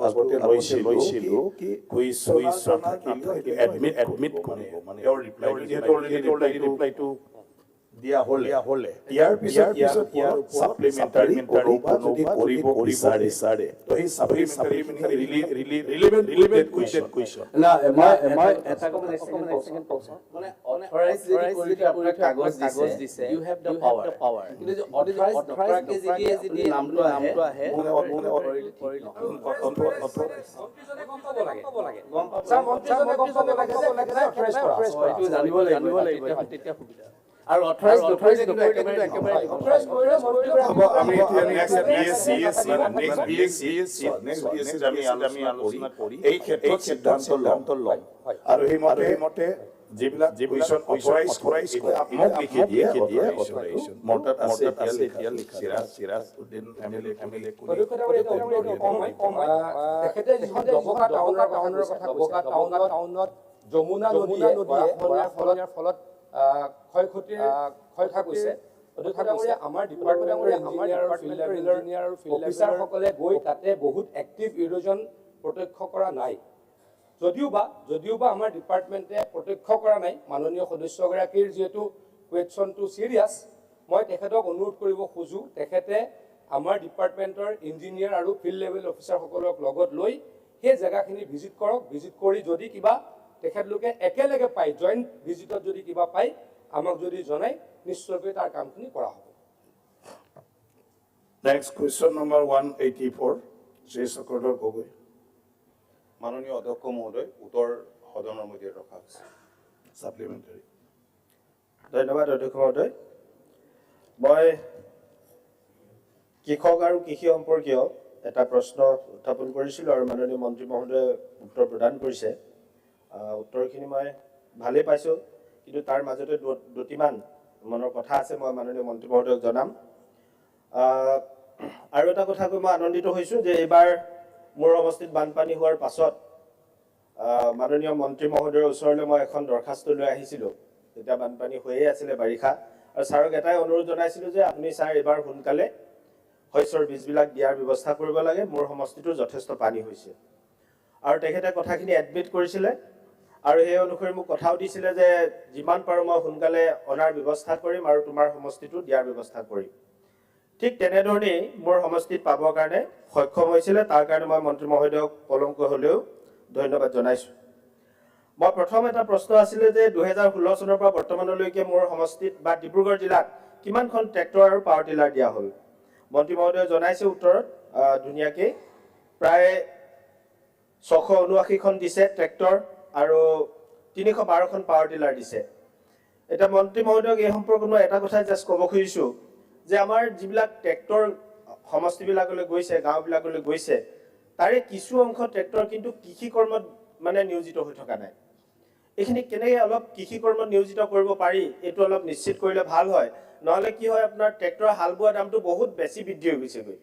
আগতে লৈছিলো কি কুৱেশ্যন থাকিলে এডমিট কৰিব মানে ৰিপ্লাইটো দিয়া হলে ইয়াৰ পিছত ইয়াৰ সাপ্লিমেন্টাৰী কোনোবা যদি কৰিব বিচাৰে তো এই সাপ্লিমেন্টাৰী ৰিলেভেন্ট কুৱেশ্যন না মই এটা কম সেকেন্ড পজ মানে অথৰাইজ যদি আপোনাক কাগজ দিছে ইউ হেভ দ্য পাৱাৰ কিন্তু যে অথৰাইজ নকৰাকে যদি নামটো আহে মানে মন্ত্ৰীজনে গম পাব লাগে গম পাব এইটো জানিব লাগিব তেতিয়া সুবিধা আৰু অথৰাইজ একেবাৰে অথৰাইজ কৰিলে আমি এতিয়া নেক্সট বিএসসি আমি আলোচনা কৰি এই ক্ষেত্ৰত সিদ্ধান্ত লম আৰু এই মতে যিবিলাক কুৱেশ্যন অথৰাইজ মোক লিখি দিয়ে অথৰাইজেশ্যন মৰ্টাত আছে এতিয়া সিৰাজ উদ্দিন এমএলএ তেখেতে যিখন দবকা টাউনৰ কথা দবকা টাউনত যমুনা নদীয়ে ফলত ক্ষয় গৈছে আমাৰ ডিপাৰ্টমেণ্টৰ ইঞ্জিনিয়াৰ আৰু ফিল্ড অফিচাৰসকলে গৈ তাতে বহুত এক্টিভ ইৰোজন প্ৰত্যক্ষ কৰা নাই যদিও বা আমাৰ ডিপাৰ্টমেণ্টে প্ৰত্যক্ষ কৰা নাই মাননীয় সদস্যগৰাকীৰ যিহেতু কুৱেশ্যনটো চিৰিয়াছ মই তেখেতক অনুৰোধ কৰিব খোজো তেখেতে আমাৰ ডিপাৰ্টমেণ্টৰ ইঞ্জিনিয়াৰ আৰু ফিল্ড লেভেল অফিচাৰসকলক লগত লৈ সেই জেগাখিনি ভিজিট কৰক ভিজিট কৰি যদি কিবা তেখেতলোকে একেলগে পায় জইণ্ট ভিজিটত যদি কিবা পায় আমাক যদি জনাই নিশ্চয়কৈ তাৰ কামখিনি কৰা হ'ব next question number 184 Shri Chakradhar Gogoi মাননীয় অধ্যক্ষ মহোদয় উত্তৰ সদনৰ মধ্যে ৰখা হৈছে সাপ্লিমেন্টাৰী ধন্যবাদ অধ্যক্ষ মহোদয় মই কৃষক আৰু কৃষি সম্পৰ্কীয় এটা প্ৰশ্ন উত্থাপন কৰিছিলোঁ আৰু মাননীয় মন্ত্ৰী মহোদয়ে উত্তৰ প্ৰদান কৰিছে উত্তৰখিনি মই ভালেই পাইছোঁ কিন্তু তাৰ মাজতে দুটিমান মনৰ কথা আছে মই মাননীয় মন্ত্ৰী মহোদয়ক জনাম আৰু এটা কথা কৈ মই আনন্দিত হৈছোঁ যে এইবাৰ মোৰ সমষ্টিত বানপানী হোৱাৰ পাছত মাননীয় মন্ত্ৰী মহোদয়ৰ ওচৰলৈ মই এখন দৰখাস্ত লৈ আহিছিলোঁ যেতিয়া বানপানী হৈয়ে আছিলে বাৰিষা আৰু ছাৰক এটাই অনুৰোধ জনাইছিলোঁ যে আপুনি ছাৰ এইবাৰ সোনকালে শস্যৰ বীজবিলাক দিয়াৰ ব্যৱস্থা কৰিব লাগে মোৰ সমষ্টিটো যথেষ্ট পানী হৈছে আৰু তেখেতে কথাখিনি এডমিট কৰিছিলে আৰু সেই অনুসৰি মোক কথাও দিছিলে যে যিমান পাৰোঁ মই সোনকালে অনাৰ ব্যৱস্থা কৰিম আৰু তোমাৰ সমষ্টিটো দিয়াৰ ব্যৱস্থা কৰিম ঠিক তেনেধৰণেই মোৰ সমষ্টিত পাবৰ কাৰণে সক্ষম হৈছিলে তাৰ কাৰণে মই মন্ত্ৰী মহোদয়ক পলমকৈ হ'লেও ধন্যবাদ জনাইছোঁ মই প্ৰথম এটা প্ৰশ্ন আছিলে যে 2016 চনৰ পৰা বৰ্তমানলৈকে মোৰ সমষ্টিত বা ডিব্ৰুগড় জিলাত কিমানখন ট্ৰেক্টৰ আৰু পাৱাৰ টিলাৰ দিয়া হ'ল মন্ত্ৰী মহোদয়ে জনাইছে উত্তৰত ধুনীয়াকৈ প্ৰায় 679খন দিছে ট্ৰেক্টৰ আৰু 312খন পাৱাৰ টিলাৰ দিছে এটা মন্ত্ৰী মহোদয়ক এই সম্পৰ্কত মই এটা কথা জাষ্ট ক'ব খুজিছোঁ যে আমাৰ যিবিলাক ট্ৰেক্টৰ সমষ্টিবিলাকলৈ গৈছে গাঁওবিলাকলৈ গৈছে তাৰে কিছু অংশ ট্ৰেক্টৰ কিন্তু কৃষি কৰ্মত মানে নিয়োজিত হৈ থকা নাই এইখিনি কেনেকৈ অলপ কৃষি কৰ্মত নিয়োজিত কৰিব পাৰি এইটো অলপ নিশ্চিত কৰিলে ভাল হয় নহ'লে কি হয় আপোনাৰ ট্ৰেক্টৰৰ হাল বোৱা দামটো বহুত বেছি বৃদ্ধি হৈ গৈছেগৈ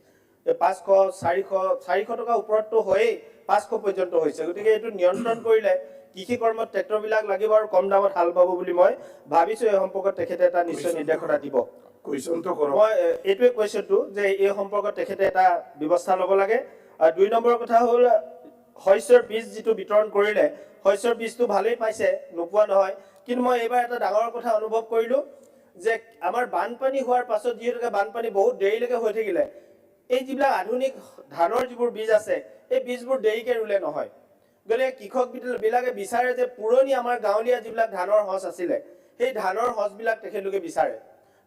500-400 টকা ওপৰততো হয়েই 500 পৰ্যন্ত হৈছে গতিকে এইটো নিয়ন্ত্ৰণ কৰিলে কৃষি কৰ্মত ট্ৰেক্টৰবিলাক লাগিব আৰু কম দামত হাল বাব বুলি মই ভাবিছোঁ এই সম্পৰ্কত তেখেতে এটা নিশ্চয় নিৰ্দেশনা দিব কুৱেশ্যনটো কৰক মই এইটোৱে কৈছোঁতো যে এই সম্পৰ্কত তেখেতে এটা ব্যৱস্থা ল'ব লাগে আৰু 2 নম্বৰ কথা হ'ল শস্যৰ বীজ যিটো বিতৰণ কৰিলে শস্যৰ বীজটো ভালেই পাইছে নোপোৱা নহয় কিন্তু মই এইবাৰ এটা ডাঙৰ কথা অনুভৱ কৰিলোঁ যে আমাৰ বানপানী হোৱাৰ পাছত যিহেতুকে বানপানী বহুত দেৰিলৈকে হৈ থাকিলে এই যিবিলাক আধুনিক ধানৰ যিবোৰ বীজ আছে এই বীজবোৰ দেৰিকৈ ৰুলে নহয় গতিকে কৃষকবিলাকে বিচাৰে যে পুৰণি আমাৰ গাঁৱলীয়া যিবিলাক ধানৰ সঁচ আছিলে সেই ধানৰ সঁচবিলাক তেখেতলোকে বিচাৰে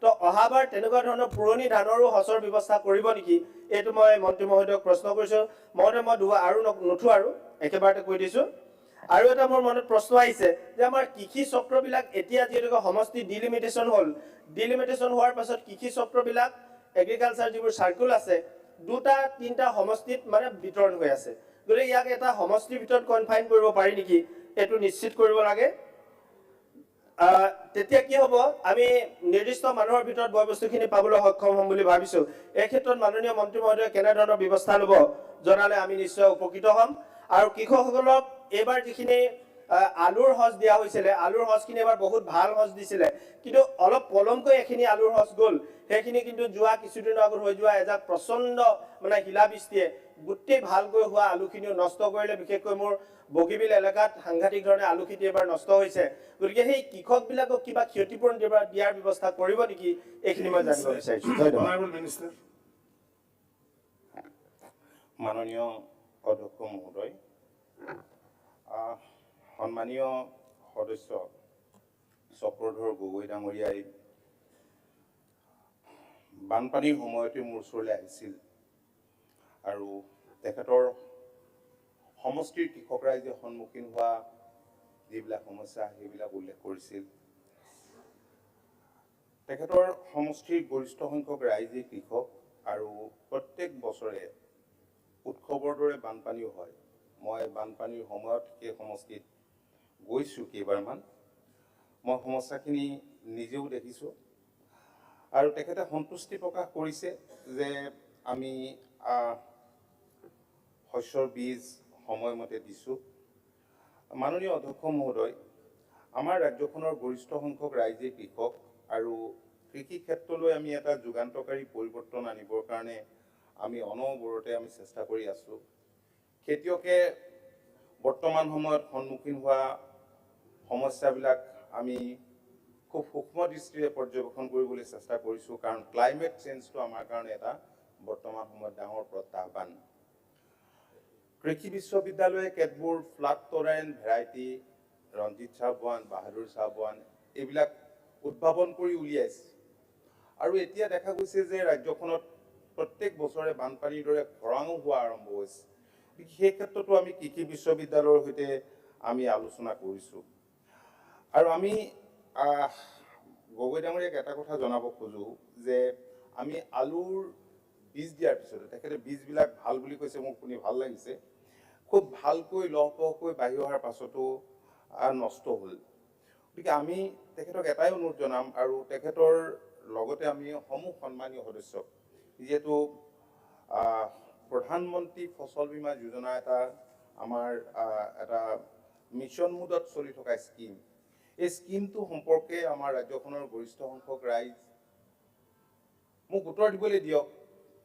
তো অহাবাৰ তেনেকুৱা ধৰণৰ পুৰণি ধানৰো সঁচৰ ব্যৱস্থা কৰিব নেকি এইটো মই মন্ত্ৰী মহোদয়ক প্ৰশ্ন কৰিছোঁ মহোদয় মই আৰু নুঠো আৰু একেবাৰতে কৈ দিছোঁ আৰু এটা মোৰ মনত প্ৰশ্ন আহিছে যে আমাৰ কৃষি চক্ৰবিলাক এতিয়া যিহেতুকে সমষ্টি ডিলিমিটেশ্যন হ'ল ডিলিমিটেশ্যন হোৱাৰ পাছত কৃষি চক্ৰবিলাক এগ্ৰিকালচাৰ যিবোৰ চাৰ্কুল আছে 2-3টা সমষ্টিত মানে বিতৰণ হৈ আছে গতিকে ইয়াক এটা সমষ্টিৰ ভিতৰত কনফাইন কৰিব পাৰি নেকি এইটো নিশ্চিত কৰিব লাগে তেতিয়া কি হ'ব আমি নিৰ্দিষ্ট মানুহৰ ভিতৰত বয় বস্তুখিনি পাবলৈ সক্ষম হ'ম বুলি ভাবিছোঁ এই ক্ষেত্ৰত মাননীয় মন্ত্ৰী মহোদয়ে কেনেধৰণৰ ব্যৱস্থা ল'ব জনালে আমি নিশ্চয় উপকৃত হ'ম আৰু কৃষকসকলক এইবাৰ যিখিনি আলুৰ হজ দিয়া হৈছিলে আলুৰ হজখিনি এবাৰ বহুত ভাল হজ দিছিলে কিন্তু অলপ পলমকৈ এখিনি আলুৰ হজ গ'ল সেইখিনি কিন্তু যোৱা কিছুদিনৰ আগত হৈ যোৱা এজাক প্ৰচণ্ড মানে শিলাবৃষ্টিয়ে গোটেই ভালকৈ হোৱা আলুখিনিও নষ্ট কৰিলে। বিশেষকৈ মোৰ বগীবিল এলেকাত সাংঘাতিক ধৰণে আলু খেতি এবাৰ নষ্ট হৈছে। গতিকে সেই কৃষকবিলাকক কিবা ক্ষতিপূৰণ দিয়াৰ ব্যৱস্থা কৰিব নেকি, এইখিনি মই জানিব বিচাৰিছোঁ। ধন্যবাদ। Honorable Minister. মাননীয় অধ্যক্ষ মহোদয়, সন্মানীয় সদস্য চক্ৰধৰ গগৈ ডাঙৰীয়াই বানপানীৰ সময়তে মোৰ ওচৰলৈ আহিছিল আৰু তেখেতৰ সমষ্টিৰ কৃষক ৰাইজে সন্মুখীন হোৱা যিবিলাক সমস্যা সেইবিলাক উল্লেখ কৰিছিল। তেখেতৰ সমষ্টিৰ গৰিষ্ঠ সংখ্যক ৰাইজে কৃষক আৰু প্ৰত্যেক বছৰে উৎসৱৰ দৰে বানপানীও হয়। মই বানপানীৰ সময়ত সেই সমষ্টিত গৈছোঁ কেইবাৰমান। মই সমস্যাখিনি নিজেও দেখিছোঁ আৰু তেখেতে সন্তুষ্টি প্ৰকাশ কৰিছে যে আমি শস্যৰ বীজ সময়মতে দিছোঁ। মাননীয় অধ্যক্ষ মহোদয়, আমাৰ ৰাজ্যখনৰ গৰিষ্ঠ সংখ্যক ৰাইজে কৃষক আৰু কৃষি ক্ষেত্ৰলৈ আমি এটা যুগান্তকাৰী পৰিৱৰ্তন আনিবৰ কাৰণে আমি অনবৰতে আমি চেষ্টা কৰি আছোঁ। খেতিয়কে বৰ্তমান সময়ত সন্মুখীন হোৱা সমস্যাবিলাক আমি খুব সূক্ষ্ম দৃষ্টিৰে পৰ্যবেক্ষণ কৰিবলৈ চেষ্টা কৰিছোঁ, কাৰণ ক্লাইমেট চেঞ্জটো আমাৰ কাৰণে এটা বৰ্তমান সময়ত ডাঙৰ প্ৰত্যাহ্বান। কৃষি বিশ্ববিদ্যালয়ে কেতবোৰ ফ্লাড টলাৰেণ্ট ভেৰাইটি ৰঞ্জিত চাহবান, বাহাদুৰ চাহবান এইবিলাক উদ্ভাৱন কৰি উলিয়াইছে আৰু এতিয়া দেখা গৈছে যে ৰাজ্যখনত প্ৰত্যেক বছৰে বানপানীৰ দৰে খৰাঙো হোৱা আৰম্ভ হৈছে। সেই ক্ষেত্ৰতো আমি কৃষি বিশ্ববিদ্যালয়ৰ সৈতে আমি আলোচনা কৰিছোঁ আৰু আমি গগৈ ডাঙৰীয়াক এটা কথা জনাব খোজোঁ যে আমি আলুৰ বীজ দিয়াৰ পিছতে তেখেতে বীজবিলাক ভাল বুলি কৈছে, মোক শুনি ভাল লাগিছে। খুব ভালকৈ লহপহকৈ বাঢ়ি অহাৰ পাছতো নষ্ট হ'ল। গতিকে আমি তেখেতক এটাই অনুৰোধ জনাম আৰু তেখেতৰ লগতে আমি সমূহ সন্মানীয় সদস্যক, যিহেতু প্ৰধানমন্ত্ৰী ফচল বীমা যোজনা এটা আমাৰ এটা মিছন মোডত চলি থকা স্কিম, এই স্কিমটো সম্পৰ্কে আমাৰ ৰাজ্যখনৰ গৰিষ্ঠ সংখ্যক ৰাইজ মোক উত্তৰ দিবলৈ দিয়ক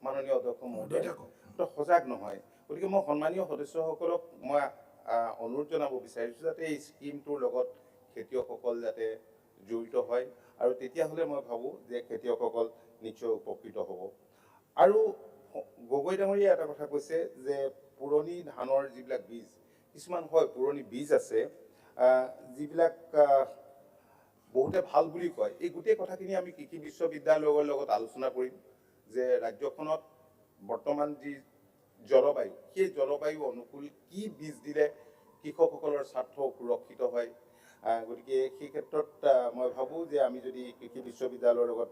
মাননীয় অধ্যক্ষ মহোদয়, সজাগ নহয়। গতিকে মই সন্মানীয় সদস্যসকলক মই অনুৰোধ জনাব বিচাৰিছোঁ যাতে এই স্কিমটোৰ লগত খেতিয়কসকল যাতে জড়িত হয় আৰু তেতিয়াহ'লে মই ভাবোঁ যে খেতিয়কসকল নিশ্চয় উপকৃত হ'ব। আৰু গগৈ ডাঙৰীয়াই এটা কথা কৈছে যে পুৰণি ধানৰ যিবিলাক বীজ, কিছুমান হয় পুৰণি বীজ আছে যিবিলাক বহুতে ভাল বুলি কয়। এই গোটেই কথাখিনি আমি কৃষি বিশ্ববিদ্যালয়ৰ লগত আলোচনা কৰিম যে ৰাজ্যখনত বৰ্তমান যি জলবায়ু, সেই জলবায়ু অনুকূল কি বীজ দিলে কৃষকসকলৰ স্বাৰ্থ সুৰক্ষিত হয়। গতিকে সেই ক্ষেত্ৰত মই ভাবোঁ যে আমি যদি কৃষি বিশ্ববিদ্যালয়ৰ লগত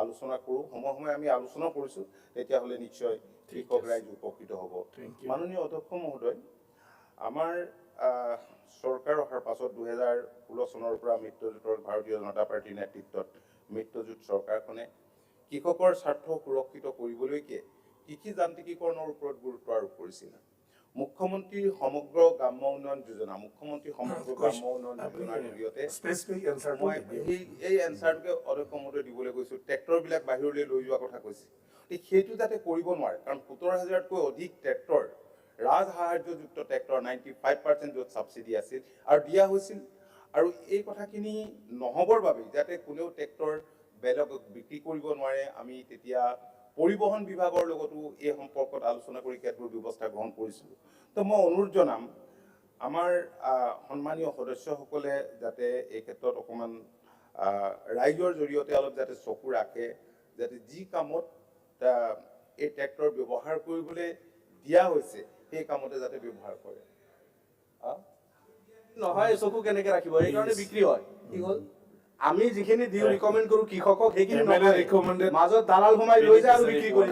আলোচনা কৰোঁ, সময়ে সময়ে আমি আলোচনা কৰিছোঁ, তেতিয়াহ'লে নিশ্চয় কৃষক ৰাইজ উপকৃত হ'ব। মাননীয় অধ্যক্ষ মহোদয়, আমাৰ চৰকাৰ অহাৰ পাছত 2016 চনৰ পৰা মিত্ৰজোঁটৰ ভাৰতীয় জনতা পাৰ্টীৰ নেতৃত্বত মিত্ৰজোঁট চৰকাৰখনে কৃষকৰ স্বাৰ্থ সুৰক্ষিত কৰিবলৈকে কৃষি যান্ত্ৰিকীকৰণৰ ওপৰত গুৰুত্ব আৰোপ কৰিছিল। মুখ্যমন্ত্ৰী সমগ্ৰ গ্ৰাম্য উন্নয়ন যোজনা, মুখ্যমন্ত্ৰী সমগ্ৰ গ্ৰাম্য উন্নয়ন যোজনাৰ জৰিয়তে মই এই এনচাৰটোকে অধ্যক্ষ মহোদয় দিবলৈ গৈছোঁ। ট্ৰেক্টৰবিলাক বাহিৰলৈ লৈ যোৱাৰ কথা কৈছে, সেইটো যাতে কৰিব নোৱাৰে, কাৰণ 17,000তকৈ অধিক ট্ৰেক্টৰ ৰাজ সাহাৰ্যযুক্ত ট্ৰেক্টৰ 95% য'ত ছাবচিডি আছিল আৰু দিয়া হৈছিল। আৰু এই কথাখিনি নহ'বৰ বাবে যাতে কোনেও ট্ৰেক্টৰ বেলেগক বিক্ৰী কৰিব নোৱাৰে, আমি তেতিয়া পৰিবহণ বিভাগৰ লগতো এই সম্পৰ্কত আলোচনা কৰি কেতবোৰ ব্যৱস্থা গ্ৰহণ কৰিছিলোঁ। তো মই অনুৰোধ জনাম আমাৰ সন্মানীয় সদস্যসকলে যাতে এই ক্ষেত্ৰত অকণমান ৰাইজৰ জৰিয়তে অলপ যাতে চকু ৰাখে, যাতে যি কামত এই ট্ৰেক্টৰ ব্যৱহাৰ কৰিবলৈ দিয়া হৈছে সেই কামতে যাতে ব্যৱহাৰ কৰে। নহয়, চকু কেনেকে ৰাখিব, সেইকাৰণে বিক্ৰী হয়। কি হ'ল, আমি যিখিনি দিওঁ ৰিকমেণ্ড কৰোঁ কৃষকক, সেইখিনি মাজত দালাল সোমাই লৈ যায় আৰু বিক্ৰী কৰি।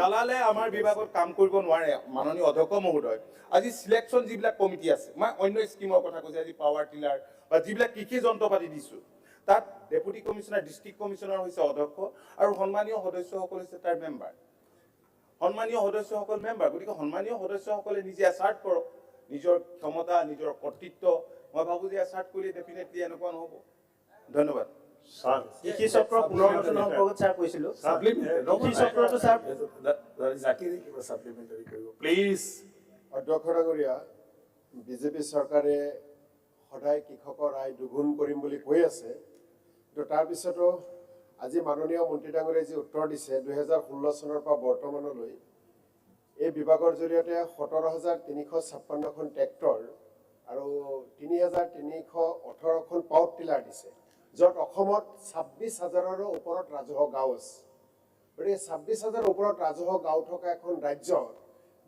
দালালে আমাৰ বিভাগত কাম কৰিব নোৱাৰে। মাননীয় অধ্যক্ষ মহোদয়, আজি চিলেকশ্যন যিবিলাক কমিটি আছে, মই অন্য স্কিমৰ কথা কৈছোঁ, আজি পাৱাৰ টিলাৰ বা যিবিলাক কৃষি যন্ত্ৰ পাতি দিছোঁ, তাত ডেপুটি কমিশ্যনাৰ, ডিষ্ট্ৰিক্ট কমিশ্যনাৰ হৈছে অধ্যক্ষ আৰু সন্মানীয় সদস্যসকল হৈছে তাৰ মেম্বাৰ। সন্মানীয় সদস্যসকল মেম্বাৰ, গতিকে সন্মানীয় সদস্যসকলে নিজে এচাৰ্ট কৰক নিজৰ ক্ষমতা, নিজৰ কৰ্তৃত্ব। মই ভাবোঁ যে এচাৰ্ট কৰিলে ডেফিনেটলি এনেকুৱা নহ'ব। ধন্যবাদ। স্যাৰ কৃষি চক্ৰ পুনৰ্গঠন সম্পৰ্কত ছাৰ কৈছিলো কৃষি চক্ৰটো ছাৰ জাকিৰে কিবা সাপ্লিমেন্টাৰি কৰিব প্লিজ অধ্যক্ষ ডাঙৰীয়া বিজেপি চৰকাৰে সদায় কৃষকৰ আয় দুগুণ কৰিম বুলি কৈ আছে কিন্তু তাৰপিছতো আজি মাননীয় মন্ত্ৰী ডাঙৰীয়াই যি উত্তৰ দিছে 2016 চনৰ পৰা বৰ্তমানলৈ এই বিভাগৰ জৰিয়তে 17,356খন ট্ৰেক্টৰ আৰু 3,318খন পাৱাৰ টিলাৰ দিছে য'ত অসমত 26,000ৰো ওপৰত ৰাজহুৱা গাঁও আছে গতিকে 26,000ৰ ওপৰত ৰাজহুৱা গাঁও থকা এখন ৰাজ্য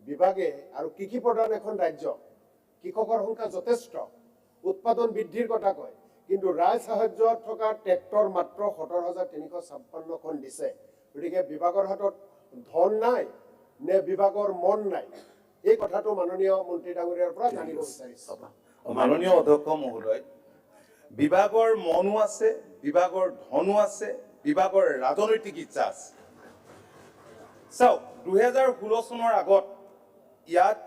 বিভাগে আৰু কৃষি প্ৰধান এখন ৰাজ্য কৃষকৰ সংখ্যা যথেষ্ট উৎপাদন বৃদ্ধিৰ কথা কয় কিন্তু ৰাজ সাহায্যত থকা ট্ৰেক্টৰ মাত্ৰ 17,356খন দিছে গতিকে বিভাগৰ হাতত ধন নাই নে বিভাগৰ মন নাই এই কথাটো মাননীয় মন্ত্ৰী ডাঙৰীয়াৰ পৰা জানিব বিচাৰিছো মাননীয় অধ্যক্ষ মহোদয় বিভাগৰ মনো আছে বিভাগৰ ধনো আছে বিভাগৰ ৰাজনৈতিক ইচ্ছা আছে চাওক 2016 চনৰ আগত ইয়াত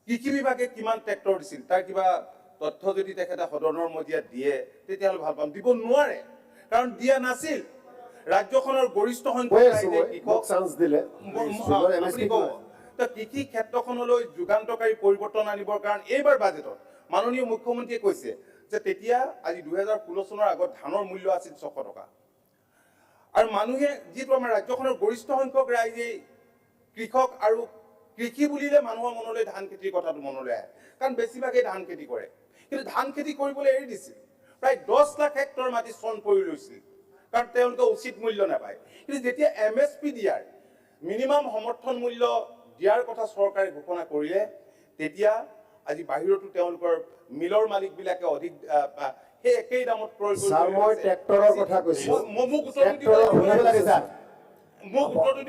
কৃষি বিভাগে কিমান ট্ৰেক্টৰ দিছিল তাৰ কিবা তথ্য যদি তেখেতে সদনৰ মজিয়াত দিয়ে তেতিয়াহ'লে ভাল পাম দিব নোৱাৰে কাৰণ দিয়া নাছিল ৰাজ্যখনৰ গৰিষ্ঠ কৈ সংখ্যক আছো ৰাইজে মই মোক চান্স দিলে আপুনি ক'ব তো কৃষি ক্ষেত্ৰখনলৈ যুগান্তকাৰী পৰিৱৰ্তন আনিবৰ কাৰণে এইবাৰ বাজেটত মাননীয় মুখ্যমন্ত্ৰীয়ে কৈছে যে তেতিয়া আজি 2016 চনৰ আগত ধানৰ মূল্য আছিল 600 টকা আৰু মানুহে যিটো আমাৰ ৰাজ্যখনৰ গৰিষ্ঠ সংখ্যক ৰাইজে কৃষক আৰু কৃষি বুলিলে মানুহৰ মনলৈ ধান খেতিৰ কথাটো মনলৈ আহে কাৰণ বেছিভাগেই ধান খেতি কৰে কিন্তু ধান খেতি কৰিবলৈ এৰি দিছিল প্ৰায় 10 লাখ হেক্টৰ মাটি চন পৰি লৈছিল কাৰণ তেওঁলোকে উচিত মূল্য নাপায় কিন্তু যেতিয়া MSP দিয়াৰ মিনিমাম সমৰ্থন মূল্য দিয়াৰ কথা চৰকাৰে ঘোষণা কৰিলে তেতিয়া আজি বাহিৰতো তেওঁলোকৰ মিলৰ মালিকবিলাকে অধিক সেই একেই দামত ক্ৰয় কৰিব স্যাৰ মই ট্ৰেক্টৰৰ কথা কৈছো মোক উত্তৰটো দিব লাগে স্যাৰ মোক উত্তৰটো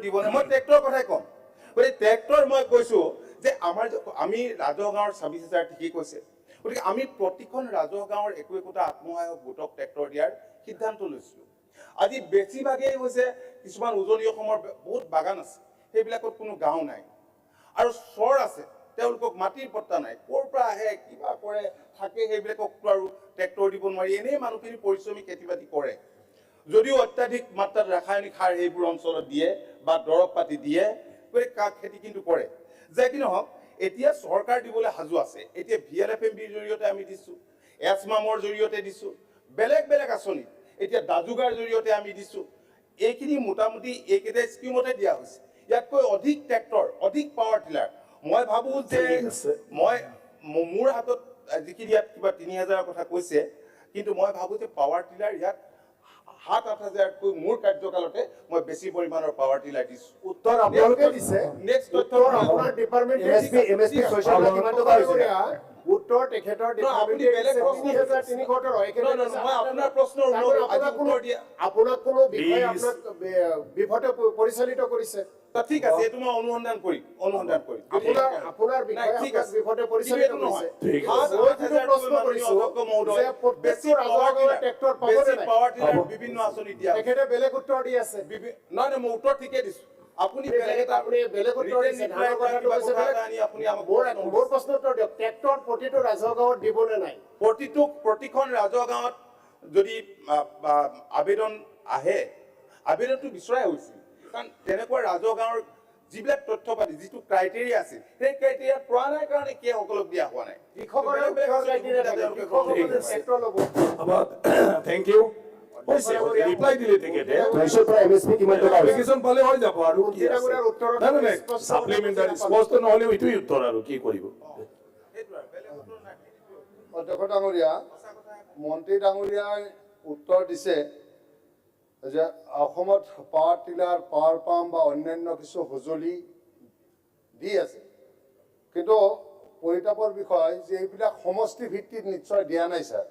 দিব লাগে মই ট্ৰেক্টৰৰ কথাই কম গতিকে ট্ৰেক্টৰ মই কৈছো যে আমি ৰাজহ গাঁৱৰ 26,000 ঠিকেই কৈছে গতিকে আমি প্ৰতিখন ৰাজহ গাঁৱৰ একোটা আত্মসহায়ক গোটক ট্ৰেক্টৰ দিয়াৰ সিদ্ধান্ত লৈছিলো আজি বেছিভাগেই হৈছে কিছুমান উজনি অসমৰ বহুত বাগান আছে সেইবিলাকত কোনো গাঁও নাই আৰু চৰ আছে তেওঁলোকক মাটিৰ পট্টা নাই ক'ৰ পৰা আহে কিবা কৰে থাকে সেইবিলাককতো আৰু ট্ৰেক্টৰ দিব নোৱাৰি এনেই মানুহখিনি পৰিশ্ৰমী খেতি বাতি কৰে যদিও অত্যাধিক মাত্ৰাত ৰাসায়নিক সাৰ সেইবোৰ অঞ্চলত দিয়ে বা দৰৱ পাতি দিয়ে খেতি কিন্তু কৰে যে কি নহওক এতিয়া চৰকাৰ দিবলৈ সাজু আছে এতিয়া VLFMBৰ জৰিয়তে আমি দিছো এছমামৰ জৰিয়তে দিছো বেলেগ বেলেগ আঁচনি এতিয়া দাজুগাৰ জৰিয়তে আমি দিছো এইখিনি মোটামুটি এইকেইটা স্কিমতে দিয়া হৈছে ইয়াতকৈ অধিক ট্ৰেক্টৰ অধিক পাৱাৰ টিলাৰ মই ভাবো যে মই মোৰ হাতত যিখিনি ইয়াত কিবা 3,000ৰ কথা কৈছে কিন্তু মই ভাবো যে পাৱাৰ টিলাৰ ইয়াত 7-8,000তকৈ মোৰ কাৰ্যকালতে মই বেছি পৰিমাণৰ পাৱাৰ টিলাৰ দিছো উত্তৰ আপোনালোকে দিছে নেক্সট তথ্য আপোনাৰ ডিপাৰ্টমেণ্টে MSP 600 টকা কিমান টকা হৈছে উত্তৰ তেখেতৰ আপুনি বেলেগ প্ৰশ্ন 3,300 মই আপোনাৰ প্ৰশ্নৰ উত্তৰ দিয়া আপোনাক কোনো বিষয়ে আপোনাক বিভতে পৰিচালিত কৰিছে ঠিক আছে এইটো মই অনুসন্ধান কৰিম আপোনাৰ বিষয়ে ঠিক আছে বিভতে পৰিচালিত কৰিছে প্ৰশ্ন কৰিছো যে বেছি ট্ৰেক্টৰ পাব নে নাই পাৱাৰ টিলাৰ বিভিন্ন আঁচনি দিয়া তেখেতে বেলেগ উত্তৰ দি আছে নহয় মই উত্তৰ ঠিকে দিছো আপুনি বেলেগ উত্তৰ দিছে ধানৰ কথাটো কৈছে আপুনি আমাক মোৰ প্ৰশ্ন উত্তৰ দিয়ক ট্ৰেক্টৰ প্ৰতিটো ৰাজহুৱা গাঁৱত দিব নে নাই প্ৰতিখন ৰাজহুৱা গাঁৱত যদি আবেদন আহে আবেদনটো বিচৰাই হৈছিল কাৰণ তেনেকুৱা ৰাজহুৱা গাঁৱৰ যিবিলাক তথ্য পাতি যিটো ক্ৰাইটেৰিয়া আছে সেই ক্ৰাইটেৰিয়া পোৱা নাই কাৰণে কি সকলক দিয়া হোৱা নাই ট্ৰেক্টৰ ল'ব থ্যাংক ইউ হৈছে ৰিপ্লাই দিলে তেখেতে MSP কিমান টকা এপ্লিকেশন পালে হৈ যাব আৰু কি আছে ডাঙৰীয়াৰ উত্তৰত নাই নাই সাপ্লিমেন্টাৰি স্পষ্ট নহলে এইটোই উত্তৰ আৰু কি কৰিব অধ্যক্ষ ডাঙৰীয়া মন্ত্ৰী ডাঙৰীয়াই উত্তৰ দিছে যে অসমত পাৱাৰ টিলাৰ পাৱাৰ পাম্প বা অন্যান্য কিছু সঁজুলি দি আছে কিন্তু পৰিতাপৰ বিষয় যে এইবিলাক সমষ্টি ভিত্তিত নিশ্চয় দিয়া নাই ছাৰ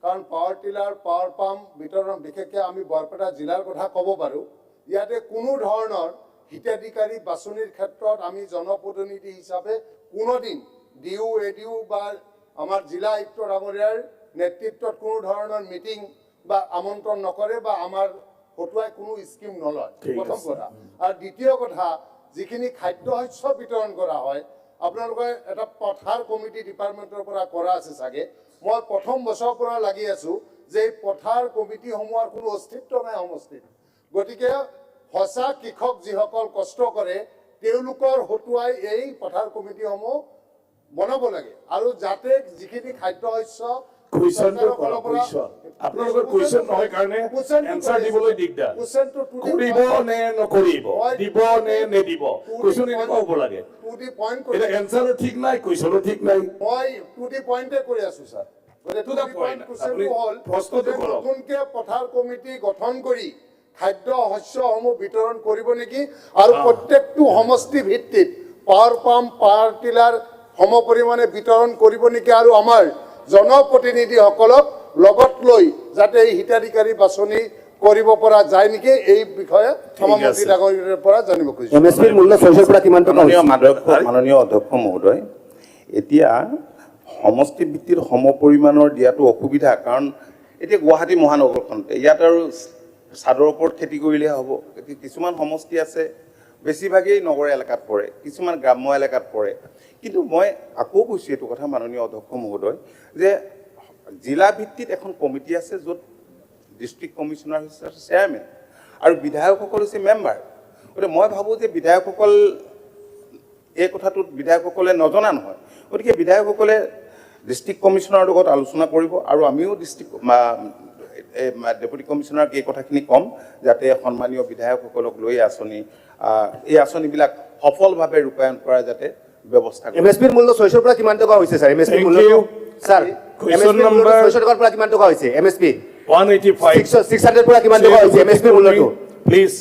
কাৰণ পাৱাৰ টিলাৰ পাৱাৰ পাম্প বিতৰণ বিশেষকৈ আমি বৰপেটা জিলাৰ কথা ক'ব পাৰোঁ ইয়াতে কোনো ধৰণৰ হিতাধিকাৰী বাছনিৰ ক্ষেত্ৰত আমি জনপ্ৰতিনিধি হিচাপে কোনোদিন ডিউ এডিউ বা আমাৰ জিলা আয়ুক্ত ডাঙৰীয়াৰ নেতৃত্বত কোনো ধৰণৰ মিটিং বা আমন্ত্ৰণ নকৰে বা আমাৰ হতুৱাই কোনো স্কিম নলয় প্ৰথম কথা আৰু দ্বিতীয় কথা যিখিনি খাদ্য শস্য বিতৰণ কৰা হয় আপোনালোকে এটা পথাৰ কমিটি ডিপাৰ্টমেণ্টৰ পৰা কৰা আছে চাগে মই প্ৰথম বছৰৰ পৰা লাগি আছো যে এই পথাৰ কমিটিসমূহৰ কোনো অস্তিত্ব নাই সমষ্টিত। গতিকে সঁচা কৃষক যিসকল কষ্ট কৰে তেওঁলোকৰ হতুৱাই এই পথাৰ কমিটিসমূহ বনাব লাগে আৰু যাতে যিখিনি খাদ্য শস্য কুৱেশ্যনটো কৰা কুৱেশ্যন আপোনালোকৰ কুৱেশ্যন নহয় কাৰণে এনসাৰ দিবলৈ দিগদাৰ কৰিব নে নকৰিব দিব নে নেদিব কুৱেশ্যন এনেকুৱা হ'ব লাগে টু দি পইণ্ট এটা এনসাৰো ঠিক নাই কুৱেশ্যনো ঠিক নাই মই টু দি পইণ্টে কৰি আছো ছাৰ To the point. আপুনি প্ৰশ্নটো কৰক। নতুনকে পথাৰ কমিটি গঠন কৰি খাদ্য শস্যসমূহ বিতৰণ কৰিব নেকি আৰু প্ৰত্যেকটো সমষ্টি ভিত্তিত পাৱাৰ পাম্প পাৱাৰ টিলাৰ সম পৰিমাণে বিতৰণ কৰিব নেকি আৰু আমাৰ জনপ্ৰতিনিধিসকলক লগত লৈ যাতে এই হিতাধিকাৰী বাছনি কৰিব পৰা যায় নেকি এই বিষয়ে সভাপতি ডাঙৰীয়াৰ পৰা জানিব খুজিছোঁ। এমএছপিৰ মূল্য 600 পৰা কিমান টকা হৈছে? মাননীয় অধ্যক্ষ মহোদয়, এতিয়া সমষ্টি ভিত্তিত সম পৰিমাণৰ দিয়াটো অসুবিধা, কাৰণ এতিয়া গুৱাহাটী মহানগৰখনতে ইয়াত আৰু চাদৰ ওপৰত খেতি কৰিলেহে হ'ব। কিছুমান সমষ্টি আছে বেছিভাগেই নগৰ এলেকাত পৰে, কিছুমান গ্ৰাম্য এলেকাত পৰে। কিন্তু মই আকৌ কৈছোঁ এইটো কথা মাননীয় অধ্যক্ষ মহোদয় যে জিলা ভিত্তিত এখন কমিটি আছে য'ত ডিষ্ট্ৰিক্ট কমিশ্যনাৰ হৈছে চেয়াৰমেন আৰু বিধায়কসকল হৈছে মেম্বাৰ। গতিকে মই ভাবোঁ যে বিধায়কসকল এই কথাটোত বিধায়কসকলে নজনা নহয়। গতিকে বিধায়কসকলে ডিষ্ট্ৰিক্ট কমিশ্যনাৰৰ লগত আলোচনা কৰিব আৰু আমিও ডিষ্ট্ৰিক্ট ডেপুটি কমিশ্যনাৰক এই কথাখিনি ক'ম যাতে সন্মানীয় বিধায়কসকলক লৈ এই আঁচনিবিলাক সফলভাৱে ৰূপায়ণ কৰা যাতে ব্যৱস্থা কৰে। এমএছপিৰ মূল্য 600 পৰা কিমান টকা হৈছে স্যাৰ? এমএছপিৰ মূল্য স্যাৰ Question number 600 টকাৰ পৰা কিমান টকা হৈছে? এমএছপি 185 600 পৰা কিমান টকা হৈছে এমএছপিৰ মূল্যটো? প্লিজ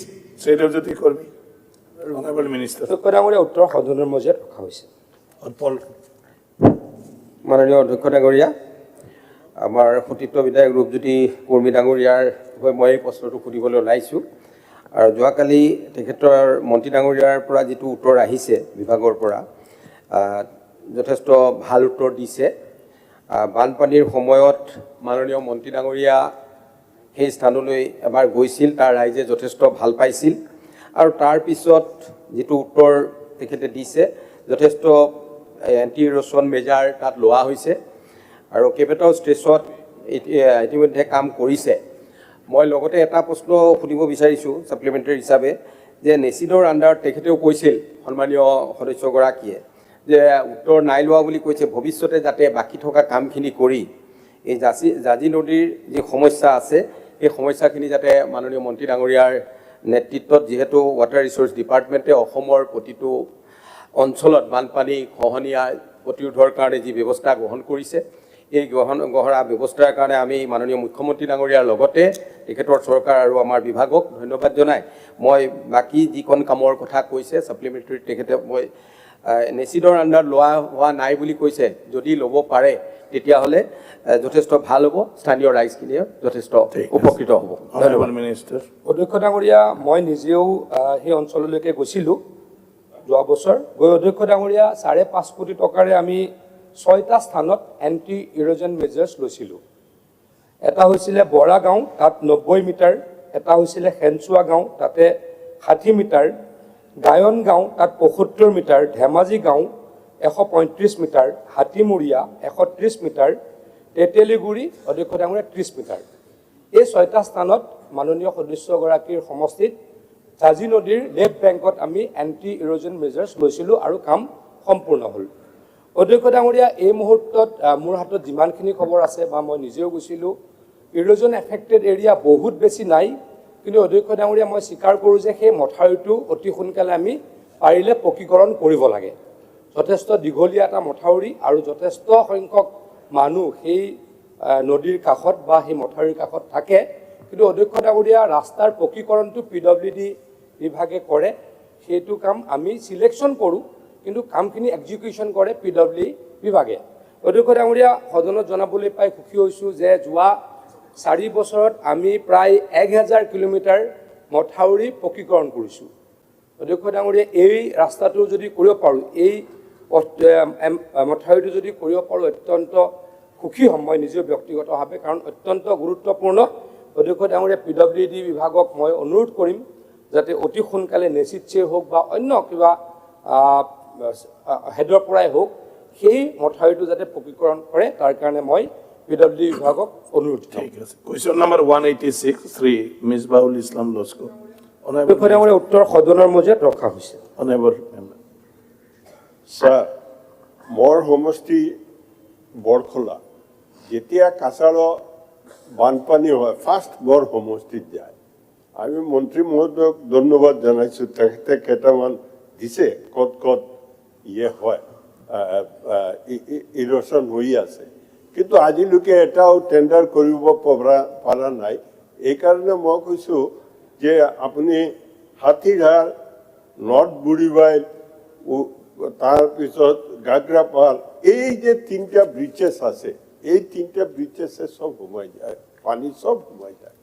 শ্ৰীদেৱজ্যোতি কৰ্মী অনাৰেবল মিনিষ্টাৰ অধ্যক্ষ ডাঙৰীয়া উত্তৰ সদনৰ মজিয়াত ৰখা হৈছে। উৎপল মাননীয় অধ্যক্ষ ডাঙৰীয়া, আমাৰ সতীৰ্থ বিধায়ক ৰূপজ্যোতি কৰ্মী ডাঙৰীয়াৰ হৈ মই এই প্ৰশ্নটো সুধিবলৈ ওলাইছোঁ আৰু যোৱাকালি তেখেতৰ মন্ত্ৰী ডাঙৰীয়াৰ পৰা যিটো উত্তৰ আহিছে বিভাগৰ পৰা যথেষ্ট ভাল উত্তৰ দিছে। বানপানীৰ সময়ত মাননীয় মন্ত্ৰী ডাঙৰীয়া সেই স্থানলৈ এবাৰ গৈছিল, তাৰ ৰাইজে যথেষ্ট ভাল পাইছিল আৰু তাৰপিছত যিটো উত্তৰ তেখেতে দিছে যথেষ্ট এণ্টি ইৰ'শ্যন মেজাৰ তাত লোৱা হৈছে আৰু কেইবাটাও ষ্টেজত ইতিমধ্যে কাম কৰিছে। মই লগতে এটা প্ৰশ্ন সুধিব বিচাৰিছোঁ ছাপ্লিমেণ্টাৰী হিচাপে যে নেচিডৰ আণ্ডাৰত তেখেতেও কৈছিল সন্মানীয় সদস্যগৰাকীয়ে যে উত্তৰ নাই লোৱা বুলি কৈছে, ভৱিষ্যতে যাতে বাকী থকা কামখিনি কৰি এই জাঁজি নদীৰ যি সমস্যা আছে এই সমস্যাখিনি যাতে মাননীয় মন্ত্ৰী ডাঙৰীয়াৰ নেতৃত্বত, যিহেতু ৱাটাৰ ৰিচোৰ্চ ডিপাৰ্টমেণ্টে অসমৰ প্ৰতিটো অঞ্চলত বানপানী খহনীয়া প্ৰতিৰোধৰ কাৰণে যি ব্যৱস্থা গ্ৰহণ কৰিছে এই গঢ়া ব্যৱস্থাৰ কাৰণে আমি মাননীয় মুখ্যমন্ত্ৰী ডাঙৰীয়াৰ লগতে তেখেতৰ চৰকাৰ আৰু আমাৰ বিভাগক ধন্যবাদ জনাই মই বাকী যিখন কামৰ কথা কৈছে ছাপ্লিমেণ্টাৰী তেখেতে মই নেচিডৰ আণ্ডাৰত লোৱা হোৱা নাই বুলি কৈছে, যদি ল'ব পাৰে তেতিয়াহ'লে যথেষ্ট ভাল হ'ব, স্থানীয় ৰাইজখিনিয়ে যথেষ্ট উপকৃত হ'ব। অনাৰেবল মিনিষ্টাৰ অধ্যক্ষ ডাঙৰীয়া, মই নিজেও সেই অঞ্চললৈকে গৈছিলোঁ যোৱা বছৰ। গৈ অধ্যক্ষ ডাঙৰীয়া 5.5 কোটি টকাৰে আমি 6টা স্থানত এণ্টি ইৰ'জন মেজাৰ্ছ লৈছিলোঁ। এটা হৈছিলে বৰা গাঁও, তাত 90 মিটাৰ, এটা হৈছিলে খেনচুৱা গাঁও, তাতে 60 মিটাৰ, গায়ন গাঁও তাত 75 মিটাৰ, ধেমাজি গাঁও 135 মিটাৰ, হাতীমূৰীয়া 130 মিটাৰ, তেতেলীগুৰি অধ্যক্ষ ডাঙৰীয়া 30 মিটাৰ। এই 6টা স্থানত মাননীয় সদস্যগৰাকীৰ সমষ্টিত জাঁজি নদীৰ লেফ্ট বেংকত আমি এণ্টি ইৰ'জন মেজাৰ্ছ লৈছিলোঁ আৰু কাম সম্পূৰ্ণ হ'ল। অধ্যক্ষ ডাঙৰীয়া, এই মুহূৰ্তত মোৰ হাতত যিমানখিনি খবৰ আছে বা মই নিজেও গৈছিলোঁ, ইৰ'জন এফেক্টেড এৰিয়া বহুত বেছি নাই, কিন্তু অধ্যক্ষ ডাঙৰীয়া মই স্বীকাৰ কৰোঁ যে সেই মথাউৰিটো অতি সোনকালে আমি পাৰিলে পকীকৰণ কৰিব লাগে। যথেষ্ট দীঘলীয়া এটা মথাউৰি আৰু যথেষ্ট সংখ্যক মানুহ সেই নদীৰ কাষত বা সেই মথাউৰিৰ কাষত থাকে, কিন্তু অধ্যক্ষ ডাঙৰীয়া ৰাস্তাৰ পকীকৰণটো PWD বিভাগে কৰে, সেইটো কাম আমি চিলেকশ্যন কৰোঁ, কিন্তু কামখিনি এক্সিকিউশ্যন কৰে PWD বিভাগে। অধ্যক্ষ ডাঙৰীয়া, সদনত জনাবলৈ পাই সুখী হৈছোঁ যে যোৱা 4 বছৰত আমি প্ৰায় 1000 কিলোমিটাৰ মথাউৰি পকীকৰণ কৰিছোঁ। অধ্যক্ষ ডাঙৰীয়া, এই ৰাস্তাটো যদি কৰিব পাৰোঁ, এই মথাউৰিটো যদি কৰিব পাৰোঁ অত্যন্ত সুখী হ'ম মই নিজেও ব্যক্তিগতভাৱে, কাৰণ অত্যন্ত গুৰুত্বপূৰ্ণ। অধ্যক্ষ ডাঙৰীয়া, PWD বিভাগক মই অনুৰোধ কৰিম যাতে অতি সোনকালে নেচিডছে হওক বা অন্য কিবা হেডৰ পৰাই হওক সেই মথাউৰিটো যাতে পকীকৰণ কৰে, তাৰ কাৰণে মই PWD বিভাগক অনুৰোধ জনাম। ঠিক আছে। Question number 186, Sri Misbahul Islam Losko. অধ্যক্ষ ডাঙৰীয়া উত্তৰ সদনৰ মজিয়াত ৰখা হৈছে। Honorable member. স্যাৰ মোৰ সমষ্টি বৰখোলা যেতিয়া কাছাৰ বানপানী হয় ফাৰ্ষ্ট মোৰ সমষ্টিত যায় আমি মন্ত্ৰী মহোদয়ক ধন্যবাদ জনাইছোঁ তেখেতে কেইটামান দিছে ক'ত ক'ত হয় ইৰ'শ্যন হৈ আছে কিন্তু আজিলৈকে এটাও টেণ্ডাৰ কৰিব পৰা নাই এইকাৰণে মই কৈছোঁ যে আপুনি হাতীঘাট নৰ্থ বুঢ়ীবাইল তাৰপিছত গাগ্ৰাপাল এই যে তিনিটা ব্ৰিজেছ আছে এই তিনিটা ব্ৰিজেছে চব সোমাই যায় পানী চব সোমাই যায়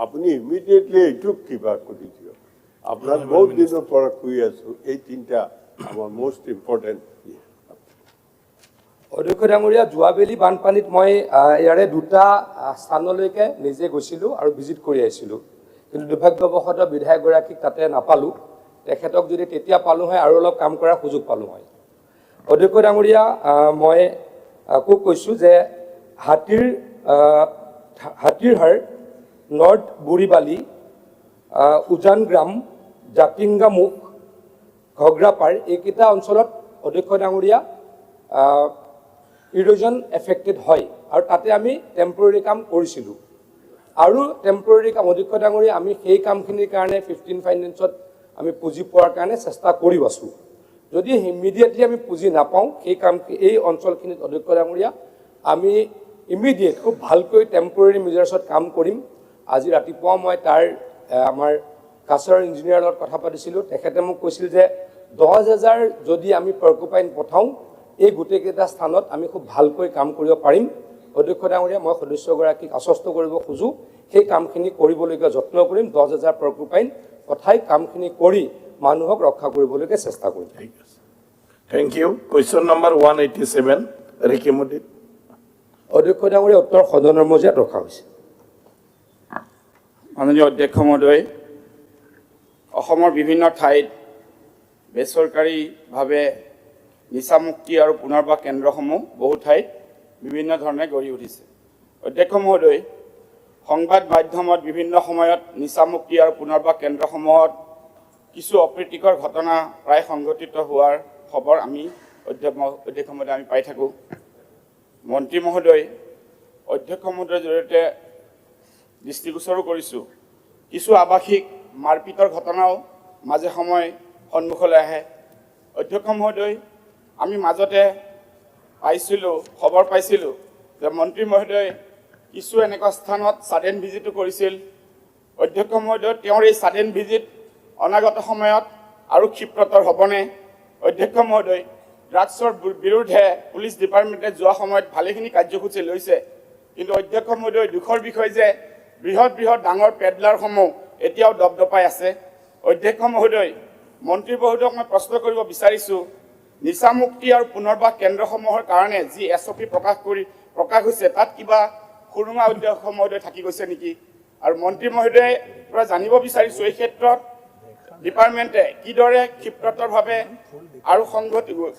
আপুনি ইমিডিয়েটলি এইটোক কিবা কৰি দিয়ক আপোনাৰ বহুত দিনৰ পৰা কৈ আছোঁ এই তিনিটা আমাৰ মষ্ট ইম্পৰ্টেণ্ট অধ্যক্ষ ডাঙৰীয়া যোৱাবেলি বানপানীত মই ইয়াৰে দুটা স্থানলৈকে নিজে গৈছিলোঁ আৰু ভিজিট কৰি আহিছিলোঁ কিন্তু দুৰ্ভাগ্যবশতঃ বিধায়কগৰাকীক তাতে নাপালোঁ তেখেতক যদি তেতিয়া পালোঁ হয় আৰু অলপ কাম কৰাৰ সুযোগ পালোঁ হয় অধ্যক্ষ ডাঙৰীয়া মই আকৌ কৈছোঁ যে হাতীৰহাৰ নৰ্থ বুঢ়ীবালি উজানগ্ৰাম জাতিংগামুখ ঘগ্ৰাপাৰ এইকেইটা অঞ্চলত অধ্যক্ষ ডাঙৰীয়া ইৰোজন এফেক্টেড হয় আৰু তাতে আমি টেম্পৰেৰী কাম কৰিছিলোঁ আৰু টেম্পৰেৰী কাম অধ্যক্ষ ডাঙৰীয়া আমি সেই কামখিনিৰ কাৰণে 15 ফাইনেন্সত আমি পুঁজি পোৱাৰ কাৰণে চেষ্টা কৰি আছোঁ যদি ইমিডিয়েটলি আমি পুঁজি নাপাওঁ সেই কাম এই অঞ্চলখিনিত অধ্যক্ষ ডাঙৰীয়া আমি ইমিডিয়েট খুব ভালকৈ টেম্পৰেৰী মেজাৰ্ছত কাম কৰিম আজি ৰাতিপুৱা মই তাৰ আমাৰ কাছাৰ ইঞ্জিনিয়াৰৰ লগত কথা পাতিছিলোঁ তেখেতে মোক কৈছিল যে 10,000 যদি আমি পৰ্কুপাইন পঠাওঁ এই গোটেইকেইটা স্থানত আমি খুব ভালকৈ কাম কৰিব পাৰিম অধ্যক্ষ ডাঙৰীয়া মই সদস্যগৰাকীক আশ্বস্ত কৰিব খোজোঁ সেই কামখিনি কৰিবলৈকে যত্ন কৰিম 10,000 পৰ্কুপাইন পঠাই কামখিনি কৰি মানুহক ৰক্ষা কৰিবলৈকে চেষ্টা কৰিম Thank you. Question number 187, Ricky Modi. অধ্যক্ষ ডাঙৰীয়া উত্তৰ সদনৰ মজিয়াত ৰখা হৈছে মাননীয় অধ্যক্ষ মহোদয় অসমৰ বিভিন্ন ঠাইত বেচৰকাৰীভাৱে নিচামুক্তি আৰু পুনৰ্বাস কেন্দ্ৰসমূহ বহু ঠাইত বিভিন্ন ধৰণে গঢ়ি উঠিছে অধ্যক্ষ মহোদয় সংবাদ মাধ্যমত বিভিন্ন সময়ত নিচামুক্তি আৰু পুনৰ্বাস কেন্দ্ৰসমূহত কিছু অপ্ৰীতিকৰ ঘটনা প্ৰায় সংঘটিত হোৱাৰ খবৰ আমি অধ্যক্ষ মহোদয় আমি পাই থাকোঁ মন্ত্ৰী মহোদয় অধ্যক্ষ মহোদয়ৰ জৰিয়তে দৃষ্টিগোচৰো কৰিছোঁ কিছু আৱাসিক মাৰপিটৰ ঘটনাও মাজে সময়ে সন্মুখলৈ আহে অধ্যক্ষ মহোদয় আমি মাজতে খবৰ পাইছিলোঁ যে মন্ত্ৰী মহোদয় কিছু এনেকুৱা স্থানত ছাডেন ভিজিটো কৰিছিল অধ্যক্ষ মহোদয় তেওঁৰ এই ছাডেন ভিজিট অনাগত সময়ত আৰু ক্ষিপ্ৰতৰ হ'বনে অধ্যক্ষ মহোদয় ড্ৰাগছৰ বিৰুদ্ধে পুলিচ ডিপাৰ্টমেণ্টে যোৱা সময়ত ভালেখিনি কাৰ্যসূচী লৈছে কিন্তু অধ্যক্ষ মহোদয় দুখৰ বিষয় যে বৃহৎ ডাঙৰ পেডলাৰসমূহ এতিয়াও দপদপাই আছে অধ্যক্ষ মহোদয় মন্ত্ৰী মহোদয়ক মই প্ৰশ্ন কৰিব বিচাৰিছোঁ নিচামুক্তি আৰু পুনৰ্বাস কেন্দ্ৰসমূহৰ কাৰণে যি SOP প্ৰকাশ হৈছে তাত কিবা সুৰুঙা অধ্যক্ষ মহোদয় থাকি গৈছে নেকি আৰু মন্ত্ৰী মহোদয়ে পৰা জানিব বিচাৰিছোঁ এই ক্ষেত্ৰত ডিপাৰ্টমেণ্টে কিদৰে ক্ষিপ্ৰতৰভাৱে আৰু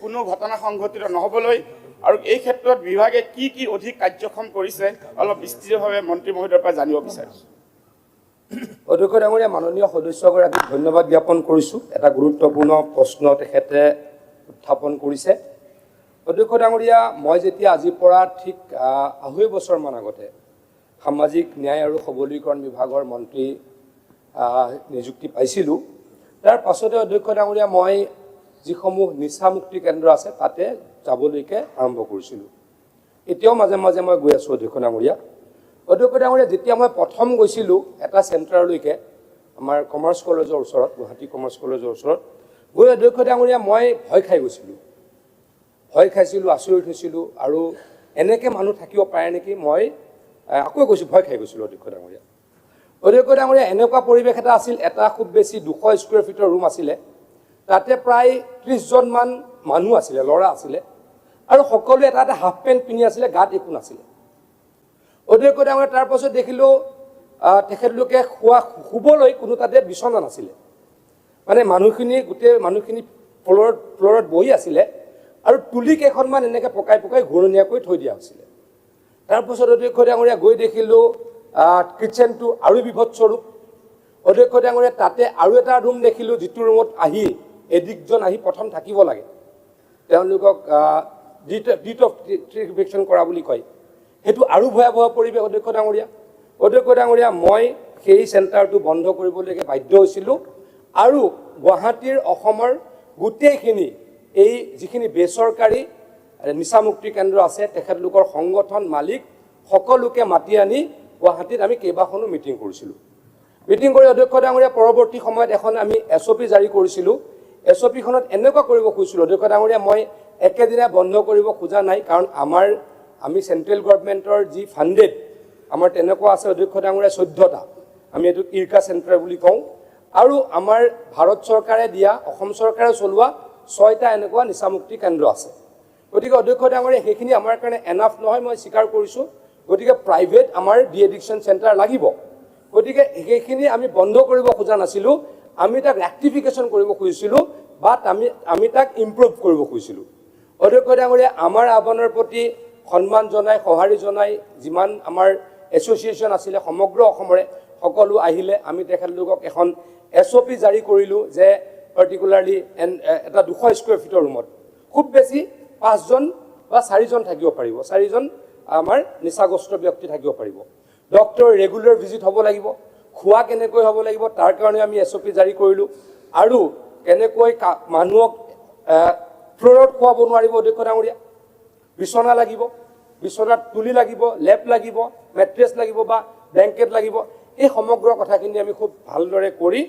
কোনো ঘটনা সংঘটিত নহ'বলৈ আৰু এই ক্ষেত্ৰত বিভাগে কি অধিক কাৰ্যক্ষম কৰিছে অলপ বিস্তৃতভাৱে মন্ত্ৰী মহোদয়ৰ পৰা জানিব বিচাৰিছোঁ অধ্যক্ষ ডাঙৰীয়া মাননীয় সদস্যগৰাকীক ধন্যবাদ জ্ঞাপন কৰিছোঁ এটা গুৰুত্বপূৰ্ণ প্ৰশ্ন তেখেতে উত্থাপন কৰিছে অধ্যক্ষ ডাঙৰীয়া মই যেতিয়া আজিৰ পৰা ঠিক 2.5 বছৰমান আগতে সামাজিক ন্যায় আৰু সবলীকৰণ বিভাগৰ মন্ত্ৰী নিযুক্তি পাইছিলোঁ তাৰ পাছতে অধ্যক্ষ ডাঙৰীয়া মই যিসমূহ নিচামুক্তি কেন্দ্ৰ আছে তাতে যাবলৈকে আৰম্ভ কৰিছিলোঁ এতিয়াও মাজে মাজে মই গৈ আছোঁ অধ্যক্ষ ডাঙৰীয়া যেতিয়া মই প্ৰথম গৈছিলোঁ এটা চেণ্টাৰলৈকে আমাৰ কমাৰ্চ কলেজৰ ওচৰত গুৱাহাটী কমাৰ্চ কলেজৰ ওচৰত গৈ অধ্যক্ষ ডাঙৰীয়া মই ভয় খাইছিলোঁ আচৰিত হৈছিলোঁ আৰু এনেকৈ মানুহ থাকিব পাৰে নেকি মই আকৌ গৈছোঁ ভয় খাই গৈছিলোঁ অধ্যক্ষ ডাঙৰীয়া এনেকুৱা পৰিৱেশ এটা আছিল এটা খুব বেছি 200 স্কুৱেৰ ফিটৰ ৰুম আছিলে তাতে প্ৰায় 30জনমান মানুহ আছিলে ল'ৰা আছিলে আৰু সকলোৱে এটা হাফ পেণ্ট পিন্ধি আছিলে গাত একো নাছিলে অধ্যক্ষ ডাঙৰীয়া তাৰ পাছত দেখিলোঁ তেখেতলোকে শুবলৈ কোনো তাতে বিচনা নাছিলে মানে গোটেই মানুহখিনি ফ্ল'ৰত বহি আছিলে আৰু তুলি কেইখনমান এনেকৈ পকাই ঘূৰণীয়াকৈ থৈ দিয়া হৈছিলে তাৰপিছত অধ্যক্ষ ডাঙৰীয়া গৈ দেখিলোঁ কিটচেনটো আৰু বিভৎস্বৰূপ। অধ্যক্ষ ডাঙৰীয়া তাতে আৰু এটা ৰুম দেখিলোঁ, যিটো ৰুমত আহি এডিকজন আহি প্ৰথম থাকিব লাগে, তেওঁলোকক ডিটক্সিফিকেশ্যন কৰা বুলি কয়। সেইটো আৰু ভয়াৱহ পৰিৱেশ। অধ্যক্ষ ডাঙৰীয়া মই সেই চেণ্টাৰটো বন্ধ কৰিবলৈকে বাধ্য হৈছিলোঁ। আৰু গুৱাহাটীৰ অসমৰ গোটেইখিনি এই যিখিনি বেচৰকাৰী নিচামুক্তি কেন্দ্ৰ আছে, তেখেতলোকৰ সংগঠন মালিক সকলোকে মাতি আনি গুৱাহাটীত আমি কেইবাখনো মিটিং কৰিছিলোঁ। মিটিং কৰি অধ্যক্ষ ডাঙৰীয়া পৰৱৰ্তী সময়ত এখন আমি SOP জাৰি কৰিছিলোঁ। SOPখনত এনেকুৱা কৰিব খুজিছিলোঁ, অধ্যক্ষ ডাঙৰীয়া মই একেদিনাই বন্ধ কৰিব খোজা নাই, কাৰণ আমি চেণ্ট্ৰেল গভৰ্ণমেণ্টৰ যি ফাণ্ডেড আমাৰ তেনেকুৱা আছে অধ্যক্ষ ডাঙৰীয়া 14টা, আমি এইটো ইৰকা চেণ্টাৰ বুলি কওঁ। আৰু আমাৰ ভাৰত চৰকাৰে দিয়া, অসম চৰকাৰে চলোৱা 6টা এনেকুৱা নিচামুক্তি কেন্দ্ৰ আছে। গতিকে অধ্যক্ষ ডাঙৰীয়া সেইখিনি আমাৰ কাৰণে এনাফ নহয়, মই স্বীকাৰ কৰিছোঁ। গতিকে প্ৰাইভেট আমাৰ ডি এডিকশ্যন চেণ্টাৰ লাগিব। গতিকে সেইখিনি আমি বন্ধ কৰিব খোজা নাছিলোঁ, আমি তাক ৰেক্টিফিকেশ্যন কৰিব খুজিছিলোঁ বা আমি তাক ইম্প্ৰুভ কৰিব খুজিছিলোঁ। অধ্যক্ষ ডাঙৰীয়া আমাৰ আহ্বানৰ প্ৰতি সন্মান জনাই, সঁহাৰি জনাই যিমান আমাৰ এছ'চিয়েশ্যন আছিলে সমগ্ৰ অসমৰে সকলো আহিলে। আমি তেখেতলোকক এখন SOP জাৰি কৰিলোঁ যে পাৰ্টিকুলাৰলি এটা 200 স্কুৱেৰ ফিটৰ ৰুমত খুব বেছি 5জন বা 4জন থাকিব পাৰিব, 4জন আমাৰ নিচাগ্ৰস্ত ব্যক্তি থাকিব পাৰিব। ডক্টৰ ৰেগুলাৰ ভিজিট হ'ব লাগিব, খোৱা কেনেকৈ হ'ব লাগিব তাৰ কাৰণে আমি SOP জাৰি কৰিলোঁ। আৰু কেনেকৈ মানুহক ফ্ল'ৰত খুৱাব নোৱাৰিব অধ্যক্ষ ডাঙৰীয়া, বিচনা লাগিব, বিচনাত তুলি লাগিব, লেপ লাগিব, মেট্ৰেছ লাগিব বা ব্লেংকেট লাগিব। এই সমগ্ৰ কথাখিনি আমি খুব ভালদৰে কৰি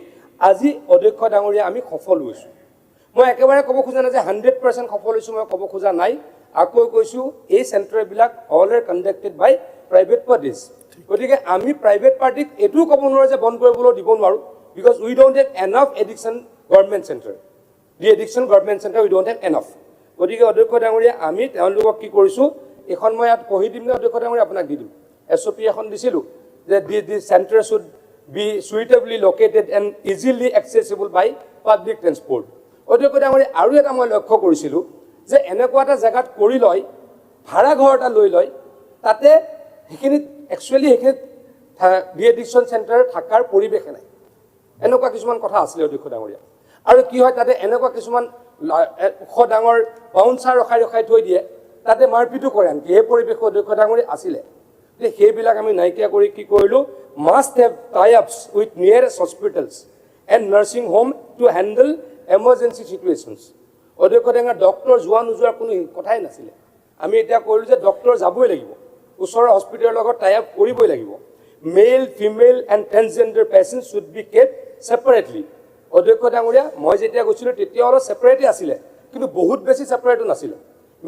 আজি অধ্যক্ষ ডাঙৰীয়া আমি সফল হৈছোঁ। মই একেবাৰে ক'ব খোজা নাই যে 100% সফল হৈছোঁ, মই ক'ব খোজা নাই। আকৌ কৈছোঁ এই চেণ্টাৰবিলাক all are conducted by private parties. গতিকে আমি প্ৰাইভেট পাৰ্টিক এইটোও ক'ব নোৱাৰোঁ যে বন্ধ কৰিবলৈ দিব নোৱাৰোঁ, because we don't have enough addiction government centre, the addiction government centre we don't have enough. গতিকে অধ্যক্ষ ডাঙৰীয়া আমি তেওঁলোকক কি কৰিছোঁ, এখন মই ইয়াত পঢ়ি দিম নে অধ্যক্ষ ডাঙৰীয়া, আপোনাক দি দিম। SOP এখন দিছিলোঁ যে the centre should be suitably located and easily accessible by public transport. অধ্যক্ষ ডাঙৰীয়া আৰু এটা মই লক্ষ্য কৰিছিলোঁ যে এনেকুৱা এটা জেগাত কৰি লয়, ভাড়া ঘৰ এটা লৈ লয়, তাতে সেইখিনিত একচুৱেলি সেইখিনিত ডি এডিকশ্যন চেণ্টাৰ থকাৰ পৰিৱেশে নাই, এনেকুৱা কিছুমান কথা আছিলে অধ্যক্ষ ডাঙৰীয়া। আৰু কি হয় তাতে এনেকুৱা কিছুমান ওখ ডাঙৰ বাউন্সাৰ ৰখাই থৈ দিয়ে, তাতে মাৰপিটো কৰে আনকি। এই পৰিৱেশ অধ্যক্ষ ডাঙৰীয়া আছিলে। যে সেইবিলাক আমি নাইকিয়া কৰি কি কৰিলোঁ, must have tie ups with nearest hospitals and nursing home to handle emergency situations. অধ্যক্ষ ডাঙৰীয়া ডক্টৰ যোৱা নোযোৱাৰ কোনো কথাই নাছিলে। আমি এতিয়া কৰিলোঁ যে ডক্টৰ যাবই লাগিব, ওচৰৰ হস্পিটেলৰ লগত টাই আপ কৰিবই লাগিব। Male, female and transgender patient should be kept separately. অধ্যক্ষ ডাঙৰীয়া মই যেতিয়া গৈছিলোঁ তেতিয়া অলপ ছেপাৰেটেই আছিলে, কিন্তু বহুত বেছি ছেপাৰেটো নাছিলে।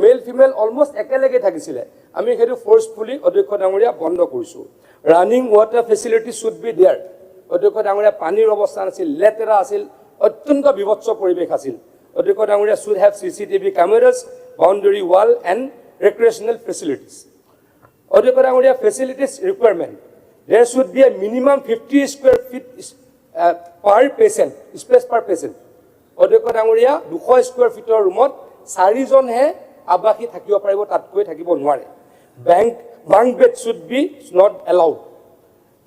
মেল ফিমেল অলমষ্ট একেলগে থাকিছিলে। আমি সেইটো ফ'ৰ্চফুলি অধ্যক্ষ ডাঙৰীয়া বন্ধ কৰিছোঁ। Running water facility should be there. অধ্যক্ষ ডাঙৰীয়া পানীৰ অৱস্থা নাছিল, লেতেৰা আছিল, অত্যন্ত বিভৎস পৰিৱেশ আছিল। অধ্যক্ষ ডাঙৰীয়া should have CCTV cameras, boundary wall and recreational facilities. অধ্যক্ষ ডাঙৰীয়া facilities requirement, there should be a minimum 50 square feet per patient, space per patient. অধ্যক্ষ ডাঙৰীয়া 200 স্কুৱেৰ ফিটৰ ৰুমত 4জনহে আৱাসী থাকিব পাৰিব, তাতকৈ থাকিব নোৱাৰে। Bunk bed should be not allowed.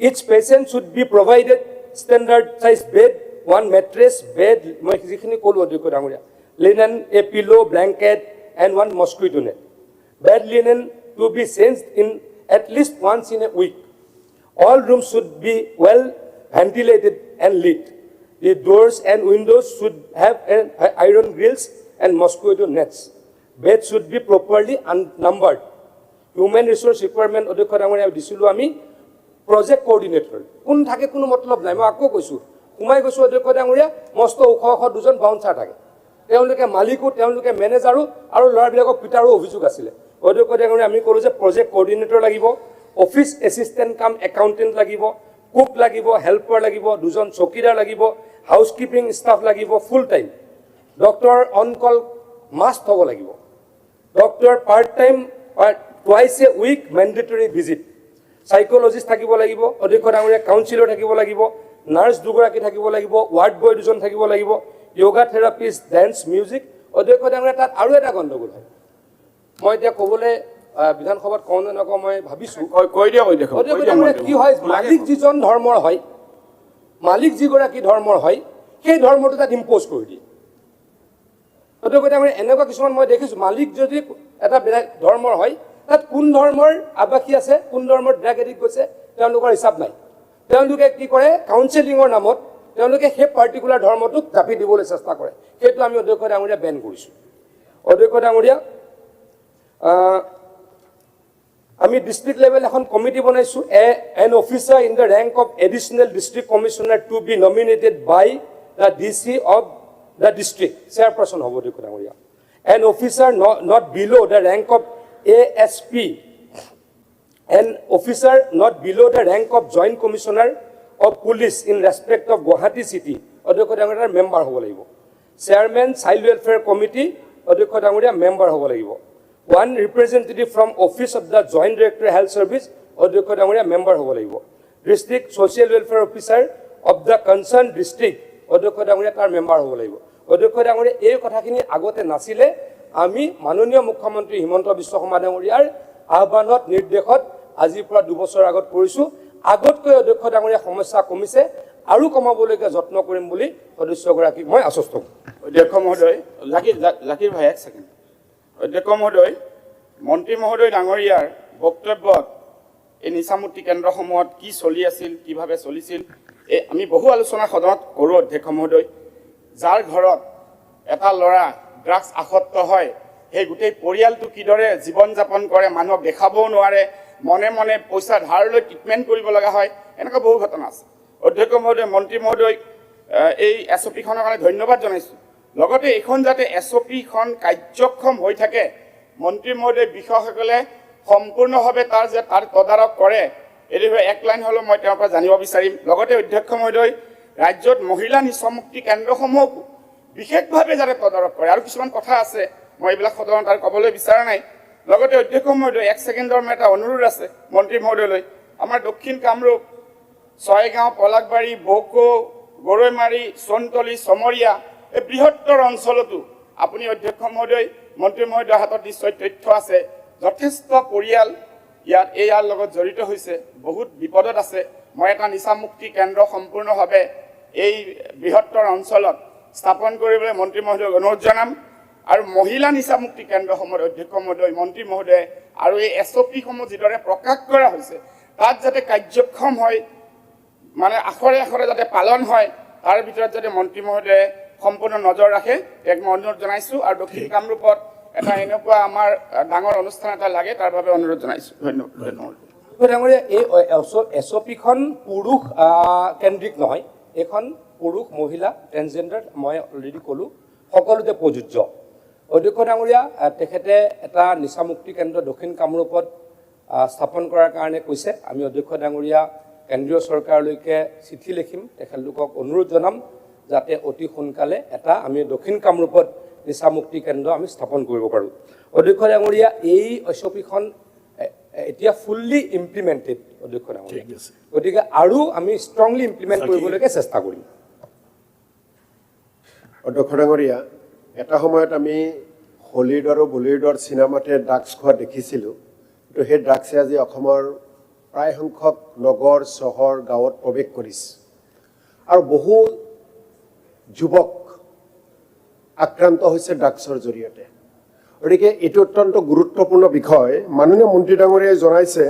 Each patient should be provided standard size bed, one mattress, bed, মই যিখিনি ক'লোঁ অধ্যক্ষ ডাঙৰীয়া, linen, a pillow, blanket and one mosquito net. Bed linen to be changed in at least once in a week. All rooms should be well ventilated and lit. The doors and windows should have iron grills and mosquito nets. Beds should be properly numbered. Human resource requirement অধ্যক্ষ ডাঙৰীয়া দিছিলোঁ আমি project coordinator. কোন থাকে কোনো মতলব নাই, মই আকৌ কৈছোঁ, সোমাই গৈছোঁ অধ্যক্ষ ডাঙৰীয়া, মস্ত ওখ 2জন বাউন্সাৰ থাকে, তেওঁলোকে মালিকো, তেওঁলোকে মেনেজাৰো আৰু ল'ৰাবিলাকক পিটাৰো অভিযোগ আছিলে। অধ্যক্ষ ডাঙৰীয়া আমি ক'লোঁ যে প্ৰজেক্ট কোঅৰ্ডিনেটৰ লাগিব, অফিচ এছিষ্টেণ্ট কাম একাউণ্টেণ্ট লাগিব, কুক লাগিব, হেল্পাৰ লাগিব, 2জন চকীদাৰ লাগিব, হাউচকিপিং ষ্টাফ লাগিব full time. Doctor on call must হ'ব লাগিব। Doctor part time twice a week mandatory visit. Psychologist থাকিব লাগিব, অধ্যক্ষ ডাঙৰীয়া কাউন্সিলৰ থাকিব লাগিব, নাৰ্ছ 2গৰাকী থাকিব লাগিব, ৱাৰ্ড বয় 2জন থাকিব লাগিব, য়োগা থেৰাপিষ্ট, ডেন্স, মিউজিক। অধ্যক্ষ ডাঙৰীয়া তাত আৰু এটা গণ্ডগোল হয়, মই এতিয়া ক'বলৈ বিধানসভাত কওঁ নে নকওঁ মই ভাবিছোঁ কৈ দিয়ক অধ্যক্ষ অধ্যক্ষ ডাঙৰীয়া কি হয় মালিক যিজন ধৰ্মৰ হয় মালিক যিগৰাকী ধৰ্মৰ হয় সেই ধৰ্মটো তাত ইম্প'জ কৰি দিয়ে অধ্যক্ষ ডাঙৰীয়া এনেকুৱা কিছুমান মই দেখিছোঁ মালিক যদি এটা বেলেগ ধৰ্মৰ হয় তাত কোন ধৰ্মৰ আৱাসী আছে কোন ধৰ্মৰ ড্ৰাগ এডিক্ট গৈছে তেওঁলোকৰ হিচাপ নাই তেওঁলোকে কি কৰে কাউন্সেলিঙৰ নামত তেওঁলোকে সেই পাৰ্টিকুলাৰ ধৰ্মটোক জাপি দিবলৈ চেষ্টা কৰে সেইটো আমি অধ্যক্ষ ডাঙৰীয়া বেন কৰিছোঁ অধ্যক্ষ ডাঙৰীয়া আমি ডিষ্ট্ৰিক্ট লেভেল এখন কমিটি বনাইছোঁ an officer in the rank of additional district commissioner to be nominated by the DC of the district chairperson হ'ব অধ্যক্ষ ডাঙৰীয়া an officer not below the rank of ASP an officer not below the rank of Joint Commissioner of Police in respect of Guwahati City অধ্যক্ষ ডাঙৰীয়াৰ member হ'ব লাগিব chairman child welfare committee অধ্যক্ষ ডাঙৰীয়া member হ'ব লাগিব one representative from office of the Joint Director Health Service অধ্যক্ষ ডাঙৰীয়া মেম্বাৰ হ'ব লাগিব district social welfare officer of the concerned district অধ্যক্ষ ডাঙৰীয়া তাৰ মেম্বাৰ হ'ব লাগিব অধ্যক্ষ ডাঙৰীয়া এই কথাখিনি আগতে নাছিলে আমি মাননীয় মুখ্যমন্ত্ৰী হিমন্ত বিশ্ব শৰ্মা ডাঙৰীয়াৰ আহ্বানত নিৰ্দেশত আজিৰ পৰা 2 বছৰ আগত কৰিছোঁ আগতকৈ অধ্যক্ষ ডাঙৰীয়া সমস্যা কমিছে আৰু কমাবলৈকে যত্ন কৰিম বুলি সদস্যগৰাকীক মই আশ্বস্ত কৰোঁ অধ্যক্ষ মহোদয় লাকিৰ ভাই এক ছেকেণ্ড অধ্যক্ষ মহোদয় মন্ত্ৰী মহোদয় ডাঙৰীয়াৰ বক্তব্যত এই নিচামুক্তি কেন্দ্ৰসমূহত কি চলি আছিল কিভাৱে চলিছিল আমি বহু আলোচনা সদনত কৰোঁ অধ্যক্ষ মহোদয় যাৰ ঘৰত এটা ল'ৰা ড্ৰাগছ আসক্ত হয় সেই গোটেই পৰিয়ালটো কিদৰে জীৱন যাপন কৰে মানুহক দেখাবও নোৱাৰে মনে মনে পইচা ধাৰ লৈ ট্ৰিটমেণ্ট কৰিব লগা হয় এনেকুৱা বহু ঘটনা আছে অধ্যক্ষ মহোদয় মন্ত্ৰী মহোদয় এই SOP-খনৰ কাৰণে ধন্যবাদ জনাইছোঁ লগতে এইখন যাতে SOP-খন কাৰ্যক্ষম হৈ থাকে মন্ত্ৰী মহোদয় বিষয়াসকলে সম্পূৰ্ণভাৱে তাৰ তদাৰক কৰে এই বিষয়ে এক লাইন হ'লেও মই তেওঁৰ পৰা জানিব বিচাৰিম লগতে অধ্যক্ষ মহোদয় ৰাজ্যত মহিলা নিচামুক্তি কেন্দ্ৰসমূহকো বিশেষভাৱে যাতে তদাৰক কৰে আৰু কিছুমান কথা আছে মই এইবিলাক সদনত আৰু ক'বলৈ বিচৰা নাই লগতে অধ্যক্ষ মহোদয় 1 ছেকেণ্ডৰ এটা অনুৰোধ আছে মন্ত্ৰী মহোদয়লৈ আমাৰ দক্ষিণ কামৰূপ ছয়গাঁও পলাকবাৰী বৌকো গৰৈমাৰী সোণতলী চমৰীয়া এই বৃহত্তৰ অঞ্চলতো আপুনি অধ্যক্ষ মহোদয় মন্ত্ৰী মহোদয়ৰ হাতত নিশ্চয় তথ্য আছে যথেষ্ট পৰিয়াল ইয়াৰ লগত জড়িত হৈছে বহুত বিপদত আছে মই এটা নিচামুক্তি কেন্দ্ৰ সম্পূৰ্ণভাৱে এই বৃহত্তৰ অঞ্চলত স্থাপন কৰিবলৈ মন্ত্ৰী মহোদয়ক অনুৰোধ জনাম আৰু মহিলা নিচামুক্তি কেন্দ্ৰসমূহৰ অধ্যক্ষ মহোদয় মন্ত্ৰী মহোদয় আৰু এই SOP-সমূহ যিদৰে প্ৰকাশ কৰা হৈছে তাত যাতে কাৰ্যক্ষম হয় মানে আখৰে আখৰে যাতে পালন হয় তাৰ ভিতৰত যাতে মন্ত্ৰী মহোদয়ে সম্পূৰ্ণ নজৰ ৰাখে এক মই অনুৰোধ জনাইছোঁ আৰু দক্ষিণ কামৰূপত এটা এনেকুৱা আমাৰ ডাঙৰ অনুষ্ঠান এটা লাগে তাৰ বাবে অনুৰোধ জনাইছোঁ ধন্যবাদ ডাঙৰীয়া এই SOP-খন পুৰুষ কেন্দ্ৰিক নহয় এইখন পুৰুষ মহিলা ট্ৰেন্সজেণ্ডাৰ মই অলৰেডি ক'লোঁ সকলোতে প্ৰযোজ্য অধ্যক্ষ ডাঙৰীয়া তেখেতে এটা নিচামুক্তি কেন্দ্ৰ দক্ষিণ কামৰূপত স্থাপন কৰাৰ কাৰণে কৈছে আমি অধ্যক্ষ ডাঙৰীয়া কেন্দ্ৰীয় চৰকাৰলৈকে চিঠি লিখিম তেখেতলোকক অনুৰোধ জনাম যাতে অতি সোনকালে এটা আমি দক্ষিণ কামৰূপত নিচামুক্তি কেন্দ্ৰ আমি স্থাপন কৰিব পাৰোঁ অধ্যক্ষ ডাঙৰীয়া এই SOP-খন এতিয়া ফুল্লি ইমপ্লিমেণ্টেড অধ্যক্ষ ডাঙৰীয়া গতিকে আৰু আমি ষ্ট্ৰংলি ইমপ্লিমেণ্ট কৰিবলৈকে চেষ্টা কৰিম অধ্যক্ষ ডাঙৰীয়া এটা সময়ত আমি হলিউড আৰু বলিউডৰ চিনেমাতে ড্ৰাগছ খোৱা দেখিছিলোঁ কিন্তু সেই ড্ৰাগছে আজি অসমৰ প্ৰায় সংখ্যক নগৰ চহৰ গাঁৱত প্ৰৱেশ কৰিছে আৰু বহু যুৱক আক্ৰান্ত হৈছে ড্ৰাগছৰ জৰিয়তে গতিকে এইটো অত্যন্ত গুৰুত্বপূৰ্ণ বিষয় মাননীয় মন্ত্ৰী ডাঙৰীয়াই জনাইছে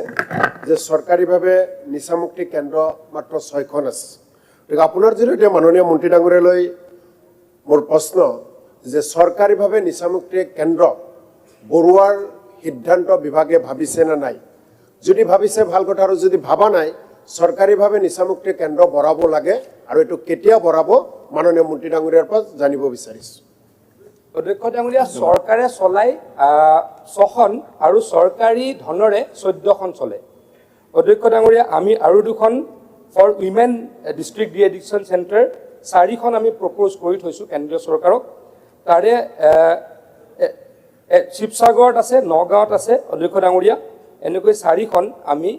যে চৰকাৰীভাৱে নিচামুক্তি কেন্দ্ৰ মাত্ৰ 6খন আছে গতিকে আপোনাৰ জৰিয়তে মাননীয় মন্ত্ৰী ডাঙৰীয়ালৈ মোৰ প্ৰশ্ন যে চৰকাৰীভাৱে নিচামুক্তি কেন্দ্ৰ বঢ়োৱাৰ সিদ্ধান্ত বিভাগে ভাবিছে না নাই যদি ভাবিছে ভাল কথা আৰু যদি ভাবা নাই চৰকাৰীভাৱে নিচামুক্তি কেন্দ্ৰ বঢ়াব লাগে আৰু এইটো কেতিয়া বঢ়াব মাননীয় মন্ত্ৰী ডাঙৰীয়াৰ পৰা জানিব বিচাৰিছোঁ অধ্যক্ষ ডাঙৰীয়া চৰকাৰে চলাই 6খন আৰু চৰকাৰী ধনেৰে 14খন চলে অধ্যক্ষ ডাঙৰীয়া আমি আৰু 2খন for women district de addiction centre 4খন আমি প্ৰপ'জ কৰি থৈছোঁ কেন্দ্ৰীয় চৰকাৰক তাৰে শিৱসাগৰত আছে নগাঁৱত আছে অধ্যক্ষ ডাঙৰীয়া এনেকৈ 4খন আমি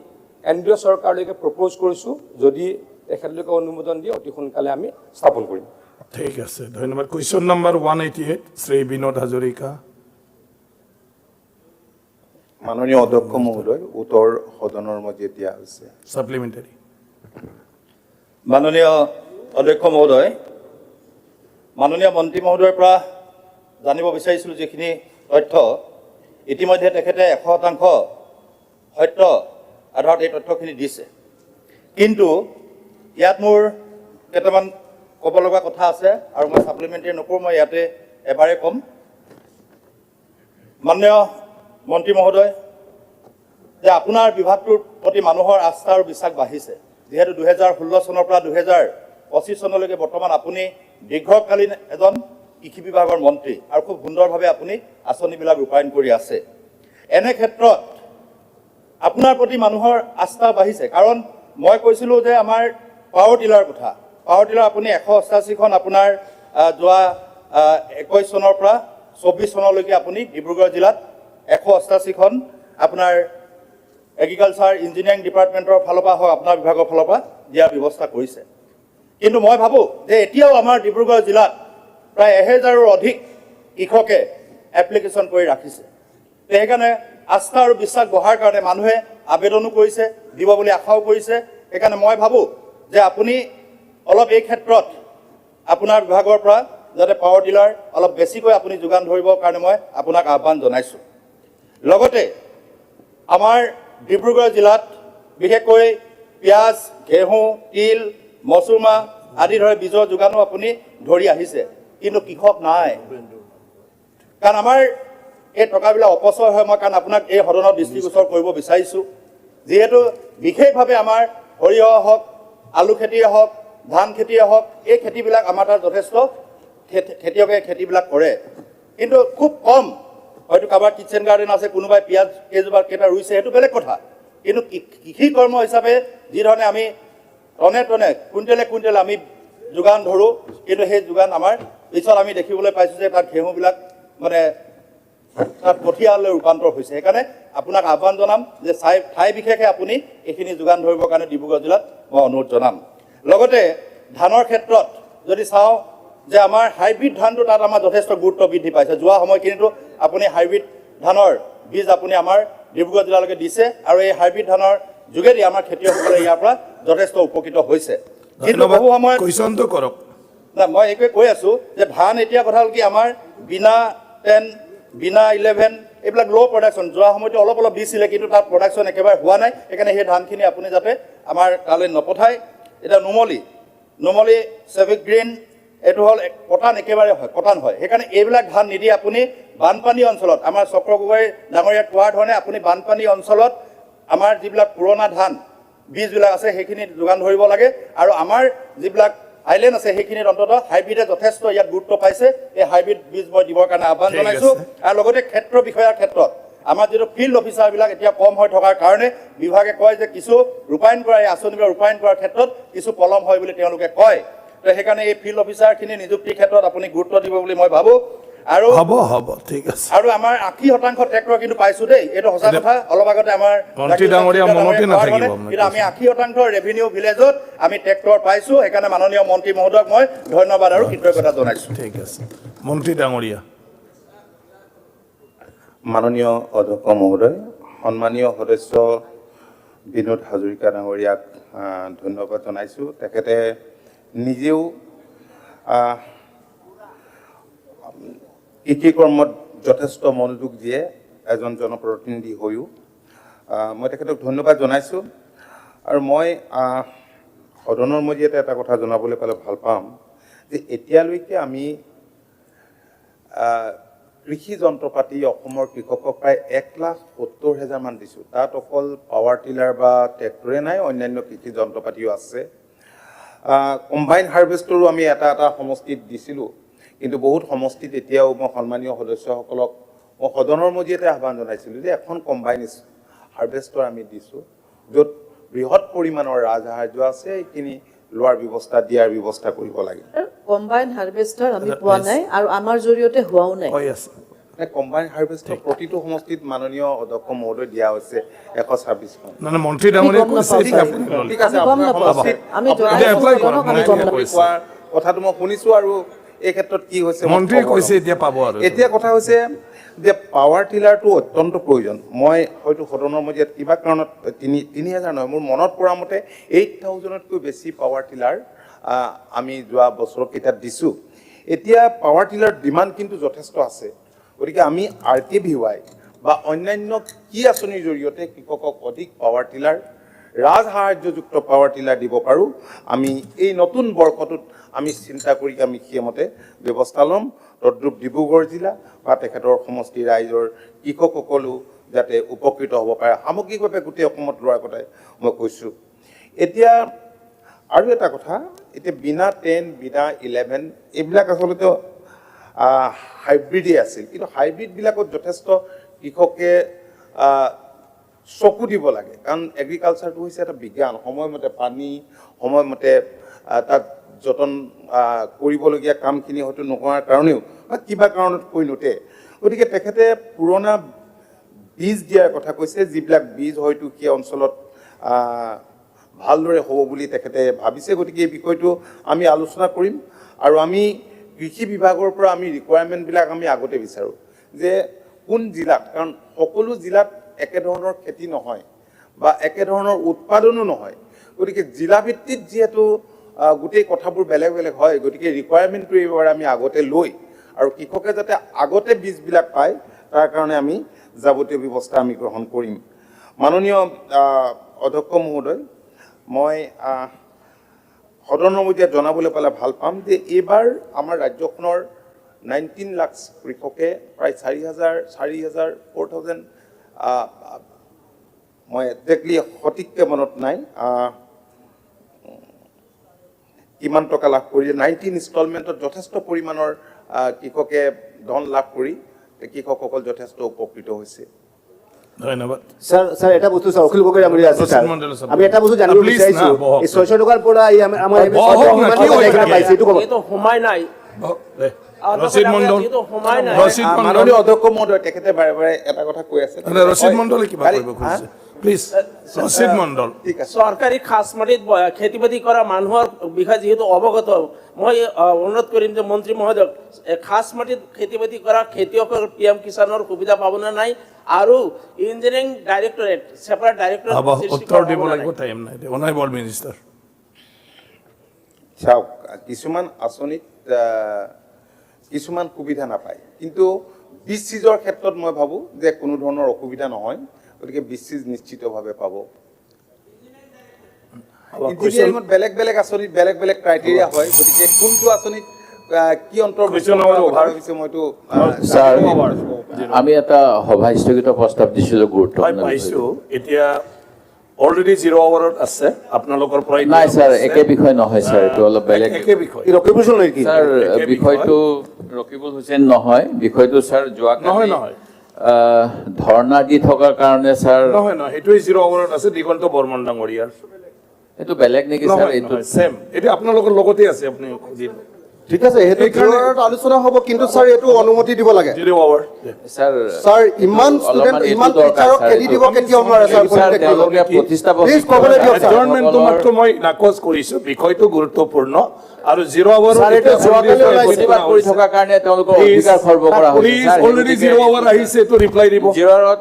কেন্দ্ৰীয় চৰকাৰলৈকে প্ৰপ'জ কৰিছোঁ যদি তেখেতলোকে অনুমোদন দিয়ে অতি সোনকালে আমি স্থাপন কৰিম ঠিক আছে ধন্যবাদ কুৱেশ্যন নম্বৰ 188 শ্ৰী বিনোদ হাজৰিকা মাননীয় অধ্যক্ষ মহোদয়, উত্তৰ সদনৰ মজিয়াত দিয়া হৈছে। সাপ্লিমেন্টাৰি। মাননীয় অধ্যক্ষ মহোদয়, মাননীয় মন্ত্ৰী মহোদয়ৰ পৰা জানিব বিচাৰিছিলোঁ যিখিনি তথ্য, ইতিমধ্যে তেখেতে 100% সত্য আধাৰত এই তথ্যখিনি দিছে, কিন্তু ইয়াত মোৰ কেইটামান ক'ব লগা কথা আছে আৰু মই সাপ্লিমেণ্টাৰী নকৰোঁ, মই ইয়াতে এবাৰে ক'ম। মাননীয় মন্ত্ৰী মহোদয়, যে আপোনাৰ বিভাগটোৰ প্ৰতি মানুহৰ আস্থা আৰু বিশ্বাস বাঢ়িছে, যিহেতু 2016 চনৰ পৰা 2025 চনলৈকে বৰ্তমান আপুনি দীৰ্ঘকালীন এজন কৃষি বিভাগৰ মন্ত্ৰী আৰু খুব সুন্দৰভাৱে আপুনি আঁচনিবিলাক ৰূপায়ণ কৰি আছে। এনে ক্ষেত্ৰত আপোনাৰ প্ৰতি মানুহৰ আস্থা বাঢ়িছে, কাৰণ মই কৈছিলোঁ যে আমাৰ পাৱাৰ টিলাৰ কথা, পাৱাৰ টিলাৰ আপুনি 188খন আপোনাৰ যোৱা 21 চনৰ পৰা 24 চনলৈকে আপুনি ডিব্ৰুগড় জিলাত 188খন আপোনাৰ এগ্ৰিকালচাৰ ইঞ্জিনিয়াৰিং ডিপাৰ্টমেণ্টৰ ফালৰ পৰা হওক আপোনাৰ বিভাগৰ ফালৰ পৰা দিয়াৰ ব্যৱস্থা কৰিছে। কিন্তু মই ভাবোঁ যে এতিয়াও আমাৰ ডিব্ৰুগড় জিলাত প্ৰায় 1000ৰো অধিক কৃষকে এপ্লিকেশ্যন কৰি ৰাখিছে। সেইকাৰণে আস্থা আৰু বিশ্বাস বঢ়াৰ কাৰণে মানুহে আবেদনো কৰিছে, দিব বুলি আশাও কৰিছে। সেইকাৰণে মই ভাবোঁ যে আপুনি অলপ এই ক্ষেত্ৰত আপোনাৰ বিভাগৰ পৰা যাতে পাৱাৰ টিলাৰ অলপ বেছিকৈ আপুনি যোগান ধৰিবৰ কাৰণে মই আপোনাক আহ্বান জনাইছোঁ। লগতে আমাৰ ডিব্ৰুগড় জিলাত বিশেষকৈ পিঁয়াজ, ঘেঁহু, তিল, মচুৰমাহ আদি ধৰে বীজৰ যোগানো আপুনি ধৰি আহিছে, কিন্তু কৃষক নাই। কাৰণ আমাৰ এই টকাবিলাক অপচয় হয়। মই কাৰণ আপোনাক এই সদনত দৃষ্টিগোচৰ কৰিব বিচাৰিছোঁ, যিহেতু বিশেষভাৱে আমাৰ সৰিয়হ হওক, আলু খেতিয়ে হওক, ধান খেতিয়ে হওক, এই খেতিবিলাক আমাৰ তাত যথেষ্ট খেতিয়কে খেতিবিলাক কৰে, কিন্তু খুব কম। হয়তো কাৰোবাৰ কিটচেন গাৰ্ডেন আছে, কোনোবাই পিঁয়াজ কেইজোপা কেইটা ৰুইছে, সেইটো বেলেগ কথা। কিন্তু কৃষি কৰ্ম হিচাপে যিধৰণে আমি টনে টনে কুইণ্টেলে কুইণ্টেল আমি যোগান ধৰোঁ, কিন্তু সেই যোগান আমাৰ পিছত আমি দেখিবলৈ পাইছোঁ যে তাত ঘেঁহুবিলাক মানে তাত কঠীয়ালৈ ৰূপান্তৰ হৈছে। সেইকাৰণে আপোনাক আহ্বান জনাম যে ঠাই বিশেষে আপুনি এইখিনি যোগান ধৰিবৰ কাৰণে ডিব্ৰুগড় জিলাত মই অনুৰোধ জনাম। লগতে ধানৰ ক্ষেত্ৰত যদি চাওঁ যে আমাৰ হাইব্ৰিড ধানটো তাত আমাৰ যথেষ্ট গুৰুত্ব বৃদ্ধি পাইছে। যোৱা সময়খিনিতো আপুনি হাইব্ৰিড ধানৰ বীজ আপুনি আমাৰ ডিব্ৰুগড় জিলালৈকে দিছে, আৰু এই হাইব্ৰিড ধানৰ যোগেদি আমাৰ খেতিয়কসকলে ইয়াৰ পৰা যথেষ্ট উপকৃত হৈছে। কিন্তু বহু সময়ত কুৱেশ্যনটো কৰক। না, মই এইটোৱে কৈ আছোঁ যে ধান এতিয়া কথা হ'ল কি, আমাৰ বিনা 10, বিনা 11 এইবিলাক ল' প্ৰডাকশ্যন। যোৱা সময়তো অলপ অলপ দিছিলে, কিন্তু তাত প্ৰডাকশ্যন একেবাৰে হোৱা নাই। সেইকাৰণে সেই ধানখিনি আপুনি যাতে আমাৰ তালৈ নপঠায়। এতিয়া নুমলী চেভিক গ্ৰীণ, এইটো হ'ল কটান, একেবাৰে হয় কটান হয়। সেইকাৰণে এইবিলাক ধান নিদি আপুনি বানপানী অঞ্চলত, আমাৰ চক্ৰ গগৈ ডাঙৰীয়াক কোৱাৰ ধৰণে আপুনি বানপানী অঞ্চলত আমাৰ যিবিলাক পুৰণা ধান বীজবিলাক আছে সেইখিনি যোগান ধৰিব লাগে। আৰু আমাৰ যিবিলাক আইলেণ্ড আছে সেইখিনিত অন্ততঃ হাইব্ৰিডে যথেষ্ট ইয়াত গুৰুত্ব পাইছে। এই হাইব্ৰিড বীজ মই দিবৰ কাৰণে আহ্বান জনাইছোঁ। আৰু লগতে ক্ষেত্ৰ বিষয়াৰ ক্ষেত্ৰত আমাৰ যিটো ফিল্ড অফিচাৰবিলাক এতিয়া কম হৈ থকাৰ কাৰণে বিভাগে কয় যে কিছু ৰূপায়ণ কৰা, এই আঁচনিবিলাক ৰূপায়ণ কৰাৰ ক্ষেত্ৰত কিছু পলম হয় বুলি তেওঁলোকে কয়। তো সেইকাৰণে এই ফিল্ড অফিচাৰখিনি নিযুক্তিৰ ক্ষেত্ৰত আপুনি গুৰুত্ব দিব বুলি মই ভাবোঁ। আৰু হ'ব ঠিক আছে। আৰু আমাৰ 80% ট্ৰেক্টৰ কিন্তু পাইছোঁ দেই, এইটো সঁচা কথা। অলপ আগতে আমাৰ মন্ত্ৰী ডাঙৰীয়া মনতে নাথাকিব, কিন্তু আমি 80% ৰেভিনিউ ভিলেজত আমি ট্ৰেক্টৰ পাইছোঁ। সেইকাৰণে মাননীয় মন্ত্ৰী মহোদয়ক মই ধন্যবাদ আৰু কৃতজ্ঞতা জনাইছোঁ। ঠিক আছে। মন্ত্ৰী ডাঙৰীয়া। মাননীয় অধ্যক্ষ মহোদয়, সন্মানীয় সদস্য বিনোদ হাজৰিকা ডাঙৰীয়াক ধন্যবাদ জনাইছোঁ। তেখেতে নিজেও কৃষি কৰ্মত যথেষ্ট মনোযোগ দিয়ে, এজন জনপ্ৰতিনিধি হৈও। মই তেখেতক ধন্যবাদ জনাইছোঁ। আৰু মই সদনৰ মজিয়াতে এটা কথা জনাবলৈ পালে ভাল পাম যে এতিয়ালৈকে আমি কৃষি যন্ত্ৰ পাতি অসমৰ কৃষকক প্ৰায় 1,70,000 মান দিছোঁ। তাত অকল পাৱাৰ টিলাৰ বা ট্ৰেক্টৰে নাই, অন্যান্য কৃষি যন্ত্ৰ পাতিও আছে। কম্বাইন হাৰ্ভেষ্টৰো আমি এটা সমষ্টিত দিছিলোঁ, কিন্তু বহুত সমষ্টিত এতিয়াও মই সন্মানীয় সদস্যসকলক মই সদনৰ মজিয়াতে আহ্বান জনাইছিলোঁ যে এখন কম্বাইন হাৰ্ভেষ্টৰ আমি দিছোঁ, য'ত বৃহৎ পৰিমাণৰ ৰাজসাহাৰ্য আছে, এইখিনি লোৱাৰ ব্যৱস্থা, দিয়াৰ ব্যৱস্থা কৰিব লাগে। কম্বাইন হাৰ্ভেষ্টাৰ আমি পোৱা নাই আৰু আমাৰ জৰিয়তে হোৱাও নাই। কম্বাইন হাৰ্ভেষ্টৰ প্ৰতিটো সমষ্টিত মাননীয় অধ্যক্ষ মহোদয় দিয়া হৈছে 126খন। মানে মন্ত্ৰী ডাঙৰীয়া ঠিক আছে, আপোনাৰ সমষ্টিত কথাটো মই শুনিছোঁ। আৰু এই ক্ষেত্ৰত কি হৈছে মন্ত্ৰীয়ে কৈছে এতিয়া পাব আৰু এতিয়া কথা হৈছে যে পাৱাৰ টিলাৰটো অত্যন্ত প্ৰয়োজন মই হয়তো সদনৰ মজিয়াত কিবা কাৰণত ৩,০০০ নহয় মোৰ মনত পৰা মতে 8,000তকৈ বেছি পাৱাৰ টিলাৰ আমি যোৱা বছৰকেইটাত দিছোঁ এতিয়া পাৱাৰ টিলাৰ ডিমাণ্ড কিন্তু যথেষ্ট আছে গতিকে আমি RKVY বা অন্যান্য কি আঁচনিৰ জৰিয়তে কৃষকক অধিক পাৱাৰ টিলাৰ ৰাজসাহায্যযুক্ত পাৱাৰ টিলাৰ দিব পাৰোঁ আমি এই নতুন বৰ্ষটোত আমি চিন্তা কৰি আমি সেইমতে ব্যৱস্থা ল'ম তদ্ৰুপ ডিব্ৰুগড় জিলা বা তেখেতৰ সমষ্টি ৰাইজৰ কৃষকসকলো যাতে উপকৃত হ'ব পাৰে সামগ্ৰিকভাৱে গোটেই অসমত লোৱাৰ কথাই মই কৈছোঁ এতিয়া আৰু এটা কথা এতিয়া বিনা 10 বিনা 11 এইবিলাক আচলতে হাইব্ৰিডেই আছিল কিন্তু হাইব্ৰিডবিলাকত যথেষ্ট কৃষকে চকু দিব লাগে কাৰণ এগ্ৰিকালচাৰটো হৈছে এটা বিজ্ঞান সময়মতে পানী সময়মতে তাত যতন কৰিবলগীয়া কামখিনি হয়তো নোহোৱাৰ কাৰণেও বা কিবা কাৰণত কৈ নুঠে গতিকে তেখেতে পুৰণা বীজ দিয়াৰ কথা কৈছে যিবিলাক বীজ হয়তো সেই অঞ্চলত ভালদৰে হ'ব বুলি তেখেতে ভাবিছে গতিকে এই বিষয়টো আমি আলোচনা কৰিম আৰু আমি কৃষি বিভাগৰ পৰা আমি ৰিকুৱাৰমেণ্টবিলাক আমি আগতে বিচাৰোঁ যে কোন জিলাত কাৰণ সকলো জিলাত একেধৰণৰ খেতি নহয় বা একেধৰণৰ উৎপাদনো নহয় গতিকে জিলাভিত্তিত যিহেতু গোটেই কথাবোৰ বেলেগ বেলেগ হয় গতিকে ৰিকুৱাৰমেণ্টটো এইবাৰ আমি আগতে লৈ আৰু কৃষকে যাতে আগতে বীজবিলাক পায় তাৰ কাৰণে আমি যাৱতীয় ব্যৱস্থা আমি গ্ৰহণ কৰিম মাননীয় অধ্যক্ষ মহোদয় মই সদনৰ মজিয়াত জনাবলৈ পালে ভাল পাম যে এইবাৰ আমাৰ ৰাজ্যখনৰ 19 লাখ কৃষকে প্ৰায় 4,000 মই একজেক্টলি সঠিককৈ মনত নাই কিমান টকা লাভ কৰি 19 ইনষ্টলমেণ্টত যথেষ্ট পৰিমাণৰ কৃষকে ধন লাভ কৰি কৃষকসকল যথেষ্ট উপকৃত হৈছে ধন্যবাদ স্যাৰ এটা বস্তু স্যাৰ অখিল গগৈ আমৰি আছে স্যাৰ আমি এটা বস্তু জানিব বিচাৰিছো এই 600 টকাৰ পৰা আমাৰ পাইছে এইটো ক'ব এইটো সোমাই নাই ৰচিদ মণ্ডল মাননীয় অধ্যক্ষ মহোদয় তেখেতে বাৰে বাৰে এটা কথা কৈ আছে ৰচিদ মণ্ডলে কিবা কৰিব খুজিছে প্লিজ ৰচিদ মণ্ডল ঠিক আছে চৰকাৰী খাস মাটিত খেতি বাতি কৰা মানুহৰ বিষয়ে যিহেতু অৱগত মই অনুৰোধ কৰিম যে মন্ত্ৰী মহোদয় খাস মাটিত খেতি বাতি কৰা খেতিয়কৰ PM কিষাণৰ সুবিধা পাবনে নাই আৰু ইঞ্জিনিয়াৰিং ডাইৰেক্টৰেট সেপাৰেট ডাইৰেক্টৰেট উত্তৰ দিব লাগিব টাইম নাই অনাৰেবল মিনিষ্টাৰ চাওক কিছুমান আঁচনিত কিছুমান সুবিধা নাপায় কিন্তু বীজ চিজৰ ক্ষেত্ৰত মই ভাবোঁ যে কোনো ধৰণৰ অসুবিধা নহয় গতিকে বীজ চিজ নিশ্চিতভাৱে পাব ইঞ্জিনিয়াৰিঙত বেলেগ বেলেগ আঁচনিত বেলেগ বেলেগ ক্ৰাইটেৰিয়া হয় গতিকে কোনটো আঁচনিত কি অন্তৰ্ভুক্ত কৰা হৈছে মইতো আমি এটা সভা স্থগিত প্ৰস্তাৱ দিছিলোঁ গুৰুত্ব পাইছোঁ এতিয়া অলৰেডি 0 আৱাৰত আছে আপোনালোকৰ পৰা নাই স্যাৰ একে বিষয় নহয় স্যাৰ এইটো অলপ বেলেগ একে বিষয় ৰকিবুল নেকি স্যাৰ বিষয়টো ৰকিবুল হুছেইন নহয় বিষয়টো স্যাৰ যোৱা নহয় ধৰ্ণা দি থকাৰ কাৰণে স্যাৰ নহয় এইটোৱে 0 আৱাৰত আছে দিগন্ত বৰ্মন ডাঙৰীয়াৰ এইটো বেলেগ নেকি স্যাৰ এইটো সেম এইটো আপোনালোকৰ লগতে আছে আপুনি খুজিব ঠিক আছে সেইটো কিয়ৰত আলোচনা হ'ব কিন্তু স্যাৰ এইটো অনুমতি দিব লাগে 0 আৱাৰ স্যাৰ ইমান ষ্টুডেন্ট ইমান টিচাৰক খেদি দিব কেতিয়া নোৱাৰে স্যাৰ তেওঁলোকে প্ৰতিষ্ঠাপক প্লিজ ক'বলৈ দিয়ক স্যাৰ এডজৰ্ণমেণ্টটো মাত্ৰ মই নাকচ কৰিছোঁ বিষয়টো গুৰুত্বপূৰ্ণ আৰু 0 আৱাৰ স্যাৰ এইটো যোৱাকালি প্ৰতিবাদ কৰি থকাৰ কাৰণে তেওঁলোকৰ অধিকাৰ খৰ্ব কৰা হৈছে স্যাৰ অলৰেডি 0 আৱাৰ আহিছে তো ৰিপ্লাই দিব 0 আৱাৰত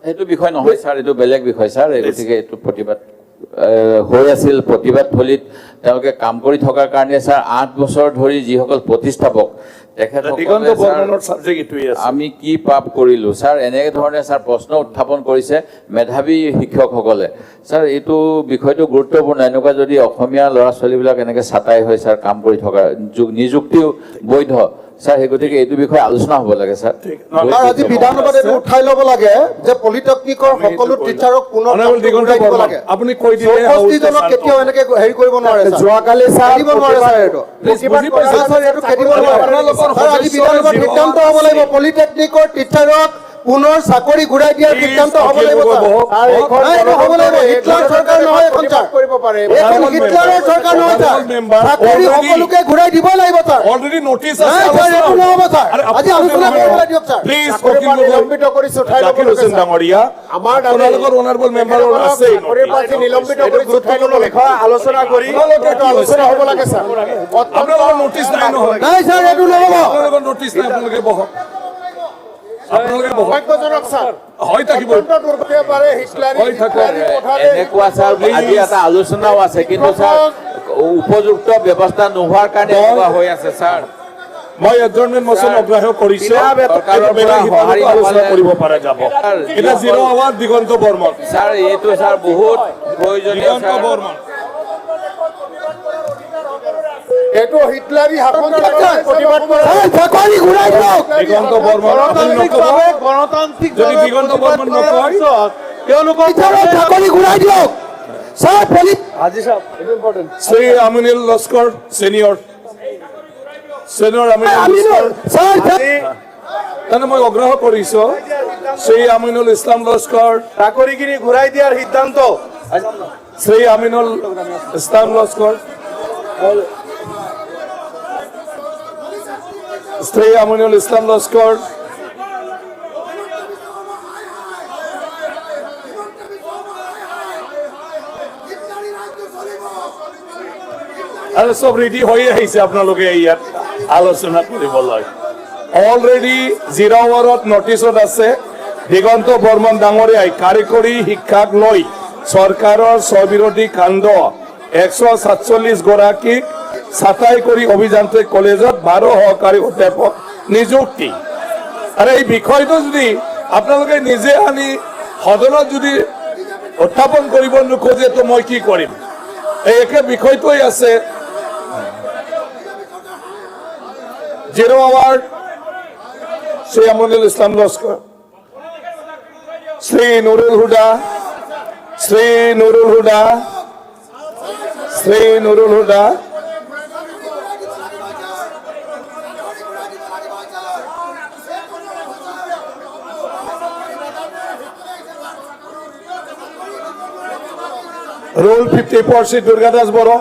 সেইটো বিষয় নহয় স্যাৰ এইটো বেলেগ বিষয় স্যাৰ গতিকে এইটো প্ৰতিবাদ হৈ আছিল প্ৰতিবাদ থলীত তেওঁলোকে কাম কৰি থকাৰ কাৰণে স্যাৰ 8 বছৰ ধৰি যিসকল প্ৰতিষ্ঠাপক আমি কি পাপ কৰিলো স্যাৰ এনেকে ধৰণে স্যাৰ প্ৰশ্ন উত্থাপন কৰিছে মেধাৱী শিক্ষকসকলে স্যাৰ এইটো বিষয়টো গুৰুত্বপূৰ্ণ এনেকুৱা যদি অসমীয়া ল'ৰা ছোৱালীবিলাক এনেকে ছাটাই হয় স্যাৰ কাম কৰি থকা নিযুক্তিও বৈধ স্যাৰ সেই গতিকে এইটো বিষয়ে আলোচনা হ'ব লাগে স্যাৰ আজি বিধানসভাত এইটো উঠাই ল'ব লাগে যে পলিটেকনিকৰ সকলো টিচাৰক পুনৰ আপুনি কৈ দিলে জনক কেতিয়াও এনেকে হেৰি কৰিব নোৱাৰে যোৱাকালি স্যাৰ দিব নোৱাৰে স্যাৰ এইটো স্যাৰ এইটো খেদিব নোৱাৰে আজি বিধানসভাত সিদ্ধান্ত হ'ব লাগিব পলিটেকনিকৰ টিচাৰক পুনৰ চাকৰি ঘূৰাই দিয়াৰ সিদ্ধান্ত হ'ব লাগিব ছাৰ। নাই, এইটো হ'ব লাগিব। হিটলাৰ চৰকাৰ নহয় এখন ছাৰ। কৰিব পাৰে এইখন হিটলাৰৰ চৰকাৰ নহয় ছাৰ। চাকৰি সকলোকে ঘূৰাই দিব লাগিব ছাৰ। অলৰেডি নটিচ নাই ছাৰ, এইটো নহ'ব ছাৰ। আজি আলোচনা কৰিবলৈ দিয়ক ছাৰ। প্লিজ চাকৰিৰ পৰা নিলম্বিত কৰিছো, উঠাই ল'ব জাকিৰ লাগে হোসেন ছাৰ। ডাঙৰীয়া আমাৰ আপোনালোকৰ অনাৰেবল মেম্বাৰৰ আছে চাকৰিৰ পৰা নিলম্বিত কৰিছো, উঠাই ল'ব লাগে। আলোচনা কৰি এইটো আলোচনা হ'ব লাগে ছাৰ। আপোনালোকৰ নটিচ নাই নহয় নাই ছাৰ, এইটো নহ'ব। আপোনালোকৰ নটিচ নাই আপোনালোকে বহক আপোনালোকে বহক সৌভাগ্যজনক ছাৰ। হৈ থাকিব অত্যন্ত দুৰ্ভাগ্যবাৰে হিটলাৰী হৈ থাকক। পঠালে এনেকুৱা ছাৰ আজি এটা আলোচনাও আছে, কিন্তু ছাৰ উপযুক্ত ব্যৱস্থা নোহোৱাৰ কাৰণে এনেকুৱা হৈ আছে ছাৰ। মই এডজৰ্ণমেণ্ট মোচন অগ্ৰাহ্য কৰিছো চৰকাৰৰ পৰা সঁহাৰি আলোচনা কৰিব পৰা যাব এতিয়া জিৰ' আৱাৰ দিগন্ত বৰ্মন ছাৰ এইটো ছাৰ বহুত প্ৰয়োজনীয় দিগন্ত ছাৰ। বৰ্মন এইটো হিটলাৰী শাসন প্ৰতিবাদ কৰা। চাকৰি ঘূৰাই দিয়ক। দিগন্ত বৰ্মন আপুনি নক'ব গণতান্ত্ৰিক যদি দিগন্ত বৰ্মন নকয় তেওঁলোকৰ চাকৰি ঘূৰাই দিয়ক ছাৰ। আজি চাওক, এইটো important. Shri Aminul Laskar senior Aminul Laskar sir তাৰমানে মই অগ্ৰাহ্য কৰিছো শ্ৰী আমিনুল ইছলাম লস্কৰ চাকৰিখিনি ঘূৰাই দিয়াৰ সিদ্ধান্ত শ্ৰী আমিনুল ইছলাম লস্কৰ শ্ৰী আমিনুল ইছলাম লস্কৰ আৰু চব ৰেডি হৈ আহিছে আপোনালোকে ইয়াত আলোচনা কৰিবলৈ অলৰেডি জিৰ' আৱাৰত নটিচত আছে দিগন্ত বৰ্মন ডাঙৰীয়াই কাৰিকৰী শিক্ষাক লৈ চৰকাৰৰ স্ববিৰোধী কাণ্ড 147 গৰাকীক ছাঁটাই কৰি অভিযান্ত্ৰিক কলেজত 12 সহকাৰী অধ্যাপক নিযুক্তি। আৰু এই বিষয়টো যদি আপোনালোকে নিজে আনি সদনত যদি উত্থাপন কৰিব নোখোজে তো মই কি কৰিম। এই একে বিষয়টোৱে আছে zero' hour Shri Aminul Islam Laskar Shri Nurul Huda Shri Nurul Huda Shri Nurul Huda roll 54 Shri Durga Das Boro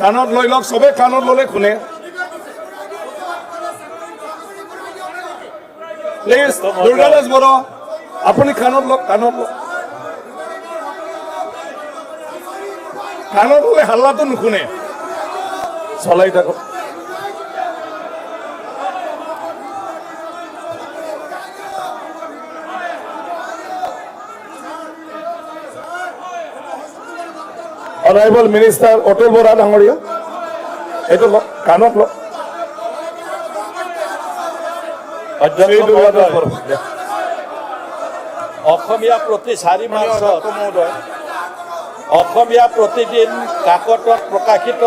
কাণত লৈ লওক চবে কাণত ল'লে শুনে প্লিজ দুৰ্গা দাস বড়ো আপুনি কাণত লওক কাণত ল'লে হাল্লাটো নুশুনে চলাই থাকক অনাৰেবল মিনিষ্টাৰ অতুল বৰা ডাঙৰীয়া এইটো লওক কাণত লওক অসমীয়া প্ৰতি 4 মাৰ্চত অসমীয়া প্ৰতিদিন কাকতত প্ৰকাশিত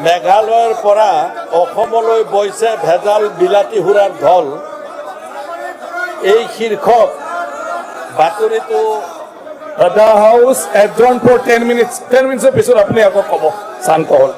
মেঘালয়ৰ পৰা অসমলৈ বৈছে ভেজাল বিলাতী সুৰাৰ ঢল এই শীৰ্ষক বাতৰিটো The House adjourned for 10 minutes. 10 minutes পিছত আপুনি আকৌ ক'ব শান্ত হ'ল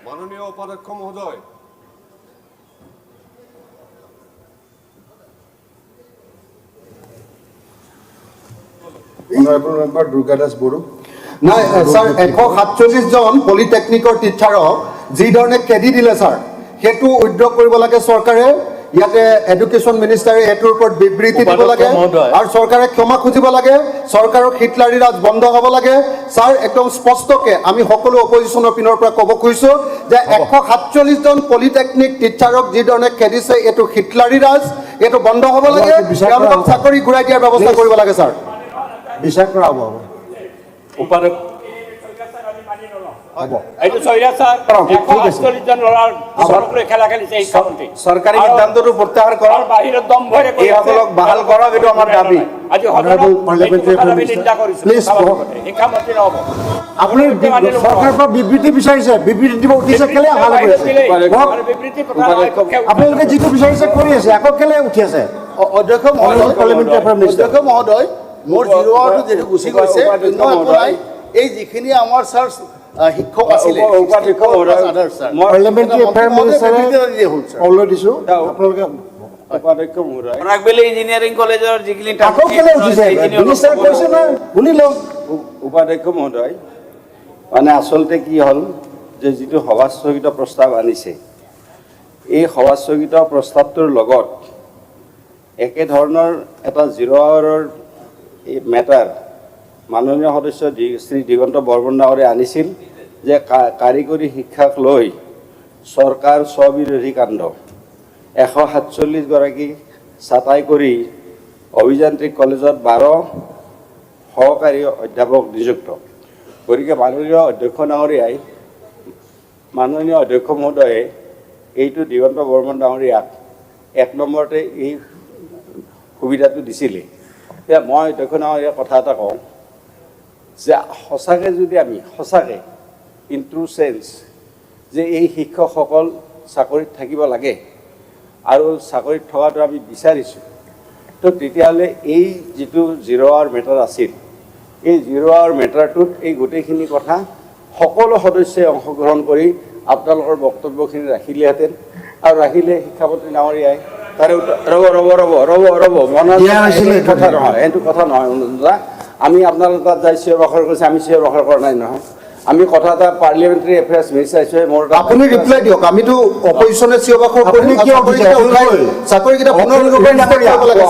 মাননীয় উপাধ্যক্ষ মহোদয়, Honorable Member Durga Das Boro. নাই ছাৰ 147 জন পলিটেকনিকৰ টিচাৰক যি ধৰণে কেডি দিলে ছাৰ সেইটো উদ্যোগ কৰিব লাগে চৰকাৰে ইয়াতে এডুকেশ্যন মিনিষ্টাৰে এটোৰ ওপৰত বিবৃতি দিব লাগে আৰু চৰকাৰে ক্ষমা খুজিব লাগে চৰকাৰৰ হিটলাৰী ৰাজ বন্ধ হ'ব লাগে ছাৰ একদম স্পষ্টকে আমি সকলো অপজিশ্যনৰ পিনৰ পৰা ক'ব খুজিছোঁ যে 147 জন পলিটেকনিক টিচাৰক যি ধৰণে খেদিছে এইটো হিটলাৰী ৰাজ এইটো বন্ধ হ'ব লাগে তেওঁলোকক চাকৰি ঘূৰাই দিয়াৰ ব্যৱস্থা কৰিব লাগে ছাৰ বিচাৰ কৰা হ'ব উপাধ্যক্ষ এইটো চহিয়া ছাৰ 148 জন ল'ৰাৰ চৰকাৰে খেলা খেলিছে শিক্ষামন্ত্ৰী চৰকাৰী সিদ্ধান্তটো প্ৰত্যাহাৰ কৰক বাহিৰত দম্ভৰে এইসকলক বাহাল কৰক এইটো আমাৰ দাবী আজি শিক্ষামন্ত্ৰী নহ'ব আপুনি চৰকাৰৰ পৰা বিবৃতি বিচাৰিছে বিবৃতি দিব উঠিছে কেলে অহা আপোনালোকে যিটো বিচাৰিছে কৰি আছে আকৌ কেলে উঠি আছে অধ্যক্ষ মহোদয় মোৰ জিৰোৱাটো যিটো গুচি গৈছে এই যিখিনি আমাৰ ছাৰ শিক্ষক আছিলে পাৰ্লিয়ামেণ্টাৰী এফেয়াৰ মিনিষ্টাৰে অলৰেডি দিছোঁ আপোনালোকে ৰাগবেলি ইঞ্জিনিয়াৰিং কলেজৰ যিখিনি আকৌ কেলে উঠিছে মিনিষ্টাৰে কৈছে নহয় শুনি লওক উপাধ্যক্ষ মহোদয় মানে আচলতে কি হ'ল যে যিটো সভাস্থগিত প্ৰস্তাৱ আনিছে এই সভাস্থগিত প্ৰস্তাৱটোৰ লগত একেধৰণৰ এটা জিৰ' আৱাৰৰ মেটাৰ মাননীয় সদস্য শ্ৰী দিগন্ত বৰ্মন ডাঙৰে আনিছিল যে কাৰিকৰী শিক্ষাক লৈ চৰকাৰ স্ববিৰোধী কাণ্ড 147 গৰাকী ছাঁটাই কৰি অভিযান্ত্ৰিক কলেজত 12 সহকাৰী অধ্যাপক নিযুক্ত গতিকে মাননীয় অধ্যক্ষ ডাঙৰীয়াই মাননীয় অধ্যক্ষ মহোদয়ে এইটো দিগন্ত বৰ্মন ডাঙৰীয়াক 1 নম্বৰতে এই সুবিধাটো দিছিলে এতিয়া মই অধ্যক্ষ ডাঙৰীয়াৰ কথা এটা কওঁ যে সঁচাকৈ যদি আমি সঁচাকৈ ইন ট্ৰু চেন্স যে এই শিক্ষকসকল চাকৰিত থাকিব লাগে আৰু চাকৰিত থকাটো আমি বিচাৰিছোঁ তো তেতিয়াহ'লে এই যিটো জিৰ' আৱাৰ মেটাৰ আছিল এই জিৰ' আৱাৰ মেটাৰটোত এই গোটেইখিনি কথা সকলো সদস্যই অংশগ্ৰহণ কৰি আপোনালোকৰ বক্তব্যখিনি ৰাখিলেহেঁতেন আৰু ৰাখিলে শিক্ষামন্ত্ৰী ডাঙৰীয়াই তাৰে ৰ'ব মনত কথা নহয় এইটো কথা নহয় আমি আপোনালোকৰ তাত যাই চিঞৰ বাখৰ কৰিছে আমি চিঞৰ বাখৰ কৰা নাই নহয় আমি কথা এটা পাৰ্লিয়ামেণ্টাৰী এফেয়াৰ্ছ মিনিষ্টাৰ মোৰ আপুনি ৰিপ্লাই দিয়ক আমিতো অপজিশ্যনে চিঞৰ বাখৰ কৰি চাকৰিকেইটা পুনৰ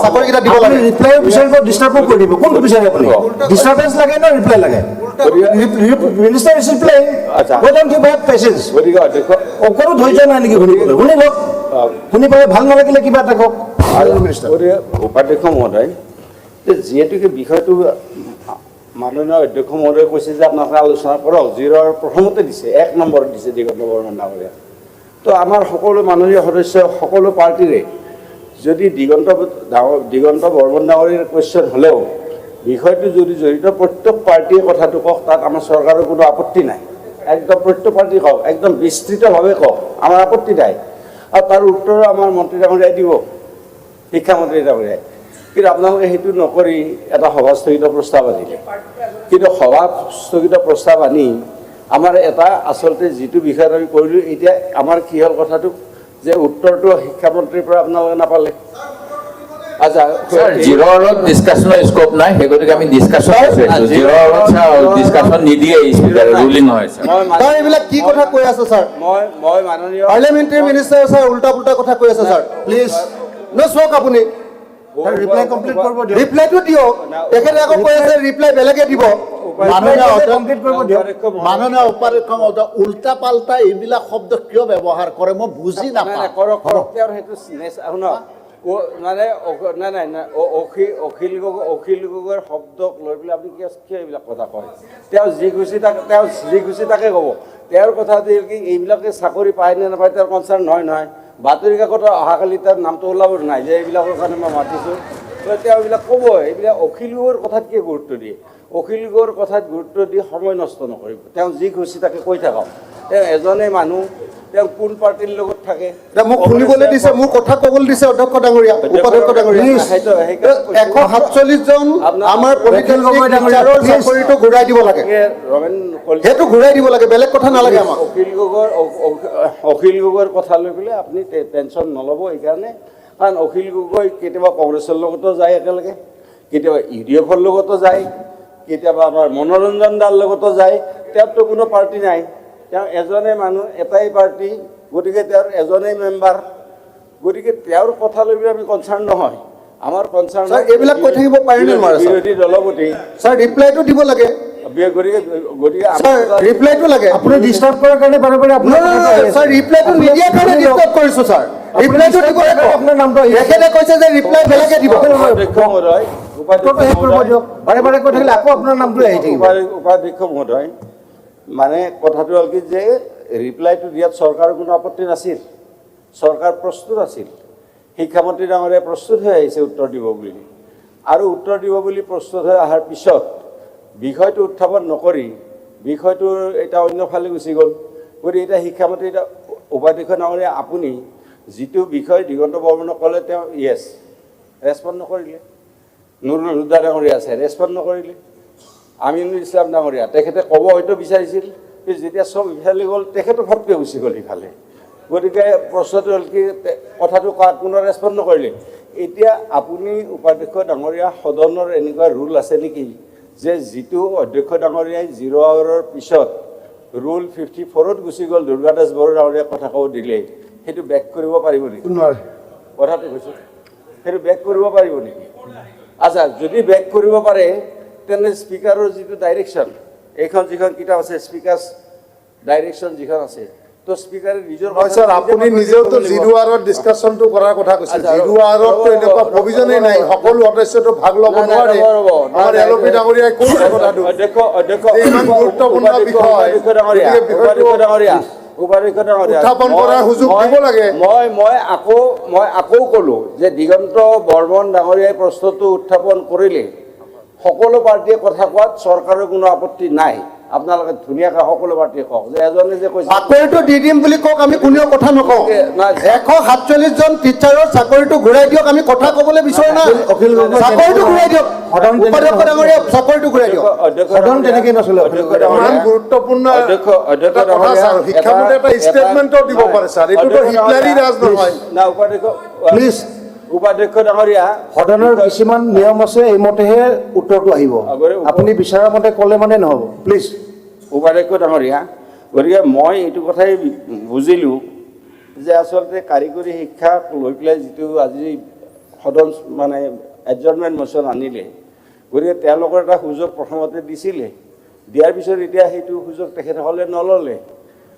চাকৰিকেইটা দিব লাগে ৰিপ্লাই বিচাৰিব ডিষ্টাৰ্ব কৰি দিব কোনটো বিচাৰে আপুনি ডিষ্টাৰ্বেঞ্চ লাগে নে ৰিপ্লাই লাগে minister is reply we don't give have patience গতিকে অধ্যক্ষ অকৰো ধৈৰ্য নাই নেকি শুনিবলৈ শুনি লওক শুনি পাই ভাল নালাগিলে কিবা এটা কওক উপাধ্যক্ষ মহোদয় যিহেতুকে বিষয়টো মাননীয় অধ্যক্ষ মহোদয়ে কৈছে যে আপোনালোকে আলোচনা কৰক জিৰৰ প্ৰথমতে দিছে 1 নম্বৰত দিছে দিগন্ত বৰ্মন ডাঙৰীয়া তো আমাৰ সকলো মাননীয় সদস্য সকলো পাৰ্টিৰে যদি দিগন্ত বৰ্মন ডাঙৰীয়াৰ কুৱেশ্যন হ'লেও বিষয়টো যদি জড়িত প্ৰত্যেক পাৰ্টীয়ে কথাটো কওক তাত আমাৰ চৰকাৰৰ কোনো আপত্তি নাই একদম প্ৰত্যেক পাৰ্টি কওক একদম বিস্তৃতভাৱে কওক আমাৰ আপত্তি নাই আৰু তাৰ উত্তৰ আমাৰ মন্ত্ৰী ডাঙৰীয়াই দিব শিক্ষামন্ত্ৰী ডাঙৰীয়াই কিন্তু আপোনালোকে সেইটো নকৰি এটা সভাস্থগিত প্ৰস্তাৱ আনিলে কিন্তু সভাস্থগিত প্ৰস্তাৱ আনি আমাৰ এটা আচলতে যিটো বিষয়ত আমি কৰিলোঁ এতিয়া আমাৰ কি হ'ল কথাটো যে উত্তৰটো শিক্ষামন্ত্ৰীৰ পৰা আপোনালোকে নাপালে আচ্ছা জিৰ' আৱাৰত ডিছকাশ্যনৰ স্ক'প নাই সেই গতিকে আমি ডিছকাশ্যন জিৰ' আৱাৰত ডিছকাশ্যন নিদিয়ে স্পীকাৰে ৰুলিং হয় ছাৰ এইবিলাক কি কথা কৈ আছে ছাৰ মই মাননীয় পাৰ্লিয়ামেণ্টাৰী মিনিষ্টাৰে ছাৰ উল্টা পুল্টা কথা কৈ আছে ছাৰ প্লিজ চাওক আপুনি ৰিপ্লাই কমপ্লিট কৰিব দিয়ক ৰিপ্লাইটো দিয়ক তেখেতে আকৌ কৈ আছে ৰিপ্লাই বেলেগে দিব মাননীয় উপাধ্যক্ষ মহোদয় উল্টা পাল্টা এইবিলাক শব্দ কিয় ব্যৱহাৰ কৰে মই বুজি নাপাওঁ তেওঁৰ সেইটো মানে অখিল গগৈৰ শব্দক লৈ পেলাই আপুনি কিয় এইবিলাক কথা কয় তেওঁ যি খুচি তাকে ক'ব তেওঁৰ কথাটো কি এইবিলাকে চাকৰি পায় নে নাপায় তেওঁৰ কনচাৰ্ণ নহয় বাতৰি কাকত অহাকালি তাৰ নামটো ওলাব নাই যে এইবিলাকৰ কাৰণে মই মাতিছোঁ তেওঁ এইবিলাক ক'ব এইবিলাক অখিল গগৈৰ কথাত কিয় গুৰুত্ব দিয়ে অখিল গগৈৰ কথাত গুৰুত্ব দি সময় নষ্ট নকৰিব তেওঁ যি খুচি তাকে কৈ থাকক তেওঁ এজনে মানুহ তেওঁ কোন পাৰ্টিৰ লগত থাকে এতিয়া মোক শুনিবলৈ দিছে, মোৰ কথা ক'বলৈ দিছে অধ্যক্ষ ডাঙৰীয়া, উপাধ্যক্ষ ডাঙৰীয়া। 147 জন আমাৰ পলিটেকনিক টিচাৰৰ চাকৰিটো ঘূৰাই দিব লাগে, সেইটো ঘূৰাই দিব লাগে, বেলেগ কথা নালাগে আমাক। অখিল গগৈৰ কথা লৈ পেলাই আপুনি টেনশ্যন নল'ব এইকাৰণে, কাৰণ অখিল গগৈ কেতিয়াবা কংগ্ৰেছৰ লগতো যায় একেলগে, কেতিয়াবা UDF-ৰ লগতো যায়, কেতিয়াবা আমাৰ মনোৰঞ্জন দাৰ লগতো যায়। তেওঁৰতো কোনো পাৰ্টি নাই, তেওঁ এজনে মানুহ, এটাই পাৰ্টি, গতিকে তেওঁৰ এজনেই মেম্বাৰ, গতিকে তেওঁৰ কথা লৈ পেলাই আমি কনচাৰ্ণ নহয়। আমাৰ কনচাৰ্ণ এইবিলাক কৈ থাকিব পাৰিনে নোৱাৰে বিৰোধী দলপতি ছাৰ, ৰিপ্লাইটো দিব লাগে, গতিকে ৰিপ্লাইটো লাগে। আপুনি ডিষ্টাৰ্ব কৰাৰ কাৰণে বাৰে বাৰে ছাৰ ৰিপ্লাইটো নিদিয়াৰ কাৰণে ডিষ্টাৰ্ব কৰিছো ছাৰ, ৰিপ্লাইটো দিব লাগিব। আপোনাৰ নামটো তেখেতে কৈছে যে ৰিপ্লাই বেলেগে দিব। অধ্যক্ষ মহোদয়, বাৰে বাৰে কৈ থাকিলে আকৌ আপোনাৰ নামটো আহি থাকিব। উপাধ্যক্ষ মহোদয়, মানে কথাটো হ'ল কি যে ৰিপ্লাইটো দিয়াত চৰকাৰৰ কোনো আপত্তি নাছিল, চৰকাৰ প্ৰস্তুত আছিল, শিক্ষামন্ত্ৰী ডাঙৰীয়া প্ৰস্তুত হৈ আহিছে উত্তৰ দিব বুলি, আৰু উত্তৰ দিব বুলি প্ৰস্তুত হৈ অহাৰ পিছত বিষয়টো উত্থাপন নকৰি বিষয়টো এটা অন্য ফালে গুচি গ'ল। গতিকে এতিয়া শিক্ষামন্ত্ৰী উপাধ্যক্ষ ডাঙৰীয়া আপুনি যিটো বিষয় দিগন্ত বৰ্মনে ক'লে তেওঁ য়েছ ৰেচপণ্ড নকৰিলে, নুৰুল হুদা ডাঙৰীয়া আছে ৰেচপণ্ড নকৰিলে, আমিনুল ইছলাম ডাঙৰীয়া তেখেতে ক'ব হয়তো বিচাৰিছিল, কিন্তু যেতিয়া চব ইফালে গ'ল তেখেতো ফটকৈ গুচি গ'ল ইফালে। গতিকে প্ৰশ্নটো হ'ল কি, কথাটো কোনো ৰেচপণ্ড নকৰিলে। এতিয়া আপুনি উপাধ্যক্ষ ডাঙৰীয়া, সদনৰ এনেকুৱা ৰুল আছে নেকি যে যিটো অধ্যক্ষ ডাঙৰীয়াই 0 আৱাৰৰ পিছত ৰুল 54ত গুচি গ'ল, দুৰ্গা দাস বড়ো ডাঙৰীয়াক কথা ক'ব দিলে, সেইটো বেক কৰিব পাৰিব নেকি? কথাটো কৈছোঁ, সেইটো বেক কৰিব পাৰিব নেকি? আচ্ছা, যদি বেক কৰিব পাৰে তেনে স্পীকাৰৰ যিটো ডাইৰেকশ্যন, এইখন যিখন কিতাপ আছে স্পীকাৰ্ছ ডাইৰেকশ্যন যিখন আছে, তো স্পীকাৰে নিজৰ ছাৰ আপুনি নিজেওতো 0 আৱাৰৰ ডিছকাশ্যনটো কৰাৰ কথা কৈছে। 0 আৱাৰততো এনেকুৱা প্ৰভিজনেই নাই, সকলো সদস্যটো ভাগ ল'ব নোৱাৰে। আমাৰ LOP ডাঙৰীয়াই কৈছে কথাটো, ইমান গুৰুত্বপূৰ্ণ বিষয় উত্থাপন কৰাৰ সুযোগ দিব লাগে। মই আকৌ ক'লো যে দিগন্ত বৰ্মন ডাঙৰীয়াই প্ৰশ্নটো উত্থাপন কৰিলে সকলো পাৰ্টীয়ে কথা কোৱাত চৰকাৰৰ কোনো আপত্তি নাই। আপোনালোকে ধুনীয়াকৈ সকলো পাৰ্টীয়ে কওক যে এজনে যে কৈছে চাকৰিটো দি দিম বুলি কওক, আমি কোনেও কথা নকওঁ। 147 জন টিচাৰৰ চাকৰিটো ঘূৰাই দিয়ক, আমি কথা ক'বলৈ বিচৰা নাই। চাকৰিটো ঘূৰাই দিয়ক, উপাধ্যক্ষ ডাঙৰীয়া চাকৰিটো ঘূৰাই দিয়ক। তেনেকৈ নচলে। ইমান গুৰুত্বপূৰ্ণ এটা কথা ছাৰ, শিক্ষামন্ত্ৰীয়ে এটা ষ্টেটমেণ্টও দিব পাৰে ছাৰ, এইটোতো হিটলাৰী ৰাজ নহয়। না উপাধ্যক্ষ প্লিজ, উপাধ্যক্ষ ডাঙৰীয়া, সদনৰ কিছুমান নিয়ম আছে, এইমতেহে উত্তৰটো আহিব। আপুনি বিচৰা মতে ক'লে মানে নহ'ব, প্লিজ। উপাধ্যক্ষ ডাঙৰীয়া, গতিকে মই এইটো কথাই বুজিলোঁ যে আচলতে কাৰিকৰী শিক্ষাক লৈ পেলাই যিটো আজি সদন মানে এডজৰ্ণমেণ্ট মোশ্যন আনিলে, গতিকে তেওঁলোকৰ এটা সুযোগ প্ৰথমতে দিছিলে, দিয়াৰ পিছত এতিয়া সেইটো সুযোগ তেখেতসকলে নল'লে।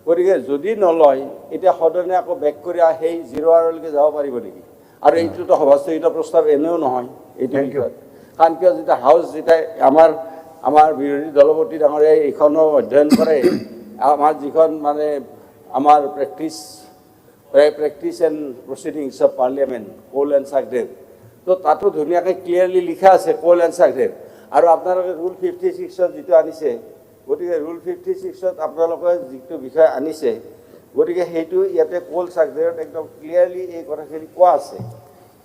গতিকে যদি নলয়, এতিয়া সদনে আকৌ বেক কৰি সেই 0 আৱাৰলৈকে যাব পাৰিব নেকি? আৰু এইটোতো সভাস্থগিত প্ৰস্তাৱ এনেও নহয় এইটো বিষয়ত, কাৰণ কিয় যেতিয়া হাউচ যেতিয়া আমাৰ বিৰোধী দলপতি ডাঙৰীয়াই এইখনো অধ্যয়ন কৰে, আমাৰ যিখন মানে আমাৰ practice and procedures of parliament, Kaul and Shakdher, তো তাতো ধুনীয়াকৈ ক্লিয়াৰলি লিখা আছে কোল এণ্ড চাকডেৰ। আৰু আপোনালোকে ৰুল 56ত যিটো আনিছে, গতিকে ৰুল 56ত আপোনালোকে যিটো বিষয় আনিছে, গতিকে সেইটো ইয়াতে কোল চাকডেৰত একদম ক্লিয়াৰলি এই কথাখিনি কোৱা আছে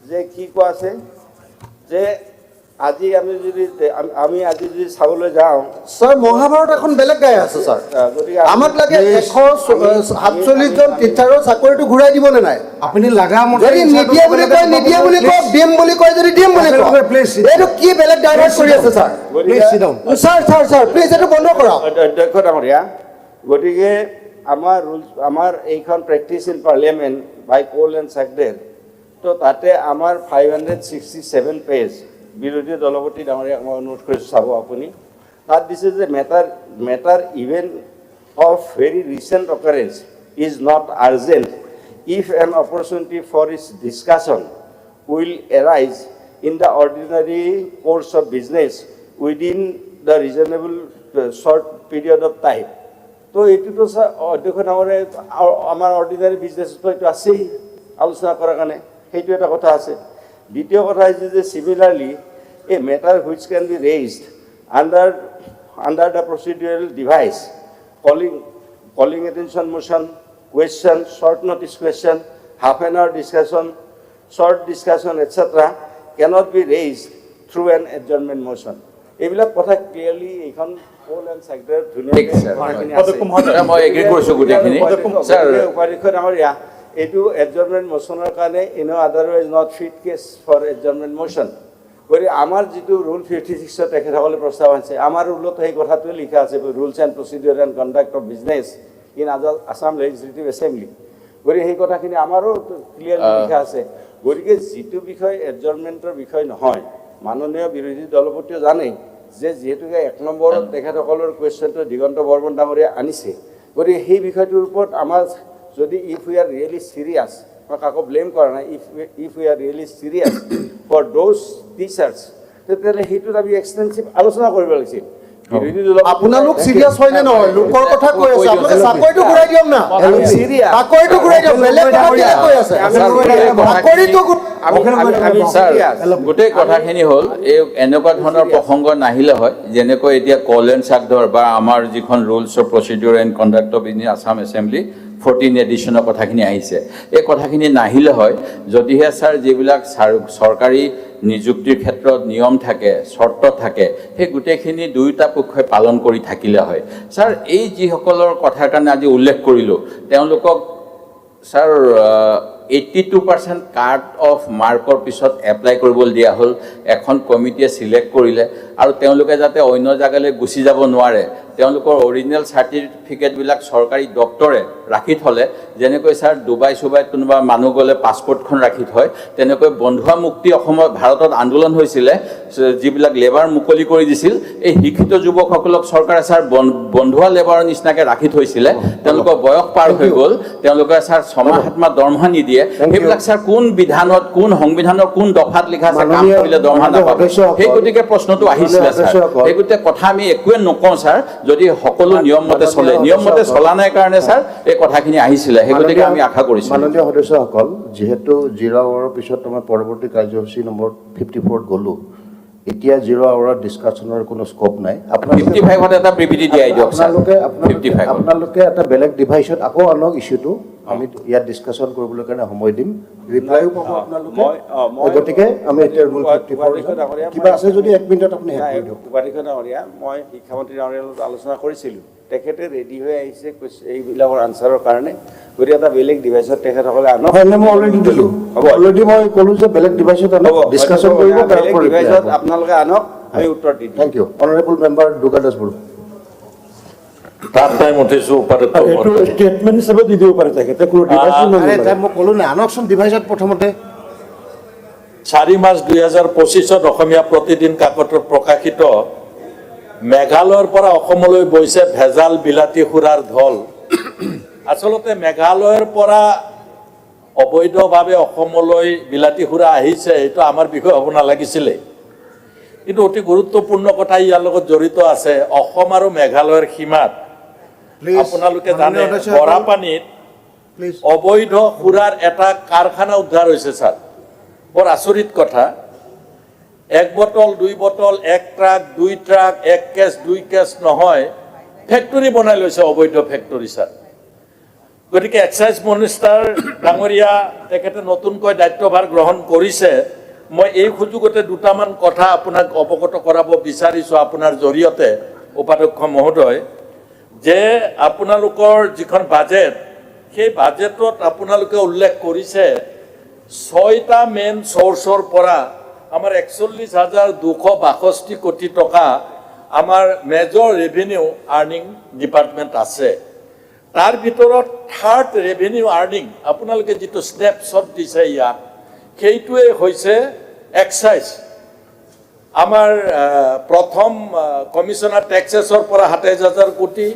যে কি কোৱা আছে যে আজি আমি যদি চাবলৈ যাওঁ ছাৰ, মহাভাৰত এখন বেলেগ গাই আছে ছাৰ। গতিকে আমাক লাগে 147 জন টিচাৰৰ চাকৰিটো ঘূৰাই দিবনে নাই? আপুনি লাগা যদি নিদিয়ে বুলি কয় নিদিয়ে বুলি কওক, দিম বুলি কয় যদি দিম বুলি কওক। এইটো কি বেলেগ ডাইভাৰ্ট কৰি আছে ছাৰ? ছাৰ প্লিজ এইটো বন্ধ কৰক। অধ্যক্ষ ডাঙৰীয়া, গতিকে আমাৰ এইখন practice in parliament by Kaul and Shakdher, তো তাতে আমাৰ 567 পেজ, বিৰোধী দলপতি ডাঙৰীয়াক মই অনুৰোধ কৰিছোঁ চাব আপুনি, তাত দিছে যে matter even of very recent occurrence is not urgent if an opportunity for its discussion will arise in the ordinary course of business within the reasonable short period of time. তো এইটোতো ছাৰ অধ্যক্ষ ডাঙৰীয়া আমাৰ ordinary বিজনেছতো এইটো আছেই আলোচনা কৰাৰ কাৰণে, সেইটো এটা কথা আছে। দ্বিতীয় কথা হৈছে যে similarly a matter which can be raised under the procedural device calling attention motion question, short notice question, half an hour discussion, short discussion, etc. cannot be raised through an adjournment motion. এইবিলাক কথা clearly এইখন Kaul and Shakdher মই agree কৰিছোঁ গোটেইখিনি sir উপাধ্যক্ষ ডাঙৰীয়া এইটো adjournment মোশ্যনৰ কাৰণে otherwise not fit case for adjournment motion গতিকে আমাৰ যিটো ৰুল 56 তেখেতসকলে প্ৰস্তাৱ আনিছে আমাৰ ৰুলত সেই কথাটোৱে লিখা আছে rules and procedure and conduct of business in Assam legislative assembly গতিকে সেই কথাখিনি আমাৰো ক্লিয়াৰলি লিখা আছে গতিকে যিটো বিষয় এডজৰ্ণমেণ্টৰ বিষয় নহয় মাননীয় বিৰোধী দলপতিও জানে যে যিহেতুকে 1 নম্বৰত তেখেতসকলৰ কুৱেশ্যনটো দিগন্ত বৰ্মন ডাঙৰীয়া আনিছে গতিকে সেই বিষয়টোৰ ওপৰত আমাৰ যদি if we are really serious মই কাকো ব্লেম কৰা নাই if we are really serious for those teachers তেতিয়াহ'লে সেইটোত আমি এক্সটেনচিভ আলোচনা কৰিব লাগিছিল আপোনালোক চিৰিয়াছ হয় নে নহয় লোকৰ কথা কৈ আছে আপোনালোকে চাকৰিটো ঘূৰাই দিয়ক না চাকৰিটো ঘূৰাই দিয়ক বেলেগ কথা কি কৈ আছে চাকৰিটো গোটেই কথাখিনি হ'ল এই এনেকুৱা ধৰণৰ প্ৰসংগ নাহিলে হয় যেনেকৈ এতিয়া কল এণ্ড চাকডৰ বা আমাৰ যিখন rules of procedure and conduct of in Assam assembly 14 এডিশ্যনৰ কথাখিনি আহিছে এই কথাখিনি নাহিলে হয় যদিহে ছাৰ যিবিলাক চৰকাৰী নিযুক্তিৰ ক্ষেত্ৰত নিয়ম থাকে চৰ্ত থাকে সেই গোটেইখিনি দুয়োটা পক্ষই পালন কৰি থাকিলে হয় ছাৰ এই যিসকলৰ কথাৰ কাৰণে আজি উল্লেখ কৰিলোঁ তেওঁলোকক ছাৰ 82% কাট অফ মাৰ্কৰ পিছত এপ্লাই কৰিবলৈ দিয়া হ'ল এখন কমিটিয়ে চিলেক্ট কৰিলে আৰু তেওঁলোকে যাতে অন্য জাগালৈ গুচি যাব নোৱাৰে তেওঁলোকৰ অৰিজিনেল চাৰ্টিফিকেটবিলাক চৰকাৰী ডক্টৰে ৰাখি থ'লে যেনেকৈ ছাৰ ডুবাই চুবাইত কোনোবা মানুহ গ'লে পাছপৰ্টখন ৰাখি থয় তেনেকৈ বন্ধুৱা মুক্তি অসমত ভাৰতত আন্দোলন হৈছিলে যিবিলাক লেবাৰ মুকলি কৰি দিছিল এই শিক্ষিত যুৱকসকলক চৰকাৰে ছাৰ বন্ধুৱা লেবাৰৰ নিচিনাকৈ ৰাখি থৈছিলে তেওঁলোকৰ বয়স পাৰ হৈ গ'ল তেওঁলোকে ছাৰ 6 মাহ দৰমহা নিদিয়ে সেইবিলাক ছাৰ কোন বিধানত কোন সংবিধানৰ কোন দফাত লিখা আছে কাম কৰিলে দৰমহা নাপাব সেই গতিকে প্ৰশ্নটো আহিছিলে ছাৰ সেই গতিকে কথা আমি একোৱে নকওঁ ছাৰ যদি সকলো নিয়ম মতে চলে নিয়ম মতে চলা নাই কাৰণে ছাৰ এই কথাখিনি আহিছিলে সেই গতিকে আমি আশা কৰিছোঁ মাননীয় সদস্যসকল যিহেতু 0 আৱাৰৰ পিছত আমাৰ পৰৱৰ্তী কাৰ্যসূচী নম্বৰ 54 গ'লোঁ এতিয়া 0 আৱাৰৰ ডিছকাশ্যনৰ কোনো স্কোপ নাই 55ত এটা বিবৃতি দিয়াই দিয়ক আপোনালোকে এটা বেলেগ ডিভাইচত আকৌ আনক ইছ্যুটো আমি ইয়াত ডিছকাশ্যন কৰিবলৈ কাৰণে সময় দিম ৰিপ্লাইও পাব আপোনালোকে গতিকে আমি এতিয়া ৰুল 54 কিবা আছে যদি 1 মিনিটত আপুনি হেড কৰি দিয়ক উপাধ্যক্ষ ডাঙৰীয়া মই শিক্ষামন্ত্ৰী ডাঙৰীয়াৰ লগত আলোচনা কৰিছিলোঁ তেখেতে ৰেডি হৈ আহিছে এইবিলাকৰ আনচাৰৰ কাৰণে গতিকে এটা বেলেগ ডিভাইচত তেখেতসকলে আনক মই অলৰেডি দিলোঁ অলৰেডি মই ক'লোঁ যে বেলেগ ডিভাইচত আনক ডিছকাশ্যন কৰিব বেলেগ ডিভাইচত আপোনালোকে আনক আমি উত্তৰ দিম thank you honourable member Durga Das Boro তাত টাইম উঠিছোঁ এইটো ষ্টেটমেণ্ট হিচাপে দি দিব পাৰে তেখেতে কোনো ডিভাইচ মই ক'লোঁ নাই আনকচোন ডিভাইচত প্ৰথমতে 4 মাৰ্চ 2025ত অসমীয়া প্ৰতিদিন কাকতত প্ৰকাশিত মেঘালয়ৰ পৰা অসমলৈ বৈছে ভেজাল বিলাতী সুৰাৰ ঢল আচলতে মেঘালয়ৰ পৰা অবৈধভাৱে অসমলৈ বিলাতী সুৰা আহিছে এইটো আমাৰ বিষয় হ'ব নালাগিছিলে কিন্তু অতি গুৰুত্বপূৰ্ণ কথা ইয়াৰ লগত জড়িত আছে অসম আৰু মেঘালয়ৰ সীমাত আপোনালোকে জানে বৰাপানীত অবৈধ সুৰাৰ এটা কাৰখানা উদ্ধাৰ হৈছে ছাৰ বৰ আচৰিত কথা 1 bottle 2 bottle 1 truck 2 truck 1 case 2 case নহয় ফেক্টৰী বনাই লৈছে অবৈধ ফেক্টৰী ছাৰ গতিকে এক্সাইজ মিনিষ্টাৰ ডাঙৰীয়া তেখেতে নতুনকৈ দায়িত্বভাৰ গ্ৰহণ কৰিছে মই এই সুযোগতে দুটামান কথা আপোনাক অৱগত কৰাব বিচাৰিছোঁ আপোনাৰ জৰিয়তে উপাধ্যক্ষ মহোদয় যে আপোনালোকৰ যিখন বাজেট সেই বাজেটত আপোনালোকে উল্লেখ কৰিছে 6টা মেইন চ'ৰ্চৰ পৰা আমাৰ 41,262 কোটি টকা আমাৰ মেজৰ ৰেভিনিউ আৰ্নিং ডিপাৰ্টমেণ্ট আছে তাৰ ভিতৰত থাৰ্ড ৰেভিনিউ আৰ্নিং আপোনালোকে যিটো স্নেপশ্বট দিছে ইয়াত সেইটোৱে হৈছে এক্সাইজ আমাৰ প্ৰথম কমিশনাৰ টেক্সেছৰ পৰা 27,000 কোটি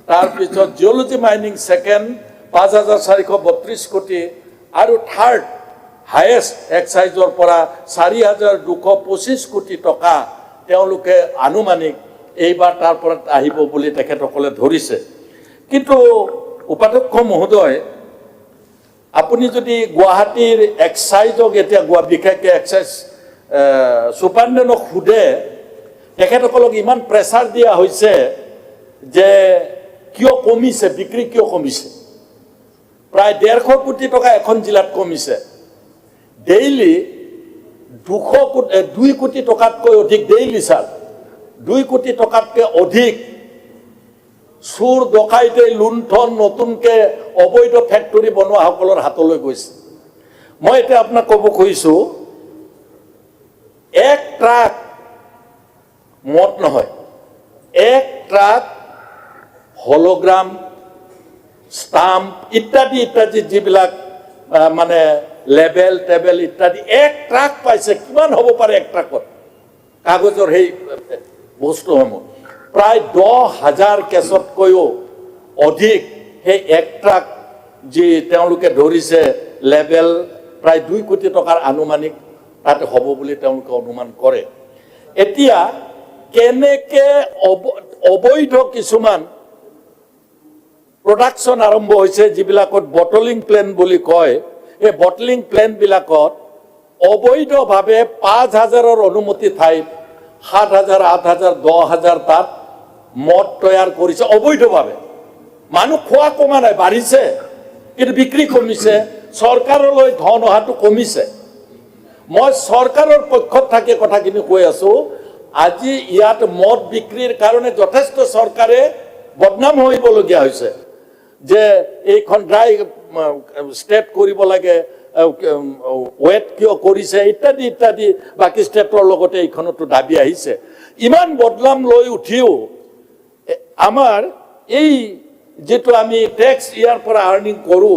তাৰপিছত জিঅ'লজি মাইনিং ছেকেণ্ড 5,432 কোটি আৰু থাৰ্ড হায়েষ্ট এক্সাইজৰ পৰা 4,225 কোটি টকা তেওঁলোকে আনুমানিক এইবাৰ তাৰ পৰা আহিব বুলি তেখেতসকলে ধৰিছে কিন্তু উপাধ্যক্ষ মহোদয় আপুনি যদি গুৱাহাটীৰ এক্সাইজক এতিয়া বিশেষকৈ এক্সাইজ সুপাৰিণ্টেণ্ডেণ্টক সোধে তেখেতসকলক ইমান প্ৰেছাৰ দিয়া হৈছে যে কিয় কমিছে বিক্ৰী কিয় কমিছে প্ৰায় 150 কোটি টকা এখন জিলাত কমিছে ডেইলি 2 কোটি টকাতকৈ অধিক ডেইলি স্যার 2 কোটি টকাতকৈ অধিক চুৰ ডকাইতে লুণ্ঠন নতুনকে অবৈধ ফ্যাক্টৰি বনোৱা সকলৰ হাতলৈ গৈছে মই এতিয়া আপোনাক ক'ব খুজিছো 1 ট্ৰাক মদ নহয় 1 ট্ৰাক হলোগ্ৰাম স্টাম্প ইত্যাদি ইত্যাদি যিবিলাক মানে লেবেল টেবেল ইত্যাদি 1 ট্ৰাক পাইছে কিমান হ'ব পাৰে 1 ট্ৰাকত কাগজৰ সেই বস্তুসমূহ প্ৰায় 10,000 কেছতকৈও অধিক সেই 1 ট্ৰাক যি তেওঁলোকে ধৰিছে লেবেল প্ৰায় 2 কোটি টকাৰ আনুমানিক তাতে হ'ব বুলি তেওঁলোকে অনুমান কৰে এতিয়া কেনেকে অবৈধ কিছুমান প্ৰডাকশন আৰম্ভ হৈছে যিবিলাকত বটলিং প্লেন বুলি কয় এই বটলিং প্লেন বিলাকত অবৈধভাৱে 5,000ৰ অনুমতি ঠাই 7,000 8,000 10,000 তাত মদ তৈয়াৰ কৰিছে অবৈধভাৱে মানুহ খোৱা কমা নাই বাঢ়িছে কিন্তু বিক্ৰী কমিছে চৰকাৰলৈ ধন অহাটো কমিছে মই চৰকাৰৰ পক্ষত থাকি কথাখিনি কৈ আছো আজি ইয়াত মদ বিক্ৰীৰ কাৰণে যথেষ্ট চৰকাৰে বদনাম হৈবলগীয়া হৈছে যে এইখন ড্ৰাই স্টেট কৰিব লাগে ওয়েট কিয় কৰিছে ইত্যাদি ইত্যাদি বাকি স্টেটৰ লগতে এইখনতো দাবী আহিছে ইমান বদনাম লৈ উঠিও আমাৰ এই যেটো আমি ট্যাক্স ইয়াৰ পৰা আৰ্নিং কৰো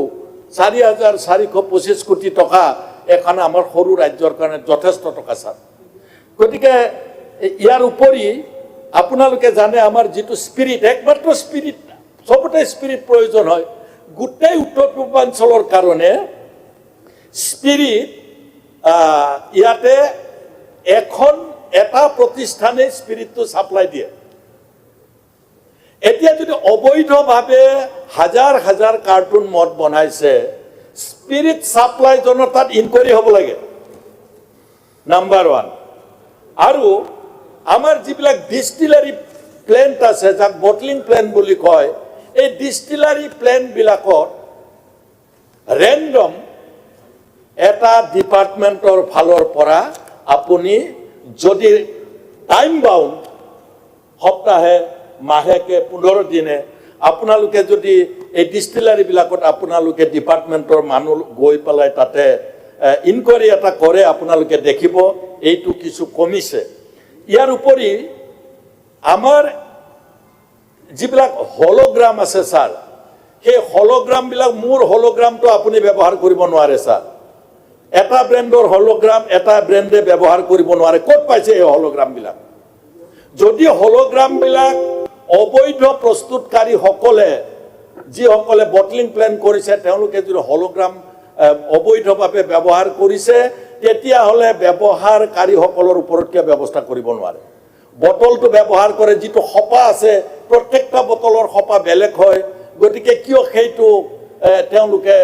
4,425 কোটি টকা এখন আমাৰ সৰু ৰাজ্যৰ কাৰণে যথেষ্ট টকা স্যাৰ গতিকে ইয়াৰ উপৰি আপোনালোকে জানে আমাৰ যেটো স্পিৰিট একমাত্ৰ স্পিৰিট সবতে স্পিৰিট প্ৰয়োজন হয় গোটেই উত্তৰ পূৰ্বাঞ্চলৰ কাৰণে স্পিৰিট ইয়াতে এটা প্ৰতিষ্ঠানে স্পিৰিটটো সাপ্লাই দিয়ে এতিয়া যদি অবৈধভাৱে হাজাৰ হাজাৰ কাৰ্টুন মদ বনাইছে স্পিৰিট সাপ্লাই জনৰ তাত ইনকোয়াৰি হ'ব লাগে নাম্বাৰ 1 আৰু আমাৰ যিবিলাক ডিস্টিলাৰী প্লেন্ট আছে যাক বটলিং প্লেন বুলি কয় এই ডিস্টিলাৰী প্লেন বিলাকত ৰেন্ডম এটা ডিপাৰ্টমেন্টৰ ফালৰ পৰা আপুনি যদি টাইম বাউন্ড সপ্তাহে মাহেকে 15 দিনে আপোনালোকে যদি এই ডিস্টিলাৰী বিলাকত আপোনালোকে ডিপাৰ্টমেন্টৰ মানুহ গৈ পেলাই তাতে ইনকোয়াৰি এটা কৰে আপোনালোকে দেখিব এইটো কিছু কমিছে ইয়াৰ উপৰি আমাৰ যিবিলাক হলোগ্ৰাম আছে স্যাৰ সেই হলোগ্ৰাম বিলাক মোৰ হলোগ্ৰামটো আপুনি ব্যৱহাৰ কৰিব নোৱাৰে স্যাৰ এটা ব্ৰ্যান্ডৰ হলোগ্ৰাম এটা ব্ৰ্যান্ডে ব্যৱহাৰ কৰিব নোৱাৰে ক'ত পাইছে এই হলোগ্ৰাম বিলাক যদি হলোগ্ৰাম বিলাক অবৈধ প্ৰস্তুতকাৰী সকলে যি সকলে বটলিং প্লেন কৰিছে তেওঁলোকে যদি হলোগ্ৰাম অবৈধভাৱে ব্যৱহাৰ কৰিছে তেতিয়া হলে ব্যৱহাৰকাৰী সকলৰ ওপৰত কি ব্যৱস্থা কৰিব নোৱাৰে বটলটো ব্যৱহাৰ কৰে যেটো খপা আছে প্ৰত্যেকটা বটলৰ খপা বেলেগ হয় গতিকে কিয় সেইটো তেওঁলোকে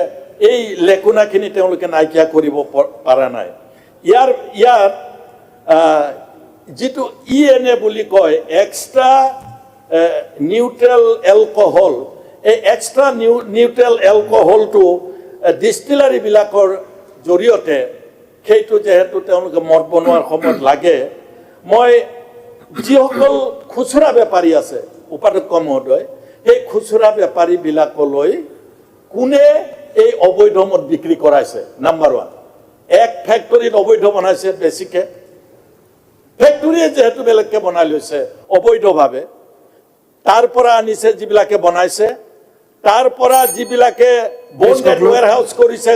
এই লেকুনাখিনি তেওঁলোকে নাইকিয়া কৰিব পাৰা নাই ইয়াৰ যেটো ইএনএ বুলি কয় এক্সট্ৰা নিউট্ৰেল এলকহল এই এক্সট্ৰা নিউট্ৰেল এলকহলটো ডিস্টিলাৰী বিলাকৰ জৰিয়তে সেইটো যেহেতু তেওঁলোকে মদ বনোৱাৰ সময়ত লাগে মই যিসকল খুচুৰা বেপাৰী আছে উপাধ্যক্ষ মহোদয় সেই খুচুৰা বেপাৰী বিলাকলৈ কোনে এই অবৈধ মদ বিক্ৰী কৰাইছে নাম্বাৰ 1 এক ফ্যাক্টৰিত অবৈধ বনাইছে বেছিকে ফ্যাক্টৰি যেহেতু বেলেগকে বনাই লৈছে অবৈধভাৱে তাৰ পৰা আনিছে যিবিলাকে বনাইছে তাৰ পৰা যিবিলাকে বন্ডেড ওয়্যাৰহাউস কৰিছে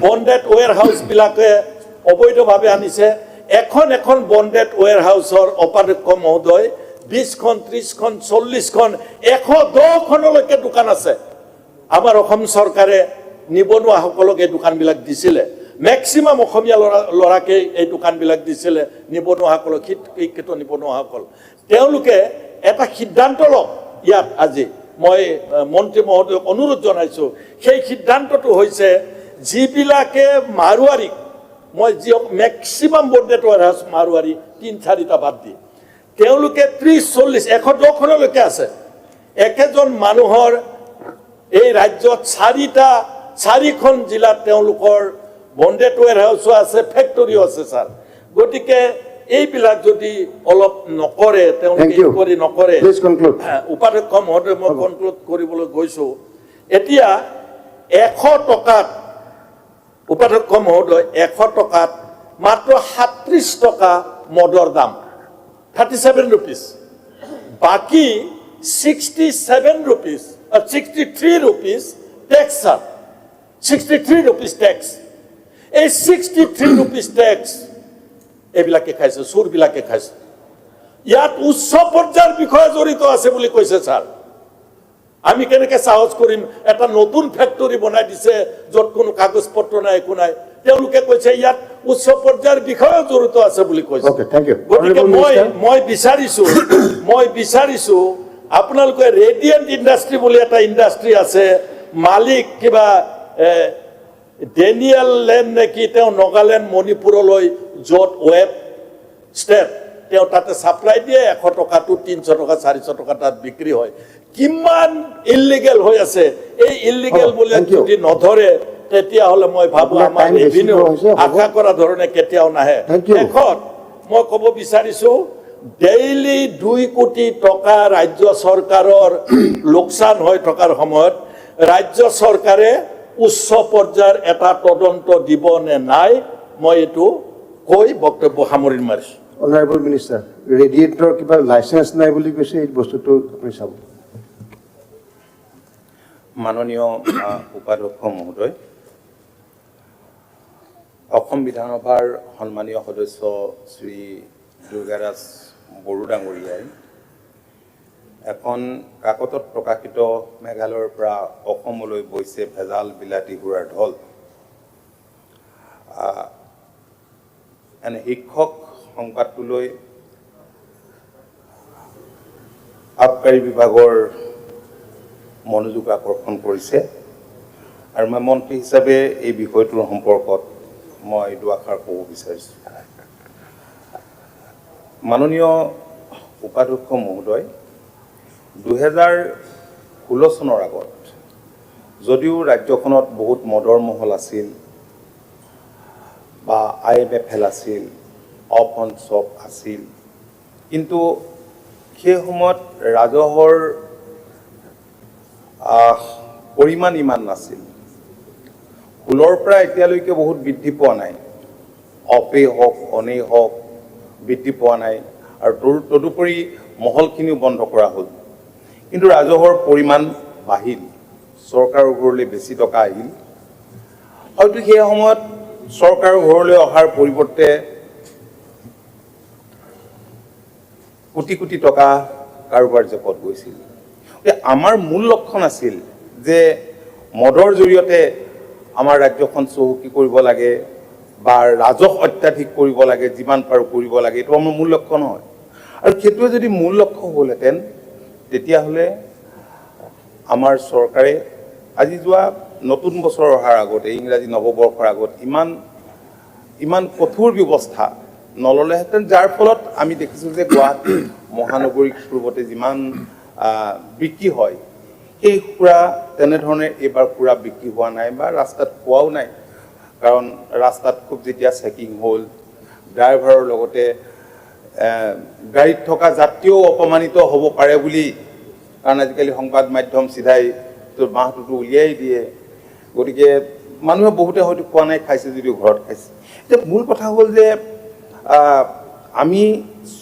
বন্ডেড ওয়্যাৰহাউস বিলাকে অবৈধভাৱে আনিছে এখন বন্ডেড ওয়্যাৰহাউসৰ অপাধ্যক্ষ মহোদয় 20খন 30খন 40খন 110খনলৈকে দোকান আছে আমাৰ অসম চৰকাৰে নিবনুৱা সকলক এই দোকানবিলাক দিছিলে ম্যাক্সিমাম অসমীয়া লৰাকে এই দোকানবিলাক দিছিলে নিবনুৱা সকলক শিক্ষিত নিবনুৱা সকল তেওঁলোকে এটা সিদ্ধান্ত লওক ইয়াত আজি মই মন্ত্ৰী মহোদয়ক অনুৰোধ জনাইছো সেই সিদ্ধান্তটো হৈছে যিবিলাকে মাৰুৱাৰী মই যি ম্যাক্সিমাম বন্ডেড ওয়্যাৰহাউস মাৰুৱাৰী 3-4টা বাদ দি তেওঁলোকে 30-40 110খনলৈকে আছে একেজন মানুহৰ এই ৰাজ্যত 4খন জিলাত তেওঁলোকৰ বন্ডেড ওৱেৰহাউচো আছে, ফেক্টৰীও আছে ছাৰ। গতিকে এইবিলাক যদি অলপ নকৰে, তেওঁলোকে ইনকুৱাৰী নকৰে, উপাধ্যক্ষ মহোদয় মই কনক্লুড কৰিবলৈ গৈছো। এতিয়া 100 টকাত, উপাধ্যক্ষ মহোদয়, 100 টকাত মাত্ৰ 37 টকা মদৰ দাম, 37 rupees। বাকি 67 rupees, 63 rupees tax sir, 63 rupees tax. এই 63 rupees টেক্স এইবিলাকে খাইছে, চোৰবিলাকে খাইছে। ইয়াত উচ্চ পৰ্যায়ৰ বিষয় জড়িত আছে বুলি কৈছে ছাৰ। আমি কেনেকে সাহস কৰিম? এটা নতুন ফেক্টৰী বনাই দিছে য'ত কোনো কাগজ পত্ৰ নাই, একো নাই। তেওঁলোকে কৈছে ইয়াত উচ্চ পৰ্যায়ৰ বিষয় জড়িত আছে বুলি কৈছে। গতিকে মই বিচাৰিছো আপোনালোকে ৰেডিয়েণ্ট ইণ্ডাষ্ট্ৰী বুলি এটা ইণ্ডাষ্ট্ৰী আছে, মালিক কিবা ডেনিয়েল লেণ্ড নেকি, তেওঁ নাগালেণ্ড মণিপুৰলৈ য'ত ৱেব ষ্টেপ, তেওঁ তাতে ছাপ্লাই দিয়ে। 100 টকাটো 300 টকা 400 টকা তাত বিক্ৰী হয়। কিমান ইলিগেল হৈ আছে। এই ইলিগেল বুলি যদি নধৰে তেতিয়াহ'লে মই ভাবো আমাৰ ৰেভিনিউ আশা কৰা ধৰণে কেতিয়াও নাহে। শেষত মই ক'ব বিচাৰিছো, ডেইলি 2 কোটি টকা ৰাজ্য চৰকাৰৰ লোকচান হৈ থকাৰ সময়ত ৰাজ্য চৰকাৰে উচ্চ পৰ্যায়ৰ এটা তদন্ত দিব নে নাই, মই এইটো কৈ বক্তব্য সামৰি মাৰিছো। অনাৰেবল মিনিষ্টাৰ, ৰেডিয়েটৰ কিবা লাইচেন্স নাই বুলি কৈছে, এই বস্তুটো আপুনি চাব। মাননীয় উপাধ্যক্ষ মহোদয়, অসম বিধানসভাৰ সন্মানীয় সদস্য শ্ৰী দুৰ্গাৰাজ বড়ো ডাঙৰীয়াই এখন কাকতত প্ৰকাশিত মেঘালয়ৰ পৰা অসমলৈ বৈছে ভেজাল বিলাতী সুৰাৰ ঢল, এনে শিক্ষক সংবাদটোলৈ আবকাৰী বিভাগৰ মনোযোগ আকৰ্ষণ কৰিছে। আৰু মই মন্ত্ৰী হিচাপে এই বিষয়টোৰ সম্পৰ্কত মই দুআষাৰ ক'ব বিচাৰিছোঁ। মাননীয় উপাধ্যক্ষ মহোদয়, 2016 চনৰ আগত যদিও ৰাজ্যখনত বহুত মদৰ মহল আছিল বা IMFL আছিল, অফ অন শ্বপ আছিল, কিন্তু সেই সময়ত ৰাজহৰ পৰিমাণ ইমান নাছিল। 16ৰ পৰা এতিয়ালৈকে বহুত বৃদ্ধি পোৱা নাই, অফেই হওক অনেই হওক বৃদ্ধি পোৱা নাই। আৰু তদুপৰি মহলখিনিও বন্ধ কৰা হ'ল, কিন্তু ৰাজহৰ পৰিমাণ বাঢ়িল, চৰকাৰৰ ঘৰলৈ বেছি টকা আহিল। হয়তো সেই সময়ত চৰকাৰৰ ঘৰলৈ অহাৰ পৰিৱৰ্তে কোটি কোটি টকা কাৰোবাৰ জেপত গৈছিল। আমাৰ মূল লক্ষণ আছিল যে মদৰ জৰিয়তে আমাৰ ৰাজ্যখন চহকী কৰিব লাগে বা ৰাজহ অত্যাধিক কৰিব লাগে, যিমান পাৰোঁ কৰিব লাগে, এইটো আমাৰ মূল লক্ষ্য নহয়। আৰু সেইটোৱে যদি মূল লক্ষ্য হ'লহেঁতেন তেতিয়াহ'লে আমাৰ চৰকাৰে আজি যোৱা নতুন বছৰ অহাৰ আগতে, ইংৰাজী নৱবৰ্ষৰ আগত ইমান কঠোৰ ব্যৱস্থা নল'লেহেঁতেন, যাৰ ফলত আমি দেখিছোঁ যে গুৱাহাটী মহানগৰীক পূৰ্বতে যিমান বিক্ৰী হয় সেই সুৰা তেনেধৰণে এইবাৰ সুৰা বিক্ৰী হোৱা নাই বা ৰাস্তাত পোৱাও নাই। কাৰণ ৰাস্তাত খুব যেতিয়া চেকিং হ'ল, ড্ৰাইভাৰৰ লগতে গাড়ীত থকা যাত্ৰীও অপমানিত হ'ব পাৰে বুলি, কাৰণ আজিকালি সংবাদ মাধ্যম চিধাই বাঁহটোতো উলিয়াই দিয়ে। গতিকে মানুহে বহুতে হয়তো খোৱা নাই, খাইছে যদিও ঘৰত খাইছে। এতিয়া মূল কথা হ'ল যে আমি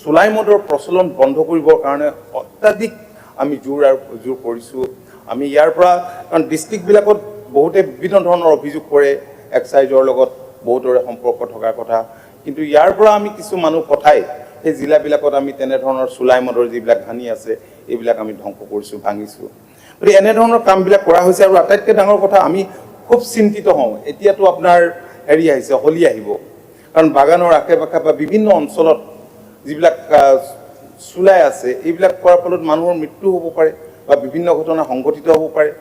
চুলাই মদৰ প্ৰচলন বন্ধ কৰিবৰ কাৰণে অত্যাধিক আমি জোৰ কৰিছোঁ। আমি ইয়াৰ পৰা, কাৰণ ডিষ্ট্ৰিক্টবিলাকত বহুতে বিভিন্ন ধৰণৰ অভিযোগ কৰে, এক্সাইজৰ লগত বহুতৰে সম্পৰ্ক থকাৰ কথা, কিন্তু ইয়াৰ পৰা আমি কিছু মানুহ পঠাই সেই জিলাবিলাকত আমি তেনেধৰণৰ চুলাই মদৰ যিবিলাক ঘানি আছে এইবিলাক আমি ধ্বংস কৰিছোঁ, ভাঙিছোঁ। গতিকে এনেধৰণৰ কামবিলাক কৰা হৈছে। আৰু আটাইতকৈ ডাঙৰ কথা, আমি খুব চিন্তিত হওঁ, এতিয়াতো আপোনাৰ আহিছে, হোলী আহিব, কাৰণ বাগানৰ আশে পাশে বা বিভিন্ন অঞ্চলত যিবিলাক চুলাই আছে এইবিলাক কৰাৰ ফলত মানুহৰ মৃত্যু হ'ব পাৰে বা বিভিন্ন ঘটনা সংঘটিত হ'ব পাৰে।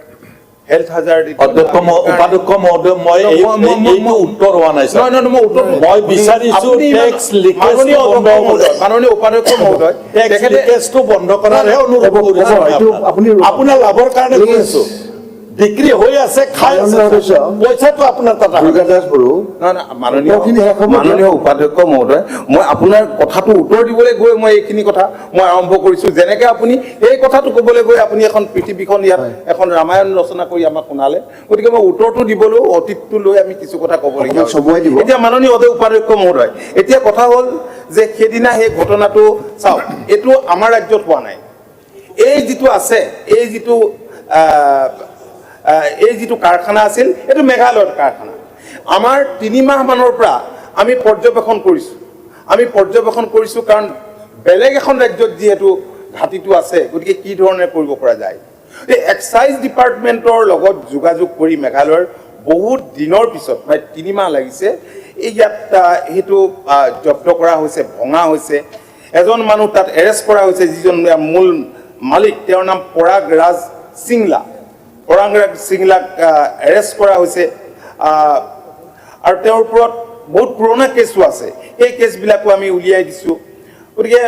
হেল্থ হাজাৰ্ড উপাধ্যক্ষ মহোদয়, মই এইটো উত্তৰ হোৱা নাই ছাৰ। মই বিচাৰিছোঁ টেক্স লিকেজটো বন্ধ হ'ব। মাননীয় উপাধ্যক্ষ মহোদয়, টেক্স লিকেজটো বন্ধ কৰাৰহে অনুৰোধ কৰিছোঁ, আপোনাৰ লাভৰ কাৰণে কৰিছোঁ। বিক্ৰী হৈ আছে, খাই আছে, পইচাটো আপোনাৰ তাত আহে। মাননীয় উপাধ্যক্ষ মহোদয়, মই আপোনাৰ কথাটো উত্তৰ দিবলৈ গৈ মই এইখিনি কথা মই আৰম্ভ কৰিছোঁ। যেনেকে আপুনি এই কথাটো ক'বলৈ গৈ আপুনি এখন পৃথিৱীখন ইয়াত এখন ৰামায়ণ ৰচনা কৰি আমাক শুনালে, গতিকে মই উত্তৰটো দিবলৈও অতীতটো লৈ আমি কিছু কথা ক'বলগীয়া হৈছে। এতিয়া মাননীয় উপাধ্যক্ষ মহোদয়, এতিয়া কথা হ'ল যে সেইদিনা সেই ঘটনাটো চাওক, এইটো আমাৰ ৰাজ্যত হোৱা নাই। এই যিটো আছে, এই যিটো কাৰখানা আছিল, এইটো মেঘালয়ৰ কাৰখানা। আমাৰ 3 মাহ মানৰ পৰা আমি পৰ্যবেক্ষণ কৰিছোঁ, কাৰণ বেলেগ এখন ৰাজ্যত যিহেতু ঘাটিটো আছে, গতিকে কি ধৰণে কৰিব পৰা যায়। এই এক্সাইজ ডিপাৰ্টমেণ্টৰ লগত যোগাযোগ কৰি মেঘালয়ৰ বহুত দিনৰ পিছত, প্ৰায় 3 মাহ লাগিছে, এই ইয়াত সেইটো জব্দ কৰা হৈছে, ভঙা হৈছে। এজন মানুহ তাত এৰেষ্ট কৰা হৈছে, যিজন মূল মালিক, তেওঁৰ নাম পৰাগ ৰাজ সিংলা। এৰেষ্ট কৰা হৈছে, আৰু তেওঁৰ ওপৰত বহুত পুৰণা কেছো আছে। সেই কেছবিলাকো আমি উলিয়াই দিছোঁ। গতিকে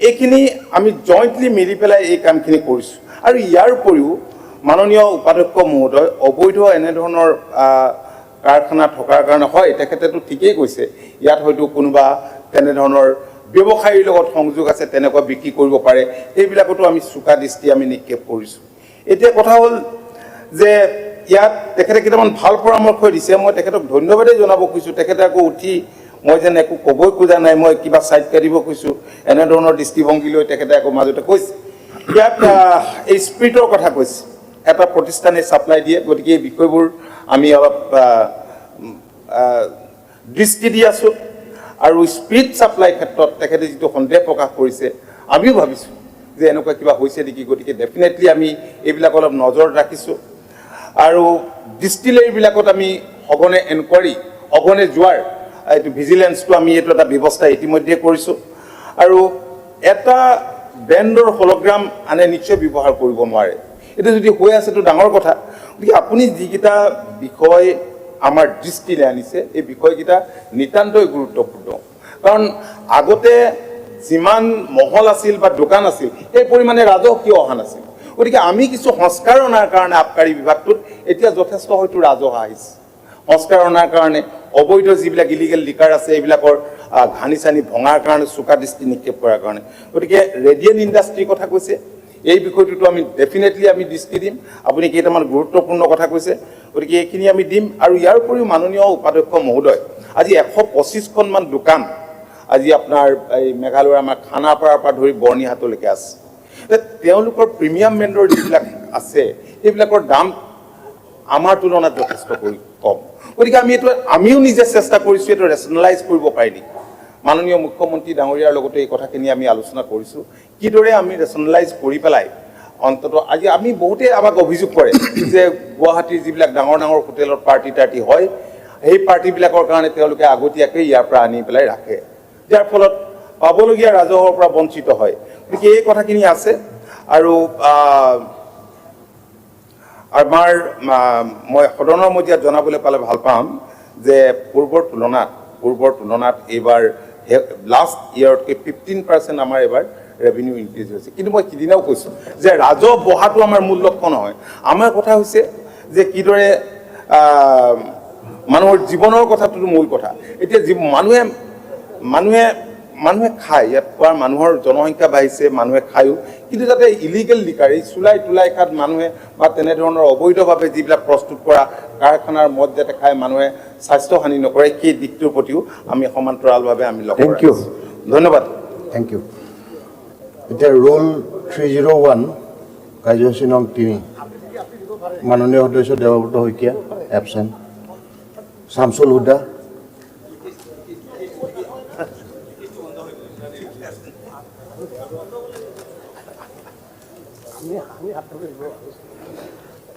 এইখিনি আমি জইণ্টলি মিলি পেলাই এই কামখিনি কৰিছোঁ। আৰু ইয়াৰ উপৰিও মাননীয় উপাধ্যক্ষ মহোদয়, অবৈধ এনেধৰণৰ কাৰখানা থকাৰ কাৰণে হয়, তেখেতেতো ঠিকেই কৈছে, ইয়াত হয়তো কোনোবা তেনেধৰণৰ ব্যৱসায়ীৰ লগত সংযোগ আছে, তেনেকুৱা বিক্ৰী কৰিব পাৰে। এইবিলাকতো আমি চোকা দৃষ্টি আমি নিক্ষেপ কৰিছোঁ। এতিয়া কথা হ'ল যে ইয়াত তেখেতে কেইটামান ভাল পৰামৰ্শ দিছে, মই তেখেতক ধন্যবাদেই জনাব খুজিছোঁ। তেখেতে আকৌ উঠি মই যেন একো ক'বই খোজা নাই, মই কিবা ছাইড কাটিব খুজিছোঁ, এনেধৰণৰ দৃষ্টিভংগী লৈ তেখেতে আকৌ মাজতে কৈছে। ইয়াত এই স্পিৰিটৰ কথা কৈছে, এটা প্ৰতিষ্ঠানে ছাপ্লাই দিয়ে, গতিকে এই বিষয়বোৰ আমি অলপ দৃষ্টি দি আছোঁ। আৰু স্পিৰিট ছাপ্লাই ক্ষেত্ৰত তেখেতে যিটো সন্দেহ প্ৰকাশ কৰিছে, আমিও ভাবিছোঁ যে এনেকুৱা কিবা হৈছে নেকি। গতিকে ডেফিনেটলি আমি এইবিলাক অলপ নজৰ ৰাখিছোঁ। আৰু ডিষ্টিলাৰীবিলাকত আমি সঘনে এনকুৱাৰী, সঘনে যোৱাৰ এইটো ভিজিলেন্সটো আমি এইটো এটা ব্যৱস্থা ইতিমধ্যে কৰিছোঁ। আৰু এটা ব্ৰেণ্ডৰ হলোগ্ৰাম আনে নিশ্চয় ব্যৱহাৰ কৰিব নোৱাৰে। এইটো যদি হৈ আছে, এইটো ডাঙৰ কথা। গতিকে আপুনি যিকেইটা বিষয় আমাৰ দৃষ্টিলৈ আনিছে, এই বিষয়কেইটা নিতান্তই গুৰুত্বপূৰ্ণ। কাৰণ আগতে যিমান মহল আছিল বা দোকান আছিল, সেই পৰিমাণে ৰাজহ কিয় অহা নাছিল। গতিকে আমি কিছু সংস্কাৰ অনাৰ কাৰণে আবকাৰী বিভাগটোত এতিয়া যথেষ্ট হয়তো ৰাজহ আহিছে। সংস্কাৰ অনাৰ কাৰণে অবৈধ যিবিলাক ইলিগেল লিকাৰ আছে, এইবিলাকৰ ঘানি চানি ভঙাৰ কাৰণে, চোকা দৃষ্টি নিক্ষেপ কৰাৰ কাৰণে। গতিকে ৰেডিয়েণ্ট ইণ্ডাষ্ট্ৰীৰ কথা কৈছে, এই বিষয়টোতো আমি ডেফিনেটলি আমি দৃষ্টি দিম। আপুনি কেইটামান গুৰুত্বপূৰ্ণ কথা কৈছে, গতিকে এইখিনি আমি দিম। আৰু ইয়াৰ উপৰিও মাননীয় উপাধ্যক্ষ মহোদয়, আজি 125খনমান দোকান আজি আপোনাৰ এই মেঘালয়ৰ আমাৰ খানাপাৰাৰ পৰা ধৰি বৰ্ণিহাটলৈকে আছে। তেওঁলোকৰ প্ৰিমিয়াম ব্ৰেণ্ডৰ যিবিলাক আছে, সেইবিলাকৰ দাম আমাৰ তুলনাত যথেষ্ট কম। গতিকে আমিও নিজে চেষ্টা কৰিছোঁ এইটো ৰেচনেলাইজ কৰিব পাৰি নেকি। মাননীয় মুখ্যমন্ত্ৰী ডাঙৰীয়াৰ লগতে এই কথাখিনি আমি আলোচনা কৰিছোঁ, কিদৰে আমি ৰেচনেলাইজ কৰি পেলাই অন্ততঃ আজি আমি বহুতেই আমাক অভিযোগ কৰে যে গুৱাহাটীৰ যিবিলাক ডাঙৰ ডাঙৰ হোটেলত পাৰ্টি হয়, সেই পাৰ্টিবিলাকৰ কাৰণে তেওঁলোকে আগতীয়াকৈ ইয়াৰ পৰা আনি পেলাই ৰাখে, যাৰ ফলত পাবলগীয়া ৰাজহৰ পৰা বঞ্চিত হয়। গতিকে এই কথাখিনি আছে। আৰু আমাৰ মই সদনৰ মজিয়াত জনাবলৈ পালে ভাল পাম যে পূৰ্বৰ তুলনাত এইবাৰ লাষ্ট ইয়েৰতকৈ 15% আমাৰ এইবাৰ ৰেভিনিউ ইনক্ৰিজ হৈছে। কিন্তু মই সিদিনাও কৈছোঁ যে ৰাজহ বঢ়াটো আমাৰ মূল লক্ষ্য নহয়। আমাৰ কথা হৈছে যে কিদৰে মানুহৰ জীৱনৰ কথাটো মূল কথা। এতিয়া মানুহে খায়, ইয়াত খোৱাৰ মানুহৰ জনসংখ্যা বাঢ়িছে, মানুহে খায়ো, কিন্তু যাতে ইলিগেল লিকাৰ, এই চুলাই তুলাই খাত মানুহে বা তেনেধৰণৰ অবৈধভাৱে যিবিলাক প্ৰস্তুত কৰা কাৰখানাৰ মদ যাতে খাই মানুহে স্বাস্থ্যহানি নকৰে, সেই দিশটোৰ প্ৰতিও আমি সমান্তৰালভাৱে আমি লক্ষ্য ৰাখিছোঁ। ধন্যবাদ। Thank you. এতিয়া ৰোল 301 কাৰ্যসূচী নং 3 মাননীয় সদস্য দেৱব্ৰত শইকীয়া এবচেণ্ট, শামছুল হুদা,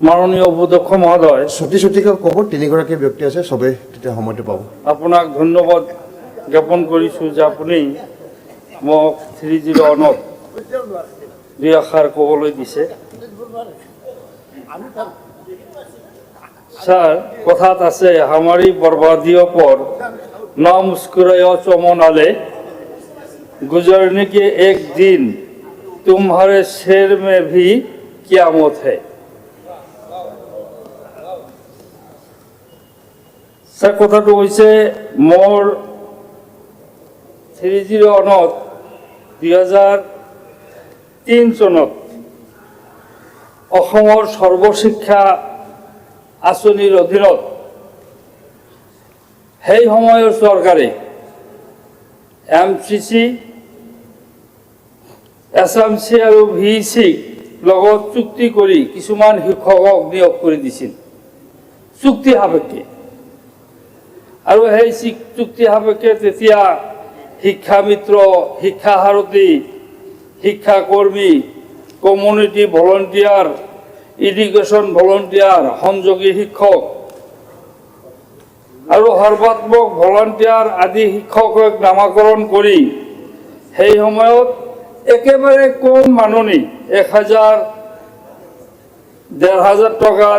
মাননীয় অধ্যক্ষ মহোদয়, ছুটিকৈ ক'ব, 3গৰাকী ব্যক্তি আছে, চবেই তেতিয়া সময়টো পাব। আপোনাক ধন্যবাদ জ্ঞাপন কৰিছোঁ যে আপুনি মোক 301ত 2 আষাৰ ক'বলৈ দিছে। স্যার, কথাত আছে हमारी बर्बादियों पर ना मुस्कुराओ चमन आले, गुजरने के एक दिन तुम्हारे शेर में भी क़यामत है। স্যার কথাটো হৈছে মোৰ 30 2003 চনত অসমৰ সৰ্বশিক্ষা আঁচনিৰ অধীনত সেই সময়ৰ চৰকাৰে MCC SMC আৰু VEC লগত চুক্তি কৰি কিছুমান শিক্ষকক নিয়োগ কৰি দিছিল চুক্তি সাপেক্ষে আৰু সেই চুক্তি সাপেক্ষে তেতিয়া শিক্ষা মিত্ৰ শিক্ষা সাৰথী শিক্ষাকৰ্মী কমিউনিটি ভলণ্টিয়াৰ এডুকেশ্যন ভলণ্টিয়াৰ সংযোগী শিক্ষক আৰু সৰ্বাত্মক ভলণ্টিয়াৰ আদি শিক্ষকক নামাকৰণ কৰি সেই সময়ত একেবাৰে কম মাননি 1000 1500 টকা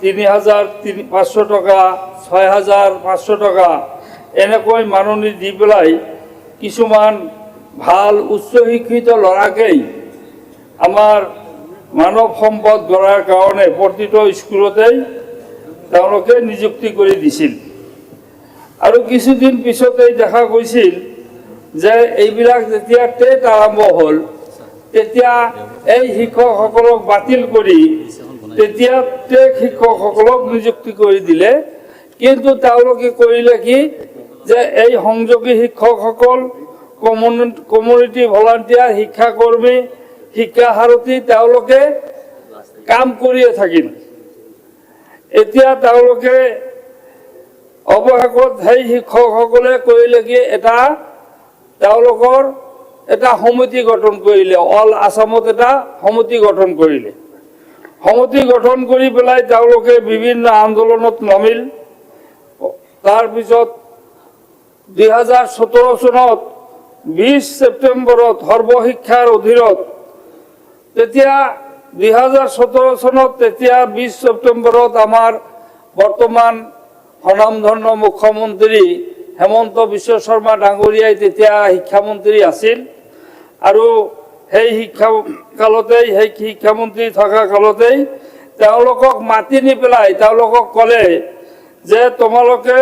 3500 টকা 6500 টকা এনেকৈ মাননি দি পেলাই কিছুমান ভাল উচ্চ শিক্ষিত ল'ৰাকেই আমাৰ মানৱ সম্পদ গঢ়াৰ কাৰণে প্ৰতিটো স্কুলতেই তেওঁলোকে নিযুক্তি কৰি দিছিল আৰু কিছুদিন পিছতেই দেখা গৈছিল যে এইবিলাক যেতিয়া টেট আৰম্ভ হ'ল তেতিয়া এই শিক্ষকসকলক বাতিল কৰি তেতিয়া টেট শিক্ষকসকলক নিযুক্তি কৰি দিলে কিন্তু তেওঁলোকে কৰিলে কি যে এই সংযোগী শিক্ষকসকল কমিউনিটি ভলাণ্টিয়াৰ শিক্ষাকৰ্মী শিক্ষা সাৰথী তেওঁলোকে কাম কৰিয়ে থাকিল এতিয়া তেওঁলোকে অৱশেষত সেই শিক্ষকসকলে কৰিলে কি তেওঁলোকৰ এটা সমিতি গঠন কৰিলে অল আসামত এটা সমিতি গঠন কৰিলে সমিতি গঠন কৰি পেলাই তেওঁলোকে বিভিন্ন আন্দোলনত নামিল তাৰপিছত 2017 চনত 20 ছেপ্টেম্বৰত সৰ্বশিক্ষাৰ অধীনত তেতিয়া 2017 চনত তেতিয়া 20 ছেপ্টেম্বৰত আমাৰ বৰ্তমান স্বনামধন্য মুখ্যমন্ত্ৰী হেমন্ত বিশ্ব শৰ্মা ডাঙৰীয়াই তেতিয়া শিক্ষামন্ত্ৰী আছিল আৰু সেই শিক্ষামন্ত্ৰী থকা কালতেই তেওঁলোকক মাতি নি পেলাই তেওঁলোকক ক'লে যে তোমালোকে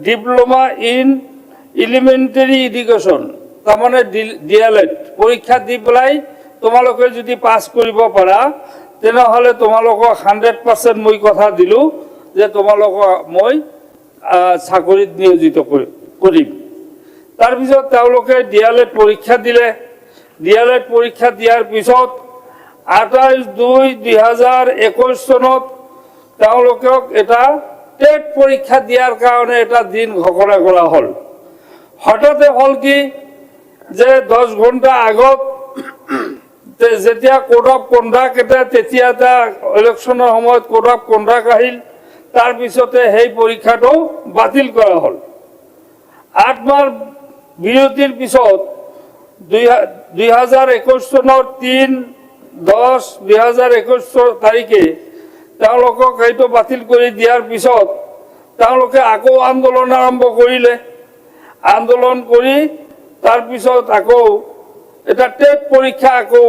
ডিপ্লোমা ইন এলিমেণ্টাৰী এডুকেশ্যন তাৰমানে DLED পৰীক্ষা দি পেলাই তোমালোকে যদি পাছ কৰিব পাৰা তেনেহ'লে তোমালোকক 100% মই কথা দিলোঁ যে তোমালোকক মই চাকৰিত নিয়োজিত কৰিম তাৰপিছত তেওঁলোকে DLED পৰীক্ষা দিলে DLED পৰীক্ষা দিয়াৰ পিছত 28/2/2021 চনত তেওঁলোকক এটা টেট পৰীক্ষা দিয়াৰ কাৰণে এটা দিন ঘোষণা কৰা হ'ল হঠাতে হ'ল কি যে 10 ঘণ্টা আগত যেতিয়া কোড অফ কণ্ডাক্ট এটা তেতিয়া এটা ইলেকশ্যনৰ সময়ত কোড অফ কণ্ডাক্ট আহিল তাৰপিছতে সেই পৰীক্ষাটো বাতিল কৰা হ'ল 8 মাহ বিৰতিৰ পিছত 2021 চনৰ 3/10/2021 তাৰিখে তেওঁলোকক এইটো বাতিল কৰি দিয়াৰ পিছত তেওঁলোকে আকৌ আন্দোলন আৰম্ভ কৰিলে আন্দোলন কৰি তাৰপিছত আকৌ এটা টেট পৰীক্ষা আকৌ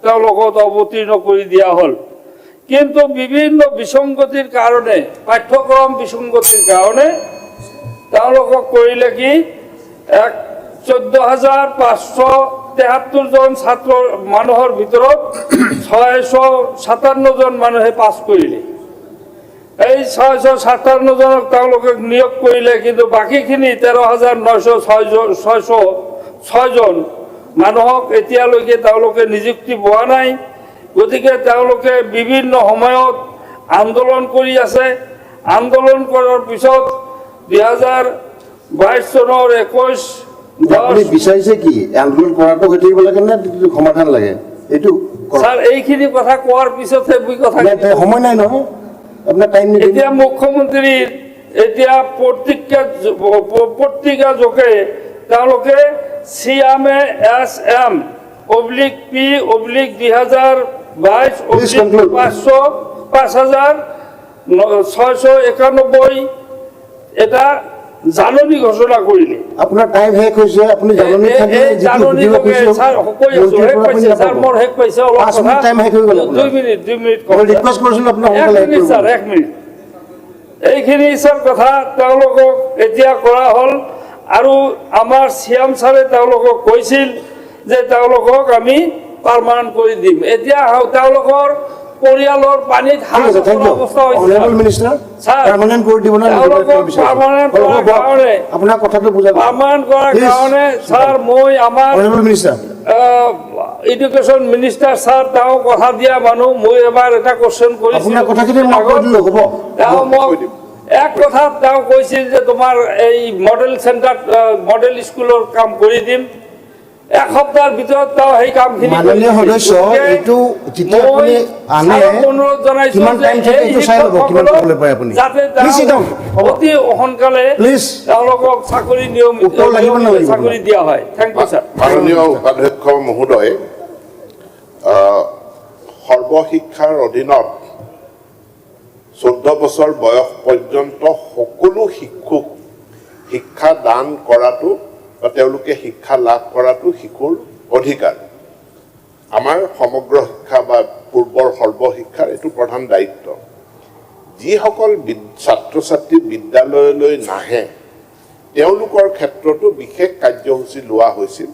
তেওঁলোকক অৱতীৰ্ণ কৰি দিয়া হ'ল কিন্তু বিভিন্ন বিসংগতিৰ কাৰণে পাঠ্যক্ৰম বিসংগতিৰ কাৰণে তেওঁলোকক কৰিলে কি 14,573 জন ছাত্ৰ মানুহৰ ভিতৰত 657 জন মানুহে পাছ কৰিলে এই 657 জনক তেওঁলোকে নিয়োগ কৰিলে কিন্তু বাকীখিনি 13,906 জন মানুহক এতিয়ালৈকে তেওঁলোকে নিযুক্তি পোৱা নাই গতিকে তেওঁলোকে বিভিন্ন সময়ত আন্দোলন কৰি আছে আন্দোলন কৰাৰ পিছত 2022 চনৰ 21 আপুনি বিচাৰিছে কি আন্দোলন কৰাটো হৈ থাকিব লাগে নে সমাধান লাগে এইটো স্যাৰ এইখিনি কথা কোৱাৰ পিছতহে মই কথা সময় নাই নহয় আপোনাৰ টাইম নিদিয়ে এতিয়া মুখ্যমন্ত্ৰীৰ এতিয়া পত্ৰিকা যোগে তেওঁলোকে CMA SM/P/2022/5,691 এটা জাননী ঘোষণা কৰিলে আপোনাৰ টাইম শেষ হৈছে আপুনি জাননী থাকে জাননী স্যাৰ কৈ আছো শেষ পাইছে স্যাৰ মোৰ শেষ পাইছে অলপ কথা টাইম শেষ হৈ গ'ল 2 মিনিট ৰিকুৱেষ্ট কৰিছিলো আপোনাক স্যাৰ 1 মিনিট এই এইখিনি স্যাৰ কথা তেওঁলোকক এতিয়া কৰা হ'ল আৰু আমাৰ চিএম ছাৰে তেওঁলোকক কৈছিল যে তেওঁলোকক আমি পাৰ্মানেণ্ট কৰি দিম এতিয়া তেওঁলোকৰ পৰিয়ালৰ পানীত অৱস্থা হৈছে পাৰ্মানেণ্ট কৰি দিব না পাৰ্মানেণ্ট কৰাৰ কাৰণে আপোনাৰ কথাটো বুজাব পাৰ্মানেণ্ট কৰাৰ কাৰণে ছাৰ মই আমাৰ এডুকেশ্যন মিনিষ্টাৰ ছাৰ তেওঁ কথা দিয়া মানুহ মই এবাৰ এটা কোৱেশ্যন কৰিছিলোঁ তেওঁ মোক এক কথাত তেওঁ কৈছিল যে তোমাৰ এই মডেল চেণ্টাৰ মডেল স্কুলৰ কাম কৰি দিম এক সপ্তাহৰ ভিতৰত তেওঁ সেই কামখিনি মাননীয় সদস্য এইটো যেতিয়া আপুনি আনে অনুৰোধ জনাইছোঁ যাতে অতি সোনকালে তেওঁলোকক চাকৰি নিয়মিত চাকৰি দিয়া হয় থেংক ইউ ছাৰ মাননীয় উপাধ্যক্ষ মহোদয় সৰ্বশিক্ষাৰ অধীনত 14 বছৰ বয়স পৰ্যন্ত সকলো শিশুক শিক্ষা দান কৰাটো বা তেওঁলোকে শিক্ষা লাভ কৰাটো শিশুৰ অধিকাৰ আমাৰ সমগ্ৰ শিক্ষা বা পূৰ্বৰ সৰ্বশিক্ষাৰ এইটো প্ৰধান দায়িত্ব যিসকল ছাত্ৰ ছাত্ৰী বিদ্যালয়লৈ নাহে তেওঁলোকৰ ক্ষেত্ৰতো বিশেষ কাৰ্যসূচী লোৱা হৈছিল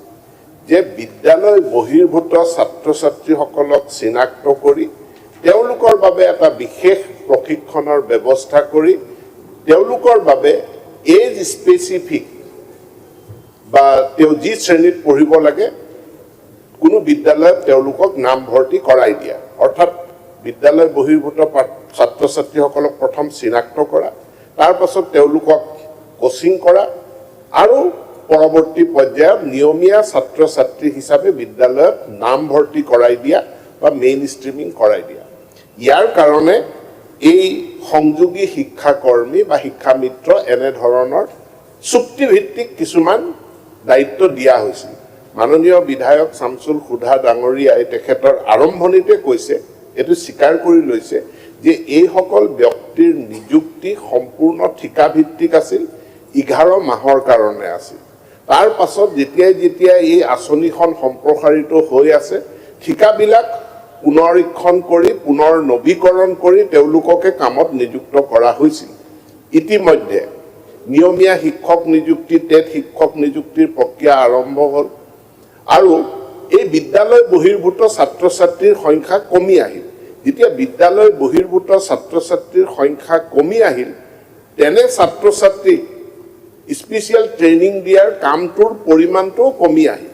যে বিদ্যালয় বহিৰ্ভূত ছাত্ৰ ছাত্ৰীসকলক চিনাক্ত কৰি তেওঁলোকৰ বাবে এটা বিশেষ প্ৰশিক্ষণৰ ব্যৱস্থা কৰি তেওঁলোকৰ বাবে এজ স্পেচিফিক বা তেওঁ যি শ্ৰেণীত পঢ়িব লাগে কোনো বিদ্যালয়ত তেওঁলোকক নামভৰ্তি কৰাই দিয়া অৰ্থাৎ বিদ্যালয় বহিৰ্ভূত ছাত্ৰ ছাত্ৰীসকলক প্ৰথম চিনাক্ত কৰা তাৰ পাছত তেওঁলোকক কোচিং কৰা আৰু পৰৱৰ্তী পৰ্যায়ত নিয়মীয়া ছাত্ৰ ছাত্ৰী হিচাপে বিদ্যালয়ত নামভৰ্তি কৰাই দিয়া বা মেইন ষ্ট্ৰীমিং কৰাই দিয়া ইয়াৰ কাৰণে এই সংযোগী শিক্ষাকৰ্মী বা শিক্ষামিত্ৰ এনে ধৰণৰ চুক্তিভিত্তিক কিছুমান দায়িত্ব দিয়া হৈছিল মাননীয় বিধায়ক শামছুল খুদা ডাঙৰীয়াই তেখেতৰ আৰম্ভণিতে কৈছে এটো স্বীকাৰ কৰি লৈছে যে এইসকল ব্যক্তিৰ নিযুক্তি সম্পূৰ্ণ ঠিকাভিত্তিক আছিল 11 মাহৰ কাৰণে আছিল তাৰ পাছত যেতিয়া এই আঁচনিখন সম্প্ৰসাৰিত হৈ আছে ঠিকাবিলাক পুনৰীক্ষণ কৰি পুনৰ নৱীকৰণ কৰি তেওঁলোককে কামত নিযুক্ত কৰা হৈছিল ইতিমধ্যে নিয়মীয়া শিক্ষক নিযুক্তি টেট শিক্ষক নিযুক্তিৰ প্ৰক্ৰিয়া আৰম্ভ হ'ল আৰু এই বিদ্যালয় বহিৰ্ভূত ছাত্ৰ ছাত্ৰীৰ সংখ্যা কমি আহিল যেতিয়া বিদ্যালয় বহিৰ্ভূত ছাত্ৰ ছাত্ৰীৰ সংখ্যা কমি আহিল তেনে ছাত্ৰ ছাত্ৰী স্পেচিয়েল ট্ৰেইনিং দিয়াৰ কামটোৰ পৰিমাণটো কমি আহিল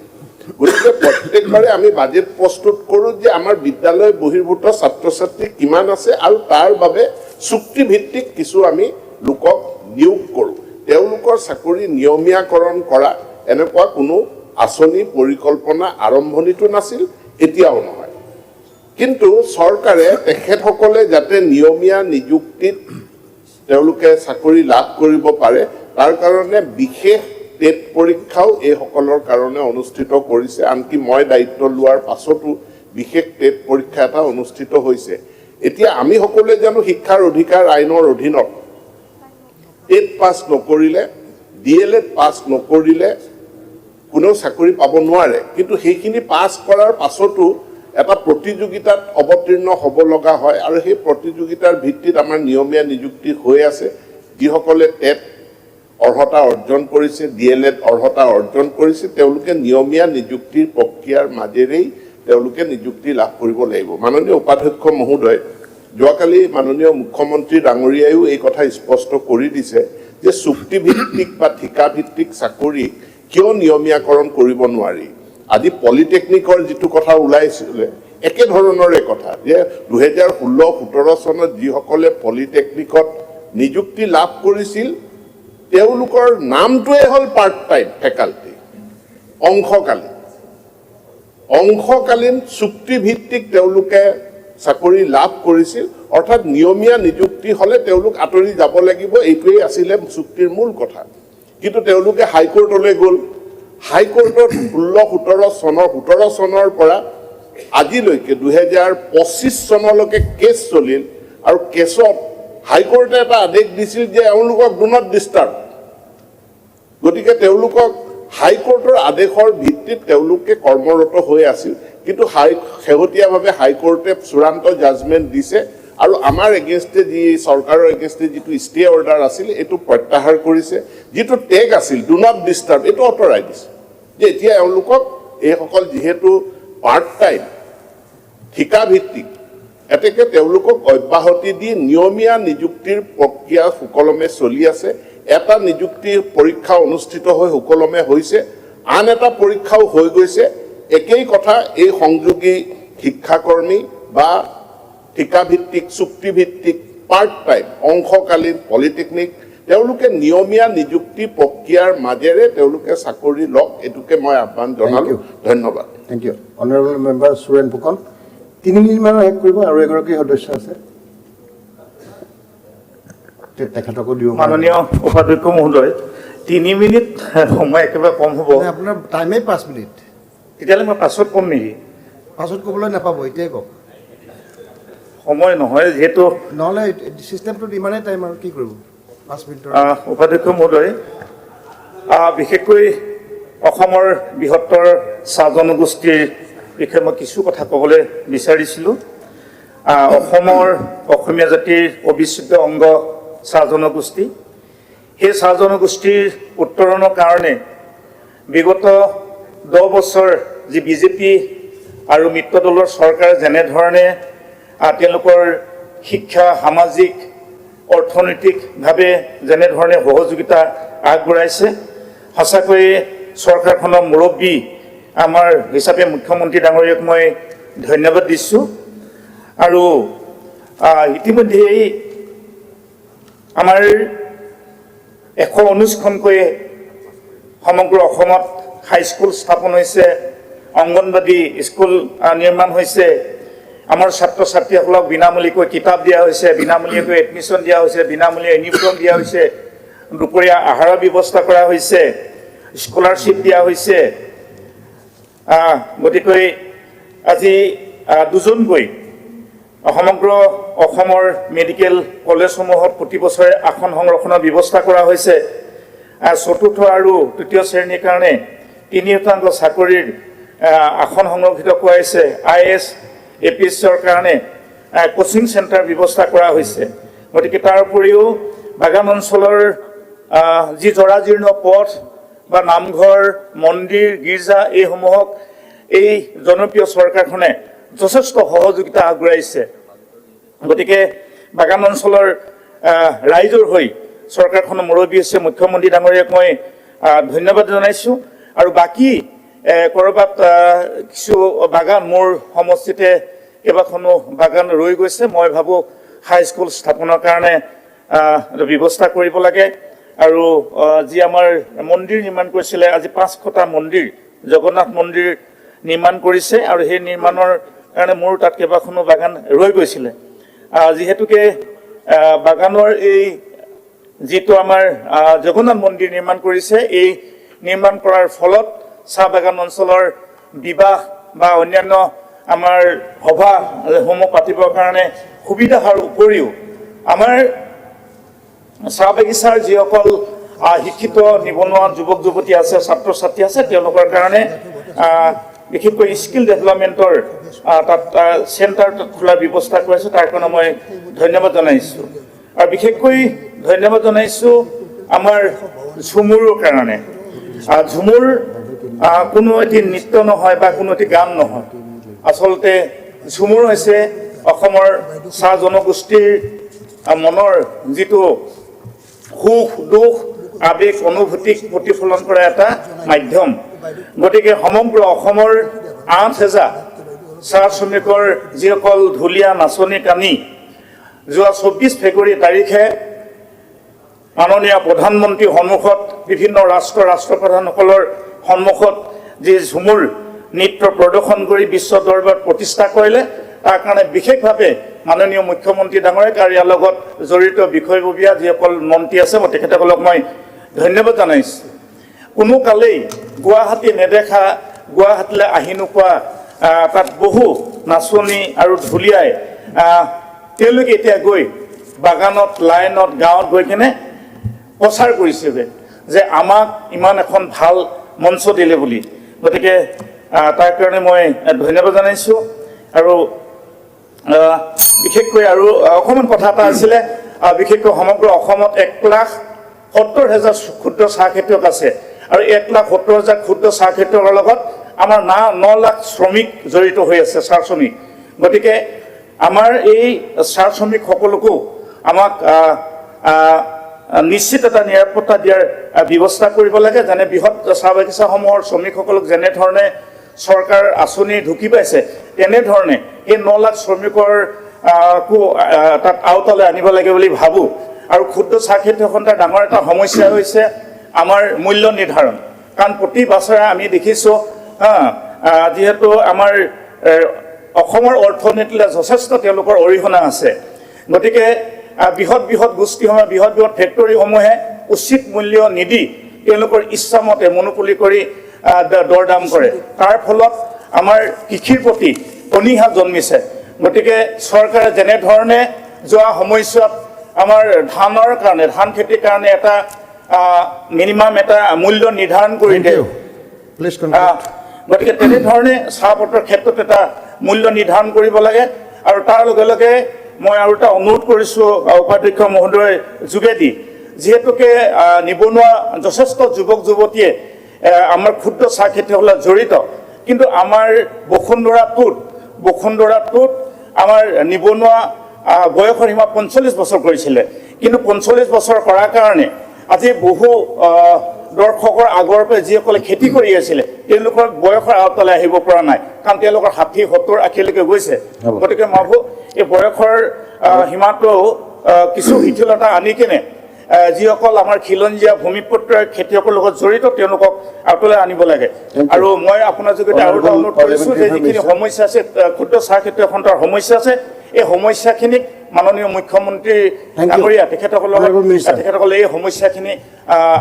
গতিকে প্ৰত্যেকবাৰে আমি বাজেট প্ৰস্তুত কৰোঁ যে আমাৰ বিদ্যালয় বহিৰ্ভূত ছাত্ৰ ছাত্ৰী কিমান আছে আৰু তাৰ বাবে চুক্তিভিত্তিক কিছু আমি লোকক নিয়োগ কৰোঁ তেওঁলোকৰ চাকৰি নিয়মীয়াকৰণ কৰা এনেকুৱা কোনো আঁচনি পৰিকল্পনা আৰম্ভণিটো নাছিল এতিয়াও নহয় কিন্তু চৰকাৰে তেখেতসকলে যাতে নিয়মীয়া নিযুক্তিত তেওঁলোকে চাকৰি লাভ কৰিব পাৰে তাৰ কাৰণে বিশেষ টেট পৰীক্ষাও এইসকলৰ কাৰণে অনুষ্ঠিত কৰিছে আনকি মই দায়িত্ব লোৱাৰ পাছতো বিশেষ টেট পৰীক্ষা এটা অনুষ্ঠিত হৈছে এতিয়া আমি সকলোৱে জানো শিক্ষাৰ অধিকাৰ আইনৰ অধীনত টেট পাছ নকৰিলে ডিএলএড পাছ নকৰিলে কোনো চাকৰি পাব নোৱাৰে কিন্তু সেইখিনি পাছ কৰাৰ পাছতো এটা প্ৰতিযোগিতাত অৱতীৰ্ণ হ'ব লগা হয় আৰু সেই প্ৰতিযোগিতাৰ ভিত্তিত আমাৰ নিয়মীয়া নিযুক্তি হৈ আছে যিসকলে টেট অৰ্হতা অৰ্জন কৰিছে ডিএলএড অৰ্হতা অৰ্জন কৰিছে তেওঁলোকে নিয়মীয়া নিযুক্তিৰ প্ৰক্ৰিয়াৰ মাজেৰেই তেওঁলোকে নিযুক্তি লাভ কৰিব লাগিব মাননীয় উপাধ্যক্ষ মহোদয় যোৱাকালি মাননীয় মুখ্যমন্ত্ৰী ডাঙৰীয়ায়ো এই কথা স্পষ্ট কৰি দিছে যে চুক্তিভিত্তিক বা ঠিকাভিত্তিক চাকৰি কিয় নিয়মীয়াকৰণ কৰিব নোৱাৰি আজি পলিটেকনিকৰ যিটো কথা ওলাইছিলে একে ধৰণৰে কথা যে 2016-17 চনত যিসকলে পলিটেকনিকত নিযুক্তি লাভ কৰিছিল তেওঁলোকৰ নামটোৱে হ'ল পাৰ্ট টাইম ফেকাল্টি অংশকালীন চুক্তিভিত্তিক তেওঁলোকে চাকৰি লাভ কৰিছিল অৰ্থাৎ নিয়মীয়া নিযুক্তি হ'লে তেওঁলোক আঁতৰি যাব লাগিব এইটোৱেই আছিলে চুক্তিৰ মূল কথা কিন্তু তেওঁলোকে হাইকোৰ্টলৈ গ'ল হাইকোৰ্টত 17 চনৰ পৰা আজিলৈকে 2025 চনলৈকে কেছ চলিল আৰু কেছত হাইকোৰ্টে এটা আদেশ দিছিল যে এওঁলোকক ডু নট ডিষ্টাৰ্ব গতিকে তেওঁলোকক হাইকোৰ্টৰ আদেশৰ ভিত্তিত তেওঁলোকে কৰ্মৰত হৈ আছিল কিন্তু শেহতীয়াভাৱে হাইকোৰ্টে চূড়ান্ত জাজমেণ্ট দিছে আৰু আমাৰ এগেইনষ্টে যি চৰকাৰৰ এগেইনষ্টে যিটো ষ্টে অৰ্ডাৰ আছিল এইটো প্ৰত্যাহাৰ কৰিছে যিটো টেগ আছিল ডু নট ডিষ্টাৰ্ব এইটো আঁতৰাই দিছে যে এতিয়া এওঁলোকক এইসকল যিহেতু পাৰ্ট টাইম ঠিকাভিত্তিক এতেকে তেওঁলোকক অব্যাহতি দি নিয়মীয়া নিযুক্তিৰ প্ৰক্ৰিয়া সুকলমে চলি আছে এটা নিযুক্তিৰ পৰীক্ষা অনুষ্ঠিত হৈ সুকলমে হৈছে আন এটা পৰীক্ষাও হৈ গৈছে একেই কথা এই সংযোগী শিক্ষাকৰ্মী বা ঠিকাভিত্তিক চুক্তিভিত্তিক পাৰ্ট টাইম অংশকালীন পলিটেকনিক তেওঁলোকে নিয়মীয়া নিযুক্তি প্ৰক্ৰিয়াৰ মাজেৰে তেওঁলোকে চাকৰি লওক এইটোকে মই আহ্বান জনালোঁ ধন্যবাদ thank you honourable member Suren Phukan 3 মিনিটমানৰ শেষ কৰিব আৰু এগৰাকী সদস্য আছে তেখেতকো দিওঁ মাননীয় উপাধ্যক্ষ মহোদয় 3 মিনিট সময় একেবাৰে কম হ'ব আপোনাৰ টাইমেই 5 মিনিট তেতিয়াহ'লে মই পাছত কম নেকি পাছত ক'বলৈ নাপাব এতিয়াই কওক সময় নহয় যিহেতু নহ'লে ছিষ্টেমটোত ইমানেই টাইম আৰু কি কৰিব 5 মিনিটৰ উপাধ্যক্ষ মহোদয় বিশেষকৈ অসমৰ বৃহত্তৰ চাহ জনগোষ্ঠীৰ বিষয়ে মই কিছু কথা ক'বলৈ বিচাৰিছিলোঁ অসমৰ অসমীয়া জাতিৰ অবিচ্ছেদ্য অংগ চাহ জনগোষ্ঠী সেই চাহ জনগোষ্ঠীৰ উত্তৰণৰ কাৰণে বিগত 10 বছৰ যি বিজেপি আৰু মিত্ৰ দলৰ চৰকাৰে যেনেধৰণে তেওঁলোকৰ শিক্ষা সামাজিক অৰ্থনৈতিকভাৱে যেনেধৰণে সহযোগিতা আগবঢ়াইছে সঁচাকৈয়ে চৰকাৰখনৰ মুৰব্বী আমাৰ হিচাপে মুখ্যমন্ত্ৰী ডাঙৰীয়াক মই ধন্যবাদ দিছোঁ আৰু ইতিমধ্যেই আমাৰ 119খনকৈ সমগ্ৰ অসমত হাইস্কুল স্থাপন হৈছে অংগনবাদী স্কুল নিৰ্মাণ হৈছে আমাৰ ছাত্ৰ ছাত্ৰীসকলক বিনামূলীয়াকৈ কিতাপ দিয়া হৈছে বিনামূলীয়াকৈ এডমিশ্যন দিয়া হৈছে বিনামূলীয়া ইউনিফৰ্ম দিয়া হৈছে দুপৰীয়া আহাৰৰ ব্যৱস্থা কৰা হৈছে স্কলাৰশ্বিপ দিয়া হৈছে গতিকে আজি 2জনকৈ সমগ্ৰ অসমৰ মেডিকেল কলেজসমূহত প্ৰতি বছৰে আসন সংৰক্ষণৰ ব্যৱস্থা কৰা হৈছে চতুৰ্থ আৰু তৃতীয় শ্ৰেণীৰ কাৰণে 3% চাকৰিৰ আসন সংৰক্ষিত কৰা হৈছে IAS APSৰ কাৰণে কোচিং চেণ্টাৰ ব্যৱস্থা কৰা হৈছে গতিকে তাৰ উপৰিও বাগান অঞ্চলৰ যি জৰাজীৰ্ণ পথ বা নামঘৰ মন্দিৰ গীৰ্জা এইসমূহক এই জনপ্ৰিয় চৰকাৰখনে যথেষ্ট সহযোগিতা আগবঢ়াইছে গতিকে বাগান অঞ্চলৰ ৰাইজৰ হৈ চৰকাৰখনৰ মুৰব্বী হৈছে মুখ্যমন্ত্ৰী ডাঙৰীয়াক মই ধন্যবাদ জনাইছোঁ আৰু বাকী কৰবাত কিছু বাগান মোৰ সমষ্টিতে কেইবাখনো বাগান ৰৈ গৈছে মই ভাবোঁ হাইস্কুল স্থাপনৰ কাৰণে ব্যৱস্থা কৰিব লাগে আৰু যি আমাৰ মন্দিৰ নিৰ্মাণ কৰিছিলে আজি 500টা মন্দিৰ জগন্নাথ মন্দিৰ নিৰ্মাণ কৰিছে আৰু সেই নিৰ্মাণৰ কাৰণে মোৰ তাত কেইবাখনো বাগান ৰৈ গৈছিলে যিহেতুকে বাগানৰ এই যিটো আমাৰ জগন্নাথ মন্দিৰ নিৰ্মাণ কৰিছে এই নিৰ্মাণ কৰাৰ ফলত চাহ বাগান অঞ্চলৰ বিবাহ বা অন্যান্য আমাৰ সভাসমূহ পাতিবৰ কাৰণে সুবিধা হোৱাৰ উপৰিও আমাৰ চাহ বাগিচাৰ যিসকল শিক্ষিত নিবনুৱা যুৱক যুৱতী আছে ছাত্ৰ ছাত্ৰী আছে তেওঁলোকৰ কাৰণে বিশেষকৈ স্কিল ডেভেলপমেণ্টৰ তাত চেণ্টাৰ খোলাৰ ব্যৱস্থা কৰিছে তাৰ কাৰণে মই ধন্যবাদ জনাইছোঁ আৰু বিশেষকৈ ধন্যবাদ জনাইছোঁ আমাৰ ঝুমুৰৰ কাৰণে ঝুমুৰ কোনো এটি নৃত্য নহয় বা কোনো এটি গান নহয় আচলতে ঝুমুৰ হৈছে অসমৰ চাহ জনগোষ্ঠীৰ মনৰ যিটো সুখ দুখ আবেগ অনুভূতিক প্ৰতিফলন কৰা এটা মাধ্যম গতিকে সমগ্ৰ অসমৰ 8,000 চাহ শ্ৰমিকৰ যিসকল ঢুলীয়া নাচনি কানি যোৱা 24 ফেব্ৰুৱাৰী তাৰিখে মাননীয় প্ৰধানমন্ত্ৰীৰ সন্মুখত বিভিন্ন ৰাষ্ট্ৰপ্ৰধানসকলৰ সন্মুখত যি ঝুমুৰ নৃত্য প্ৰদৰ্শন কৰি বিশ্ব দৰবাৰত প্ৰতিষ্ঠা কৰিলে তাৰ কাৰণে বিশেষভাৱে মাননীয় মুখ্যমন্ত্ৰী ডাঙৰীয়াক আৰু ইয়াৰ লগত জড়িত বিষয়ববীয়া যিসকল মন্ত্ৰী আছে মই তেখেতসকলক মই ধন্যবাদ জনাইছোঁ কোনো কালেই গুৱাহাটী নেদেখা গুৱাহাটীলৈ আহি নোপোৱা তাত বহু নাচনি আৰু ঢুলীয়াই তেওঁলোকে এতিয়া গৈ বাগানত লাইনত গাঁৱত গৈ কিনে প্ৰচাৰ কৰিছে যে আমাক ইমান এখন ভাল মঞ্চ দিলে বুলি গতিকে তাৰ কাৰণে মই ধন্যবাদ জনাইছোঁ আৰু বিশেষকৈ আৰু অকণমান কথা এটা আছিলে বিশেষকৈ সমগ্ৰ অসমত 1,70,000 ক্ষুদ্ৰ চাহ খেতিয়ক আছে আৰু 1,70,000 ক্ষুদ্ৰ চাহ খেতিয়কৰ লগত আমাৰ 9 লাখ শ্ৰমিক জড়িত হৈ আছে চাহ শ্ৰমিক গতিকে আমাৰ এই চাহ শ্ৰমিকসকলকো আমাক নিশ্চিত এটা নিৰাপত্তা দিয়াৰ ব্যৱস্থা কৰিব লাগে যেনে বৃহৎ চাহ বাগিচাসমূহৰ শ্ৰমিকসকলক যেনেধৰণে চৰকাৰ আঁচনি ঢুকি পাইছে তেনেধৰণে এই 9 লাখ শ্ৰমিকৰ তাত আওতালৈ আনিব লাগে বুলি ভাবোঁ আৰু ক্ষুদ্ৰ চাহ খেতিয়কসকলৰ ডাঙৰ এটা সমস্যা হৈছে আমাৰ মূল্য নিৰ্ধাৰণ কাৰণ প্ৰতি বছৰে আমি দেখিছোঁ যিহেতু আমাৰ অসমৰ অৰ্থনীতিলৈ যথেষ্ট তেওঁলোকৰ অৰিহণা আছে গতিকে বৃহৎ গোষ্ঠীসমূহে বৃহৎ ফেক্টৰীসমূহে উচিত মূল্য নিদি তেওঁলোকৰ ইচ্ছামতে মনোপলি কৰি দৰ দাম কৰে তাৰ ফলত আমাৰ কৃষিৰ প্ৰতি অনীহা জন্মিছে গতিকে চৰকাৰে যেনেধৰণে যোৱা সময়ছোৱাত আমাৰ ধানৰ কাৰণে ধান খেতিৰ কাৰণে এটা মিনিমাম এটা মূল্য নিৰ্ধাৰণ কৰি দিয়ে গতিকে তেনেধৰণে চাহপাতৰ ক্ষেত্ৰত এটা মূল্য নিৰ্ধাৰণ কৰিব লাগে আৰু তাৰ লগে লগে মই আৰু এটা অনুৰোধ কৰিছোঁ উপাধ্যক্ষ মহোদয়ৰ যোগেদি যিহেতুকে নিবনুৱা যথেষ্ট যুৱক যুৱতীয়ে আমাৰ ক্ষুদ্ৰ চাহ খেতিয়কসকলৰ জড়িত কিন্তু আমাৰ বসুন্ধৰাটোত আমাৰ নিবনুৱা বয়সৰ সীমা 45 বছৰ কৰিছিলে কিন্তু 45 বছৰ কৰাৰ কাৰণে আজি বহু দৰ্শকৰ আগৰ পৰা যিসকলে খেতি কৰি আছিলে তেওঁলোকৰ বয়সৰ আওতালৈ আহিব পৰা নাই কাৰণ তেওঁলোকৰ 60-70 আশীলৈকে গৈছে গতিকে মই ভাবোঁ এই বয়সৰ সীমাটো কিছু শিথিলতা আনি কিনে যিসকল আমাৰ খিলঞ্জীয়া ভূমিপুত্ৰৰ খেতিয়কৰ লগত জড়িত তেওঁলোকক আওতালৈ আনিব লাগে আৰু মই আপোনাৰ যোগেদি আৰু এটা অনুৰোধ কৰিছোঁ যে যিখিনি সমস্যা আছে ক্ষুদ্ৰ চাহ খেতিয়কসকলৰ সমস্যা আছে এই সমস্যাখিনিক মাননীয় মুখ্যমন্ত্ৰী ডাঙৰীয়া তেখেতসকলে এই সমস্যাখিনি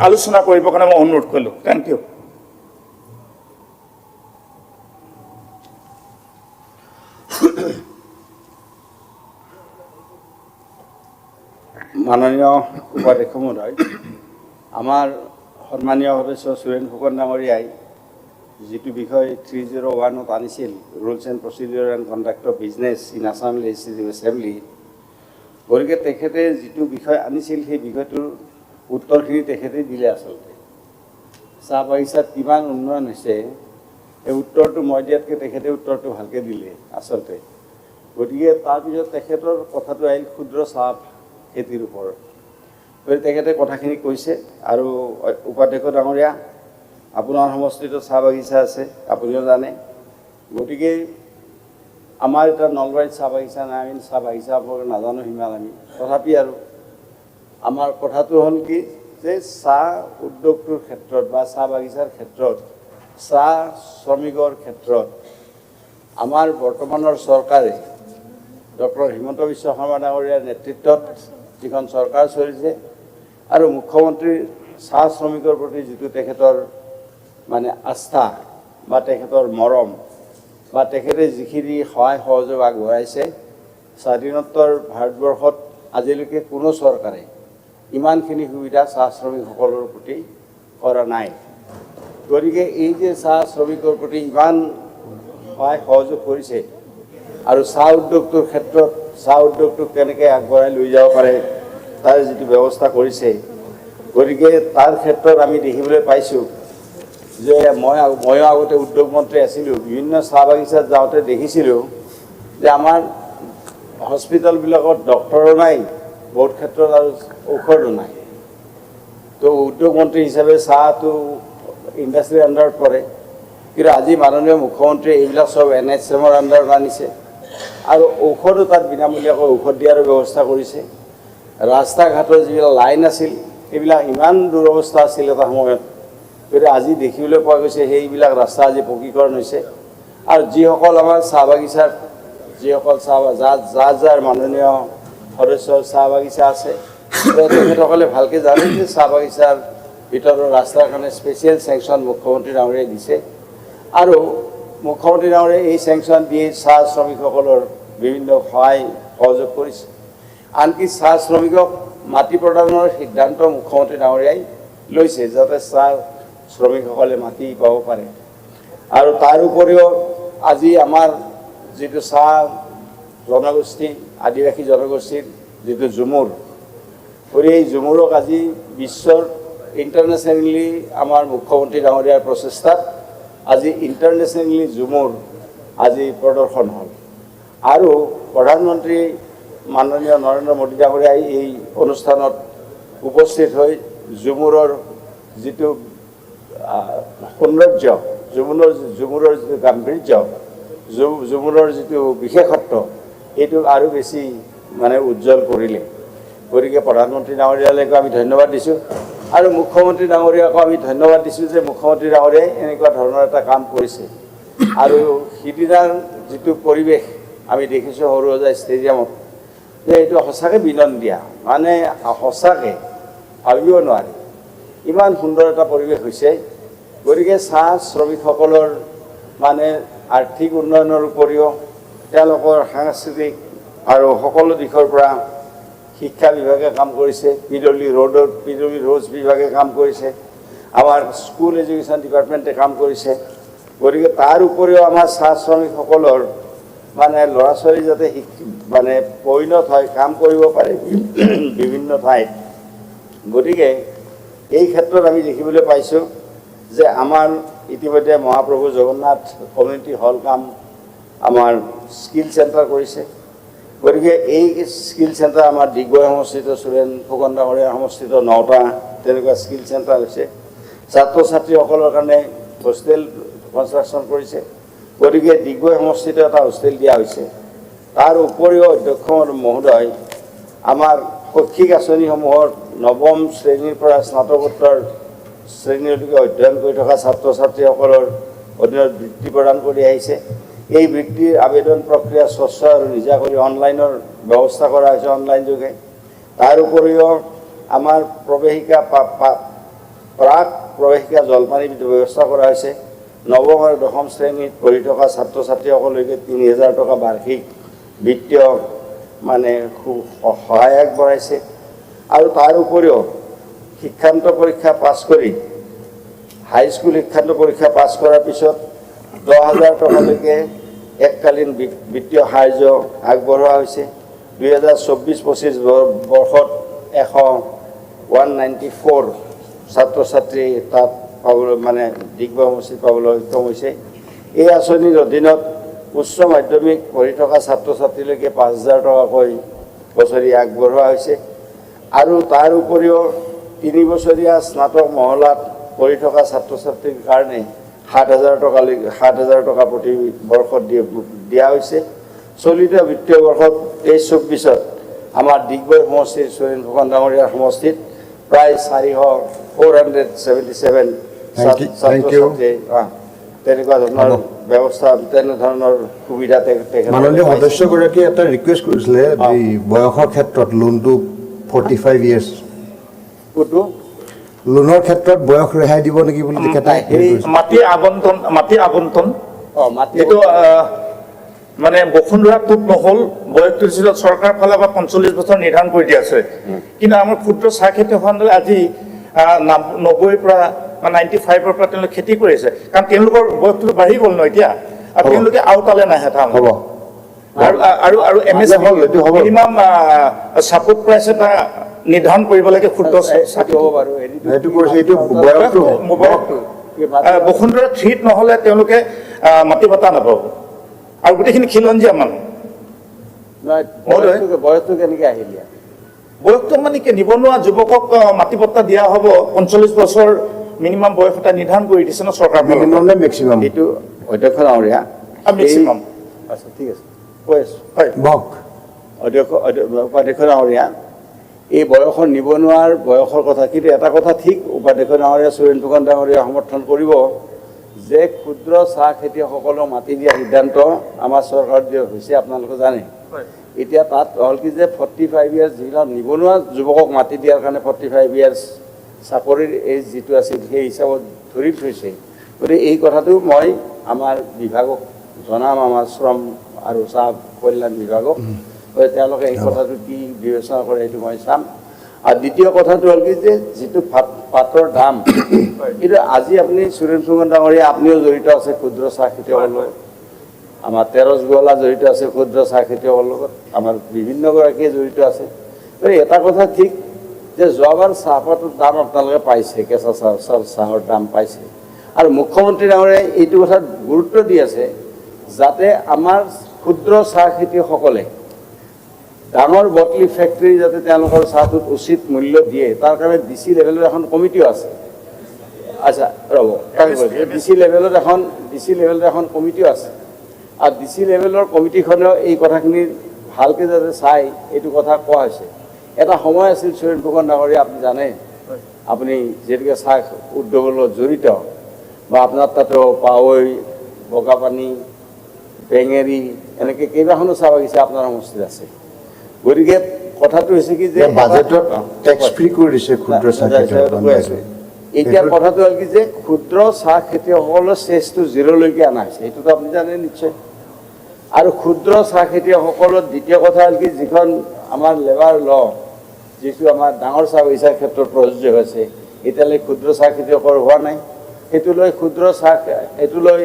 আলোচনা কৰিবৰ কাৰণে মই অনুৰোধ কৰিলোঁ থেংক ইউ মাননীয় উপাধ্যক্ষ মহোদয় আমাৰ সন্মানীয় সদস্য সুৰেন ফুকন ডাঙৰীয়াই যিটো বিষয় 301ত আনিছিল rules and procedure and conduct of business in Assam legislative assembly গতিকে তেখেতে যিটো বিষয় আনিছিল সেই বিষয়টোৰ উত্তৰখিনি তেখেতে দিলে আচলতে চাহ বাগিচাত কিমান উন্নয়ন হৈছে এই উত্তৰটো মই দিয়াতকৈ তেখেতে উত্তৰটো ভালকৈ দিলে আচলতে গতিকে তাৰপিছত তেখেতৰ কথাটো আহিল ক্ষুদ্ৰ চাহ খেতিৰ ওপৰত গতিকে তেখেতে কথাখিনি কৈছে আৰু উপাধ্যক্ষ ডাঙৰীয়া আপোনাৰ সমষ্টিত চাহ বাগিচা আছে আপুনিও জানে গতিকে আমাৰ এটা নলবাৰীত চাহ বাগিচা নাই আমি চাহ বাগিচা নাজানো সিমান আমি তথাপি আৰু আমাৰ কথাটো হ'ল কি যে চাহ উদ্যোগটোৰ ক্ষেত্ৰত বা চাহ বাগিচাৰ ক্ষেত্ৰত চাহ শ্ৰমিকৰ ক্ষেত্ৰত আমাৰ বৰ্তমানৰ চৰকাৰে ডক্টৰ হিমন্ত বিশ্ব শৰ্মা ডাঙৰীয়াৰ নেতৃত্বত যিখন চৰকাৰ চলিছে আৰু মুখ্যমন্ত্ৰীৰ চাহ শ্ৰমিকৰ প্ৰতি যিটো তেখেতৰ মানে আস্থা বা তেখেতৰ মৰম বা তেখেতে যিখিনি সহায় সহযোগ আগবঢ়াইছে স্বাধীনোত্তৰ ভাৰতবৰ্ষত আজিলৈকে কোনো চৰকাৰে ইমানখিনি সুবিধা চাহ শ্ৰমিকসকলৰ প্ৰতি কৰা নাই গতিকে এই যে চাহ শ্ৰমিকৰ প্ৰতি ইমান সহায় সহযোগ কৰিছে আৰু চাহ উদ্যোগটোৰ ক্ষেত্ৰত চাহ উদ্যোগটোক কেনেকৈ আগবঢ়াই লৈ যাব পাৰে তাৰ যিটো ব্যৱস্থা কৰিছে গতিকে তাৰ ক্ষেত্ৰত আমি দেখিবলৈ পাইছোঁ যে ময়ো আগতে উদ্যোগ মন্ত্ৰী আছিলোঁ বিভিন্ন চাহ বাগিচাত যাওঁতে দেখিছিলোঁ যে আমাৰ হস্পিটেলবিলাকত ডক্টৰো নাই বহুত ক্ষেত্ৰত আৰু ঔষধো নাই তো উদ্যোগ মন্ত্ৰী হিচাপে চাহটো ইণ্ডাষ্ট্ৰীৰ আণ্ডাৰত পৰে কিন্তু আজি মাননীয় মুখ্যমন্ত্ৰীয়ে এইবিলাক চব NHMৰ আণ্ডাৰত আনিছে আৰু ঔষধো তাত বিনামূলীয়াকৈ ঔষধ দিয়াৰ ব্যৱস্থা কৰিছে ৰাস্তা ঘাটৰ যিবিলাক লাইন আছিল সেইবিলাক ইমান দুৰৱস্থা আছিল এটা সময়ত গতিকে আজি দেখিবলৈ পোৱা গৈছে সেইবিলাক ৰাস্তা আজি পকীকৰণ হৈছে আৰু যিসকল আমাৰ চাহ বাগিচাত যিসকল যাৰ মাননীয় সদস্যৰ চাহ বাগিচা আছে তেখেতসকলে ভালকৈ জানে যে চাহ বাগিচাৰ ভিতৰৰ ৰাস্তাৰ কাৰণে স্পেচিয়েল চেংচন মুখ্যমন্ত্ৰী ডাঙৰীয়াই দিছে আৰু মুখ্যমন্ত্ৰী ডাঙৰীয়াই এই চেংচন দি চাহ শ্ৰমিকসকলৰ বিভিন্ন সহায় সহযোগ কৰিছে আনকি চাহ শ্ৰমিকক মাটি প্ৰদানৰ সিদ্ধান্ত মুখ্যমন্ত্ৰী ডাঙৰীয়াই লৈছে যাতে চাহ শ্ৰমিকসকলে মাটি পাব পাৰে আৰু তাৰ উপৰিও আজি আমাৰ যিটো চাহ জনগোষ্ঠী আদিবাসী জনগোষ্ঠীৰ যিটো ঝুমুৰ গতিকে এই ঝুমুৰক আজি বিশ্বৰ ইণ্টাৰনেশ্যনেলি আমাৰ মুখ্যমন্ত্ৰী ডাঙৰীয়াৰ প্ৰচেষ্টাত আজি ইণ্টাৰনেশ্যনেলি ঝুমুৰ আজি প্ৰদৰ্শন হ'ল আৰু প্ৰধানমন্ত্ৰী মাননীয় নৰেন্দ্ৰ মোদী ডাঙৰীয়াই এই অনুষ্ঠানত উপস্থিত হৈ ঝুমুৰৰ যিটো সৌন্দৰ্য ঝুমুৰৰ যিটো গাম্ভীৰ্য ঝুমুৰৰ যিটো বিশেষত্ব এইটো আৰু বেছি মানে উজ্জ্বল কৰিলে গতিকে প্ৰধানমন্ত্ৰী ডাঙৰীয়ালৈকো আমি ধন্যবাদ দিছোঁ আৰু মুখ্যমন্ত্ৰী ডাঙৰীয়াকো আমি ধন্যবাদ দিছোঁ যে মুখ্যমন্ত্ৰী ডাঙৰীয়াই এনেকুৱা ধৰণৰ এটা কাম কৰিছে আৰু সিদিনাৰ যিটো পৰিৱেশ আমি দেখিছোঁ সৰুসজাই ষ্টেডিয়ামত যে এইটো সঁচাকৈ বিনন্দীয়া মানে সঁচাকৈ ভাবিব নোৱাৰি ইমান সুন্দৰ এটা পৰিৱেশ হৈছে গতিকে চাহ শ্ৰমিকসকলৰ মানে আৰ্থিক উন্নয়নৰ উপৰিও তেওঁলোকৰ সাংস্কৃতিক আৰু সকলো দিশৰ পৰা শিক্ষা বিভাগে কাম কৰিছে পিডব্লিউ ৰোডছ বিভাগে কাম কৰিছে আমাৰ স্কুল এডুকেশ্যন ডিপাৰ্টমেণ্টে কাম কৰিছে গতিকে তাৰ উপৰিও আমাৰ চাহ শ্ৰমিকসকলৰ মানে ল'ৰা ছোৱালী যাতে মানে পৰিণত হয় কাম কৰিব পাৰে বিভিন্ন ঠাইত গতিকে এই ক্ষেত্ৰত আমি দেখিবলৈ পাইছোঁ যে আমাৰ ইতিমধ্যে মহাপ্ৰভু জগন্নাথ কমিউনিটি হল কাম আমাৰ স্কিল চেণ্টাৰ কৰিছে গতিকে এই স্কিল চেণ্টাৰ আমাৰ ডিগবৈ সমষ্টিত সুৰেন ফুকন ডাঙৰীয়াৰ সমষ্টিত 9টা তেনেকুৱা স্কিল চেণ্টাৰ হৈছে ছাত্ৰ ছাত্ৰীসকলৰ কাৰণে হোষ্টেল কনষ্ট্ৰাকশ্যন কৰিছে গতিকে ডিগবৈ সমষ্টিত এটা হোষ্টেল দিয়া হৈছে তাৰ উপৰিও অধ্যক্ষ মহোদয় আমাৰ শৈক্ষিক আঁচনিসমূহৰ 9ম শ্ৰেণীৰ পৰা স্নাতকোত্তৰ শ্ৰেণীলৈকে অধ্যয়ন কৰি থকা ছাত্ৰ ছাত্ৰীসকলৰ অধীনত বৃত্তি প্ৰদান কৰি আহিছে এই বৃত্তিৰ আবেদন প্ৰক্ৰিয়া স্বচ্ছ আৰু নিজা কৰি অনলাইনৰ ব্যৱস্থা কৰা হৈছে অনলাইন যোগে তাৰ উপৰিও আমাৰ প্ৰৱেশিকা প্ৰাক প্ৰৱেশিকা জলপানী ব্যৱস্থা কৰা হৈছে 9ম আৰু 10ম শ্ৰেণীত পঢ়ি থকা ছাত্ৰ ছাত্ৰীসকললৈকে 3000 টকা বাৰ্ষিক বিত্তীয় মানে সহায় আগবঢ়াইছে আৰু তাৰ উপৰিও শিক্ষান্ত পৰীক্ষা পাছ কৰি হাইস্কুল শিক্ষান্ত পৰীক্ষা পাছ কৰাৰ পিছত 10,000 টকালৈকে এককালীন বিত্তীয় সাহায্য আগবঢ়োৱা হৈছে 2024-25 বৰ্ষত 194 ছাত্ৰ ছাত্ৰী তাত পাবলৈ মানে ডিগবৈ সমষ্টিত পাবলৈ সক্ষম হৈছে এই আঁচনিৰ অধীনত উচ্চ মাধ্যমিক পঢ়ি থকা ছাত্ৰ ছাত্ৰীলৈকে 5,000 টকাকৈ বছৰি আগবঢ়োৱা হৈছে আৰু তাৰ উপৰিও 3 বছৰীয়া স্নাতক মহলাত পঢ়ি থকা ছাত্ৰ ছাত্ৰীৰ কাৰণে 7,000 টকা প্ৰতি বৰ্ষত দিয়া হৈছে চলিত বিত্তীয় বৰ্ষত 23-24ত আমাৰ ডিগবৈ সমষ্টিৰ সুৰেন ফুকন ডাঙৰীয়াৰ সমষ্টিত প্ৰায় 477 ছাত্ৰ ছাত্ৰী তেনেকুৱা ধৰণৰ ব্যৱস্থা তেনেধৰণৰ সুবিধা মাননীয় সদস্যগৰাকীয়ে এটা ৰিকুৱেষ্ট কৰিছিলে এই বয়সৰ ক্ষেত্ৰত লোনটো 45 ইয়াৰ্ছ কোনটো লোনৰ ক্ষেত্ৰত বয়স ৰেহাই দিব নেকি বুলি তেখেতে মাটি আবণ্টন এইটো মানে বসুন্ধৰা টোপ নহ'ল বয়সটো চৰকাৰৰ ফালৰ পৰা 45 বছৰ নিৰ্ধাৰণ কৰি দিয়া আছে কিন্তু আমাৰ ক্ষুদ্ৰ চাহ খেতিয়কসকলে আজি 90ৰ পৰা 95ৰ পৰা তেওঁলোকে খেতি কৰিছে কাৰণ তেওঁলোকৰ বয়সটো বাঢ়ি গ'ল ন এতিয়া আৰু তেওঁলোকে আওতালে নাহে তাৰ হ'ব আৰু MSP মিনিমাম ছাপোৰ্ট প্ৰাইচ এটা নিৰ্ধাৰণ কৰিব লাগে ক্ষুদ্ৰ চাহ হ'ব বাৰু এইটো কৰিছে এইটো বয়সটো বসুন্ধৰা 3 নহ'লে তেওঁলোকে মাটি বটা নাপাব আৰু গোটেইখিনি খিলঞ্জীয়া মানুহ বয়সটো কেনেকৈ আহিলে বয়সটো মানে কি নিবনুৱা যুৱকক মাটি বটা দিয়া হ'ব 45 বছৰ মিনিমাম বয়স এটা নিৰ্ধাৰণ কৰি দিছে ন চৰকাৰ মিনিমাম নে মেক্সিমাম এইটো অধ্যক্ষ ডাঙৰীয়া মেক্সিমাম আচ্ছা ঠিক আছে কৈ আছোঁ হয় বক উপাধ্যক্ষ ডাঙৰীয়া এই বয়সৰ নিবনুৱাৰ বয়সৰ কথা কিন্তু এটা কথা ঠিক উপাধ্যক্ষ ডাঙৰীয়া সুৰেন ফুকন ডাঙৰীয়া সমৰ্থন কৰিব যে ক্ষুদ্ৰ চাহ খেতিয়কসকলক মাটি দিয়া সিদ্ধান্ত আমাৰ চৰকাৰত দিয়া হৈছে আপোনালোকে জানে এতিয়া তাত হ'ল কি যে 45 ইয়াৰ্ছ যিবিলাক নিবনুৱা যুৱকক মাটি দিয়াৰ কাৰণে 45 ইয়াৰ্ছ চাকৰিৰ এজ যিটো আছিল সেই হিচাপত ধৰি থৈছে গতিকে এই কথাটো মই আমাৰ বিভাগক জনাম আমাৰ শ্ৰম আৰু চাহ কল্যাণ বিভাগক তেওঁলোকে এই কথাটো কি বিবেচনা কৰে সেইটো মই চাম আৰু দ্বিতীয় কথাটো হ'ল কি যে যিটো পাতৰ দাম কিন্তু আজি আপুনি সুৰেন ফুকন ডাঙৰীয়া আপুনিও জড়িত আছে ক্ষুদ্ৰ চাহ খেতিয়কৰ লগত আমাৰ তেৰছগোৱালা জড়িত আছে ক্ষুদ্ৰ চাহ খেতিয়কৰ লগত, আমাৰ বিভিন্নগৰাকীয়ে জড়িত আছে। গতিকে এটা কথা ঠিক যে যোৱাবাৰ চাহপাতৰ দাম আপোনালোকে পাইছে, কেঁচা চাহৰ দাম পাইছে, আৰু মুখ্যমন্ত্ৰী ডাঙৰীয়াই এইটো কথাত গুৰুত্ব দি আছে যাতে আমাৰ ক্ষুদ্ৰ চাহ খেতিয়কসকলে ডাঙৰ বটলি ফেক্টৰী যাতে তেওঁলোকৰ চাহটোত উচিত মূল্য দিয়ে, তাৰ কাৰণে DC লেভেলৰ এখন কমিটিও আছে। আচ্ছা ৰ'ব, DC লেভেলত এখন কমিটিও আছে, আৰু DC লেভেলৰ কমিটিখনেও এই কথাখিনি ভালকৈ যাতে চাই এইটো কথা কোৱা হৈছে। এটা সময় আছিল সুৰেণ ফুকন ডাঙৰীয়া, আপুনি জানে, আপুনি যিহেতুকে চাহ উদ্যোগৰ লগত জড়িত, বা আপোনাৰ তাতো পাৱৈ, বগাপানী, বেঙেৰী এনেকৈ কেইবাখনো চাহ বাগিচা আপোনাৰ সমষ্টিত আছে। গতিকে কথাটো হৈছে কি যে বাজেটত টেক্স ফ্ৰী কৰি দিছে ক্ষুদ্ৰ চাহ খেতিয়ক। এতিয়া কথাটো হ'ল কি যে ক্ষুদ্ৰ চাহ খেতিয়কসকলৰ চেজটো 0লৈকে অনা হৈছে, এইটোতো আপুনি জানে নিশ্চয়। আৰু ক্ষুদ্ৰ চাহ খেতিয়কসকলৰ দ্বিতীয় কথা হ'ল কি যিখন আমাৰ লেবাৰ ল, যিটো আমাৰ ডাঙৰ চাহ বাগিচাৰ ক্ষেত্ৰত প্ৰযোজ্য হৈছে, এতিয়ালৈ ক্ষুদ্ৰ চাহ খেতিয়কৰ হোৱা নাই। সেইটো লৈ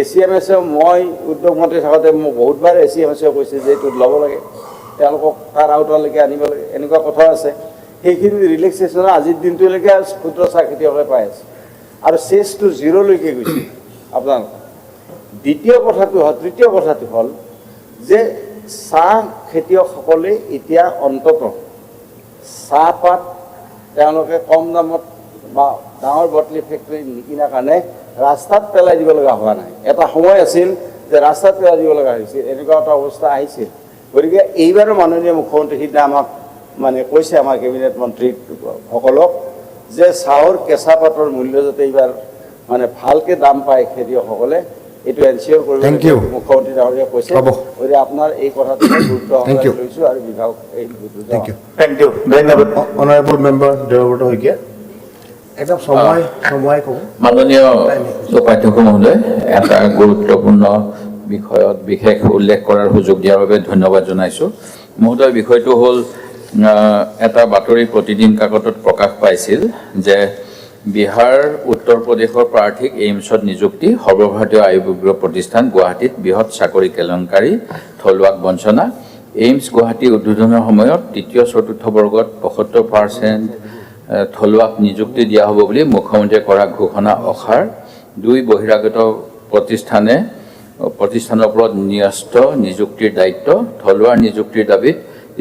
ACMSে মই উদ্যোগ মন্ত্ৰী থাকোঁতে মোক বহুতবাৰ ACMSে কৈছে যে এইটোত ল'ব লাগে, তেওঁলোকক তাৰ আওতালৈকে আনিব লাগে, এনেকুৱা কথা আছে। সেইখিনি ৰিলেক্সেশ্যনৰ আজিৰ দিনটোলৈকে ক্ষুদ্ৰ চাহ খেতিয়কে পাই আছে, আৰু চেজটো 0লৈকে গৈছে আপোনালোক। তৃতীয় কথাটো হ'ল যে চাহ খেতিয়কসকলে এতিয়া অন্ততঃ চাহপাত তেওঁলোকে কম দামত বা ডাঙৰ বটলি ফেক্টৰী নিকিনাৰ কাৰণে ৰাস্তাত পেলাই দিব লগা হোৱা নাই। এটা সময় আছিল যে ৰাস্তাত পেলাই দিব লগা হৈছিল, এনেকুৱা এটা অৱস্থা আহিছিল। গতিকে এইবাৰো মাননীয় মুখ্যমন্ত্ৰী সিদিনা আমাক মানে কৈছে আমাৰ কেবিনেট মন্ত্ৰীসকলক যে চাহৰ কেঁচা পাতৰ মূল্য যাতে এইবাৰ মানে ভালকৈ দাম পায় খেতিয়কসকলে, এইটো এনচিয়ৰ কৰিব মুখ্যমন্ত্ৰী ডাঙৰীয়াই কৈছে। গতিকে আপোনাৰ এই কথাটো গুৰুত্ব লৈছোঁ আৰু বিভাগ এই থেংক ইউ, ধন্যবাদ। অনাৰেবল মেম্বাৰ দেৱব্ৰত শইকীয়া, একদম সময় ক'ব। মাননীয় উপাধ্যক্ষ মহোদয়, এটা গুৰুত্বপূৰ্ণ বিষয়ত বিশেষ উল্লেখ কৰাৰ সুযোগ দিয়াৰ বাবে ধন্যবাদ জনাইছোঁ। মহোদয়, বিষয়টো হ'ল এটা বাতৰি প্ৰতিদিন কাকতত প্ৰকাশ পাইছিল যে বিহাৰ উত্তৰ প্ৰদেশৰ প্ৰাৰ্থীক এইমছত নিযুক্তি, সৰ্বভাৰতীয় আয়ুৰ্বেদ প্ৰতিষ্ঠান গুৱাহাটীত বৃহৎ চাকৰি কেলেংকাৰী, থলুৱাক বঞ্চনা। এইমছ গুৱাহাটী উদ্বোধনৰ সময়ত তৃতীয় চতুৰ্থ বৰ্গত 75% থলুৱাক নিযুক্তি দিয়া হ'ব বুলি মুখ্যমন্ত্ৰীয়ে কৰা ঘোষণা অসাৰ। 2 বহিৰাগত প্ৰতিষ্ঠানৰ ওপৰত ন্যস্ত নিযুক্তিৰ দায়িত্ব। থলুৱাৰ নিযুক্তিৰ দাবীত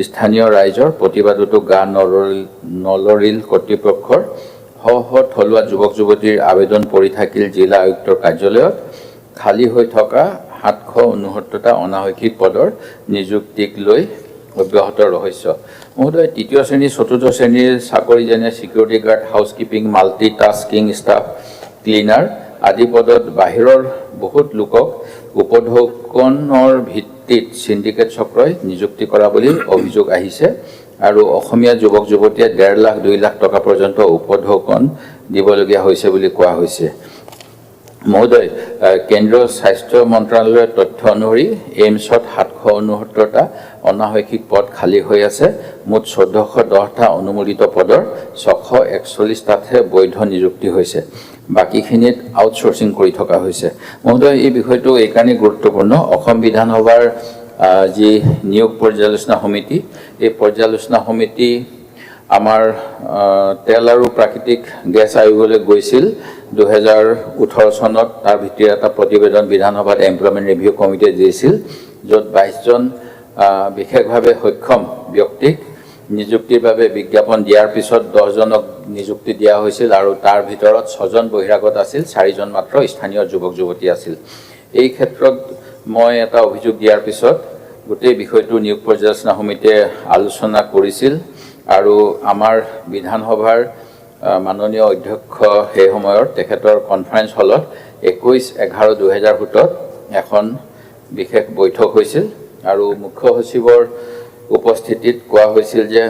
স্থানীয় ৰাইজৰ প্ৰতিবাদতো গা নলৰিল কৰ্তৃপক্ষৰ। থলুৱা যুৱক যুৱতীৰ আবেদন পৰি থাকিল জিলা আয়ুক্তৰ কাৰ্যালয়ত। খালী হৈ থকা 769টা অনাশৈক্ষিক পদৰ নিযুক্তিক লৈ অব্যাহত ৰহস্য। মহোদয়, 3য় শ্ৰেণী 4ৰ্থ শ্ৰেণীৰ চাকৰি যেনে security guard, housekeeping, multi tasking staff, cleaner আদি পদত বাহিৰৰ বহুত লোকক উপঢৌকনৰ ভিত্তিত চিণ্ডিকেট চক্ৰই নিযুক্তি কৰা বুলি অভিযোগ আহিছে, আৰু অসমীয়া যুৱক যুৱতীয়ে 1.5 লাখ 2 লাখ টকা পৰ্যন্ত উপঢৌকন দিবলগীয়া হৈছে বুলি কোৱা হৈছে। মহোদয়, কেন্দ্ৰীয় স্বাস্থ্য মন্ত্ৰালয়ৰ তথ্য অনুসৰি এইমছত 769টা অনাশৈক্ষিক পদ খালী হৈ আছে। মুঠ 1410টা অনুমোদিত পদৰ 641টাতহে বৈধ নিযুক্তি হৈছে, বাকীখিনিত আউটচোৰ্চিং কৰি থকা হৈছে। মহোদয়, এই বিষয়টো এইকাৰণেই গুৰুত্বপূৰ্ণ, অসম বিধানসভাৰ যি নিয়োগ পৰ্যালোচনা সমিতি, এই পৰ্যালোচনা সমিতি আমাৰ তেল আৰু প্ৰাকৃতিক গেছ আয়োগলৈ গৈছিল 2018 চনত। তাৰ ভিত্তিত এটা প্ৰতিবেদন বিধানসভাত এমপ্লয়মেণ্ট ৰিভিউ কমিটিয়ে দিছিল, য'ত 22জন বিশেষভাৱে সক্ষম ব্যক্তিক নিযুক্তিৰ বাবে বিজ্ঞাপন দিয়াৰ পিছত 10জনক নিযুক্তি দিয়া হৈছিল, আৰু তাৰ ভিতৰত 6জন বহিৰাগত আছিল, 4জন মাত্ৰ স্থানীয় যুৱক যুৱতী আছিল। এই ক্ষেত্ৰত মই এটা অভিযোগ দিয়াৰ পিছত গোটেই বিষয়টো নিয়োগ পৰ্যালোচনা সমিতিয়ে আলোচনা কৰিছিল, আৰু আমাৰ বিধানসভাৰ মাননীয় অধ্যক্ষ সেই সময়ৰ তেখেতৰ কনফাৰেন্স হলত 21/11/2017 এখন বিশেষ বৈঠক হৈছিল, আৰু মুখ্য সচিবৰ উপস্থিতিত কোৱা হৈছিল যে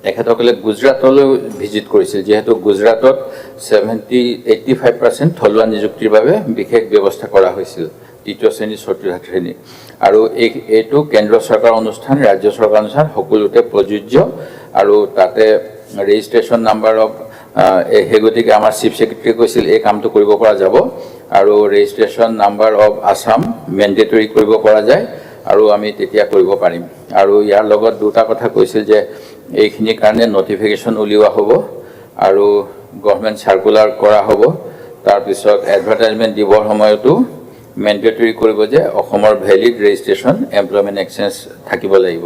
তেখেতসকলে গুজৰাটলৈ ভিজিট কৰিছিল, যিহেতু গুজৰাটত 85% থলুৱা নিযুক্তিৰ বাবে বিশেষ ব্যৱস্থা কৰা হৈছিল 3য় শ্ৰেণী 4ৰ্থ শ্ৰেণী, আৰু এইটো কেন্দ্ৰ চৰকাৰ অনুষ্ঠান, ৰাজ্য চৰকাৰ অনুষ্ঠান সকলোতে প্ৰযোজ্য, আৰু তাতে ৰেজিষ্ট্ৰেশ্যন নাম্বাৰ অফ সেই গতিকে আমাৰ চিফ ছেক্ৰেটাৰীয়ে কৈছিল এই কামটো কৰিব পৰা যাব। আৰু registration number of Assam mandatory কৰিব পৰা যায় আৰু আমি তেতিয়া কৰিব পাৰিম আৰু ইয়াৰ লগত দুটা কথা কৈছিল যে এইখিনিৰ কাৰণে নটিফিকেশ্যন উলিওৱা হ'ব আৰু গভৰ্ণমেণ্ট চাৰ্কুলাৰ কৰা হ'ব তাৰপিছত এডভাৰটাইজমেণ্ট দিবৰ সময়তো মেণ্ডেটৰী কৰিব যে অসমৰ ভেলিড ৰেজিষ্ট্ৰেশ্যন এমপ্লয়মেণ্ট এক্সচেঞ্জ থাকিব লাগিব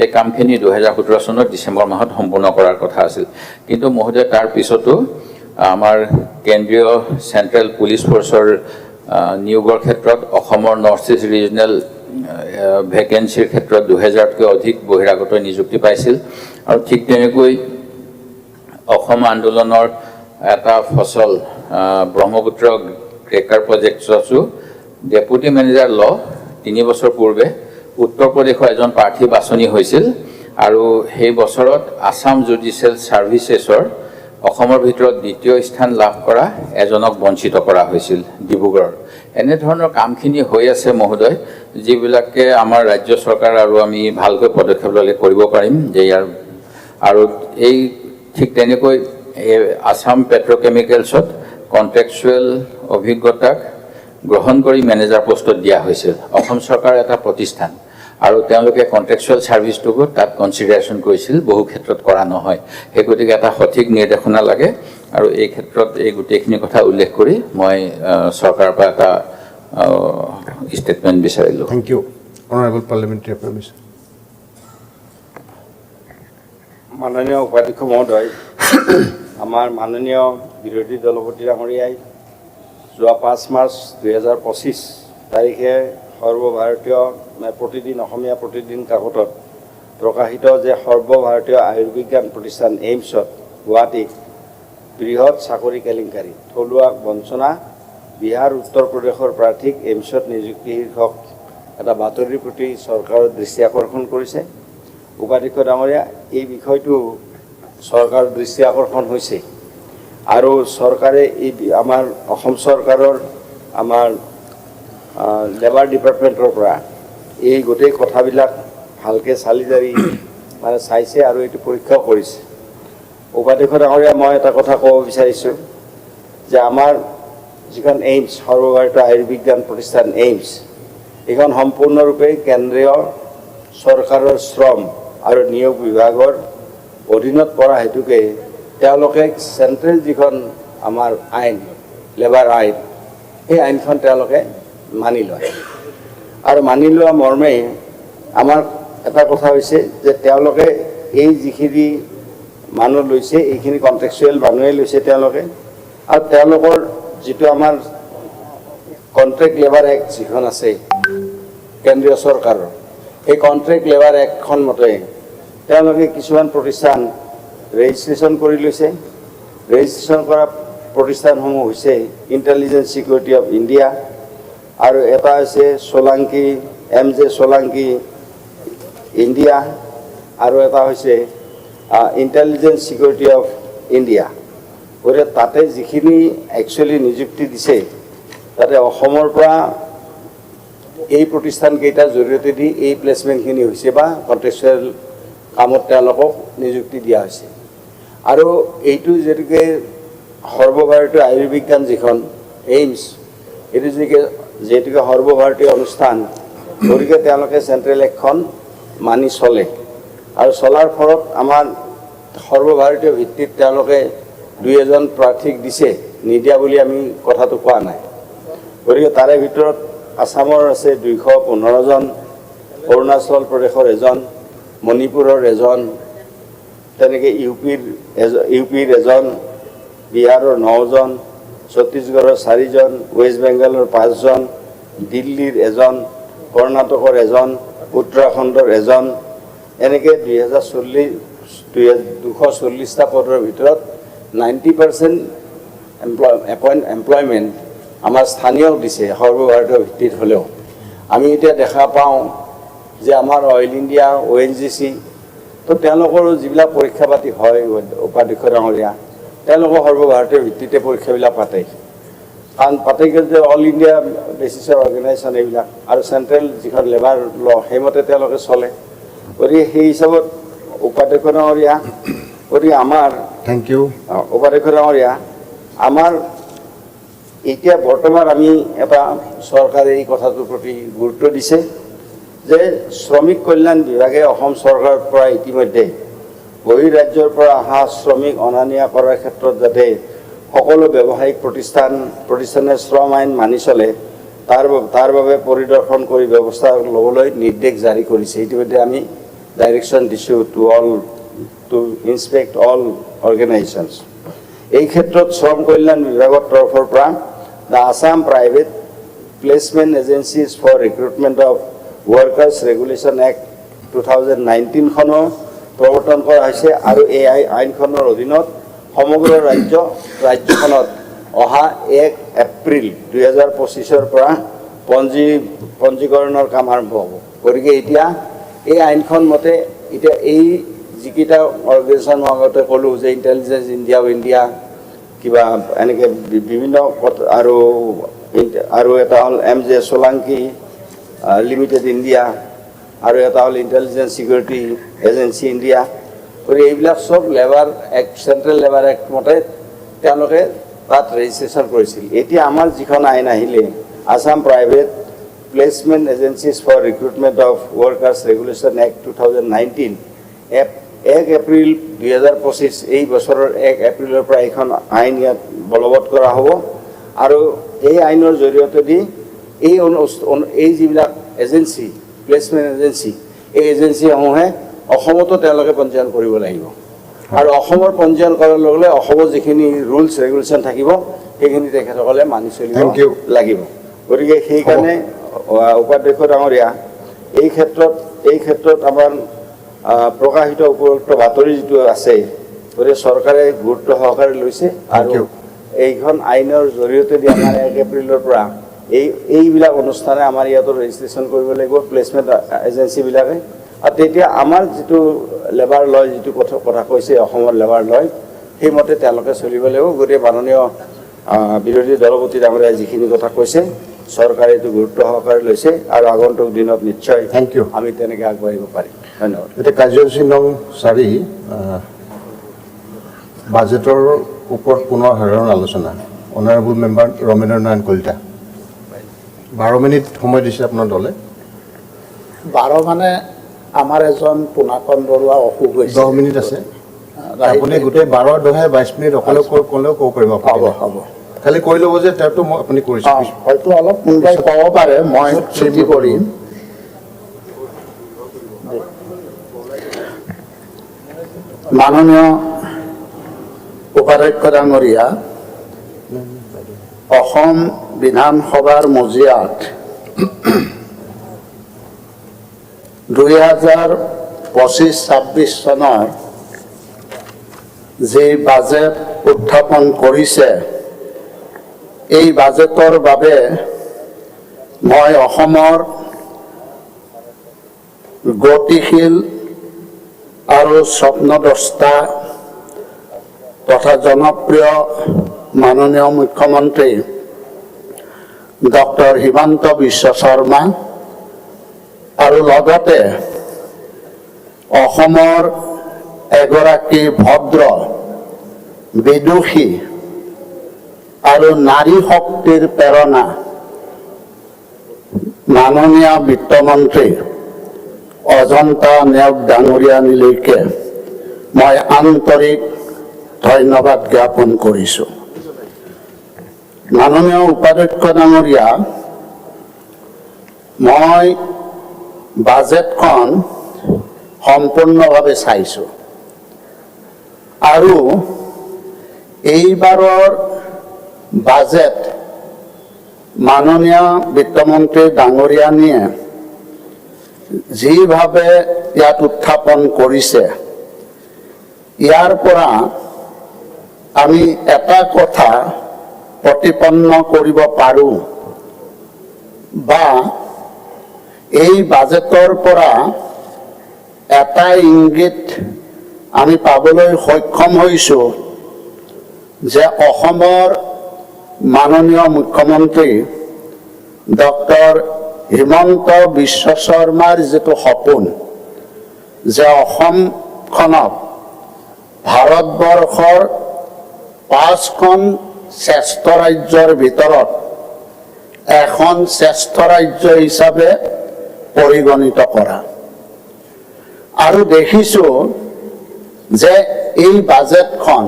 এই কামখিনি 2017 চনৰ ডিচেম্বৰ মাহত সম্পূৰ্ণ কৰাৰ কথা আছিল কিন্তু মহোদয় তাৰ পিছতো আমাৰ কেন্দ্ৰীয় চেণ্ট্ৰেল পুলিচ ফ'ৰ্চৰ নিয়োগৰ ক্ষেত্ৰত অসমৰ নৰ্থ ইষ্ট ৰিজনেল ভেকেঞ্চিৰ ক্ষেত্ৰত 2000তকৈ অধিক বহিৰাগত নিযুক্তি পাইছিল আৰু ঠিক তেনেকৈ অসম আন্দোলনৰ এটা ফচল ব্ৰহ্মপুত্ৰ ক্ৰেকাৰ প্ৰজেক্টছো ডেপুটি মেনেজাৰ ল 3 বছৰ পূৰ্বে উত্তৰ প্ৰদেশৰ এজন প্ৰাৰ্থী বাছনি হৈছিল আৰু সেই বছৰত আসাম জুডিচিয়েল ছাৰ্ভিচেছৰ অসমৰ ভিতৰত দ্বিতীয় স্থান লাভ কৰা এজনক বঞ্চিত কৰা হৈছিল ডিব্ৰুগড়ৰ এনে ধৰণৰ কামখিনি হৈ আছে মহোদয় যিবিলাকে আমাৰ ৰাজ্য চৰকাৰ আৰু আমি ভালকৈ পদক্ষেপ ল'লে কৰিব পাৰিম যে ইয়াৰ আৰু এই ঠিক তেনেকৈ আসাম পেট্ৰকেমিকেলছত কন্ট্ৰেকচুৱেল অভিজ্ঞতাক গ্ৰহণ কৰি মেনেজাৰ পোষ্টত দিয়া হৈছিল অসম চৰকাৰ এটা প্ৰতিষ্ঠান আৰু তেওঁলোকে কন্ট্ৰেকচুৱেল ছাৰ্ভিচটোকো তাত কনচিডাৰেশ্যন কৰিছিল বহু ক্ষেত্ৰত কৰা নহয় সেই গতিকে এটা সঠিক নিৰ্দেশনা লাগে আৰু এই ক্ষেত্ৰত এই গোটেইখিনি কথা উল্লেখ কৰি মই চৰকাৰৰ পৰা এটা ষ্টেটমেণ্ট বিচাৰিলোঁ thank you honourable parliamentary permission মাননীয় উপাধ্যক্ষ মহোদয় আমাৰ মাননীয় বিৰোধী দলপতি ডাঙৰীয়াই যোৱা 5 মাৰ্চ 2025 তাৰিখে সৰ্বভাৰতীয় প্ৰতিদিন অসমীয়া প্ৰতিদিন কাকতত প্ৰকাশিত যে সৰ্বভাৰতীয় আয়ুৰ্বিজ্ঞান প্ৰতিষ্ঠান এইমছত গুৱাহাটীত বৃহৎ চাকৰি কেলেংকাৰী থলুৱা বঞ্চনা বিহাৰ উত্তৰ প্ৰদেশৰ প্ৰাৰ্থীক এইমছত নিযুক্তি শীৰ্ষক এটা বাতৰিৰ প্ৰতি চৰকাৰৰ দৃষ্টি আকৰ্ষণ কৰিছে উপাধ্যক্ষ ডাঙৰীয়া এই বিষয়টো চৰকাৰৰ দৃষ্টি আকৰ্ষণ হৈছে আৰু চৰকাৰে এই আমাৰ অসম চৰকাৰৰ আমাৰ লেবাৰ ডিপাৰ্টমেণ্টৰ পৰা এই গোটেই কথাবিলাক ভালকৈ চালি জাৰি মানে চাইছে আৰু এইটো পৰীক্ষাও কৰিছে উপাধ্যক্ষ ডাঙৰীয়া মই এটা কথা ক'ব বিচাৰিছোঁ যে আমাৰ যিখন এইমছ সৰ্বভাৰতীয় আয়ুৰ্বিজ্ঞান প্ৰতিষ্ঠান এইমছ এইখন সম্পূৰ্ণৰূপে কেন্দ্ৰীয় চৰকাৰৰ শ্ৰম আৰু নিয়োগ বিভাগৰ অধীনত পৰা হেতুকে তেওঁলোকে চেণ্ট্ৰেল যিখন আমাৰ আইন লেবাৰ আইন সেই আইনখন তেওঁলোকে মানি লয় আৰু মানি লোৱা মৰ্মে আমাৰ এটা কথা হৈছে যে তেওঁলোকে এই যিখিনি মানুহ লৈছে এইখিনি কণ্ট্ৰেকচুৱেল মানুহে লৈছে তেওঁলোকে আৰু তেওঁলোকৰ যিটো আমাৰ কণ্ট্ৰেক্ট লেবাৰ এক্ট যিখন আছে কেন্দ্ৰীয় চৰকাৰৰ এই কণ্ট্ৰেক্ট লেবাৰ এক্টখন মতে তেওঁলোকে কিছুমান প্ৰতিষ্ঠান ৰেজিষ্ট্ৰেশ্যন কৰি লৈছে ৰেজিষ্ট্ৰেশ্যন কৰা প্ৰতিষ্ঠানসমূহ হৈছে ইণ্টেলিজেন্স ছিকিউৰিটি অফ ইণ্ডিয়া আৰু এটা হৈছে সোলাংকি MJ সোলাংকি ইণ্ডিয়া আৰু এটা হৈছে ইণ্টেলিজেন্স ছিকিউৰিটি অফ ইণ্ডিয়া গতিকে তাতে যিখিনি একচুৱেলি নিযুক্তি দিছে তাতে অসমৰ পৰা এই প্ৰতিষ্ঠানকেইটাৰ জৰিয়তে দি এই প্লেচমেণ্টখিনি হৈছে বা কণ্ট্ৰেকচুৱেল কামত তেওঁলোকক নিযুক্তি দিয়া হৈছে আৰু এইটো সৰ্বভাৰতীয় আয়ুৰ্বিজ্ঞান যিখন এইমছ এইটো যিহেতুকে সৰ্বভাৰতীয় অনুষ্ঠান গতিকে তেওঁলোকে চেণ্ট্ৰেল এক্টখন মানি চলে আৰু চলাৰ ফলত আমাৰ সৰ্বভাৰতীয় ভিত্তিত তেওঁলোকে 2-এজন প্ৰাৰ্থীক দিছে নিদিয়া বুলি আমি কথাটো কোৱা নাই গতিকে তাৰে ভিতৰত আসামৰ আছে 215জন অৰুণাচল প্ৰদেশৰ এজন মণিপুৰৰ এজন তেনেকৈ ইউপিৰ এজন বিহাৰৰ 9জন ছত্তীশগড়ৰ 4জন ৱেষ্ট বেংগলৰ 5জন দিল্লীৰ এজন কৰ্ণাটকৰ এজন উত্তৰাখণ্ডৰ এজন এনেকৈ 240টা পদৰ ভিতৰত 90% এমপ্লয়মেণ্ট আমাৰ স্থানীয় দিছে সৰ্বভাৰতীয় ভিত্তিত হ'লেও আমি এতিয়া দেখা পাওঁ যে আমাৰ অইল ইণ্ডিয়া ONGC তো তেওঁলোকৰো যিবিলাক পৰীক্ষা পাতি হয় উপাধ্যক্ষ ডাঙৰীয়া তেওঁলোকৰ সৰ্বভাৰতীয় ভিত্তিতে পৰীক্ষাবিলাক পাতে কাৰণ পাতে যে অল ইণ্ডিয়া বেচিছৰ অৰ্গেনাইজেশ্যন এইবিলাক আৰু চেণ্ট্ৰেল যিখন লেবাৰ ল সেইমতে তেওঁলোকে চলে গতিকে সেই হিচাপত উপাধ্যক্ষ ডাঙৰীয়া গতিকে আমাৰ থ্যাংক ইউ উপাধ্যক্ষ ডাঙৰীয়া আমাৰ এতিয়া বৰ্তমান আমি এটা চৰকাৰে এই কথাটোৰ প্ৰতি গুৰুত্ব দিছে যে শ্ৰমিক কল্যাণ বিভাগে অসম চৰকাৰৰ পৰা ইতিমধ্যে বহিঃৰাজ্যৰ পৰা অহা শ্ৰমিক অনা নিয়া কৰাৰ ক্ষেত্ৰত যাতে সকলো ব্যৱসায়িক প্ৰতিষ্ঠানে শ্ৰম আইন মানি চলে তাৰ বাবে পৰিদৰ্শন কৰি ব্যৱস্থা ল'বলৈ নিৰ্দেশ জাৰি কৰিছে। ইতিমধ্যে আমি ডাইৰেকশ্যন দিছোঁ টু ইনস্পেক্ট অল অৰ্গেনাইজেশ্যনছ। এই ক্ষেত্ৰত শ্ৰম কল্যাণ বিভাগৰ তৰফৰ পৰা the Assam private placement agencies for recruitment of workers regulation act 2019খনো প্ৰৱৰ্তন কৰা হৈছে আৰু এই আইনখনৰ অধীনত সমগ্ৰ ৰাজ্যখনত অহা 1 এপ্ৰিল 2025 পৰা পঞ্জীকৰণৰ কাম আৰম্ভ হ'ব। গতিকে এতিয়া এই আইনখন মতে এতিয়া এই যিকেইটা অৰ্গেনাইজেশ্যন আগতে ক'লোঁ যে ইণ্টেলিজেঞ্চ ইণ্ডিয়া কিবা এনেকৈ বিভিন্ন আৰু এটা হ'ল MJ Solanki লিমিটেড ইণ্ডিয়া আৰু এটা হ'ল ইণ্টেলিজেঞ্চ ছিকিউৰিটি এজেঞ্চি ইণ্ডিয়া। গতিকে এইবিলাক চব labour act central labour act মতে তেওঁলোকে তাত ৰেজিষ্ট্ৰেশ্যন কৰিছিল। এতিয়া আমাৰ যিখন আইন আহিলে Assam private placement agencies for recruitment of workers regulation act 2019 1 April 2025 এই বছৰৰ 1 এপ্ৰিলৰ পৰা এইখন আইন ইয়াত বলবৎ কৰা হ'ব আৰু এই আইনৰ জৰিয়তে দি এই যিবিলাক এজেঞ্চি প্লেচমেণ্ট এজেঞ্চি এই এজেঞ্চিসমূহে অসমতো তেওঁলোকে পঞ্জীয়ন কৰিব লাগিব আৰু অসমৰ পঞ্জীয়ন কৰাৰ লগে লগে অসমৰ যিখিনি ৰুলছ ৰেগুলেশ্যন থাকিব সেইখিনি তেখেতসকলে মানি চলিব লাগিব। গতিকে সেইকাৰণে উপাধ্যক্ষ ডাঙৰীয়া এই ক্ষেত্ৰত আমাৰ প্ৰকাশিত উপৰোক্ত বাতৰি যিটো আছে গতিকে চৰকাৰে গুৰুত্ব সহকাৰে লৈছে আৰু এইখন আইনৰ জৰিয়তে দি আমাৰ 1 এপ্ৰিলৰ পৰা এইবিলাক অনুষ্ঠানে আমাৰ ইয়াতো ৰেজিষ্ট্ৰেশ্যন কৰিব লাগিব প্লেচমেণ্ট এজেঞ্চিবিলাকে আৰু তেতিয়া আমাৰ যিটো লেবাৰ লয় যিটো কথা কৈছে অসমৰ লেবাৰ লয় সেইমতে তেওঁলোকে চলিব লাগিব। গতিকে মাননীয় বিৰোধী দলপতি ডাঙৰীয়াই যিখিনি কথা কৈছে চৰকাৰে এইটো গুৰুত্ব সহকাৰে লৈছে আৰু আগন্তুক দিনত নিশ্চয় আমি তেনেকৈ আগবাঢ়িব পাৰিম। ধন্যবাদ। এতিয়া কাৰ্যসূচী নং 4 বাজেটৰ ওপৰত পুনৰ সাধাৰণ আলোচনা। Honourable member Ramendra Narayan Kalita 12 minute সময় দিছে আপোনাৰ দলে। 12 মানে আমাৰ এজন পুনাকন বৰুৱা অসুখ হৈছে। 10 মিনিট আছে আপুনি গোটেই 12 10 22 মিনিট অকলে ক'লেও ক'ব পাৰিব। হ'ব খালি কৈ ল'ব যে তেওঁটো আপুনি কৰিছে হয়তো অলপ কোনোবাই ক'ব পাৰে মই ছুটি কৰিম। মাননীয় উপাধ্যক্ষ ডাঙৰীয়া, অসম বিধানসভাৰ মজিয়াত 2025-26 চনৰ যি বাজেট উত্থাপন কৰিছে এই বাজেটৰ বাবে মই অসমৰ গতিশীল আৰু স্বপ্নদ্ৰষ্টা তথা জনপ্ৰিয় মাননীয় মুখ্যমন্ত্ৰী ডক্টৰ হিমন্ত বিশ্ব শৰ্মা আৰু লগতে অসমৰ এগৰাকী ভদ্ৰ বিদুষী আৰু নাৰী শক্তিৰ প্ৰেৰণা মাননীয় বিত্তমন্ত্ৰী অজন্তা নেওগ ডাঙৰীয়ানীলৈকে মই আন্তৰিক ধন্যবাদ জ্ঞাপন কৰিছোঁ। মাননীয় উপাধ্যক্ষ ডাঙৰীয়া, মই বাজেটখন সম্পূৰ্ণভাৱে চাইছোঁ আৰু এইবাৰৰ বাজেট মাননীয় বিত্তমন্ত্ৰী ডাঙৰীয়ানীয়ে যিভাৱে ইয়াত উত্থাপন কৰিছে ইয়াৰ পৰা আমি এটা কথা প্ৰতিপন্ন কৰিব পাৰোঁ বা এই বাজেটৰ পৰা এটা ইংগিত আমি পাবলৈ সক্ষম হৈছোঁ যে অসমৰ মাননীয় মুখ্যমন্ত্ৰী ডক্টৰ হিমন্ত বিশ্ব শৰ্মাৰ যিটো সপোন যে অসমখনক ভাৰতবৰ্ষৰ 5খন শ্ৰেষ্ঠ ৰাজ্যৰ ভিতৰত এখন শ্ৰেষ্ঠ ৰাজ্য হিচাপে পৰিগণিত কৰা। আৰু দেখিছোঁ যে এই বাজেটখন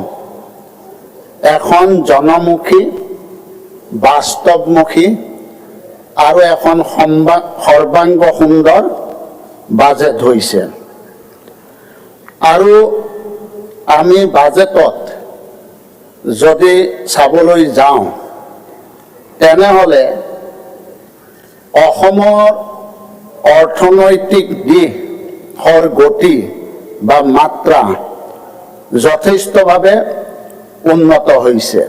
এখন জনমুখী, বাস্তৱমুখী আৰু এখন সৰ্বাংগ সুন্দৰ বাজেট হৈছে। আৰু আমি বাজেটত যদি চাবলৈ যাওঁ তেনেহ'লে অসমৰ অৰ্থনৈতিক দিশৰ গতি বা মাত্ৰা যথেষ্টভাৱে উন্নত হৈছে।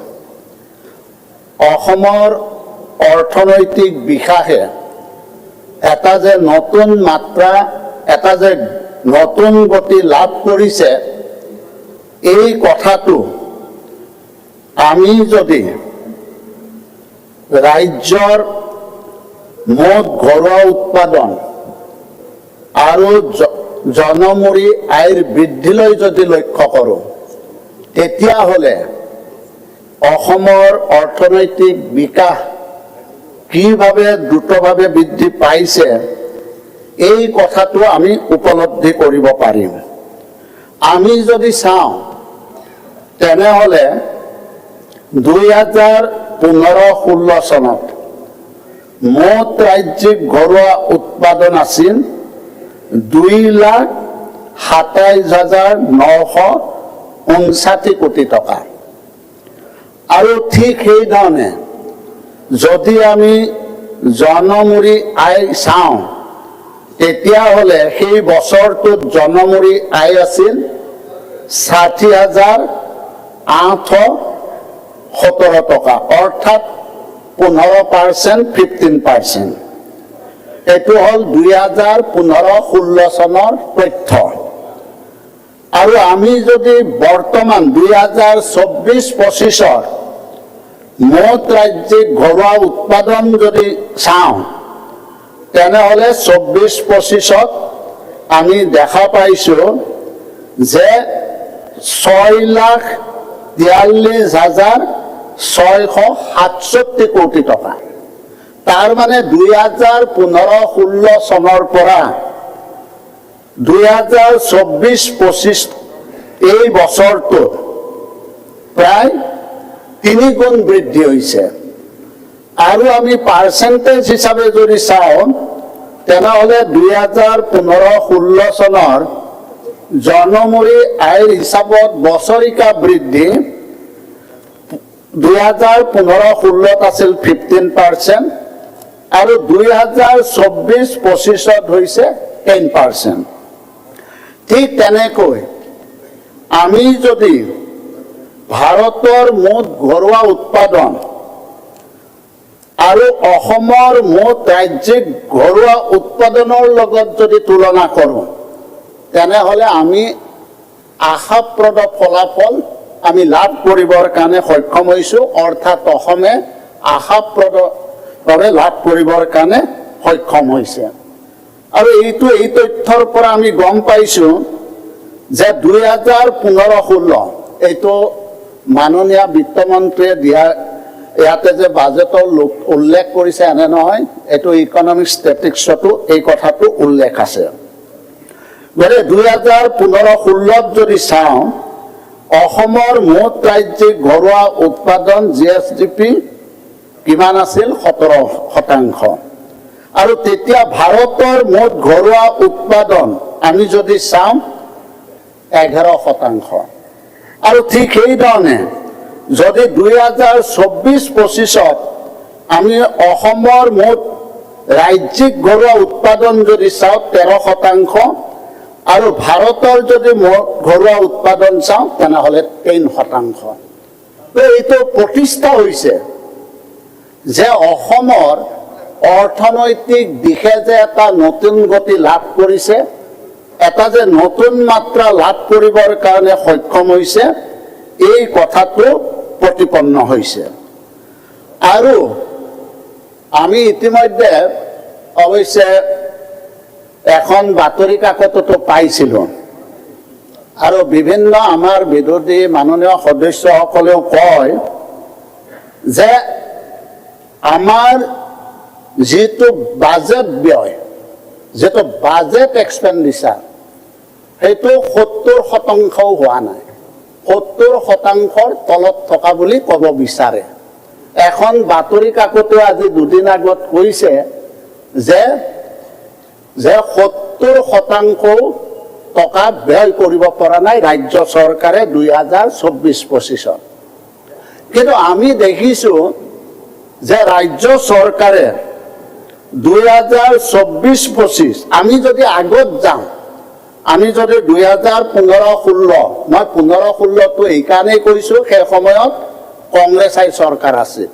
অসমৰ অৰ্থনৈতিক বিকাশে এটা যে নতুন মাত্ৰা, এটা যে নতুন গতি লাভ কৰিছে, এই কথাটো আমি যদি ৰাজ্যৰ মুঠ ঘৰুৱা উৎপাদন আৰু জনমূৰি আয়ৰ বৃদ্ধিলৈ যদি লক্ষ্য কৰোঁ, তেতিয়াহ'লে অসমৰ অৰ্থনৈতিক বিকাশ কিভাৱে দ্ৰুতভাৱে বৃদ্ধি পাইছে এই কথাটো আমি উপলব্ধি কৰিব পাৰিম। আমি যদি চাওঁ তেনেহ'লে 2015-16 চনত মুঠ ৰাজ্যিক ঘৰুৱা উৎপাদন আছিল 2,27,959 কোটি টকা। আৰু ঠিক সেইধৰণে যদি আমি জনমূৰি আয় চাওঁ তেতিয়াহ'লে সেই বছৰটোত জনমূৰি আয় আছিল 60,817 টকা, অৰ্থাৎ 15%, 15%। এইটো হ'ল 2015-16 চনৰ তথ্য। আৰু আমি যদি বৰ্তমান 2024-25 মুঠ ৰাজ্যিক ঘৰুৱা উৎপাদন যদি চাওঁ তেনেহ'লে 24-25 আমি দেখা পাইছোঁ যে 6,43,667 কোটি টকা। তাৰ মানে 2015-16 চনৰ পৰা 2024-25 এই বছৰটোত প্ৰায় 3 গুণ বৃদ্ধি হৈছে। আৰু আমি পাৰ্চেণ্টেজ হিচাপে যদি চাওঁ তেনেহ'লে 2015-16 চনৰ জনমূৰি আয়ৰ হিচাপত বছৰিকা বৃদ্ধি 2015-16 আছিল 15% আৰু 2024-25 হৈছে 10%। ঠিক তেনেকৈ আমি যদি ভাৰতৰ মুঠ ঘৰুৱা উৎপাদন আৰু অসমৰ মুঠ ৰাজ্যিক ঘৰুৱা উৎপাদনৰ লগত যদি তুলনা কৰোঁ তেনেহ'লে আমি আশাপ্ৰদ ফলাফল আমি লাভ কৰিবৰ কাৰণে সক্ষম হৈছোঁ, অৰ্থাৎ অসমে আশাপ্ৰদভাৱে লাভ কৰিবৰ কাৰণে সক্ষম হৈছে। আৰু এই তথ্যৰ পৰা আমি গম পাইছোঁ যে 2015-16 এইটো মাননীয় বিত্তমন্ত্ৰীয়ে দিয়া ইয়াতে যে বাজেটৰ উল্লেখ কৰিছে এনে নহয়, এইটো ইকনমিক ষ্টেটিক্সতো এই কথাটো উল্লেখ আছে। গতিকে 2015-16 যদি চাওঁ অসমৰ মুঠ ৰাজ্যিক ঘৰুৱা উৎপাদন GSDP কিমান আছিল? 17%। আৰু তেতিয়া ভাৰতৰ মুঠ ঘৰুৱা উৎপাদন আমি যদি চাওঁ 11%। আৰু ঠিক সেইধৰণে যদি 2024-25 আমি অসমৰ মুঠ ৰাজ্যিক ঘৰুৱা উৎপাদন যদি চাওঁ 13%, আৰু ভাৰতৰ যদি মুঠ ঘৰুৱা উৎপাদন চাওঁ তেনেহ'লে 10%। এইটো প্ৰতিষ্ঠা হৈছে যে অসমৰ অৰ্থনৈতিক দিশে যে এটা নতুন গতি লাভ কৰিছে, এটা যে নতুন মাত্ৰা লাভ কৰিবৰ কাৰণে সক্ষম হৈছে, এই কথাটো প্ৰতিপন্ন হৈছে। আৰু আমি ইতিমধ্যে অৱশ্যে এখন বাতৰি কাকততো পাইছিলোঁ, আৰু বিভিন্ন আমাৰ বিৰোধী মাননীয় সদস্যসকলেও কয় যে আমাৰ যিটো বাজেট ব্যয়, যিটো বাজেট এক্সপেণ্ডিচাৰ, সেইটো 70% হোৱা নাই, 70%ৰ তলত থকা বুলি ক'ব বিচাৰে। এখন বাতৰি কাকতে আজি দুদিন আগত কৈছে যে 70% টকা ব্যয় কৰিব পৰা নাই ৰাজ্য চৰকাৰে 2024-25। কিন্তু আমি দেখিছোঁ যে ৰাজ্য চৰকাৰে 2024-25, আমি যদি আগত যাওঁ, আমি যদি 2015-16, মই 15-16টো এইকাৰণেই কৈছোঁ সেই সময়ত কংগ্ৰেছাই চৰকাৰ আছিল,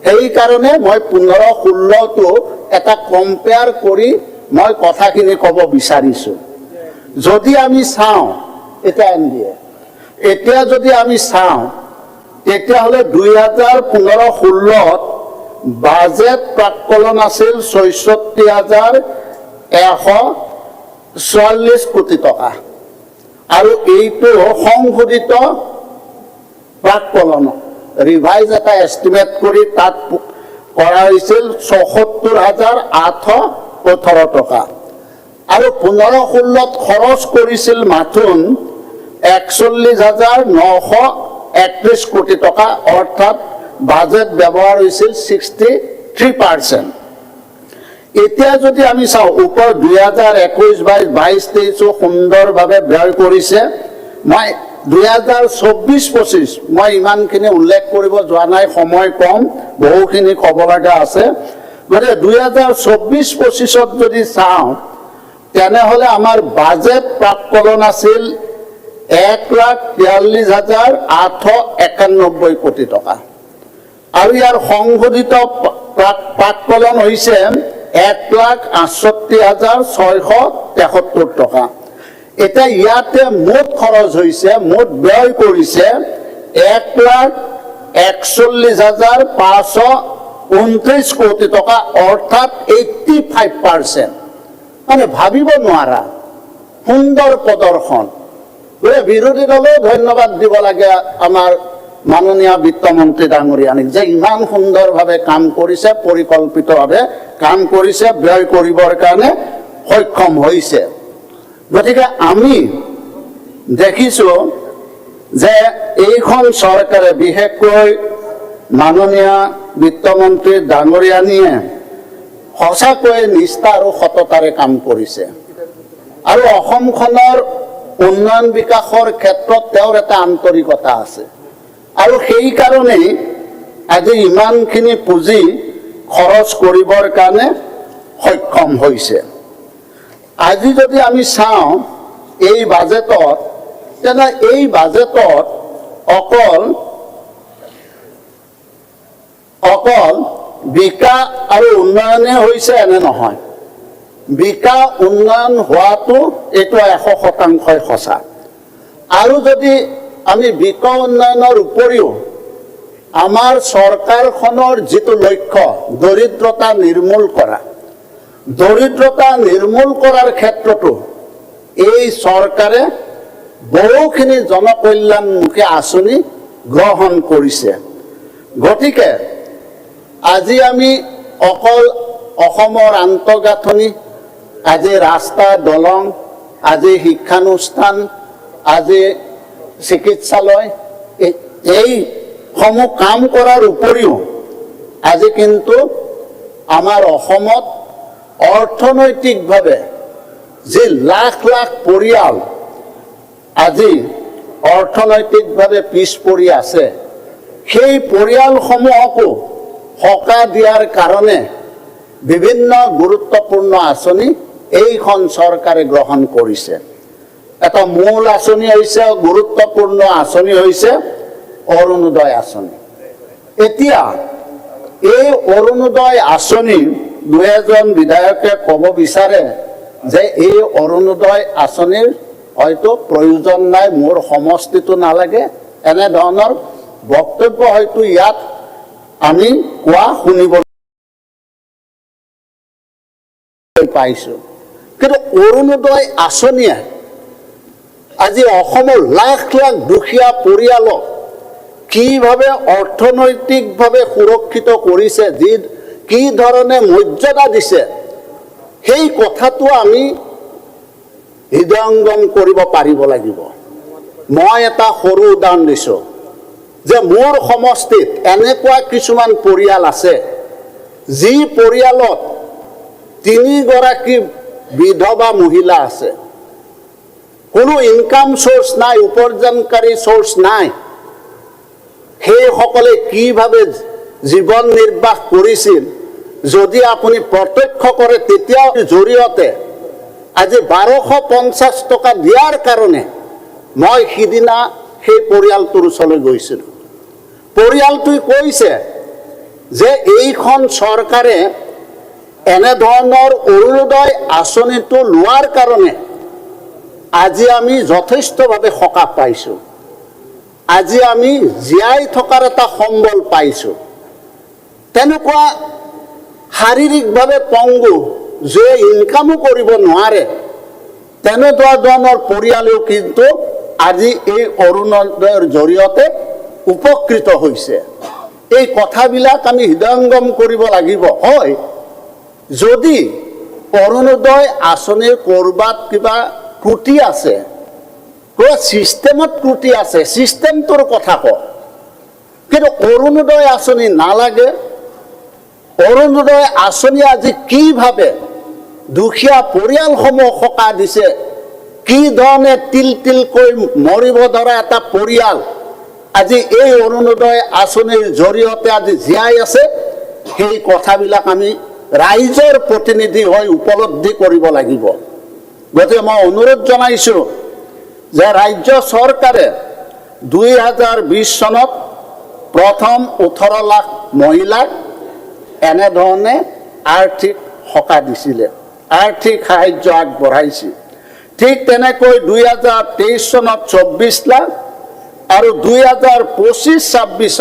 সেইকাৰণে মই 15-16টো এটা কম্পেয়াৰ কৰি মই কথাখিনি ক'ব বিচাৰিছোঁ। যদি আমি চাওঁ এতিয়া NDA, এতিয়া যদি আমি চাওঁ তেতিয়াহ'লে 2015-16ত বাজেট প্ৰাক্কলন আছিল 64,144 কোটি টকা, আৰু এইটো সংশোধিত প্ৰাক্কলন ৰিভাইজ এটা এষ্টিমেট কৰি তাত কৰা হৈছিল 74,818 টকা, আৰু 15-16ত খৰচ কৰিছিল মাথোন 41,931 কোটি টকা, অৰ্থাৎ বাজেট ব্যৱহাৰ হৈছিল 63%। এতিয়া যদি আমি চাওঁ ওপৰ 2021-22-23 সুন্দৰভাৱে ব্যয় কৰিছে, মই 2024-25 মই ইমানখিনি উল্লেখ কৰিব যোৱা নাই, সময় কম, বহুখিনি ক'ব লগা আছে। গতিকে 2024-25ত যদি চাওঁ তেনেহ'লে আমাৰ বাজেট প্ৰাক্কলন আছিল 1,43,891 কোটি টকা, আৰু ইয়াৰ সংশোধিত প্ৰাক্কলন হৈছে 1,68,673 টকা। এতিয়া ইয়াতে মুঠ খৰচ হৈছে, মুঠ ব্যয় কৰিছে 1,41,529 কোটি টকা, অৰ্থাৎ 85%। মানে ভাবিব নোৱাৰা সুন্দৰ প্ৰদৰ্শন। বিৰোধী দলেও ধন্যবাদ দিব লাগে আমাৰ মাননীয় বিত্তমন্ত্ৰী ডাঙৰীয়ানীক যে ইমান সুন্দৰভাৱে কাম কৰিছে, পৰিকল্পিতভাৱে কাম কৰিছে, ব্যয় কৰিবৰ কাৰণে সক্ষম হৈছে। গতিকে আমি দেখিছোঁ যে এইখন চৰকাৰে, বিশেষকৈ মাননীয় বিত্তমন্ত্ৰী ডাঙৰীয়ানীয়ে সঁচাকৈয়ে নিষ্ঠা আৰু সততাৰে কাম কৰিছে, আৰু অসমখনৰ উন্নয়ন বিকাশৰ ক্ষেত্ৰত তেওঁৰ এটা আন্তৰিকতা আছে, আৰু সেইকাৰণেই আজি ইমানখিনি পুঁজি খৰচ কৰিবৰ কাৰণে সক্ষম হৈছে। আজি যদি আমি চাওঁ এই বাজেটত, তেনে এই বাজেটত অকল বিকাশ আৰু উন্নয়নে হৈছে এনে নহয়, বিকাশ উন্নয়ন হোৱাটো এইটো 100% সঁচা। আৰু যদি আমি বিকাশ উন্নয়নৰ উপৰিও আমাৰ চৰকাৰখনৰ যিটো লক্ষ্য দৰিদ্ৰতা নিৰ্মূল কৰা, দৰিদ্ৰতা নিৰ্মূল কৰাৰ ক্ষেত্ৰতো এই চৰকাৰে বহুখিনি জনকল্যাণমুখী আঁচনি গ্ৰহণ কৰিছে। গতিকে আজি আমি অকল অসমৰ আন্তঃগাঁথনি, আজি ৰাস্তা দলং, আজি শিক্ষানুষ্ঠান, আজি চিকিৎসালয়, এইসমূহ কাম কৰাৰ উপৰিও আজি কিন্তু আমাৰ অসমত অৰ্থনৈতিকভাৱে যি লাখ লাখ পৰিয়াল আজি অৰ্থনৈতিকভাৱে পিছ পৰি আছে, সেই পৰিয়ালসমূহকো সকাহ দিয়াৰ কাৰণে বিভিন্ন গুৰুত্বপূৰ্ণ আঁচনি এইখন চৰকাৰে গ্ৰহণ কৰিছে। এটা মূল আঁচনি হৈছে, গুৰুত্বপূৰ্ণ আঁচনি হৈছে অৰুণোদয় আঁচনি। এতিয়া এই অৰুণোদয় আঁচনি দুই এজন বিধায়কে ক'ব বিচাৰে যে এই অৰুণোদয় আঁচনিৰ হয়তো প্ৰয়োজন নাই, মোৰ সমষ্টিটো নালাগে, এনেধৰণৰ বক্তব্য হয়তো ইয়াত আমি কোৱা শুনিব পাইছোঁ। কিন্তু অৰুণোদয় আঁচনিয়ে আজি অসমৰ লাখ লাখ দুখীয়া পৰিয়ালক কিভাবে অৰ্থনৈতিকভাৱে সুৰক্ষিত কৰিছে, কি ধৰণে মৰ্যাদা দিছে, সেই কথাটো আমি হৃদয়ংগম কৰিব পাৰিব লাগিব। মই এটা সৰু উদাহৰণ দিছোঁ যে মোৰ সমষ্টিত এনেকুৱা কিছুমান পৰিয়াল আছে যি পৰিয়ালত 3 গৰাকী বিধৱা মহিলা আছে, কোনো ইনকাম সোৰ্স নাই, উপাৰ্জনকাৰী সোৰ্স নাই। সেইসকলে কিভাৱে জীৱন নিৰ্বাহ কৰিছিল যদি আপুনি প্ৰত্যক্ষ কৰে, তেতিয়া জৰিয়তে আজি 1250 টকা দিয়াৰ কাৰণে মই সিদিনা সেই পৰিয়ালটোৰ ওচৰলৈ গৈছিলোঁ। পৰিয়ালটোৱে কৈছে যে এইখন চৰকাৰে এনেধৰণৰ অৰুণোদয় আঁচনিটো লোৱাৰ কাৰণে আজি আমি যথেষ্টভাৱে সকাহ পাইছোঁ, আজি আমি জীয়াই থকাৰ এটা সম্বল পাইছোঁ। তেনেকুৱা শাৰীৰিকভাৱে পংগু, যে ইনকামো কৰিব নোৱাৰে, তেনেকুৱা ধৰণৰ পৰিয়ালেও কিন্তু আজি এই অৰুণোদয়ৰ জৰিয়তে উপকৃত হৈছে। এই কথাবিলাক আমি হৃদয়ংগম কৰিব লাগিব। হয়, যদি অৰুণোদয় আঁচনিৰ ক'ৰবাত কিবা ত্ৰুটি আছে, কিবা ছিষ্টেমত ত্ৰুটি আছে, ছিষ্টেমটোৰ কথা কওঁ, কিন্তু অৰুণোদয় আঁচনি নালাগে। অৰুণোদয় আঁচনি আজি কিভাৱে দুখীয়া পৰিয়ালসমূহ সকাহ দিছে, কি ধৰণে তিল তিলকৈ মৰিব ধৰা এটা পৰিয়াল আজি এই অৰুণোদয় আঁচনিৰ জৰিয়তে আজি জীয়াই আছে, সেই কথাবিলাক আমি ৰাইজৰ প্ৰতিনিধি হৈ উপলব্ধি কৰিব লাগিব। গতিকে মই অনুৰোধ জনাইছোঁ যে ৰাজ্য চৰকাৰে 2020 চনত প্ৰথম 18 লাখ মহিলাক এনেধৰণে আৰ্থিক সকাহ দিছিলে, আৰ্থিক সাহায্য আগবঢ়াইছিল। ঠিক তেনেকৈ 2023 চনত 24 লাখ আৰু 2025-26ত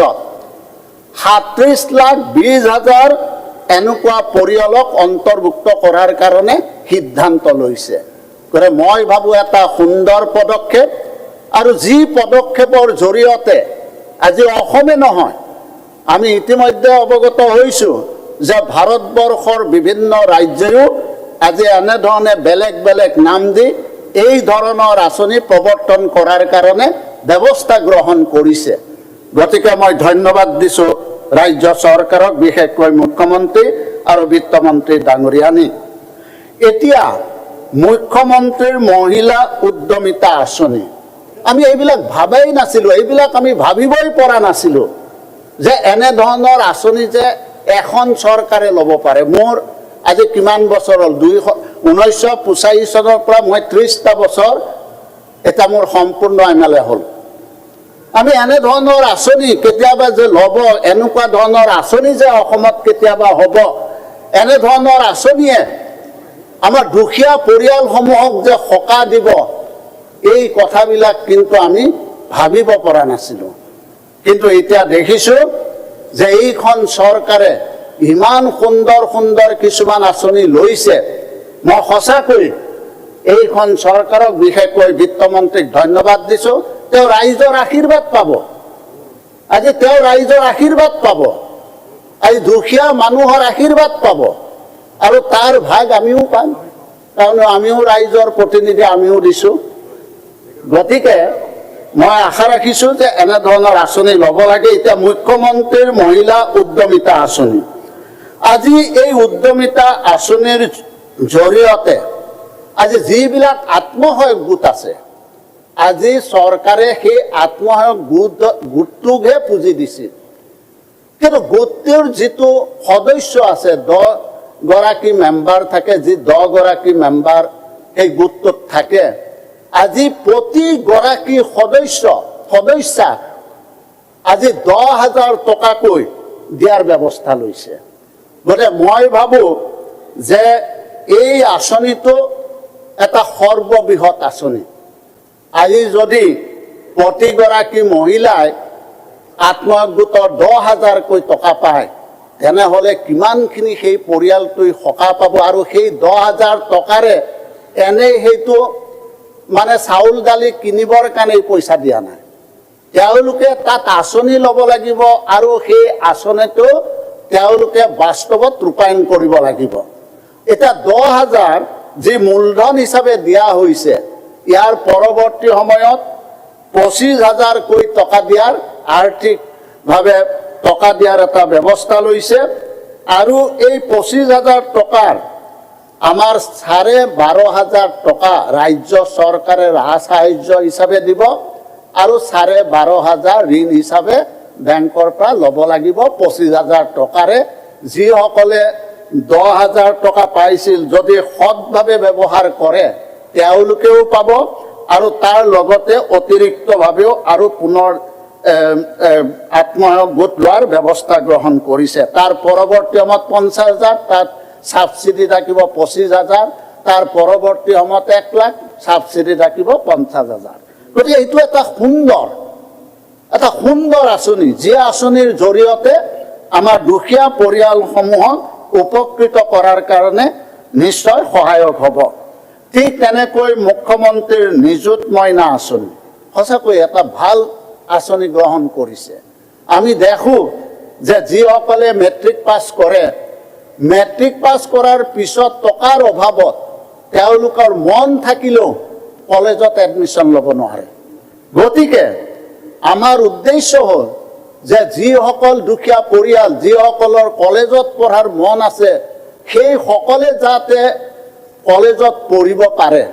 37,20,000 এনেকুৱা পৰিয়ালক অন্তৰ্ভুক্ত কৰাৰ কাৰণে সিদ্ধান্ত লৈছে। গতিকে মই ভাবোঁ এটা সুন্দৰ পদক্ষেপ, আৰু যি পদক্ষেপৰ জৰিয়তে আজি অসমে নহয়, আমি ইতিমধ্যে অৱগত হৈছোঁ যে ভাৰতবৰ্ষৰ বিভিন্ন ৰাজ্যেও আজি এনেধৰণে বেলেগ বেলেগ নাম দি এই ধৰণৰ আঁচনি প্ৰৱৰ্তন কৰাৰ কাৰণে ব্যৱস্থা গ্ৰহণ কৰিছে। গতিকে মই ধন্যবাদ দিছোঁ ৰাজ্য চৰকাৰক, বিশেষকৈ মুখ্যমন্ত্ৰী আৰু বিত্তমন্ত্ৰী ডাঙৰীয়ানী। এতিয়া মুখ্যমন্ত্ৰীৰ মহিলা উদ্যমিতা আঁচনি, আমি এইবিলাক ভাবাই নাছিলোঁ, এইবিলাক আমি ভাবিবই পৰা নাছিলোঁ যে এনেধৰণৰ আঁচনি যে এখন চৰকাৰে ল'ব পাৰে। মোৰ আজি কিমান বছৰ হ'ল, 1985 চনৰ পৰা মই 30টা বছৰ এটা মোৰ সম্পূৰ্ণ MLA হ'ল। আমি এনেধৰণৰ আঁচনি কেতিয়াবা যে ল'ব, এনেকুৱা ধৰণৰ আঁচনি যে অসমত কেতিয়াবা হ'ব, এনেধৰণৰ আঁচনিয়ে আমাৰ দুখীয়া পৰিয়ালসমূহক যে সকাহ দিব, এই কথাবিলাক কিন্তু আমি ভাবিব পৰা নাছিলোঁ। কিন্তু এতিয়া দেখিছোঁ যে এইখন চৰকাৰে ইমান সুন্দৰ সুন্দৰ কিছুমান আঁচনি লৈছে। মই সঁচাকৈ এইখন চৰকাৰক, বিশেষকৈ বিত্তমন্ত্ৰীক ধন্যবাদ দিছোঁ। তেওঁ ৰাইজৰ আশীৰ্বাদ পাব, আজি তেওঁ ৰাইজৰ আশীৰ্বাদ পাব, আজি দুখীয়া মানুহৰ আশীৰ্বাদ পাব, আৰু তাৰ ভাগ আমিও পাম, কাৰণ আমিও ৰাইজৰ প্ৰতিনিধি, আমিও দিছোঁ। গতিকে মই আশা ৰাখিছোঁ যে এনেধৰণৰ আঁচনি ল'ব লাগে। এতিয়া মুখ্যমন্ত্ৰীৰ মহিলা উদ্যমিতা আঁচনি, আজি এই উদ্যমিতা আঁচনিৰ জৰিয়তে আজি যিবিলাক আত্মসহায়ক গোট আছে, আজি চৰকাৰে সেই আত্মসহায়ক গোটটোকহে পুঁজি দিছিল, কিন্তু গোটটোৰ যিটো সদস্য আছে, 10 গৰাকী মেম্বাৰ থাকে, যি 10 গৰাকী মেম্বাৰ সেই গোটটোত থাকে, আজি প্ৰতি গৰাকী সদস্যা আজি 10,000 টকাকৈ দিয়াৰ ব্যৱস্থা লৈছে। গতিকে মই ভাবোঁ যে এই আঁচনিটো এটা সৰ্ববৃহৎ আঁচনি। আজি যদি প্ৰতিগৰাকী মহিলাই আত্মসহায়ক গোটৰ 10,000কৈ টকা পায়, তেনেহ'লে কিমানখিনি সেই পৰিয়ালটোৱে সকাহ পাব। আৰু সেই 10,000 টকাৰে এনেই সেইটো মানে চাউল দালি কিনিবৰ কাৰণে পইচা দিয়া নাই, তেওঁলোকে তাত আঁচনি ল'ব লাগিব আৰু সেই আঁচনিটো তেওঁলোকে বাস্তৱত ৰূপায়ণ কৰিব লাগিব। এতিয়া 10,000 যি মূলধন হিচাপে দিয়া হৈছে, ইয়াৰ পৰৱৰ্তী সময়ত 25,000কৈ টকা দিয়াৰ আৰ্থিকভাৱে টকা দিয়াৰ এটা ব্যৱস্থা লৈছে আৰু এই 25,000 টকাৰ আমাৰ 12,500 টকা ৰাজ্য চৰকাৰে ৰাহ সাহায্য হিচাপে দিব আৰু 12,500 ঋণ হিচাপে বেংকৰ পৰা ল'ব লাগিব 25,000 টকাৰে। যিসকলে 10,000 টকা পাইছিল যদি সৎভাৱে ব্যৱহাৰ কৰে তেওঁলোকেও পাব আৰু তাৰ লগতে অতিৰিক্তভাৱেও আৰু পুনৰ আত্মসহায়ক গোট লোৱাৰ ব্যৱস্থা গ্ৰহণ কৰিছে। তাৰ পৰৱৰ্তী সময়ত 50,000, তাত ছাবচিডি থাকিব 25,000, তাৰ পৰৱৰ্তী সময়ত 1 লাখ, ছাবচিডি থাকিব 50,000। গতিকে এইটো এটা সুন্দৰ আঁচনি, যি আঁচনিৰ জৰিয়তে আমাৰ দুখীয়া পৰিয়ালসমূহক উপকৃত কৰাৰ কাৰণে নিশ্চয় সহায়ক হ'ব। ঠিক তেনেকৈ মুখ্যমন্ত্ৰীৰ নিযুত মইনা আঁচনি সঁচাকৈ এটা ভাল আঁচনি গ্ৰহণ কৰিছে। আমি দেখোঁ যে যিসকলে মেট্ৰিক পাছ কৰে, মেট্ৰিক পাছ কৰাৰ পিছত টকাৰ অভাৱত তেওঁলোকৰ মন থাকিলেও কলেজত এডমিশ্যন ল'ব নোৱাৰে। গতিকে আমাৰ উদ্দেশ্য হ'ল যে যিসকল দুখীয়া পৰিয়াল, যিসকলৰ কলেজত পঢ়াৰ মন আছে, সেইসকলে যাতে কলেজত পঢ়িব পাৰে,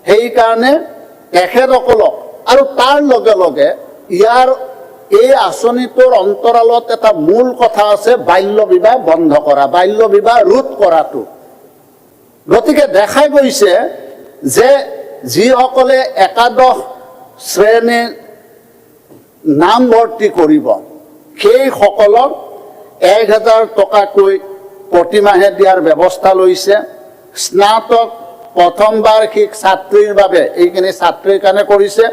সেইকাৰণে তেখেতসকলক আৰু তাৰ লগে লগে ইয়াৰ এই আঁচনিটোৰ অন্তৰালত এটা মূল কথা আছে, বাল্য বিবাহ বন্ধ কৰা, বাল্য বিবাহ ৰোধ কৰাটো। গতিকে দেখা গৈছে যে যিসকলে একাদশ শ্ৰেণীৰ নামভৰ্তি কৰিব সেইসকলক 1,000 টকাকৈ প্ৰতিমাহে দিয়াৰ ব্যৱস্থা লৈছে। স্নাতক প্ৰথম বাৰ্ষিক ছাত্ৰীৰ বাবে, এইখিনি ছাত্ৰীৰ কাৰণে কৰিছে,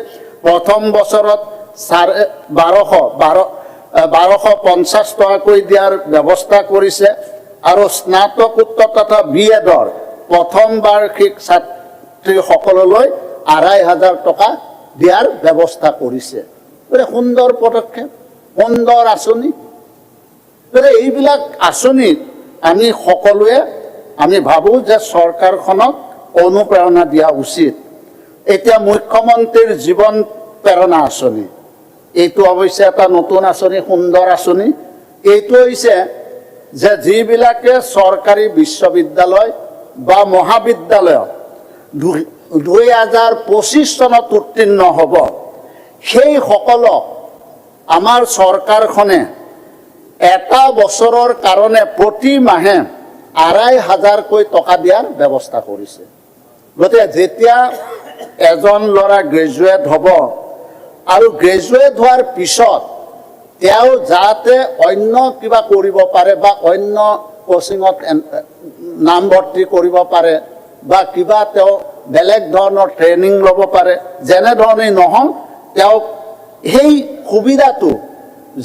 প্ৰথম বছৰত 1,250 টকাকৈ দিয়াৰ ব্যৱস্থা কৰিছে আৰু স্নাতকোত্তৰ তথা BEdৰ প্ৰথম বাৰ্ষিক ছাত্ৰীসকললৈ 2,500 টকা দিয়াৰ ব্যৱস্থা কৰিছে। সুন্দৰ পদক্ষেপ, সুন্দৰ আঁচনি। এইবিলাক আঁচনিত আমি সকলোৱে আমি ভাবোঁ যে চৰকাৰখনক অনুপ্ৰেৰণা দিয়া উচিত। এতিয়া মুখ্যমন্ত্ৰীৰ জীৱন প্ৰেৰণা আঁচনি, এইটো অৱশ্যে এটা নতুন আঁচনি, সুন্দৰ আঁচনি। এইটো হৈছে যে যিবিলাকে চৰকাৰী বিশ্ববিদ্যালয় বা মহাবিদ্যালয়ত 2025 চনত উত্তীৰ্ণ হ'ব, সেইসকলক আমাৰ চৰকাৰখনে এটা বছৰৰ কাৰণে প্ৰতি মাহে 2,500কৈ টকা দিয়াৰ ব্যৱস্থা কৰিছে। গতিকে যেতিয়া এজন ল'ৰা গ্ৰেজুৱেট হ'ব আৰু গ্ৰেজুৱেট হোৱাৰ পিছত তেওঁ যাতে অন্য কিবা কৰিব পাৰে বা অন্য কোচিঙত নামভৰ্তি কৰিব পাৰে বা কিবা তেওঁ বেলেগ ধৰণৰ ট্ৰেইনিং ল'ব পাৰে, যেনেধৰণেই নহওক তেওঁক সেই সুবিধাটো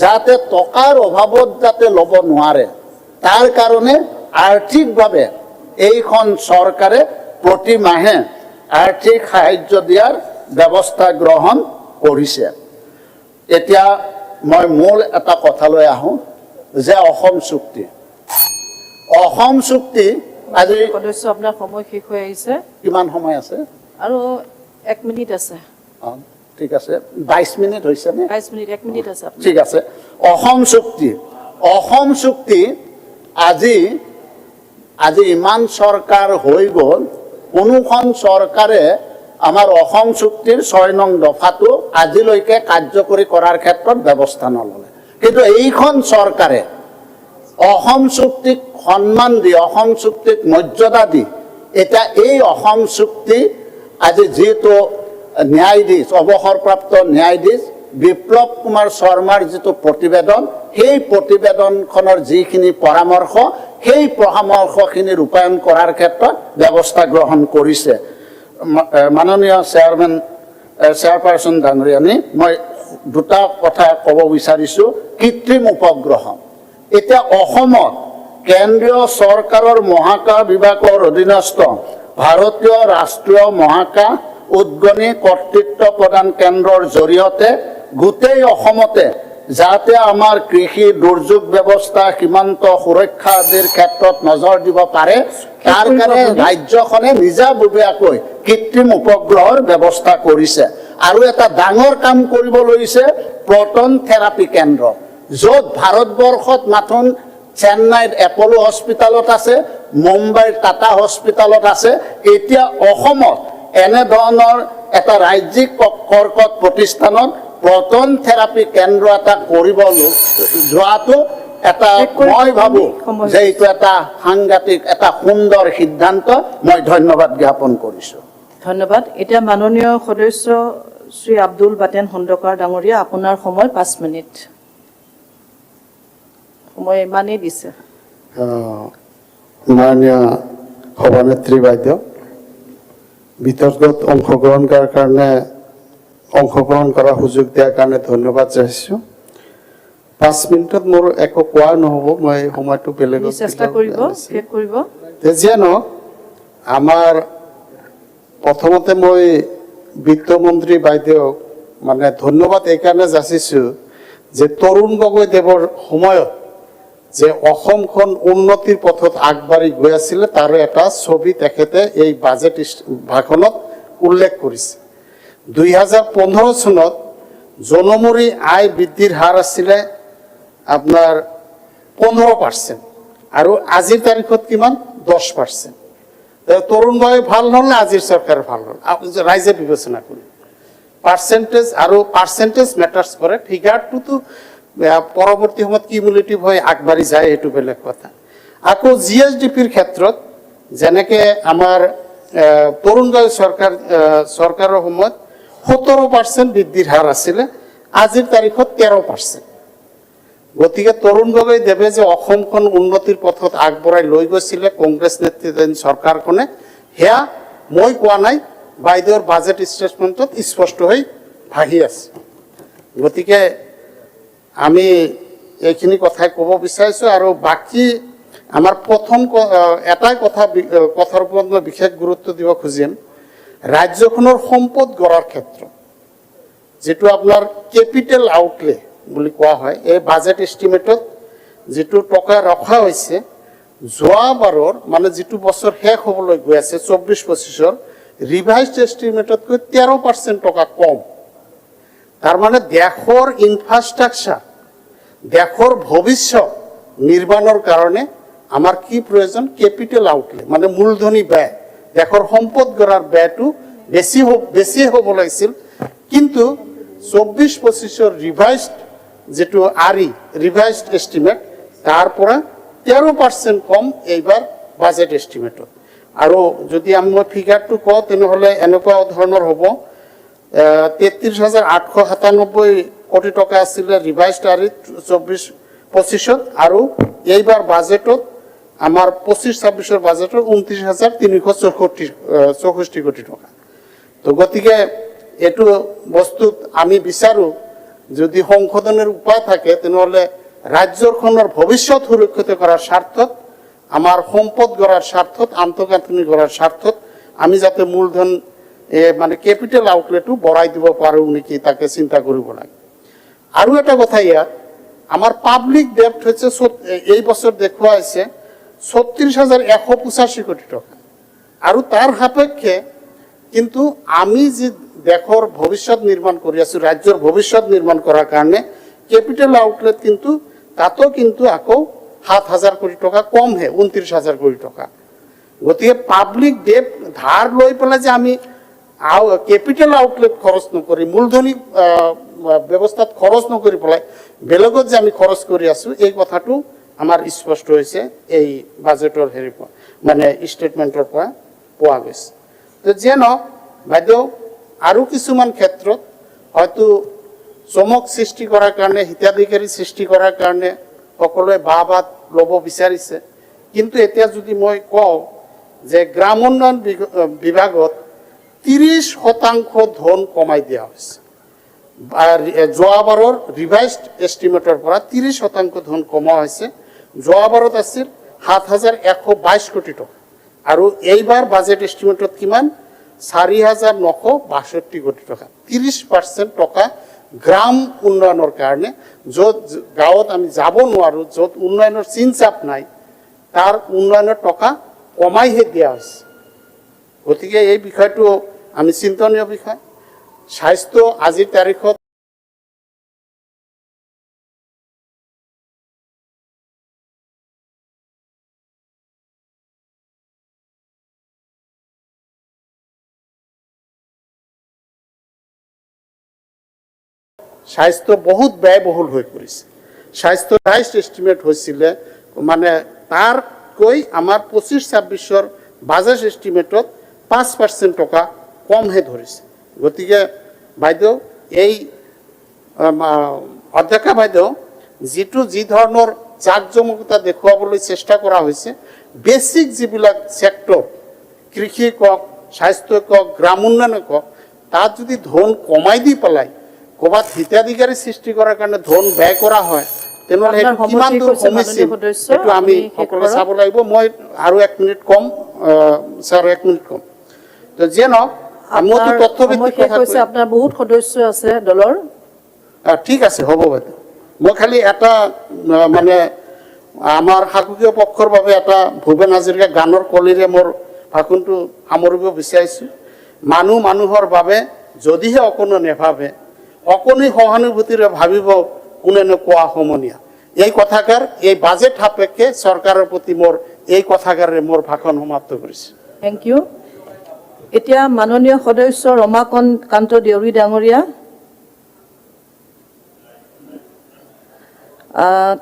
যাতে টকাৰ অভাৱত যাতে ল'ব নোৱাৰে, তাৰ কাৰণে আৰ্থিকভাৱে এইখন চৰকাৰে প্ৰতি মাহে আৰ্থিক সাহায্য দিয়াৰ ব্যৱস্থা গ্ৰহণ কৰিছে। এতিয়া মই মূল এটা কথালৈ আহোঁ যে অসম চুক্তি আজি সদস্য আপোনাৰ সময় শেষ হৈ আহিছে। কিমান সময় আছে? আৰু 1 মিনিট আছে। ঠিক আছে, 22 মিনিট হৈছে নে? 22 মিনিট, 1 মিনিট আছে। ঠিক আছে। অসম চুক্তি আজি ইমান চৰকাৰ হৈ গ'ল, কোনোখন চৰকাৰে আমাৰ অসম চুক্তিৰ 6 নং দফাটো আজিলৈকে কাৰ্যকৰী কৰাৰ ক্ষেত্ৰত ব্যৱস্থা নল'লে। কিন্তু এইখন চৰকাৰে অসম চুক্তিক সন্মান দি, অসম চুক্তিক মৰ্যাদা দি এতিয়া এই অসম চুক্তি আজি যিটো ন্যায়াধীশ, অৱসৰপ্ৰাপ্ত ন্যায়াধীশ বিপ্লৱ কুমাৰ শৰ্মাৰ যিটো প্ৰতিবেদন, সেই প্ৰতিবেদনখনৰ যিখিনি পৰামৰ্শ, সেই পৰামৰ্শখিনি ৰূপায়ণ কৰাৰ ক্ষেত্ৰত ব্যৱস্থা গ্ৰহণ কৰিছে। মাননীয় চেয়াৰপাৰ্চন ডাঙৰীয়ানী, মই দুটা কথা ক'ব বিচাৰিছোঁ। কৃত্ৰিম উপগ্ৰহ, এতিয়া অসমত কেন্দ্ৰীয় চৰকাৰৰ মহাকাশ বিভাগৰ অধীনস্থ ভাৰতীয় ৰাষ্ট্ৰীয় মহাকাশ উদ্গনি কৰ্তৃত্ব প্ৰদান কেন্দ্ৰৰ জৰিয়তে গোটেই অসমতে যাতে আমাৰ কৃষি দুৰ্যোগ ব্যৱস্থা সীমান্ত সুৰক্ষা আদিৰ ক্ষেত্ৰত নজৰ দিব পাৰে তাৰ কাৰণে ৰাজ্যখনে নিজাববীয়াকৈ কৃত্ৰিম উপগ্ৰহৰ ব্যৱস্থা কৰিছে আৰু এটা ডাঙৰ কাম কৰিব লৈছে প্ৰটন থেৰাপি কেন্দ্ৰ য'ত ভাৰতবৰ্ষত মাথোন চেন্নাইৰ এপলো হস্পিটালত আছে মুম্বাইৰ টাটা হস্পিটালত আছে এতিয়া অসমত এনে ধৰণৰ এটা ৰাজ্যিক কৰ্কট প্ৰতিষ্ঠানত প্ৰটন থেৰাপি কেন্দ্ৰ এটা কৰিব যোৱাটো এটা মই ভাবোঁ যে এইটো এটা সাংঘাতিক এটা সুন্দৰ সিদ্ধান্ত মই ধন্যবাদ জ্ঞাপন কৰিছোঁ ধন্যবাদ এতিয়া মাননীয় সদস্য শ্ৰী আব্দুল বাটেন খণ্ডকাৰ ডাঙৰীয়া আপোনাৰ সময় 5 মিনিট সময় ইমানেই দিছে মাননীয় সভানেত্ৰী বাইদেউ বিতৰ্কত অংশগ্ৰহণ কৰাৰ সুযোগ দিয়াৰ কাৰণে ধন্যবাদ জনাইছোঁ 5 মিনিটত মোৰ একো কোৱা নহ'ব মই সময়টো বেলেগত চেষ্টা কৰিব শেষ কৰিব যিয়ে নহওক আমাৰ প্ৰথমতে মই বিত্তমন্ত্ৰী বাইদেউক মানে ধন্যবাদ এইকাৰণে যাচিছোঁ যে তৰুণ গগৈদেৱৰ সময়ত যে অসমখন উন্নতিৰ পথত আগবাঢ়ি গৈ আছিলে তাৰে এটা ছবি তেখেতে এই বাজেট ভাষণত উল্লেখ কৰিছে 2015 চনত জনমূৰি আয় বৃদ্ধিৰ হাৰ আছিলে আপোনাৰ 15% আৰু আজিৰ তাৰিখত কিমান 10%। তৰুণ গগৈ ভাল নহ'লে আজিৰ চৰকাৰ ভাল হ'ল ৰাইজে বিবেচনা কৰি পাৰ্চেণ্টেজ আৰু পাৰ্চেণ্টেজ মেটাৰ্ছ কৰে ফিগাৰটোতো পৰৱৰ্তী সময়ত কিউমুলেটিভ হৈ আগবাঢ়ি যায় এইটো বেলেগ কথা আকৌ জিএছডিপিৰ ক্ষেত্ৰত যেনেকৈ আমাৰ তৰুণ গগৈ চৰকাৰৰ সময়ত 17% বৃদ্ধিৰ হাৰ আছিলে আজিৰ তাৰিখত 13%। গতিকে তৰুণ গগৈদেৱে যে অসমখন উন্নতিৰ পথত আগবঢ়াই লৈ গৈছিলে কংগ্ৰেছ নেতৃত্বাধীন চৰকাৰখনে সেয়া মই কোৱা নাই বাইদেউৰ বাজেট ষ্টেটমেণ্টত স্পষ্ট হৈ ভাহি আছে গতিকে আমি এইখিনি কথাই ক'ব বিচাৰিছোঁ আৰু বাকী আমাৰ প্ৰথম এটাই কথাৰ ওপৰত মই বিশেষ গুৰুত্ব দিব খুজিম ৰাজ্যখনৰ সম্পদ গঢ়াৰ ক্ষেত্ৰত যেটো আপোনাৰ কেপিটেল আউটলে বুলি কোৱা হয় এই বাজেট এষ্টিমেটত যেটো টকা ৰখা হৈছে যোৱাবাৰৰ মানে যেটো বছৰ শেষ হ'বলৈ গৈ আছে 24-25ৰ ৰিভাইজড এষ্টিমেটতকৈ 13% টকা কম তাৰ মানে দেশৰ ইনফ্ৰাষ্ট্ৰাকচাৰ দেশৰ ভৱিষ্যত নিৰ্মাণৰ কাৰণে আমাৰ কি প্ৰয়োজন কেপিটেল আউটলে মানে মূলধনী ব্যয় দেশৰ সম্পদ গঢ়াৰ ব্যয়টো বেছি হ'ব লাগিছিল কিন্তু 24-25ৰ ৰিভাইজড যেটো ৰিভাইজড এষ্টিমেট তাৰ পৰা 13% কম এইবাৰ বাজেট এষ্টিমেটত আৰু যদি আমি ফিগাৰটো কওঁ তেনেহ'লে এনেকুৱা ধৰণৰ হ'ব 33,897 কোটি টকা আছিলে ৰিভাইজড আৰিত 24-25ত আৰু এইবাৰ বাজেটত আমাৰ 25-26ৰ বাজেটত 29,364 কোটি টকা তো গতিকে এইটো বস্তুত আমি বিচাৰোঁ যদি সংশোধনৰ উপায় থাকে তেনেহ'লে ৰাজ্যখনৰ ভৱিষ্যত সুৰক্ষিত কৰাৰ স্বাৰ্থত আমাৰ সম্পদ গঢ়াৰ স্বাৰ্থত আন্তঃগাঁথনি গঢ়াৰ স্বাৰ্থত আমি যাতে মূলধন মানে কেপিটেল আউটলেটো বঢ়াই দিব পাৰোঁ নেকি তাকে চিন্তা কৰিব লাগে আৰু এটা কথা ইয়াত আমাৰ পাব্লিক ডেপ্ট হৈছে এই বছৰ দেখুওৱা হৈছে 36,185 কোটি টকা আৰু তাৰ সাপেক্ষে কিন্তু আমি যি দেশৰ ভৱিষ্যত নিৰ্মাণ কৰি আছোঁ ৰাজ্যৰ ভৱিষ্যত নিৰ্মাণ কৰাৰ কাৰণে কেপিটেল আউটলেট কিন্তু তাতো কিন্তু আকৌ 7,000 কোটি টকা কমহে 29,000 কোটি টকা গতিকে পাব্লিক ডেপ্ট ধাৰ লৈ পেলাই যে আমি কেপিটেল আউটলেট খৰচ নকৰি মূলধনী ব্যৱস্থাত খৰচ নকৰি পেলাই বেলেগত যে আমি খৰচ কৰি আছোঁ এই কথাটো আমাৰ স্পষ্ট হৈছে এই বাজেটৰ মানে ষ্টেটমেণ্টৰ পৰা পোৱা গৈছে তো যিয়ে নহওক বাইদেউ আৰু কিছুমান ক্ষেত্ৰত হয়তো চমক সৃষ্টি কৰাৰ কাৰণে হিতাধিকাৰী সৃষ্টি কৰাৰ কাৰণে সকলোৱে বাহ ল'ব বিচাৰিছে কিন্তু এতিয়া যদি মই কওঁ যে গ্ৰাম উন্নয়ন বিভাগত 30% ধন কমাই দিয়া হৈছে যোৱাবাৰৰ ৰিভাইজড এষ্টিমেটৰ পৰা 30% ধন কমোৱা হৈছে যোৱাবাৰত আছিল 7,122 কোটি টকা আৰু এইবাৰ বাজেট এষ্টিমেটত কিমান 4,962 কোটি টকা 30% টকা গ্ৰাম উন্নয়নৰ কাৰণে য'ত গাঁৱত আমি যাব নোৱাৰোঁ, য'ত উন্নয়নৰ চিন চাপ নাই, তাৰ উন্নয়নৰ টকা কমাইহে দিয়া হৈছে। গতিকে এই বিষয়টো আমি চিন্তনীয় বিষয়। স্বাস্থ্য আজিৰ তাৰিখত স্বাস্থ্য বহুত ব্যয়বহুল হৈ পৰিছে। স্বাস্থ্য হাইষ্ট এষ্টিমেট হৈছিলে মানে তাৰকৈ আমাৰ 25-26 বাজেট এষ্টিমেটত 5% টকা কমহে ধৰিছে। গতিকে বাইদেউ, এই অধ্যক্ষা বাইদেউ, যি ধৰণৰ জাকজমকতা দেখুৱাবলৈ চেষ্টা কৰা হৈছে, বেছিক যিবিলাক ছেক্টৰ, কৃষি কওক, স্বাস্থ্য কওক, গ্ৰাম উন্নয়ন কওক, তাত যদি ধন কমাই দি পেলাই ক'ৰবাত হিতাধিকাৰী সৃষ্টি কৰাৰ কাৰণে ধন ব্যয় কৰা হয়, তেনেহ'লে সেইটো কিমান দূৰ সমীচীন সেইটো আমি সকলোৱে চাব লাগিব। মই আৰু 1 মিনিট কম, ছাৰ 1 মিনিট কম। তো যিয়ে নহওক, মইতো তথ্যভিত্তিক কথা কৈছোঁ। আপোনাৰ বহুত সদস্য আছে দলৰ। ঠিক আছে, হ'ব বাইদেউ। মই খালি এটা মানে আমাৰ শাসকীয় পক্ষৰ বাবে এটা ভূপেন হাজৰিকা গানৰ কলিৰে মোৰ ভাষণটো সামৰিব বিচাৰিছোঁ। মানুহ মানুহৰ বাবে যদিহে অকণো নেভাবে, অকণি সহানুভূতিৰে ভাবিব কোনেনো কোৱা সমনীয়া। এই কথাষাৰ এই বাজেট সাপেক্ষে চৰকাৰৰ প্ৰতি মোৰ এই কথাষাৰে মোৰ ভাষণ সমাপ্ত কৰিছোঁ। Thank you. এতিয়া মাননীয় সদস্য ৰমাকান্ত দেউৰী ডাঙৰীয়া।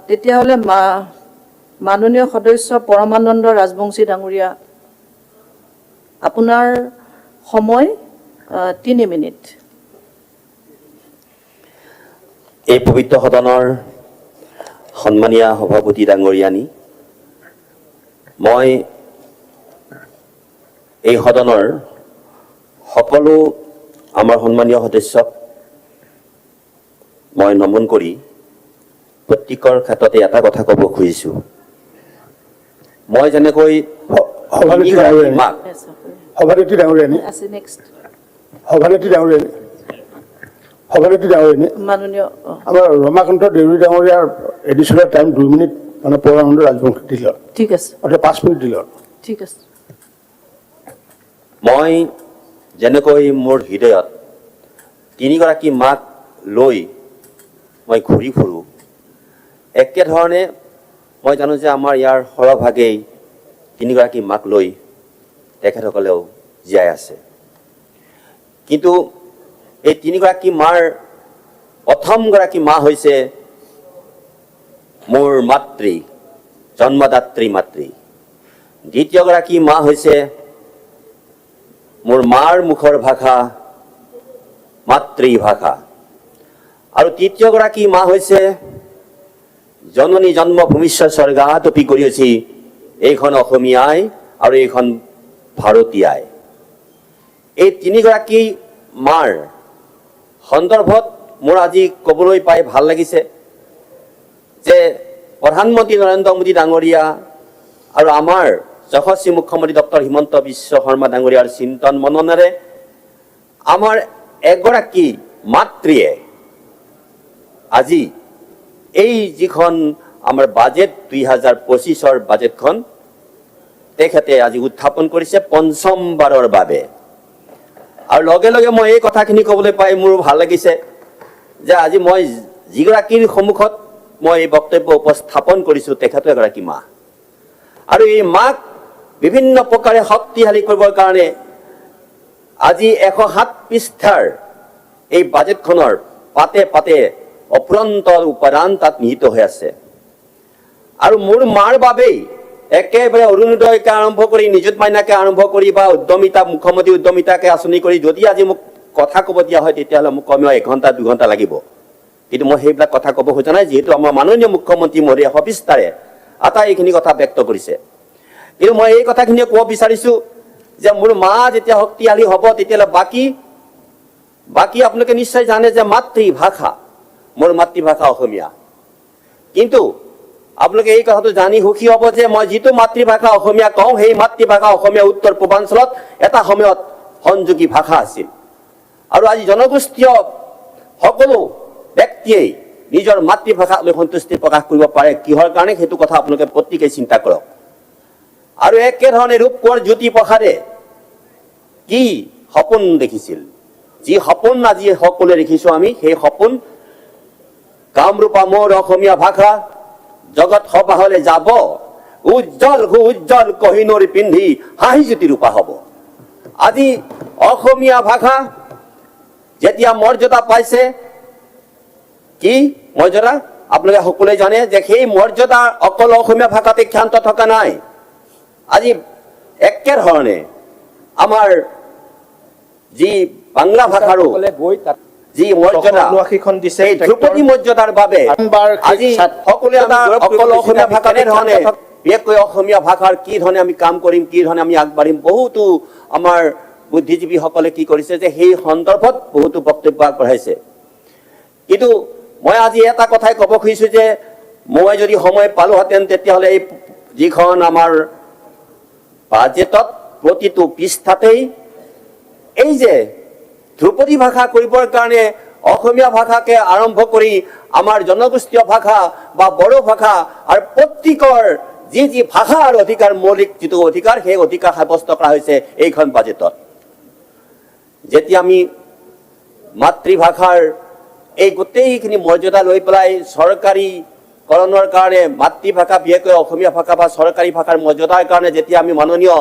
তেতিয়াহ'লে মাননীয় সদস্য পৰমানন্দ ৰাজবংশী ডাঙৰীয়া, আপোনাৰ সময় 3 মিনিট। এই পবিত্ৰ সদনৰ সন্মানীয় সভাপতি ডাঙৰীয়ানী, মই এই সদনৰ সকলো আমাৰ সন্মানীয় সদস্যক মই নমন কৰি প্ৰত্যেকৰ ক্ষেত্ৰতে এটা কথা ক'ব খুজিছোঁ। মই যেনেকৈ সভাপতি ডাঙৰীয়ানী, মাননীয় আমাৰ ৰমাকান্ত দেউৰী ডাঙৰীয়াৰ এডিশ্যনেল টাইম 2 মিনিট মানে পৰমানন্দ ৰাজবংশী দিল। ঠিক আছে, 5 মিনিট দিল। ঠিক আছে। মই যেনেকৈ মোৰ হৃদয়ত 3গৰাকী মাক লৈ মই ঘূৰি ফুৰোঁ, একেধৰণে মই জানো যে আমাৰ ইয়াৰ সৰহভাগেই 3গৰাকী মাক লৈ তেখেতসকলেও জীয়াই আছে। কিন্তু এই 3গৰাকী মাৰ প্ৰথমগৰাকী মা হৈছে মোৰ মাতৃ, জন্মদাত্ৰী মাতৃ। দ্বিতীয়গৰাকী মা হৈছে মোৰ মাৰ মুখৰ ভাষা, মাতৃভাষা। আৰু তৃতীয়গৰাকী মা হৈছে জননী জন্মভূমিশ্ব স্বৰ্গাতপি কৰিছে এইখন অসমীয়াই আৰু এইখন ভাৰতীয়াই। এই 3গৰাকী মাৰ সন্দৰ্ভত মোৰ আজি ক'বলৈ পাই ভাল লাগিছে যে প্ৰধানমন্ত্ৰী নৰেন্দ্ৰ মোদী ডাঙৰীয়া আৰু আমাৰ যশস্বী মুখ্যমন্ত্ৰী ডক্টৰ হিমন্ত বিশ্ব শৰ্মা ডাঙৰীয়াৰ চিন্তন মননেৰে আমাৰ এগৰাকী মাতৃয়ে আজি এই যিখন আমাৰ বাজেট 2025ৰ বাজেটখন তেখেতে আজি উত্থাপন কৰিছে 5মবাৰৰ বাবে। আৰু লগে লগে মই এই কথাখিনি ক'বলৈ পাই মোৰ ভাল লাগিছে যে আজি মই যিগৰাকীৰ সন্মুখত মই এই বক্তব্য উপস্থাপন কৰিছোঁ তেখেতো এগৰাকী মা। আৰু এই মাক বিভিন্ন প্ৰকাৰে শক্তিশালী কৰিবৰ কাৰণে আজি 107 পৃষ্ঠাৰ এই বাজেটখনৰ পাতে পাতে অফুৰন্ত উপাদান তাত নিহিত হৈ আছে। আৰু মোৰ মাৰ বাবেই একেবাৰে অৰুণোদয়কে আৰম্ভ কৰি নিযুত মাইনাকে আৰম্ভ কৰি বা উদ্যমিতা, মুখ্যমন্ত্ৰী উদ্যমিতাকে আঁচনি কৰি যদি আজি মোক কথা ক'ব দিয়া হয় তেতিয়াহ'লে মোক কমেও 1 ঘণ্টা 2 ঘণ্টা লাগিব। কিন্তু মই সেইবিলাক কথা ক'ব খোজা নাই, যিহেতু আমাৰ মাননীয় মুখ্যমন্ত্ৰী মহোদয়ে সবিস্তাৰে আটাইখিনি কথা ব্যক্ত কৰিছে। কিন্তু মই এই কথাখিনি ক'ব বিচাৰিছোঁ যে মোৰ মা যেতিয়া শক্তিশালী হ'ব তেতিয়াহ'লে বাকী আপোনালোকে নিশ্চয় জানে যে মাতৃভাষা, মোৰ মাতৃভাষা অসমীয়া। কিন্তু আপোনালোকে এই কথাটো জানি সুখী হ'ব যে মই যিটো মাতৃভাষা অসমীয়া কওঁ সেই মাতৃভাষা অসমীয়া উত্তৰ পূৰ্বাঞ্চলত এটা সময়ত সংযোগী ভাষা আছিল। আৰু আজি জনগোষ্ঠীয় সকলো ব্যক্তিয়েই নিজৰ মাতৃভাষাক লৈ সন্তুষ্টি প্ৰকাশ কৰিব পাৰে কিহৰ কাৰণে সেইটো কথা আপোনালোকে প্ৰত্যেকেই চিন্তা কৰক। আৰু একেধৰণে ৰূপ কোঁৱৰ জ্যোতি প্ৰসাদে কি সপোন দেখিছিল, যি সপোন আজি সকলোৱে দেখিছোঁ আমি, সেই সপোন কামৰূপা মোৰ অসমীয়া ভাষা জগত সবাহলৈ যাব, উজ্জ্বল উজ্জ্বল কহিনুৰ পিন্ধি হাঁহি জ্যোতি ৰূপা হ'ব। আজি অসমীয়া ভাষা যেতিয়া মৰ্যাদা পাইছে, কি মৰ্যাদা আপোনালোকে সকলোৱে জানে যে সেই মৰ্যাদা অকল অসমীয়া ভাষাতে ক্ষান্ত থকা নাই। আজি একেধৰণে আমাৰ যি বাংলা ভাষাৰো যি মৰ্যাদা এই ধ্ৰুপদী মৰ্যাদাৰ বাবে আজি সকলোৱে অকল অসমীয়া ভাষাতে ধৰণে বিশেষকৈ অসমীয়া ভাষাৰ কি ধৰণে আমি কাম কৰিম, কি ধৰণে আমি আগবাঢ়িম, বহুতো আমাৰ বুদ্ধিজীৱীসকলে কি কৰিছে যে সেই সন্দৰ্ভত বহুতো বক্তব্য আগবঢ়াইছে। কিন্তু মই আজি এটা কথাই ক'ব খুজিছোঁ যে মই যদি সময় পালোহেঁতেন তেতিয়াহ'লে এই যিখন আমাৰ বাজেটত প্ৰতিটো পৃষ্ঠাতেই এই যে ধ্ৰুপদী ভাষা কৰিবৰ কাৰণে অসমীয়া ভাষাকে আৰম্ভ কৰি আমাৰ জনগোষ্ঠীয় ভাষা বা বড়ো ভাষা আৰু প্ৰত্যেকৰ যি যি ভাষা আৰু অধিকাৰ মৌলিক যিটো অধিকাৰ সেই অধিকাৰ সাব্যস্ত কৰা হৈছে এইখন বাজেটত। যেতিয়া আমি মাতৃভাষাৰ এই গোটেইখিনি মৰ্যাদা লৈ পেলাই চৰকাৰীকৰণৰ কাৰণে মাতৃভাষা বিশেষকৈ অসমীয়া ভাষা বা চৰকাৰী ভাষাৰ মৰ্যাদাৰ কাৰণে যেতিয়া আমি মাননীয়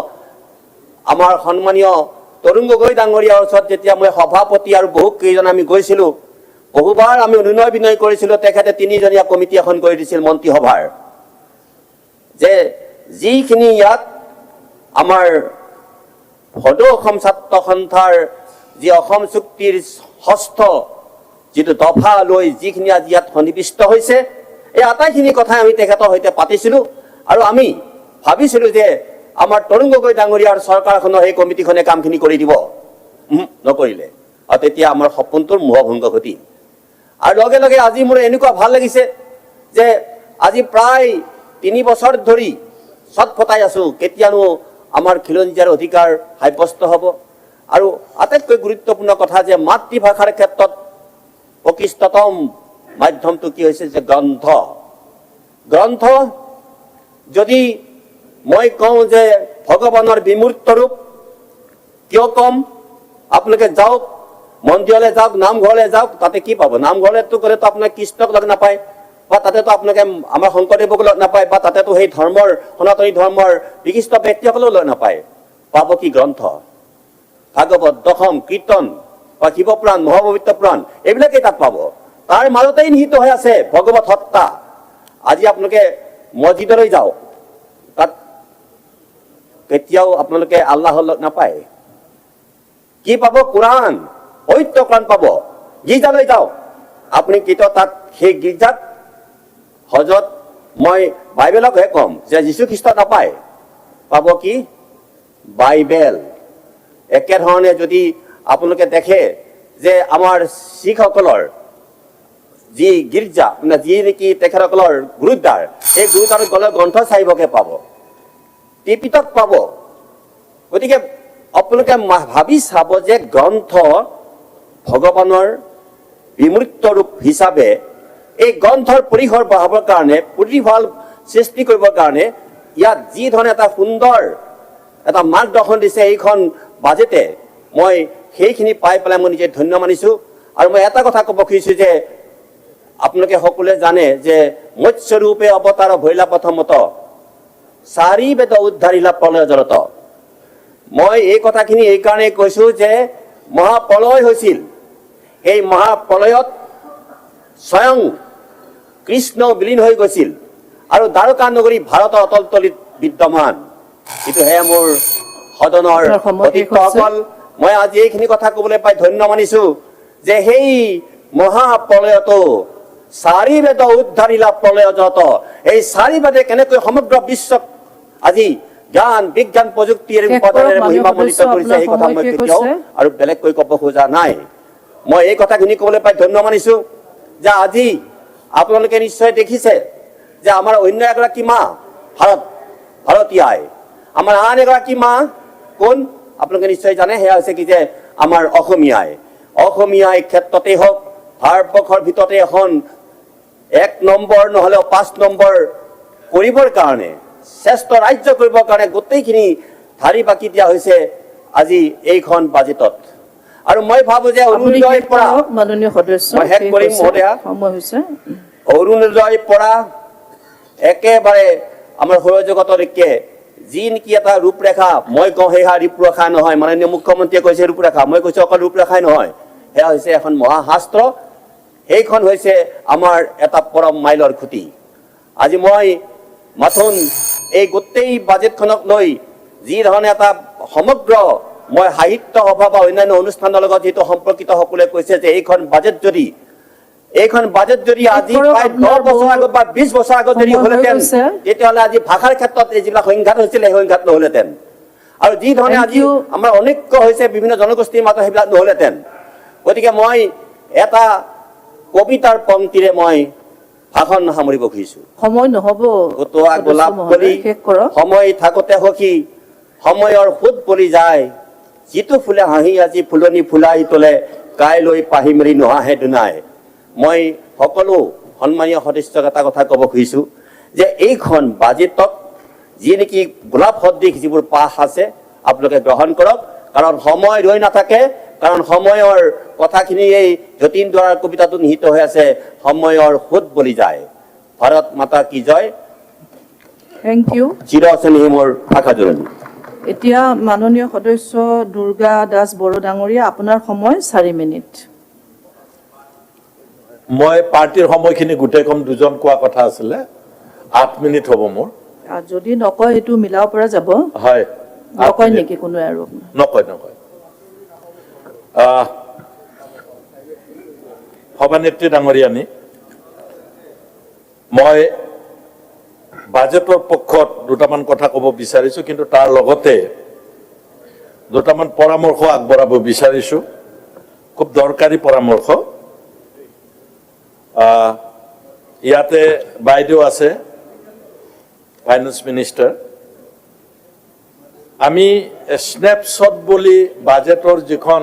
আমাৰ সন্মানীয় তৰুণ গগৈ ডাঙৰীয়াৰ ওচৰত যেতিয়া মই সভাপতি আৰু বহু কেইজন আমি গৈছিলোঁ, বহুবাৰ আমি অনুনয় বিনয় কৰিছিলোঁ, তেখেতে 3জনীয়া কমিটি এখন কৰি দিছিল মন্ত্ৰীসভাৰ, যে যিখিনি ইয়াত আমাৰ সদৌ অসম ছাত্ৰ সন্থাৰ যি অসম চুক্তিৰ 6ষ্ঠ যিটো দফা লৈ যিখিনি আজি ইয়াত সন্নিৱিষ্ট হৈছে, এই আটাইখিনি কথাই আমি তেখেতৰ সৈতে পাতিছিলোঁ। আৰু আমি ভাবিছিলোঁ যে আমাৰ তৰুণ গগৈ ডাঙৰীয়াৰ চৰকাৰখনৰ সেই কমিটিখনে কামখিনি কৰি দিব, নকৰিলে, আৰু তেতিয়া আমাৰ সপোনটোৰ মোহভংগ ঘটিল। আৰু লগে লগে আজি মোৰ এনেকুৱা ভাল লাগিছে যে আজি প্ৰায় 3 বছৰ ধৰি চট ফটাই আছোঁ কেতিয়ানো আমাৰ খিলঞ্জীয়াৰ অধিকাৰ সাব্যস্ত হ'ব। আৰু আটাইতকৈ গুৰুত্বপূৰ্ণ কথা যে মাতৃভাষাৰ ক্ষেত্ৰত প্ৰকৃষ্টতম মাধ্যমটো কি হৈছে যে গ্ৰন্থ। গ্ৰন্থ যদি মই কওঁ যে ভগৱানৰ বিমূৰ্ত ৰূপ, কিয় কম? আপোনালোকে যাওক, মন্দিৰলৈ যাওক, নামঘৰলৈ যাওক, তাতে কি পাব? নামঘৰলৈতো গ'লেতো আপোনাক কৃষ্ণক লগ নাপায়, বা তাতেতো আপোনালোকে আমাৰ শংকৰদেৱক লগ নাপায়, বা তাতেতো সেই ধৰ্মৰ সনাতনী ধৰ্মৰ বিশিষ্ট ব্যক্তিসকলেও লগ নাপায়। পাব কি? গ্ৰন্থ, ভাগৱত, দশম, কীৰ্তন বা শিৱপুৰাণ, মহাপবিত্ৰ পুৰাণ, এইবিলাকেই তাত পাব। তাৰ মাজতেই নিহিত হৈ আছে ভগৱত সত্তা। আজি আপোনালোকে মছজিদলৈ যাওক, তাত কেতিয়াও আপোনালোকে আল্লাহৰ লগ নাপায়। কি পাব? কোৰাণ, পবিত্ৰ কোৰাণ পাব। গীৰ্জালৈ যাওক, আপুনি কেতিয়াও তাত সেই গীৰ্জাত হজত মই বাইবেলকহে ক'ম যে যীশুখ্ৰীষ্ট নাপায়, পাব কি? বাইবেল। একেধৰণে যদি আপোনালোকে দেখে যে আমাৰ শিখসকলৰ যি গীৰ্জা, মানে যি নেকি তেখেতসকলৰ গুৰুদ্বাৰ, সেই গুৰুদ্বাৰত গ'লে গ্ৰন্থ চাহিবকে পাব, ত্ৰিপিটক পাব। গতিকে আপোনালোকে ভাবি চাব যে গ্ৰন্থ ভগৱানৰ বিমূৰ্ত ৰূপ হিচাপে এই গ্ৰন্থৰ পৰিসৰ বঢ়াবৰ কাৰণে, প্ৰতিফল সৃষ্টি কৰিবৰ কাৰণে ইয়াত যি ধৰণে এটা সুন্দৰ এটা মাৰ্গদৰ্শন দিছে এইখন বাজেটে, মই সেইখিনি পাই পেলাই মই নিজে ধন্য মানিছোঁ। আৰু মই এটা কথা ক'ব খুজিছোঁ যে আপোনালোকে সকলোৱে জানে যে মৎস্যৰূপে অৱতাৰ ভৈলা প্ৰথমত, 4 বেদ উদ্ধাৰিলা প্ৰলয় জলত। মই এই কথাখিনি এইকাৰণেই কৈছোঁ যে মহাপ্ৰলয় হৈছিল, এই মহাপ্ৰলয়ত স্বয়ং কৃষ্ণ বিলীন হৈ গৈছিল, আৰু দ্বাৰকা নগৰী ভাৰতৰ অতলতলিত বিদ্যমান। কিন্তু সেয়া মোৰ সদনৰ অতিথিসকল, মই আজি এইখিনি কথা ক'বলৈ পাই ধন্য মানিছোঁ যে সেই মহাপ্ৰলয়তো 4 বেদ উদ্ধাৰিলা প্ৰলয় জলত, এই 4 বেদে কেনেকৈ সমগ্ৰ বিশ্বক আজি জ্ঞান বিজ্ঞান প্ৰযুক্তিৰ উপাদানেৰে মহিমামণ্ডিত কৰিছে, সেই কথা মই কেতিয়াও আৰু বেলেগকৈ ক'ব খোজা নাই। মই এই কথাখিনি ক'বলৈ পাই ধন্য মানিছোঁ যে আজি আপোনালোকে নিশ্চয় দেখিছে যে আমাৰ অন্য এগৰাকী মা ভাৰতী আই, আমাৰ আন এগৰাকী মা কোন আপোনালোকে নিশ্চয় জানে, সেয়া হৈছে কি যে আমাৰ অসমীয়াই ক্ষেত্ৰতেই হওক ভাৰতবৰ্ষৰ ভিতৰতে এখন 1 নম্বৰ নহ'লেও 5 নম্বৰ কৰিবৰ কাৰণে শ্ৰেষ্ঠ ৰাজ্য কৰিবৰ কাৰণে গোটেইখিনি ধাৰি বাকি দিয়া হৈছে আজি এইখন বাজেটত। আৰু মই ভাবো যে অৰুণোদয়ৰ পৰা মাননীয় সদস্য মই শেষ কৰিম মহোদয়া। সময় হৈছে। অৰুণোদয়ৰ পৰা একেবাৰে আমাৰ সৌৰজগতলৈকে যি নেকি এটা ৰূপৰেখা, মই কওঁ সেয়া ৰূপৰেখা নহয়, মাননীয় মুখ্যমন্ত্ৰীয়ে কৈছে ৰূপৰেখা, মই কৈছোঁ অকল ৰূপৰেখাই নহয়, সেয়া হৈছে এখন মহাশাস্ত্ৰ। সেইখন হৈছে আমাৰ এটা পৰম মাইলৰ খুঁটি। আজি মই মাথোন এই গোটেই বাজেটখনক লৈ যি ধৰণে এটা সমগ্ৰ মই সাহিত্য সভা বা অন্যান্য অনুষ্ঠানৰ লগত যিটো সম্পৰ্কিত সকলোৱে কৈছে যে এইখন বাজেট যদি আজি প্ৰায় 10 বছৰ আগত বা 20 বছৰ আগত যদি হ'লেহেঁতেন, তেতিয়াহ'লে আজি ভাষাৰ ক্ষেত্ৰত এই যিবিলাক সংঘাত হৈছিলে সেই সংঘাত নহ'লেহেঁতেন। আৰু যি ধৰণে আজি আমাৰ অনৈক্য হৈছে বিভিন্ন জনগোষ্ঠীৰ মাজত সেইবিলাক নহ'লেহেঁতেন। গতিকে মই এটা কবিতাৰ পংক্তিৰে মই ভাষণ সামৰিব খুজিছোঁ। সময় নহ'ব। কটোৱা গোলাপ কলি সময় থাকোতে সখী, সময়ৰ সোঁত পৰি যায়, যিটো ফুলে হাঁহি আজি ফুলনি ফুলাই তোলে, কাইলৈ পাহি মেলি নোহাহে দুনাই। মই সকলো সন্মানীয় সদস্যক এটা কথা ক'ব খুজিছোঁ যে এইখন বাজেটত যি নেকি গোলাপ সদৃশ যিবোৰ পাঠ আছে আপোনালোকে গ্ৰহণ কৰক, কাৰণ সময় ৰৈ নাথাকে, কাৰণ সময়ৰ কথাখিনি এই যতীন দুৱাৰাৰ কবিতাটো নিহিত হৈ আছে, সময়ৰ সোঁত বলি যায়। ভাৰত মাতা কি জয়। Thank U. চিৰ চেনেহী মোৰ ভাষা জননী। এতিয়া মাননীয় সদস্য দুৰ্গা দাস বড়ো ডাঙৰীয়া, আপোনাৰ সময় 4 মিনিট। মই পাৰ্টিৰ সময়খিনি গোটেই কম দুজন কোৱা কথা আছিলে, 8 মিনিট হ'ব মোৰ। যদি নকয় সেইটো মিলাব পৰা যাব। হয়, নকয় নেকি কোনো আৰু? নকয়। সভানেত্ৰী ডাঙৰীয়ানী, মই বাজেটৰ পক্ষত দুটামান কথা ক'ব বিচাৰিছোঁ, কিন্তু তাৰ লগতে দুটামান পৰামৰ্শ আগবঢ়াব বিচাৰিছোঁ, খুব দৰকাৰী পৰামৰ্শ। ইয়াতে বাইদেউ আছে, ফাইনেন্স মিনিষ্টাৰ। আমি স্নেপশ্বট বুলি বাজেটৰ যিখন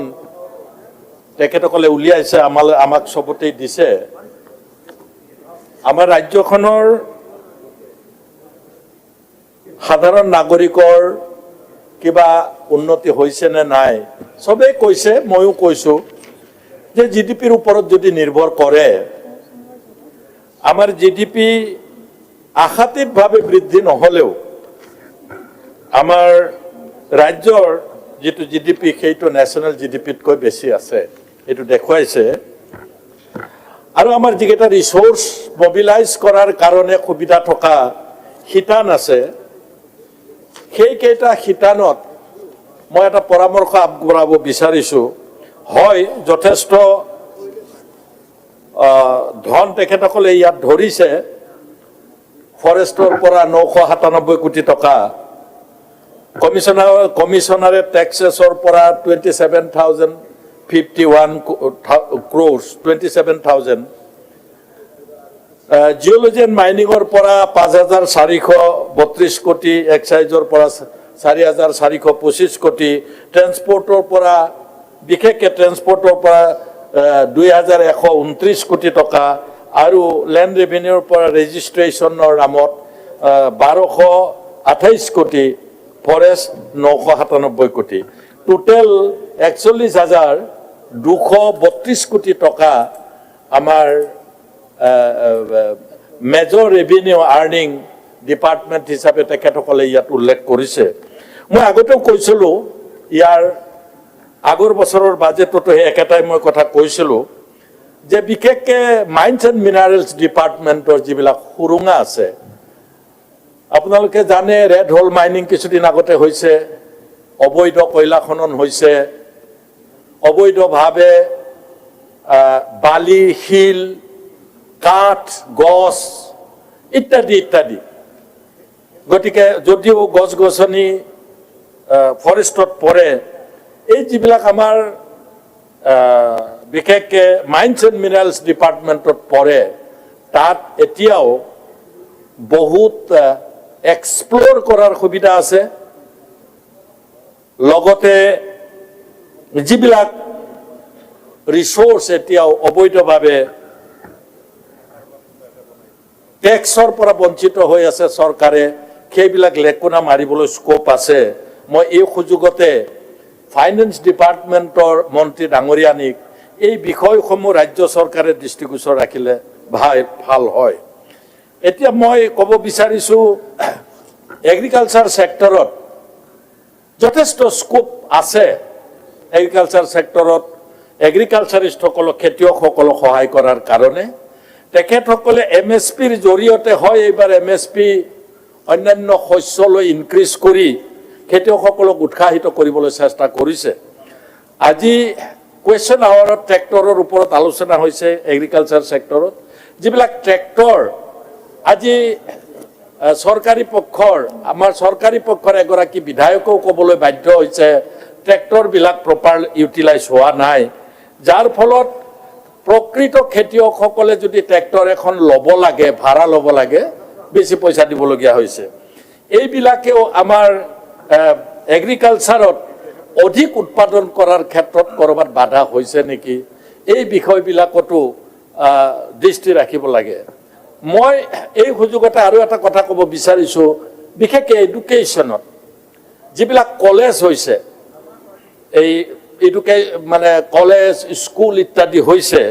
তেখেতসকলে উলিয়াইছে, আমাক চবতেই দিছে, আমাৰ ৰাজ্যখনৰ সাধাৰণ নাগৰিকৰ কিবা উন্নতি হৈছে নে নাই চবেই কৈছে, ময়ো কৈছোঁ যে জিডিপিৰ ওপৰত যদি নিৰ্ভৰ কৰে, আমাৰ জিডিপি আশাতীতভাৱে বৃদ্ধি নহ'লেও আমাৰ ৰাজ্যৰ যিটো জিডিপি সেইটো নেশ্যনেল জিডিপিতকৈ বেছি আছে, এইটো দেখুৱাইছে। আৰু আমাৰ যিকেইটা ৰিচোৰ্চ মবিলাইজ কৰাৰ কাৰণে সুবিধা থকা শিতান আছে, সেইকেইটা শিতানত মই এটা পৰামৰ্শ আগবঢ়াব বিচাৰিছোঁ। হয়, যথেষ্ট ধন তেখেতসকলে ইয়াত ধৰিছে, ফৰেষ্টৰ পৰা 997 কোটি টকা, কমিশনাৰেট টেক্সেছৰ পৰা 27,051 crores, 27,000, জিঅ'লজি এণ্ড মাইনিঙৰ পৰা 5,432 কোটি, এক্সাইজৰ পৰা 4,425 কোটি, ট্ৰেন্সপৰ্টৰ পৰা বিশেষকৈ ট্ৰেন্সপৰ্টৰ পৰা 2,129 কোটি টকা, আৰু লেণ্ড ৰেভিনিউৰ পৰা ৰেজিষ্ট্ৰেশ্যনৰ নামত 1,228 কোটি, ফৰেষ্ট 997 কোটি, টোটেল 41,232 কোটি টকা আমাৰ মেজৰ ৰেভিনিউ আৰ্নিং ডিপাৰ্টমেণ্ট হিচাপে তেখেতসকলে ইয়াত উল্লেখ কৰিছে। মই আগতেও কৈছিলোঁ, ইয়াৰ আগৰ বছৰৰ বাজেটতো সেই একেটাই মই কথা কৈছিলোঁ যে বিশেষকৈ মাইন্স এণ্ড মিনাৰেলছ ডিপাৰ্টমেণ্টৰ যিবিলাক সুৰুঙা আছে, আপোনালোকে জানে ৰেড হোল মাইনিং কিছুদিন আগতে হৈছে, অবৈধ কয়লা খনন হৈছে, অবৈধভাৱে বালি, শিল, কাঠ, গছ ইত্যাদি ইত্যাদি। গতিকে যদিও গছ গছনি ফৰেষ্টত পৰে, এই যিবিলাক আমাৰ বিশেষকৈ মাইন্স এণ্ড মিনাৰেলছ ডিপাৰ্টমেণ্টত পৰে, তাত এতিয়াও বহুত এক্সপ্ল'ৰ কৰাৰ সুবিধা আছে। লগতে যিবিলাক ৰিচোৰ্চ এতিয়াও অবৈধভাৱে টেক্সৰ পৰা বঞ্চিত হৈ আছে চৰকাৰে, সেইবিলাক লেকুনা মাৰিবলৈ স্কোপ আছে। মই এই সুযোগতে ফাইনেন্স ডিপাৰ্টমেণ্টৰ মন্ত্ৰী ডাঙৰীয়ানীক এই বিষয়সমূহ ৰাজ্য চৰকাৰে দৃষ্টিগোচৰ ৰাখিলে ভাল হয়। এতিয়া মই ক'ব বিচাৰিছোঁ, এগ্ৰিকালচাৰ ছেক্টৰত যথেষ্ট স্কোপ আছে। এগ্ৰিকালচাৰ ছেক্টৰত এগ্ৰিকালচাৰিষ্টসকলক, খেতিয়কসকলক সহায় কৰাৰ কাৰণে তেখেতসকলে MSPৰ জৰিয়তে হয় এইবাৰ MSP অন্যান্য শস্যলৈ ইনক্ৰিজ কৰি খেতিয়কসকলক উৎসাহিত কৰিবলৈ চেষ্টা কৰিছে। আজি কুৱেশ্যন আৱাৰত ট্ৰেক্টৰৰ ওপৰত আলোচনা হৈছে এগ্ৰিকালচাৰ ছেক্টৰত। যিবিলাক ট্ৰেক্টৰ আজি আমাৰ চৰকাৰী পক্ষৰ এগৰাকী বিধায়কেও ক'বলৈ বাধ্য হৈছে ট্ৰেক্টৰবিলাক প্ৰপাৰ ইউটিলাইজ হোৱা নাই, যাৰ ফলত প্ৰকৃত খেতিয়কসকলে যদি ট্ৰেক্টৰ এখন ল'ব লাগে, ভাড়া ল'ব লাগে, বেছি পইচা দিবলগীয়া হৈছে। এইবিলাকেও আমাৰ এগ্ৰিকালচাৰত অধিক উৎপাদন কৰাৰ ক্ষেত্ৰত ক'ৰবাত বাধা হৈছে নেকি, এই বিষয়বিলাকতো দৃষ্টি ৰাখিব লাগে। মই এই সুযোগতে আৰু এটা কথা ক'ব বিচাৰিছোঁ, বিশেষকৈ এডুকেশ্যনত যিবিলাক কলেজ হৈছে, এই মানে কলেজ, স্কুল ইত্যাদি হৈছে,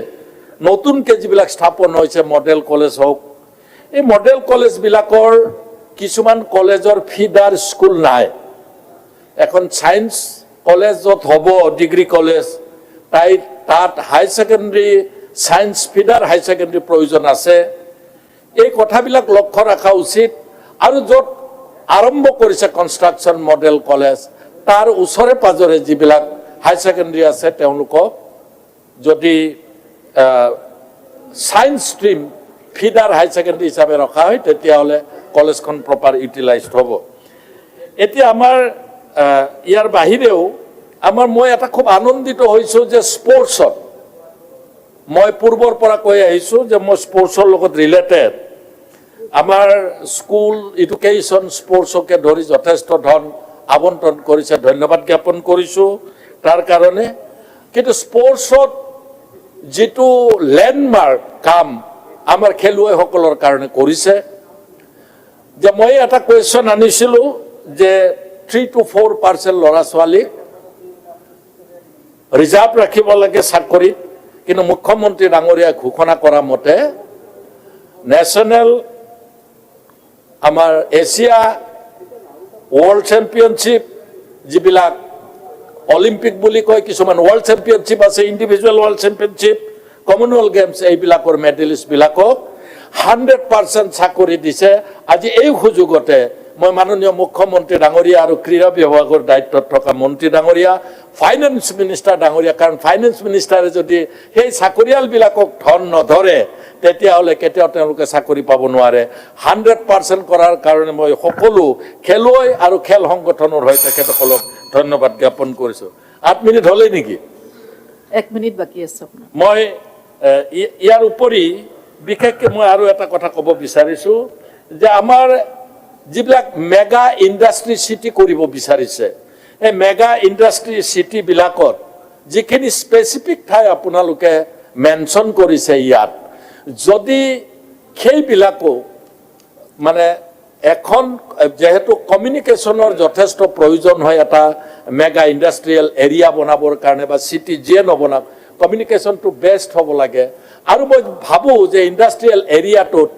নতুনকৈ যিবিলাক স্থাপন হৈছে, মডেল কলেজ হওক, এই মডেল কলেজবিলাকৰ কিছুমান কলেজৰ ফিডাৰ স্কুল নাই। এখন ছায়েন্স কলেজত হ'ব ডিগ্ৰী কলেজ, তাত হাই ছেকেণ্ডেৰী ছায়েন্স ফিডাৰ হাই ছেকেণ্ডেৰী প্ৰয়োজন আছে। এই কথাবিলাক লক্ষ্য ৰখা উচিত। আৰু য'ত আৰম্ভ কৰিছে কনষ্ট্ৰাকশ্যন মডেল কলেজ, তাৰ ওচৰে পাজৰে যিবিলাক হাই ছেকেণ্ডেৰী আছে, তেওঁলোকক যদি ছায়েন্স ষ্ট্ৰীম ফিডাৰ হাই ছেকেণ্ডেৰী হিচাপে ৰখা হয়, তেতিয়াহ'লে কলেজখন প্ৰপাৰ ইউটিলাইজড হ'ব। এতিয়া আমাৰ ইয়াৰ বাহিৰেও মই এটা খুব আনন্দিত হৈছোঁ যে স্পৰ্টছত, মই পূৰ্বৰ পৰা কৈ আহিছোঁ যে মই স্পৰ্টছৰ লগত ৰিলেটেড, আমাৰ স্কুল এডুকেশ্যন স্পৰ্টছকে ধৰি যথেষ্ট ধন আবণ্টন কৰিছে, ধন্যবাদ জ্ঞাপন কৰিছোঁ তাৰ কাৰণে। কিন্তু স্পৰ্টছত যিটো লেণ্ডমাৰ্ক কাম আমাৰ খেলুৱৈসকলৰ কাৰণে কৰিছে, যে মই এটা কুৱেশ্যন আনিছিলোঁ যে 3 to 4% ল'ৰা ছোৱালীক ৰিজাৰ্ভ ৰাখিব লাগে চাকৰিত, কিন্তু মুখ্যমন্ত্ৰী ডাঙৰীয়াই ঘোষণা কৰা মতে নেশ্যনেল আমাৰ এছিয়া ৱৰ্ল্ড চেম্পিয়নশ্বিপ, যিবিলাক অলিম্পিক বুলি কয়, কিছুমান ৱৰ্ল্ড চেম্পিয়নশ্বিপ আছে, individual world championship, Commonwealth games, এইবিলাকৰ মেডেলিষ্টবিলাকক 100% চাকৰি দিছে। আজি এই সুযোগতে মই মাননীয় মুখ্যমন্ত্ৰী ডাঙৰীয়া আৰু ক্ৰীড়া বিভাগৰ দায়িত্বত থকা মন্ত্ৰী ডাঙৰীয়া, ফাইনেন্স মিনিষ্টাৰ ডাঙৰীয়া, কাৰণ ফাইনেন্স মিনিষ্টাৰে যদি সেই চাকৰিয়ালবিলাকক ধন নধৰে, তেতিয়াহ'লে কেতিয়াও তেওঁলোকে চাকৰি পাব নোৱাৰে। 100% কৰাৰ কাৰণে মই সকলো খেলুৱৈ আৰু খেল সংগঠনৰ হৈ তেখেতসকলক ধন্যবাদ জ্ঞাপন কৰিছোঁ। 8 মিনিট হ'লেই নেকি? 1 মিনিট বাকী আছে আপোনাৰ। মই ইয়াৰ উপৰি বিশেষকৈ মই আৰু এটা কথা ক'ব বিচাৰিছোঁ যে আমাৰ যিবিলাক মেগা ইণ্ডাষ্ট্ৰী চিটি কৰিব বিচাৰিছে, এই মেগা ইণ্ডাষ্ট্ৰী চিটিবিলাকত যিখিনি স্পেচিফিক ঠাই আপোনালোকে মেনশ্যন কৰিছে ইয়াত, যদি সেইবিলাকো মানে এখন, যেহেতু কমিউনিকেশ্যনৰ যথেষ্ট প্ৰয়োজন হয় এটা মেগা ইণ্ডাষ্ট্ৰিয়েল এৰিয়া বনাবৰ কাৰণে বা চিটি যিয়ে নবনাওক, কমিউনিকেশ্যনটো বেষ্ট হ'ব লাগে। আৰু মই ভাবোঁ যে ইণ্ডাষ্ট্ৰিয়েল এৰিয়াটোত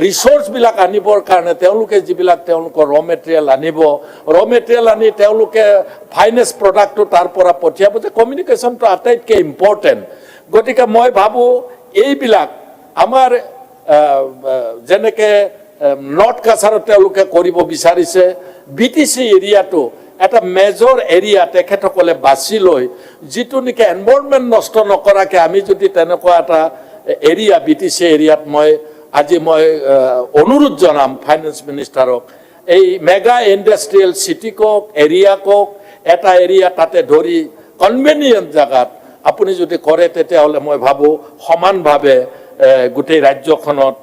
ৰিচোৰ্চবিলাক আনিবৰ কাৰণে তেওঁলোকে যিবিলাক তেওঁলোকৰ ৰ' মেটেৰিয়েল আনিব, ৰ' মেটেৰিয়েল আনি তেওঁলোকে ফাইনেষ্ট প্ৰডাক্টটো তাৰ পৰা পঠিয়াব, যে কমিউনিকেশ্যনটো আটাইতকৈ ইম্পৰ্টেণ্ট। গতিকে মই ভাবোঁ এইবিলাক আমাৰ যেনেকৈ নৰ্থ কাছাৰত তেওঁলোকে কৰিব বিচাৰিছে, BTC এৰিয়াটো এটা মেজৰ এৰিয়া তেখেতসকলে বাছি লৈ, যিটো নেকি এনভাইৰনমেণ্ট নষ্ট নকৰাকৈ আমি যদি তেনেকুৱা এটা এৰিয়া BTC এৰিয়াত আজি মই অনুৰোধ জনাম ফাইনেন্স মিনিষ্টাৰক, এই মেগা ইণ্ডাষ্ট্ৰিয়েল চিটি কক, এৰিয়া কক, এটা এৰিয়া তাতে ধৰি কনভেনিয়েণ্ট জেগাত আপুনি যদি কৰে, তেতিয়াহ'লে মই ভাবোঁ সমানভাৱে গোটেই ৰাজ্যখনত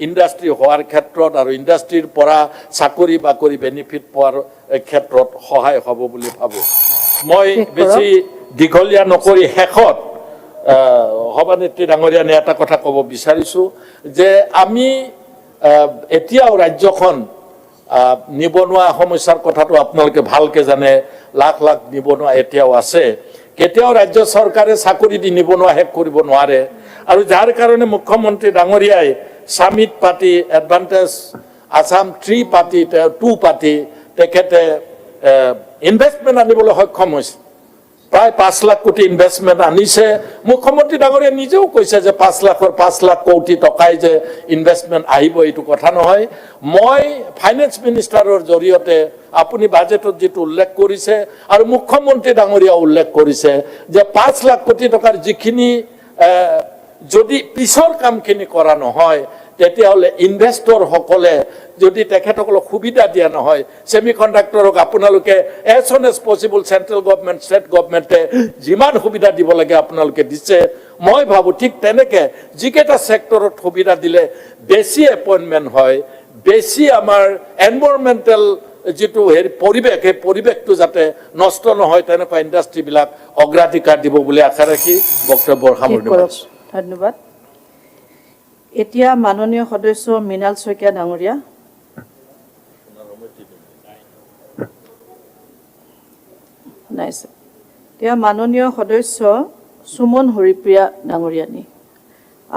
ইণ্ডাষ্ট্ৰি হোৱাৰ ক্ষেত্ৰত আৰু ইণ্ডাষ্ট্ৰিৰ পৰা চাকৰি বাকৰি বেনিফিট পোৱাৰ ক্ষেত্ৰত সহায় হ'ব বুলি ভাবোঁ। মই বেছি দীঘলীয়া নকৰি শেষত সভানেত্ৰী ডাঙৰীয়ানে এটা কথা ক'ব বিচাৰিছোঁ যে আমি এতিয়াও ৰাজ্যখন নিবনুৱা সমস্যাৰ কথাটো আপোনালোকে ভালকৈ জানে, লাখ লাখ নিবনুৱা এতিয়াও আছে। কেতিয়াও ৰাজ্য চৰকাৰে চাকৰি দি নিবনুৱা শেষ কৰিব নোৱাৰে, আৰু যাৰ কাৰণে মুখ্যমন্ত্ৰী ডাঙৰীয়াই সামিট পাতি, এডভান্টেজ আছাম 3 পাতি, 2 পাতি তেখেতে ইনভেষ্টমেণ্ট আনিবলৈ সক্ষম হৈছে। প্ৰায় 5 লাখ কোটি ইনভেষ্টমেণ্ট আনিছে। মুখ্যমন্ত্ৰী ডাঙৰীয়াই নিজেও কৈছে যে 5 লাখ কোটি টকাই যে ইনভেষ্টমেণ্ট আহিব এইটো কথা নহয়। মই ফাইনেন্স মিনিষ্টাৰৰ জৰিয়তে আপুনি বাজেটত যিটো উল্লেখ কৰিছে আৰু মুখ্যমন্ত্ৰী ডাঙৰীয়াও উল্লেখ কৰিছে যে 5 লাখ কোটি টকাৰ যিখিনি যদি পিছৰ কামখিনি কৰা নহয় তেতিয়াহ'লে ইনভেষ্টৰসকলে যদি তেখেতসকলক সুবিধা দিয়া নহয়, ছেমি কণ্ডাক্টৰক আপোনালোকে as soon as possible central government, state গভৰ্ণমেণ্টে যিমান সুবিধা দিব লাগে আপোনালোকে দিছে। মই ভাবোঁ ঠিক তেনেকৈ যিকেইটা ছেক্টৰত সুবিধা দিলে বেছি এপইণ্টমেণ্ট হয়, বেছি আমাৰ এনভাইৰনমেণ্টেল যিটো পৰিৱেশ, সেই পৰিৱেশটো যাতে নষ্ট নহয়, তেনেকুৱা ইণ্ডাষ্ট্ৰীবিলাক অগ্ৰাধিকাৰ দিব বুলি আশা ৰাখি বক্তব্যৰ সামৰণি মাৰিছোঁ। ধন্যবাদ। এতিয়া মাননীয় সদস্য মৃণাল শইকীয়া ডাঙৰীয়া। নাই ছাৰ। এতিয়া মাননীয় সদস্য সুমন হৰিপ্ৰিয়া ডাঙৰীয়ানী,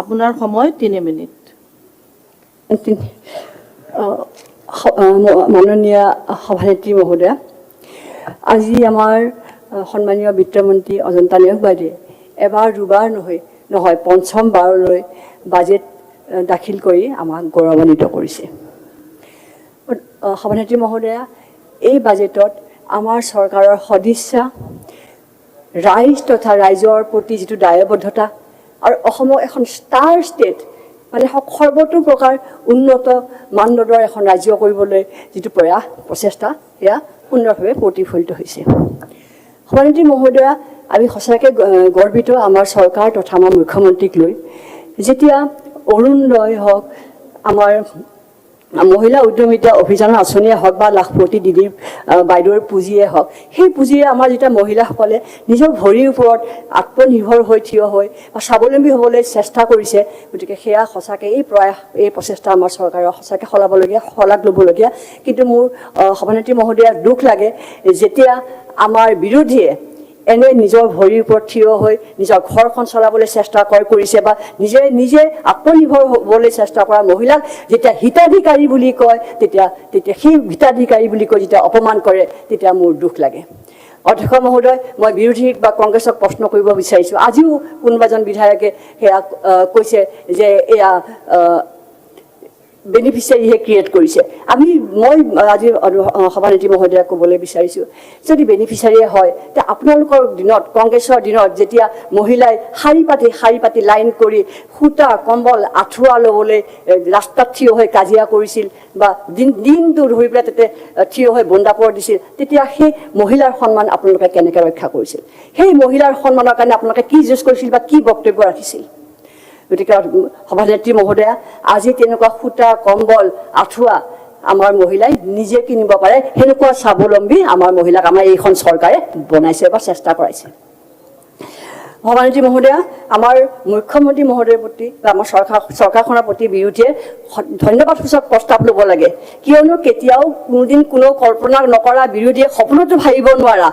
আপোনাৰ সময় 3 মিনিট। মাননীয় সভানেত্ৰী মহোদয়া, আজি আমাৰ সন্মানীয় বিত্তমন্ত্ৰী অজন্তা নেওগ বাইদেৱে এবাৰ দুবাৰ নহয় 5ম বাৰলৈ বাজেট দাখিল কৰি আমাক গৌৰৱান্বিত কৰিছে। সভানেত্ৰী মহোদয়া, এই বাজেটত আমাৰ চৰকাৰৰ সদিচ্ছা, ৰাইজ তথা ৰাইজৰ প্ৰতি যিটো দায়বদ্ধতা আৰু অসমক এখন ষ্টাৰ ষ্টেট মানে সৰ্বতো প্ৰকাৰ উন্নত মানদণ্ডৰ এখন ৰাজ্য কৰিবলৈ যিটো প্ৰচেষ্টা, সেয়া সুন্দৰভাৱে প্ৰতিফলিত হৈছে। সভানেত্ৰী মহোদয়া, আমি সঁচাকৈ গৰ্বিত আমাৰ চৰকাৰ তথা আমাৰ মুখ্যমন্ত্ৰীক লৈ। যেতিয়া অৰুণোদয় হওক, আমাৰ মহিলা উদ্যমিতা অভিযানৰ আঁচনিয়ে হওক বা লাখপতি দিদি বাইদেউৰ পুঁজিয়ে হওক, সেই পুঁজিৰে আমাৰ যেতিয়া মহিলাসকলে নিজৰ ভৰিৰ ওপৰত আত্মনিৰ্ভৰ হৈ থিয় হৈ বা স্বাৱলম্বী হ'বলৈ চেষ্টা কৰিছে, গতিকে সেয়া সঁচাকৈ এই প্ৰচেষ্টা আমাৰ চৰকাৰৰ সঁচাকৈ শলাগ ল'বলগীয়া। কিন্তু মোৰ সভানেত্ৰী মহোদয়া দুখ লাগে যেতিয়া আমাৰ বিৰোধীয়ে এনে নিজৰ ভৰিৰ ওপৰত থিয় হৈ নিজৰ ঘৰখন চলাবলৈ চেষ্টা কৰিছে বা নিজে আত্মনিৰ্ভৰ হ'বলৈ চেষ্টা কৰা মহিলাক যেতিয়া হিতাধিকাৰী বুলি কয়, তেতিয়া সেই হিতাধিকাৰী বুলি কৈ যেতিয়া অপমান কৰে, তেতিয়া মোৰ দুখ লাগে। অধ্যক্ষ মহোদয়, মই বিৰোধীক বা কংগ্ৰেছক প্ৰশ্ন কৰিব বিচাৰিছোঁ। আজিও কোনোবা এজন বিধায়কে সেয়া কৈছে যে এয়া বেনিফিচিয়াৰীহে ক্ৰিয়েট কৰিছে। মই আজি সভানেত্ৰী মহোদয়াক ক'বলৈ বিচাৰিছোঁ, যদি বেনিফিচিয়াৰীয়ে হয়, তে আপোনালোকৰ দিনত, কংগ্ৰেছৰ দিনত, যেতিয়া মহিলাই শাৰী পাতি লাইন কৰি সূতা, কম্বল, আঁঠুৱা ল'বলৈ ৰাস্তাত থিয় হৈ কাজিয়া কৰিছিল বা দিনটো ধৰি পেলাই তাতে থিয় হৈ বন্দাপৰ দিছিল, তেতিয়া সেই মহিলাৰ সন্মান আপোনালোকে কেনেকৈ ৰক্ষা কৰিছিল? সেই মহিলাৰ সন্মানৰ কাৰণে আপোনালোকে কি যুঁজ কৰিছিল বা কি বক্তব্য ৰাখিছিল? গতিকে সভানেত্ৰী মহোদয়া, আজি তেনেকুৱা সূতা, কম্বল, আঁঠুৱা আমাৰ মহিলাই নিজে কিনিব পাৰে, সেনেকুৱা স্বাৱলম্বী আমাৰ মহিলাক আমাৰ এইখন চৰকাৰে বনাইছে বা চেষ্টা কৰাইছে। সভানেত্ৰী মহোদয়া, আমাৰ মুখ্যমন্ত্ৰী মহোদয়ৰ প্ৰতি বা আমাৰ চৰকাৰখনৰ প্ৰতি বিৰোধীয়ে ধন্যবাদসূচক প্ৰস্তাৱ ল'ব লাগে, কিয়নো কেতিয়াও কোনোদিন কোনো কল্পনা নকৰা, বিৰোধীয়ে সপোনতো ভাবিব নোৱাৰা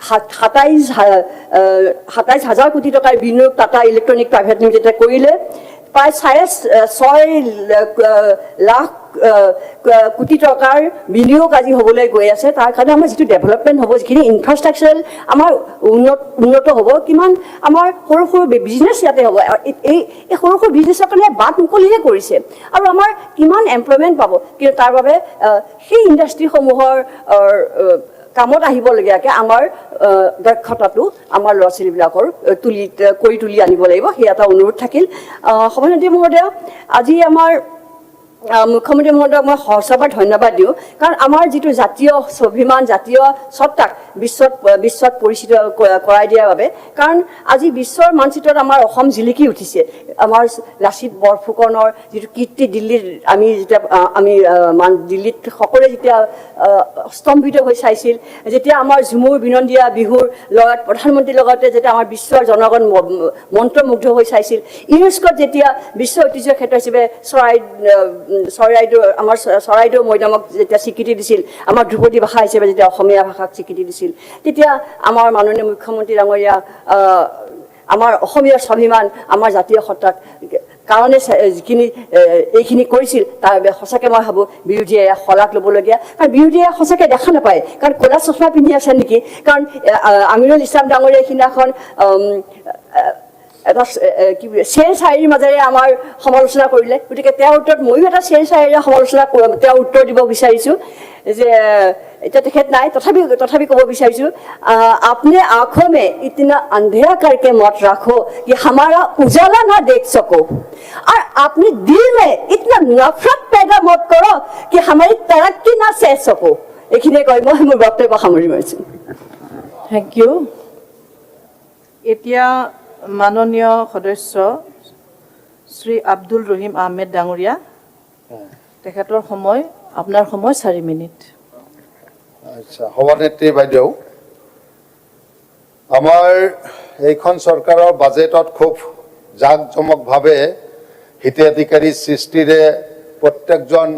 27,000 কোটি টকাৰ বিনিয়োগ টাটা ইলেক্ট্ৰনিক প্ৰাইভেট লিমিটেডে কৰিলে। প্ৰায় 6.5 লাখ কোটি টকাৰ বিনিয়োগ আজি হ'বলৈ গৈ আছে। তাৰ কাৰণে আমাৰ যিটো ডেভেলপমেণ্ট হ'ব, যিখিনি ইনফ্ৰাষ্ট্ৰাকচাৰ আমাৰ উন্নত হ'ব, কিমান আমাৰ সৰু সৰু বিজনেছ ইয়াতে হ'ব। এই সৰু সৰু বিজনেছৰ কাৰণে বাট মুকলিহে কৰিছে আৰু আমাৰ কিমান এমপ্লয়মেণ্ট পাব। কিন্তু তাৰ বাবে সেই ইণ্ডাষ্ট্ৰীসমূহৰ কামত আহিবলগীয়াকৈ আমাৰ দক্ষতাটো আমাৰ ল'ৰা ছোৱালীবিলাকৰ কৰি তুলি আনিব লাগিব, সেই এটা অনুৰোধ থাকিল। সভানেত্ৰী মহোদয়া, আজি আমাৰ মুখ্যমন্ত্ৰী মহোদয়ক মই সঁচাকৈ ধন্যবাদ দিওঁ কাৰণ আমাৰ যিটো জাতীয় স্বাভিমান জাতীয় সত্তাক বিশ্বত পৰিচিত কৰাই দিয়াৰ বাবে কাৰণ আজি বিশ্বৰ মানচিত্ৰত আমাৰ অসম জিলিকি উঠিছে আমাৰ লাচিত বৰফুকনৰ যিটো কীৰ্তি দিল্লীত আমি যেতিয়া দিল্লীত সকলোৱে যেতিয়া স্তম্ভিত হৈ চাইছিল যেতিয়া আমাৰ ঝুমুৰ বিনন্দীয়া বিহুৰ লগত প্ৰধানমন্ত্ৰীৰ লগতে যেতিয়া আমাৰ বিশ্বৰ জনগণ মন্ত্ৰমুগ্ধ হৈ চাইছিল ইউনেস্কোত যেতিয়া বিশ্ব ঐতিহ্য ক্ষেত্ৰ হিচাপে চৰাইদেউ মৈদামক যেতিয়া স্বীকৃতি দিছিল আমাৰ ধ্ৰুপদী ভাষা হিচাপে যেতিয়া অসমীয়া ভাষাক স্বীকৃতি দিছিল তেতিয়া আমাৰ মাননীয় মুখ্যমন্ত্ৰী ডাঙৰীয়া আমাৰ অসমীয়াৰ স্বাভিমান আমাৰ জাতীয় সত্তাক কাৰণে যিখিনি এইখিনি কৰিছিল তাৰ বাবে সঁচাকৈ মই ভাবোঁ বিৰোধীয়ে শলাগ ল'বলগীয়া কাৰণ বিৰোধীয়ে সঁচাকৈ দেখা নাপায় কাৰণ ক'লা চশমা পিন্ধি আছে নেকি কাৰণ আমিৰুল ইছলাম ডাঙৰীয়া সিদিনাখন এটা কি শ্বেৰ শাৰীৰ মাজেৰে আমাৰ সমালোচনা কৰিলে গতিকে তেওঁৰ উত্তৰত ময়ো এটা শ্বেৰ শাৰীৰে সমালোচনা তেওঁৰ উত্তৰ দিব বিচাৰিছোঁ যে এতিয়া তেখেত নাই তথাপি ক'ব বিচাৰিছোঁ আপনি आँखों में इतना अंधेरा करके मत रखो कि हमारा उजाला ना देख सको और अपने दिल में इतना नफरत पैदा मत करो कि हमारी तरक्की ना सह सको এইখিনিয়ে কৈ মই মোৰ বক্তব্য সামৰি মাৰিছোঁ থেংক ইউ এতিয়া মাননীয় সদস্য শ্ৰী আব্দুল ৰহিম আহমেদ ডাঙৰীয়া তেখেতৰ সময় আপোনাৰ সময় 4 মিনিট আচ্ছা সভানেত্ৰী বাইদেউ আমাৰ এইখন চৰকাৰৰ বাজেটত খুব জাকজমকভাৱে হিতাধিকাৰী সৃষ্টিৰে প্ৰত্যেকজন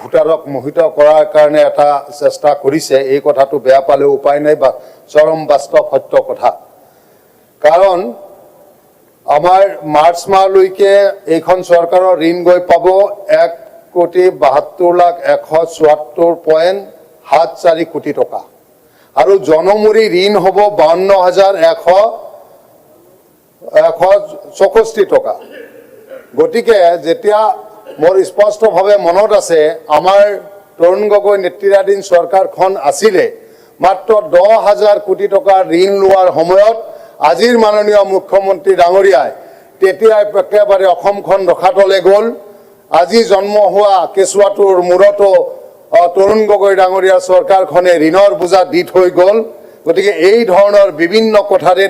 ভোটাৰক মোহিত কৰাৰ কাৰণে এটা চেষ্টা কৰিছে এই কথাটো বেয়া পালেও উপায় নাই বা চৰম বাস্তৱ সত্য কথা কাৰণ আমাৰ মাৰ্চ মাহলৈকে এইখন চৰকাৰৰ ঋণ গৈ পাব 1,72,174.74 কোটি টকা আৰু জনমূৰি ঋণ হ'ব 52,164 টকা গতিকে যেতিয়া মোৰ স্পষ্টভাৱে মনত আছে আমাৰ তৰুণ গগৈ নেতৃত্বাধীন চৰকাৰখন আছিলে মাত্ৰ 10,000 কোটি টকা ঋণ লোৱাৰ সময়ত আজিৰ মাননীয় মুখ্যমন্ত্ৰী ডাঙৰীয়াই তেতিয়াই একেবাৰে অসমখন ৰখাতলে গ'ল আজি জন্ম হোৱা কেঁচুৱাটোৰ মূৰতো তৰুণ গগৈ ডাঙৰীয়াৰ চৰকাৰখনে ঋণৰ বোজা দি থৈ গ'ল গতিকে এই ধৰণৰ বিভিন্ন কথাৰে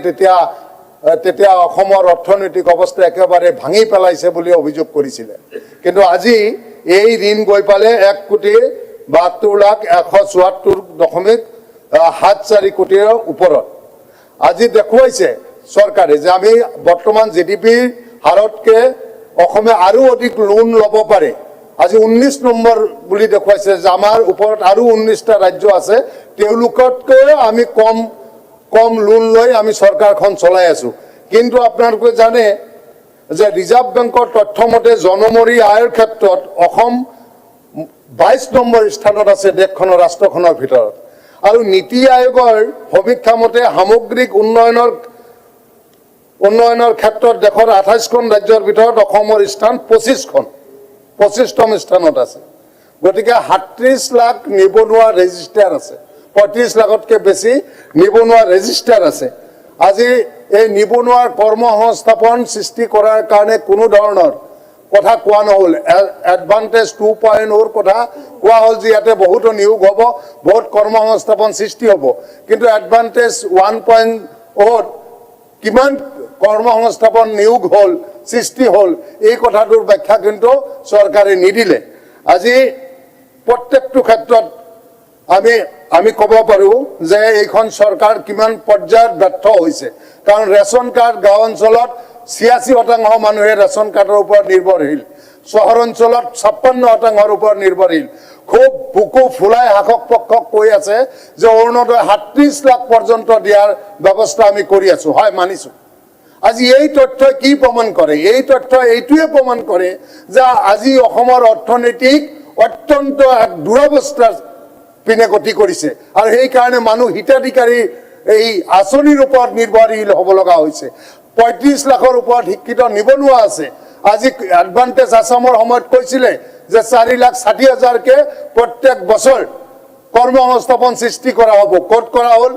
তেতিয়া অসমৰ অৰ্থনৈতিক অৱস্থা একেবাৰে ভাঙি পেলাইছে বুলি অভিযোগ কৰিছিলে কিন্তু আজি এই ঋণ গৈ পালে 1,72,174.74 কোটিৰ ওপৰত আজি দেখুৱাইছে চৰকাৰে যে আমি বৰ্তমান জিডিপিৰ হাৰতকে অসমে আৰু অধিক লোন ল'ব পাৰে আজি 19 নম্বৰ বুলি দেখুৱাইছে যে আমাৰ ওপৰত আৰু 19টা ৰাজ্য আছে তেওঁলোকতকৈ আমি কম লোন লৈ আমি চৰকাৰখন চলাই আছো কিন্তু আপোনালোকে জানে যে ৰিজাৰ্ভ বেংকৰ তথ্য মতে জনমূৰি আয়ৰ ক্ষেত্ৰত অসম 22 নম্বৰ স্থানত আছে দেশখনৰ ৰাষ্ট্ৰখনৰ ভিতৰত আৰু নীতি আয়োগৰ সমীক্ষা মতে সামগ্ৰিক উন্নয়নৰ ক্ষেত্ৰত দেশৰ 28খন ৰাজ্যৰ ভিতৰত অসমৰ স্থান 25তম স্থানত আছে গতিকে 37 লাখ নিবনুৱা ৰেজিষ্টাৰ আছে 35 লাখতকৈ বেছি নিবনুৱা ৰেজিষ্টাৰ আছে আজি এই নিবনুৱাৰ কৰ্মসংস্থাপন সৃষ্টি কৰাৰ কাৰণে কোনো ধৰণৰ কথা কোৱা নহ'ল এডভান্টেজ 2.0 কথা কোৱা হ'ল যে ইয়াতে বহুতো নিয়োগ হ'ব বহুত কৰ্মসংস্থাপন সৃষ্টি হ'ব কিন্তু এডভান্টেজ 1.0 কিমান কৰ্মসংস্থাপন নিয়োগ হ'ল সৃষ্টি হ'ল এই কথাটোৰ ব্যাখ্যা কিন্তু চৰকাৰে নিদিলে আজি প্ৰত্যেকটো ক্ষেত্ৰত আমি ক'ব পাৰোঁ যে এইখন চৰকাৰ কিমান পৰ্যায়ত ব্যৰ্থ হৈছে কাৰণ ৰেচন কাৰ্ড গাঁও অঞ্চলত 86% মানুহে ৰেচন কাৰ্ডৰ ওপৰত নিৰ্ভৰশীল চহৰ অঞ্চলত 56%ৰ ওপৰত নিৰ্ভৰশীল খুব বুকু ফুলাই শাসক পক্ষক কৈ আছে যে অৰুণোদয় 37 লাখ পৰ্যন্ত দিয়াৰ ব্যৱস্থা আমি কৰি আছো হয় মানিছোঁ আজি এই তথ্যই কি প্ৰমাণ কৰে এই তথ্য এইটোৱে প্ৰমাণ কৰে যে আজি অসমৰ অৰ্থনৈতিক অত্যন্ত এক দুৰৱস্থাৰ পিনে গতি কৰিছে আৰু সেইকাৰণে মানুহ হিতাধিকাৰী এই আঁচনিৰ ওপৰত নিৰ্ভৰশীল হ'ব লগা হৈছে 35 লাখৰ ওপৰত শিক্ষিত নিবনুৱা আছে আজি এডভান্টেজ আসামৰ সময়ত কৈছিলে যে 4,60,000কে প্ৰত্যেক বছৰ কৰ্মসংস্থাপন সৃষ্টি কৰা হ'ব ক'ত কৰা হ'ল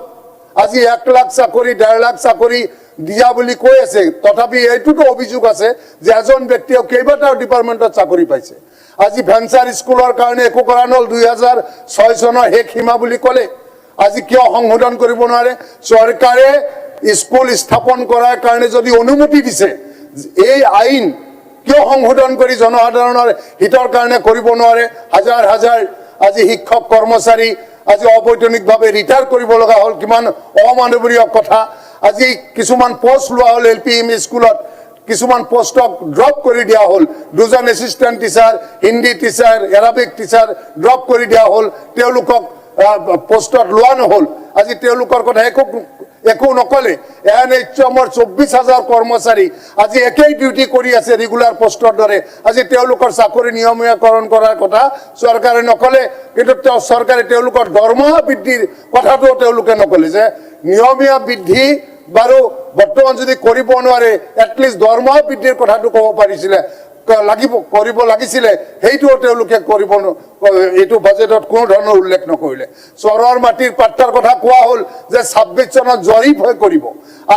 আজি 1 লাখ চাকৰি 1.5 লাখ চাকৰি দিয়া বুলি কৈ আছে, তথাপি এইটোতো অভিযোগ আছে যে এজন ব্যক্তিয়ে কেইবাটাও ডিপাৰ্টমেণ্টত চাকৰি পাইছে। আজি ভেঞ্চাৰ স্কুলৰ কাৰণে একো কৰা নহ'ল, 2006 চনৰ শেষ সীমা বুলি ক'লে। আজি কিয় সংশোধন কৰিব নোৱাৰে? চৰকাৰে স্কুল স্থাপন কৰাৰ কাৰণে যদি অনুমতি দিছে, এই আইন কিয় সংশোধন কৰি জনসাধাৰণৰ হিতৰ কাৰণে কৰিব নোৱাৰে? হাজাৰ হাজাৰ আজি শিক্ষক কৰ্মচাৰী আজি অবৈতনিকভাৱে ৰিটায়াৰ কৰিব লগা হ'ল, কিমান অমানৱীয় কথা। আজি কিছুমান পোষ্ট লোৱা হ'ল LPM স্কুলত, কিছুমান পোষ্টক ড্ৰপ কৰি দিয়া হ'ল, 2জন assistant teacher, Hindi teacher, Arabic teacher drop কৰি দিয়া হ'ল, তেওঁলোকক পোষ্টত লোৱা নহ'ল। আজি তেওঁলোকৰ কথা একো নকলে। NHMৰ 24,000 কৰ্মচাৰী আজি একেই ডিউটি কৰি আছে ৰেগুলাৰ পোষ্টৰ দৰে। আজি তেওঁলোকৰ চাকৰি নিয়মীয়াকৰণ কৰাৰ কথা চৰকাৰে নকলে, কিন্তু চৰকাৰে তেওঁলোকৰ দৰমহা বৃদ্ধিৰ কথাটো তেওঁলোকে নকলে যে নিয়মীয়া বৃদ্ধি বাৰু বৰ্তমান যদি কৰিব নোৱাৰে, এটলিষ্ট দৰমহা বৃদ্ধিৰ কথাটো ক'ব পাৰিছিলে, কৰিব লাগিছিলে, সেইটোও তেওঁলোকে কৰিব, এইটো বাজেটত কোনো ধৰণৰ উল্লেখ নকৰিলে। চৰৰ মাটিৰ পাট্টাৰ কথা কোৱা হ'ল যে 26 চনত জৰীপ হৈ কৰিব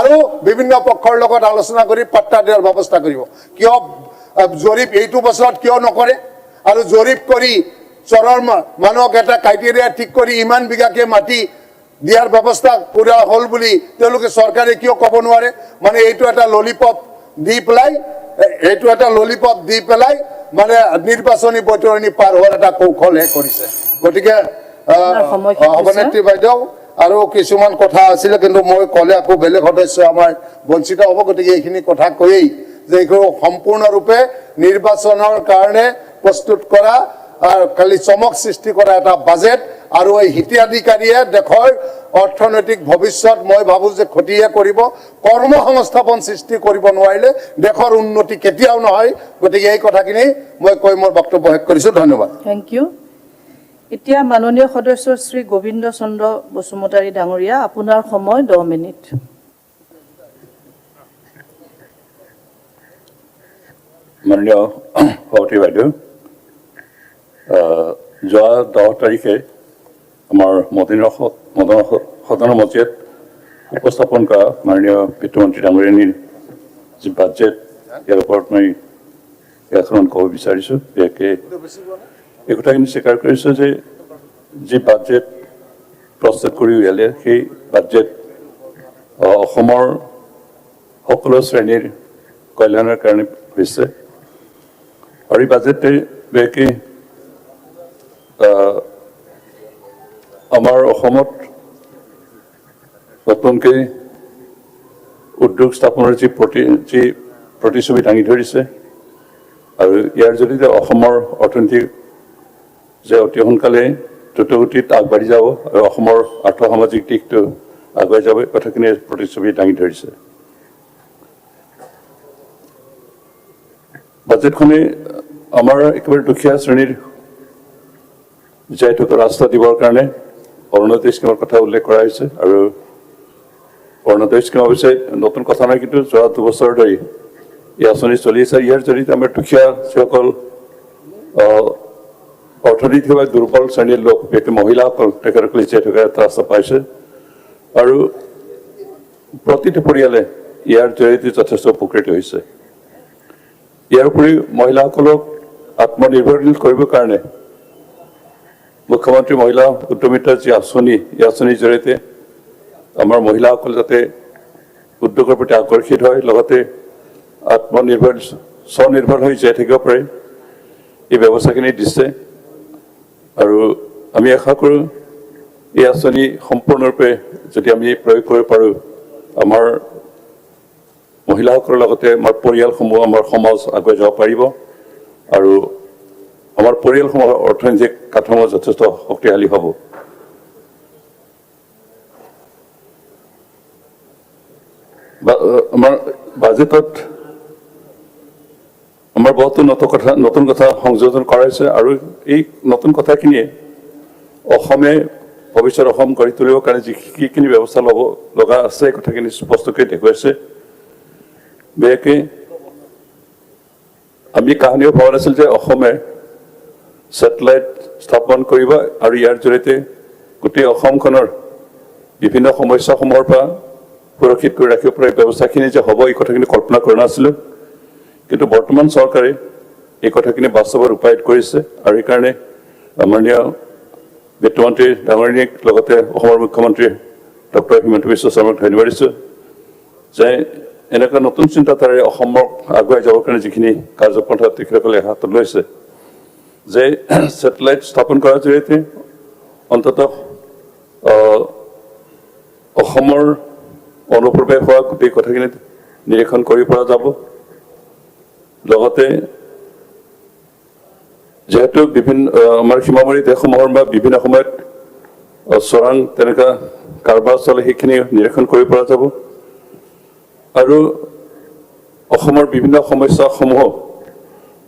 আৰু বিভিন্ন পক্ষৰ লগত আলোচনা কৰি পাট্টা দিয়াৰ ব্যৱস্থা কৰিব। কিয় জৰীপ এইটো বছৰত কিয় নকৰে? আৰু জৰীপ কৰি চৰৰ মানুহক এটা ক্ৰাইটেৰিয়া ঠিক কৰি ইমান বিঘাকে মাটি দিয়াৰ ব্যৱস্থা কৰা হ'ল বুলি তেওঁলোকে চৰকাৰে কিয় ক'ব নোৱাৰে? মানে এইটো এটা ললিপপ দি পেলাই মানে নিৰ্বাচনী বৈতৰণি পাৰ হোৱাৰ এটা কৌশলহে কৰিছে। গতিকে সভানেত্ৰী বাইদেউ আৰু কিছুমান কথা আছিলে, কিন্তু মই ক'লে আকৌ বেলেগ সদস্য আমাৰ বঞ্চিত হ'ব। গতিকে এইখিনি কথা কৈয়েই যে এইটো সম্পূৰ্ণৰূপে নিৰ্বাচনৰ কাৰণে প্ৰস্তুত কৰা খালি চমক সৃষ্টি কৰা এটা বাজেট, আৰু এই হিতাধিকাৰীয়ে দেশৰ অৰ্থনৈতিক ভৱিষ্যত মই ভাবোঁ যে ক্ষতিহে কৰিব। কৰ্মসংস্থাপন সৃষ্টি কৰিব নোৱাৰিলে দেশৰ উন্নতি কেতিয়াও নহয়। গতিকে এই কথাখিনি মই কৈ মোৰ বক্তব্য শেষ কৰিছোঁ। ধন্যবাদ। Thank you. এতিয়া মাননীয় সদস্য শ্ৰী গোবিন্দ চন্দ্ৰ বসুমতাৰী ডাঙৰীয়া, আপোনাৰ সময় 10 মিনিট। মাননীয় সভাপতি বাইদেউ, যোৱা 10 তাৰিখে আমাৰ সদনৰ মজিয়াত উপস্থাপন কৰা মাননীয় বিত্তমন্ত্ৰী ডাঙৰীয়ানীৰ যি বাজেট, ইয়াৰ ওপৰত মই কেইটামান ক'ব বিচাৰিছোঁ। বিশেষকৈ এই কথাখিনি স্বীকাৰ কৰিছোঁ যে যি বাজেট প্ৰস্তুত কৰি উলিয়ালে, সেই বাজেট অসমৰ সকলো শ্ৰেণীৰ কল্যাণৰ কাৰণে হৈছে। আৰু এই বাজেটে বিশেষকৈ আমাৰ অসমত নতুনকৈ উদ্যোগ স্থাপনৰ যি প্ৰতিচ্ছবি দাঙি ধৰিছে, আৰু ইয়াৰ জৰিয়তে অসমৰ অৰ্থনীতি যে অতি সোনকালে দ্ৰুতগতিত আগবাঢ়ি যাব আৰু অসমৰ আৰ্থসামাজিক দিশটো আগুৱাই যাব, কথাখিনি প্ৰতিচ্ছবি দাঙি ধৰিছে। বাজেটখনে আমাৰ একেবাৰে দুখীয়া শ্ৰেণীৰ জীয়াই থকা ৰাস্তা দিবৰ কাৰণে অৰুণোদয় স্কিমৰ কথা উল্লেখ কৰা হৈছে। আৰু অৰুণোদয় স্কিম অৱশ্যে নতুন কথা নাই, কিন্তু যোৱা 2 বছৰ ধৰি এই আঁচনি চলি আছে। ইয়াৰ জৰিয়তে আমাৰ দুখীয়া যিসকল অৰ্থনৈতিকভাৱে দুৰ্বল শ্ৰেণীৰ লোক, বিশেষকৈ মহিলাসকল, তেখেতসকলে জীয়াই থকা এটা ৰাস্তা পাইছে। আৰু প্ৰতিটো পৰিয়ালে ইয়াৰ জৰিয়তে যথেষ্ট উপকৃত হৈছে। ইয়াৰ উপৰিও মহিলাসকলক আত্মনিৰ্ভৰশীল কৰিবৰ কাৰণে মুখ্যমন্ত্ৰী মহিলা উদ্যমিতা যি আঁচনি, এই আঁচনিৰ জৰিয়তে আমাৰ মহিলাসকল যাতে উদ্যোগৰ প্ৰতি আকৰ্ষিত হয়, লগতে স্বনিৰ্ভৰ হৈ জীয়াই থাকিব পাৰে, এই ব্যৱস্থাখিনি দিছে। আৰু আমি আশা কৰোঁ এই আঁচনি সম্পূৰ্ণৰূপে যদি আমি প্ৰয়োগ কৰিব পাৰোঁ, আমাৰ মহিলাসকলৰ লগতে আমাৰ পৰিয়ালসমূহ, আমাৰ সমাজ আগুৱাই যাব পাৰিব, আৰু আমাৰ পৰিয়ালসমূহৰ অৰ্থনৈতিক কাঠামো যথেষ্ট শক্তিশালী হ'ব। আমাৰ বাজেটত আমাৰ বহুতো নতুন কথা সংযোজন কৰা হৈছে, আৰু এই নতুন কথাখিনিয়ে অসমে ভৱিষ্যত অসম গঢ়ি তুলিবৰ কাৰণে যিখিনি ব্যৱস্থা ল'ব লগা আছে, কথাখিনি স্পষ্টকৈ দেখুৱাইছে। বিশেষকৈ আমি কাহানিও ভবা নাছিল যে অসমে ছেটেলাইট স্থাপন কৰিব, আৰু ইয়াৰ জৰিয়তে গোটেই অসমখনৰ বিভিন্ন সমস্যাসমূহৰ পৰা সুৰক্ষিত কৰি ৰাখিব পৰা এই ব্যৱস্থাখিনি যে হ'ব এই কথাখিনি কল্পনা কৰা নাছিলোঁ কিন্তু বৰ্তমান চৰকাৰে এই কথাখিনি বাস্তৱত ৰূপায়িত কৰিছে আৰু এইকাৰণে মাননীয় বিত্তমন্ত্ৰী ডাঙৰীয়াক লগতে অসমৰ মুখ্যমন্ত্ৰী ডক্টৰ হিমন্ত বিশ্ব শৰ্মাক ধন্যবাদ দিছোঁ যে এনেকুৱা নতুন চিন্তাধাৰাৰে অসমক আগুৱাই যাবৰ কাৰণে যিখিনি কাৰ্যপন্থা তেখেতসকলে হাতত লৈছে যে ছেটেলাইট স্থাপন কৰাৰ জৰিয়তে অন্ততঃ অসমৰ অনুপ্ৰৱেশ হোৱা গোটেই কথাখিনি নিৰীক্ষণ কৰিব পৰা যাব লগতে যেহেতু বিভিন্ন আমাৰ সীমামূৰী দেশসমূহৰ বা বিভিন্ন সময়ত চোৰাং তেনেকুৱা কাৰবাৰ চলে সেইখিনি নিৰীক্ষণ কৰিব পৰা যাব আৰু অসমৰ বিভিন্ন সমস্যাসমূহ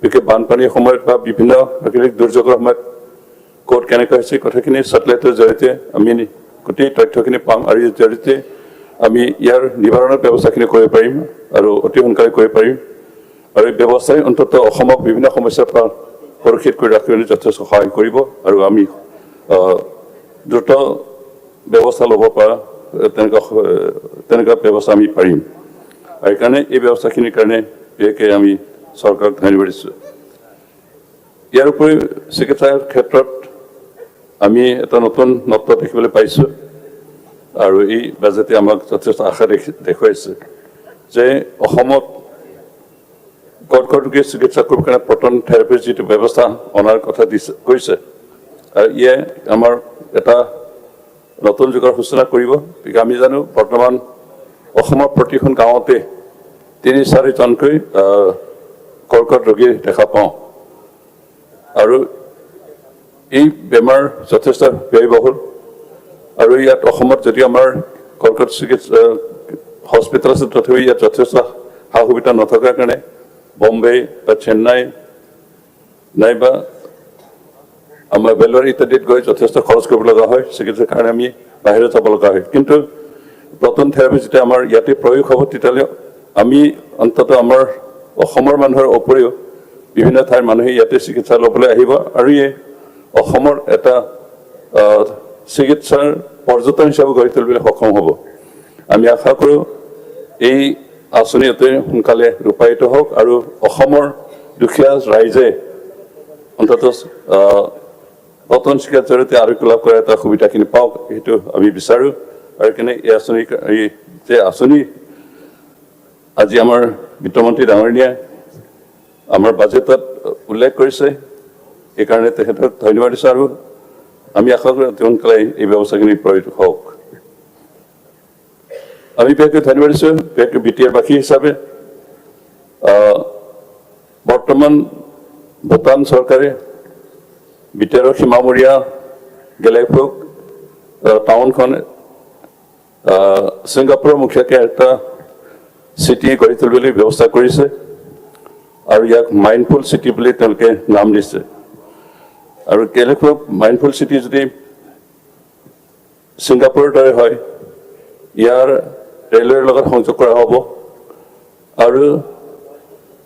বিশেষকৈ বানপানীৰ সময়ত বা বিভিন্ন প্ৰাকৃতিক দুৰ্যোগৰ সময়ত ক'ত কেনেকৈ হৈছে কথাখিনি ছেটেলাইটৰ জৰিয়তে আমি গোটেই তথ্যখিনি পাম আৰু ইয়াৰ জৰিয়তে আমি ইয়াৰ নিবাৰণৰ ব্যৱস্থাখিনি কৰিব পাৰিম আৰু অতি সোনকালে কৰিব পাৰিম আৰু এই ব্যৱস্থাই অন্ততঃ অসমক বিভিন্ন সমস্যাৰ পৰা সুৰক্ষিত কৰি ৰাখিবলৈ যথেষ্ট সহায় কৰিব আৰু আমি দ্ৰুত ব্যৱস্থা ল'ব পৰা তেনেকুৱা ব্যৱস্থা আমি পাৰিম আৰু সেইকাৰণে এই ব্যৱস্থাখিনিৰ কাৰণে বিশেষকৈ আমি চৰকাৰক ধন্যবাদ দিছোঁ ইয়াৰ উপৰি চিকিৎসাৰ ক্ষেত্ৰত আমি এটা নতুন নত্ব দেখিবলৈ পাইছোঁ আৰু এই বাজেটে আমাক যথেষ্ট আশা দেখুৱাইছে যে অসমত কৰ্কট ৰোগীৰ চিকিৎসা কৰিবৰ কাৰণে প্ৰটন থেৰাপিৰ যিটো ব্যৱস্থা অনাৰ কথা কৈছে আৰু ইয়ে আমাৰ এটা নতুন যুগৰ সূচনা কৰিব আমি জানো বৰ্তমান অসমৰ প্ৰতিখন গাঁৱতে ৩-৪জনকৈ কৰ্কট ৰোগী দেখা পাওঁ আৰু এই বেমাৰ যথেষ্ট ব্যয়বহুল আৰু ইয়াত অসমত যদি আমাৰ কৰ্কট চিকিৎসা হস্পিটেল আছে তথাপি ইয়াত যথেষ্ট সা সুবিধা নথকাৰ কাৰণে বম্বে বা চেন্নাই নাইবা আমাৰ বেলোৰ ইত্যাদিত গৈ যথেষ্ট খৰচ কৰিব লগা হয় চিকিৎসাৰ কাৰণে আমি বাহিৰত যাব লগা হয় কিন্তু প্ৰটন থেৰাপি যেতিয়া আমাৰ ইয়াতে প্ৰয়োগ হ'ব তেতিয়াহ'লে আমি অন্ততঃ আমাৰ অসমৰ মানুহৰ উপৰিও বিভিন্ন ঠাইৰ মানুহে ইয়াতে চিকিৎসা ল'বলৈ আহিব আৰু ইয়ে অসমৰ এটা চিকিৎসাৰ পৰ্যটন হিচাপে গঢ়ি তুলিবলৈ সক্ষম হ'ব আমি আশা কৰোঁ এই আঁচনি অতি সোনকালে ৰূপায়িত হওক আৰু অসমৰ দুখীয়া ৰাইজে অন্ততঃ প্ৰটন চিকিৎসাৰ জৰিয়তে আৰোগ্য লাভ কৰাৰ এটা সুবিধাখিনি পাওক সেইটো আমি বিচাৰোঁ আৰু সেইকাৰণে এই আঁচনি যে আঁচনি আজি আমাৰ বিত্তমন্ত্ৰী ডাঙৰীয়াই আমাৰ বাজেটত উল্লেখ কৰিছে সেইকাৰণে তেখেতক ধন্যবাদ দিছোঁ আৰু আমি আশা কৰোঁ অতি সোনকালে এই ব্যৱস্থাখিনি প্ৰয়োগ হওক আমি বিশেষকৈ ধন্যবাদ দিছোঁ বিশেষকৈ বিটিআৰ বাসী হিচাপে বৰ্তমান ভূটান চৰকাৰে বিটিআৰৰ সীমামূৰীয়া গেলেফুক টাউনখন ছিংগাপুৰৰ মুখীয়াকৈ এটা চিটি গঢ়ি তুলিবলৈ ব্যৱস্থা কৰিছে আৰু ইয়াক মাইণ্ডফুল চিটি বুলি তেওঁলোকে নাম দিছে আৰু গেলেফুক মাইণ্ডফুল চিটি যদি ছিংগাপুৰৰ দৰে হয় ইয়াৰ ৰেলৱেৰ লগত সংযোগ কৰা হ'ব আৰু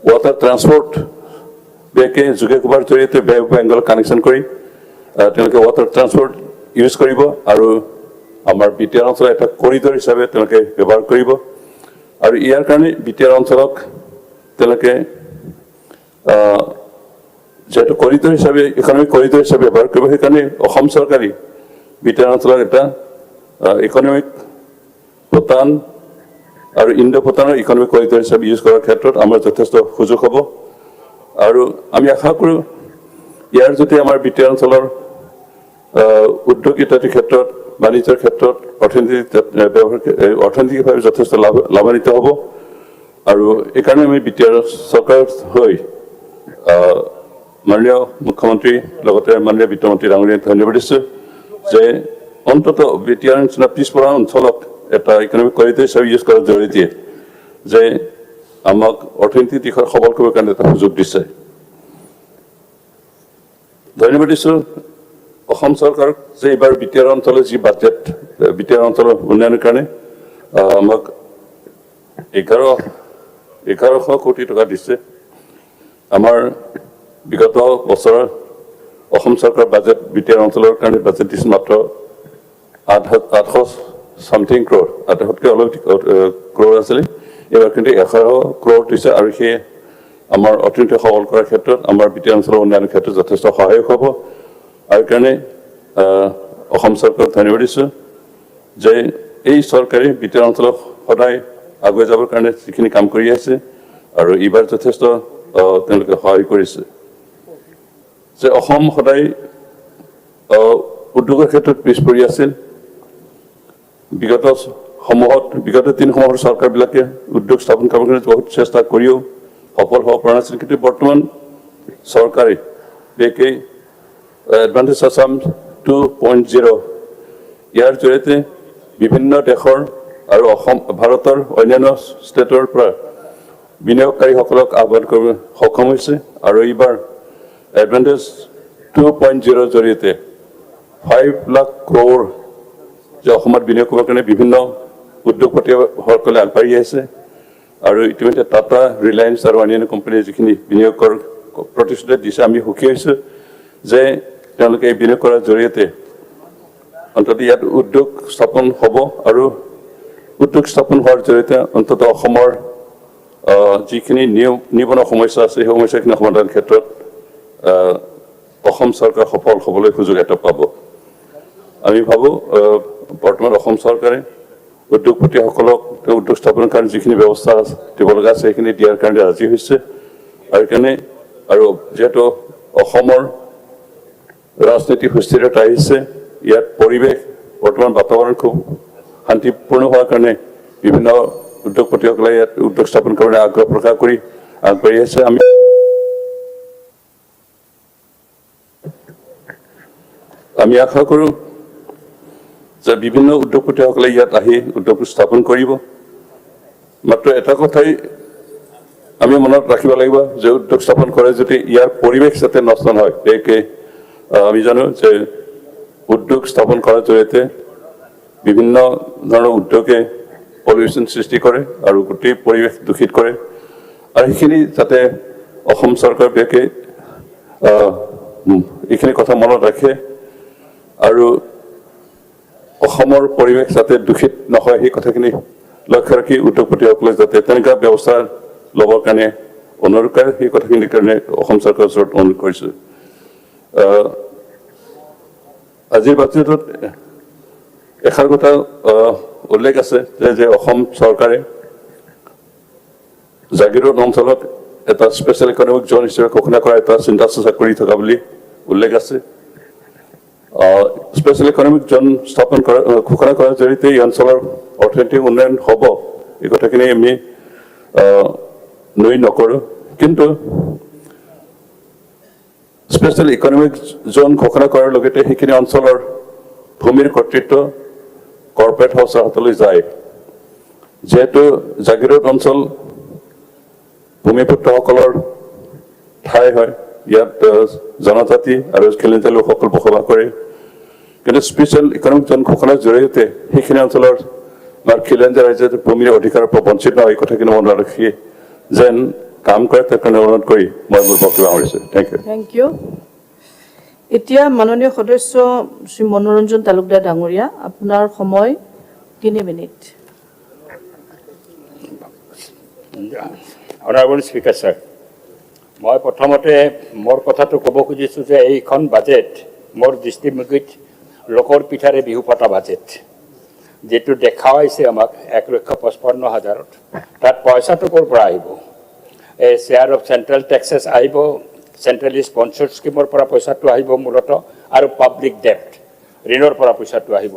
ৱাটাৰ ট্ৰান্সপৰ্ট বিশেষকৈ যোগাযোগৰ জৰিয়তে বে অফ বেংগল কানেকশ্যন কৰি তেওঁলোকে ৱাটাৰ ট্ৰান্সপৰ্ট ইউজ কৰিব আৰু আমাৰ বিটিআৰ অঞ্চলৰ এটা কৰিডৰ হিচাপে তেওঁলোকে ব্যৱহাৰ কৰিব আৰু ইয়াৰ কাৰণে বিটিআৰ অঞ্চলক তেওঁলোকে যেহেতু কৰিডৰ হিচাপে ইকনমিক কৰিডৰ হিচাপে ব্যৱহাৰ কৰিব সেইকাৰণে অসম চৰকাৰে বিটিআৰ অঞ্চলৰ এটা ইকনমিক ভূটান আৰু ইণ্ডো ভূটানৰ ইকনমিক কৰিডৰ হিচাপে ইউজ কৰাৰ ক্ষেত্ৰত আমাৰ যথেষ্ট সুযোগ হ'ব আৰু আমি আশা কৰোঁ ইয়াৰ যদি আমাৰ বিটিআৰ অঞ্চলৰ উদ্যোগ ইত্যাদিৰ ক্ষেত্ৰত বাণিজ্যৰ ক্ষেত্ৰত অৰ্থনৈতিকভাৱে যথেষ্ট লাভান্বিত হ'ব আৰু এইকাৰণে আমি বিটিআৰ চৰকাৰৰ হৈ মাননীয় মুখ্যমন্ত্ৰী লগতে মাননীয় বিত্তমন্ত্ৰী ডাঙৰীয়াক ধন্যবাদ দিছোঁ যে অন্ততঃ বিটিআৰ নিচিনা পিছপৰা অঞ্চলক এটা ইকনমিক কৰিডৰ হিচাপে ইউজ কৰাৰ জৰিয়তে যে আমাক অৰ্থনৈতিক দিশত সবল কৰিবৰ কাৰণে এটা সুযোগ দিছে ধন্যবাদ দিছোঁ অসম চৰকাৰক যে এইবাৰ বিটিআৰ অঞ্চলৰ যি বাজেট বিটিআৰ অঞ্চলৰ উন্নয়নৰ কাৰণে আমাক 11,000 কোটি টকা দিছে আমাৰ বিগত বছৰৰ অসম চৰকাৰ বাজেট বিটিআৰ অঞ্চলৰ কাৰণে বাজেট দিছে মাত্ৰ সামথিং ক্ৰ'ৰ তাতকৈ অলপ ক্ৰ'ৰ আছিলে এইবাৰ কিন্তু 11 ক্ৰ'ৰ দিছে আৰু সেই আমাৰ অৰ্থনীতি সবল কৰাৰ ক্ষেত্ৰত আমাৰ বিত্তীয় অঞ্চলৰ উন্নয়নৰ ক্ষেত্ৰত যথেষ্ট সহায়ক হ'ব আৰু কাৰণে অসম চৰকাৰক ধন্যবাদ দিছোঁ যে এই চৰকাৰে বিত্তীয় অঞ্চলক সদায় আগুৱাই যাবৰ কাৰণে যিখিনি কাম কৰি আছে আৰু এইবাৰ যথেষ্ট তেওঁলোকে সহায় কৰিছে যে অসম সদায় উদ্যোগৰ ক্ষেত্ৰত পিছ পৰি আছিল বিগত দিনসমূহৰ চৰকাৰবিলাকে উদ্যোগ স্থাপন কৰাৰ কাৰণে বহুত চেষ্টা কৰিও সফল হ'ব পৰা নাছিল কিন্তু বৰ্তমান চৰকাৰে বিশেষকৈ এডভান্টেজ আছাম 2.0 ইয়াৰ জৰিয়তে বিভিন্ন দেশৰ আৰু অসম ভাৰতৰ অন্যান্য ষ্টেটৰ পৰা বিনিয়োগকাৰীসকলক আহ্বান কৰিব সক্ষম হৈছে আৰু এইবাৰ এডভান্টেজ 2.0 জৰিয়তে 5 লাখ ক্ৰ'ৰ যে অসমত বিনিয়োগ কৰাৰ কাৰণে বিভিন্ন উদ্যোগপতিসকলে আগবাঢ়ি আহিছে আৰু ইতিমধ্যে টাটা ৰিলায়েন্স আৰু অন্যান্য কোম্পানীয়ে যিখিনি বিনিয়োগৰ প্ৰতিশ্ৰুতি দিছে আমি সুখী হৈছোঁ যে তেওঁলোকে এই বিনিয়োগ কৰাৰ জৰিয়তে অন্ততঃ ইয়াত উদ্যোগ স্থাপন হ'ব আৰু উদ্যোগ স্থাপন হোৱাৰ জৰিয়তে অন্ততঃ অসমৰ যিখিনি নিবনুৱা সমস্যা আছে সেই সমস্যাখিনি সমাধানৰ ক্ষেত্ৰত অসম চৰকাৰ সফল হ'বলৈ সুযোগ এটা পাব আমি ভাবোঁ বৰ্তমান অসম চৰকাৰে উদ্যোগপতিসকলক উদ্যোগ স্থাপনৰ কাৰণে যিখিনি ব্যৱস্থা দিব লগা আছে সেইখিনি দিয়াৰ কাৰণে ৰাজি হৈছে আৰু কাৰণে আৰু যিহেতু অসমৰ ৰাজনৈতিক সুস্থিৰতা আহিছে ইয়াত পৰিৱেশ বৰ্তমান বাতাবৰণ খুব শান্তিপূৰ্ণ হোৱাৰ কাৰণে বিভিন্ন উদ্যোগপতিসকলে ইয়াত উদ্যোগ স্থাপন কৰিবলৈ আগ্ৰহ প্ৰকাশ কৰি আগবাঢ়ি আছে আমি আশা কৰোঁ যে বিভিন্ন উদ্যোগপতিসকলে ইয়াত আহি উদ্যোগ স্থাপন কৰিব মাত্ৰ এটা কথাই আমি মনত ৰাখিব লাগিব যে উদ্যোগ স্থাপন কৰে যদি ইয়াৰ পৰিৱেশ যাতে নষ্ট নহয় বিশেষকৈ আমি জানো যে উদ্যোগ স্থাপন কৰাৰ জৰিয়তে বিভিন্ন ধৰণৰ উদ্যোগে পলিউশ্যন সৃষ্টি কৰে আৰু গোটেই পৰিৱেশ দূষিত কৰে আৰু সেইখিনি যাতে অসম চৰকাৰ বিশেষকৈ এইখিনি কথা মনত ৰাখে আৰু অসমৰ পৰিৱেশ যাতে দূষিত নহয় সেই কথাখিনি লক্ষ্য ৰাখি উদ্যোগপতিসকলে যাতে তেনেকুৱা ব্যৱস্থা ল'বৰ কাৰণে অনুৰোধ কৰে সেই কথাখিনিৰ কাৰণে অসম চৰকাৰৰ ওচৰত অনুৰোধ কৰিছোঁ আজিৰ বাজেটত এষাৰ কথা উল্লেখ আছে যে অসম চৰকাৰে জাগিৰোড অঞ্চলত এটা স্পেচিয়েল ইকনমিক জ'ন হিচাপে ঘোষণা কৰা এটা চিন্তা চৰ্চা কৰি থকা বুলি উল্লেখ আছে স্পেচিয়েল ইকনমিক জ'ন স্থাপন কৰা ঘোষণা কৰাৰ জৰিয়তে এই অঞ্চলৰ অৰ্থনৈতিক উন্নয়ন হ'ব এই কথাখিনি আমি নুই নকৰোঁ কিন্তু স্পেচিয়েল ইকনমিক জ'ন ঘোষণা কৰাৰ লগতে সেইখিনি অঞ্চলৰ ভূমিৰ কৰ্তৃত্ব কৰ্পৰেট হাউচৰ হাতলৈ যায় যিহেতু জাগিৰোড অঞ্চল ভূমিপুত্ৰসকলৰ ঠাই হয় ইয়াত জনজাতি আৰু খিলঞ্জীয়া লোকসকল বসবাস কৰে কিন্তু স্পেচিয়েল ইকনমিক জ'ন ঘোষণাৰ জৰিয়তে সেইখিনি অঞ্চলৰ আমাৰ খিলঞ্জীয়া ৰাইজে ভূমিৰ অধিকাৰৰ পৰা বঞ্চিত নহয় এই কথাখিনি মনত ৰাখি যেন কাম কৰে তাৰ কাৰণে অনুৰোধ কৰি মই মোৰ বক্তব্য সামৰিছোঁ থেংক ইউ এতিয়া মাননীয় সদস্য শ্ৰী মনোৰঞ্জন তালুকদাৰ ডাঙৰীয়া আপোনাৰ সময় 3 মিনিট অনাৰেবল স্পীকাৰ ছাৰ মই প্ৰথমতে মোৰ কথাটো ক'ব খুজিছোঁ যে এইখন বাজেট মোৰ দৃষ্টিভংগীত লোকৰ পিঠাৰে বিহু পতা বাজেট যেটো দেখাইছে আমাক 1,55,000 তাত পইচাটো ক'ৰ পৰা আহিব এই শ্বেয়াৰ অফ চেণ্ট্ৰেল টেক্সেছ আহিব চেণ্ট্ৰেলি স্পন্সৰ্ড স্কিমৰ পৰা পইচাটো আহিব মূলতঃ আৰু পাব্লিক ডেপ্ট ঋণৰ পৰা পইচাটো আহিব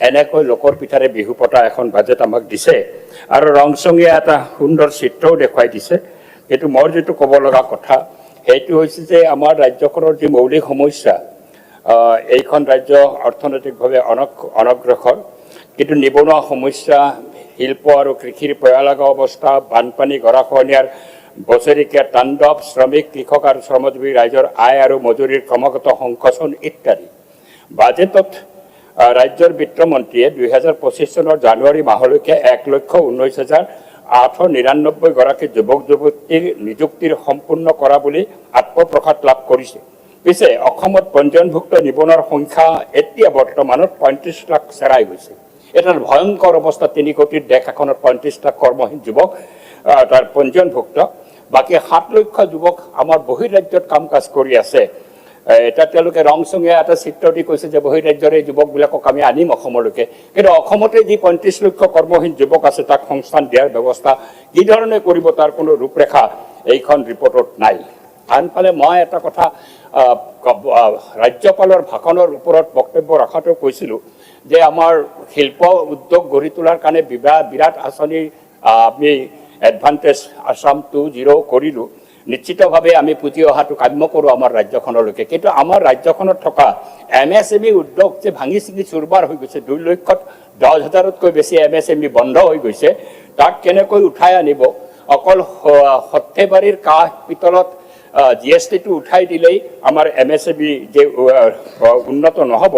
এনেকৈ লোকৰ পিঠাৰে বিহু পতা এখন বাজেট আমাক দিছে আৰু ৰংচঙীয়া এটা সুন্দৰ চিত্ৰও দেখুৱাই দিছে কিন্তু মোৰ যেটো ক'ব লগা কথা সেইটো হৈছে যে আমাৰ ৰাজ্যখনৰ যি মৌলিক সমস্যা এইখন ৰাজ্য অৰ্থনৈতিকভাৱে অনগ্ৰসৰ কিন্তু নিবনুৱা সমস্যা শিল্প আৰু কৃষিৰ পয়ালগা অৱস্থা বানপানী গৰাখহনীয়াৰ বছৰেকীয়া তাণ্ডৱ শ্ৰমিক কৃষক আৰু শ্ৰমজীৱী ৰাইজৰ আয় আৰু মজুৰিৰ ক্ৰমাগত সংকোচন ইত্যাদি বাজেটত ৰাজ্যৰ বিত্তমন্ত্ৰীয়ে 2025 চনৰ জানুৱাৰী মাহলৈকে 1,19,899 গৰাকী যুৱক যুৱতীৰ নিযুক্তিৰ সম্পূৰ্ণ কৰা বুলি আত্মপ্ৰকাশ লাভ কৰিছে পিছে অসমত পঞ্জীয়নভুক্ত নিবনুৱাৰ সংখ্যা এতিয়া বৰ্তমানত 35 লাখ চেৰাই গৈছে এটা ভয়ংকৰ অৱস্থা 3 কোটিৰ দেশ এখনত 35 লাখ কৰ্মহীন যুৱক তাৰ পঞ্জীয়নভুক্ত বাকি 7 লক্ষ যুৱক আমাৰ বহিৰাজ্যত কাম কাজ কৰি আছে এটা তেওঁলোকে ৰংচঙীয়া এটা চিত্ৰ দি কৈছে যে বহিৰাজ্যৰ এই যুৱকবিলাকক আমি আনিম অসমলৈকে কিন্তু অসমতে যি 35 লক্ষ কৰ্মহীন যুৱক আছে তাক সংস্থান দিয়াৰ ব্যৱস্থা কি ধৰণে কৰিব তাৰ কোনো ৰূপৰেখা এইখন ৰিপৰ্টত নাই আনফালে মই এটা কথা ৰাজ্যপালৰ ভাষণৰ ওপৰত বক্তব্য ৰাখাটো কৈছিলোঁ যে আমাৰ শিল্প উদ্যোগ গঢ়ি তোলাৰ কাৰণে বিৰাট আঁচনি আমি এডভান্টেজ আসাম 2.0 কৰিলোঁ নিশ্চিতভাৱে আমি পুঁজি অহাটো কাম্য কৰোঁ আমাৰ ৰাজ্যখনলৈকে কিন্তু আমাৰ ৰাজ্যখনত থকা MSME উদ্যোগ যে ভাঙি চিঙি চুৰবাৰ হৈ গৈছে 2,10,000তকৈ বেছি MSME বন্ধ হৈ গৈছে তাক কেনেকৈ উঠাই আনিব অকল সৰ্থেবাৰীৰ কাঁহ পিতলত GST-টো উঠাই দিলেই আমাৰ MSME যে উন্নত নহ'ব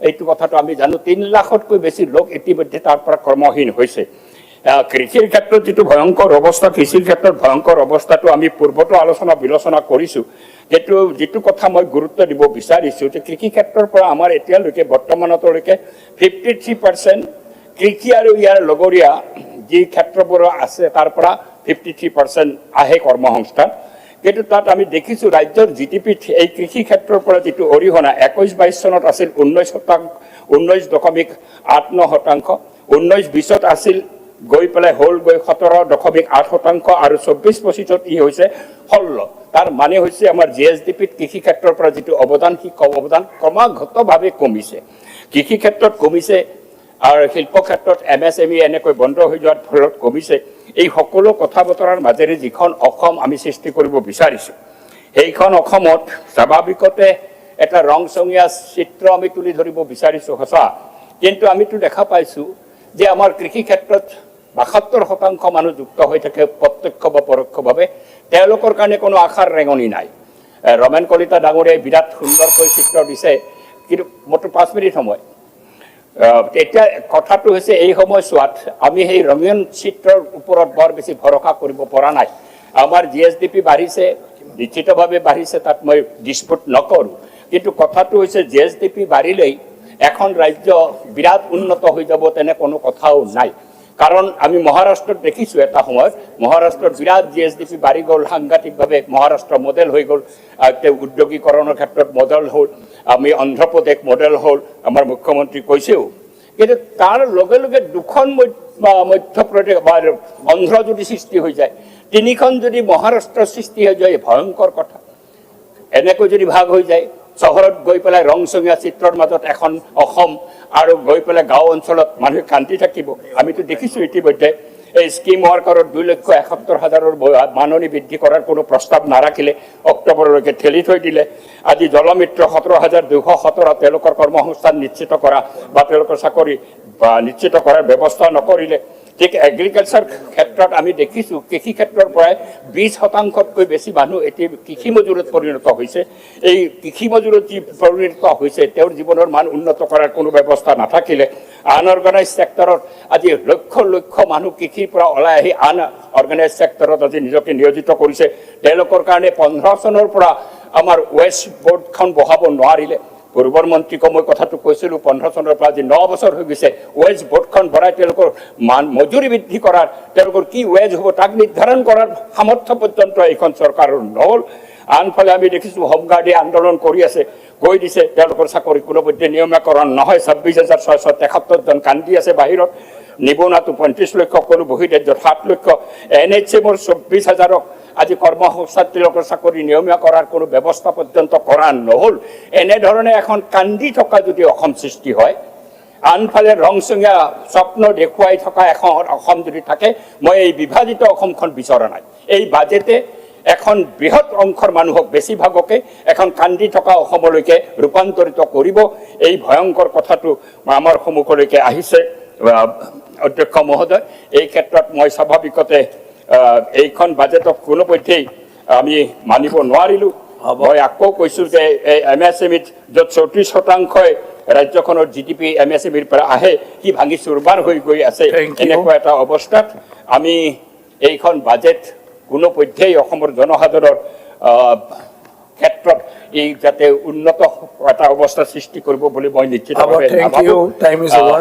এইটো কথাটো আমি জানো 3 লাখতকৈ বেছি লোক ইতিমধ্যে তাৰ পৰা কৰ্মহীন হৈছে কৃষিৰ ক্ষেত্ৰত যেটো ভয়ংকৰ অৱস্থা কৃষিৰ ক্ষেত্ৰত ভয়ংকৰ অৱস্থাটো আমি পূৰ্বতো আলোচনা বিলোচনা কৰিছো যেটো কথা মই গুৰুত্ব দিব বিচাৰিছো যে কৃষি ক্ষেত্ৰৰ পৰা আমাৰ এতিয়ালৈকে বৰ্তমানলৈকে 53% কৃষি আৰু ইয়াৰ লগৰীয়া যি ক্ষেত্ৰবোৰ আছে তাৰ পৰা 53% আহে কৰ্মসংস্থান কিন্তু তাত আমি দেখিছো ৰাজ্যৰ GDP এই কৃষি ক্ষেত্ৰৰ পৰা যেটো অৰিহণা 21-22 চনত আছিল 19.89% 19-20ত আছিল গৈ পেলাই হল গৈ 17.8% আৰু 24-25ত ই হৈছে 16 তাৰ মানে হৈছে আমাৰ GSDP-ত কৃষি ক্ষেত্ৰৰ পৰা যেটো অৱদান ক্ৰমাগতভাৱে কমিছে কৃষি ক্ষেত্ৰত কমিছে আৰু শিল্প ক্ষেত্ৰত MSME এনেকৈ বন্ধ হৈ যোৱাৰ ফলত কমিছে এই সকলো কথা বতৰাৰ মাজেৰে যিখন অসম আমি সৃষ্টি কৰিব বিচাৰিছো সেইখন অসমত স্বাভাৱিকতে এটা ৰংচঙীয়া চিত্ৰ আমি তুলি ধৰিব বিচাৰিছো হসা কিন্তু আমিতো দেখা পাইছো যে আমাৰ কৃষি ক্ষেত্ৰত 72% মানুহ যুক্ত হৈ থাকে প্ৰত্যক্ষ বা পৰোক্ষভাৱে তেওঁলোকৰ কাৰণে কোনো আশাৰ ৰেঙনি নাই ৰমেন কলিতা ডাঙৰীয়াই বিৰাট সুন্দৰকৈ চিত্ৰ দিছে কিন্তু মাত্ৰ 5 মিনিট সময় এতিয়া কথাটো হৈছে এই সময়ছোৱাত আমি সেই ৰঙীন চিত্ৰৰ ওপৰত বৰ বেছি ভৰসা কৰিব পৰা নাই আমাৰ GSDP বাঢ়িছে নিশ্চিতভাৱে বাঢ়িছে তাত মই ডিসপুট নকৰো কিন্তু কথাটো হৈছে GSDP বাঢ়িলেই এখন ৰাজ্য বিৰাট উন্নত হৈ যাব তেনে কোনো কথাও নাই কাৰণ আমি মহাৰাষ্ট্ৰত দেখিছো এটা সময়ত মহাৰাষ্ট্ৰৰ বিৰাট GSDP বাঢ়ি গ'ল সাংঘাতিকভাৱে মহাৰাষ্ট্ৰ মডেল হৈ গ'ল উদ্যোগীকৰণৰ ক্ষেত্ৰত মডেল হ'ল আমি অন্ধ্ৰপ্ৰদেশ মডেল হ'ল আমাৰ মুখ্যমন্ত্ৰী কৈছেও কিন্তু তাৰ লগে লগে দুখন মধ্যপ্ৰদেশ বা অন্ধ্ৰ যদি সৃষ্টি হৈ যায় তিনিখন যদি মহাৰাষ্ট্ৰ সৃষ্টি হৈ যায় ভয়ংকৰ কথা এনেকৈ যদি ভাগ হৈ যায় চহৰত গৈ পেলাই ৰংচঙীয়া চিত্ৰৰ মাজত এখন অসম আৰু গৈ পেলাই গাঁও অঞ্চলত মানুহ কান্তি থাকিব আমিতো দেখিছো ইতিমধ্যে এই স্কিম ৱৰ্কাৰৰ 2,71,000ৰ মাননি বৃদ্ধি কৰাৰ কোনো প্ৰস্তাৱ নাৰাখিলে অক্টোবৰলৈকে ঠেলি থৈ দিলে আজি জলমিত্ৰ 17,217 তেওঁলোকৰ কৰ্মসংস্থান নিশ্চিত কৰা বা তেওঁলোকৰ চাকৰি নিশ্চিত কৰাৰ ব্যৱস্থা নকৰিলে ঠিক এগ্ৰিকালচাৰ ক্ষেত্ৰত আমি দেখিছো কৃষি ক্ষেত্ৰৰ পৰাই 20%তকৈ বেছি মানুহ এতিয়া কৃষি মজুৰত পৰিণত হৈছে এই কৃষি মজুৰত যি পৰিণত হৈছে তেওঁৰ জীৱনৰ মান উন্নত কৰাৰ কোনো ব্যৱস্থা নাথাকিলে আনঅৰ্গানাইজ সেক্টৰত আজি লক্ষ লক্ষ মানুহ কৃষিৰ পৰা ওলাই আহি আন অৰ্গানাইজ সেক্টৰত আজি নিজকে নিয়োজিত কৰিছে তেওঁলোকৰ কাৰণে 15 চনৰ পৰা আমাৰ ৱেষ্ট বোৰ্ডখন বহাব নোৱাৰিলে পূৰ্বৰ মন্ত্ৰীক মই কথাটো কৈছিলোঁ 15 চনৰ পৰা আজি 9 বছৰ হৈ গৈছে ৱেজ বোৰ্ডখন বঢ়াই তেওঁলোকৰ মজুৰি বৃদ্ধি কৰাৰ তেওঁলোকৰ কি ৱেজ হ'ব তাক নিৰ্ধাৰণ কৰাৰ সামৰ্থ্য পৰ্যন্ত এইখন চৰকাৰৰ নহ'ল আনফালে আমি দেখিছোঁ হোমগাৰ্ডে আন্দোলন কৰি আছে কৈ দিছে তেওঁলোকৰ চাকৰি কোনোপধ্যে নিয়মীয়াকৰণ নহয় 26,673 জন কান্দি আছে বাহিৰত নিবনুৱাটো 35 লক্ষ কোনো বহিৰাজ্যত 7 লক্ষ NHM-ৰ 24,000ক আজি কৰ্মসংস্থান তেওঁলোকৰ চাকৰি নিয়মীয়া কৰাৰ কোনো ব্যৱস্থা পৰ্যন্ত কৰা নহ'ল এনেধৰণে এখন কান্দি থকা যদি অসম সৃষ্টি হয় আনফালে ৰংচঙীয়া স্বপ্ন দেখুৱাই থকা এখন অসম যদি থাকে মই এই বিভাজিত অসমখন বিচৰা নাই এই বাজেটে এখন বৃহৎ অংশৰ মানুহক বেছিভাগকে এখন কান্দি থকা অসমলৈকে ৰূপান্তৰিত কৰিব এই ভয়ংকৰ কথাটো আমাৰ সন্মুখলৈকে আহিছে অধ্যক্ষ মহোদয় এই ক্ষেত্ৰত মই স্বাভাৱিকতে এইখন বাজেটক কোনোপধ্যেই আমি মানিব নোৱাৰিলোঁ মই আকৌ কৈছোঁ যে এই MSME য'ত 34% ৰাজ্যখনৰ GDP MSMEৰ পৰা আহে কি ভাঙি চুৰবাৰ হৈ গৈ আছে এনেকুৱা এটা অৱস্থাত আমি এইখন বাজেট কোনোপধ্যেই অসমৰ জনসাধাৰণৰ ক্ষেত্ৰত এই যাতে উন্নত এটা অৱস্থা সৃষ্টি কৰিব বুলি মই নিশ্চিতভাৱে নাভাবোঁ।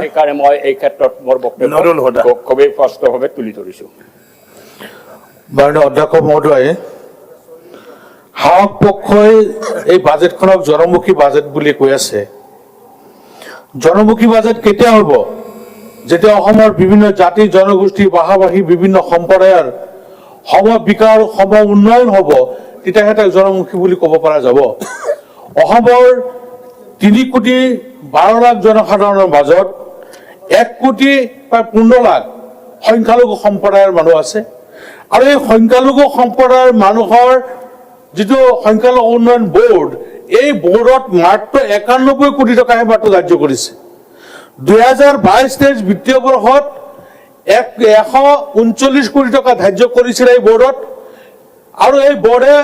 সেইকাৰণে মই এই ক্ষেত্ৰত মোৰ বক্তব্য খুবেই স্পষ্টভাৱে তুলি ধৰিছোঁ। মাননীয় অধ্যক্ষ মহোদয়, শাসক পক্ষই এই বাজেটখনক জনমুখী বাজেট বুলি কৈ আছে। জনমুখী বাজেট কেতিয়া হ'ব? যেতিয়া অসমৰ বিভিন্ন জাতি জনগোষ্ঠী ভাষা ভাষী বিভিন্ন সম্প্ৰদায়ৰ সম বিকাশ সম উন্নয়ন হ'ব, তেতিয়াহে তাক জনমুখী বুলি ক'ব পৰা যাব। অসমৰ 3,12,00,000 জনসাধাৰণৰ মাজত 1,15,00,000 সংখ্যালঘু সম্প্ৰদায়ৰ মানুহ আছে আৰু এই সংখ্যালঘু সম্প্ৰদায়ৰ মানুহৰ যিটো সংখ্যালঘু উন্নয়ন বোৰ্ড, এই বোৰ্ডত মাত্ৰ 91 কোটি টকাহে মাত্ৰ ধাৰ্য কৰিছে। 2022-23 বিত্তীয় বৰ্ষত 139 কোটি টকা ধাৰ্য কৰিছিল এই বোৰ্ডত, আৰু এই বোৰ্ডে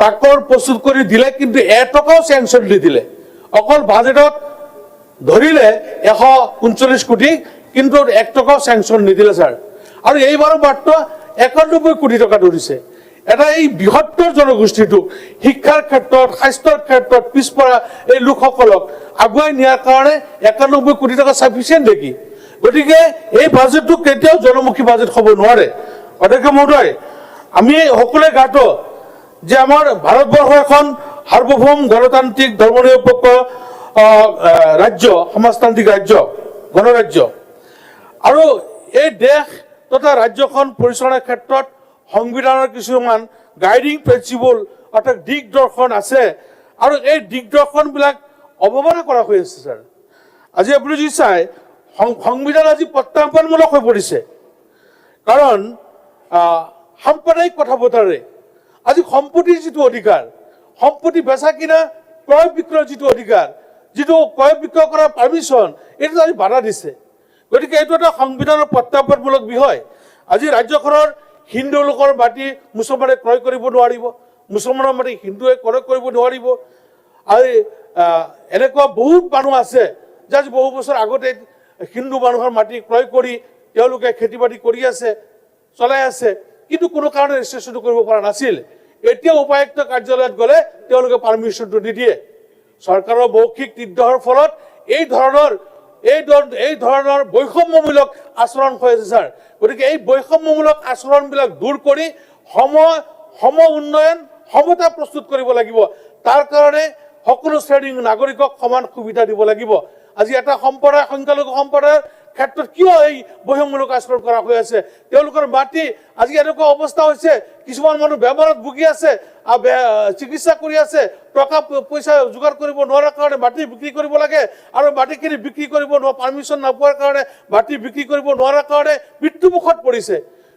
তাকৰ প্ৰস্তুত কৰি দিলে, কিন্তু 1 টকাও চেংচন নিদিলে। অকল বাজেটত ধৰিলে 139 কোটি, কিন্তু 1 টকাও চেংচন নিদিলে ছাৰ। আৰু এইবাৰো মাত্ৰ 91 কোটি টকা ধৰিছে। এটা এই বৃহত্তৰ জনগোষ্ঠীটোক শিক্ষাৰ ক্ষেত্ৰত, স্বাস্থ্যৰ ক্ষেত্ৰত পিছপৰা এই লোকসকলক আগুৱাই নিয়াৰ কাৰণে 91 কোটি টকা চাফিচিয়েণ্ট নেকি? গতিকে এই বাজেটটো কেতিয়াও জনমুখী বাজেট হ'ব নোৱাৰে। অধ্যক্ষ মহোদয়, আমি সকলোৱে জ্ঞাত যে আমাৰ ভাৰতবৰ্ষ এখন সাৰ্বভৌম গণতান্ত্ৰিক ধৰ্মনিৰপেক্ষ ৰাজ্য, সমাজতান্ত্ৰিক ৰাজ্য, গণৰাজ্য, আৰু এই দেশ তথা ৰাজ্যখন পৰিচালনাৰ ক্ষেত্ৰত সংবিধানৰ কিছুমান গাইডিং প্ৰিন্সিপল অৰ্থাৎ দিগদৰ্শন আছে, আৰু এই দিগদৰ্শনবিলাক অৱমাননা কৰা হৈ আছে ছাৰ। আজি আপুনি যদি চাই, সংবিধান আজি প্ৰত্যাহ্বানমূলক হৈ পৰিছে, কাৰণ সাম্প্ৰদায়িক কথা বতৰাৰে আজি সম্পত্তিৰ যিটো অধিকাৰ, সম্পত্তি বেচা কিনা ক্ৰয় বিক্ৰয়ৰ যিটো অধিকাৰ, যিটো ক্ৰয় বিক্ৰয় কৰাৰ পাৰ্মিশ্যন, এইটো আজি বাধা দিছে। গতিকে এইটো এটা সংবিধানৰ প্ৰত্যাহ্বানমূলক বিষয়। আজি ৰাজ্যখনৰ হিন্দু লোকৰ মাটি মুছলমানে ক্ৰয় কৰিব নোৱাৰিব, মুছলমানৰ মাটি হিন্দুৱে ক্ৰয় কৰিব নোৱাৰিব। আৰু এনেকুৱা বহুত মানুহ আছে যে আজি বহু বছৰ আগতে হিন্দু মানুহৰ মাটি ক্ৰয় কৰি তেওঁলোকে খেতি বাতি কৰি আছে, চলাই আছে, কিন্তু কোনো কাৰণে ৰেজিষ্ট্ৰেশ্যন কৰিব পৰা নাছিল। এতিয়া উপায়ুক্ত কাৰ্যালয়ত গ'লে তেওঁলোকে পাৰ্মিশ্যনটো নিদিয়ে। চৰকাৰৰ মৌখিক নিৰ্দেশৰ ফলত এই ধৰণৰ বৈষম্যমূলক আচৰণ হৈ আছে ছাৰ। গতিকে এই বৈষম্যমূলক আচৰণবিলাক দূৰ কৰি সম উন্নয়ন, সমতা প্ৰস্তুত কৰিব লাগিব। তাৰ কাৰণে সকলো শ্ৰেণীৰ নাগৰিকক সমান সুবিধা দিব লাগিব। আজি এটা সম্প্ৰদায়, সংখ্যালঘু সম্প্ৰদায়ৰ ক্ষেত্ৰত কিয় এই বৈষম্যমূলক আচৰণ কৰা হৈ আছে? তেওঁলোকৰ মাটি আজি এনেকুৱা অৱস্থা হৈছে, কিছুমান মানুহ বেমাৰত ভুগি আছে, চিকিৎসা কৰি আছে, টকা পইচা যোগাৰ কৰিব নোৱাৰাৰ কাৰণে মাটি বিক্ৰী কৰিব লাগে, আৰু মাটিখিনি বিক্ৰী কৰিব পাৰ্মিশ্যন নোপোৱাৰ কাৰণে মাটি বিক্ৰী কৰিব নোৱাৰাৰ কাৰণে মৃত্যুমুখত পৰিছে।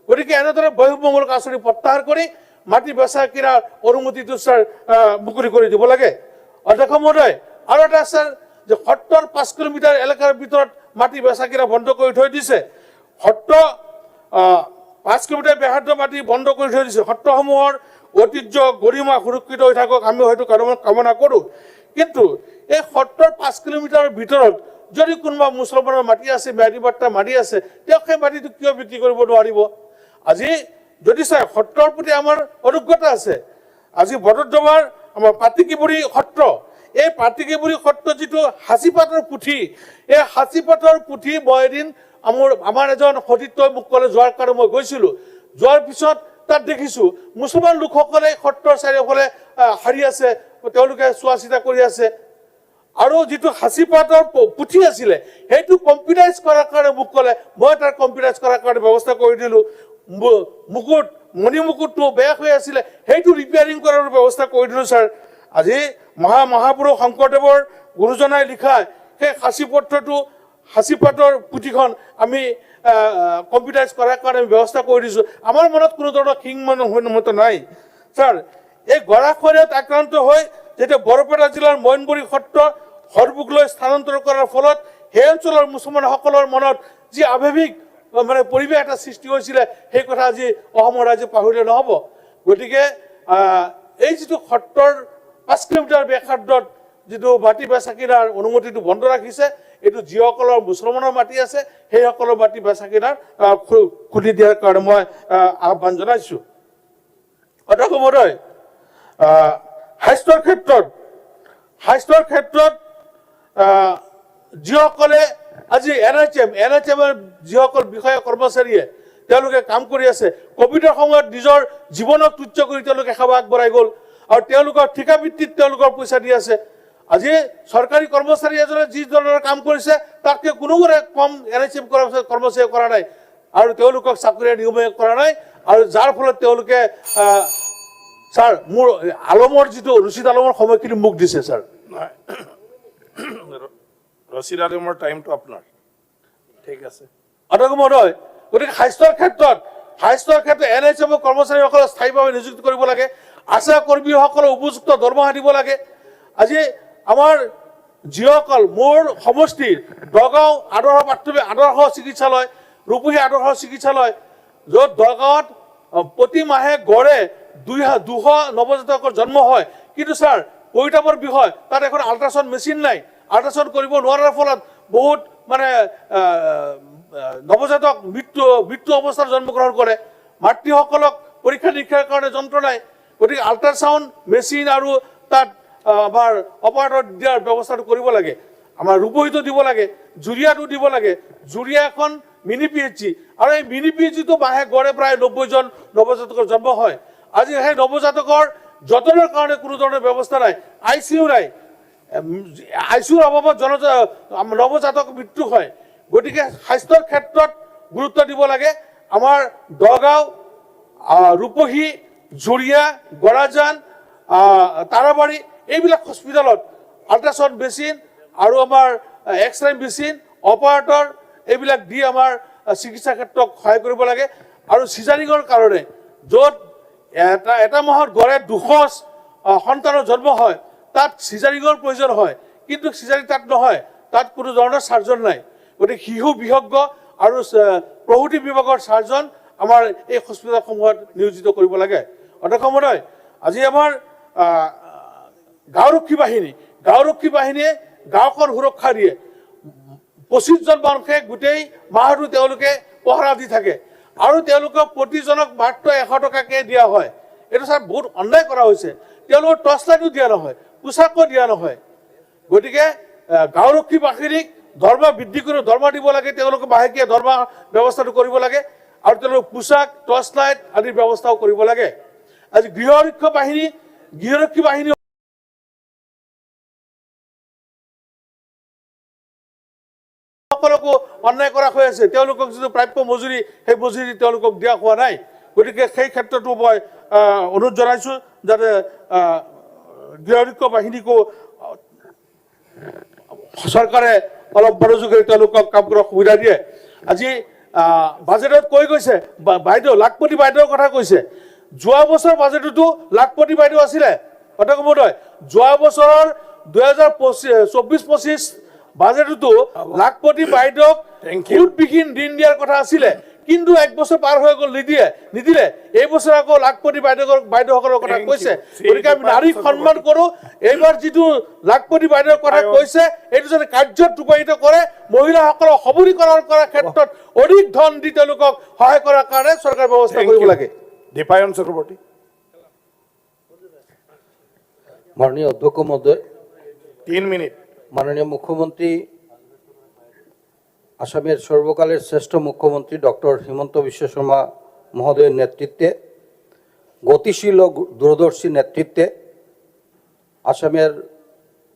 গতিকে এনেদৰে বৈষম্যমূলক আচৰণ প্ৰত্যাহাৰ কৰি মাটি বেচা কিনাৰ অনুমতিটো ছাৰ মুকলি কৰি দিব লাগে। অধ্যক্ষ মহোদয়, আৰু এটা ছাৰ, যে সত্ৰৰ 5 কিলোমিটাৰ এলেকাৰ ভিতৰত মাটি বেচা কিনা বন্ধ কৰি থৈ দিছে। সত্ৰ 5 কিলোমিটাৰ ব্যাসাৰ্ধ মাটি বন্ধ কৰি থৈ দিছে। সত্ৰসমূহৰ ঐতিহ্য গৰিমা সুৰক্ষিত হৈ থাকক, আমি হয়তো কামনা কৰোঁ, কিন্তু এই সত্ৰৰ 5 কিলোমিটাৰৰ ভিতৰত যদি কোনোবা মুছলমানৰ মাটি আছে, ম্যাদী পাট্টা মাটি আছে, তেওঁক সেই মাটিটো কিয় বিক্ৰী কৰিব নোৱাৰিব? আজি যদি চাই, সত্ৰৰ প্ৰতি আমাৰ অনুজ্ঞতা আছে। আজি বটদ্ৰৱাৰ আমাৰ পাতিকিবুৰী সত্ৰ, এই পাতিকিবুৰী সত্ৰ যিটো সাঁচিপাতৰ পুথি, এই সাঁচিপাতৰ পুথি মই এদিন আমাৰ এজন সতীৰ্থই মোক ক'লে, যোৱাৰ কাৰণে মই গৈছিলোঁ। যোৱাৰ পিছত তাত দেখিছোঁ মুছলমান লোকসকলে সত্ৰৰ চাৰিওফালে শাৰী আছে, তেওঁলোকে চোৱা চিতা কৰি আছে, আৰু যিটো সাঁচিপাতৰ পুথি আছিলে সেইটো কম্পিউটাৰাইজ কৰাৰ কাৰণে মোক ক'লে। মই তাৰ কম্পিউটাৰাইজ কৰাৰ কাৰণে ব্যৱস্থা কৰি দিলোঁ। মণি মুকুটটো বেয়া হৈ আছিলে, সেইটো ৰিপেয়াৰিং কৰাৰ ব্যৱস্থা কৰি দিলোঁ ছাৰ। আজি মহাপুৰুষ শংকৰদেৱৰ গুৰুজনাই লিখা সেই সাঁচিপাতৰ পুথিখন আমি কম্পিউটাৰাইজ কৰাৰ কাৰণে ব্যৱস্থা কৰি দিছোঁ। আমাৰ মনত কোনো ধৰণৰ মত নাই ছাৰ। এই গৰাখহনীয়াত আক্ৰান্ত হৈ যেতিয়া বৰপেটা জিলাৰ মইনবুৰী সত্ৰ সৰভোগলৈ স্থানান্তৰ কৰাৰ ফলত সেই অঞ্চলৰ মুছলমানসকলৰ মনত যি আৱেগিক পৰিৱেশ এটা সৃষ্টি হৈছিলে, সেই কথা আজি অসমৰ ৰাইজে পাহৰিলে নহ'ব। গতিকে এই যিটো সত্ৰৰ 5 কিলোমিটাৰ ব্যাসাৰ্ধত যিটো মাটি বেচা কিনাৰ অনুমতিটো বন্ধ ৰাখিছে, এইটো যিসকলৰ মুছলমানৰ মাটি আছে সেইসকলৰ মাটি বেচা কিনাৰ খুলি দিয়াৰ কাৰণে মই আহ্বান জনাইছোঁ। অধ্যক্ষ মহোদয়, স্বাস্থ্যৰ ক্ষেত্ৰত যিসকলে আজি NHM-ৰ যিসকল বিষয়া কৰ্মচাৰীয়ে তেওঁলোকে কাম কৰি আছে, কোভিডৰ সময়ত নিজৰ জীৱনক তুচ্ছ কৰি তেওঁলোকে সেৱা আগবঢ়াই গ'ল আৰু তেওঁলোকৰ ঠিকা ভিত্তিত তেওঁলোকৰ পইচা দি আছে। আজি চৰকাৰী কৰ্মচাৰী এজনে যি ধৰণৰ কাম কৰিছে তাতকৈ কোনোগুণে কম NHM কৰ্মচাৰীয়ে কৰা নাই আৰু তেওঁলোকক চাকৰিৰে নিয়ম কৰা নাই আৰু যাৰ ফলত তেওঁলোকে ছাৰ মোৰ আলমৰ যিটো ৰচিদ আলমৰ সময়খিনি মোক দিছে ছাৰ। ৰচিদ আলমৰ টাইমটো আপোনাৰ ঠিক আছে। অধ্যক্ষ মহোদয়, গতিকে স্বাস্থ্যৰ ক্ষেত্ৰত NHM কৰ্মচাৰীসকলক স্থায়ীভাৱে নিযুক্তি কৰিব লাগে, আশা কৰ্মীসকলক উপযুক্ত দৰমহা দিব লাগে। আজি আমাৰ যিসকল মোৰ সমষ্টিৰ দগাঁও আদৰ্শ চিকিৎসালয়, ৰূপহী আদৰ্শ চিকিৎসালয়, য'ত দগাঁৱত প্ৰতি মাহে গড়ে 200 নৱজাতকৰ জন্ম হয়, কিন্তু ছাৰ পৰিতাপৰ বিষয় তাত এখন আল্ট্ৰাচাউণ্ড মেচিন নাই। আল্ট্ৰাচাউণ্ড কৰিব নোৱাৰাৰ ফলত বহুত মানে নৱজাতক মৃত্যু অৱস্থাত জন্মগ্ৰহণ কৰে। মাতৃসকলক পৰীক্ষা নিৰীক্ষাৰ কাৰণে যন্ত্ৰ নাই। গতিকে আল্ট্ৰাচাউণ্ড মেচিন আৰু তাত আমাৰ অপাৰেটৰ দিয়াৰ ব্যৱস্থাটো কৰিব লাগে। আমাৰ ৰূপহীটো দিব লাগে, জুৰিয়াটো দিব লাগে। জুৰিয়া এখন মিনি PHC আৰু এই মিনি PHCটো মাহে গড়ে প্ৰায় 90জন নৱজাতকৰ জন্ম হয়। আজি সেই নৱজাতকৰ যতনৰ কাৰণে কোনো ধৰণৰ ব্যৱস্থা নাই, ICU নাই। ICUৰ অভাৱত নৱজাতক মৃত্যু হয়। গতিকে স্বাস্থ্যৰ ক্ষেত্ৰত গুৰুত্ব দিব লাগে। আমাৰ দগাঁও, ৰূপহী, জুৰিয়া, গৰাজান, তাৰাবাৰী এইবিলাক হস্পিটেলত আল্ট্ৰাচাউণ্ড মেচিন আৰু আমাৰ এক্সৰে মেচিন, অপাৰেটৰ এইবিলাক দি আমাৰ চিকিৎসা ক্ষেত্ৰক সহায় কৰিব লাগে। আৰু চিজাৰিঙৰ কাৰণে য'ত এটা মাহত গড়ে 200 সন্তানৰ জন্ম হয়, তাত চিজাৰিঙৰ প্ৰয়োজন হয়, কিন্তু চিজাৰিং তাত নহয়, তাত কোনো ধৰণৰ চাৰ্জন নাই। গতিকে শিশু বিশেষজ্ঞ আৰু প্ৰসূতি বিভাগৰ চাৰ্জন আমাৰ এই হস্পিটেলসমূহত নিয়োজিত কৰিব লাগে। অধ্যক্ষ মহোদয়, আজি আমাৰ গাঁওৰক্ষী বাহিনীয়ে গাঁওখন সুৰক্ষা দিয়ে। 25জন মানুহে গোটেই মাহটো তেওঁলোকে পহৰা দি থাকে আৰু তেওঁলোকক প্ৰতিজনক মাত্ৰ 100 টকাকৈ দিয়া হয়। এইটো ছাৰ বহুত অন্যায় কৰা হৈছে। তেওঁলোকৰ টৰ্চ লাইটো দিয়া নহয়, পোচাকো দিয়া নহয়। গতিকে গাঁওৰক্ষী বাহিনীক দৰমহা বৃদ্ধি কৰি দৰমহা দিব লাগে, তেওঁলোকে মাহেকীয়া দৰমহা ব্যৱস্থাটো কৰিব লাগে আৰু তেওঁলোকক পোচাক, টৰ্চ লাইট আদিৰ ব্যৱস্থাও কৰিব লাগে। আজি গৃহৰক্ষী বাহিনী সকলকো অন্যায় কৰা হৈ আছে। তেওঁলোকক যিটো প্ৰাপ্য মজুৰি, সেই মজুৰি তেওঁলোকক দিয়া হোৱা নাই। গতিকে সেই ক্ষেত্ৰতো মই অনুৰোধ জনাইছোঁ যাতে গৃহৰক্ষী বাহিনীকো চৰকাৰে অলপ মনোযোগেৰে তেওঁলোকক কাম কৰাৰ সুবিধা দিয়ে। আজি বাজেটত কৈ গৈছে, বাইদেউ লাখপতি বাইদেউৰ কথা কৈছে। যোৱা বছৰ বাজেটতো লাখপতি বাইদেউ আছিলে। অধ্যক্ষ মহোদয়, যোৱা বছৰৰ 2024-25 বাজেটতো লাখপতি বাইদেউক সুদবিহীন ঋণ দিয়াৰ কথা আছিলে, কিন্তু 1 বছৰ পাৰ হৈ গ'ল, নিদিলে। এই বছৰ আকৌ লাখপতি বাইদেউসকলৰ কথা কৈছে। গতিকে আমি নাৰীক সন্মান কৰোঁ। এইবাৰ যিটো লাখপতি বাইদেউৰ কথা কৈছে, এইটো যদি কাৰ্যত ৰূপায়িত কৰে, মহিলাসকলক সবলীকৰণ কৰাৰ ক্ষেত্ৰত অধিক ধন দি তেওঁলোকক সহায় কৰাৰ কাৰণে চৰকাৰে ব্যৱস্থা কৰিব লাগে। দীপায়ন চক্ৰৱৰ্তী। মাননীয় অধ্যক্ষ মহোদয়, 3 মিনিট। মাননীয় মুখ্যমন্ত্রী, আসামের সর্বকালের শ্রেষ্ঠ মুখ্যমন্ত্রী ডক্টর হিমন্ত বিশ্ব শর্মা মহোদয়ের নেতৃত্বে, গতিশীল ও দূরদর্শী নেতৃত্বে আসামের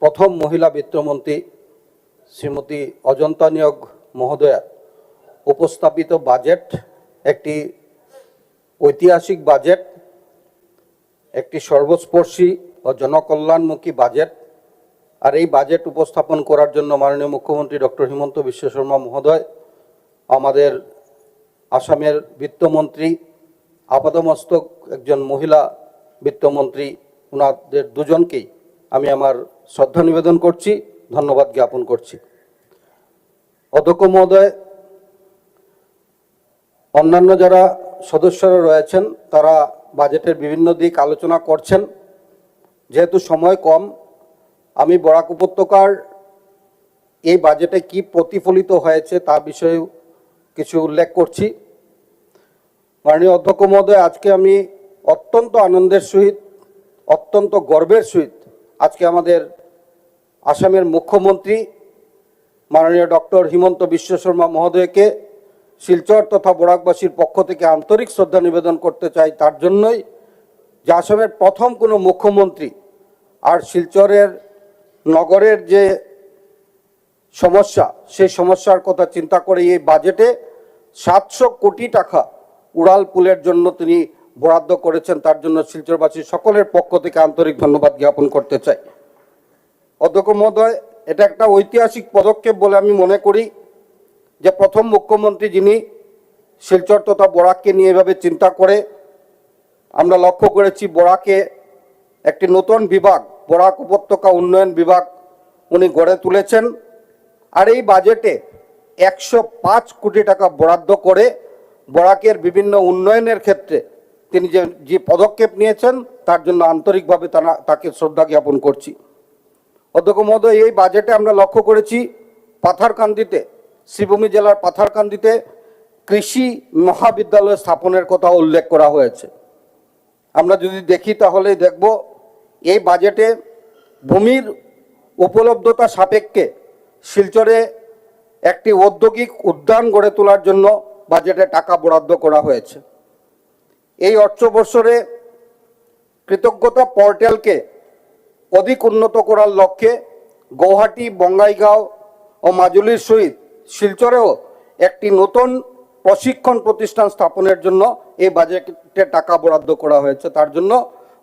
প্রথম মহিলা বিত্তমন্ত্রী শ্রীমতী অজন্তা নিয়োগ মহোদয়া উপস্থাপিত বাজেট একটি ঐতিহাসিক বাজেট, একটি সর্বস্পর্শী ও জনকল্যাণমুখী বাজেট। আর এই বাজেট উপস্থাপন করার জন্য মাননীয় মুখ্যমন্ত্রী ডক্টর হিমন্ত বিশ্ব শর্মা মহোদয়, আমাদের আসামের বিত্তমন্ত্রী, আপাদমস্তক একজন মহিলা বিত্তমন্ত্রী, ওনাদের দুজনকেই আমি আমার শ্রদ্ধা নিবেদন করছি, ধন্যবাদ জ্ঞাপন করছি। অধ্যক্ষ মহোদয়, অন্যান্য যারা সদস্যরা রয়েছেন তারা বাজেটের বিভিন্ন দিক আলোচনা করছেন। যেহেতু সময় কম, আমি বরাক উপত্যকার এই বাজেটে কি প্রতিফলিত হয়েছে তা বিষয়ে কিছু উল্লেখ করছি। মাননীয় অধ্যক্ষ মহোদয়, আজকে আমি অত্যন্ত আনন্দের সহিত অত্যন্ত গর্বের সহিত আজকে আমাদের আসামের মুখ্যমন্ত্রী মাননীয় ডক্টর হিমন্ত বিশ্ব শর্মা মহোদয়কে শিলচর তথা বরাকবাসীর পক্ষ থেকে আন্তরিক শ্রদ্ধা নিবেদন করতে চাই, তার জন্যই যে আসামের প্রথম কোনো মুখ্যমন্ত্রী আর শিলচরের নগরের যে সমস্যা সেই সমস্যার কথা চিন্তা করে এই বাজেটে 700 কোটি টাকা উড়াল পুলের জন্য তিনি বরাদ্দ করেছেন। তার জন্য শিলচরবাসী সকলের পক্ষ থেকে আন্তরিক ধন্যবাদ জ্ঞাপন করতে চাই। অধ্যক্ষ মহোদয়, এটা একটা ঐতিহাসিক পদক্ষেপ বলে আমি মনে করি যে প্রথম মুখ্যমন্ত্রী যিনি শিলচর তথা বরাককে নিয়ে এভাবে চিন্তা করে। আমরা লক্ষ্য করেছি বরাকে একটি নতুন বিভাগ, বরাক উপত্যকা উন্নয়ন বিভাগ উনি গড়ে তুলেছেন। আর এই বাজেটে 105 কোটি টাকা বরাদ্দ করে বরাকের বিভিন্ন উন্নয়নের ক্ষেত্রে তিনি যে পদক্ষেপ নিয়েছেন তার জন্য আন্তরিকভাবে তাকে শ্রদ্ধা জ্ঞাপন করছি। অধ্যক্ষ মহোদয়, এই বাজেটে আমরা লক্ষ্য করেছি পাথারকান্দিতে, শ্রীভূমি জেলার পাথারকান্দিতে কৃষি মহাবিদ্যালয় স্থাপনের কথা উল্লেখ করা হয়েছে। আমরা যদি দেখি তাহলে দেখব এই বাজেটে ভূমির উপলব্ধতা সাপেক্ষে শিলচরে একটি ঔদ্যোগিক উদ্যান গড়ে তোলার জন্য বাজেটে টাকা বরাদ্দ করা হয়েছে। এই অর্থবর্ষে কৃতজ্ঞতা পোর্টালকে অধিক উন্নত করার লক্ষ্যে গৌহাটি, বঙ্গাইগাঁও ও মাজুলির সহিত শিলচরেও একটি নতুন প্রশিক্ষণ প্রতিষ্ঠান স্থাপনের জন্য এই বাজেটে টাকা বরাদ্দ করা হয়েছে। তার জন্য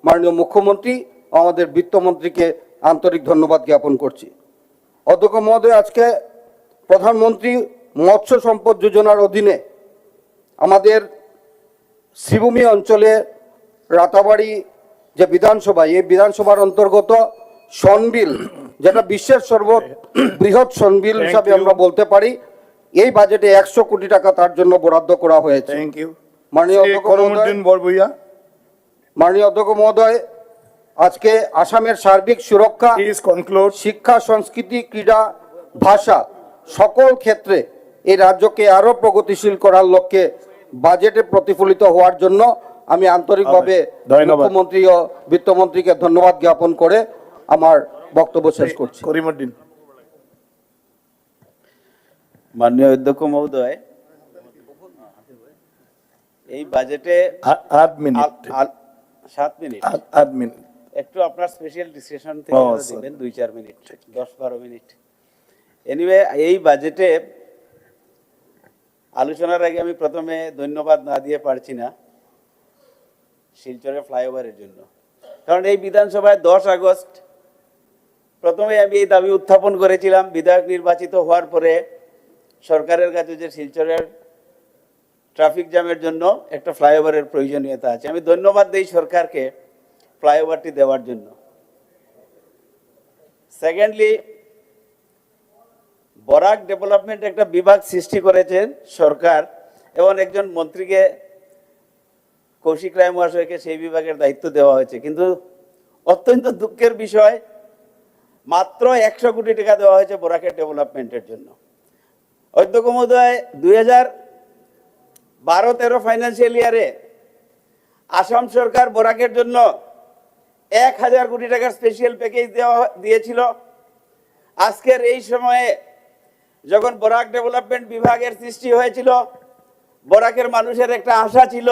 মাননীয় মুখ্যমন্ত্রী ও আমাদের বিত্তমন্ত্রীকে আন্তরিক ধন্যবাদ জ্ঞাপন করছি। অধ্যক্ষ মহোদয়, আজকে প্রধানমন্ত্রী মৎস্য সম্পদ যোজনার অধীনে আমাদের শ্রীভূমি অঞ্চলে রাতাবাড়ি যে বিধানসভা, এই বিধানসভার অন্তর্গত সনবিল, যেটা বিশ্বের সর্ববৃহৎ সনবিল হিসাবে আমরা বলতে পারি, এই বাজেটে 100 কোটি টাকা তার জন্য বরাদ্দ করা হয়েছে। Thank you. মাননীয় অধ্যক্ষ মহোদয়, আজকে আসামের সার্বিক সুরক্ষা, শিক্ষা, সংস্কৃতি, ক্রীড়া, ভাষা সকল ক্ষেত্রে এই রাজ্যকে আরো প্রগতিশীল করার লক্ষ্যে বাজেটে প্রতিফলিত হওয়ার জন্য আমি আন্তরিকভাবে মুখ্যমন্ত্রী ও বিত্তমন্ত্রীকে ধন্যবাদ জ্ঞাপন করে আমার বক্তব্য শেষ করছি। করিমউদ্দিন। মাননীয় অধ্যক্ষ মহোদয়, এই বাজেটে 8 মিনিট একটু আপনার স্পেশাল ডিসকাশন থেকে দিবেন 2-4 মিনিট, 10-12 মিনিট। এনিওয়ে, এই বাজেটে আলোচনার আগে আমি প্রথমে ধন্যবাদ না দিয়ে পারছি না শিলচরের ফ্লাইওভারের জন্য, কারণ এই বিধানসভায় 10 আগস্ট প্রথমে আমি এই দাবি উত্থাপন করেছিলাম বিধায়ক নির্বাচিত হওয়ার পরে সরকারের কাছে যে শিলচরের ট্রাফিক জ্যামের জন্য একটা ফ্লাইওভারের প্রয়োজনীয়তা আছে। আমি ধন্যবাদ দিই সরকারকে ফ্লাইওভারটি দেওয়ার জন্য। সেকেন্ডলি, বরাক ডেভেলপমেন্ট একটা বিভাগ সৃষ্টি করেছেন সরকার এবং একজন মন্ত্রীকে, কৌশিক রায় মহাশয়কে সেই বিভাগের দায়িত্ব দেওয়া হয়েছে। কিন্তু অত্যন্ত দুঃখের বিষয়, মাত্র 100 কোটি টাকা দেওয়া হয়েছে বরাকের ডেভেলপমেন্টের জন্য। অধ্যক্ষ মহোদয়, 2012-13 ফাইন্যান্সিয়াল ইয়ারে আসাম সরকার বরাকের জন্য 1000 কোটি টাকার স্পেশাল প্যাকেজ দিয়েছিল। আজকের এই সময়ে যখন বরাক ডেভেলপমেন্ট বিভাগের সৃষ্টি হয়েছিল, বরাকের মানুষের একটা আশা ছিল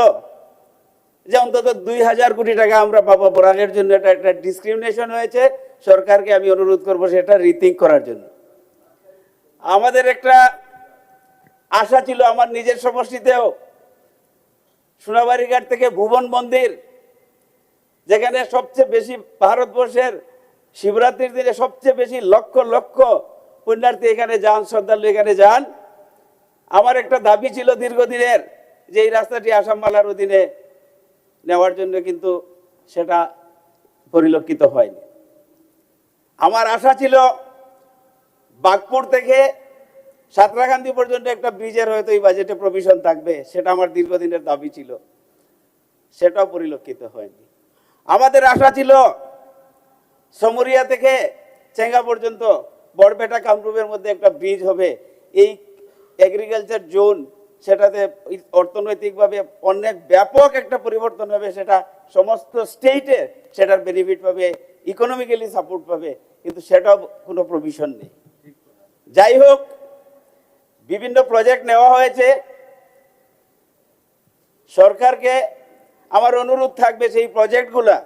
যে অন্তত 2000 কোটি টাকা আমরা পাবো বরাকের জন্য। এটা একটা ডিসক্রিমিনেশন হয়েছে, সরকারকে আমি অনুরোধ করবো সেটা রিথিঙ্ক করার জন্য। আমাদের একটা আশা ছিল, আমার নিজের সমষ্টিতেও সোনাবাড়িঘাট থেকে ভুবন মন্দির, যেখানে সবচেয়ে বেশি ভারতবর্ষের শিবরাত্রির দিনে সবচেয়ে বেশি লক্ষ লক্ষ পুণ্যার্থী এখানে যান, শ্রদ্ধালু এখানে যান। আমার একটা দাবি ছিল দীর্ঘদিনের যে এই রাস্তাটি আসামমালার অধীনে নেওয়ার জন্য, কিন্তু সেটা পরিলক্ষিত হয়নি। আমার আশা ছিল বাগপুর থেকে সাঁতরাকান্দি পর্যন্ত একটা ব্রিজের হয়তো এই বাজেটে প্রভিশন থাকবে, সেটা আমার দীর্ঘদিনের দাবি ছিল, সেটাও পরিলক্ষিত হয়নি। আমাদের আশা ছিল সমুরিয়া থেকে চেঙ্গা পর্যন্ত বড়বেটা কামরূপের মধ্যে একটা ব্রিজ হবে। এই এগ্রিকালচার জোন সেটাতে অর্থনৈতিকভাবে অনেক ব্যাপক একটা পরিবর্তন হবে, সেটা সমস্ত স্টেটে সেটার বেনিফিট পাবে, ইকোনমিক্যালি সাপোর্ট পাবে, কিন্তু সেটাও কোনো প্রভিশন নেই। যাই হোক, বিভিন্ন প্রজেক্ট নেওয়া হয়েছে। সরকারকে আমার অনুরোধ থাকবে সেই প্রজেক্টগুলা,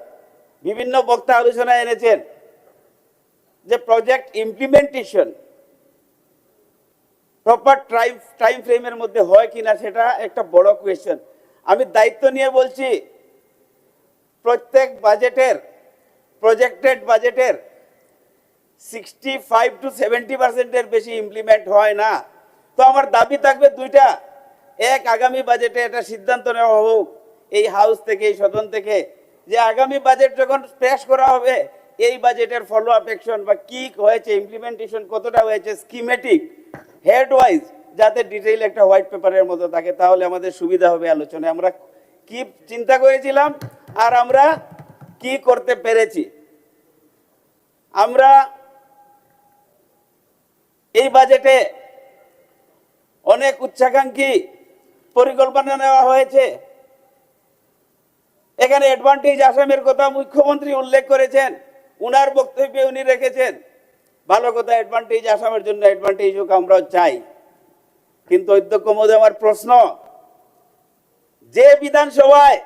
বিভিন্ন বক্তা আলোচনায় এনেছেন যে প্রজেক্ট ইমপ্লিমেন্টেশন প্রপার টাইম ফ্রেমের মধ্যে হয় কিনা, সেটা একটা বড় কোয়েশ্চেন। আমি দায়িত্ব নিয়ে বলছি, প্রত্যেক বাজেটের প্রজেক্টেড বাজেটের 65 to 70% বেশি ইমপ্লিমেন্ট হয় না। তো আমার দাবি থাকবে দুইটা, এক, আগামী বাজেটে এটা সিদ্ধান্ত নেওয়া হোক এই হাউস থেকে, এই সদন থেকে, যে আগামী বাজেট যখন পেশ করা হবে এই বাজেটের ফলো আপ অ্যাকশন বা কি হয়েছে, ইমপ্লিমেন্টেশন কতটা হয়েছে, স্কিমেটিক হেড ওয়াইজ, যাতে ডিটেইল একটা হোয়াইট পেপারের মতো থাকে, তাহলে আমাদের সুবিধা হবে আলোচনায়। আমরা কি চিন্তা করেছিলাম আর আমরা কি করতে পেরেছি। আমরা এই বাজেটে অনেক উচ্চাকাঙ্ক্ষী পরিকল্পনা নেওয়া হয়েছে। এখানে অ্যাডভান্টেজ আসামের কথা মুখ্যমন্ত্রী উল্লেখ করেছেন, উনার বক্তব্যে উনি রেখেছেন, ভালো কথা, অ্যাডভান্টেজ আসামের জন্য অ্যাডভান্টেজ হোক, আমরাও চাই। কিন্তু অধ্যক্ষ মহোদয়, আমার প্রশ্ন, যে বিধানসভায়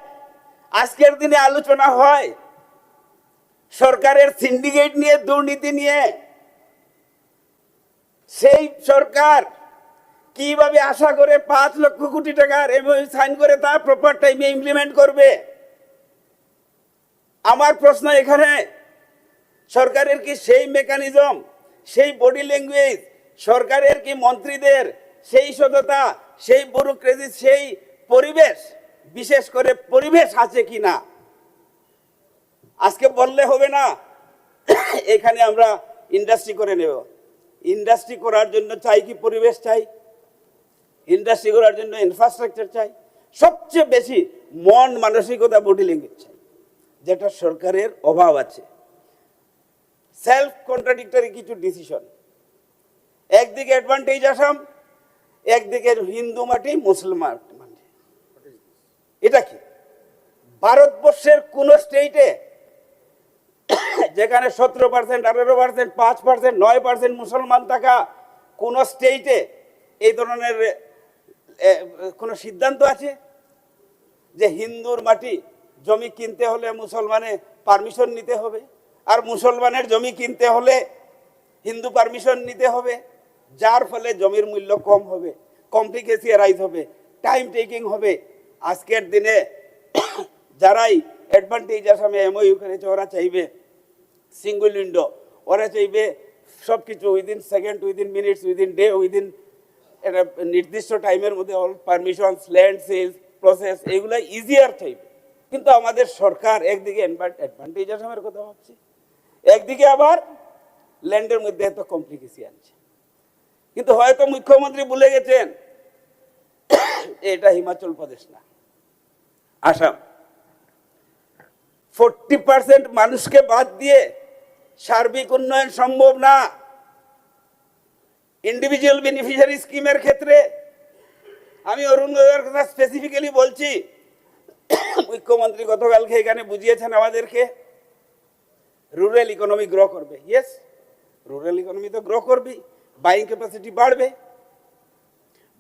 আজকের দিনে আলোচনা হয় সরকারের সিন্ডিকেট নিয়ে, দুর্নীতি নিয়ে, সেই সরকার কিভাবে আশা করে 5 লক্ষ কোটি টাকার এমওইউ সাইন করে তা প্রপার টাইমে ইমপ্লিমেন্ট করবে? আমার প্রশ্ন এখানে, সরকারের কি সেই মেকানিজম, সেই বডি ল্যাঙ্গুয়েজ, সরকারের কি মন্ত্রীদের সেই সততা, সেই ব্যুরোক্রেসি, সেই পরিবেশ, বিশেষ করে পরিবেশ আছে কিনা? আজকে বললে হবে না এখানে আমরা ইন্ডাস্ট্রি করে নেব। ইন্ডাস্ট্রি করার জন্য চাই কি পরিবেশ চাই, ইন্ডাস্ট্রি করার জন্য ইনফ্রাস্ট্রাকচার চাই, সবচেয়ে বেশি মন মানসিকতা, বডি ল্যাঙ্গুয়েজ চাই, যেটা সরকারের অভাব আছে। সেলফ কন্ট্রাডিক্টরি কিছু ডিসিশন, একদিকে অ্যাডভান্টেজ আসাম, একদিকে হিন্দু মাটি, মুসলমান মাটি। এটা কি ভারতবর্ষের কোন স্টেটে যেখানে 17%, 18%, 5%, 9% মুসলমান থাকা কোন স্টেটে এই ধরনের কোন সিদ্ধান্ত আছে যে হিন্দুর মাটি জমি কিনতে হলে মুসলমানে পারমিশন নিতে হবে, আর মুসলমানের জমি কিনতে হলে হিন্দু পারমিশন নিতে হবে, যার ফলে জমির মূল্য কম হবে, কমপ্লিকেসি রাইজ হবে, টাইম টেকিং হবে। আজকের দিনে যারাই অ্যাডভান্টেজ আসামে এমওইউ করেছে, ওরা চাইবে সিঙ্গল উইন্ডো, ওরা চাইবে সব কিছু within second, within minutes, within day, within একটা নির্দিষ্ট টাইমের মধ্যে all permissions, land sales process, এগুলো ইজিয়ার চাইবে। কিন্তু আমাদের সরকার একদিকে অ্যাডভান্টেজ আসামের কথা ভাবছে, একদিকে আবার ল্যান্ডের মধ্যে এত কমপ্লিকেসি আনছে। কিন্তু হয়তো মুখ্যমন্ত্রী ভুলে গেছেন এটা হিমাচল প্রদেশ না, আসাম। 40% মানুষকে বাদ দিয়ে সার্বিক উন্নয়ন সম্ভব না। ইন্ডিভিজুয়াল বেনিফিশিয়ারি স্কিমের ক্ষেত্রে আমি অরুণোদয়ের কথা স্পেসিফিক্যালি বলছি। মুখ্যমন্ত্রী গতকালকে এখানে বুঝিয়েছেন আমাদেরকে, রুরাল ইকোনমি গ্রো করবে। ইয়েস, রুরাল ইকোনমি তো গ্রো করবে, বাইং ক্যাপাসিটি বাড়বে,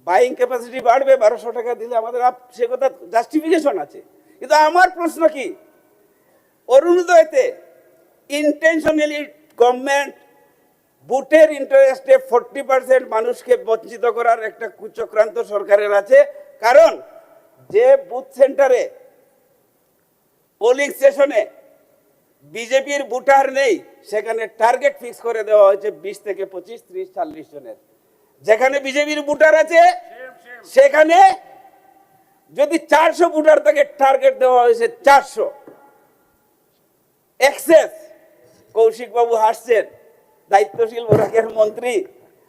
বাইং ক্যাপাসিটি বাড়বে। 1200 টাকা দিলে আমাদের সে কথা জাস্টিফিকেশন আছে। কিন্তু আমার প্রশ্ন কি, অরুণোদয়তে ইন্টেনশনালি গভর্নমেন্ট বুথের ইন্টারেস্টে 40% মানুষকে বঞ্চিত করার একটা কুচক্রান্ত সরকারের আছে। কারণ যে বুথ সেন্টারে, পোলিং স্টেশনে বিজেপির ভোটার নেই, সেখানে টার্গেট ফিক্স করে দেওয়া হয়েছে 20 থেকে 25, 30, 40 জনের। যেখানে বিজেপির ভোটার আছে সেখানে যদি 400 ভোটার থাকে, টার্গেট দেওয়া হয়েছে 400। এক্সেস। কৌশিক বাবু হাসছেন, দায়িত্বশীল বিভাগের মন্ত্রী।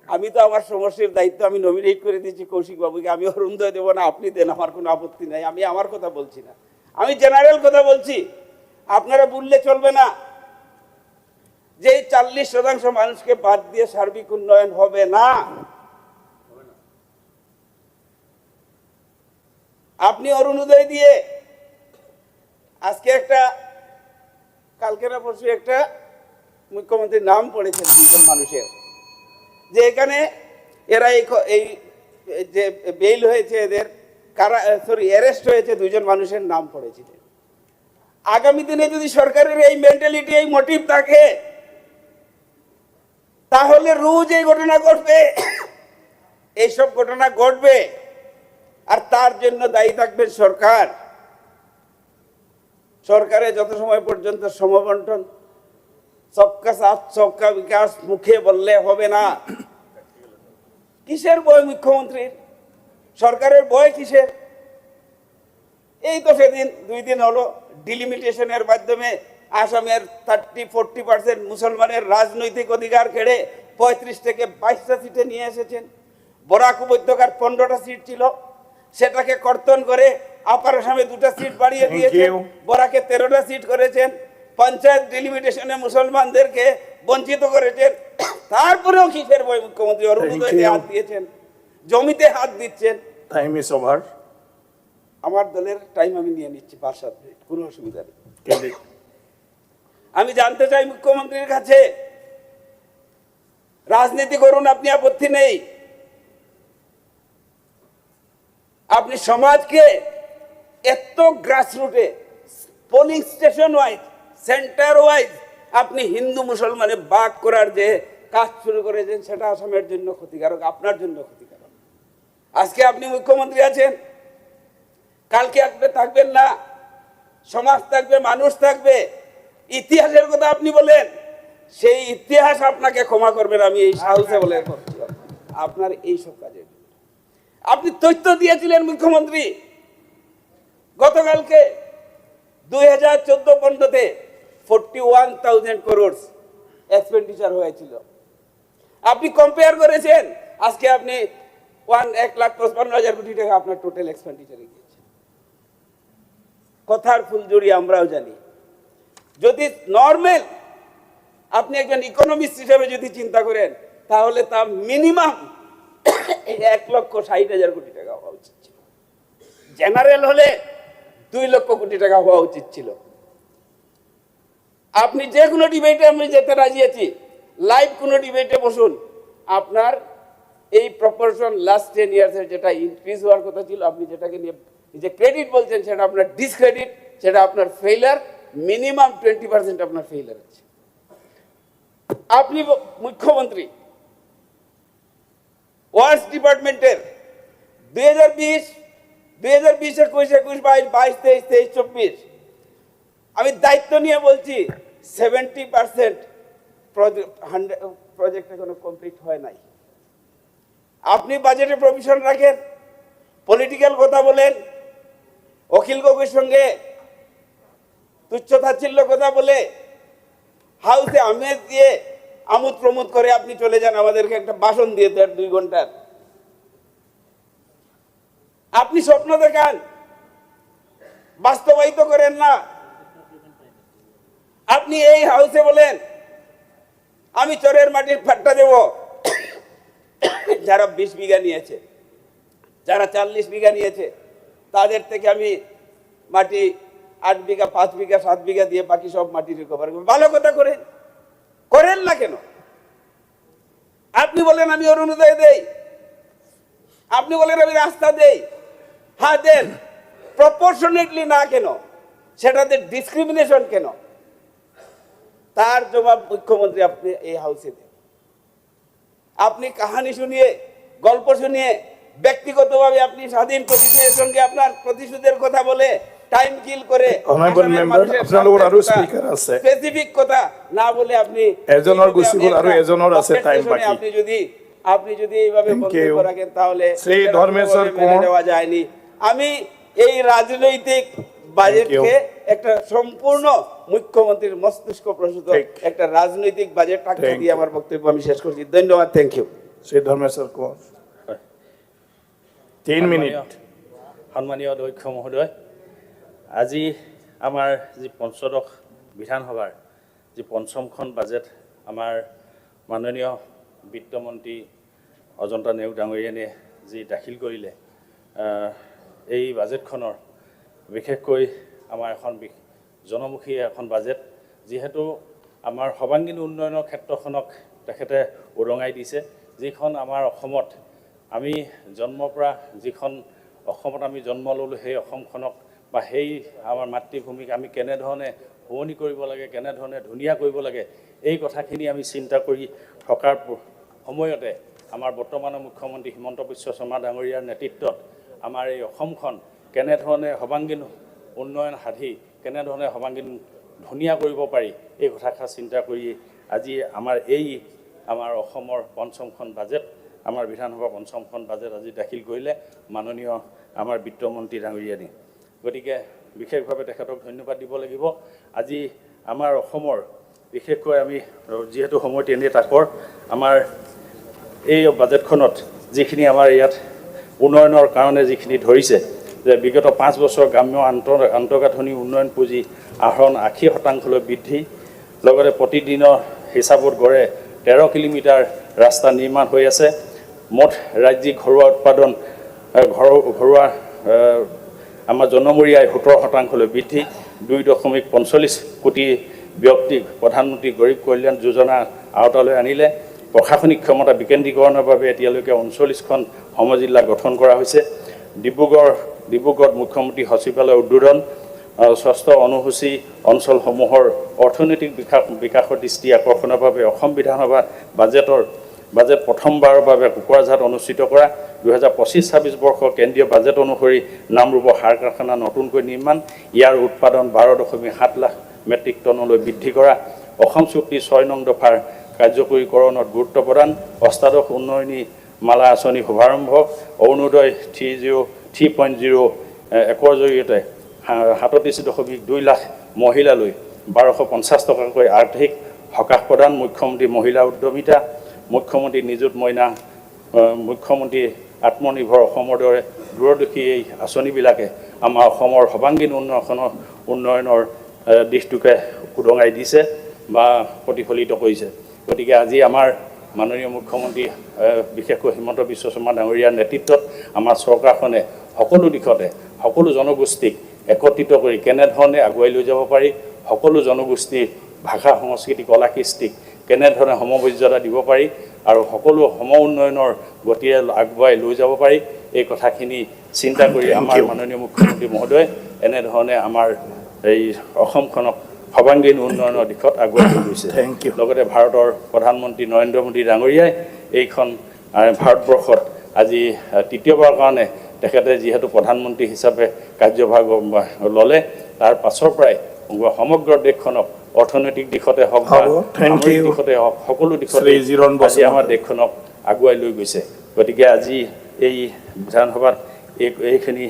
আমি তো আমার সমষ্টির দায়িত্ব আমি নমিনেট করে দিয়েছি কৌশিক বাবুকে। আমি অরুণোদয় দেবো না, আপনি দেন, আমার কোনো আপত্তি নাই। আমি আমার কথা বলছি না, আমি জেনারেল কথা বলছি। আপনারা বললে চলবে না যে 40% মানুষকে বাদ দিয়ে সার্বিক উন্নয়ন হবে না। আপনি অরুণোদয় দিয়ে আজকে একটা কালকে না পরশু একটা মুখ্যমন্ত্রীর নাম পড়েছেন দুজন মানুষের, যে এখানে এরা এই যে বেইল হয়েছে এদের অ্যারেস্ট হয়েছে দুজন মানুষের নাম পড়েছিলেন। আগামী দিনে যদি সরকারের এই মেন্টালিটি এই মোটিভ থাকে তাহলে রোজ এই ঘটনা ঘটবে, এইসব ঘটনা ঘটবে, আর তার জন্য দায়ী থাকবেন সরকার। সরকারে যত সময় পর্যন্ত সমবন্টন সবকা সাথ সবকা বিকাশ মুখে বললে হবে না। কিসের বই মুখ্যমন্ত্রীর? সরকারের বই কিসের? এই তো সেদিন 2 দিন হলো ডিলিমিটেশনের মাধ্যমে আসামের 30-40% মুসলমানের রাজনৈতিক অধিকার কেড়ে 35 থেকে 22টা সিটে নিয়ে এসেছেন। বরাক উপত্যকার 15টা সিট ছিল, সেটাকে কর্তন করে আপার আসামে 2টা সিট বাড়িয়ে দিয়েছেন, বরাকে 13টা সিট করেছেন। পঞ্চায়েত ডিলিমিটেশনে মুসলমানদেরকে বঞ্চিত করেছেন। তারপরেও কিসের বই মুখ্যমন্ত্রী? অরুণোদয়তে হাত দিয়েছেন, জমিতে হাত দিচ্ছেন। Time is over. আমার দলের টাইম আমি নিয়ে নিচ্ছি 5-7 মিনিট, কোনো অসুবিধা নেই। আমি জানতে চাই মুখ্যমন্ত্রীর কাছে, রাজনীতি করুন, আপনি আপত্তি নেই, আপনি সমাজকে এত গ্রাসরুটে polling station wise centre wise আপনি হিন্দু মুসলমানে ভাগ করার যে কাজ শুরু করেছেন সেটা আসামের জন্য ক্ষতিকারক, আপনার জন্য ক্ষতিকারক। আজকে আপনি মুখ্যমন্ত্রী আছেন, কালকে আপনি থাকবেন না, সমাজ থাকবে, মানুষ থাকবে। ইতিহাসের কথা আপনি বলেন, সেই ইতিহাস আপনাকে ক্ষমা করবেন। আমি এই সাহসে বলে আপনার এই সব কাজে আপনি তথ্য দিয়েছিলেন মুখ্যমন্ত্রী গতকালকে 2014-15-তে 41,000 crores এক্সপেন্ডিচার হয়েছিল। আপনি কম্পেয়ার করেছেন, আজকে আপনি 1,55,000 কোটি টাকা আপনার টোটাল এক্সপেন্ডিচারে গিয়েছে। কথার ফুলজুরি আমরাও জানি। যদি নর্মাল আপনি একজন ইকোনমিস্ট হিসেবে যদি চিন্তা করেন তাহলে তা মিনিমাম 1,60,000 কোটি টাকা হওয়া উচিত ছিল। জেনারেল হলে 2 লক্ষ কোটি টাকা হওয়া উচিত ছিল। আপনি যে কোনো ডিবেটে আমি যেতে রাজি আছি, লাইভ কোনো ডিবেটে বসুন, আপনার এই প্রপোর্শন লাস্ট 10 ইয়ার্সের যেটা ইনক্রিজ হওয়ার কথা ছিল, আপনি যেটাকে নিয়ে যে ক্রেডিট বলছেন সেটা আপনার ডিসক্রেডিট, সেটা আপনার ফেইলার। মিনিমাম 20% আপনার ফেইলার আছে। আপনি মুখ্যমন্ত্রী ওয়ার্কস ডিপার্টমেন্টের 2020, 21, 22, 23, 24 আমি দায়িত্ব নিয়ে বলছি 70% প্রজেক্ট এখনো কমপ্লিট হয় নাই। আপনি বাজেটে প্রভিশন রাখেন, পলিটিক্যাল কথা বলেন, অখিল গগৈর সঙ্গে তুচ্ছ তাচ্ছিল্য কথা বলে হাউসে আমেজ দিয়ে আমোদ প্রমোদ করে আপনি চলে যান, আমাদেরকে একটা ভাষণ দিয়ে দেন 2 ঘন্টার। আপনি স্বপ্ন দেখান, বাস্তবায়িত করেন না। আপনি এই হাউসে বলেন আমি চরের মাটির পাট্টা দেব, যারা 20 বিঘা নিয়েছে, যারা 40 বিঘা নিয়েছে, তাদের থেকে আমি মাটি 8 বিঘা, 5 বিঘা, 7 বিঘা দিয়ে বাকি সব মাটি রিকভার করবো। ভালো কথা করেন না কেন? আপনি বলেন আমি অরুণোদয় দেই, আপনি বলেন আমি রাস্তা দেই, হ্যাঁ দেন, প্রপোর্শনেটলি না কেন? সেটাতে ডিসক্রিমিনেশন কেন? তার জবাব মুখ্যমন্ত্রী আপনি এই হাউসে দেন। আপনি কাহানি শুনিয়ে, গল্প শুনিয়ে, ব্যক্তিগতভাবে আপনি স্বাধীন প্রতিনিধির সঙ্গে আপনার প্রতিশোধের কথা বলে টাইম কিল করে স্পেসিফিক কথা না বলে আপনি আপনি যদি এইভাবে বক্তব্য রাখেন তাহলে দেওয়া যায়নি। আমি এই রাজনৈতিক বাজেটকে একটা সম্পূর্ণ মুখ্যমন্ত্রীর মস্তিষ্ক প্রসূত একটা রাজনৈতিক বাজেট টাকা দিয়ে আমার বক্তব্য আমি শেষ করছি। ধন্যবাদ। Thank you. Shri Dharmeswar Konwar 3 minute. সন্মানীয় অধ্যক্ষ মহোদয়, আজি আমাৰ যি পঞ্চদশ বিধানসভাৰ যি পঞ্চমখন বাজেট আমাৰ মাননীয় বিত্তমন্ত্ৰী অজন্তা নেওগ ডাঙৰীয়ানীয়ে যি দাখিল কৰিলে, এই বাজেটখনৰ বিশেষকৈ আমাৰ এখন জনমুখী এখন বাজেট যিহেতু আমাৰ সৰ্বাংগীন উন্নয়নৰ ক্ষেত্ৰখনক তেখেতে উদঙাই দিছে যিখন আমাৰ অসমত আমি জন্মৰ পৰা যিখন অসমত আমি জন্ম ল'লোঁ সেই অসমখনক বা সেই আমাৰ মাতৃভূমিক আমি কেনেধৰণে শুৱনি কৰিব লাগে কেনেধৰণে ধুনীয়া কৰিব লাগে এই কথাখিনি আমি চিন্তা কৰি থকাৰ সময়তে আমাৰ বৰ্তমানৰ মুখ্যমন্ত্ৰী হিমন্ত বিশ্ব শৰ্মা ডাঙৰীয়াৰ নেতৃত্বত আমাৰ এই অসমখন কেনেধৰণে সৰ্বাংগীন উন্নয়ন সাধি কেনেধৰণে সৰ্বাংগীন ধুনীয়া কৰিব পাৰি এই কথাষাৰ চিন্তা কৰি আজি আমাৰ অসমৰ পঞ্চমখন বাজেট আমাৰ বিধানসভা পঞ্চমখন বাজেট আজি দাখিল কৰিলে মাননীয় আমাৰ বিত্তমন্ত্ৰী ডাঙৰীয়ানী গতিকে বিশেষভাৱে তেখেতক ধন্যবাদ দিব লাগিব আজি আমাৰ অসমৰ বিশেষকৈ আমি যিহেতু সময় তেনেই তাকৰ আমাৰ এই বাজেটখনত যিখিনি আমাৰ ইয়াত উন্নয়নৰ কাৰণে যিখিনি ধৰিছে যে বিগত 5 বছৰ গ্ৰাম্য আন্তঃগাঁথনি উন্নয়ন পুঁজি আহৰণ 80% বৃদ্ধি লগতে প্ৰতিদিনৰ হিচাপত গড়ে 13 কিলোমিটাৰ ৰাস্তা নিৰ্মাণ হৈ আছে মুঠ ৰাজ্যিক ঘৰুৱা উৎপাদন ঘৰুৱা আমাৰ জনমূৰীয়াই 17% বৃদ্ধি 2.45 কোটি ব্যক্তিক প্ৰধানমন্ত্ৰী গৰীব কল্যাণ যোজনা আওতালৈ আনিলে প্ৰশাসনিক ক্ষমতা বিকেন্দ্ৰীকৰণৰ বাবে এতিয়ালৈকে 39খন সমজিল্লা গঠন কৰা হৈছে ডিব্ৰুগড়ত মুখ্যমন্ত্ৰী সচিবালয় উদ্বোধন ষষ্ঠ অনুসূচী অঞ্চলসমূহৰ অৰ্থনৈতিক বিকাশৰ দৃষ্টি আকৰ্ষণৰ বাবে অসম বিধানসভা বাজেট প্ৰথমবাৰৰ বাবে কোকৰাঝাত অনুষ্ঠিত কৰা 2025-26 বৰ্ষৰ কেন্দ্ৰীয় বাজেট অনুসৰি নামৰূপ সাৰ কাৰখানা নতুনকৈ নিৰ্মাণ ইয়াৰ উৎপাদন 12.7 লাখ মেট্ৰিক টনলৈ বৃদ্ধি কৰা অসম চুক্তি 6 নং দফাৰ কাৰ্যকৰীকৰণত গুৰুত্ব প্ৰদান অষ্টাদশ উন্নয়নী মালা আঁচনি শুভাৰম্ভ অৰুণোদয় 3.0 একৰ জৰিয়তে 37.2 লাখ মহিলালৈ 1250 টকাকৈ আৰ্থিক সকাহ প্ৰদান মুখ্যমন্ত্ৰী মহিলা উদ্যমিতা মুখ্যমন্ত্ৰী নিযুত মইনা মুখ্যমন্ত্ৰী আত্মনিৰ্ভৰ অসমৰ দৰে দূৰদৰ্শী এই আঁচনিবিলাকে আমাৰ অসমৰ সৰ্বাংগীন উন্নয়নৰ দিশটোকে উদঙাই দিছে বা প্ৰতিফলিত কৰিছে গতিকে আজি আমাৰ মাননীয় মুখ্যমন্ত্ৰী বিশেষকৈ হিমন্ত বিশ্ব শৰ্মা ডাঙৰীয়াৰ নেতৃত্বত আমাৰ চৰকাৰখনে সকলো দিশতে সকলো জনগোষ্ঠীক একত্ৰিত কৰি কেনেধৰণে আগুৱাই লৈ যাব পাৰি সকলো জনগোষ্ঠীৰ ভাষা সংস্কৃতি কলা কৃষ্টিক কেনেধৰণে সমমৰ্যাদা দিব পাৰি আৰু সকলো সম উন্নয়নৰ গতিৰে আগুৱাই লৈ যাব পাৰি এই কথাখিনি চিন্তা কৰি আমাৰ মাননীয় মুখ্যমন্ত্ৰী মহোদয় এনেধৰণে আমাৰ এই অসমখনক সৰ্বাংগীন উন্নয়নৰ দিশত আগুৱাই লৈ গৈছে লগতে ভাৰতৰ প্ৰধানমন্ত্ৰী নৰেন্দ্ৰ মোদী ডাঙৰীয়াই এইখন ভাৰতবৰ্ষত আজি তৃতীয়বাৰৰ কাৰণে তেখেতে যিহেতু প্ৰধানমন্ত্ৰী হিচাপে কাৰ্যভাৰ ল'লে তাৰ পাছৰ পৰাই সমগ্ৰ দেশখনক অৰ্থনৈতিক দিশতে হওক দিশতে হওক সকলো দিশতে আজি আমাৰ দেশখনক আগুৱাই লৈ গৈছে গতিকে আজি এই বিধানসভাত এইখিনি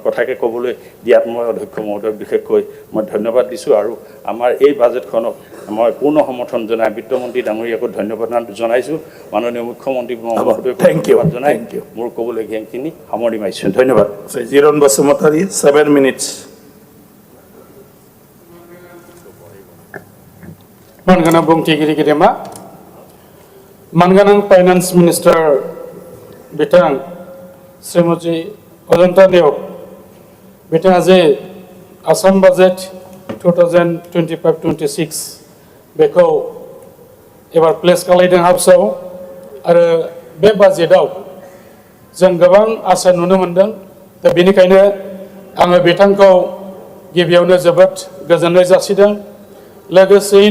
কথাকে ক'বলৈ দিয়াত মই অধ্যক্ষ মহোদয়ক বিশেষকৈ মই ধন্যবাদ দিছোঁ আৰু আমাৰ এই বাজেটখনক মই পূৰ্ণ সমৰ্থন জনাই বিত্তমন্ত্ৰী ডাঙৰীয়াকো ধন্যবাদ জনাইছোঁ মাননীয় মুখ্যমন্ত্ৰী মহোদয়ক ধন্যবাদ জনাই মোৰ ক'বলগীয়াখিনি সামৰি মাৰিছোঁ ধন্যবাদ জিৰণ Basumatary 7 minutes Manganang Bung Tigiri Kirema, Manganang Finance Minister Bitang, Srimati Ajanta Neo, Bitang Aze, Assam Budget 2025-26, Beko, Ever Place Kalidang Hapsau, Are Be Budget out, Zangabang Asa Nunamandang, the Binikaina, Anga Bitanko, give you no Zabat, Gazaneza Sidang, Legacy.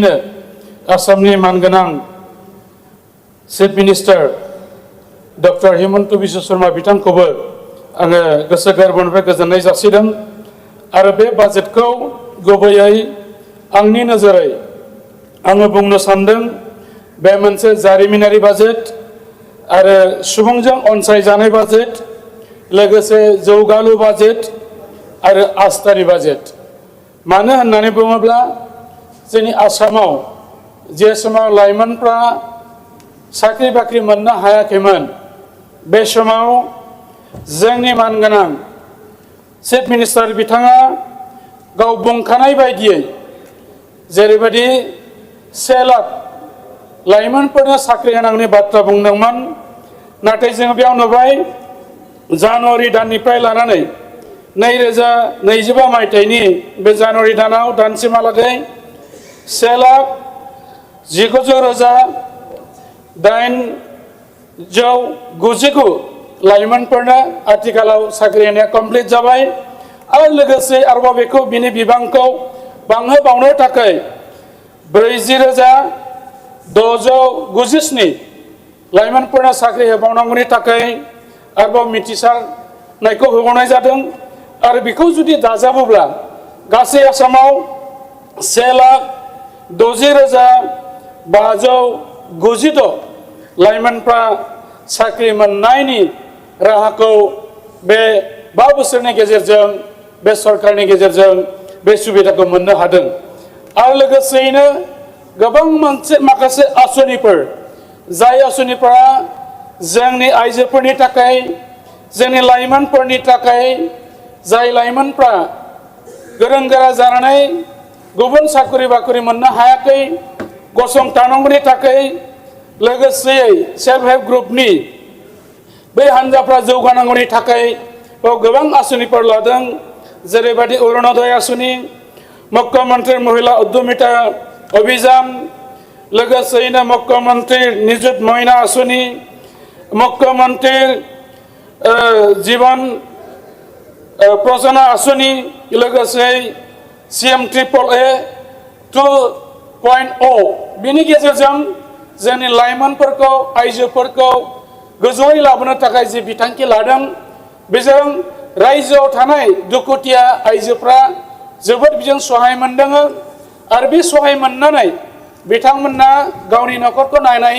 Asamni Manganang Chief Minister Dr. Himanta Biswa Sarma Bitangkobo आङो गोसो गोरबोनिफ्राय गोजोननाय जासिदों आरो बे बाजेटखौ गुबैयै आंनि नोजोरै आङो बुंनो सानदों बे मोनसे जारिमिनारि बाजेट आरो सुबुंजों अनसायजानाय बाजेट लोगोसे जौगालु बाजेट आरो आस्थानि बाजेट मानो होननानै बुङोब्ला जोंनि आसामाव जे समाव लाइमोनफ्रा साख्रि बाख्रि मोननो हायाखैमोन बे समाव जोंनि मानगोनां चिफ मिनिस्टार बिथाङा गाव बुंखानाय बायदियै जेरैबायदि 1 लाख लाइमोनफोरनो साख्रि होनांगौनि बाथ्रा बुंदोंमोन नाथाय जों बेयाव नुबाय जानुवारि दाननिफ्राय लानानै 2025 मायथाइनि बे जानुवारि दानाव दानसिमहालागै 1,19,899 लाइमोनफोरनो आथिखालाव साख्रि होनाया कमप्लिट जाबाय आरो लोगोसे आरोबाव बेखौ बिनि बिबांखौ बांहोबावनो थाखाय 40,697 लाइमोनफोरनो साख्रि होबावनांगौनि थाखाय आरोबाव मिथिसारनायखौ होबावनाय जादों आरो बेखौ जुदि दाजाबोब्ला गासै आसामाव 1,60,596 लाइमोनफ्रा साख्रि मोननायनि राहाखौ बे 5 बोसोरनि गेजेरजों बे सरकारनि गेजेरजों बे सुबिदाखौ मोननो हादों आरो लोगोसेयैनो गोबां माखासे आसनिफोर जाय आसनिफोरा जोंनि आइजोफोरनि थाखाय जोंनि लाइमोनफोरनि थाखाय जाय लाइमोनफ्रा गोरों गोरा जानानै गुबुन साख्रि बाख्रि मोननो हायाखै गसंथानांगौनि थाखाय लोगोसे सेल्फ हेल्प ग्रुपनि बै हान्जाफ्रा जौगानांगौनि थाखाय बेयाव गोबां आसनिफोर लादों जेरैबायदि अरुणोदय आसनि मुख्यमंत्री महिला उद्यमिता अभियान लोगोसेयैनो मुख्यमंत्री निजुत मयना आसनि मुख्यमंत्री जीवन प्रजना आसनि लोगोसे CM AAA 2.0 बिनि गेजेरजों जोंनि लाइमोनफोरखौ आइजोफोरखौ गोजौयै लाबोनो थाखाय जे बिथांखि लादों बेजों रायजोआव थानाय दुखुथिया आइजोफ्रा जोबोद बिजों सहाय मोनदों आरो बे सहाय मोननानै बिथांमोनना गावनि न'खरखौ नायनाय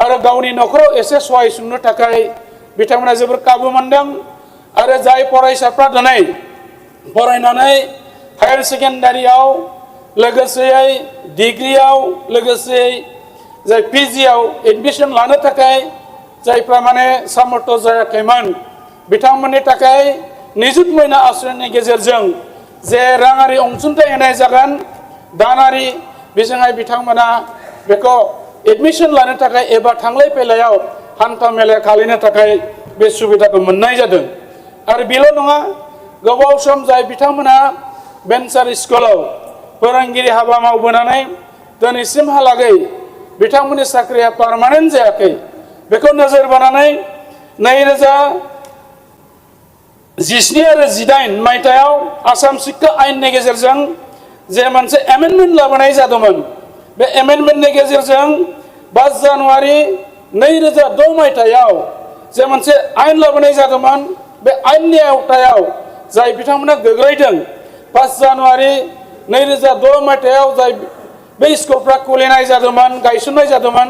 आरो गावनि न'खराव एसे सहाय सुंनो थाखाय बिथांमोना जोबोद खाबु मोनदों आरो जाय फरायसाफ्रा दिनै फरायनानै हायार सेकेन्डारियाव लोगोसेयै डिग्रियाव लोगोसे जाय PGआव एडमिशन लानो थाखाय जायफ्रा माने सामर्थ जायाखैमोन बिथांमोननि थाखाय निजुत मयना आसनिनि गेजेरजों जे राङारि अनसुंथाइ होनाय जागोन दानारि बेजोंहाय बिथांमोना बेखौ एडमिशन लानो थाखाय एबा थांलाय फैलायाव हान्था मेला खालामनो थाखाय बे सुबिदाखौ मोननाय जादों आरो बेल' नङा गोबाव सम जाय बिथांमोना भेन्सार स्कुलाव फोरोंगिरि हाबा मावबोनानै दिनैसिमहालागै बिथांमोननि साख्रिया पारमानेन्ट जायाखै बेखौ नोजोर बोनानै 2017 आरो 18 मायथाइयाव आसाम शिक्षा आयेननि गेजेरजों जे मोनसे एमेन्डमेन्ट लाबोनाय जादोंमोन बे एमेन्डमेन्टनि गेजेरजों 5 जानुवारि 2006 मायथाइयाव जे मोनसे आयेन लाबोनाय जादोंमोन बे आयेननि आवथायाव जाय बिथांमोना गोग्लैदों 5 जानुवारि 2006 मायथाइयाव जाय बे स्कुलफ्रा खुलिनाय जादोंमोन गायसननाय जादोंमोन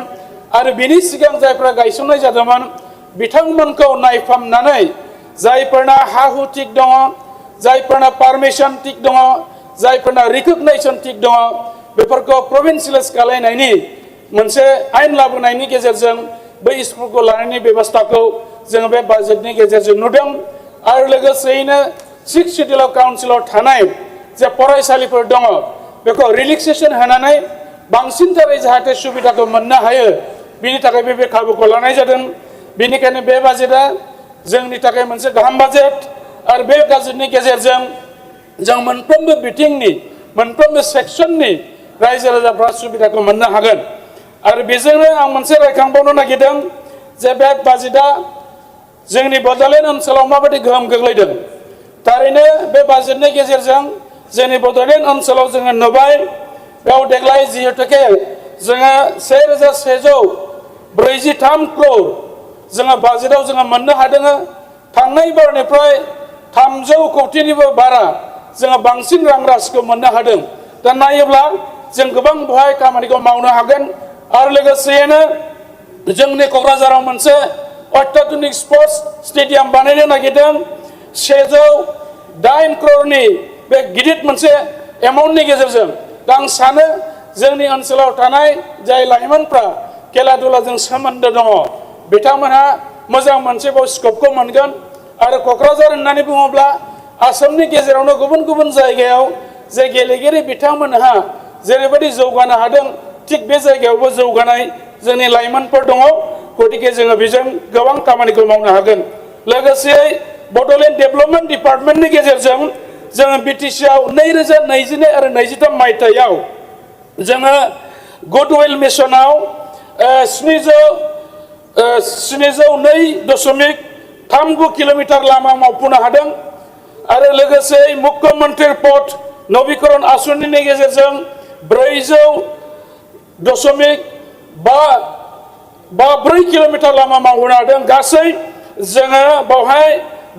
आरो बिनि सिगां जायफ्रा गायसननाय जादोंमोन बिथांमोनखौ नायफामनानै जायफोरना हा हु थिग दङ जायफोरना पारमिशन थिग दङ जायफोरना रिकगनाइजेसन थिग दङ बेफोरखौ प्रभिन्सियेलाइज खालामनायनि मोनसे आयेन लाबोनायनि गेजेरजों बै स्कुलखौ लानायनि बेबस्थाखौ जोङो बे बाजेटनि गेजेरजों नुदों आरो लोगोसेयैनो 6 सिडिउल काउन्सिलाव थानाय जे फरायसालिफोर दङ बेखौ रिलेक्सेसन होनानै बांसिनथारै जाहाथे सुबिदाखौ मोननो हायो बिनि थाखाय बे खाबुखौ लानाय जादों बेनिखायनो बे बाजेटआ जोंनि थाखाय मोनसे गाहाम बाजेट आरो बे बाजेटनि गेजेरजों जों मोनफ्रोमबो बिथिंनि मोनफ्रोमबो सेक्सननि रायजो राजाफ्रा सुबिदाखौ मोननो हागोन आरो बेजोंनो आं मोनसे रायखांबावनो नागिरदों जे बे बाजेटआ जोंनि बड'लेण्ड ओनसोलाव माबायदि गोहोम गोग्लैदों थारैनो बे बाजेटनि गेजेरजों जोंनि बड'लेण्ड ओनसोलाव जोङो नुबाय बेयाव देग्लाय जिहेतुके जोङो 1,143 क्र'र जोङो बाजेटआव जोङो मोननो हादों थांनाय बारनिफ्राय 300 कौटिनिबो बारा जोङो बांसिन रां राशिखौ मोननो हादों दा नायोब्ला जों गोबां बेवहाय खामानिखौ मावनो हागोन आरो लोगोसेयैनो जोंनि क'क्राझाराव मोनसे अत्याधुनिक स्पर्ट्स स्टेडियाम बानायनो नागिरदों 108 क्र'रनि बे गिदिर मोनसे एमाउन्टनि गेजेरजों दा आं सानो जोंनि ओनसोलाव थानाय जाय लाइमोनफ्रा खेला दुलाजों सोमोन्दो दङ बिथांमोनहा मोजां मोनसे बाव स्कपखौ मोनगोन आरो क'क्राझार होननानै बुङोब्ला आसामनि गेजेरावनो गुबुन गुबुन जायगायाव जे गेलेगिरि बिथांमोनहा जेरैबायदि जौगानो हादों थिग बे जायगायावबो जौगानाय जोंनि लाइमोनफोर दङ गतिके जोङो बेजों गोबां खामानिखौ मावनो हागोन लोगोसे बड'लेण्ड डेभेलपमेन्ट डिपार्टमेन्टनि गेजेरजों जोङो बिटिसिआव 2022 आरो 23 मायथाइयाव जोङो गुडविल मिशनाव 702.39 किल'मिटार लामा मावफुंनो हादों आरो लोगोसे मुख्यमन्त्री पद नवीकरण आसनिनि गेजेरजों 400.54 किल'मिटार लामा मावनो हादों गासै जोङो बावहाय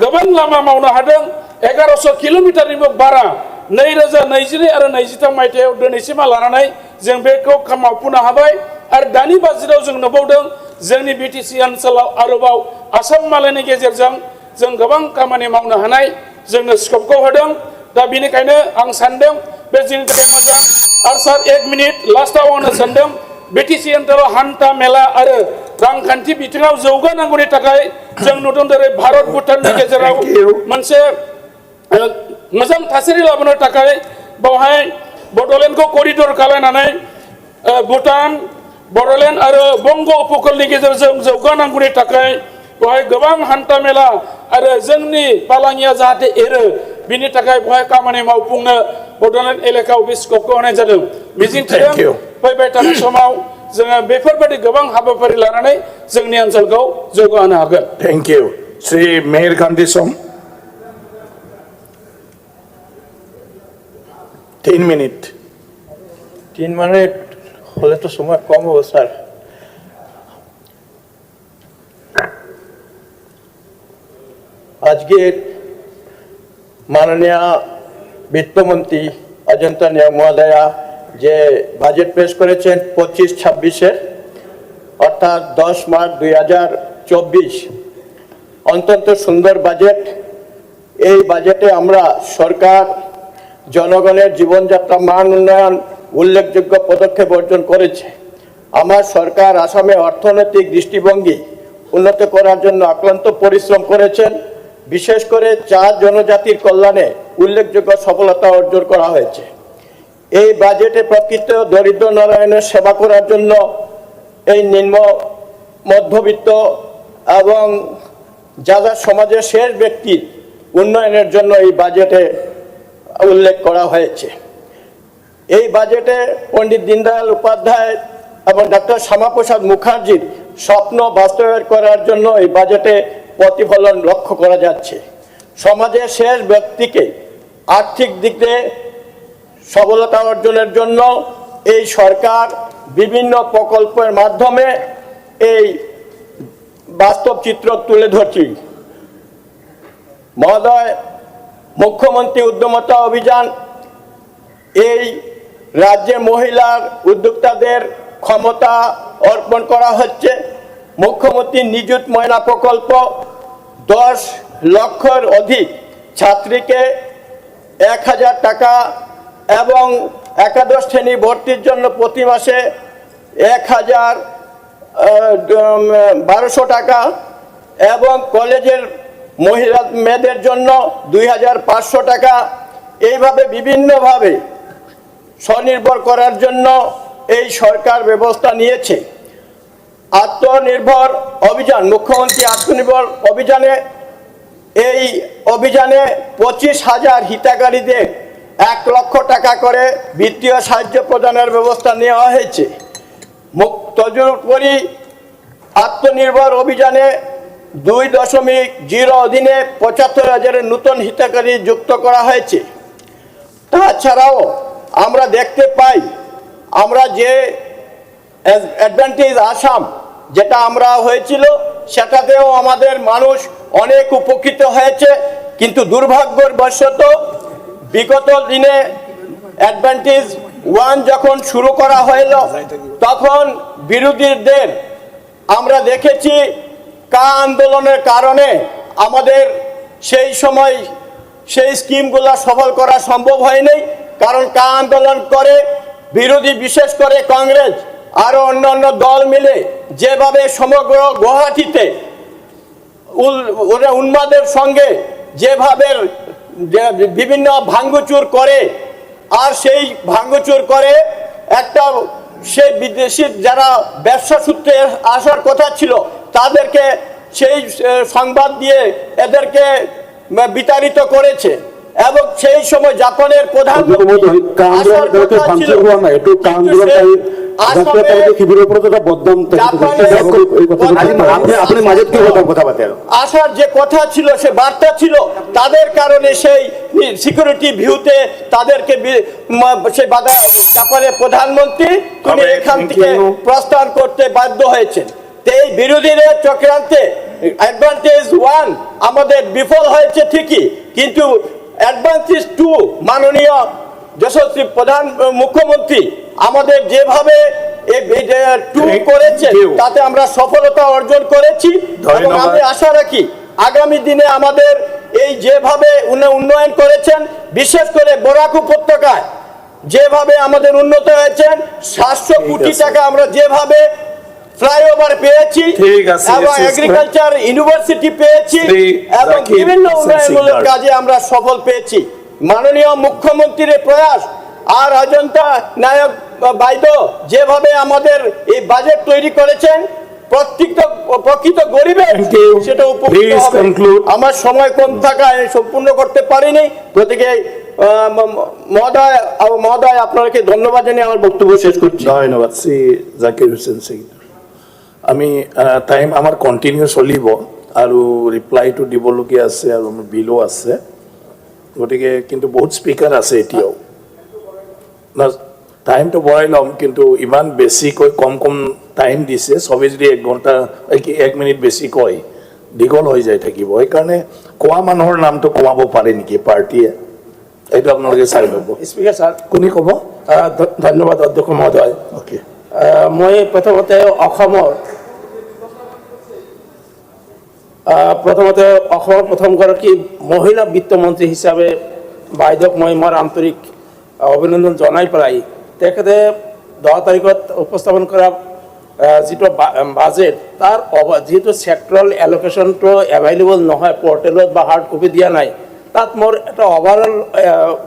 गोबां लामा मावनो हादों 1100 किल'मिटारनिबो बारा 2022 आरो 23 मायथाइयाव दिनैसिम लानानै जों बेखौ मावफुंनो हाबाय आरो दानि बाजेटआव जों नुबावदों जोंनि बिटिसि ओनसोलाव आरोबाव आसाम मालायनि गेजेरजों जों गोबां खामानि मावनो हानाय जोंनो स्कपखौ होदों दा बेनिखायनो आं सानदों बे जोंनि थाखाय मोजां आरो सार 1 मिनिट लास्टआव आं सानदों बिटिसि ओनसोलाव हान्था मेला आरो रांखान्थि बिथिङाव जौगानांगौनि थाखाय जों नुदों जेरै भारत भुटाननि गेजेराव मोनसे मोजां थासारि लाबोनो थाखाय बावहाय बड'लेण्डखौ करिडर खालामनानै भुटान बड'लेण्ड आरो बंग उपकूलनि गेजेरजों जौगानांगौनि थाखाय बेवहाय गोबां हान्था मेला आरो जोंनि फालांगिया जाहाथे एरो बिनि थाखाय बेवहाय खामानि मावफुंनो बड'लेण्ड एलेकायाव बे स्कपखौ होनाय जादों मिजिंथिदों फैबाय थानाय समाव जोङो बेफोरबायदि गोबां हाबाफारि लानानै जोंनि ओनसोलखौ जौगाहोनो हागोन thank you Shri mayor Kanti सम 3 মিনিট 3 মিনিট হলে তো সময় কম হবে স্যার আজকে মাননীয় বিত্তমন্ত্রী অজন্তা নিয়োগ মহোদয়া যে বাজেট পেশ করেছেন 25-26 অর্থাৎ 10 মার্চ 2024 অত্যন্ত সুন্দর বাজেট এই বাজেটে আমরা সরকার জনগণের জীবনযাত্রা মান উন্নয়ন উল্লেখযোগ্য পদক্ষেপ অর্জন করেছে আমার সরকার আসামে অর্থনৈতিক দৃষ্টিভঙ্গি উন্নত করার জন্য অক্লান্ত পরিশ্রম করেছেন বিশেষ করে চার জনজাতির কল্যাণে উল্লেখযোগ্য সফলতা অর্জন করা হয়েছে এই বাজেটে প্রকৃত দরিদ্র নারায়ণের সেবা করার জন্য এই নিম্ন মধ্যবিত্ত এবং যারা সমাজের শেষ ব্যক্তির উন্নয়নের জন্য এই বাজেটে উল্লেখ করা হয়েছে এই বাজেটে পণ্ডিত দীনদয়াল উপাধ্যায় এবং ডক্টর শ্যামাপ্রসাদ মুখার্জির স্বপ্ন বাস্তবায়ন করার জন্য এই বাজেটে প্রতিফলন লক্ষ্য করা যাচ্ছে সমাজের শেষ ব্যক্তিকে আর্থিক দিক দিয়ে সফলতা অর্জনের জন্য এই সরকার বিভিন্ন প্রকল্পের মাধ্যমে এই বাস্তব চিত্র তুলে ধরছে মহোদয় মুখ্যমন্ত্রী উদ্যমতা অভিযান এই রাজ্যের মহিলার উদ্যোক্তাদের ক্ষমতা অর্পণ করা হচ্ছে মুখ্যমন্ত্রী নিযুত ময়না প্রকল্প 10 লক্ষের অধিক ছাত্রীকে 1000 টাকা এবং একাদশ শ্রেণী ভর্তির জন্য প্রতি মাসে 1200 টাকা এবং কলেজের মহিলা মেয়েদের জন্য 2500 টাকা এইভাবে বিভিন্নভাবে স্বনির্ভর করার জন্য এই সরকার ব্যবস্থা নিয়েছে আত্মনির্ভর অভিযান মুখ্যমন্ত্রী আত্মনির্ভর অভিযানে এই অভিযানে 25,000 হিতাধিকারীদের 1 লক্ষ টাকা করে বিত্তীয় সাহায্য প্রদানের ব্যবস্থা নেওয়া হয়েছে তদুপরি আত্মনির্ভর অভিযানে 2.0 অধীনে 75,000 নতুন হিতাধিকারী যুক্ত করা হয়েছে তাছাড়াও আমরা দেখতে পাই আমরা যে অ্যাডভান্টেজ আসাম যেটা আমরা হয়েছিল সেটাতেও আমাদের মানুষ অনেক উপকৃত হয়েছে কিন্তু দুর্ভাগ্যবশত বিগত দিনে অ্যাডভান্টেজ 1 যখন শুরু করা হলো তখন বিরোধীদের আমরা দেখেছি কা আন্দোলনের কারণে আমাদের সেই সময় সেই স্কিমগুলো সফল করা সম্ভব হয়নি কারণ কা আন্দোলন করে বিরোধী বিশেষ করে কংগ্রেস আরো অন্যান্য দল মিলে যেভাবে সমগ্র গুয়াহাটিতে উন্মাদের সঙ্গে যেভাবে বিভিন্ন ভাঙচুর করে আর সেই ভাঙচুর করে একটা সেই বিদেশি যারা ব্যবসা সূত্রে আসার কথা ছিল তাদেরকে সেই সংবাদ দিয়ে এদেরকে বিতাড়িত করেছে এবং সেই সময় জাপানের প্রধানমন্ত্রী আসার কথা ছিল, কিন্তু সে আসামে আসার যে কথা ছিল, সে বার্তা ছিল, তাদের কারণে সেই সিকিউরিটি ভিউতে তাদেরকে সেই জাপানের প্রধানমন্ত্রী তিনি এখান থেকে প্রস্থান করতে বাধ্য হয়েছেন। এই বিরোধীদের চক্রান্তে অ্যাডভান্টেজ 1 আমাদের বিফল হয়েছে ঠিকই, কিন্তু অ্যাডভান্টেজ 2 মাননীয় যশস্বী প্রধান মুখ্যমন্ত্রী আমাদের যেভাবে করেছে তাতে আমরা সফলতা অর্জন করেছি এবং আমি আশা রাখি আগামী দিনে আমাদের এই যেভাবে উন্নয়ন করেছেন, বিশেষ করে বরাক উপত্যকায় যেভাবে আমাদের উন্নত হয়েছেন, 700 কোটি টাকা আমরা যেভাবে ফ্লাইওভার পেয়েছি এবং এগ্রিকালচার ইউনিভার্সিটি পেয়েছি এবং বিভিন্ন উন্নয়নমূলক কাজে আমরা সফল পেয়েছি। মাননীয় মুখ্যমন্ত্রীর প্রয়াস আর অজন্তা নায়ক বাইদ যেভাবে আমাদের এই বাজেট তৈরি করেছেন, প্রকৃত গরিবের সেটা উপকৃত হবে। আমার সময় কম থাকায় সম্পূর্ণ করতে পারিনি, গতিকে মহোদয় আপনাকে ধন্যবাদ জানিয়ে আমার বক্তব্য শেষ করছি। ধন্যবাদ শ্রী জাকির হুসেন সিং। আমি টাইম আমার কণ্টিনিউ চলিব আৰু ৰিপ্লাইটো দিবলগীয়া আছে আৰু মোৰ বিলো আছে, গতিকে কিন্তু বহুত স্পীকাৰ আছে এতিয়াও। টাইমটো বঢ়াই ল'ম, কিন্তু ইমান বেছিকৈ কম টাইম দিছে, চবেই যদি 1 ঘণ্টা 1 মিনিট বেছি কয় দীঘল হৈ যায় থাকিব। সেইকাৰণে কোৱা মানুহৰ নামটো কমাব পাৰে নেকি পাৰ্টীয়ে, এইটো আপোনালোকে চাই ল'ব। স্পিকাৰ ছাৰ, কোনে ক'ব? ধন্যবাদ অধ্যক্ষ মহোদয়। অ'কে, মই প্ৰথমতে অসমৰ প্ৰথমগৰাকী মহিলা বিত্তমন্ত্ৰী হিচাপে বাইদেউক মই মোৰ আন্তৰিক অভিনন্দন জনাই পেলাই তেখেতে 10 তাৰিখত উপস্থাপন কৰা যিটো বাজেট, তাৰ যিহেতু চেক্টৰেল এল'কেশ্যনটো এভেইলেবল নহয়, পৰ্টেলত বা হাৰ্ড কপি দিয়া নাই, তাত মোৰ এটা অভাৰঅল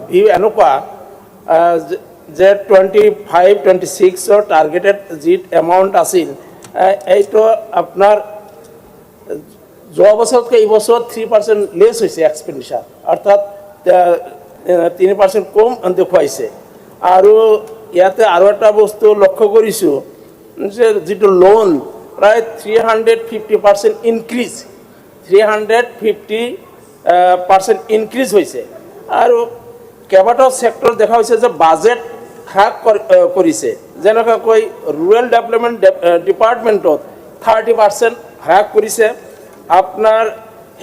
ভিউ এনেকুৱা যে 25-26 টাৰ্গেটেড যি এমাউণ্ট আছিল, এইটো আপোনাৰ যোৱা বছৰতকৈ এই বছৰত 3% লেছ হৈছে এক্সপেণ্ডিচাৰ, অৰ্থাৎ 3% কম দেখুৱাইছে। আৰু ইয়াতে আৰু এটা বস্তু লক্ষ্য কৰিছোঁ যে যিটো লোন প্ৰায় 350% ইনক্ৰিজ, 350% ইনক্ৰিজ হৈছে। আৰু কেইবাটাও ছেক্টৰ দেখা হৈছে যে বাজেট হ্ৰাস কৰিছে, যেনেকুৱাকৈ ৰুৰেল ডেভেলপমেণ্ট ডিপাৰ্টমেণ্টত 30% হ্ৰাস কৰিছে, আপনার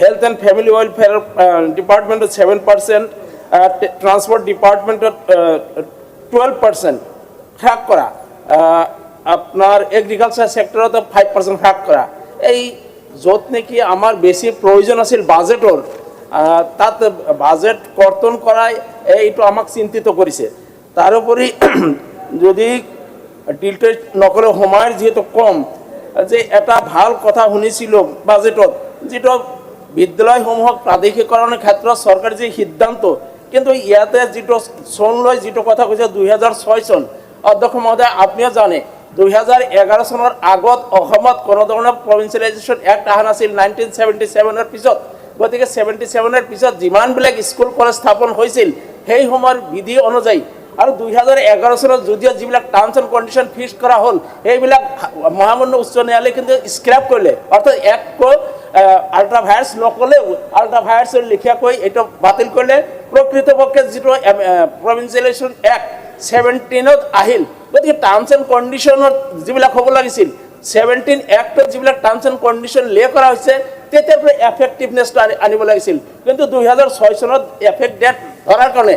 হেলথ অ্যান্ড ফ্যামিলি ওয়েলফেয়ার ডিপার্টমেন্টত 7%, ট্রান্সপোর্ট ডিপার্টমেন্টত 12% হ্রাস করা, আপনার এগ্রিকালচার সেক্টরত 5% হ্রাস করা। এই য'ত নেকি আমার বেশি প্রয়োজন আছিল বাজেটৰ, তাত বাজেট কৰ্তন কৰাই এইটো আমাক চিন্তিত কৰিছে। তাৰোপৰি যদি ডিটেইলছ নকৰে, সময়ৰ যিহেতু কম, যে এটা ভাল কথা শুনিছিলোঁ বাজেটত, যিটো বিদ্যালয়সমূহক প্ৰাদেশিকৰণৰ ক্ষেত্ৰত চৰকাৰী যি সিদ্ধান্ত, কিন্তু ইয়াতে যিটো চন লৈ যিটো কথা কৈছে 2006 চন, অধ্যক্ষ মহোদয় আপুনিও জানে 2011 চনৰ আগত অসমত কোনো ধৰণৰ প্ৰভিঞ্চিয়েলাইজেশ্যন এক্ট অহা নাছিল 1977 পিছত। গতিকে 77 পিছত যিমানবিলাক স্কুল কলেজ স্থাপন হৈছিল সেই সময়ৰ বিধি অনুযায়ী, আৰু 2011 চনত যদিও যিবিলাক টাৰ্মছ এণ্ড কণ্ডিশ্যন ফিক্স কৰা হ'ল সেইবিলাক মহামান্য উচ্চ ন্যায়ালয়ে কিন্তু স্ক্ৰেপ কৰিলে, অৰ্থাৎ একো আল্ট্ৰাভায়াৰ্ছ নক'লেও আল্ট্ৰাভায়াৰ্ছৰ লিখিয়াকৈ এইটো বাতিল কৰিলে। প্ৰকৃতপক্ষে যিটো প্ৰভিঞ্চিয়েলাইজেশ্যন এক্ট 17ত আহিল, গতিকে টাৰ্মছ এণ্ড কণ্ডিশ্যনত যিবিলাক হ'ব লাগিছিল 17 এক্টত যিবিলাক টাৰ্মছ এণ্ড কণ্ডিশ্যন লে কৰা হৈছে তেতিয়াৰ পৰা এফেক্টিভনেছটো আনিব লাগিছিল, কিন্তু 2006 চনত এফেক্ট ডেট ধৰাৰ কাৰণে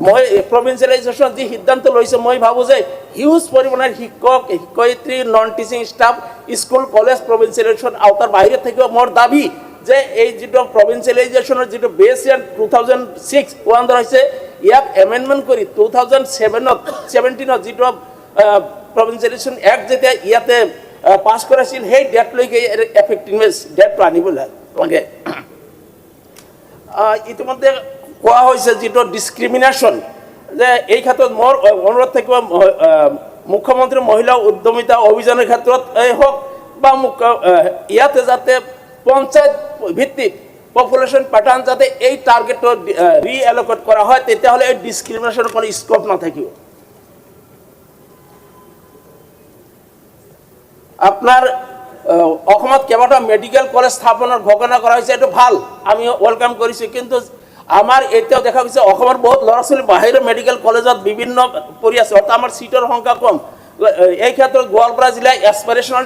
মই প্ৰভিঞ্চিয়েলাইজেশ্যন যি সিদ্ধান্ত লৈছে, মই ভাবোঁ যে হিউজ পৰিমাণৰ শিক্ষক শিক্ষয়িত্ৰী non teaching staff school college provincialisation আওতাৰ বাহিৰত থাকিব। মোৰ দাবী যে এই যিটো প্ৰভিঞ্চিয়েলাইজেশ্যনৰ যিটো বেছ ইয়াৰ 2006 ওৱান হৈছে, ইয়াক এমেণ্ডমেণ্ট কৰি 2017 যিটো প্ৰভিঞ্চিয়েলাইজেশ্যন এক্ট যেতিয়া ইয়াতে পাছ কৰাইছিল সেই ডেটলৈকে এফেক্টিভনেছ ডেটটো আনিব লাগে। ইতিমধ্যে কোৱা হৈছে যিটো ডিছক্ৰিমিনেশ্যন, যে এই ক্ষেত্ৰত মোৰ অনুৰোধ থাকিব মুখ্যমন্ত্ৰী মহিলা উদ্যমিতা অভিযানৰ ক্ষেত্ৰত হওক বা ইয়াতে যাতে পঞ্চায়ত ভিত্তিক পপুলেশন প্যাটাৰ্ন যাতে এই টাৰ্গেটটো ৰিএলোকেট কৰা হয় তেতিয়াহ'লে এই ডিসক্ৰিমিনেশ্যনৰ কোনো স্কোপ নাথাকিব আপনার অসমত কেইবাটাও মেডিকেল কলেজ স্থাপনের ঘোষণা করা হয়েছে এটা ভাল আমি ওয়েলকাম করেছি কিন্তু আমার এটাও দেখা গেছে অসমৰ বহুত ল'ৰা ছোৱালী বাহিৰৰ মেডিকেল কলেজত বিভিন্ন পঢ়ি আছে অৰ্থাৎ আমাৰ সিটৰ সংখ্যা কম এই ক্ষেত্ৰত গোৱালপাৰা জিলা এসপিৰেশনাল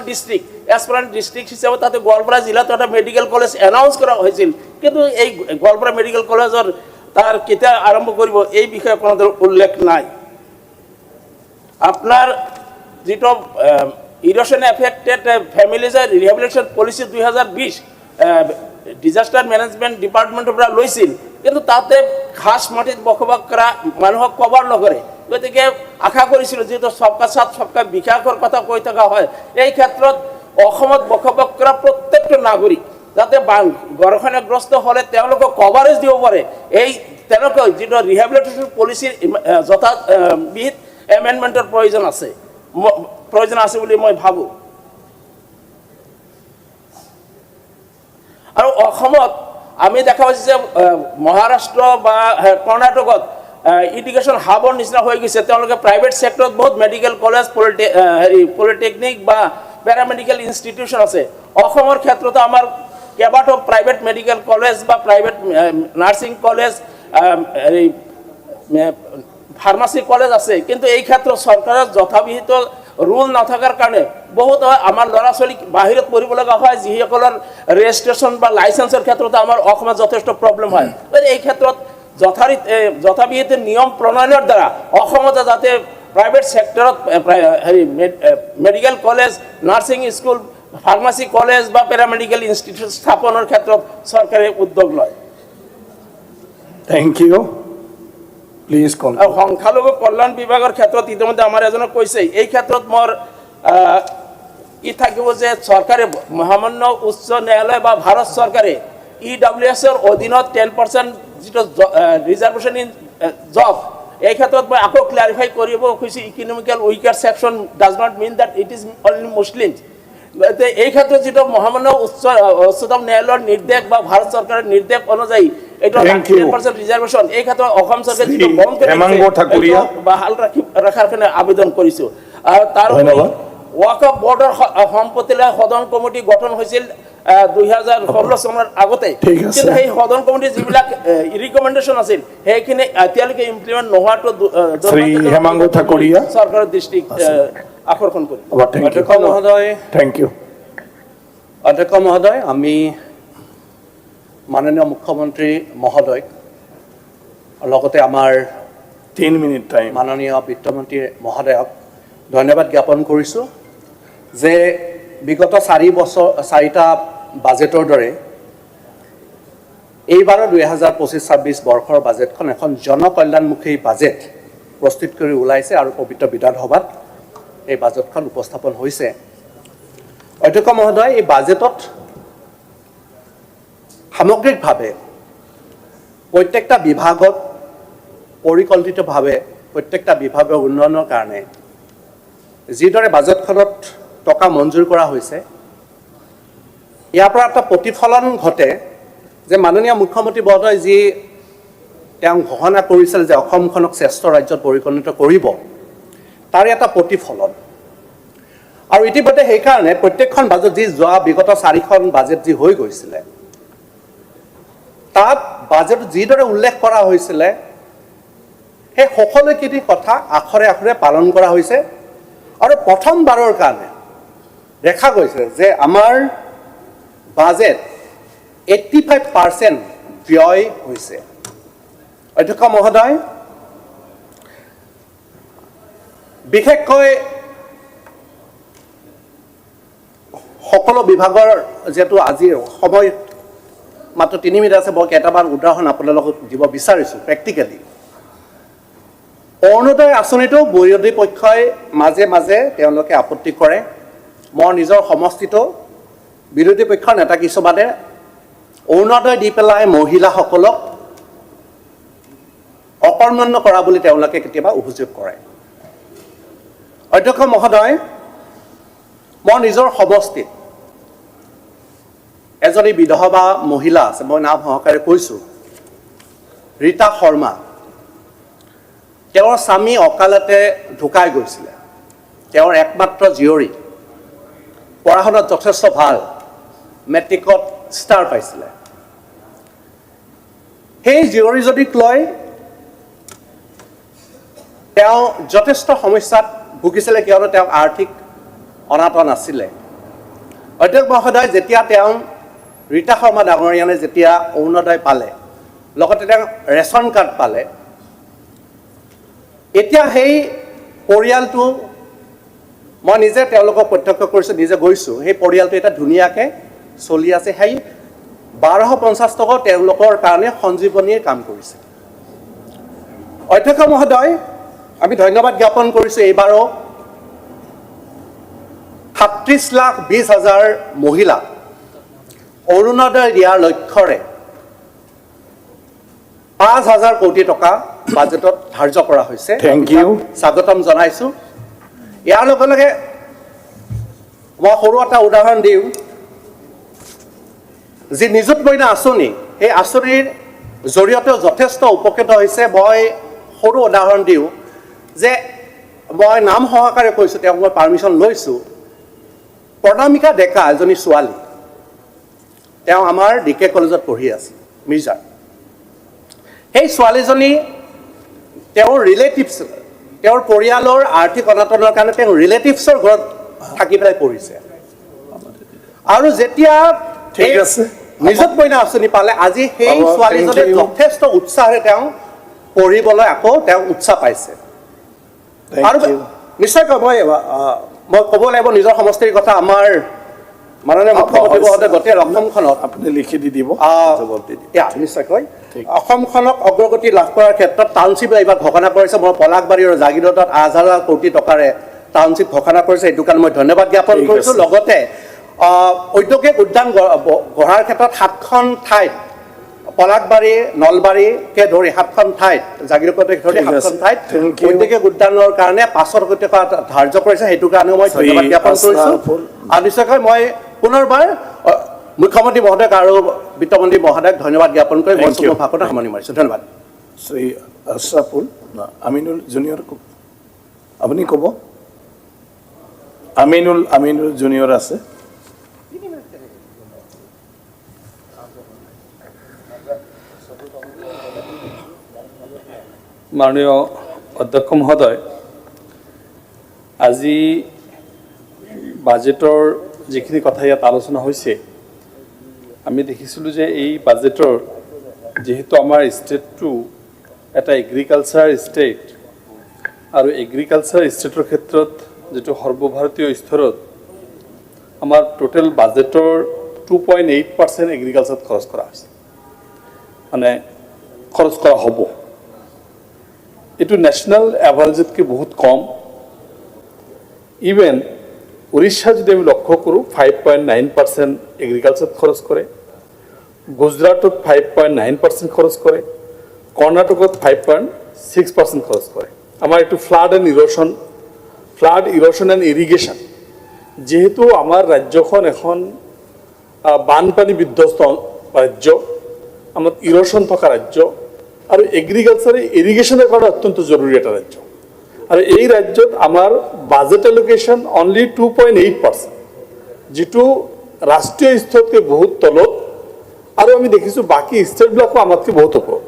ডিস্ট্ৰিক্ট হিসাবে তাতে গোৱালপাৰা জিলাত এটা মেডিকেল কলেজ এনাউন্স কৰা হয়েছিল কিন্তু এই গোৱালপাৰা মেডিকেল কলেজৰ তাৰ কেতিয়া আৰম্ভ কৰব এই বিষয়ে কোনো উল্লেখ নাই আপনাৰ যেটো erosion affected families rehabilitation policy 2020 disaster management ডিপাৰ্টমেন্টৰ পৰা লৈছিল কিন্তু তাতে খাস মাটিত বসবাস কৰা মানুহক কভাৰ নকৰে গতিকে আশা কৰিছিল যেহেতু সবকা সাথ সবকা বিকাশৰ কথা কৈ থকা হয় এই ক্ষেত্ৰত অসমত বসবাস কৰা প্ৰত্যেকটো নাগৰিক যাতে গৰখনেগ্ৰস্ত হ'লে তেওঁলোকক কভাৰেজ দিব পাৰে এই তেওঁলোকৰ যেটো ৰিহেবিলিটেশন পলিচিৰ যথাবিহিত এমেন্ডমেন্টৰ প্ৰয়োজন আছে বুলি মই ভাবো আৰু অসমত আমি দেখা পাইছো যে মহাৰাষ্ট্ৰ বা কৰ্ণাটকত এডুকেশ্যন হাবৰ নিচিনা হৈ গৈছে তেওঁলোকে প্ৰাইভেট সেক্টৰত বহুত মেডিকেল কলেজ পলিটেকনিক বা প্যাৰামেডিকেল ইনষ্টিটিউচন আছে অসমৰ ক্ষেত্ৰত আমাৰ কেইবাটাও প্ৰাইভেট মেডিকেল কলেজ বা প্ৰাইভেট নাৰ্ছিং কলেজ ফাৰ্মাসি কলেজ আছে কিন্তু এই ক্ষেত্ৰত চৰকাৰৰ যথাবিহিত ৰুল নাথাকাৰ কাৰণে বহুত আমাৰ ল'ৰা ছোৱালী বাহিৰত পঢ়িব লগা হয় যিসকলৰ ৰেজিষ্ট্ৰেশ্যন বা লাইসেন্সৰ ক্ষেত্ৰত আমাৰ অসমত যথেষ্ট প্ৰব্লেম হয় এই ক্ষেত্ৰত যথাবিহিত নিয়ম প্ৰণয়নৰ দ্বাৰা অসমত যাতে প্ৰাইভেট সেক্টৰত medical college nursing school pharmacy college বা প্যাৰামেডিকেল ইনষ্টিটিউট স্থাপনৰ ক্ষেত্ৰত চৰকাৰে উদ্যোগ লয় থ্যাংক ইউ প্লিজ কল সংখ্যালঘু কল্যাণ বিভাগৰ ক্ষেত্ৰত ইতিমধ্যে আমাৰ এজনে কৈছে এই ক্ষেত্ৰত মোৰ থাকিব যে চৰকাৰে মহামান্য উচ্চ ন্যায়ালয় বা ভাৰত চৰকাৰে EWS ৰ অধীনত 10% যেটো ৰিজাৰ্ভেশ্যন ইন জব এই ক্ষেত্ৰত মই আকৌ ক্লাৰিফাই কৰিব খুজিছো economical weaker section does not mean that it is only Muslims এই ক্ষেত্ৰত যেটো মহামান্য উচ্চতম ন্যায়ালয়ৰ নিৰ্দেশ বা ভাৰত চৰকাৰৰ নিৰ্দেশ অনুযায়ী এটা 10% ৰিজাৰ্ভেশন এই ক্ষেত্ৰে অসম সৰকাৰ যেটো বন্ধ কৰিছে বাহাল ৰাখাৰ কাৰণে আবেদন কৰিছো আৰু তাৰ ওয়াকফ বোৰ্ডৰ সম্পত্তিলৈ সদন কমিটি গঠন হৈছিল 2016 চনৰ আগতে কিন্তু সেই সদন কমিটিৰ যিবিলাক ৰিকমেন্ডেশন আছিল সেইখিনি এতিয়ালৈকে ইমপ্লিমেন্ট নোহোৱাটো শ্ৰী হেমাংগু ঠাকুৰীয়া চৰকাৰৰ দৃষ্টি আকৰ্ষণ কৰি অধ্যক্ষ মহোদয় থ্যাংক ইউ অধ্যক্ষ মহোদয় আমি মাননীয় মুখ্যমন্ত্ৰী মহোদয় লগতে আমাৰ 3 মিনিট টাইম মাননীয় বিত্তমন্ত্ৰী মহোদয়ক ধন্যবাদ জ্ঞাপন কৰিছোঁ যে বিগত 4টা বাজেটৰ দৰে এইবাৰৰ 2025-26 বৰ্ষৰ বাজেটখন এখন জনকল্যাণমুখী বাজেট প্ৰস্তুত কৰি ওলাইছে আৰু পবিত্ৰ বিধানসভাত এই বাজেটখন উপস্থাপন হৈছে অধ্যক্ষ মহোদয় এই বাজেটত সামগ্ৰিকভাৱে প্ৰত্যেকটা বিভাগত পৰিকল্পিতভাৱে প্ৰত্যেকটা বিভাগৰ উন্নয়নৰ কাৰণে যিদৰে বাজেটখনত টকা মঞ্জুৰ কৰা হৈছে ইয়াৰ পৰা এটা প্ৰতিফলন ঘটে যে মাননীয় মুখ্যমন্ত্ৰী মহোদয় যি তেওঁ ঘোষণা কৰিছিল যে অসমখনক শ্ৰেষ্ঠ ৰাজ্যত পৰিগণিত কৰিব তাৰ এটা প্ৰতিফলন আৰু ইতিমধ্যে সেইকাৰণে প্ৰত্যেকখন বাজেট যি যোৱা বিগত 4খন বাজেট যি হৈ গৈছিলে তাত বাজেট যিদৰে উল্লেখ কৰা হৈছিলে সেই সকলোখিনি কথা আখৰে আখৰে পালন কৰা হৈছে আৰু প্ৰথমবাৰৰ কাৰণে দেখা গৈছে যে আমাৰ বাজেট 85% ব্যয় হৈছে অধ্যক্ষ মহোদয় বিশেষকৈ সকলো বিভাগৰ যেটো আজি সময় মাত্ৰ 3 মিনিট আছে মই কেইটামান উদাহৰণ আপোনালোকক দিব বিচাৰিছো প্ৰেক্টিকেলি অৰুণোদয় আঁচনিটো বিৰোধী পক্ষই মাজে মাজে তেওঁলোকে আপত্তি কৰে মই নিজৰ সমষ্টিটো বিৰোধী পক্ষৰ নেতা কিছুমানে অৰুণোদয় দি পেলাই মহিলাসকলক অকৰ্মণ্য কৰা বুলি তেওঁলোকে কেতিয়াবা অভিযোগ কৰে অধ্যক্ষ মহোদয় মই নিজৰ সমষ্টিত এজনী বিধৱা মহিলা আছে, মই নাম সহকাৰে কৈছোঁ, ৰীতা শৰ্মা। তেওঁৰ স্বামী অকালতে ঢুকাই গৈছিলে। তেওঁৰ একমাত্ৰ জীয়ৰী, পঢ়া শুনাত যথেষ্ট ভাল, মেট্ৰিকত ষ্টাৰ পাইছিলে। সেই জীয়ৰীজনীক লৈ তেওঁ যথেষ্ট সমস্যাত ভুগিছিলে, কিয়নো তেওঁ আৰ্থিক অনাটন আছিলে। অধ্যক্ষ মহোদয়, যেতিয়া তেওঁ ৰীতা শৰ্মা ডাঙৰীয়ানে যেতিয়া অৰুণোদয় পালে, লগতে তেওঁ ৰেচন কাৰ্ড পালে, এতিয়া সেই পৰিয়ালটো, মই নিজে তেওঁলোকক প্ৰত্যক্ষ কৰিছোঁ, নিজে গৈছোঁ, সেই পৰিয়ালটো এতিয়া ধুনীয়াকৈ চলি আছে। সেই 1250 টকা তেওঁলোকৰ কাৰণে সঞ্জীৱনীয়ে কাম কৰিছে। অধ্যক্ষ মহোদয়, আমি ধন্যবাদ জ্ঞাপন কৰিছোঁ এইবাৰো 37,20,000 মহিলাক অৰুণোদয় দিয়াৰ লক্ষ্যৰে 5,000 কোটি টকা বাজেটত ধাৰ্য কৰা হৈছে। থেংক ইউ, স্বাগতম জনাইছোঁ। ইয়াৰ লগে লগে মই সৰু এটা উদাহৰণ দিওঁ, যি নিযুত মইনা আঁচনি, সেই আঁচনিৰ জৰিয়তেও যথেষ্ট উপকৃত হৈছে। মই সৰু উদাহৰণ দিওঁ যে মই নাম সহকাৰে কৈছোঁ, তেওঁক মই পাৰ্মিশ্যন লৈছোঁ। প্ৰণামিকা ডেকা এজনী ছোৱালী, তেওঁ আমাৰ DK কলেজত পঢ়ি আছে, মিৰ্জাৰ। সেই ছোৱালীজনী তেওঁৰ ৰিলেটিভছ, তেওঁৰ পৰিয়ালৰ আৰ্থিক অনাটনৰ কাৰণে তেওঁ ৰিলেটিভছৰ ঘৰত থাকি পেলাই পঢ়িছে। আৰু যেতিয়া নিযুত মইনা আঁচনি পালে, আজি সেই ছোৱালীজনীয়ে যথেষ্ট উৎসাহেৰে তেওঁ পঢ়িবলৈ আকৌ তেওঁ উৎসাহ পাইছে। আৰু নিশ্চয়কৈ মই ক'ব লাগিব নিজৰ সমষ্টিৰ কথা। আমাৰ মাননীয় মুখ্যমন্ত্ৰী মহোদয় গোটেই অসমখনত আপুনি লিখি দি দিব, নিশ্চয়কৈ অসমখনক অগ্ৰগতি লাভ কৰাৰ ক্ষেত্ৰত টাউনশ্বিপ এইবাৰ ঘোষণা কৰিছে। মই পলাশবাৰী আৰু জাগিৰোডত 1,000 কোটি টকাৰে টাউনশ্বিপ ঘোষণা কৰিছে, সেইটো কাৰণে মই ধন্যবাদ জ্ঞাপন কৰিছোঁ। লগতে ঔদ্যোগিক উদ্যান গঢ়াৰ ক্ষেত্ৰত 7খন ঠাইত, পলাশবাৰী, নলবাৰীকে ধৰি 7খন ঠাইত, জাগিৰোডকে ধৰি 7খন ঠাইত ঔদ্যোগিক উদ্যানৰ কাৰণে 500 কোটি টকা ধাৰ্য কৰিছে, সেইটো কাৰণেও মই ধন্যবাদ জ্ঞাপন কৰিছোঁ। আৰু নিশ্চয়কৈ মই পুনৰবাৰ মুখ্যমন্ত্ৰী মহোদয়ক আৰু বিত্তমন্ত্ৰী মহোদয়ক ধন্যবাদ জ্ঞাপন কৰি মই মোৰ ভাষণত সামৰণি মাৰিছোঁ। ধন্যবাদ। শ্ৰী আশ্ৰাফুল আমিনুল জুনিয়ৰ, আপুনি ক'ব। আমিনুল জুনিয়ৰ আছে। মাননীয় অধ্যক্ষ মহোদয়, আজি বাজেটৰ যিখিনি কথা ইয়াত আলোচনা হৈছে, আমি দেখিছিলোঁ যে এই বাজেটৰ, যিহেতু আমাৰ ষ্টেটটো এটা এগ্ৰিকালচাৰ ষ্টেট, আৰু এগ্ৰিকালচাৰ ষ্টেটৰ ক্ষেত্ৰত যিটো সৰ্বভাৰতীয় স্তৰত আমাৰ টোটেল বাজেটৰ 2.8% এগ্ৰিকালচাৰত খৰচ কৰা হৈছে, মানে খৰচ কৰা হ'ব। এইটো নেশ্যনেল এভাৰেজতকৈ বহুত কম। ইভেন উৰিষ্যা যদি আমি লক্ষ্য কৰোঁ, 5.9% এগ্ৰিকালচাৰত খৰচ কৰে, গুজৰাটত 5.9% খৰচ কৰে, কৰ্ণাটকত 5.6% খৰচ কৰে। আমাৰ এইটো ফ্লাড ইৰ'শ্যন এণ্ড ইৰিগেশ্যন, যিহেতু আমাৰ ৰাজ্যখন এখন বানপানী বিধ্বস্ত ৰাজ্য, আমাৰ ইৰ'শ্যন থকা ৰাজ্য, আৰু এগ্ৰিকালচাৰ ইৰিগেশ্যনৰ কাৰণে অত্যন্ত জৰুৰী এটা ৰাজ্য। আৰু এই ৰাজ্যত আমাৰ বাজেট এলোকেশ্যন অনলি 2.8%, যিটো ৰাষ্ট্ৰীয় স্তৰতকৈ বহুত তলত, আৰু আমি দেখিছোঁ বাকী ষ্টেটবিলাকো আমাতকৈ বহুত ওপৰত।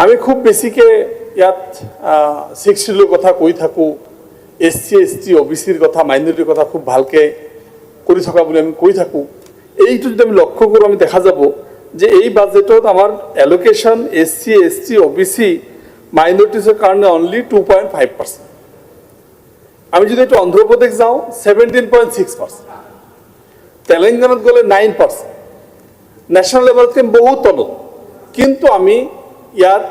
আমি খুব বেছিকৈ ইয়াত 6 শিডিউলৰ কথা কৈ থাকোঁ, SC, ST, OBCৰ কথা, মাইনৰিটিৰ কথা খুব ভালকৈ কৰি থকা বুলি আমি কৈ থাকোঁ। এইটো যদি আমি লক্ষ্য কৰোঁ, আমি দেখা যাব যে এই বাজেটত আমাৰ এলোকেশ্যন SC, ST, OBC, মাইনৰিটিছৰ কাৰণে অনলি 2.5%। আমি যদি এইটো অন্ধ্ৰপ্ৰদেশ যাওঁ, 17.6%, তেলেংগানাত গ'লে 9%, নেশ্যনেল লেভেলতকৈ বহুত তলত। কিন্তু আমি ইয়াত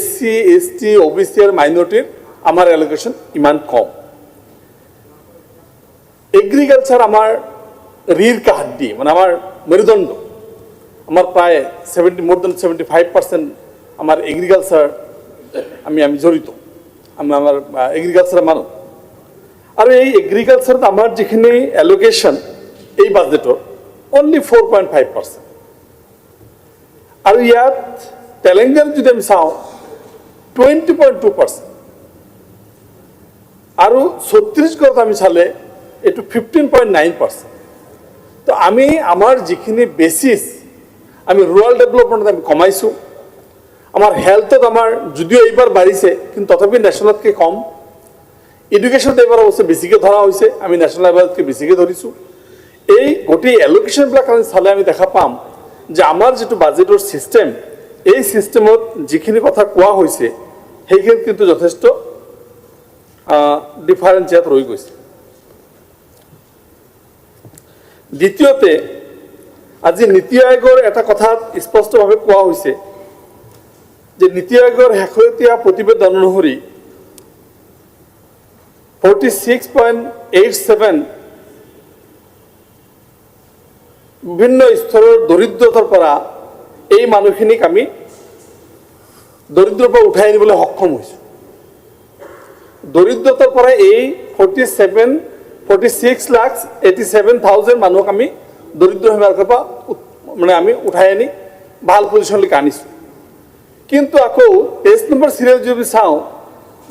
SC, ST, OBC আৰু মাইনৰিটিৰ আমাৰ এলোকেশ্যন ইমান কম। এগ্ৰিকালচাৰ আমাৰ ৰীঢ় কা হাড্ডি, মানে আমাৰ মেৰুদণ্ড। আমাৰ প্ৰায় more than 75% আমাৰ এগ্ৰিকালচাৰ আমি জড়িত, আমাৰ এগ্ৰিকালচাৰ মানুহ। আৰু এই এগ্ৰিকালচাৰত আমাৰ যিখিনি এলোকেশ্যন এই বাজেটৰ, অনলি 4.5%। আৰু ইয়াত তেলেংগানাত যদি আমি চাওঁ 20.2%। আৰু ছত্তীশগড়ত আমি চালে এইটো 15.9%। তো আমি আমাৰ যিখিনি বেচিছ আমি ৰুৰাল ডেভেলপমেণ্টত আমি কমাইছোঁ। আমাৰ হেল্থত আমাৰ যদিও এইবাৰ বাঢ়িছে কিন্তু তথাপি নেশ্যনেলতকৈ কম। এডুকেশ্যনত এইবাৰ অৱশ্যে বেছিকৈ ধৰা হৈছে, আমি নেশ্যনেল এভাৰেজতকৈ বেছিকৈ ধৰিছোঁ। এই গোটেই এলোকেশ্যনবিলাক আমি চালে আমি দেখা পাম যে আমাৰ যিটো বাজেটৰ ছিষ্টেম, এই ছিষ্টেমত যিখিনি কথা কোৱা হৈছে সেইখিনিত কিন্তু যথেষ্ট ডিফাৰেঞ্চ ইয়াত ৰৈ গৈছে। দ্বিতীয়তে আজি নীতি আয়োগৰ এটা কথাত স্পষ্টভাৱে কোৱা হৈছে যে নীতি আয়োগৰ শেহতীয়া প্ৰতিবেদন অনুসৰি 46.87 বিভিন্ন স্তৰৰ দৰিদ্ৰতাৰ পৰা এই মানুহখিনিক আমি দৰিদ্ৰৰ পৰা উঠাই আনিবলৈ সক্ষম হৈছোঁ। দৰিদ্ৰতাৰ পৰা এই 46,87,000 মানুহক আমি দৰিদ্ৰ সীমাৰেখাৰ পৰা মানে আমি উঠাই আনি ভাল পজিশ্যনলৈকে আনিছোঁ। কিন্তু আকৌ 23 নম্বৰ চিৰিয়েল যদি চাওঁ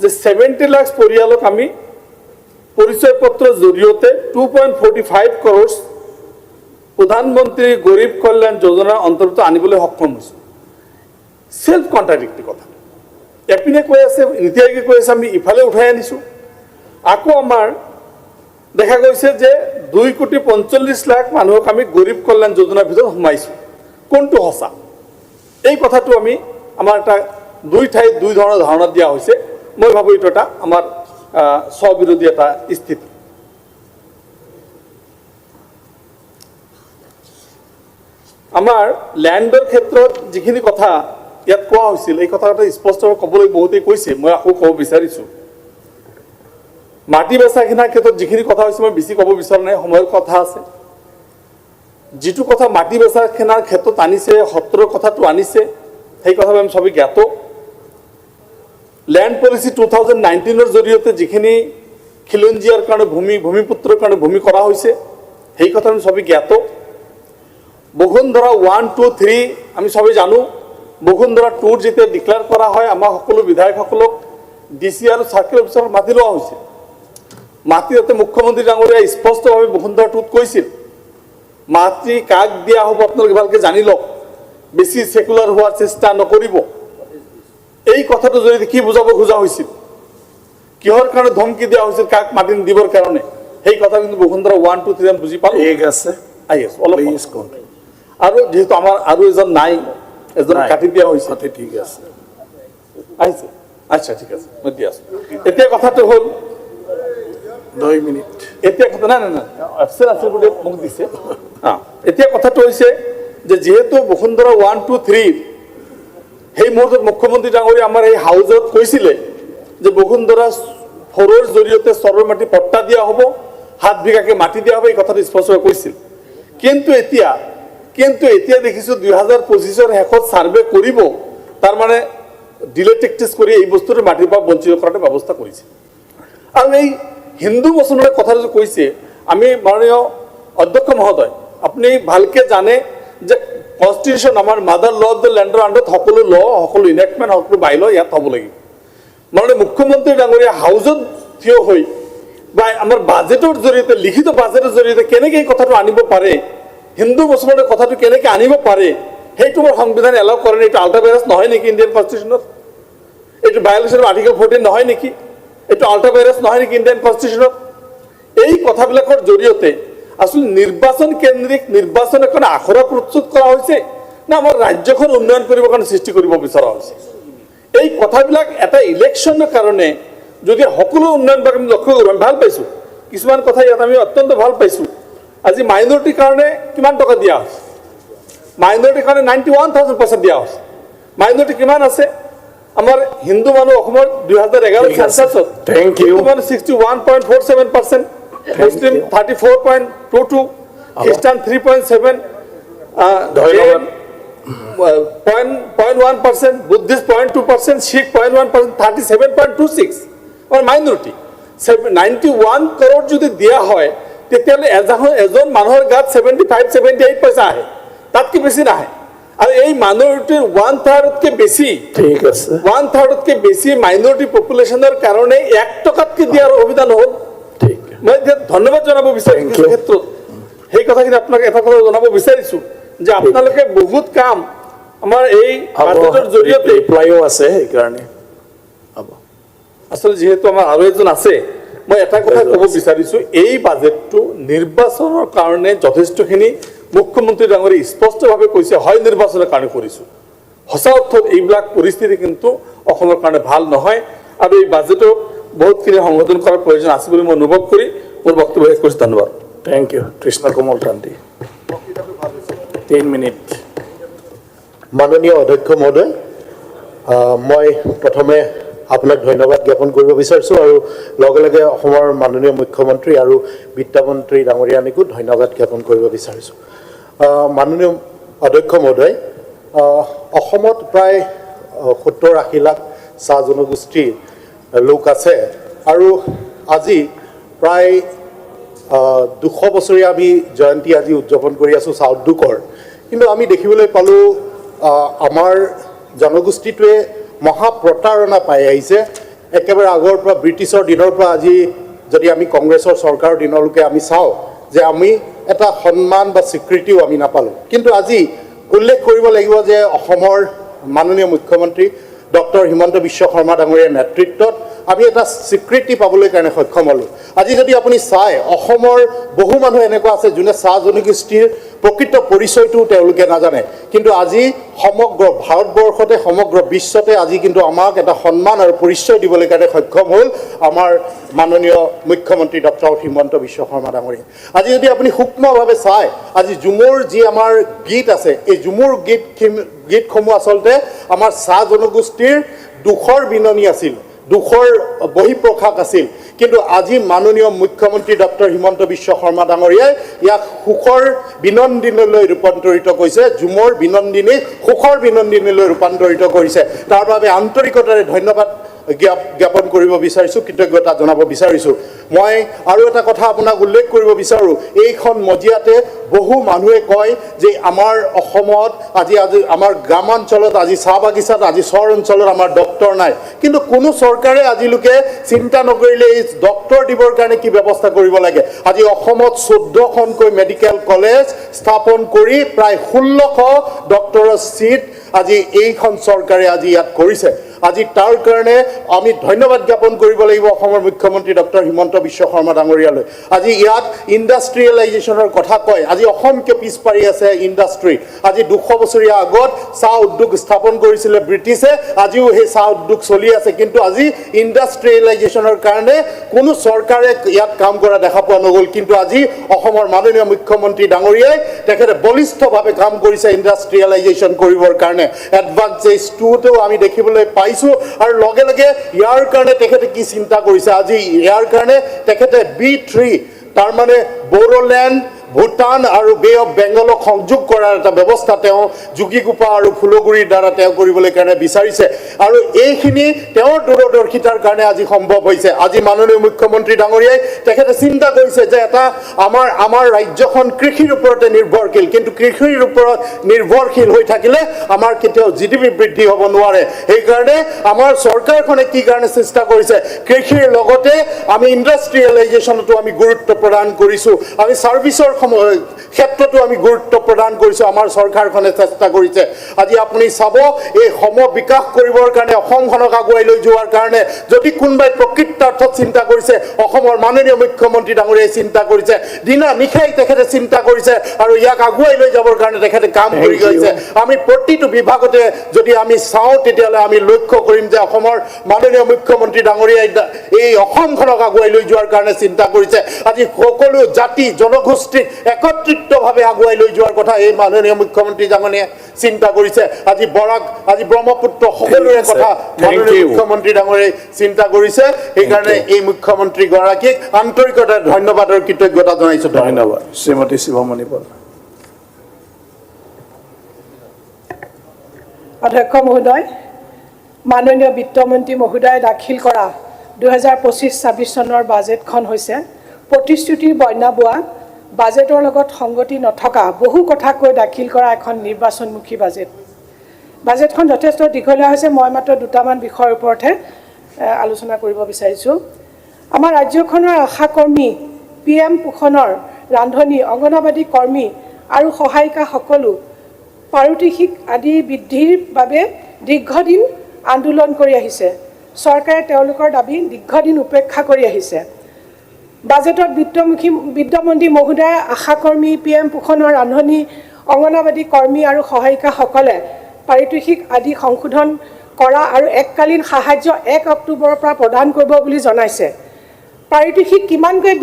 যে 70 লাখ পৰিয়ালক আমি পৰিচয় পত্ৰৰ জৰিয়তে 2.45 crores প্ৰধানমন্ত্ৰী গৰীব কল্যাণ যোজনাৰ অন্তৰ্গত আনিবলৈ সক্ষম হৈছোঁ। সেলফ কণ্ট্ৰাডিক্টৰি কথা। এপিনে কৈ আছে, নীতি আয়োগে কৈ আছে আমি ইফালে উঠাই আনিছোঁ। আকৌ আমাৰ দেখা গৈছে যে 2,45,00,000 মানুহক আমি গৰীব কল্যাণ যোজনাৰ ভিতৰত সোমাইছোঁ। কোনটো সঁচা? এই কথাটো আমাৰ এটা দুই ঠাইত দুই ধৰণৰ ধাৰণা দিয়া হৈছে। মই ভাবোঁ এইটো এটা আমাৰ স্ববিৰোধী এটা স্থিতি। আমাৰ লেণ্ডৰ ক্ষেত্ৰত যিখিনি কথা ইয়াত কোৱা হৈছিল এই কথাটা স্পষ্টভাৱে ক'বলৈ বহুতেই কৈছে, মই আকৌ ক'ব বিচাৰিছোঁ। মাটি বেচা কিনাৰ ক্ষেত্ৰত যিখিনি কথা হৈছে মই বেছি ক'ব বিচৰা নাই, সময়ৰ কথা আছে। যিটো কথা মাটি বেচা কিনাৰ ক্ষেত্ৰত আনিছে, সত্ৰৰ কথাটো আনিছে, সেই কথাটো আমি সবেই জ্ঞাত। লেণ্ড পলিচি 2019 জৰিয়তে যিখিনি খিলঞ্জীয়াৰ কাৰণে ভূমিপুত্ৰৰ কাৰণে ভূমি কৰা হৈছে সেই কথা আমি সবেই জ্ঞাত। বসুন্ধৰা 1, 2, 3 আমি সবেই জানো। বসুন্ধৰা 2 যেতিয়া ডিক্লেয়াৰ কৰা হয় আমাৰ সকলো বিধায়কসকলক DC আৰু চাৰ্কেল অফিচাৰক মাতি লোৱা হৈছে। মাটিতে মুখ্যমন্ত্ৰী ডাঙৰীয়াই স্পষ্টভাৱে বসুন্ধৰা 2ত কৈছিল মাটি কাক দিয়া হ'ব আপোনালোকে ভালকৈ জানি লওক, বেছি সেকুলাৰ হোৱাৰ চেষ্টা নকৰিব। এই কথাটো যদি কি বুজাব খোজা হৈছিল, কিহৰ কাৰণে ধমকি দিয়া হৈছিল কাক মাটি দিবৰ কাৰণে, সেই কথা কিন্তু বসুন্ধৰা 1, 2, 3 আমি বুজি পালোঁ। অলপ আৰু যেহেতু আমাৰ আৰু এজন নাই, এজন কাটি দিয়া হৈছে। ঠিক আছে, আহিছে, আচ্ছা ঠিক আছে, মই দি আছোঁ। এতিয়া কথাটো হ'ল 2 মিনিট। এতিয়া কথা নাই এফচেল আছে বুলি মোক দিছে। এতিয়া কথাটো হৈছে যে যিহেতু বসুন্ধৰা 1, 2, 3 সেই মুহূৰ্তত মুখ্যমন্ত্ৰী ডাঙৰীয়া আমাৰ এই হাউজত কৈছিলে যে বসুন্ধৰা 4ৰ জৰিয়তে চৰৰ মাটি পট্টা দিয়া হ'ব, 7 বিঘাকৈ মাটি দিয়া হ'ব, এই কথাটো স্পষ্টভাৱে কৈছিল। কিন্তু এতিয়া দেখিছোঁ 2025 শেষত ছাৰ্ভে কৰিব, তাৰমানে ডিলে টেকটিক্স কৰি এই বস্তুটো মাটিৰ পৰা বঞ্চিত কৰাৰ ব্যৱস্থা কৰিছে। আৰু এই হিন্দু মুছলমানৰ কথাটো যে কৈছে, আমি মাননীয় অধ্যক্ষ মহোদয় আপুনি ভালকৈ জানে যে কনষ্টিটিউশ্যন আমাৰ মাদাৰ ল অফ দ্য লেণ্ডৰ আণ্ডাৰত সকলো ল, সকলো ইনেক্টমেণ্ট, সকলো বাই ল ইয়াত হ'ব লাগিব। মাননীয় মুখ্যমন্ত্ৰী ডাঙৰীয়া হাউজত থিয় হৈ বা আমাৰ বাজেটৰ জৰিয়তে, লিখিত বাজেটৰ জৰিয়তে কেনেকৈ এই কথাটো আনিব পাৰে, হিন্দু মুছলমানৰ কথাটো কেনেকৈ আনিব পাৰে, সেইটো আমাৰ সংবিধানে এলাউ কৰে নাই। এইটো আল্ট্ৰা ভাইৰাছ নহয় নেকি ইণ্ডিয়ান কনষ্টিটিউশ্যনত? এইটো ভায়লেশ্যন অফ আৰ্টিকল 14 নহয় নেকি? এইটো আল্ট্ৰা ভাইৰাছ নহয় নেকি ইণ্ডিয়ান কনষ্টিটিউশ্যনত? এই কথাবিলাকৰ জৰিয়তে আচলতে নিৰ্বাচন কেন্দ্ৰিক নিৰ্বাচন এখন আখৰা প্ৰস্তুত কৰা হৈছে না আমাৰ ৰাজ্যখন উন্নয়ন কৰিবৰ কাৰণে সৃষ্টি কৰিব বিচৰা হৈছে? এই কথাবিলাক এটা ইলেকশ্যনৰ কাৰণে যদি সকলো উন্নয়নবিলাক আমি লক্ষ্য কৰোঁ, আমি ভাল পাইছোঁ। কিছুমান কথা ইয়াত আমি অত্যন্ত ভাল পাইছোঁ। আজি মাইনৰিটিৰ কাৰণে কিমান টকা দিয়া হৈছে? মাইনৰিটিৰ কাৰণে 91,000% দিয়া হৈছে। মাইনৰিটি কিমান আছে? আমাৰ হিন্দু মানুহ অসমৰ 2011 চেঞ্চাছত হিন্দু মানুহ 61.47%, মুছলিম 34.22, খ্ৰীষ্টান 3.7, 0.1%, বুদ্ধিষ্ট 0.2%, শিখ 0.1%, 37.26 আমাৰ মাইনৰিটি। 91 crore যদি দিয়া হয় তেতিয়াহ'লে এজন মানুহৰ গাত 75-78 পইচা আহে, তাতকৈ বেছি নাহে। আৰু এই মাইনৰিটিৰ 1/3তকৈ বেছি, ঠিক আছে, 1/3তকৈ বেছি মাইনৰিটি পপুলেশ্যনৰ কাৰণে 1 টকাতকৈ দিয়াৰ অসুবিধা নহ'ল। ঠিক, মই এতিয়া ধন্যবাদ জনাব বিচাৰিছোঁ কিছু ক্ষেত্ৰত। সেই কথাখিনি আপোনাক এটা কথা জনাব বিচাৰিছোঁ যে আপোনালোকে বহুত কাম আমাৰ এই বাজেটৰ জৰিয়তে ৰিপ্লাইও আছে, সেইকাৰণে আচলতে যিহেতু আমাৰ আৰু এজন আছে, মই এটা কথা ক'ব বিচাৰিছোঁ, এই বাজেটটো নিৰ্বাচনৰ কাৰণে যথেষ্টখিনি মুখ্যমন্ত্ৰী ডাঙৰীয়ে স্পষ্টভাৱে কৈছে, হয় নিৰ্বাচনৰ কাৰণে কৰিছোঁ। সঁচা অৰ্থত এইবিলাক পৰিস্থিতি কিন্তু অসমৰ কাৰণে ভাল নহয়, আৰু এই বাজেটক বহুতখিনি সংশোধন কৰাৰ প্ৰয়োজন আছে বুলি মই অনুভৱ কৰি মোৰ বক্তব্য শেষ কৰিছোঁ। ধন্যবাদ। Thank U. কৃষ্ণ কোমল কান্তি, 3 মিনিট। মাননীয় অধ্যক্ষ মহোদয়, মই প্ৰথমে আপোনাক ধন্যবাদ জ্ঞাপন কৰিব বিচাৰিছোঁ আৰু লগে লগে অসমৰ মাননীয় মুখ্যমন্ত্ৰী আৰু বিত্তমন্ত্ৰী ডাঙৰীয়ানীকো ধন্যবাদ জ্ঞাপন কৰিব বিচাৰিছোঁ। মাননীয় অধ্যক্ষ মহোদয়, অসমত প্ৰায় 70-80 লাখ চাহ জনগোষ্ঠীৰ লোক আছে আৰু আজি প্ৰায় 200 বছৰীয়া আমি জয়ন্তী আজি উদযাপন কৰি আছোঁ চাহ উদ্যোগৰ। কিন্তু আমি দেখিবলৈ পালোঁ আমাৰ জনগোষ্ঠীটোৱে মহা প্ৰতাৰণা পাই আহিছে। একেবাৰে আগৰ পৰা ব্ৰিটিছৰ দিনৰ পৰা আজি যদি আমি কংগ্ৰেছৰ চৰকাৰৰ দিনলৈকে আমি চাওঁ যে আমি এটা সন্মান বা স্বীকৃতিও আমি নাপালোঁ। কিন্তু আজি উল্লেখ কৰিব লাগিব যে অসমৰ মাননীয় মুখ্যমন্ত্ৰী ডক্টৰ হিমন্ত বিশ্ব শৰ্মা ডাঙৰীয়াৰ নেতৃত্বত আমি এটা স্বীকৃতি পাবলৈ কাৰণে সক্ষম হ'লোঁ। আজি যদি আপুনি চায়, অসমৰ বহু মানুহ এনেকুৱা আছে যোনে চাহ জনগোষ্ঠীৰ প্ৰকৃত পৰিচয়টো তেওঁলোকে নাজানে, কিন্তু আজি সমগ্ৰ ভাৰতবৰ্ষতে সমগ্ৰ বিশ্বতে আজি কিন্তু আমাক এটা সন্মান আৰু পৰিচয় দিবলৈ কাৰণে সক্ষম হ'ল আমাৰ মাননীয় মুখ্যমন্ত্ৰী ডক্টৰ হিমন্ত বিশ্ব শৰ্মা ডাঙৰীয়া। আজি যদি আপুনি সূক্ষ্মভাৱে চায়, আজি ঝুমুৰ যি আমাৰ গীত আছে, এই ঝুমুৰ গীতসমূহ আচলতে আমাৰ চাহ জনগোষ্ঠীৰ দুখৰ বিননি আছিল, দুখৰ বহিঃপ্ৰকাশ আছিল। কিন্তু আজি মাননীয় মুখ্যমন্ত্ৰী ডক্টৰ হিমন্ত বিশ্ব শৰ্মা ডাঙৰীয়াই ইয়াক সুখৰ বিনন্দিনীলৈ ৰূপান্তৰিত কৰিছে, ঝুমৰ বিনন্দিনী সুখৰ বিনন্দিনীলৈ ৰূপান্তৰিত কৰিছে। তাৰ বাবে আন্তৰিকতাৰে ধন্যবাদ জ্ঞাপন কৰিব বিচাৰিছোঁ, কৃতজ্ঞতা জনাব বিচাৰিছোঁ। মই আৰু এটা কথা আপোনাক উল্লেখ কৰিব বিচাৰোঁ, এইখন মজিয়াতে বহু মানুহে কয় যে আমাৰ অসমত আজি আমাৰ গ্ৰামাঞ্চলত আজি চাহ বাগিচাত আজি চহৰ অঞ্চলত আমাৰ ডক্তৰ নাই। কিন্তু কোনো চৰকাৰে আজিলৈকে চিন্তা নকৰিলে এই ডক্তৰ দিবৰ কাৰণে কি ব্যৱস্থা কৰিব লাগে। আজি অসমত 14খনকৈ মেডিকেল কলেজ স্থাপন কৰি প্ৰায় 1600 ডক্তৰৰ চিট আজি এইখন চৰকাৰে আজি ইয়াত কৰিছে। আজি তাৰ কাৰণে আমি ধন্যবাদ জ্ঞাপন কৰিব লাগিব অসমৰ মুখ্যমন্ত্ৰী ডক্টৰ হিমন্ত বিশ্ব শৰ্মা ডাঙৰীয়ালৈ। আজি ইয়াত ইণ্ডাষ্ট্ৰিয়েলাইজেশ্যনৰ কথা কয়, আজি অসমকে পিছ পাৰি আছে ইণ্ডাষ্ট্ৰি। আজি 200 বছৰীয়া আগত চাহ উদ্যোগ স্থাপন কৰিছিলে ব্ৰিটিছে, আজিও সেই চাহ উদ্যোগ চলি আছে। কিন্তু আজি ইণ্ডাষ্ট্ৰিয়েলাইজেশ্যনৰ কাৰণে কোনো চৰকাৰে ইয়াত কাম কৰা দেখা পোৱা নগ'ল। কিন্তু আজি অসমৰ মাননীয় মুখ্যমন্ত্ৰী ডাঙৰীয়াই তেখেতে বলিষ্ঠভাৱে কাম কৰিছে ইণ্ডাষ্ট্ৰিয়েলাইজেশ্যন কৰিবৰ কাৰণে। এডভান্সেজ 2টো আমি দেখিবলৈ পাইছোঁ আৰু লগে লগে ইয়াৰ কাৰণে তেখেতে কি চিন্তা কৰিছে। আজি ইয়াৰ কাৰণে তেখেতে B3 তাৰমানে বড়োলেণ্ড, ভূটান আৰু বে অফ বেংগলক সংযোগ কৰাৰ এটা ব্যৱস্থা তেওঁ যোগীগোপা আৰু ফুলগুৰিৰ দ্বাৰা তেওঁ কৰিবলৈ কাৰণে বিচাৰিছে আৰু এইখিনি তেওঁৰ দূৰদৰ্শিতাৰ কাৰণে আজি সম্ভৱ হৈছে। আজি মাননীয় মুখ্যমন্ত্ৰী ডাঙৰীয়াই তেখেতে চিন্তা কৰিছে যে এটা আমাৰ ৰাজ্যখন কৃষিৰ ওপৰতে নিৰ্ভৰশীল, কিন্তু কৃষিৰ ওপৰত নিৰ্ভৰশীল হৈ থাকিলে আমাৰ কেতিয়াও GDP বৃদ্ধি হ'ব নোৱাৰে। সেইকাৰণে আমাৰ চৰকাৰখনে কি কাৰণে চেষ্টা কৰিছে, কৃষিৰ লগতে আমি ইণ্ডাষ্ট্ৰিয়েলাইজেশ্যনতো আমি গুৰুত্ব প্ৰদান কৰিছোঁ, আমি ছাৰ্ভিচৰ ক্ষেত্ৰতো আমি গুৰুত্ব প্ৰদান কৰিছোঁ। আমাৰ চৰকাৰখনে চেষ্টা কৰিছে। আজি আপুনি চাব, এই সম বিকাশ কৰিবৰ কাৰণে অসমখনক আগুৱাই লৈ যোৱাৰ কাৰণে যদি কোনোবাই প্ৰকৃতাৰ্থত চিন্তা কৰিছে, অসমৰ মাননীয় মুখ্যমন্ত্ৰী ডাঙৰীয়াই চিন্তা কৰিছে, দিনা নিশাই তেখেতে চিন্তা কৰিছে আৰু ইয়াক আগুৱাই লৈ যাবৰ কাৰণে তেখেতে কাম কৰি গৈছে। আমি প্ৰতিটো বিভাগতে যদি আমি চাওঁ তেতিয়াহ'লে আমি লক্ষ্য কৰিম যে অসমৰ মাননীয় মুখ্যমন্ত্ৰী ডাঙৰীয়াই এই অসমখনক আগুৱাই লৈ যোৱাৰ কাৰণে চিন্তা কৰিছে। আজি সকলো জাতি জনগোষ্ঠীক একত্ৰিতভাৱে আগুৱাই লৈ যোৱাৰ কথা এই মাননীয় মুখ্যমন্ত্ৰী ডাঙৰীয়াই চিন্তা কৰিছে। আজি বৰাক, আজি ব্ৰহ্মপুত্ৰ সকলোৰে কথা মাননীয় মুখ্যমন্ত্ৰী ডাঙৰীয়াই চিন্তা কৰিছে। সেইকাৰণে এই মুখ্যমন্ত্ৰীগৰাকীক আন্তৰিকতাৰে ধন্যবাদ আৰু কৃতজ্ঞতা জনাইছোঁ। ধন্যবাদ। শ্ৰীমতী শিৱমণি বৰা। অধ্যক্ষ মহোদয়, মাননীয় বিত্তমন্ত্ৰী মহোদয়ে দাখিল কৰা 2025-26 চনৰ বাজেটখন হৈছে প্ৰতিশ্ৰুতিৰ বন্যা বোৱা বাজেটৰ লগত সংগতি নথকা বহু কথা কৈ দাখিল কৰা এখন নিৰ্বাচনমুখী বাজেট। বাজেটখন যথেষ্ট দীঘলীয়া হৈছে। মই মাত্ৰ দুটামান বিষয়ৰ ওপৰতহে আলোচনা কৰিব বিচাৰিছোঁ। আমাৰ ৰাজ্যখনৰ আশাকৰ্মী, PM পোষণৰ ৰান্ধনী, অংগনবাদী কৰ্মী আৰু সহায়িকা সকলো পাৰিতোষিক আদি বৃদ্ধিৰ বাবে দীৰ্ঘদিন আন্দোলন কৰি আহিছে। চৰকাৰে তেওঁলোকৰ দাবী দীৰ্ঘদিন উপেক্ষা কৰি আহিছে। বাজেটত বিত্তমন্ত্ৰী মহোদয়ে আশাকৰ্মী, PM পোষণৰ ৰান্ধনী, অংগনবাদী কৰ্মী আৰু সহায়িকাসকলে পাৰিতোষিক আদি সংশোধন কৰা আৰু এককালীন সাহায্য 1 অক্টোবৰৰ পৰা প্ৰদান কৰিব বুলি জনাইছে। পাৰিতোষিক কিমানকৈ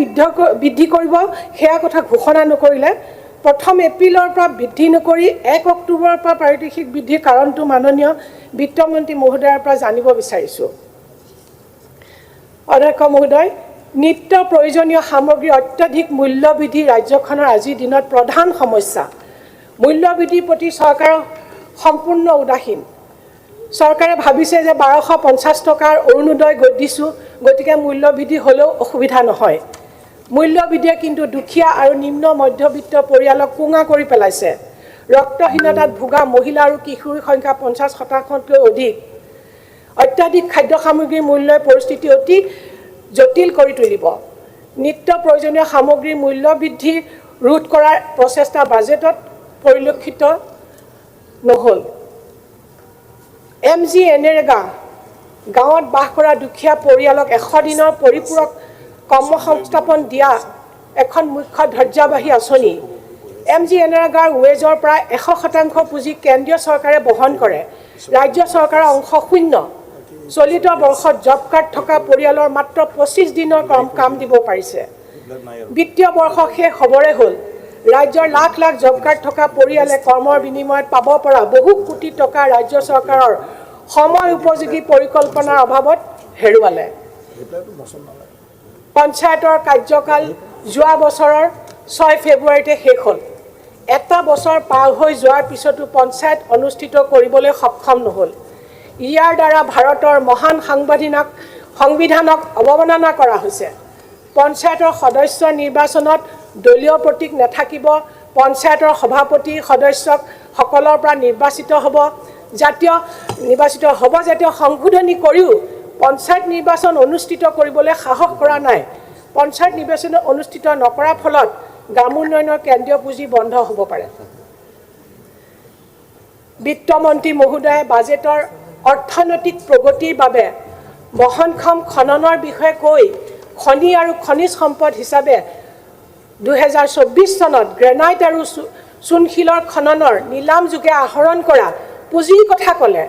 বৃদ্ধি কৰিব সেয়া কথা ঘোষণা নকৰিলে 1 এপ্ৰিলৰ পৰা বৃদ্ধি নকৰি 1 অক্টোবৰৰ পৰা পাৰিতোষিক বৃদ্ধিৰ কাৰণটো মাননীয় বিত্তমন্ত্ৰী মহোদয়ৰ পৰা জানিব বিচাৰিছোঁ। অধ্যক্ষ মহোদয়, নিত্য প্ৰয়োজনীয় সামগ্ৰীৰ অত্যাধিক মূল্যবৃদ্ধি ৰাজ্যখনৰ আজিৰ দিনত প্ৰধান সমস্যা। মূল্যবৃদ্ধিৰ প্ৰতি চৰকাৰৰ সম্পূৰ্ণ উদাসীন। চৰকাৰে ভাবিছে যে 1250 টকাৰ অৰুণোদয় দিছোঁ, গতিকে মূল্যবৃদ্ধি হ'লেও অসুবিধা নহয়। মূল্যবৃদ্ধিয়ে কিন্তু দুখীয়া আৰু নিম্ন মধ্যবিত্ত পৰিয়ালক কোঙা কৰি পেলাইছে। ৰক্তহীনতাত ভোগা মহিলা আৰু কিশোৰীৰ সংখ্যা 50%তকৈ অধিক। অত্যাধিক খাদ্য সামগ্ৰীৰ মূল্যই পৰিস্থিতি অতি জটিল কৰি তুলিব। নিত্য প্ৰয়োজনীয় সামগ্ৰীৰ মূল্য বৃদ্ধি ৰোধ কৰাৰ প্ৰচেষ্টা বাজেটত পৰিলক্ষিত নহ'ল। MGNREGA গাঁৱত বাস কৰা দুখীয়া পৰিয়ালক 100 দিনৰ পৰিপূৰক কৰ্মসংস্থাপন দিয়া এখন মুখ্য ধৈৰ্যবাহী আঁচনি। MGNREGAৰ ৱেজৰ প্ৰায় 100% পুঁজি কেন্দ্ৰীয় চৰকাৰে বহন কৰে। ৰাজ্য চৰকাৰৰ অংশ শূন্য। চলিত বৰ্ষত জব কাৰ্ড থকা পৰিয়ালৰ মাত্ৰ 25 দিনৰ কাম দিব পাৰিছে। বিত্তীয় বৰ্ষ শেষ হ'বৰে হ'ল। ৰাজ্যৰ লাখ লাখ জব কাৰ্ড থকা পৰিয়ালে কৰ্মৰ বিনিময়ত পাব পৰা বহু কোটি টকা ৰাজ্য চৰকাৰৰ সময় উপযোগী পৰিকল্পনাৰ অভাৱত হেৰুৱালে। পঞ্চায়তৰ কাৰ্যকাল যোৱা বছৰৰ 6 ফেব্ৰুৱাৰীতে শেষ হ'ল। এটা বছৰ পাৰ হৈ যোৱাৰ পিছতো পঞ্চায়ত অনুষ্ঠিত কৰিবলৈ সক্ষম নহ'ল। ইয়াৰ দ্বাৰা ভাৰতৰ মহান সংবিধানক অৱমাননা কৰা হৈছে। পঞ্চায়তৰ সদস্য নিৰ্বাচনত দলীয় প্ৰতীক নাথাকিব। পঞ্চায়তৰ সভাপতি সদস্যসকলৰ পৰা নিৰ্বাচিত হ'ব জাতীয় সংশোধনী কৰিও পঞ্চায়ত নিৰ্বাচন অনুষ্ঠিত কৰিবলৈ সাহস কৰা নাই। পঞ্চায়ত নিৰ্বাচন অনুষ্ঠিত নকৰাৰ ফলত গ্ৰামোন্নয়নৰ কেন্দ্ৰীয় পুঁজি বন্ধ হ'ব পাৰে। বিত্তমন্ত্ৰী মহোদয়ে বাজেটৰ অৰ্থনৈতিক প্ৰগতিৰ বাবে বহনক্ষম খননৰ বিষয়ে কৈ খনি আৰু খনিজ সম্পদ হিচাপে 2024 চনত গ্ৰেনাইট আৰু চূণশিলৰ খননৰ নিলাম যোগে আহৰণ কৰা পুঁজিৰ কথা ক'লে।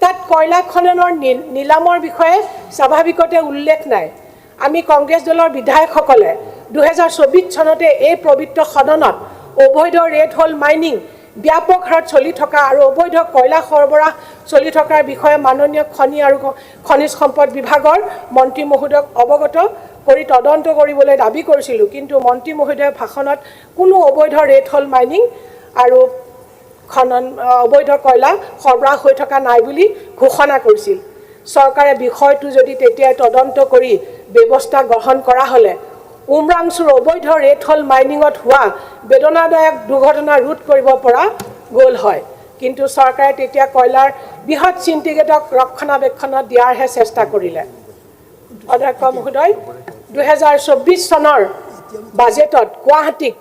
তাত কয়লা খননৰ নিলামৰ বিষয়ে স্বাভাৱিকতে উল্লেখ নাই। আমি কংগ্ৰেছ দলৰ বিধায়কসকলে 2024 চনতে এই পবিত্ৰ সদনত অবৈধ ৰেড হোল মাইনিং ব্যাপক হাৰত চলি থকা আৰু অবৈধ কয়লা সৰবৰাহ চলি থকাৰ বিষয়ে মাননীয় খনি আৰু খনিজ সম্পদ বিভাগৰ মন্ত্ৰী মহোদয়ক অৱগত কৰি তদন্ত কৰিবলৈ দাবী কৰিছিলোঁ। কিন্তু মন্ত্ৰী মহোদয়ৰ ভাষণত কোনো অবৈধ ৰেড হোল মাইনিং আৰু অবৈধ কয়লা সৰবৰাহ হৈ থকা নাই বুলি ঘোষণা কৰিছিল। চৰকাৰে বিষয়টো যদি তেতিয়াই তদন্ত কৰি ব্যৱস্থা গ্ৰহণ কৰা হ'লে উমৰাংচুৰ অবৈধ ৰেড হোল মাইনিঙত হোৱা বেদনাদায়ক দুৰ্ঘটনা ৰোধ কৰিব পৰা গ'ল হয়। কিন্তু চৰকাৰে তেতিয়া কয়লাৰ বৃহৎ চিণ্ডিকেটক ৰক্ষণাবেক্ষণ দিয়াৰহে চেষ্টা কৰিলে। অধ্যক্ষ মহোদয়, 2024 চনৰ বাজেটত গুৱাহাটীক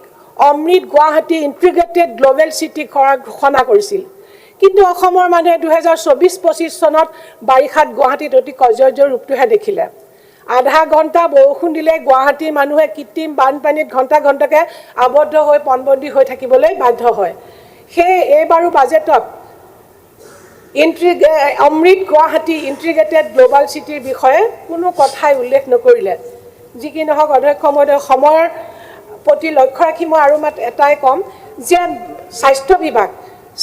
অমৃত গুৱাহাটী ইণ্টিগ্ৰেটেড গ্ল'বেল চিটি কৰাৰ ঘোষণা কৰিছিল। কিন্তু অসমৰ মানুহে 2024-25 চনত বাৰিষাত গুৱাহাটীত অতি কৰ্য্য ৰূপটোহে দেখিলে। আধা ঘণ্টা বৰষুণ দিলে গুৱাহাটীৰ মানুহে কৃত্ৰিম বানপানীত ঘণ্টাকৈ আবদ্ধ হৈ পণবন্দী হৈ থাকিবলৈ বাধ্য হয়। সেয়ে এইবাৰো বাজেটত অমৃত গুৱাহাটী ইণ্টিগ্ৰেটেড গ্ল'বেল চিটিৰ বিষয়ে কোনো কথাই উল্লেখ নকৰিলে। যি কি নহওক অধ্যক্ষ মহোদয়, সময়ৰ প্ৰতি লক্ষ্য ৰাখি মই আৰু এটাই ক'ম যে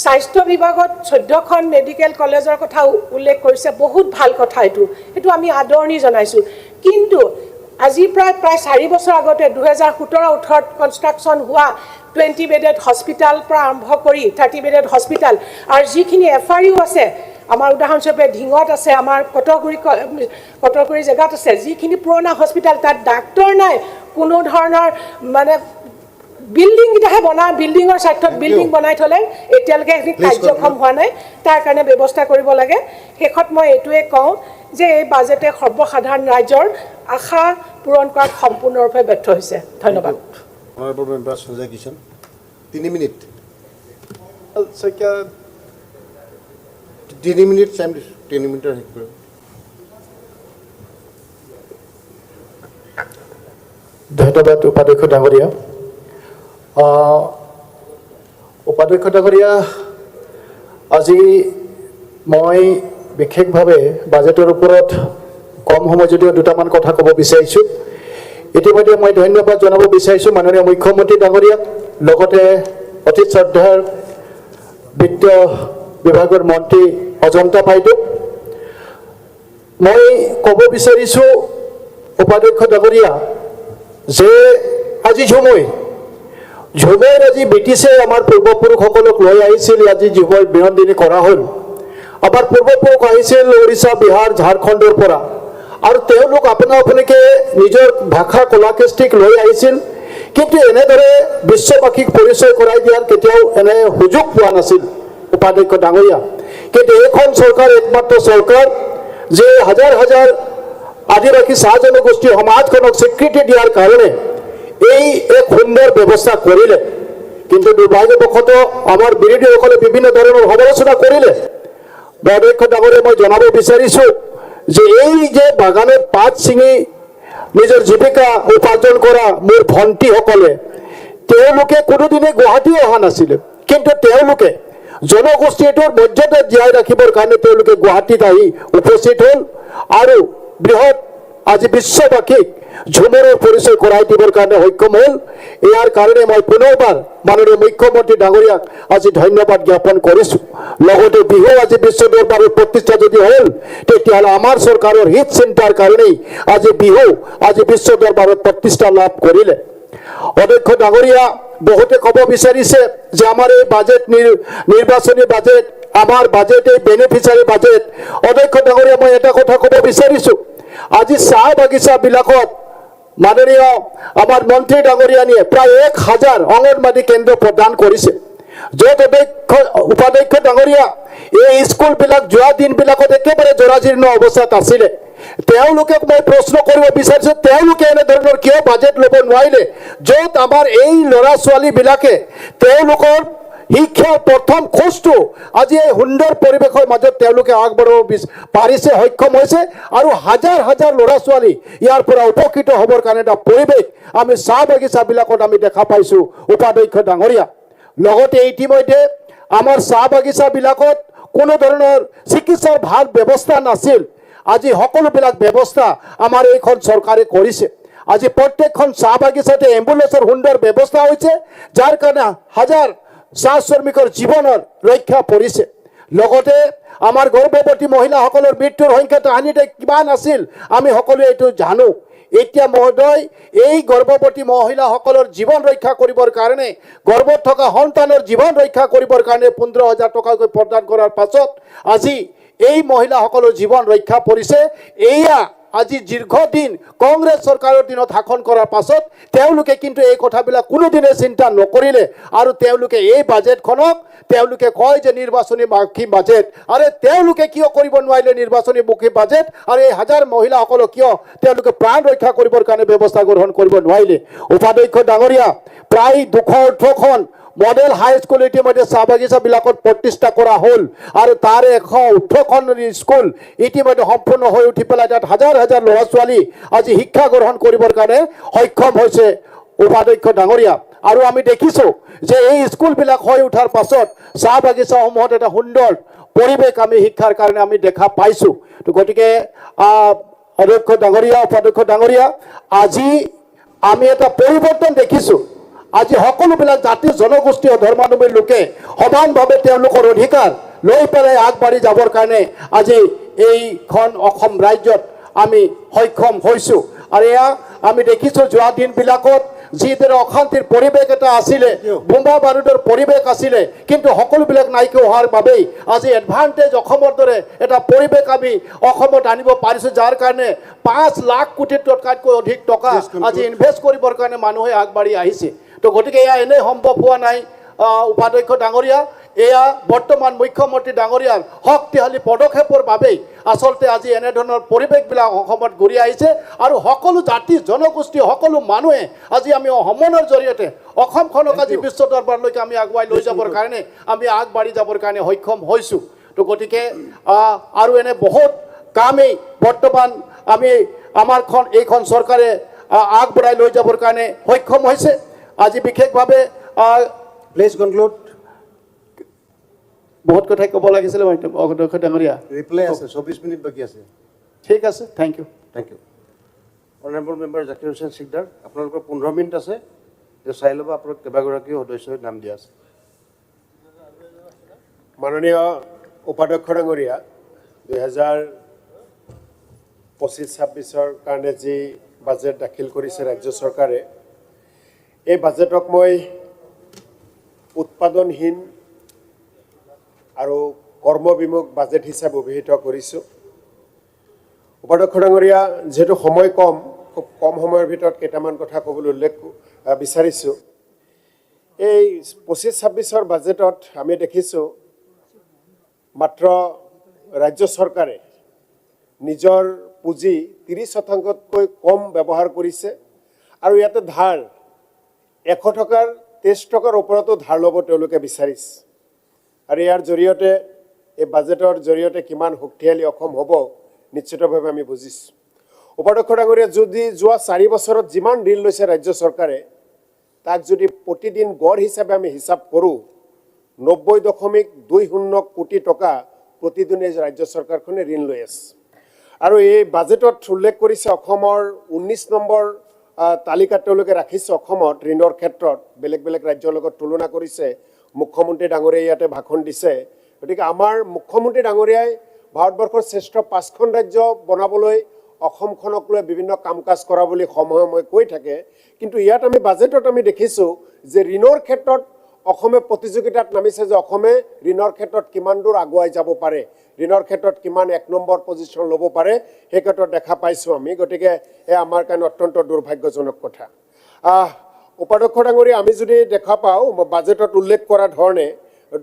স্বাস্থ্য বিভাগত 14খন মেডিকেল কলেজৰ কথা উল্লেখ কৰিছে। বহুত ভাল কথা এইটো আমি আদৰণি জনাইছোঁ। কিন্তু আজি প্ৰায় 4 বছৰ আগতে 2017-18 কনষ্ট্ৰাকশ্যন হোৱা 20 বেডেড হস্পিটেল পৰা আৰম্ভ কৰি 30 বেডেড হস্পিটেল আৰু যিখিনি FRU আছে আমাৰ উদাহৰণস্বৰূপে ঢিঙত আছে, আমাৰ কটৰগুৰি জেগাত আছে, যিখিনি পুৰণা হস্পিটেল তাত ডাক্তৰ নাই, কোনো ধৰণৰ মানে বিল্ডিংকেইটাহে বিল্ডিঙৰ স্বাৰ্থত বিল্ডিং বনাই থ'লে এতিয়ালৈকে সেইখিনি কাৰ্যক্ষম হোৱা নাই, তাৰ কাৰণে ব্যৱস্থা কৰিব লাগে। শেষত মই এইটোৱে কওঁ যে এই বাজেটে সৰ্বসাধাৰণ ৰাইজৰ আশা পূৰণ কৰাত সম্পূৰ্ণৰূপে ব্যৰ্থ হৈছে। ধন্যবাদ। Honorable Member Sanjay Kishan, 3 minutes. 3 minutes time, 3 minutes. ধন্যবাদ উপাধ্যক্ষ ডাঙৰীয়া। উপাধ্যক্ষ ডাঙৰীয়া, আজি মই বিশেষভাৱে বাজেটৰ ওপৰত কম সময় যদিও দুটামান কথা ক'ব বিচাৰিছোঁ। ইতিমধ্যে মই ধন্যবাদ জনাব বিচাৰিছোঁ মাননীয় মুখ্যমন্ত্ৰী ডাঙৰীয়াক, লগতে অতি শ্ৰদ্ধাৰ বিত্ত বিভাগৰ মন্ত্ৰী অজন্তা বাইদেউ। মই ক'ব বিচাৰিছোঁ উপাধ্যক্ষ ডাঙৰীয়া যে আজি ঝুমুৰ আজি ব্ৰিটিছে আমাৰ পূৰ্বপুৰুষসকলক লৈ আহিছিল, আজি ঝুমুৰ বিৰঞ্জিনী কৰা হ'ল। আমাৰ পূৰ্বপুৰুষ আহিছিল উৰিষ্যা, বিহাৰ, ঝাৰখণ্ডৰ পৰা, আৰু তেওঁলোক আপোনালোকে নিজৰ ভাষা কলা কৃষ্টিক লৈ আহিছিল, কিন্তু এনেদৰে বিশ্ববাসীক পৰিচয় কৰাই দিয়াৰ কেতিয়াও এনে সুযোগ পোৱা নাছিল উপাধ্যক্ষ ডাঙৰীয়া। কিন্তু এইখন চৰকাৰ একমাত্ৰ চৰকাৰ যে হাজাৰ হাজাৰ আদিবাসী চাহ জনগোষ্ঠী সমাজখনক স্বীকৃতি দিয়াৰ কাৰণে এই এক সুন্দৰ ব্যৱস্থা কৰিলে। কিন্তু দুৰ্ভাগ্যবশতঃ আমাৰ বিৰোধীসকলে বিভিন্ন ধৰণৰ সমালোচনা কৰিলে। উপাধ্যক্ষ ডাঙৰীয়া, মই জনাব বিচাৰিছোঁ যে এই যে বাগানত পাত ছিঙি নিজৰ জীৱিকা উপাৰ্জন কৰা মোৰ ভণ্টিসকলে, তেওঁলোকে কোনোদিনে গুৱাহাটী অহা নাছিলে, কিন্তু তেওঁলোকে জনগোষ্ঠীটোৰ মৰ্যাদা জীয়াই ৰাখিবৰ কাৰণে তেওঁলোকে গুৱাহাটীত আহি উপস্থিত হ'ল আৰু বৃহৎ আজি বিশ্ববাসীক ঝুমুৰৰ পৰিচয় কৰাই দিবৰ কাৰণে সক্ষম হ'ল। ইয়াৰ কাৰণে মই পুনৰবাৰ মাননীয় মুখ্যমন্ত্ৰী ডাঙৰীয়াক আজি ধন্যবাদ জ্ঞাপন কৰিছোঁ। লগতে বিহু আজি বিশ্ব দৰবাৰত প্ৰতিষ্ঠা যদি হ'ল, তেতিয়াহ'লে আমাৰ চৰকাৰৰ হিত চিন্তাৰ কাৰণেই আজি বিহু আজি বিশ্ব দৰবাৰত প্ৰতিষ্ঠা লাভ কৰিলে। অধ্যক্ষ ডাঙৰীয়া, বহুতে ক'ব বিচাৰিছে যে আমাৰ এই বাজেট নিৰ্বাচনী বাজেট, আমাৰ বাজেট এই বেনিফিচিয়াৰী বাজেট। অধ্যক্ষ ডাঙৰীয়া, মই এটা কথা ক'ব বিচাৰিছোঁ, আজি চাহ বাগিচাবিলাকত মাননীয় আমাৰ মন্ত্ৰী ডাঙৰীয়ানীয়ে প্ৰায় 1000 অংগনবাদী কেন্দ্ৰ প্ৰদান কৰিছে, য'ত উপাধ্যক্ষ ডাঙৰীয়া এই স্কুলবিলাক যোৱা দিনবিলাকত একেবাৰে জৰাজীৰ্ণ অৱস্থাত আছিলে। তেওঁলোকক মই প্ৰশ্ন কৰিব বিচাৰিছোঁ, তেওঁলোকে এনেধৰণৰ কিয় বাজেট ল'ব নোৱাৰিলে, য'ত আমাৰ এই ল'ৰা ছোৱালীবিলাকে তেওঁলোকৰ শিক্ষাৰ প্ৰথম খোজটো আজি এই সুন্দৰ পৰিৱেশৰ মাজত তেওঁলোকে আগবঢ়াব পাৰিছে, সক্ষম হৈছে, আৰু হাজাৰ হাজাৰ ল'ৰা ছোৱালী ইয়াৰ পৰা উপকৃত হ'বৰ কাৰণে এটা পৰিৱেশ আমি চাহ বাগিচাবিলাকত আমি দেখা পাইছোঁ উপাধ্যক্ষ ডাঙৰীয়া। লগতে ইতিমধ্যে আমাৰ চাহ বাগিচাবিলাকত কোনো ধৰণৰ চিকিৎসাৰ ভাল ব্যৱস্থা নাছিল, আজি সকলোবিলাক ব্যৱস্থা আমাৰ এইখন চৰকাৰে কৰিছে। আজি প্ৰত্যেকখন চাহ বাগিচাতে এম্বুলেন্সৰ সুন্দৰ ব্যৱস্থা হৈছে, যাৰ কাৰণে হাজাৰ চাহ শ্ৰমিকৰ জীৱনৰ ৰক্ষা পৰিছে। লগতে আমাৰ গৰ্ভৱতী মহিলাসকলৰ মৃত্যুৰ সংখ্যা তাহানিতে কিমান আছিল আমি সকলোৱে এইটো জানো। এতিয়া মহোদয়, এই গৰ্ভৱতী মহিলাসকলৰ জীৱন ৰক্ষা কৰিবৰ কাৰণে, গৰ্ভত থকা সন্তানৰ জীৱন ৰক্ষা কৰিবৰ কাৰণে 15,000 টকাকৈ প্ৰদান কৰাৰ পাছত আজি এই মহিলাসকলৰ জীৱন ৰক্ষা পৰিছে। এয়া আজি দীৰ্ঘদিন কংগ্ৰেছ চৰকাৰৰ দিনত শাসন কৰাৰ পাছত তেওঁলোকে কিন্তু এই কথাবিলাক কোনোদিনে চিন্তা নকৰিলে, আৰু তেওঁলোকে এই বাজেটখনক তেওঁলোকে কয় যে নিৰ্বাচনীমুখী বাজেট। আৰে তেওঁলোকে কিয় কৰিব নোৱাৰিলে নিৰ্বাচনীমুখী বাজেট, আৰু এই হাজাৰ মহিলাসকলক কিয় তেওঁলোকে প্ৰাণ ৰক্ষা কৰিবৰ কাৰণে ব্যৱস্থা গ্ৰহণ কৰিব নোৱাৰিলে? উপাধ্যক্ষ ডাঙৰীয়া, প্ৰায় 218খন মডেল হাইস্কুল ইতিমধ্যে চাহ বাগিচাবিলাকত প্ৰতিষ্ঠা কৰা হ'ল, আৰু তাৰে 118খন স্কুল ইতিমধ্যে সম্পূৰ্ণ হৈ উঠি পেলাই তাত হাজাৰ হাজাৰ ল'ৰা ছোৱালী আজি শিক্ষা গ্ৰহণ কৰিবৰ কাৰণে সক্ষম হৈছে উপাধ্যক্ষ ডাঙৰীয়া। আৰু আমি দেখিছোঁ যে এই স্কুলবিলাক হৈ উঠাৰ পাছত চাহ বাগিচাসমূহত এটা সুন্দৰ পৰিৱেশ আমি শিক্ষাৰ কাৰণে আমি দেখা পাইছোঁ। তো গতিকে অধ্যক্ষ ডাঙৰীয়া, উপাধ্যক্ষ ডাঙৰীয়া, আজি আমি এটা পৰিৱৰ্তন দেখিছোঁ। আজি সকলোবিলাক জাতি জনগোষ্ঠী আৰু ধৰ্মাৱলম্বী লোকে সমানভাৱে তেওঁলোকৰ অধিকাৰ লৈ পেলাই আগবাঢ়ি যাবৰ কাৰণে আজি এইখন অসম ৰাজ্যত আমি সক্ষম হৈছোঁ। আৰু এয়া আমি দেখিছোঁ যোৱা দিনবিলাকত যিদৰে অশান্তিৰ পৰিৱেশ এটা আছিলে, বোমা বাৰুদৰ পৰিৱেশ আছিলে, কিন্তু সকলোবিলাক নাইকিয়া হোৱাৰ বাবেই আজি এডভান্টেজ অসমৰ দৰে এটা পৰিৱেশ আমি অসমত আনিব পাৰিছোঁ, যাৰ কাৰণে 5 লাখ কোটি টকাতকৈ অধিক টকা আজি ইনভেষ্ট কৰিবৰ কাৰণে মানুহে আগবাঢ়ি আহিছে। তো গতিকে এয়া এনেই সম্ভৱ হোৱা নাই উপাধ্যক্ষ ডাঙৰীয়া, এয়া বৰ্তমান মুখ্যমন্ত্ৰী ডাঙৰীয়াৰ শক্তিশালী পদক্ষেপৰ বাবেই আচলতে আজি এনেধৰণৰ পৰিৱেশবিলাক অসমত ঘূৰি আহিছে আৰু সকলো জাতি জনগোষ্ঠী সকলো মানুহে আজি আমি সমন্বয়ৰ জৰিয়তে অসমখনক আজি বিশ্ব দৰবাৰলৈকে আমি আগুৱাই লৈ যাবৰ কাৰণে আমি আগবাঢ়ি যাবৰ কাৰণে সক্ষম হৈছোঁ। তো গতিকে আৰু এনে বহুত কামেই বৰ্তমান আমি এইখন চৰকাৰে আগবঢ়াই লৈ যাবৰ কাৰণে সক্ষম হৈছে। আজি বিশেষভাৱে প্লিজ কনক্লুড। বহুত কথাই ক'ব লাগিছিলে অধ্যক্ষ ডাঙৰীয়া। ৰিপ্লাই আছে, 24 মিনিট বাকী আছে। ঠিক আছে, thank you. Thank you. Honourable member Zakir Hussain Sikdar, আপোনালোকৰ 15 মিনিট আছে, চাই ল'ব। আপোনাক কেইবাগৰাকীও সদস্যই নাম দিয়া আছে। মাননীয় উপাধ্যক্ষ ডাঙৰীয়া, 2025-26 কাৰণে যি বাজেট দাখিল কৰিছে ৰাজ্য চৰকাৰে, এই বাজেটক মই উৎপাদনহীন আৰু কৰ্মবিমুখ বাজেট হিচাপে অভিহিত কৰিছোঁ। উপাধ্যক্ষ ডাঙৰীয়া, যিহেতু সময় কম, খুব কম সময়ৰ ভিতৰত কেইটামান কথা ক'বলৈ উল্লেখ বিচাৰিছোঁ। এই 25-26 বাজেটত আমি দেখিছোঁ মাত্ৰ ৰাজ্য চৰকাৰে নিজৰ পুঁজি 30%তকৈ কম ব্যৱহাৰ কৰিছে আৰু ইয়াতে ধাৰ 100 টকাৰ 23 টকাৰ ওপৰতো ধাৰ ল'ব তেওঁলোকে বিচাৰিছে। আৰু ইয়াৰ জৰিয়তে এই বাজেটৰ জৰিয়তে কিমান শক্তিশালী অসম হ'ব নিশ্চিতভাৱে আমি বুজিছোঁ। উপাধ্যক্ষ ডাঙৰীয়া, যদি যোৱা 4 বছৰত যিমান ঋণ লৈছে ৰাজ্য চৰকাৰে, তাক যদি প্ৰতিদিন গড় হিচাপে আমি হিচাপ কৰোঁ, 90.20 কোটি টকা প্ৰতিদিনে ৰাজ্য চৰকাৰখনে ঋণ লৈ আছে। আৰু এই বাজেটত উল্লেখ কৰিছে অসমৰ 19 নম্বৰ তালিকাত তেওঁলোকে ৰাখিছে অসমত ঋণৰ ক্ষেত্ৰত, বেলেগ বেলেগ ৰাজ্যৰ লগত তুলনা কৰিছে। মুখ্যমন্ত্ৰী ডাঙৰীয়াই ইয়াতে ভাষণ দিছে। গতিকে আমাৰ মুখ্যমন্ত্ৰী ডাঙৰীয়াই ভাৰতবৰ্ষৰ শ্ৰেষ্ঠ 5খন ৰাজ্য বনাবলৈ অসমখনক লৈ বিভিন্ন কাম কাজ কৰা বুলি সময়ে কৈ থাকে, কিন্তু ইয়াত আমি বাজেটত আমি দেখিছোঁ যে ঋণৰ ক্ষেত্ৰত অসমে প্ৰতিযোগিতাত নামিছে, যে অসমে ঋণৰ ক্ষেত্ৰত কিমান দূৰ আগুৱাই যাব পাৰে, ঋণৰ ক্ষেত্ৰত কিমান 1 নম্বৰ পজিশ্যন ল'ব পাৰে, সেই ক্ষেত্ৰত দেখা পাইছোঁ আমি। গতিকে এয়া আমাৰ কাৰণে অত্যন্ত দুৰ্ভাগ্যজনক কথা। উপাধ্যক্ষ ডাঙৰীয়া, আমি যদি দেখা পাওঁ বাজেটত উল্লেখ কৰা ধৰণে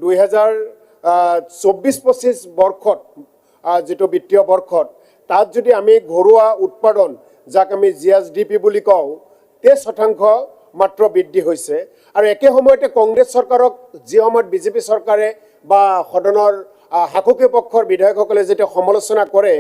2024-25 বৰ্ষত যিটো বিত্তীয় বৰ্ষত, তাত যদি আমি ঘৰুৱা উৎপাদন, যাক আমি GSDP বুলি কওঁ, 23% মাত্ৰ বৃদ্ধি হৈছে। আৰু একে সময়তে কংগ্ৰেছ চৰকাৰক যি সময়ত বিজেপি চৰকাৰে বা সদনৰ শাসকীয় পক্ষৰ বিধায়কসকলে যেতিয়া সমালোচনা কৰে,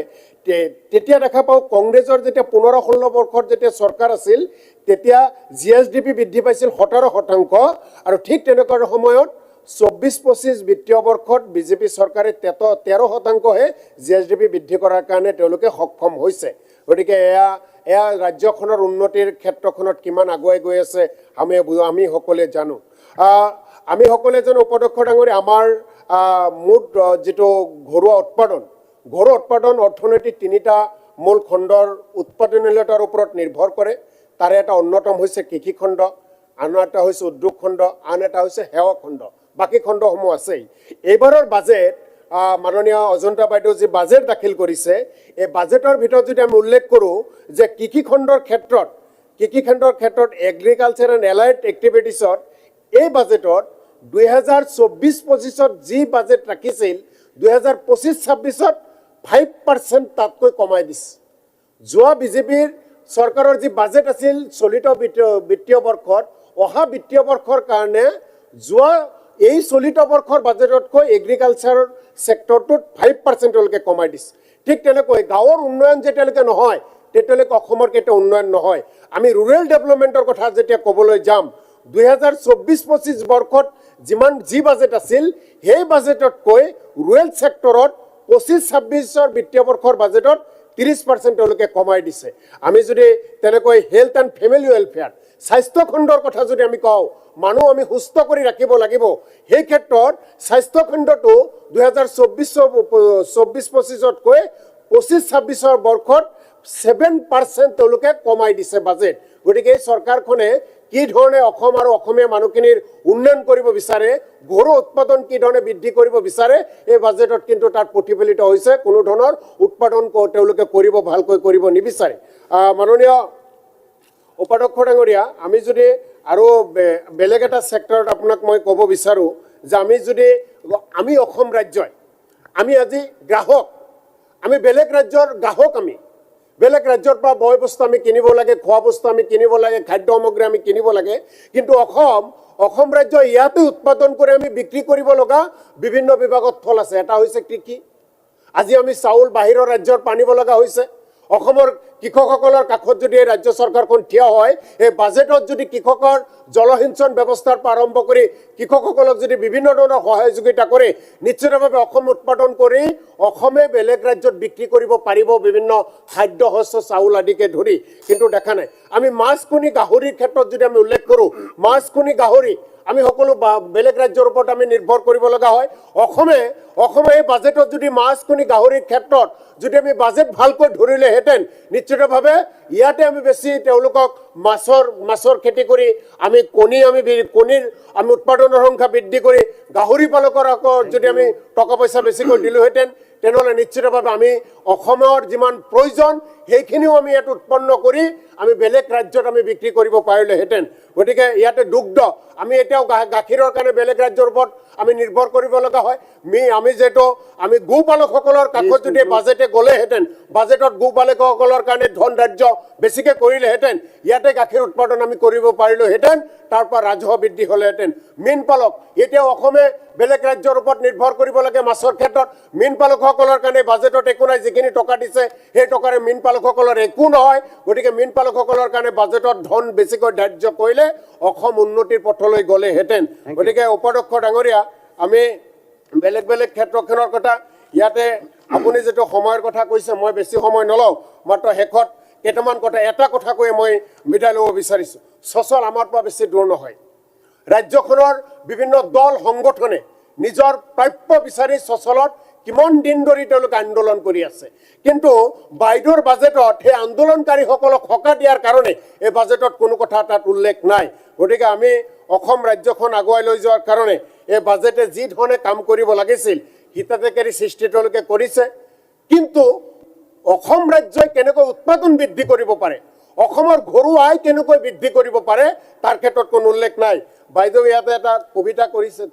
তেতিয়া দেখা পাওঁ কংগ্ৰেছৰ যেতিয়া 15-16 বৰ্ষত যেতিয়া চৰকাৰ আছিল, তেতিয়া GSDP বৃদ্ধি পাইছিল 17%। আৰু ঠিক তেনেকুৱা সময়ত 24-25 বিত্তীয় বৰ্ষত বিজেপি চৰকাৰে 13%হে GSDP বৃদ্ধি কৰাৰ কাৰণে তেওঁলোকে সক্ষম হৈছে। গতিকে এয়া ৰাজ্যখনৰ উন্নতিৰ ক্ষেত্ৰখনত কিমান আগুৱাই গৈ আছে আমি সকলোৱে জানো। আমি সকলোৱে জানো উপাধ্যক্ষ ডাঙৰীয়া, আমাৰ মুঠ যিটো ঘৰুৱা উৎপাদন অৰ্থনীতিৰ 3টা মূল খণ্ডৰ উৎপাদনশীলতাৰ ওপৰত নিৰ্ভৰ কৰে। তাৰে এটা অন্যতম হৈছে কৃষি খণ্ড, আন এটা হৈছে উদ্যোগ খণ্ড, আন এটা হৈছে সেৱা খণ্ড, বাকী খণ্ডসমূহ আছেই। এইবাৰৰ বাজেট মাননীয় অজন্তা বাইদেউ যি বাজেট দাখিল কৰিছে, এই বাজেটৰ ভিতৰত যদি আমি উল্লেখ কৰোঁ যে কৃষি খণ্ডৰ ক্ষেত্ৰত এগ্ৰিকালচাৰ এণ্ড এলাইড এক্টিভিটিছত এই বাজেটত 2024-25 যি বাজেট ৰাখিছিল, 2025-26 5% তাতকৈ কমাই দিছে। যোৱা বিজেপিৰ চৰকাৰৰ যি বাজেট আছিল চলিত বিত্তীয় বৰ্ষত, অহা বিত্তীয় বৰ্ষৰ কাৰণে যোৱা এই চলিত বৰ্ষৰ বাজেটতকৈ এগ্ৰিকালচাৰ ছেক্টৰটোত 5% তেওঁলোকে কমাই দিছে। ঠিক তেনেকৈ গাঁৱৰ উন্নয়ন যেতিয়ালৈকে নহয়, তেতিয়ালৈকে অসমৰ কেতিয়াও উন্নয়ন নহয়। আমি ৰুৰেল ডেভেলপমেণ্টৰ কথা যেতিয়া ক'বলৈ যাম, 2024-25 বৰ্ষত যি বাজেট আছিল, সেই বাজেটতকৈ ৰুৰেল ছেক্টৰত 25-26 বিত্তীয় বৰ্ষৰ বাজেটত 30% তেওঁলোকে কমাই দিছে। আমি যদি তেনেকৈ হেল্থ এণ্ড ফেমিলি ৱেলফেয়াৰ, স্বাস্থ্য খণ্ডৰ কথা যদি আমি কওঁ, মানুহ আমি সুস্থ কৰি ৰাখিব লাগিব, সেই ক্ষেত্ৰত স্বাস্থ্য খণ্ডটো 2024-25তকৈ 25-26 বৰ্ষত 7% তেওঁলোকে কমাই দিছে বাজেট। গতিকে এই চৰকাৰখনে কি ধৰণে অসম আৰু অসমীয়া মানুহখিনিৰ উন্নয়ন কৰিব বিচাৰে, গৰু উৎপাদন কি ধৰণে বৃদ্ধি কৰিব বিচাৰে, এই বাজেটত কিন্তু তাত প্ৰতিফলিত হৈছে। কোনো ধৰণৰ উৎপাদন তেওঁলোকে কৰিব, ভালকৈ কৰিব নিবিচাৰে। মাননীয় উপাধ্যক্ষ ডাঙৰীয়া, আমি যদি আৰু বেলেগ এটা ছেক্টৰত আপোনাক মই ক'ব বিচাৰোঁ যে আমি অসম ৰাজ্যই, আমি আজি গ্ৰাহক, আমি বেলেগ ৰাজ্যৰ গ্ৰাহক। আমি বেলেগ ৰাজ্যৰ পৰা বয় বস্তু আমি কিনিব লাগে, খোৱা বস্তু আমি কিনিব লাগে, খাদ্য সামগ্ৰী আমি কিনিব লাগে, কিন্তু অসম ৰাজ্য ইয়াতে উৎপাদন কৰি আমি বিক্ৰী কৰিব লগা বিভিন্ন বিভাগত থল আছে। এটা হৈছে কৃষি। আজি আমি চাউল বাহিৰৰ ৰাজ্যৰ আনিব লগা হৈছে। অসমৰ কৃষকসকলৰ কাষত যদি এই ৰাজ্য চৰকাৰখন থিয় হয়, এই বাজেটত যদি কৃষকৰ জলসিঞ্চন ব্যৱস্থাৰ পৰা আৰম্ভ কৰি কৃষকসকলক যদি বিভিন্ন ধৰণৰ সহযোগিতা কৰে, নিশ্চিতভাৱে অসম উৎপাদন কৰি অসমে বেলেগ ৰাজ্যত বিক্ৰী কৰিব পাৰিব বিভিন্ন খাদ্য শস্য, চাউল আদিকে ধৰি। কিন্তু দেখা নাই। আমি মাছ কণী গাহৰিৰ ক্ষেত্ৰত যদি আমি উল্লেখ কৰোঁ, মাছ কণী গাহৰি আমি সকলো বেলেগ ৰাজ্যৰ ওপৰত আমি নিৰ্ভৰ কৰিব লগা হয়। অসমে এই বাজেটত যদি মাছ কণী গাহৰিৰ ক্ষেত্ৰত যদি আমি বাজেট ভালকৈ ধৰিলেহেঁতেন, নিশ্চিতভাৱে ইয়াতে আমি বেছি তেওঁলোকক মাছৰ খেতি কৰি আমি কণীৰ উৎপাদনৰ সংখ্যা বৃদ্ধি কৰি গাহৰি পালকৰ আকৌ যদি আমি টকা পইচা বেছিকৈ দিলোহেঁতেন, তেনেহ'লে নিশ্চিতভাৱে আমি অসমৰ যিমান প্ৰয়োজন সেইখিনিও আমি ইয়াত উৎপন্ন কৰি আমি বেলেগ ৰাজ্যত আমি বিক্ৰী কৰিব পাৰিলোহেঁতেন। গতিকে ইয়াতে দুগ্ধ, আমি এতিয়াও গাখীৰৰ কাৰণে বেলেগ ৰাজ্যৰ ওপৰত আমি নিৰ্ভৰ কৰিব লগা হয়। আমি যিহেতু আমি গোপালকসকলৰ কাষত যদি বাজেটে গ'লেহেঁতেন, বাজেটত গোপালকসকলৰ কাৰণে ধন ধাৰ্য বেছিকৈ কৰিলেহেঁতেন, ইয়াতে গাখীৰ উৎপাদন আমি কৰিব পাৰিলোহেঁতেন, তাৰ পৰা ৰাজহ বৃদ্ধি হ'লেহেঁতেন। মীন পালক, এতিয়াও অসমে বেলেগ ৰাজ্যৰ ওপৰত নিৰ্ভৰ কৰিব লাগে মাছৰ ক্ষেত্ৰত। মীন পালকসকলৰ কাৰণে বাজেটত একো নাই। যিখিনি টকা দিছে সেই টকাৰে মীন পালকসকলৰ একো নহয়। গতিকে মীন পালকসকলৰ কাৰণে বাজেটত ধন বেছিকৈ ধাৰ্য কৰিলে অসম উন্নতিৰ পথলৈ গ'লেহেঁতেন। গতিকে উপাধ্যক্ষ ডাঙৰীয়া, আমি বেলেগ বেলেগ ক্ষেত্ৰখনৰ কথা ইয়াতে আপুনি যিটো সময়ৰ কথা কৈছে, মই বেছি সময় নলওঁ, মাত্ৰ শেষত কেইটামান কথা, এটা কথা কৈ মই বিদায় ল'ব বিচাৰিছোঁ। চচল আমাৰ পৰা বেছি দূৰ নহয়। ৰাজ্যখনৰ বিভিন্ন দল সংগঠনে নিজৰ প্ৰাপ্য বিচাৰি চচলত কিমান দিন ধৰি তেওঁলোকে আন্দোলন কৰি আছে, কিন্তু বাইদেউৰ বাজেটত সেই আন্দোলনকাৰীসকলক সকাহ দিয়াৰ কাৰণে এই বাজেটত কোনো কথা তাত উল্লেখ নাই। গতিকে আমি অসম ৰাজ্যখন আগুৱাই লৈ যোৱাৰ কাৰণে এই বাজেটে যি ধৰণে কাম কৰিব লাগিছিল হিতাধিকাৰী সৃষ্টি তেওঁলোকে কৰিছে, কিন্তু অসম ৰাজ্যই কেনেকৈ উৎপাদন বৃদ্ধি কৰিব পাৰে, অসমৰ ঘৰুৱা আয় কেনেকৈ বৃদ্ধি কৰিব পাৰে, তাৰ ক্ষেত্ৰত কোনো উল্লেখ নাই। বাইদেউ ইয়াতে এটা কবিতা কৰিছে,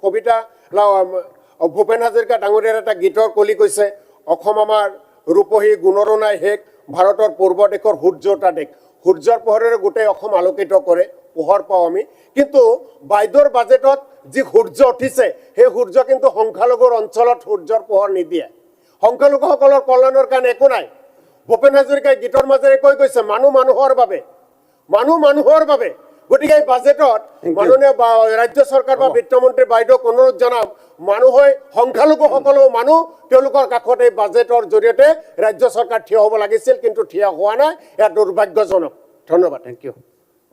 ভূপেন হাজৰিকা ডাঙৰীয়াৰ এটা গীতৰ কলি কৈছে, অসম আমাৰ ৰূপহী গুণৰো নাই শেষ, ভাৰতৰ পূৰ্ব দেশৰ সূৰ্য এটা দেশ। সূৰ্যৰ পোহৰেৰে গোটেই অসম আলোকিত কৰে, পোহৰ পাওঁ আমি। কিন্তু বাইদেউৰ বাজেটত যি সূৰ্য উঠিছে, সেই সূৰ্য কিন্তু সংখ্যালঘুৰ অঞ্চলত সূৰ্যৰ পোহৰ নিদিয়ে। সংখ্যালঘুসকলৰ কল্যাণৰ কাৰণে একো নাই। ভূপেন হাজৰিকাই গীতৰ মাজেৰে কৈ গৈছে, মানুহ মানুহৰ বাবে, মানুহ মানুহৰ বাবে। গতিকে এই বাজেটত মাননীয় ৰাজ্য চৰকাৰ বা বিত্তমন্ত্ৰী বাইদেউক অনুৰোধ জনাম, সংখ্যালঘুসকলেও মানুহ, তেওঁলোকৰ কাষত এই বাজেটৰ জৰিয়তে ৰাজ্য চৰকাৰ থিয় হ'ব লাগিছিল, কিন্তু থিয় হোৱা নাই। এয়া দুৰ্ভাগ্যজনক। ধন্যবাদ। Thank you.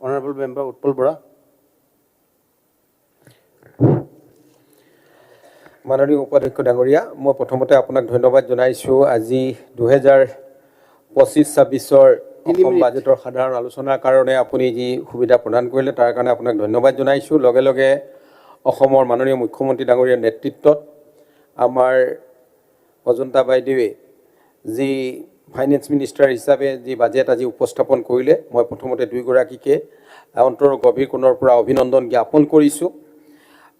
Honourable member Utpal Bora. মাননীয় উপাধ্যক্ষ ডাঙৰীয়া, মই প্ৰথমতে আপোনাক ধন্যবাদ জনাইছোঁ। আজি 2025-26 অসম বাজেটৰ সাধাৰণ আলোচনাৰ কাৰণে আপুনি যি সুবিধা প্ৰদান কৰিলে তাৰ কাৰণে আপোনাক ধন্যবাদ জনাইছোঁ। লগে লগে অসমৰ মাননীয় মুখ্যমন্ত্ৰী ডাঙৰীয়াৰ নেতৃত্বত আমাৰ অজন্তা বাইদেৱে যি ফাইনেন্স মিনিষ্টাৰ হিচাপে যি বাজেট আজি উপস্থাপন কৰিলে, মই প্ৰথমতে দুয়োগৰাকীকে অন্তৰৰ গভীৰ কোণৰ পৰা অভিনন্দন জ্ঞাপন কৰিছোঁ।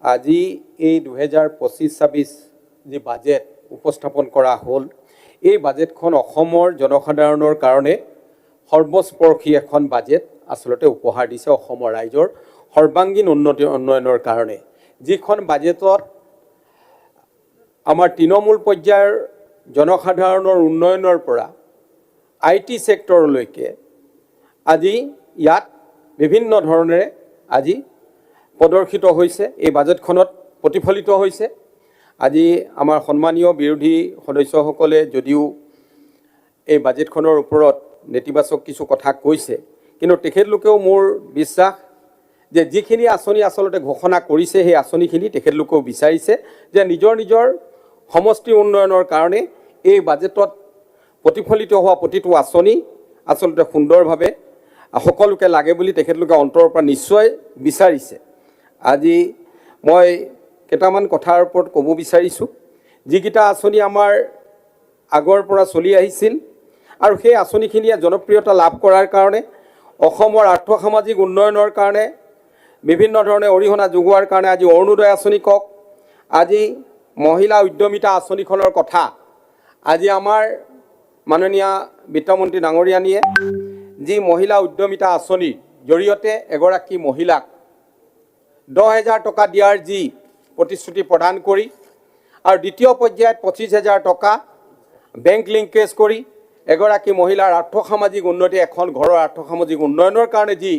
আজি এই 2025-26 যি বাজেট উপস্থাপন কৰা হ'ল, এই বাজেটখন অসমৰ জনসাধাৰণৰ কাৰণে সৰ্বস্পৰ্শী এখন বাজেট আচলতে উপহাৰ দিছে অসমৰ ৰাইজৰ সৰ্বাংগীন উন্নয়নৰ কাৰণে। যিখন বাজেটত আমাৰ তৃণমূল পৰ্যায়ৰ জনসাধাৰণৰ উন্নয়নৰ পৰা IT ছেক্টৰলৈকে আজি ইয়াত বিভিন্ন ধৰণেৰে আজি প্ৰদৰ্শিত হৈছে, এই বাজেটখনত প্ৰতিফলিত হৈছে। আজি আমাৰ সন্মানীয় বিৰোধী সদস্যসকলে যদিও এই বাজেটখনৰ ওপৰত নেতিবাচক কিছু কথা কৈছে, কিন্তু তেখেতলোকেও মোৰ বিশ্বাস যে যিখিনি আঁচনি আচলতে ঘোষণা কৰিছে, সেই আঁচনিখিনি তেখেতলোকেও বিচাৰিছে যে নিজৰ নিজৰ সমষ্টি উন্নয়নৰ কাৰণে এই বাজেটত প্ৰতিফলিত হোৱা প্ৰতিটো আঁচনি আচলতে সুন্দৰভাৱে সকলোকে লাগে বুলি তেখেতলোকে অন্তৰৰ পৰা নিশ্চয় বিচাৰিছে। আজি মই কেইটামান কথাৰ ওপৰত ক'ব বিচাৰিছোঁ। যিকেইটা আঁচনি আমাৰ আগৰ পৰা চলি আহিছিল আৰু সেই আঁচনিখিনিয়ে জনপ্ৰিয়তা লাভ কৰাৰ কাৰণে অসমৰ আৰ্থ সামাজিক উন্নয়নৰ কাৰণে বিভিন্ন ধৰণে অৰিহণা যোগোৱাৰ কাৰণে আজি অৰুণোদয় আঁচনি কওক, আজি মহিলা উদ্যমিতা আঁচনিখনৰ কথা আজি আমাৰ মাননীয় বিত্তমন্ত্ৰী ডাঙৰীয়ানীয়ে যি মহিলা উদ্যমিতা আঁচনিৰ জৰিয়তে এগৰাকী মহিলাক 10,000 টকা দিয়াৰ যি প্ৰতিশ্ৰুতি প্ৰদান কৰি আৰু দ্বিতীয় পৰ্যায়ত 25,000 টকা বেংক লিংকেজ কৰি এগৰাকী মহিলাৰ আৰ্থ সামাজিক উন্নতি এখন ঘৰৰ আৰ্থ সামাজিক উন্নয়নৰ কাৰণে যি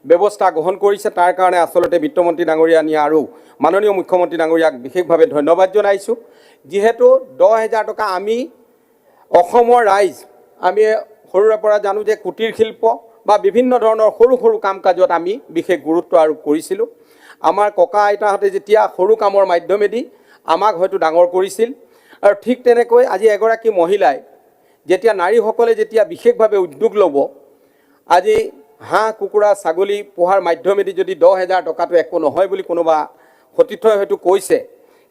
ব্যৱস্থা গ্ৰহণ কৰিছে তাৰ কাৰণে আচলতে বিত্তমন্ত্ৰী ডাঙৰীয়ানী আৰু মাননীয় মুখ্যমন্ত্ৰী ডাঙৰীয়াক বিশেষভাৱে ধন্যবাদ জনাইছোঁ। যিহেতু 10,000 টকা আমি অসমৰ ৰাইজ আমি সৰুৰে পৰা জানো যে কুটিৰ শিল্প বা বিভিন্ন ধৰণৰ সৰু সৰু কাম কাজত আমি বিশেষ গুৰুত্ব আৰোপ কৰিছিলোঁ। আমাৰ ককা আইতাহঁতে যেতিয়া সৰু কামৰ মাধ্যমেদি আমাক হয়তো ডাঙৰ কৰিছিল আৰু ঠিক তেনেকৈ আজি এগৰাকী মহিলাই যেতিয়া নাৰীসকলে যেতিয়া বিশেষভাৱে উদ্যোগ ল'ব, আজি হাঁহ কুকুৰা ছাগলী পোহাৰ মাধ্যমেদি যদি 10,000 টকাটো একো নহয় বুলি কোনোবা সতীৰ্থই হয়তো কৈছে,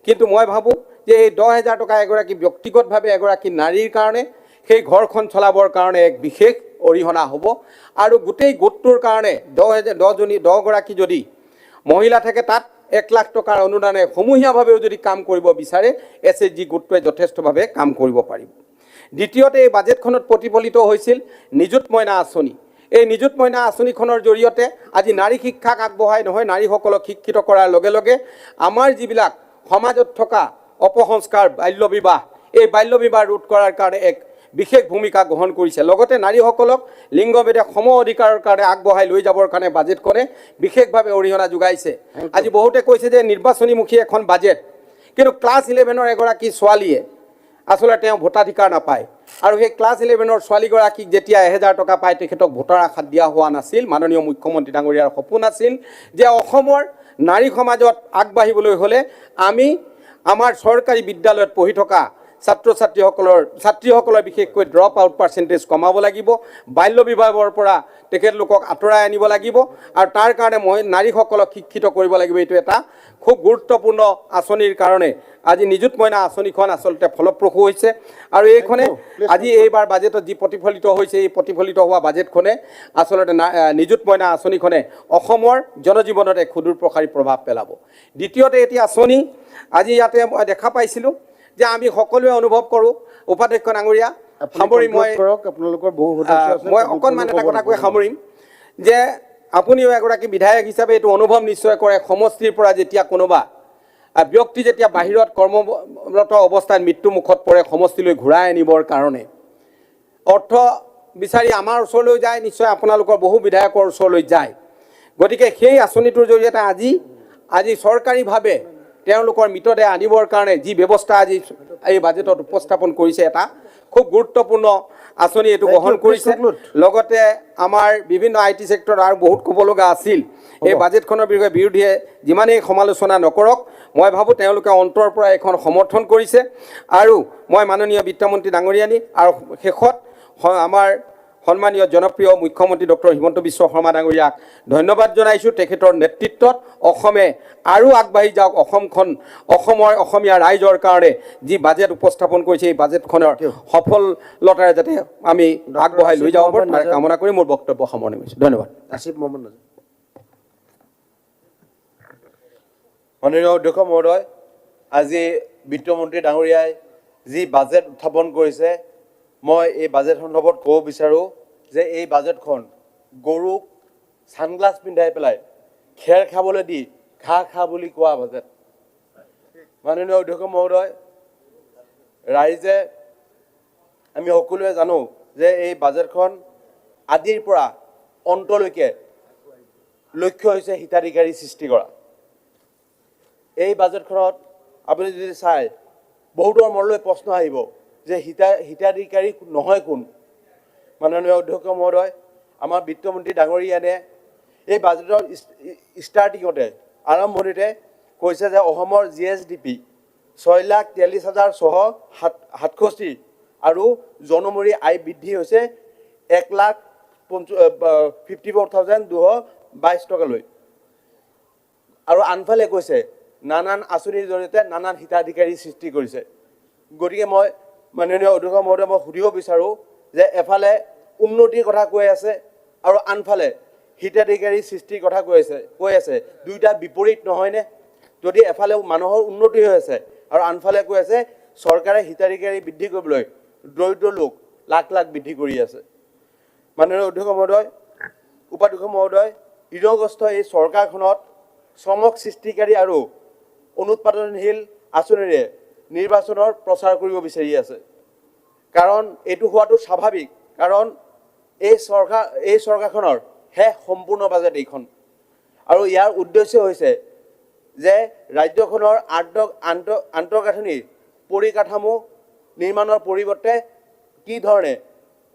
কিন্তু মই ভাবোঁ যে এই 10,000 টকা এগৰাকী ব্যক্তিগতভাৱে এগৰাকী নাৰীৰ কাৰণে সেই ঘৰখন চলাবৰ কাৰণে এক বিশেষ অৰিহণা হ'ব আৰু গোটেই গোটটোৰ কাৰণে 10গৰাকী যদি মহিলা থাকে তাত 1 লাখ টকাৰ অনুদানে সমূহীয়াভাৱেও যদি কাম কৰিব বিচাৰে SHG গোটটোৱে যথেষ্টভাৱে কাম কৰিব পাৰিব। দ্বিতীয়তে এই বাজেটখনত প্ৰতিফলিত হৈছিল নিযুত মইনা আঁচনি। এই নিযুত মইনা আঁচনিখনৰ জৰিয়তে আজি নাৰী শিক্ষাক আগবঢ়াই নহয় নাৰীসকলক শিক্ষিত কৰাৰ লগে লগে আমাৰ যিবিলাক সমাজত থকা অপসংস্কাৰ বাল্য বিবাহ এই বাল্য বিবাহ ৰোধ কৰাৰ কাৰণে এক বিশেষ ভূমিকা গ্ৰহণ কৰিছে। লগতে নাৰীসকলক লিংগভেদে সম অধিকাৰৰ কাৰণে আগবঢ়াই লৈ যাবৰ কাৰণে বাজেটখনে বিশেষভাৱে অৰিহণা যোগাইছে। আজি বহুতে কৈছে যে নিৰ্বাচনীমুখী এখন বাজেট, কিন্তু ক্লাছ 11ৰ এগৰাকী ছোৱালীয়ে আচলতে তেওঁ ভোটাধিকাৰ নাপায় আৰু সেই ক্লাছ 11ৰ ছোৱালীগৰাকীক যেতিয়া 1000 টকা পায় তেখেতক ভোটাৰ আশাত দিয়া হোৱা নাছিল। মাননীয় মুখ্যমন্ত্ৰী ডাঙৰীয়াৰ সপোন আছিল যে অসমৰ নাৰী সমাজত আগবাঢ়িবলৈ হ'লে আমি আমাৰ চৰকাৰী বিদ্যালয়ত পঢ়ি থকা ছাত্ৰীসকলৰ বিশেষকৈ ড্ৰপ আউট পাৰ্চেণ্টেজ কমাব লাগিব, বাল্য বিবাহৰ পৰা তেখেতলোকক আঁতৰাই আনিব লাগিব আৰু তাৰ কাৰণে নাৰীসকলক শিক্ষিত কৰিব লাগিব। এইটো এটা খুব গুৰুত্বপূৰ্ণ আঁচনিৰ কাৰণে আজি নিযুত মইনা আঁচনিখন আচলতে ফলপ্ৰসূ হৈছে আৰু এইখনে আজি এইবাৰ বাজেটত যি প্ৰতিফলিত হৈছে এই প্ৰতিফলিত হোৱা বাজেটখনে আচলতে নিযুত মইনা আঁচনিখনে অসমৰ জনজীৱনত এক সুদূৰ প্ৰসাৰী প্ৰভাৱ পেলাব। দ্বিতীয়তে এটি আঁচনি আজি ইয়াতে মই দেখা পাইছিলোঁ যে আমি সকলোৱে অনুভৱ কৰোঁ। উপাধ্যক্ষ ডাঙৰীয়া সামৰিম মই অকণমান এটা কথা কৈ সামৰিম যে আপুনিও এগৰাকী বিধায়ক হিচাপে এইটো অনুভৱ নিশ্চয় কৰে সমষ্টিৰ পৰা যেতিয়া কোনোবা ব্যক্তি যেতিয়া বাহিৰত কৰ্মৰত অৱস্থাত মৃত্যুমুখত পৰে সমষ্টিলৈ ঘূৰাই আনিবৰ কাৰণে অৰ্থ বিচাৰি আমাৰ ওচৰলৈ যায়, নিশ্চয় আপোনালোকৰ বহু বিধায়কৰ ওচৰলৈ যায়। গতিকে সেই আঁচনিটোৰ জৰিয়তে আজি চৰকাৰীভাৱে তেওঁলোকৰ মৃতদেহ আনিবৰ কাৰণে যি ব্যৱস্থা আজি এই বাজেটত উপস্থাপন কৰিছে এটা খুব গুৰুত্বপূৰ্ণ আঁচনি এইটো গ্ৰহণ কৰিছে। লগতে আমাৰ বিভিন্ন IT ছেক্টৰত আৰু বহুত ক'ব লগা আছিল। এই বাজেটখনৰ বিষয়ে বিৰোধীয়ে যিমানেই সমালোচনা নকৰক মই ভাবোঁ তেওঁলোকে অন্তৰৰ পৰা এখন সমৰ্থন কৰিছে আৰু মই মাননীয় বিত্তমন্ত্ৰী ডাঙৰীয়ানী আৰু শেষত আমাৰ সন্মানীয় জনপ্ৰিয় মুখ্যমন্ত্ৰী ডক্টৰ হিমন্ত বিশ্ব শৰ্মা ডাঙৰীয়াক ধন্যবাদ জনাইছোঁ। তেখেতৰ নেতৃত্বত অসমে আৰু আগবাঢ়ি যাওক, অসমৰ অসমীয়া ৰাইজৰ কাৰণে যি বাজেট উপস্থাপন কৰিছে এই বাজেটখনৰ সফলতাৰে যাতে আমি আগবঢ়াই লৈ যাব পাৰোঁ তাৰ কামনা কৰি মোৰ বক্তব্য সামৰণি মাৰিছোঁ। ধন্যবাদ। মাননীয় অধ্যক্ষ মহোদয়, আজি বিত্তমন্ত্ৰী ডাঙৰীয়াই যি বাজেট উত্থাপন কৰিছে মই এই বাজেট সন্দৰ্ভত ক'ব বিচাৰোঁ যে এই বাজেটখন গৰুক ছানগ্লাছ পিন্ধাই পেলাই খেৰ খাবলৈ দি খা বুলি কোৱা বাজেট। মাননীয় অধ্যক্ষ মহোদয়, ৰাইজে আমি সকলোৱে জানো যে এই বাজেটখন আদিৰ পৰা অন্তলৈকে লক্ষ্য হৈছে হিতাধিকাৰী সৃষ্টি কৰা। এই বাজেটখনত আপুনি যদি চাই বহুতৰ মনলৈ প্ৰশ্ন আহিব যে হিতাধিকাৰী নহয় কোন। মাননীয় অধ্যক্ষ মহোদয়, আমাৰ বিত্তমন্ত্ৰী ডাঙৰীয়ানে এই বাজেটৰ ষ্টাৰ্টিঙতে আৰম্ভণিতে কৈছে যে অসমৰ GSDP 6,43,667 আৰু জনমূৰি আয় বৃদ্ধি হৈছে 1,00,00 54,222 টকালৈ। আৰু আনফালে কৈছে নানান আঁচনিৰ জৰিয়তে নানান হিতাধিকাৰী সৃষ্টি কৰিছে। গতিকে মই মাননীয় অধ্যক্ষ মহোদয় মই সুধিব বিচাৰোঁ যে এফালে উন্নতিৰ কথা কৈ আছে আৰু আনফালে হিতাধিকাৰী সৃষ্টিৰ কথা কৈ আছে দুইটা বিপৰীত নহয়নে? যদি এফালে মানুহৰ উন্নতি হৈ আছে আৰু আনফালে কৈ আছে চৰকাৰে হিতাধিকাৰী বৃদ্ধি কৰিবলৈ দৰিদ্ৰ লোক লাখ লাখ বৃদ্ধি কৰি আছে। মাননীয় অধ্যক্ষ মহোদয়, উপাধ্যক্ষ মহোদয়, ঋণগ্ৰস্ত এই চৰকাৰখনত শ্ৰমক সৃষ্টিকাৰী আৰু অনুৎপাদনশীল আঁচনিৰে নিৰ্বাচনৰ প্ৰচাৰ কৰিব বিচাৰি আছে। কাৰণ এইটো হোৱাটো স্বাভাৱিক, কাৰণ এই চৰকাৰখনৰ শেষ সম্পূৰ্ণ বাজেট এইখন। আৰু ইয়াৰ উদ্দেশ্য হৈছে যে ৰাজ্যখনৰ আন্তঃগাঁথনিৰ পৰিকাঠামো নিৰ্মাণৰ পৰিৱৰ্তে কি ধৰণে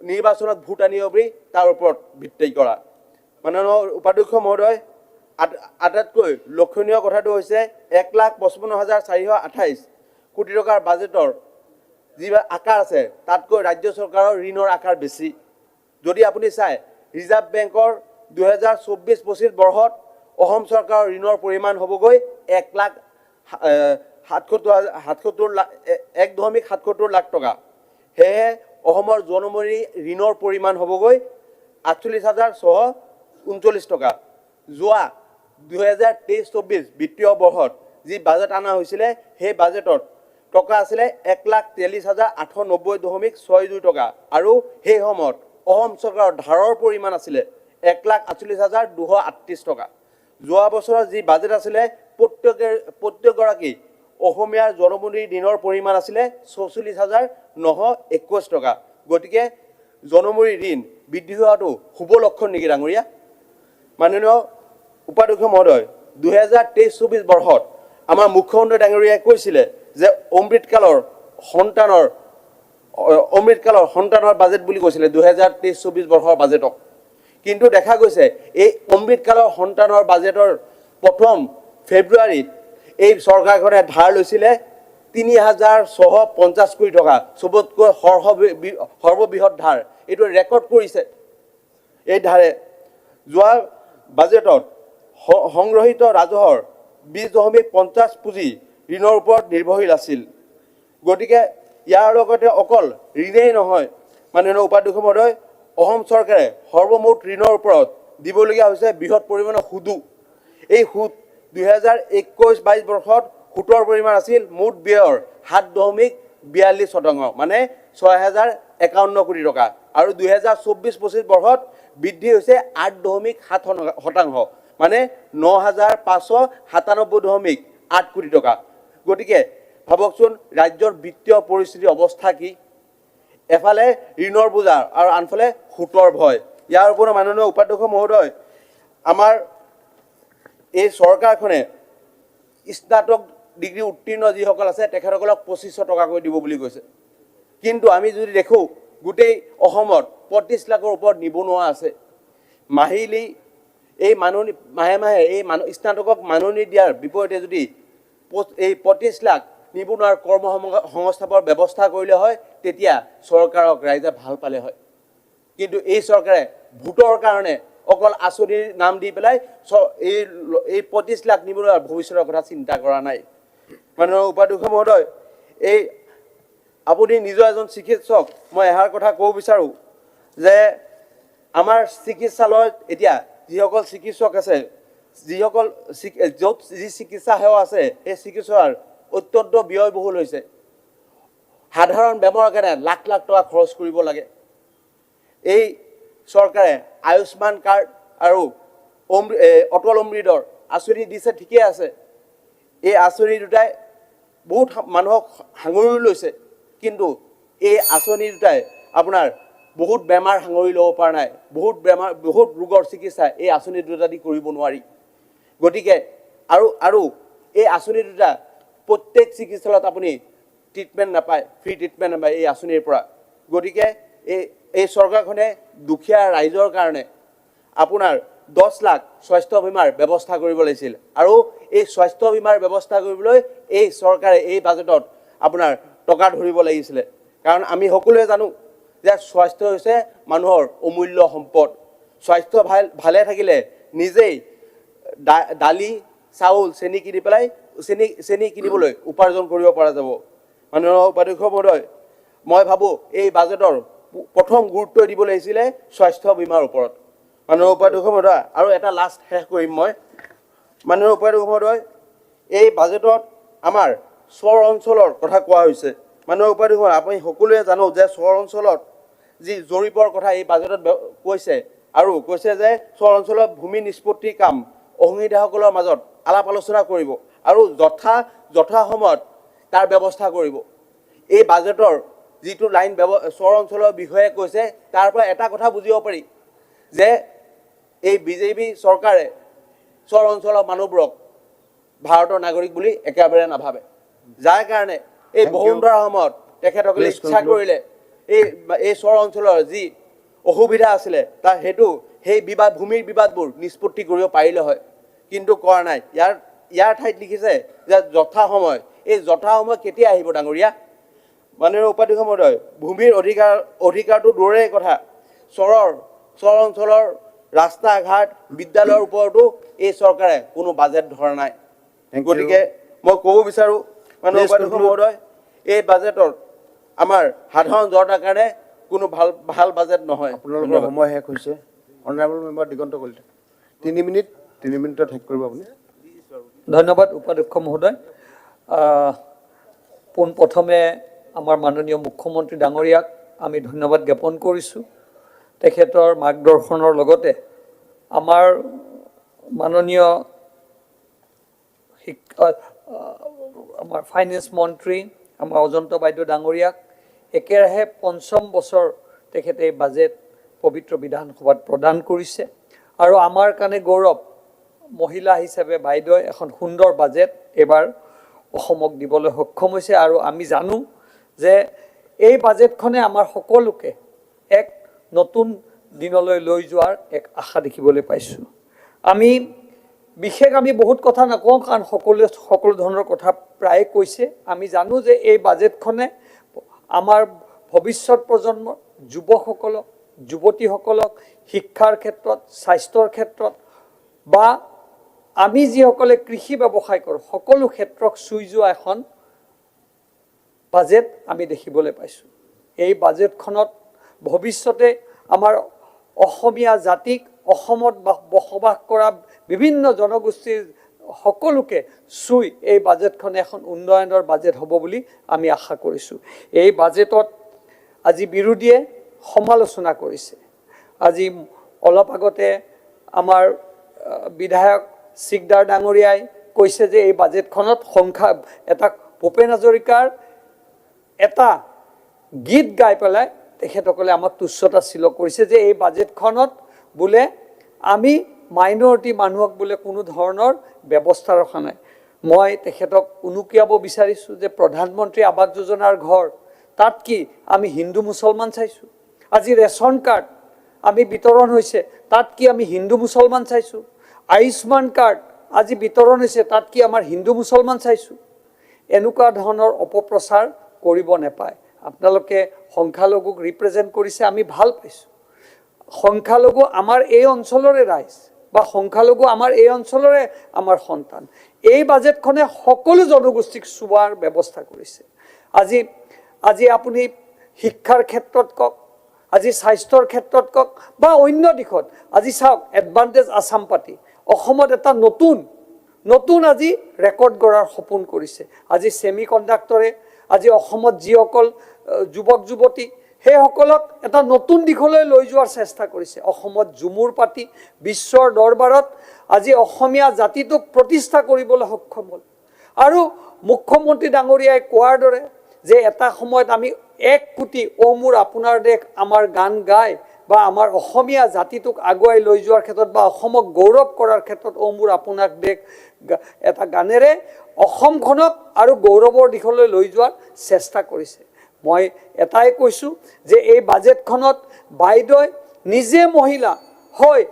নিৰ্বাচনত ভোট আনিব পাৰি তাৰ ওপৰত ভিত্তি কৰা। মাননীয় উপাধ্যক্ষ মহোদয়, আটাইতকৈ লক্ষণীয় কথাটো হৈছে 1,55,428 কোটি টকাৰ বাজেটৰ যি আকাৰ আছে তাতকৈ ৰাজ্য চৰকাৰৰ ঋণৰ আকাৰ বেছি। যদি আপুনি চায় ৰিজাৰ্ভ বেংকৰ 2024-25 বৰ্ষত অসম চৰকাৰৰ ঋণৰ পৰিমাণ হ'বগৈ 1,77,000 লাখ টকা। সেয়েহে অসমৰ জনমূৰি ঋণৰ পৰিমাণ হ'বগৈ 48,639 টকা। যোৱা 2023-24 বিত্তীয় বৰ্ষত যি বাজেট অনা হৈছিলে সেই বাজেটত টকা আছিলে 1,43,890.62 টকা আৰু সেই সময়ত অসম চৰকাৰৰ ধাৰৰ পৰিমাণ আছিলে 1,48,238 টকা। যোৱা বছৰৰ যি বাজেট আছিলে প্ৰত্যেকগৰাকী অসমীয়াৰ জনমূৰি ঋণৰ পৰিমাণ আছিলে 44,921 টকা। গতিকে জনমূৰি ঋণ বৃদ্ধি হোৱাটো শুভ লক্ষণ নেকি ডাঙৰীয়া? মাননীয় উপাধ্যক্ষ মহোদয়, 2023-24 বৰ্ষত আমাৰ মুখ্যমন্ত্ৰী ডাঙৰীয়াই কৈছিলে যে অমৃতকালৰ সন্তানৰ বাজেট বুলি কৈছিলে 2023-24 বৰ্ষৰ বাজেটক। কিন্তু দেখা গৈছে এই অমৃতকালৰ সন্তানৰ বাজেটৰ প্ৰথম ফেব্ৰুৱাৰীত এই চৰকাৰখনে ধাৰ লৈছিলে 3,650 কোটি টকা, চবতকৈ সৰ্ববৃহৎ ধাৰ। এইটো ৰেকৰ্ড কৰিছে এই ধাৰে। যোৱা বাজেটত সংগ্ৰহিত ৰাজহৰ 20.50 পুঁজি ঋণৰ ওপৰত নিৰ্ভৰশীল আছিল। গতিকে ইয়াৰ লগতে অকল ঋণেই নহয়, মাননীয় উপাধ্যক্ষ মহোদয়, অসম চৰকাৰে সৰ্বমুঠ ঋণৰ ওপৰত দিবলগীয়া হৈছে বৃহৎ পৰিমাণৰ সুদো। এই সুদ 2021-22 বৰ্ষত সুতৰ পৰিমাণ আছিল মুঠ ব্যয়ৰ 7.42%, মানে 6,051 কোটি টকা। আৰু 2024-25 বৰ্ষত বৃদ্ধি হৈছে 8.7%, মানে 9,597.8 কোটি টকা। গতিকে ভাবকচোন ৰাজ্যৰ বিত্তীয় পৰিস্থিতিৰ অৱস্থা কি? এফালে ঋণৰ বোজা আৰু আনফালে সুতৰ ভয়। ইয়াৰ ওপৰত মাননীয় উপাধ্যক্ষ মহোদয়, আমাৰ এই চৰকাৰখনে স্নাতক ডিগ্ৰী উত্তীৰ্ণ যিসকল আছে তেখেতসকলক 2,500 টকাকৈ দিব বুলি কৈছে। কিন্তু আমি যদি দেখোঁ গোটেই অসমত 25 লাখৰ ওপৰত নিবনুৱা আছে। মাহিলী এই মাহে মাহে এই স্নাতকক মাননি দিয়াৰ বিপৰীতে যদি এই 25 লাখ নিবনুৱাৰ কৰ্ম সংস্থাপনৰ ব্যৱস্থা কৰিলে হয় তেতিয়া চৰকাৰক ৰাইজে ভাল পালে হয়। কিন্তু এই চৰকাৰে ভোটৰ কাৰণে অকল আঁচনিৰ নাম দি পেলাই এই 25 লাখ নিবনুৱাৰ ভৱিষ্যতৰ কথা চিন্তা কৰা নাই। মাননীয় উপাধ্যক্ষ মহোদয়, এই আপুনি নিজৰ এজন চিকিৎসক, মই এষাৰ কথা ক'ব বিচাৰোঁ যে আমাৰ চিকিৎসালয়ত এতিয়া যিসকল চিকিৎসক আছে, য'ত যি চিকিৎসা সেৱা আছে সেই চিকিৎসাৰ অত্যন্ত ব্যয়বহুল হৈছে। সাধাৰণ বেমাৰৰ কাৰণে লাখ লাখ টকা খৰচ কৰিব লাগে। এই চৰকাৰে আয়ুষ্মান কাৰ্ড আৰু অটল অমৃতৰ আঁচনি দিছে, ঠিকেই আছে। এই আঁচনি দুটাই বহুত মানুহক সাঙুৰি লৈছে, কিন্তু এই আঁচনি দুটাই আপোনাৰ বহুত বেমাৰ সাঙুৰি ল'ব পৰা নাই। বহুত ৰোগৰ চিকিৎসা এই আঁচনি দুটা দি কৰিব নোৱাৰি। গতিকে আৰু এই আঁচনি দুটা প্ৰত্যেক চিকিৎসালয়ত আপুনি ট্ৰিটমেণ্ট নাপায়, ফ্ৰী ট্ৰিটমেণ্ট নাপায় এই আঁচনিৰ পৰা। গতিকে এই চৰকাৰখনে দুখীয়া ৰাইজৰ কাৰণে আপোনাৰ 10 লাখ স্বাস্থ্য বীমাৰ ব্যৱস্থা কৰিব লাগিছিল। আৰু এই স্বাস্থ্য বীমাৰ ব্যৱস্থা কৰিবলৈ এই চৰকাৰে এই বাজেটত আপোনাৰ টকা ধৰিব লাগিছিলে। কাৰণ আমি সকলোৱে জানো যে স্বাস্থ্য হৈছে মানুহৰ অমূল্য সম্পদ। স্বাস্থ্য ভালে থাকিলে নিজেই দালি চাউল চেনি কিনি পেলাই চেনি কিনিবলৈ উপাৰ্জন কৰিব পৰা যাব। মাননীয় উপাধ্যক্ষ মহোদয়, মই ভাবোঁ এই বাজেটৰ প্ৰথম গুৰুত্ব দিব লাগিছিলে স্বাস্থ্য বীমাৰ ওপৰত। মাননীয় উপাধ্যক্ষ মহোদয়, আৰু এটা লাষ্ট শেষ কৰিম মই। মাননীয় উপাধ্যক্ষ মহোদয়, এই বাজেটত আমাৰ চৰ অঞ্চলৰ কথা কোৱা হৈছে। মাননীয় উপাধ্যক্ষ, আপুনি সকলোৱে জানো যে চৰ অঞ্চলত যি জৰীপৰ কথা এই বাজেটত কৈছে, আৰু কৈছে যে চৰ অঞ্চলত ভূমি নিষ্পত্তিৰ কাম অংশীদাৰসকলৰ মাজত আলাপ আলোচনা কৰিব আৰু যথা সময়ত তাৰ ব্যৱস্থা কৰিব। এই বাজেটৰ যিটো লাইন চৰ অঞ্চলৰ বিষয়ে কৈছে, তাৰ পৰা এটা কথা বুজিব পাৰি যে এই বিজেপি চৰকাৰে চৰ অঞ্চলৰ মানুহবোৰক ভাৰতৰ নাগৰিক বুলি একেবাৰে নাভাবে, যাৰ কাৰণে এই বসুন্ধৰাৰ সময়ত তেখেতসকলে ইচ্ছা কৰিলে এই চৰ অঞ্চলৰ যি অসুবিধা আছিলে তাৰ সেই ভূমিৰ বিবাদবোৰ নিষ্পত্তি কৰিব পাৰিলে হয়, কিন্তু কৰা নাই। ইয়াৰ ঠাইত লিখিছে যে যথা সময় কেতিয়া আহিব ডাঙৰীয়া? মাননীয় উপাধ্যক্ষ মহোদয়, ভূমিৰ অধিকাৰটো দূৰৰে কথা, চৰ অঞ্চলৰ ৰাস্তা ঘাট বিদ্যালয়ৰ ওপৰতো এই চৰকাৰে কোনো বাজেট ধৰা নাই। গতিকে মই ক'ব বিচাৰোঁ মাননীয় উপাধ্যক্ষ মহোদয়, এই বাজেটৰ আমাৰ সাধাৰণ জনতাৰ কাৰণে কোনো ভাল বাজেট নহয়। আপোনালোকৰ সময় শেষ হৈছে। অনাৰেবল মেম্বাৰ দিগন্ত কলিতা, 3 মিনিটত শেষ কৰিব আপুনি। ধন্যবাদ উপাধ্যক্ষ মহোদয়। পোনপ্ৰথমে আমাৰ মাননীয় মুখ্যমন্ত্ৰী ডাঙৰীয়াক আমি ধন্যবাদ জ্ঞাপন কৰিছোঁ। তেখেতৰ মাৰ্গদৰ্শনৰ লগতে আমাৰ মাননীয় আমাৰ ফাইনেন্স মন্ত্ৰী আমাৰ অজন্ত বাইদেউ ডাঙৰীয়াক একেৰাহে ৫ম বছৰ তেখেতে এই বাজেট পবিত্ৰ বিধানসভাত প্ৰদান কৰিছে, আৰু আমাৰ কাৰণে গৌৰৱ মহিলা হিচাপে বাইদেৱে এখন সুন্দৰ বাজেট এইবাৰ অসমক দিবলৈ সক্ষম হৈছে। আৰু আমি জানো যে এই বাজেটখনে আমাৰ সকলোকে এক নতুন দিনলৈ লৈ যোৱাৰ এক আশা দেখিবলৈ পাইছোঁ। আমি বহুত কথা নকওঁ, কাৰণ সকলো ধৰণৰ কথা প্ৰায়ে কৈছে। আমি জানো যে এই বাজেটখনে আমাৰ ভৱিষ্যত প্ৰজন্মৰ যুৱকসকলক, যুৱতীসকলক শিক্ষাৰ ক্ষেত্ৰত, স্বাস্থ্যৰ ক্ষেত্ৰত বা আমি যিসকলে কৃষি ব্যৱসায় কৰোঁ সকলো ক্ষেত্ৰক চুই যোৱা এখন বাজেট আমি দেখিবলৈ পাইছোঁ। এই বাজেটখনত ভৱিষ্যতে আমাৰ অসমীয়া জাতিক, অসমত বসবাস কৰা বিভিন্ন জনগোষ্ঠীৰ সকলোকে চুই এই বাজেটখনে এখন উন্নয়নৰ বাজেট হ'ব বুলি আমি আশা কৰিছোঁ। এই বাজেটত আজি বিৰোধীয়ে সমালোচনা কৰিছে। আজি অলপ আগতে আমাৰ বিধায়ক চিকদাৰ ডাঙৰীয়াই কৈছে যে এই বাজেটখনত ভূপেন হাজৰিকাৰ এটা গীত গাই পেলাই তেখেতসকলে আমাক তুচ্ছতাচীল কৰিছে যে এই বাজেটখনত বোলে আমি মাইনৰিটি মানুহক বোলে কোনো ধৰণৰ ব্যৱস্থা ৰখা নাই। মই তেখেতক উনুকিয়াব বিচাৰিছোঁ যে প্ৰধানমন্ত্ৰী আৱাস যোজনাৰ ঘৰ, তাত কি আমি হিন্দু মুছলমান চাইছোঁ? আজি ৰেচন কাৰ্ড আমি বিতৰণ হৈছে, তাত কি আমি হিন্দু মুছলমান চাইছোঁ? আয়ুষ্মান কাৰ্ড আজি বিতৰণ হৈছে, তাত কি আমাৰ হিন্দু মুছলমান চাইছোঁ? এনেকুৱা ধৰণৰ অপপ্ৰচাৰ কৰিব নাপায়। আপোনালোকে সংখ্যালঘুক ৰিপ্ৰেজেণ্ট কৰিছে, আমি ভাল পাইছোঁ। সংখ্যালঘু আমাৰ এই অঞ্চলৰে ৰাইজ বা সংখ্যালঘু আমাৰ এই অঞ্চলৰে আমাৰ সন্তান। এই বাজেটখনে সকলো জনগোষ্ঠীক চোৱাৰ ব্যৱস্থা কৰিছে। আজি আপুনি শিক্ষাৰ ক্ষেত্ৰত কওক, আজি স্বাস্থ্যৰ ক্ষেত্ৰত কওক বা অন্য দিশত, আজি চাওক এডভান্টেজ আছাম পাৰ্টি অসমত এটা নতুন আজি ৰেকৰ্ড গঢ়াৰ সপোন কৰিছে। আজি ছেমি কণ্ডাক্টৰে আজি অসমত যিসকল যুৱক যুৱতী সেইসকলক এটা নতুন দিশলৈ লৈ যোৱাৰ চেষ্টা কৰিছে। অসমত ঝুমুৰ পাতি বিশ্বৰ দৰবাৰত আজি অসমীয়া জাতিটোক প্ৰতিষ্ঠা কৰিবলৈ সক্ষম হ'ল। আৰু মুখ্যমন্ত্ৰী ডাঙৰীয়াই কোৱাৰ দৰে যে এটা সময়ত আমি 1 কোটি অ মোৰ আপোনাৰ দেশ আমাৰ গান গাই বা আমাৰ অসমীয়া জাতিটোক আগুৱাই লৈ যোৱাৰ ক্ষেত্ৰত বা অসমক গৌৰৱ কৰাৰ ক্ষেত্ৰত অ মোৰ আপোনাক দেশ এটা গানেৰে অসমখনক আৰু গৌৰৱৰ দিশলৈ লৈ যোৱাৰ চেষ্টা কৰিছে। মই এটাই কৈছোঁ যে এই বাজেটখনত বাইদেৱে নিজে মহিলা হয়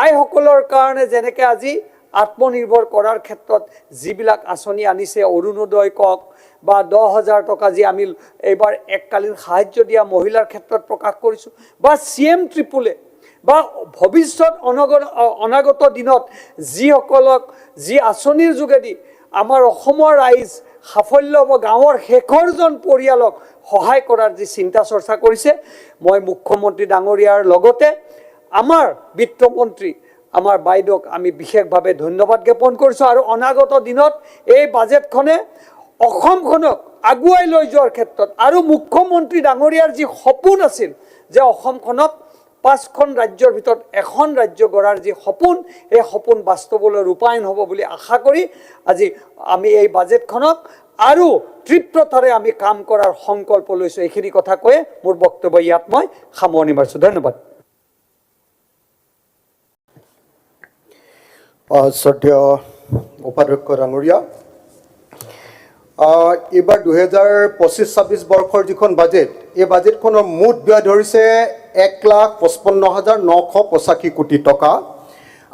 আইসকলৰ কাৰণে যেনেকৈ আজি আত্মনিৰ্ভৰ কৰাৰ ক্ষেত্ৰত যিবিলাক আঁচনি আনিছে, অৰুণোদয় কওক বা 10,000 টকা যি আমি এইবাৰ এককালীন সাহায্য দিয়া মহিলাৰ ক্ষেত্ৰত প্ৰকাশ কৰিছোঁ, বা CM ট্ৰিপুলে বা ভৱিষ্যত অনাগত দিনত যিসকলক যি আঁচনিৰ যোগেদি আমাৰ অসমৰ ৰাইজ সাফল্য হ'ব, গাঁৱৰ শেষৰজন পৰিয়ালক সহায় কৰাৰ যি চিন্তা চৰ্চা কৰিছে, মই মুখ্যমন্ত্ৰী ডাঙৰীয়াৰ লগতে আমাৰ বিত্তমন্ত্ৰী আমাৰ বাইদেউক আমি বিশেষভাৱে ধন্যবাদ জ্ঞাপন কৰিছোঁ। আৰু অনাগত দিনত এই বাজেটখনে অসমখনক আগুৱাই লৈ যোৱাৰ ক্ষেত্ৰত আৰু মুখ্যমন্ত্ৰী ডাঙৰীয়াৰ যি সপোন আছিল যে অসমখনক 5খন ৰাজ্যৰ ভিতৰত এখন ৰাজ্য গঢ়াৰ যি সপোন, এই সপোন বাস্তৱলৈ ৰূপায়ণ হ'ব বুলি আশা কৰি আজি আমি এই বাজেটখনক আৰু তৃপ্ৰতাৰে আমি কাম কৰাৰ সংকল্প লৈছোঁ। এইখিনি কথা কৈয়ে মোৰ বক্তব্য ইয়াত মই সামৰণি মাৰিছোঁ। ধন্যবাদ। শ্ৰদ্ধেয় উপাধ্যক্ষ ডাঙৰীয়া, এইবাৰ 2025-26 বৰ্ষৰ যিখন বাজেট, এই বাজেটখনৰ মুঠ ব্যয় ধৰিছে 1,55,985 কোটি টকা।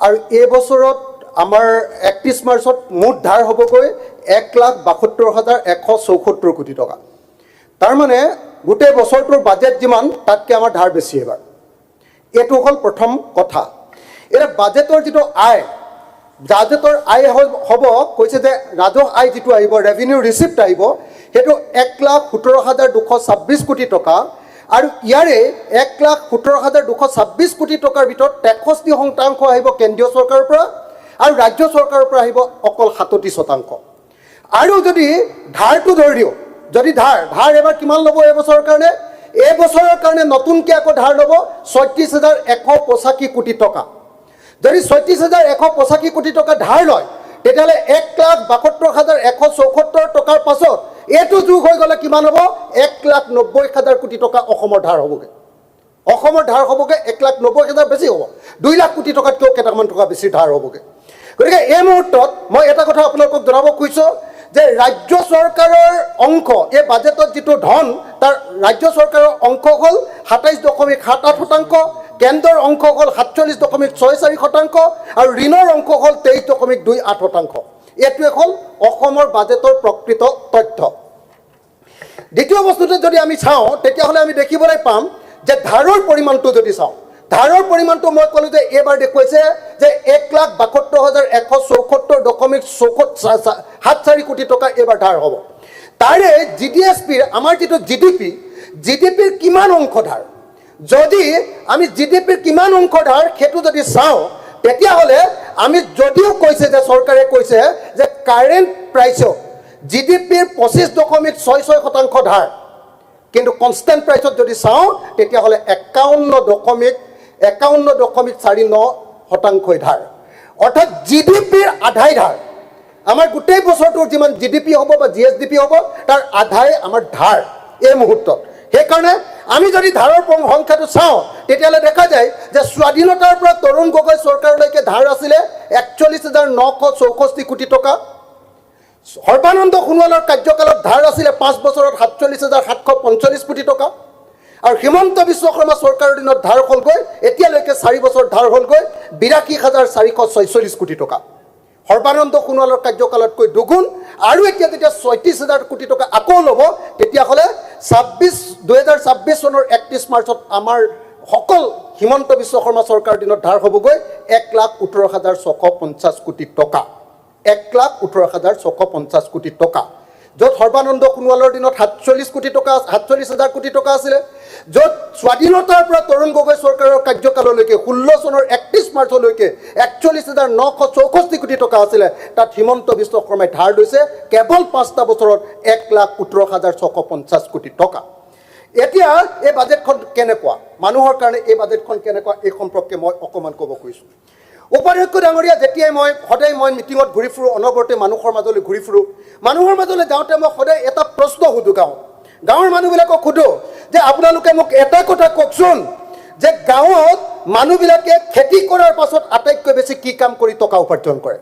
আৰু এই বছৰত আমাৰ 31 মাৰ্চত মুঠ ধাৰ হ'বগৈ 1,72,174 কোটি টকা। তাৰমানে গোটেই বছৰটোৰ বাজেট যিমান, তাতকৈ আমাৰ ধাৰ বেছি এবাৰ। এইটো হ'ল প্ৰথম কথা। এতিয়া বাজেটৰ যিটো আয়, বাজেটৰ আয় হ'ব কৈছে যে ৰাজহ আয় যিটো আহিব, ৰেভিনিউ ৰিচিপ্ট আহিব, সেইটো 1,17,226 কোটি টকা। আৰু ইয়াৰে 1,17,226 কোটি টকাৰ ভিতৰত 63% আহিব কেন্দ্ৰীয় চৰকাৰৰ পৰা আৰু ৰাজ্য চৰকাৰৰ পৰা আহিব অকল 37%। আৰু যদি ধাৰটো ধৰি দিওঁ, যদি ধাৰ এবাৰ কিমান ল'ব এইবছৰৰ কাৰণে? এইবছৰৰ কাৰণে নতুনকৈ আকৌ ধাৰ ল'ব 36,185 কোটি টকা। যদি 36,185 কোটি টকা ধাৰ লয়, তেতিয়াহ'লে 1,72,174 টকাৰ পাছত এইটো যোগ হৈ গ'লে কিমান হ'ব? 1,90,000 কোটি টকা অসমৰ ধাৰ হ'বগৈ। অসমৰ ধাৰ হ'বগৈ 1,90,000 বেছি হ'ব, 2 লাখ কোটি টকাতকৈও কেইটামান টকা বেছি ধাৰ হ'বগৈ। গতিকে এই মুহূৰ্তত মই এটা কথা আপোনালোকক জনাব খুজিছোঁ যে ৰাজ্য চৰকাৰৰ অংশ, এই বাজেটত যিটো ধন, তাৰ ৰাজ্য চৰকাৰৰ অংশ হ'ল 27.78%, কেন্দ্ৰৰ অংশ হ'ল 47.64% আৰু ঋণৰ অংশ হ'ল 23.28%। এইটোৱে হ'ল অসমৰ বাজেটৰ প্ৰকৃত তথ্য। দ্বিতীয় বস্তুটো যদি আমি চাওঁ, তেতিয়াহ'লে আমি দেখিবলৈ পাম যে ধাৰৰ পৰিমাণটো যদি চাওঁ, ধাৰৰ পৰিমাণটো মই ক'লোঁ যে এইবাৰ দেখুৱাইছে যে 1,72,174.74 কোটি টকা এইবাৰ ধাৰ হ'ব। তাৰে GDSPৰ আমাৰ যিটো জিডিপিৰ কিমান অংশ ধাৰ, যদি আমি জিডিপিৰ কিমান অংশ ধাৰ সেইটো যদি চাওঁ, তেতিয়াহ'লে আমি যদিও কৈছে যে চৰকাৰে কৈছে যে কাৰেণ্ট প্ৰাইচত জিডিপিৰ 25.66% ধাৰ, কিন্তু কনষ্টেণ্ট প্ৰাইচত যদি চাওঁ তেতিয়াহ'লে 51.49% ধাৰ, অৰ্থাৎ জিডিপিৰ আধাই ধাৰ। আমাৰ গোটেই বছৰটোৰ যিমান জিডিপি হ'ব বা GSDP হ'ব, তাৰ আধাই আমাৰ ধাৰ এই মুহূৰ্তত। সেইকাৰণে আমি যদি ধাৰৰ সংখ্যাটো চাওঁ, তেতিয়াহ'লে দেখা যায় যে স্বাধীনতাৰ পৰা তৰুণ গগৈ চৰকাৰলৈকে ধাৰ আছিলে 41,964 কোটি টকা। সৰ্বানন্দ সোণোৱালৰ কাৰ্যকালত ধাৰ আছিলে 5 বছৰত 47,745 কোটি টকা। আৰু হিমন্ত বিশ্ব শৰ্মা চৰকাৰৰ দিনত ধাৰ হ'লগৈ, এতিয়ালৈকে 4 বছৰ ধাৰ হ'লগৈ 82,446 কোটি টকা। সৰ্বানন্দ সোণোৱালৰ কাৰ্যকালতকৈ দুগুণ। আৰু এতিয়া যেতিয়া 36,000 কোটি টকা আকৌ ল'ব, তেতিয়াহ'লে 2026 চনৰ 31 মাৰ্চত আমাৰ সকল হিমন্ত বিশ্ব শৰ্মা চৰকাৰৰ দিনত ধাৰ হ'বগৈ 1,18,650 কোটি টকা। 1,18,650 কোটি টকা, য'ত সৰ্বানন্দ সোণোৱালৰ দিনত 47,000 কোটি টকা আছিলে, য'ত স্বাধীনতাৰ পৰা তৰুণ গগৈ চৰকাৰৰ কাৰ্যকাললৈকে 16 চনৰ 31 মাৰ্চলৈকে 41,964 কোটি টকা আছিলে, তাত হিমন্ত বিশ্ব শৰ্মাই ধাৰ লৈছে কেৱল 5টা বছৰত 1,18,650 কোটি টকা। এতিয়া এই বাজেটখন কেনেকুৱা, মানুহৰ কাৰণে এই বাজেটখন কেনেকুৱা, এই সম্পৰ্কে মই অকণমান ক'ব খুজিছোঁ। উপাধ্যক্ষ ডাঙৰীয়া, যেতিয়াই সদায় মই মিটিঙত ঘূৰি ফুৰোঁ, অনবৰতে মানুহৰ মাজলৈ ঘূৰি ফুৰোঁ, মানুহৰ মাজলৈ যাওঁতে মই সদায় এটা প্ৰশ্ন সুধোঁ, গাঁৱৰ মানুহবিলাকক সোধোঁ যে আপোনালোকে মোক এটা কথা কওকচোন যে গাঁৱত মানুহবিলাকে খেতি কৰাৰ পাছত আটাইতকৈ বেছি কি কাম কৰি টকা উপাৰ্জন কৰে?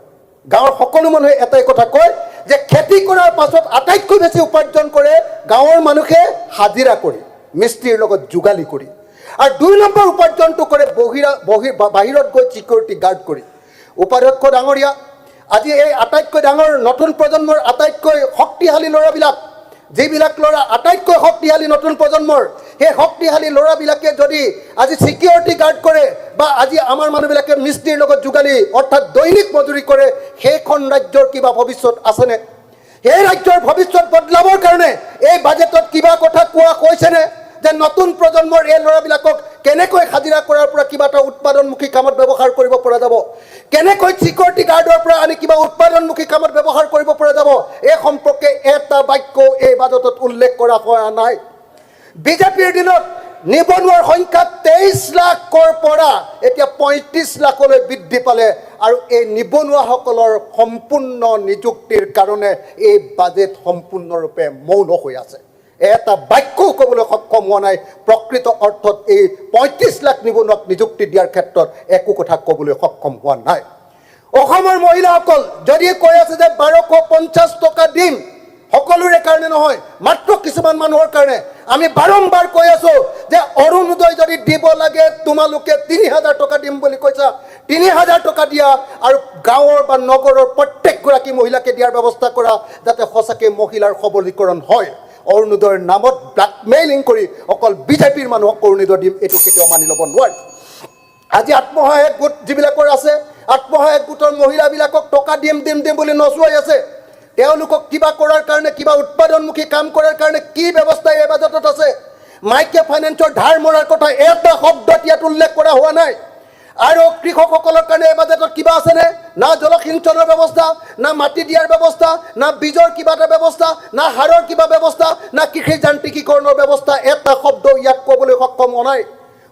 গাঁৱৰ সকলো মানুহে এটাই কথা কয় যে খেতি কৰাৰ পাছত আটাইতকৈ বেছি উপাৰ্জন কৰে গাঁৱৰ মানুহে হাজিৰা কৰি, মিস্ত্ৰীৰ লগত যোগালী কৰি। আৰু 2 নম্বৰ উপাৰ্জনটো কৰে বাহিৰত গৈ ছিকিউৰিটি গাৰ্ড কৰি। উপাধ্যক্ষ ডাঙৰীয়া, আজি এই আটাইতকৈ ডাঙৰ নতুন প্ৰজন্মৰ আটাইতকৈ শক্তিশালী ল'ৰাবিলাক, যিবিলাক ল'ৰা আটাইতকৈ শক্তিশালী নতুন প্ৰজন্মৰ, সেই শক্তিশালী ল'ৰাবিলাকে যদি আজি ছিকিউৰিটি গাৰ্ড কৰে বা আজি আমাৰ মানুহবিলাকে মিস্ত্ৰীৰ লগত যোগালী অৰ্থাৎ দৈনিক মজুৰি কৰে, সেইখন ৰাজ্যৰ কিবা ভৱিষ্যত আছেনে? সেই ৰাজ্যৰ ভৱিষ্যত বদলাবৰ কাৰণে এই বাজেটত কিবা কথা কোৱা হৈছেনে যে নতুন প্ৰজন্মৰ এই ল'ৰাবিলাকক কেনেকৈ হাজিৰা কৰাৰ পৰা কিবা এটা উৎপাদনমুখী কামত ব্যৱহাৰ কৰিব পৰা যাব, কেনেকৈ ছিকিউৰিটি গাৰ্ডৰ পৰা আনি কিবা উৎপাদনমুখী কামত ব্যৱহাৰ কৰিব পৰা যাব, এই সম্পৰ্কে এটা বাক্য এই বাজেটত উল্লেখ কৰা হোৱা নাই। বিজেপিৰ দিনত নিবনুৱাৰ সংখ্যা 23 লাখৰ পৰা এতিয়া 35 লাখলৈ বৃদ্ধি পালে আৰু এই নিবনুৱাসকলৰ সম্পূৰ্ণ নিযুক্তিৰ কাৰণে এই বাজেট সম্পূৰ্ণৰূপে মৌন হৈ আছে। এটা বাক্যও ক'বলৈ সক্ষম হোৱা নাই। প্ৰকৃত অৰ্থত এই 35 লাখ নিবনুৱাক নিযুক্তি দিয়াৰ ক্ষেত্ৰত একো কথা ক'বলৈ সক্ষম হোৱা নাই। অসমৰ মহিলাসকল যদি কৈ আছে যে 1250 টকা দিম, সকলোৰে কাৰণে নহয়, মাত্ৰ কিছুমান মানুহৰ কাৰণে। আমি বাৰম্বাৰ কৈ আছো যে অৰুণোদয় যদি দিব লাগে তোমালোকে 3000 টকা দিম বুলি কৈছা, 3000 টকা দিয়া আৰু গাঁৱৰ বা নগৰৰ প্ৰত্যেকগৰাকী মহিলাকে দিয়াৰ ব্যৱস্থা কৰা যাতে সঁচাকৈ মহিলাৰ সবলীকৰণ হয়। অৰুণোদয়ৰ নামত ব্লেকমেইলিং কৰি অকল বিজেপিৰ মানুহক অৰুণোদয় দিম এইটো কেতিয়াও মানি ল'ব নোৱাৰি। আজি আত্মসহায়ক গোট যিবিলাকৰ আছে, আত্মসহায়ক গোটৰ মহিলাবিলাকক টকা দিম বুলি নচুৱাই আছে। তেওঁলোকক কিবা কৰাৰ কাৰণে, কিবা উৎপাদনমুখী কাম কৰাৰ কাৰণে কি ব্যৱস্থা এই বাজেটত আছে? মাইক্ৰ' ফাইনেন্সৰ ধাৰ মৰাৰ কথা এটা শব্দত ইয়াত উল্লেখ কৰা হোৱা নাই। আৰু কৃষকসকলৰ কাৰণে এই বাজেটত কিবা আছেনে? না জলসিঞ্চনৰ ব্যৱস্থা, না মাটি দিয়াৰ ব্যৱস্থা, না বীজৰ কিবা এটা ব্যৱস্থা, না সাৰৰ কিবা ব্যৱস্থা, না কৃষি যান্ত্ৰিকীকৰণৰ ব্যৱস্থা, এটা শব্দ ইয়াত ক'বলৈ সক্ষম হোৱা নাই।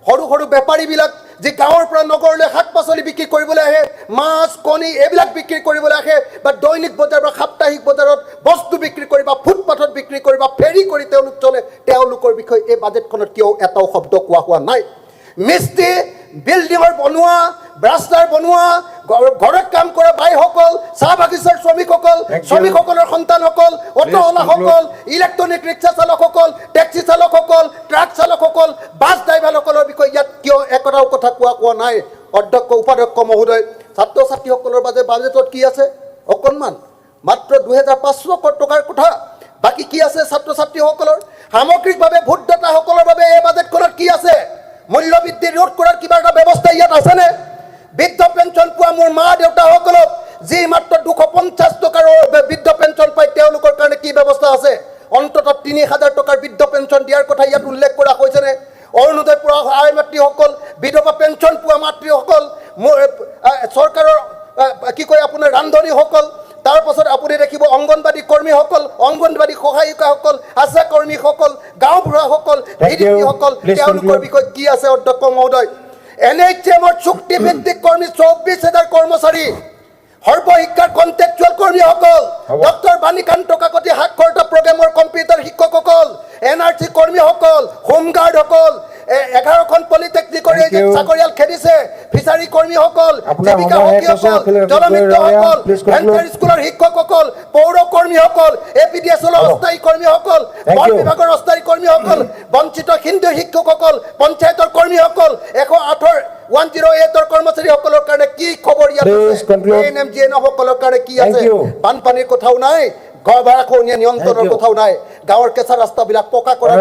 সৰু সৰু বেপাৰীবিলাক যি গাঁৱৰ পৰা নগৰলৈ শাক পাচলি বিক্ৰী কৰিবলৈ আহে, মাছ কণী এইবিলাক বিক্ৰী কৰিবলৈ আহে, বা দৈনিক বজাৰ বা সাপ্তাহিক বজাৰত বস্তু বিক্ৰী কৰি বা ফুটপাথত বিক্ৰী কৰি বা ফেৰী কৰি তেওঁলোক চলে, তেওঁলোকৰ বিষয়ে এই বাজেটখনত কিয় এটাও শব্দ কোৱা হোৱা নাই। মিস্ত্ৰী, বিল্ডিঙৰ বনোৱা, ৰাস্তাৰ বনোৱা, ঘৰত কাম কৰা বাইসকল, চাহ বাগিচাৰ শ্ৰমিকসকলৰ সন্তানসকল, অটোৱালাসকল, ইলেক্ট্ৰনিক ৰিক্সা চালকসকল, টেক্সি চালকসকল, ট্ৰাক চালকসকল, বাছ ড্ৰাইভাৰসকলৰ বিষয়ে ইয়াত কিয় একোটাও কথা কোৱা নাই? অধ্যক্ষ উপাধ্যক্ষ মহোদয়, ছাত্ৰ ছাত্ৰীসকলৰ বাবে বাজেটত কি আছে? অকণমান মাত্ৰ 2500 টকাৰ কথা। বাকী কি আছে ছাত্ৰ ছাত্ৰীসকলৰ? সামগ্ৰিকভাৱে ভোটদাতাসকলৰ বাবে এই বাজেটখনত কি আছে? মূল্যবৃদ্ধি ৰোধ কৰাৰ কিবা এটা ব্যৱস্থা ইয়াত আছেনে? বৃদ্ধ পেঞ্চন পোৱা মোৰ মা দেউতাসকলক যি মাত্ৰ 250 টকাৰ বৃদ্ধ পেঞ্চন পায়, তেওঁলোকৰ কাৰণে কি ব্যৱস্থা আছে? অন্ততঃ 3000 টকাৰ বৃদ্ধ পেঞ্চন দিয়াৰ কথা ইয়াত উল্লেখ কৰা হৈছেনে? অৰুণোদয় পোৱা আই মাতৃসকল, বিধৱা পেঞ্চন পোৱা মাতৃসকল, চৰকাৰৰ কি কয় আপোনাৰ ৰান্ধনীসকল, তাৰপাছত আপুনি দেখিব অংগনবাদী কৰ্মীসকল, অংগনবাদী সহায়িকাসকল, আশা কৰ্মীসকল, গাঁওবুঢ়াসকল, ভিডিপিসকল, তেওঁলোকৰ বিষয়ে কি আছে অধ্যক্ষ মহোদয়? NHM-ৰ চুক্তিভিত্তিক কৰ্মী 24,000 কৰ্মচাৰী, সৰ্বশিক্ষাৰ কণ্টেকচুৱেল কৰ্মীসকল, ডক্টৰ বাণীকান্ত কাকতি সাক্ষৰতা প্ৰগ্ৰেমৰ কম্পিউটাৰ শিক্ষকসকল, NRC কৰ্মীসকল, হোমগাৰ্ডসকল, 11খন পলিটেকনিকৰ চাকৰিয়াল খেদিছে, ফিচাৰী কৰ্মীসকল, জীৱিকা সখীসকল, জলমিত্ৰসকল, ভেঞ্চাৰ স্কুলৰ শিক্ষকসকল, পৌৰ কৰ্মীসকল, APDS-ৰ অস্থায়ী কৰ্মীসকল, বন বিভাগৰ অস্থায়ী কৰ্মীসকল, বঞ্চিত হিন্দু শিক্ষকসকল, পঞ্চায়তৰ কৰ্মীসকল, 108ৰ কৰ্মচাৰীসকলৰ কাৰণে কি খবৰ ইয়াত আছে? ANM GNM-সকলৰ কাৰণে কি আছে? বানপানীৰ কথাও নাই, ঘৰ ভাড়া খোৱা নিয়ন্ত্ৰণৰ কথাও নাই, গাঁৱৰ কেঁচা ৰাস্তাবিলাক পকা কৰাৰ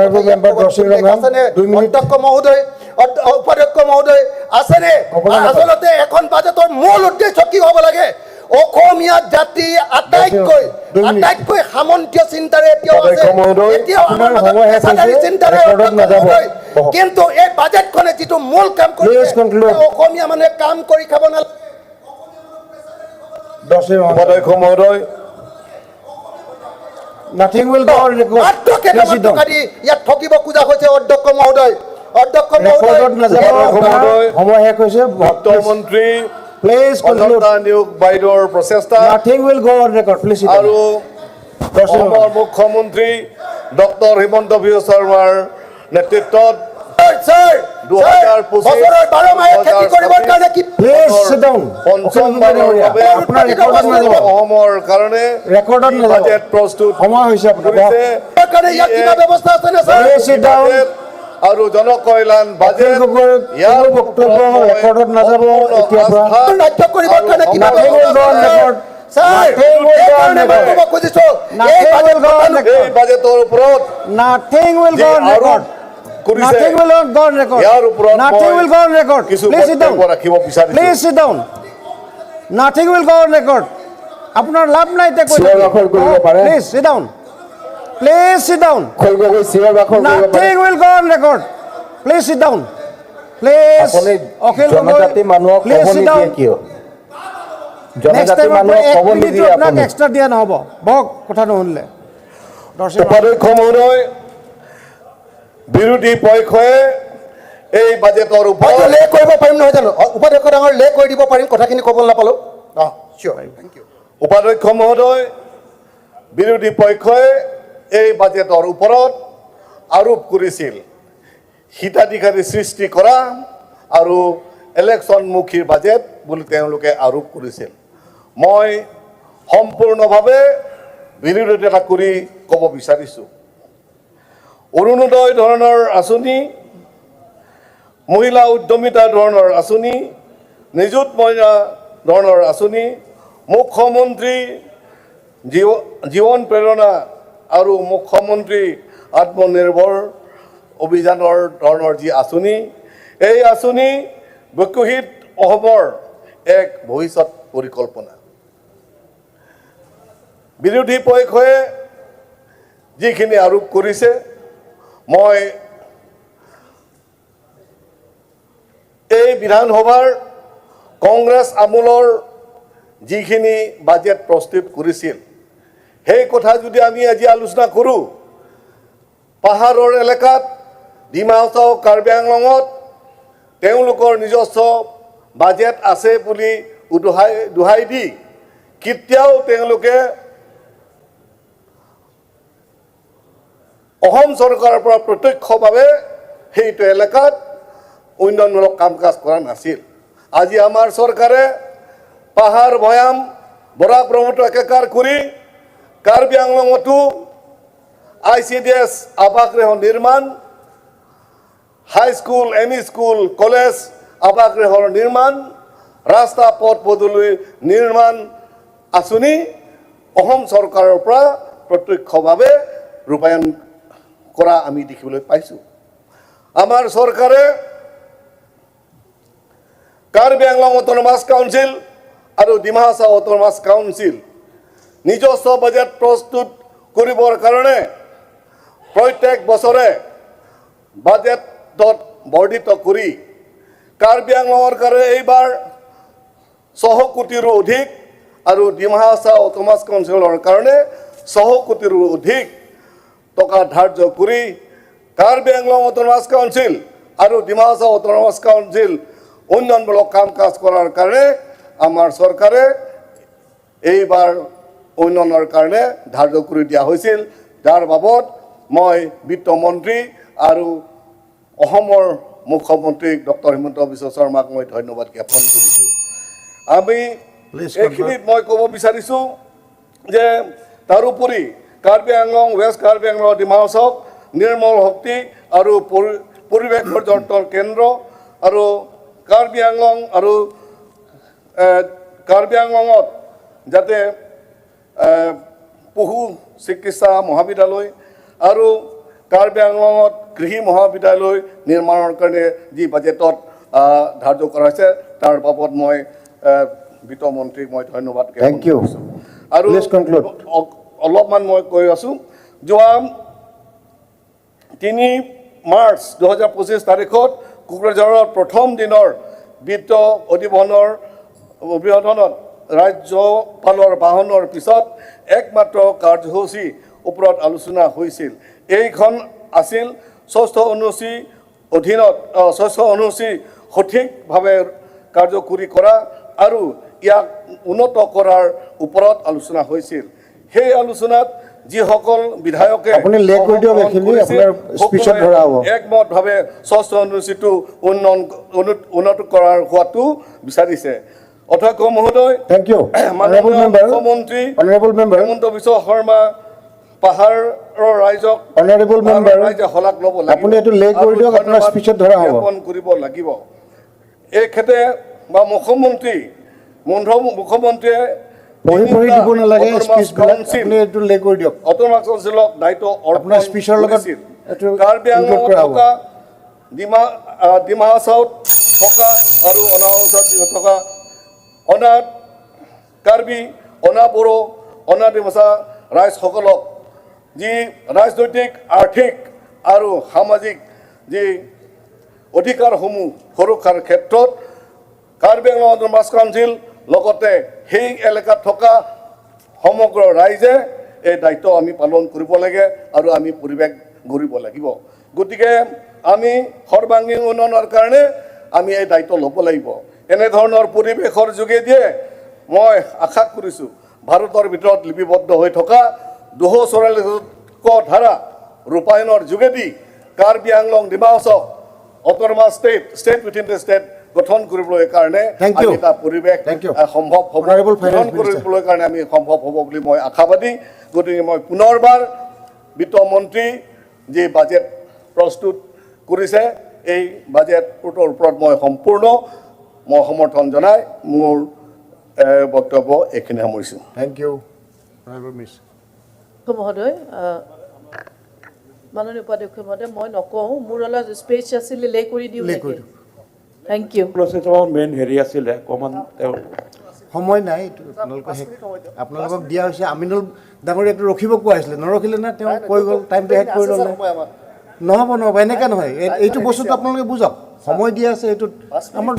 আছেনে? অধ্যক্ষ মহোদয়, উপাধ্যক্ষ মহোদয় আছেনে? আচলতে এখন বাজেটৰ মূল উদ্দেশ্য কি হ'ব লাগে? অসমীয়া জাতি আটাইতকৈ সামন্তীয় চিন্তাৰে এতিয়াও আছে, এতিয়াও আমাৰ পেছাদাৰী চিন্তাৰে। কিন্তু এই বাজেটখনে যিটো মূল কাম কৰিছে, অসমীয়া মানুহে কাম কৰি খাব নালাগে। উপাধ্যক্ষ মহোদয়, nothing will go on record. ইয়াত ঠকিব খোজা হৈছে অধ্যক্ষ মহোদয়। অধ্যক্ষ মহোদয়, সময় শেষ হৈছে। অৰ্থমন্ত্ৰী অজন্তা নিয়োগ বাইদেউৰ প্ৰচেষ্টা nothing will go on record. Please sit down. আৰু অসমৰ মুখ্যমন্ত্ৰী ডক্টৰ হিমন্ত বিশ্ব শৰ্মাৰ নেতৃত্বত 2025 অসমৰ কাৰণে বাজেট প্ৰস্তুত সময় হৈছে আৰু জনকল্যাণ বাজেট ইয়াৰ বক্তব্য ৰেকৰ্ডত নাযাব। বাজেটৰ ওপৰত nothing will go on record. কৰিছে Nothing will not go on record. ইয়াৰ ওপৰত Nothing মই will go on record. কিছু Please sit down. বক্তব্য ৰাখিব বিচাৰিছো Please sit down. Nothing will go on record. আপোনাৰ লাভ নাই তে কৈ চিঞৰ বাখৰ কৰিব পাৰে। Please sit down. Please sit down. খোল গগৈ চিঞৰ বাখৰ কৰিব পাৰে। Nothing will go on record. Please sit down. Please. আপুনি অখিল জনজাতি গগৈ, মানুহক please ক'ব sit নিদিয়ে down. কিয় Next জনজাতি time মানুহক ক'ব আপোনাৰ 1 নিদিয়ে মিনিট আপোনাক আপুনি এক্সট্ৰা দিয়া নহ'ব বক কথা নুশুনিলে উপাধ্যক্ষ মহোদয় বিৰোধী পক্ষই এই বাজেটৰ ওপৰত লে কৰিব পাৰিম নহয় জানো উপাধ্যক্ষ ডাঙৰ লে কৰি দিব পাৰিম কথাখিনি ক'ব নাপালো চিয়'ৰ থেংক ইউ উপাধ্যক্ষ মহোদয় বিৰোধী পক্ষই এই বাজেটৰ ওপৰত আৰোপ কৰিছিল হিতাধিকাৰী সৃষ্টি কৰা আৰু ইলেকশ্যনমুখী বাজেট বুলি তেওঁলোকে আৰোপ কৰিছিল মই সম্পূৰ্ণভাৱে বিৰোধিতা কৰি ক'ব বিচাৰিছোঁ অৰুণোদয় ধৰণৰ আঁচনি মহিলা উদ্যমিতা ধৰণৰ আঁচনি নিযুত মহিলা ধৰণৰ আঁচনি মুখ্যমন্ত্ৰী জীৱন প্ৰেৰণা আৰু মুখ্যমন্ত্ৰী আত্মনিৰ্ভৰ অভিযানৰ ধৰণৰ যি আঁচনি এই আঁচনি বিকশিত অসমৰ এক ভৱিষ্যত পৰিকল্পনা বিৰোধী পক্ষই যিখিনি আৰোপ কৰিছে মই এই বিধানসভাৰ কংগ্ৰেছ আমোলৰ যিখিনি বাজেট প্ৰস্তুত কৰিছিল সেই কথা যদি আমি আজি আলোচনা কৰোঁ পাহাৰৰ এলেকাত ডিমা হাছাও কাৰ্বি আংলঙত তেওঁলোকৰ নিজস্ব বাজেট আছে বুলি দোহাই দি কেতিয়াও তেওঁলোকে অসম চৰকাৰৰ পৰা প্ৰত্যক্ষভাৱে সেইটো এলেকাত উন্নয়নমূলক কাম কাজ কৰা নাছিল আজি আমাৰ চৰকাৰে পাহাৰ ভৈয়াম বৰাক ব্ৰহ্মপুত্ৰ একাকাৰ কৰি কাৰ্বি আংলঙতো ICDS আৱাসগৃহ নিৰ্মাণ হাইস্কুল এমই স্কুল কলেজ আৱাসগৃহৰ নিৰ্মাণ ৰাস্তা পথ পদূলি নিৰ্মাণ আঁচনি অসম চৰকাৰৰ পৰা প্ৰত্যক্ষভাৱে ৰূপায়ণ কৰা আমি দেখিবলৈ পাইছোঁ আমাৰ চৰকাৰে কাৰ্বি আংলং অট'নমাছ কাউন্সিল আৰু ডিমা হাছাও অট'নমাছ কাউন্সিল নিজস্ব বাজেট প্ৰস্তুত কৰিবৰ কাৰণে প্ৰত্যেক বছৰে বাজেটত বৰ্ধিত কৰি কাৰ্বি আংলঙৰ কাৰণে এইবাৰ 600 কোটিৰো অধিক আৰু ডিমা হাছাও অট'নমাছ কাউন্সিলৰ কাৰণে 100 কোটিৰো অধিক টকা ধাৰ্য কৰি কাৰ্বি আংলং অট'নমাছ কাউন্সিল আৰু ডিমা হাছাও অট'নমাছ কাউন্সিল উন্নয়নমূলক কাম কাজ কৰাৰ কাৰণে আমাৰ চৰকাৰে এইবাৰ উন্নয়নৰ কাৰণে ধাৰ্য কৰি দিয়া হৈছিল যাৰ বাবদ মই বিত্তমন্ত্ৰী আৰু অসমৰ মুখ্যমন্ত্ৰী ডক্টৰ হিমন্ত বিশ্ব শৰ্মাক মই ধন্যবাদ জ্ঞাপন কৰিছোঁ আমি এইখিনিত মই ক'ব বিচাৰিছোঁ যে তাৰোপৰি কাৰ্বি আংলং ৱেষ্ট কাৰ্বি আংলং ডিমা হাছাও নিৰ্মল শক্তি আৰু পৰিৱেশ পৰ্যটন কেন্দ্ৰ আৰু কাৰ্বি আংলং আৰু কাৰ্বি আংলঙত যাতে পশু চিকিৎসা মহাবিদ্যালয় আৰু কাৰ্বি আংলঙত কৃষি মহাবিদ্যালয় নিৰ্মাণৰ কাৰণে যি বাজেটত ধাৰ্য কৰা হৈছে তাৰ বাবদ মই বিত্তমন্ত্ৰীক মই ধন্যবাদ জ্ঞাপন কৰিছোঁ আৰু অলপমান মই কৈ আছোঁ যোৱা 3 মাৰ্চ 2025 তাৰিখত কোকৰাঝাৰৰ প্ৰথম দিনৰ বিত্ত অভিৱৰ্ধনত ৰাজ্যপালৰ বাহনৰ পিছত একমাত্ৰ কাৰ্যসূচী ওপৰত আলোচনা হৈছিল এইখন আছিল 6ষ্ঠ অনুসূচী অধীনত 6ষ্ঠ অনুসূচী সঠিকভাৱে কাৰ্যকৰী কৰা আৰু ইয়াক উন্নত কৰাৰ ওপৰত আলোচনা হৈছিল সেই আলোচনাত যিসকল বিধায়কে একমতভাৱে 6ষ্ঠ অনুসূচীটো উন্নত কৰাৰ হোৱাটো বিচাৰিছে অধ্যক্ষ মহোদয় মুখ্যমন্ত্ৰী হিমন্ত বিশ্ব শৰ্মা পাহাৰৰ ৰাইজক ৰাইজে শলাগ ল'ব জ্ঞাপন কৰিব লাগিব এই ক্ষেত্ৰে বা মুখ্যমন্ত্ৰীয়ে অট'নমাছ কাউন্সিলক দায়িত্ব অৰ্পণ কৰিছিল কাৰ্বি আংলঙত থকা ডিমা হাছাওত থকা আৰু অনাউঞ্চত থকা অনাথ কাৰ্বি অনা বড়ো অনা ডিমাচা ৰাইজসকলক যি ৰাজনৈতিক আৰ্থিক আৰু সামাজিক যি অধিকাৰসমূহ সুৰক্ষাৰ ক্ষেত্ৰত কাৰ্বি আংলং অট'নমাছ কাউন্সিল লগতে সেই এলেকাত থকা সমগ্ৰ ৰাইজে এই দায়িত্ব আমি পালন কৰিব লাগে আৰু আমি পৰিৱেশ গঢ়িব লাগিব গতিকে আমি সৰ্বাংগীন উন্নয়নৰ কাৰণে আমি এই দায়িত্ব ল'ব লাগিব এনেধৰণৰ পৰিৱেশৰ যোগেদিয়ে মই আশা কৰিছোঁ ভাৰতৰ ভিতৰত লিপিবদ্ধ হৈ থকা 244 ধাৰা ৰূপায়ণৰ যোগেদি Karbi Anglong Dima Hasao autonomous state within the state গঠন কৰিবলৈ কাৰণে আমি এটা পৰিৱেশ সম্ভৱ হ'ব গঠন কৰিবলৈ কাৰণে আমি সম্ভৱ হ'ব বুলি মই আশাবাদী গতিকে মই পুনৰবাৰ বিত্তমন্ত্ৰী যি বাজেট প্ৰস্তুত কৰিছে এই বাজেটৰ ওপৰত মই সম্পূৰ্ণ সমৰ্থন জনাই মোৰ বক্তব্য এইখিনি সামৰিছোঁ থেংক ইউ মহোদয় মাননীয় উপাধ্যক্ষ মহোদয় মই নকওঁ মোৰ অলপ স্পেচ আছিলে লে কৰি দিওঁ থেংক ইউ মেইন হেৰি আছিলে অকণমান সময় নাই এইটো আপোনালোকক দিয়া হৈছে আমিনুল ডাঙৰীয়াটো ৰখিব কোৱা হৈছিলে নৰখিলে না তেওঁ কৈ গ'ল টাইমটো হেড কৰি ল'লে নহ'ব এনেকৈ নহয় এইটো বস্তুটো আপোনালোকে বুজক সময় দিয়া আছে এইটোত আমাৰ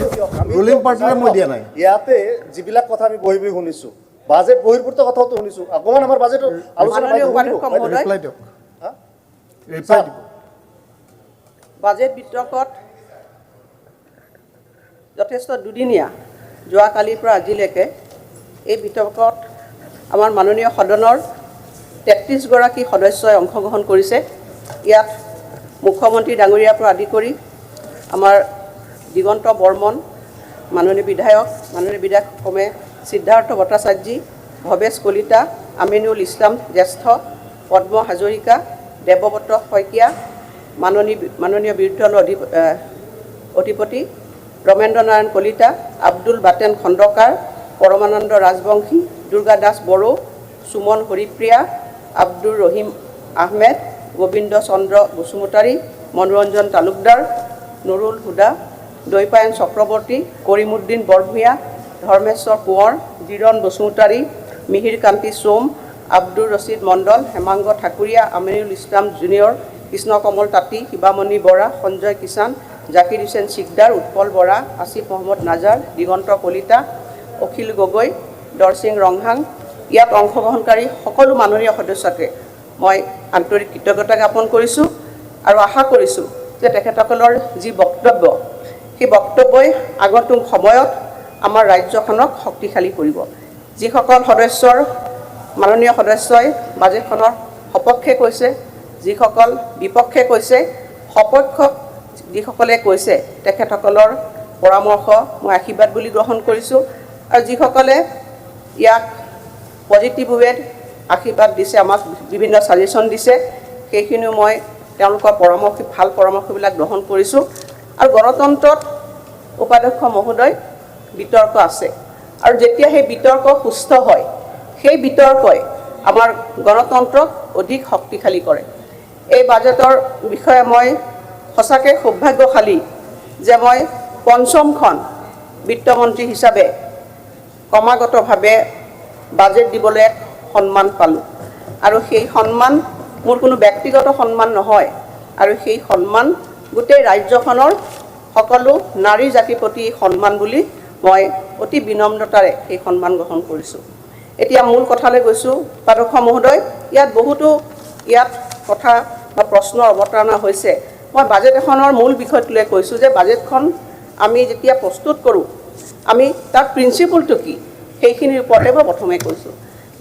ৰুলিং পাৰ্টিৰে মই দিয়া নাই ইয়াতে যিবিলাক কথা আমি বহি শুনিছোঁ বাজেট বহিৰ্ভূত কথাটো শুনিছোঁ অকণমান আমাৰ বাজেটৰ আলোচনা বাজেট বিতৰ্কত যথেষ্ট দুদিনীয়া যোৱাকালিৰ পৰা আজিলৈকে এই বিতৰ্কত আমাৰ মাননীয় সদনৰ 33গৰাকী সদস্যই অংশগ্ৰহণ কৰিছে ইয়াত মুখ্যমন্ত্ৰী ডাঙৰীয়াৰ পৰা আদি কৰি আমাৰ দিগন্ত বৰ্মন মাননীয় বিধায়কক্ৰমে সিদ্ধাৰ্থ ভট্টাচাৰ্যী ভৱেশ কলিতা আমিনুল ইছলাম জ্যেষ্ঠ পদ্ম হাজৰিকা দেৱব্ৰত শইকীয়া মাননীয় বিৰুদ্ধ অধিপতি ৰমেন্দ্ৰ নাৰায়ণ কলিতা আব্দুল বাটেন খণ্ডকাৰ পৰমানন্দ ৰাজবংশী দুৰ্গা দাস বড়ো সুমন হৰিপ্ৰিয়া আব্দুৰ ৰহিম আহমেদ গোবিন্দ চন্দ্ৰ বসুমতাৰী মনোৰঞ্জন তালুকদাৰ নুৰুল হুদা দৈপায়ন চক্ৰৱৰ্তী কৰিমুদ্দিন বৰভূঞা ধৰ্মেশ্বৰ কোঁৱৰ জিৰণ বসুমতাৰী মিহিৰ কান্তি সোম আব্দুৰ ৰছিদ মণ্ডল হেমাংগ ঠাকুৰীয়া আমিনুল ইছলাম জুনিয়ৰ কৃষ্ণ কমল তাঁতী শিৱামণি বৰা সঞ্জয় কিষাণ জাকিৰ হুছেইন চিকদাৰ উৎপল বৰা আসিফ মহম্মদ নাজাৰ দিগন্ত কলিতা অখিল গগৈ দৰসিং ৰংহাং ইয়াত অংশগ্ৰহণকাৰী সকলো মাননীয় সদস্যকে মই আন্তৰিক কৃতজ্ঞতা জ্ঞাপন কৰিছোঁ আৰু আশা কৰিছোঁ যে তেখেতসকলৰ যি বক্তব্য সেই বক্তব্যই আগন্তুক সময়ত আমাৰ ৰাজ্যখনক শক্তিশালী কৰিব যিসকল সদস্যৰ মাননীয় সদস্যই বাজেটখনৰ সপক্ষে কৈছে যিসকল বিপক্ষে কৈছে সপক্ষ যিসকলে কৈছে তেখেতসকলৰ পৰামৰ্শ মই আশীৰ্বাদ বুলি গ্ৰহণ কৰিছোঁ আৰু যিসকলে ইয়াক পজিটিভ ৱেত আশীৰ্বাদ দিছে আমাক বিভিন্ন ছাজেশ্যন দিছে সেইখিনিও মই তেওঁলোকৰ ভাল পৰামৰ্শবিলাক গ্ৰহণ কৰিছোঁ আৰু গণতন্ত্ৰত উপাধ্যক্ষ মহোদয় বিতৰ্ক আছে আৰু যেতিয়া সেই বিতৰ্ক সুস্থ হয় সেই বিতৰ্কই আমাৰ গণতন্ত্ৰক অধিক শক্তিশালী কৰে এই বাজেটৰ বিষয়ে মই সঁচাকৈ সৌভাগ্যশালী যে মই পঞ্চমখন বিত্তমন্ত্ৰী হিচাপে ক্ৰমাগতভাৱে বাজেট দিবলৈ এক সন্মান পালোঁ আৰু সেই সন্মান মোৰ কোনো ব্যক্তিগত সন্মান নহয় আৰু সেই সন্মান গোটেই ৰাজ্যখনৰ সকলো নাৰী জাতিৰ প্ৰতি সন্মান বুলি মই অতি বিনম্ৰতাৰে এই সন্মান গ্ৰহণ কৰিছোঁ এতিয়া মূল কথালৈ গৈছোঁ উপাধ্যক্ষ মহোদয় ইয়াত বহুতো কথা বা প্ৰশ্নৰ অৱতাৰণা হৈছে মই বাজেট এখনৰ মূল বিষয়টোলৈ কৈছোঁ যে বাজেটখন আমি যেতিয়া প্ৰস্তুত কৰোঁ আমি তাৰ প্ৰিন্সিপলটো কি সেইখিনিৰ ওপৰতে মই প্ৰথমে কৈছোঁ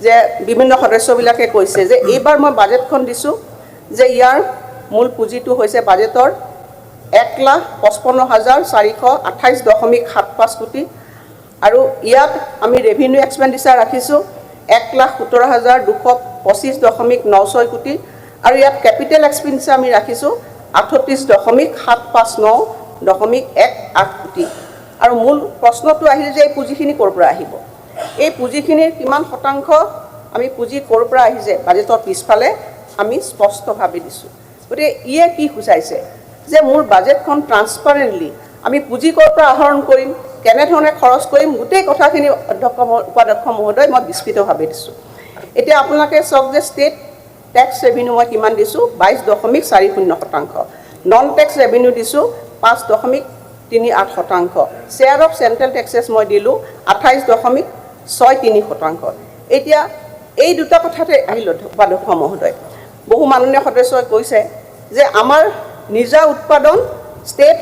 যে বিভিন্ন সদস্যবিলাকে কৈছে যে এইবাৰ মই বাজেটখন দিছোঁ যে ইয়াৰ মূল পুঁজিটো হৈছে বাজেটৰ 1,55,428.75 কোটি আৰু ইয়াত আমি ৰেভিনিউ এক্সপেণ্ডিচাৰ ৰাখিছোঁ 1,17,225.96 কোটি আৰু ইয়াত কেপিটেল এক্সপেণ্ডিচাৰ আমি ৰাখিছোঁ 38,759.18 কোটি আৰু মূল প্ৰশ্নটো আহিল যে এই পুঁজিখিনি ক'ৰ পৰা আহিব এই পুঁজিখিনিৰ কিমান শতাংশ আমি পুঁজি ক'ৰ পৰা আহিছে বাজেটৰ পিছফালে আমি স্পষ্টভাৱে দিছোঁ গতিকে ইয়ে কি সূচাইছে যে মোৰ বাজেটখন ট্ৰান্সপাৰেণ্টলি আমি পুঁজি ক'ৰ পৰা আহৰণ কৰিম, কেনেধৰণে খৰচ কৰিম, গোটেই কথাখিনি উপাধ্যক্ষ মহোদয় মই বিস্তৃতভাৱে দিছোঁ। এতিয়া আপোনালোকে চাওক যে ষ্টেট টেক্স ৰেভিনিউ মই কিমান দিছোঁ 22.40%, নন টেক্স ৰেভিনিউ দিছোঁ 5.38%, শ্বেয়াৰ অফ চেণ্ট্ৰেল টেক্সেছ মই দিলোঁ 28.63%। এতিয়া এই দুটা কথাতে আহিল উপাধ্যক্ষ মহোদয়। বহু মাননীয় সদস্যই কৈছে যে আমাৰ নিজা উৎপাদন ষ্টেট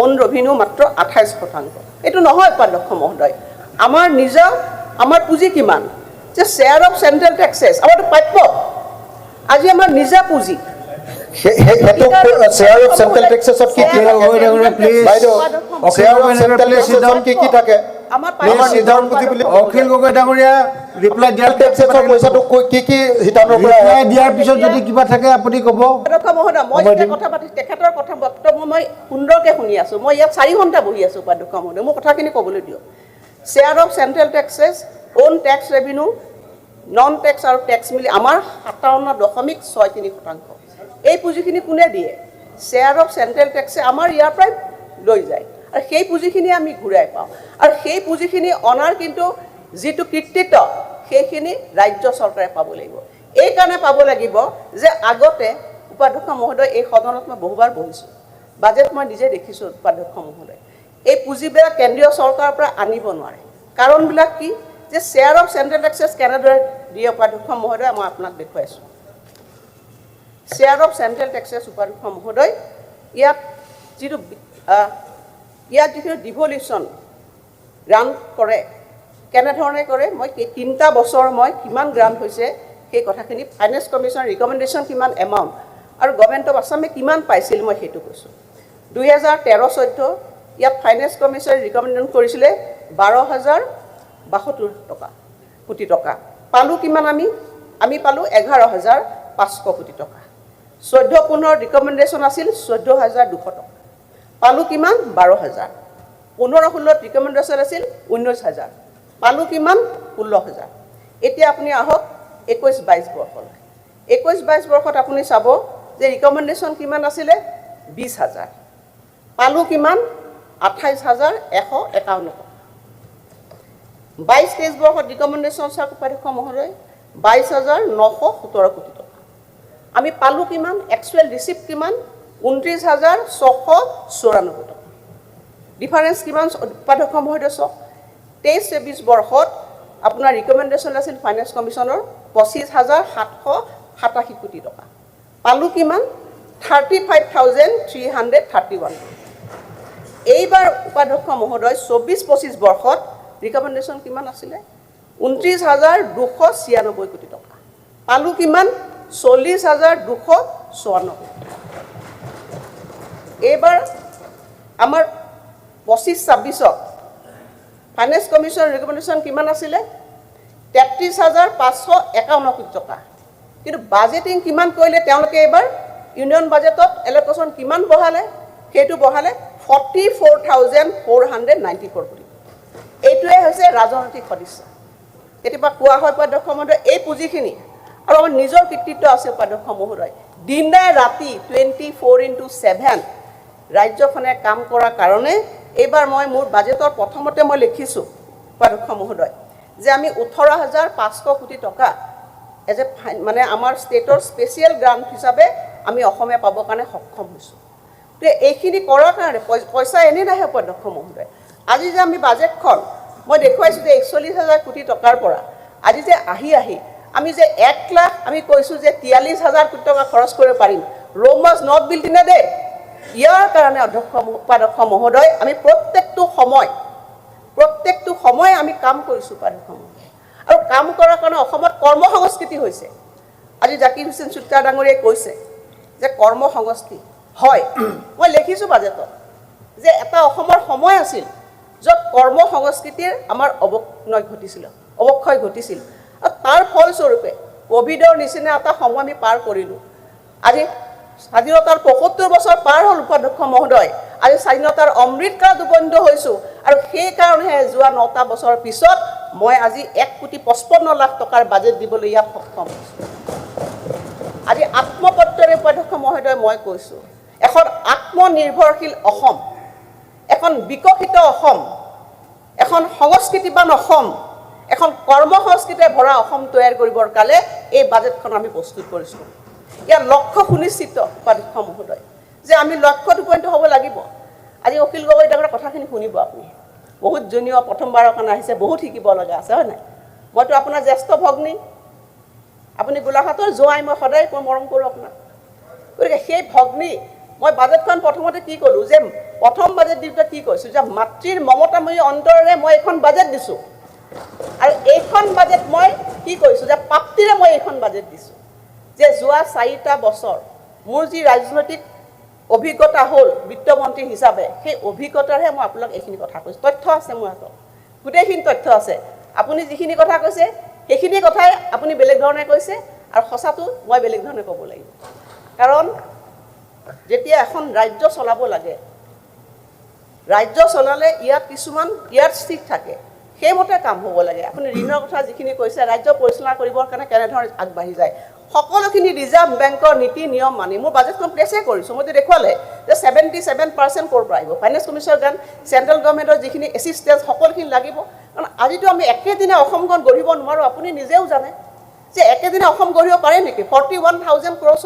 অন ৰেভিনিউ মাত্ৰ 28%। এইটো নহয় উপাধ্যক্ষ মহোদয়, আমাৰ নিজা আমাৰ পুঁজি কিমান, যে শ্বেয়াৰ অফ চেণ্ট্ৰেল টেক্সেছ আমাৰতো প্ৰাপ্য, আজি আমাৰ নিজা পুঁজি সেইটো শ্বেয়াৰ অফ চেণ্ট্ৰেল টেক্সেছত কি কি বাইদেউ, শ্বেয়াৰ অফ চেণ্ট্ৰেল টেক্সেছত কি কি থাকে? অখিল গগৈ ডাঙৰীয়া ৰিপ্লাই দিয়াৰ টেক্সেছৰ পইচাটো কি কি শিতানৰ পৰা দিয়াৰ পিছত যদি কিবা থাকে আপুনি ক'ব। উপাধ্যক্ষ মহোদয়, মই যেতিয়া কথা পাতি তেখেতৰ কথা বক্তব্য মই সুন্দৰকৈ শুনি আছোঁ, মই ইয়াত 4 ঘণ্টা বহি আছোঁ। উপাধ্যক্ষ মহোদয়, মোৰ কথাখিনি ক'বলৈ দিয়ক। Share of central taxes, own tax revenue, non tax আৰু টেক্স মিলি আমাৰ 57.63%। এই পুঁজিখিনি কোনে দিয়ে? শ্বেয়াৰ অফ চেণ্ট্ৰেল টেক্সে আমাৰ ইয়াৰ পৰাই লৈ যায় আৰু সেই পুঁজিখিনি আমি ঘূৰাই পাওঁ, আৰু সেই পুঁজিখিনি অনাৰ কিন্তু যিটো কৃতিত্ব সেইখিনি ৰাজ্য চৰকাৰে পাব লাগিব। এইকাৰণে পাব লাগিব যে আগতে উপাধ্যক্ষ মহোদয় এই সদনত মই বহুবাৰ বহিছোঁ, বাজেট মই নিজে দেখিছোঁ উপাধ্যক্ষ মহোদয়, এই পুঁজিবিলাক কেন্দ্ৰীয় চৰকাৰৰ পৰা আনিব নোৱাৰে। কাৰণবিলাক কি? যে শ্বেয়াৰ অফ চেণ্ট্ৰেল টেক্সেছ কেনেদৰে দিয়ে উপাধ্যক্ষ মহোদয় মই আপোনাক দেখুৱাইছোঁ। শ্বেয়াৰ অফ চেণ্ট্ৰেল টেক্সেছ উপাধ্যক্ষ মহোদয়, ইয়াত যিটো ডিভলিউশ্যন গ্ৰাণ্ট কৰে, কেনেধৰণে কৰে, মই 3টা বছৰ মই কিমান গ্ৰাণ্ট হৈছে সেই কথাখিনি, ফাইনেন্স কমিশ্যনৰ ৰিকমেণ্ডেশ্যন কিমান এমাউণ্ট আৰু গভৰ্ণমেণ্ট অফ আছামে কিমান পাইছিল মই সেইটো কৈছোঁ। 2013-14 ইয়াত ফাইনেন্স কমিশ্যনে ৰিকমেণ্ডেশ্যন কৰিছিলে 12,072 কোটি টকা। পালোঁ কিমান আমি পালোঁ 11,500 কোটি টকা। 14-15 ৰিকমেণ্ডেশ্যন আছিল 14,200 টকা, পালোঁ কিমান 12,000। 15-16 ৰিকমেণ্ডেশ্যন আছিল 19,000, পালোঁ কিমান 16,000। এতিয়া আপুনি আহক 21-22 বৰ্ষলৈ। 21-22 বৰ্ষত আপুনি চাব যে ৰিকমেণ্ডেশ্যন কিমান আছিলে 20,000, পালোঁ কিমান 28,151 টকা। 22-23 বৰ্ষত ৰিকমেণ্ডেশ্যন চাওক উপাধ্যক্ষ মহোদয় 22,917 কোটি টকা। আমি পালোঁ কিমান, একচুৱেল ৰিচিপ্ট কিমান 29,694 টকা। ডিফাৰেঞ্চ কিমান উপাধ্যক্ষ মহোদয় চাওক। 23-24 বৰ্ষত আপোনাৰ ৰিকমেণ্ডেশ্যন আছিল ফাইনেন্স কমিশ্যনৰ 25,787 কোটি টকা, পালোঁ কিমান 35,331 টকা। এইবাৰ উপাধ্যক্ষ মহোদয় 24-25 বৰ্ষত ৰিকমেণ্ডেশ্যন কিমান আছিলে 29,296 কোটি টকা, পালোঁ কিমান 40,254 টকা। এইবাৰ আমাৰ 25-26ত ফাইনেন্স কমিশ্যনৰ ৰিকমেণ্ডেশ্যন কিমান আছিলে 33,551 কোটি টকা, কিন্তু বাজেটিং কিমান কৰিলে তেওঁলোকে এইবাৰ ইউনিয়ন বাজেটত এল'কেশ্যন কিমান বঢ়ালে, সেইটো বঢ়ালে 44,494 কোটি। এইটোৱে হৈছে ৰাজনৈতিক সদিচ্ছা। কেতিয়াবা কোৱা হয় উপাধ্যক্ষ মহোদয় এই পুঁজিখিনি, আৰু আমাৰ নিজৰ কৃতিত্ব আছে উপাধ্যক্ষ মহোদয়, দিনে ৰাতি 24/7 ৰাজ্যখনে কাম কৰাৰ কাৰণে এইবাৰ মই মোৰ বাজেটৰ প্ৰথমতে মই লিখিছোঁ উপাধ্যক্ষ মহোদয় যে আমি 18,500 কোটি টকা এজ এ মানে আমাৰ ষ্টেটৰ স্পেচিয়েল গ্ৰাণ্ট হিচাপে আমি অসমে পাবৰ কাৰণে সক্ষম হৈছোঁ। তো এইখিনি কৰাৰ কাৰণে পইচা এনেই নাহে উপাধ্যক্ষ মহোদয়। আজি যে আমি বাজেটখন মই দেখুৱাইছোঁ যে 41,000 কোটি টকাৰ পৰা আজি যে আহি আমি যে 1 লাখ আমি কৈছোঁ যে 43,000 কোটি টকা খৰচ কৰিব পাৰিম, Rome was not built in a day. ইয়াৰ কাৰণে উপাধ্যক্ষ মহোদয় আমি প্ৰত্যেকটো সময় আমি কাম কৰিছোঁ উপাধ্যক্ষ মহোদয়, আৰু কাম কৰাৰ কাৰণে অসমত কৰ্ম সংস্কৃতি হৈছে। আজি জাকিৰ হুছেইন চুতীয়া ডাঙৰীয়াই কৈছে যে কৰ্ম সংস্কৃতি হয়, মই লিখিছোঁ বাজেটত যে এটা অসমৰ সময় আছিল য'ত কৰ্ম সংস্কৃতিৰ আমাৰ অৱক্ষয় ঘটিছিল, আৰু তাৰ ফলস্বৰূপে ক'ভিডৰ নিচিনা এটা সময় আমি পাৰ কৰিলোঁ। আজি স্বাধীনতাৰ 75 বছৰ পাৰ হ'ল উপাধ্যক্ষ মহোদয়, আজি স্বাধীনতাৰ অমৃতকালত উপনীত হৈছোঁ, আৰু সেইকাৰণেহে যোৱা 9টা বছৰৰ পিছত মই আজি 1,55,00,000 টকাৰ বাজেট দিবলৈ ইয়াত সক্ষম হৈছোঁ। আজি আত্মপত্ৰৰে উপাধ্যক্ষ মহোদয় মই কৈছোঁ এখন আত্মনিৰ্ভৰশীল অসম, এখন বিকশিত অসম, এখন সংস্কৃতিবান অসম, এখন কৰ্ম সংস্কৃতিৰে ভৰা অসম তৈয়াৰ কৰিবৰ কাৰণে এই বাজেটখন আমি প্ৰস্তুত কৰিছোঁ। ইয়াৰ লক্ষ্য সুনিশ্চিত উপাধ্যক্ষ মহোদয় যে আমি লক্ষ্যত উপনীত হ'ব লাগিব। আজি অখিল গগৈ ডাঙৰ কথাখিনি শুনিব আপুনি, বহুত জুনিয়ৰ প্ৰথমবাৰৰ কাৰণে আহিছে, বহুত শিকিব লগা আছে, হয় নাই? মইতো আপোনাৰ জ্যেষ্ঠ ভগ্নী, আপুনি গোলাঘাটৰ জোঁৱাই, মই সদায় মৰম কৰোঁ আপোনাক। গতিকে সেই ভগ্নী মই বাজেটখন প্ৰথমতে কি ক'লোঁ যে প্ৰথম বাজেট দিওঁতে কি কৈছোঁ যে মাতৃৰ মমতাময়ী অন্তৰেৰে মই এইখন বাজেট দিছোঁ, আৰু এইখন বাজেট মই কি কৈছোঁ যে প্ৰাপ্তিৰে মই এইখন বাজেট দিছোঁ। যে যোৱা 4টা বছৰ মোৰ যি ৰাজনৈতিক অভিজ্ঞতা হ'ল বিত্তমন্ত্ৰী হিচাপে, সেই অভিজ্ঞতাৰহে মই আপোনাক এইখিনি কথা কৈছোঁ। তথ্য আছে মোৰ হাতত, গোটেইখিনি তথ্য আছে। আপুনি যিখিনি কথা কৈছে সেইখিনি কথাই আপুনি বেলেগ ধৰণে কৈছে, আৰু সঁচাটো মই বেলেগ ধৰণে ক'ব লাগিব। কাৰণ যেতিয়া এখন ৰাজ্য চলাব লাগে, ৰাজ্য চলালে ইয়াত কিছুমান স্থিত থাকে, সেইমতে কাম হ'ব লাগে। আপুনি ঋণৰ কথা যিখিনি কৈছে, ৰাজ্য পৰিচালনা কৰিবৰ কাৰণে কেনেধৰণে আগবাঢ়ি যায়, সকলোখিনি ৰিজাৰ্ভ বেংকৰ নীতি নিয়ম মানি মোৰ বাজেটখন প্লেচে কৰিছোঁ। মইতো দেখুৱালে যে 77% ক'ৰ পৰা আহিব, ফাইনেন্স কমিশ্যনৰ গান, চেণ্ট্ৰেল গভৰ্ণমেণ্টৰ যিখিনি এছিষ্টেঞ্চ সকলোখিনি লাগিব। কাৰণ আজিতো আমি একেদিনে অসমখন গঢ়িব নোৱাৰোঁ, আপুনি নিজেও জানে যে একেদিনে অসম গঢ়িব পাৰে নেকি? 41,000 crores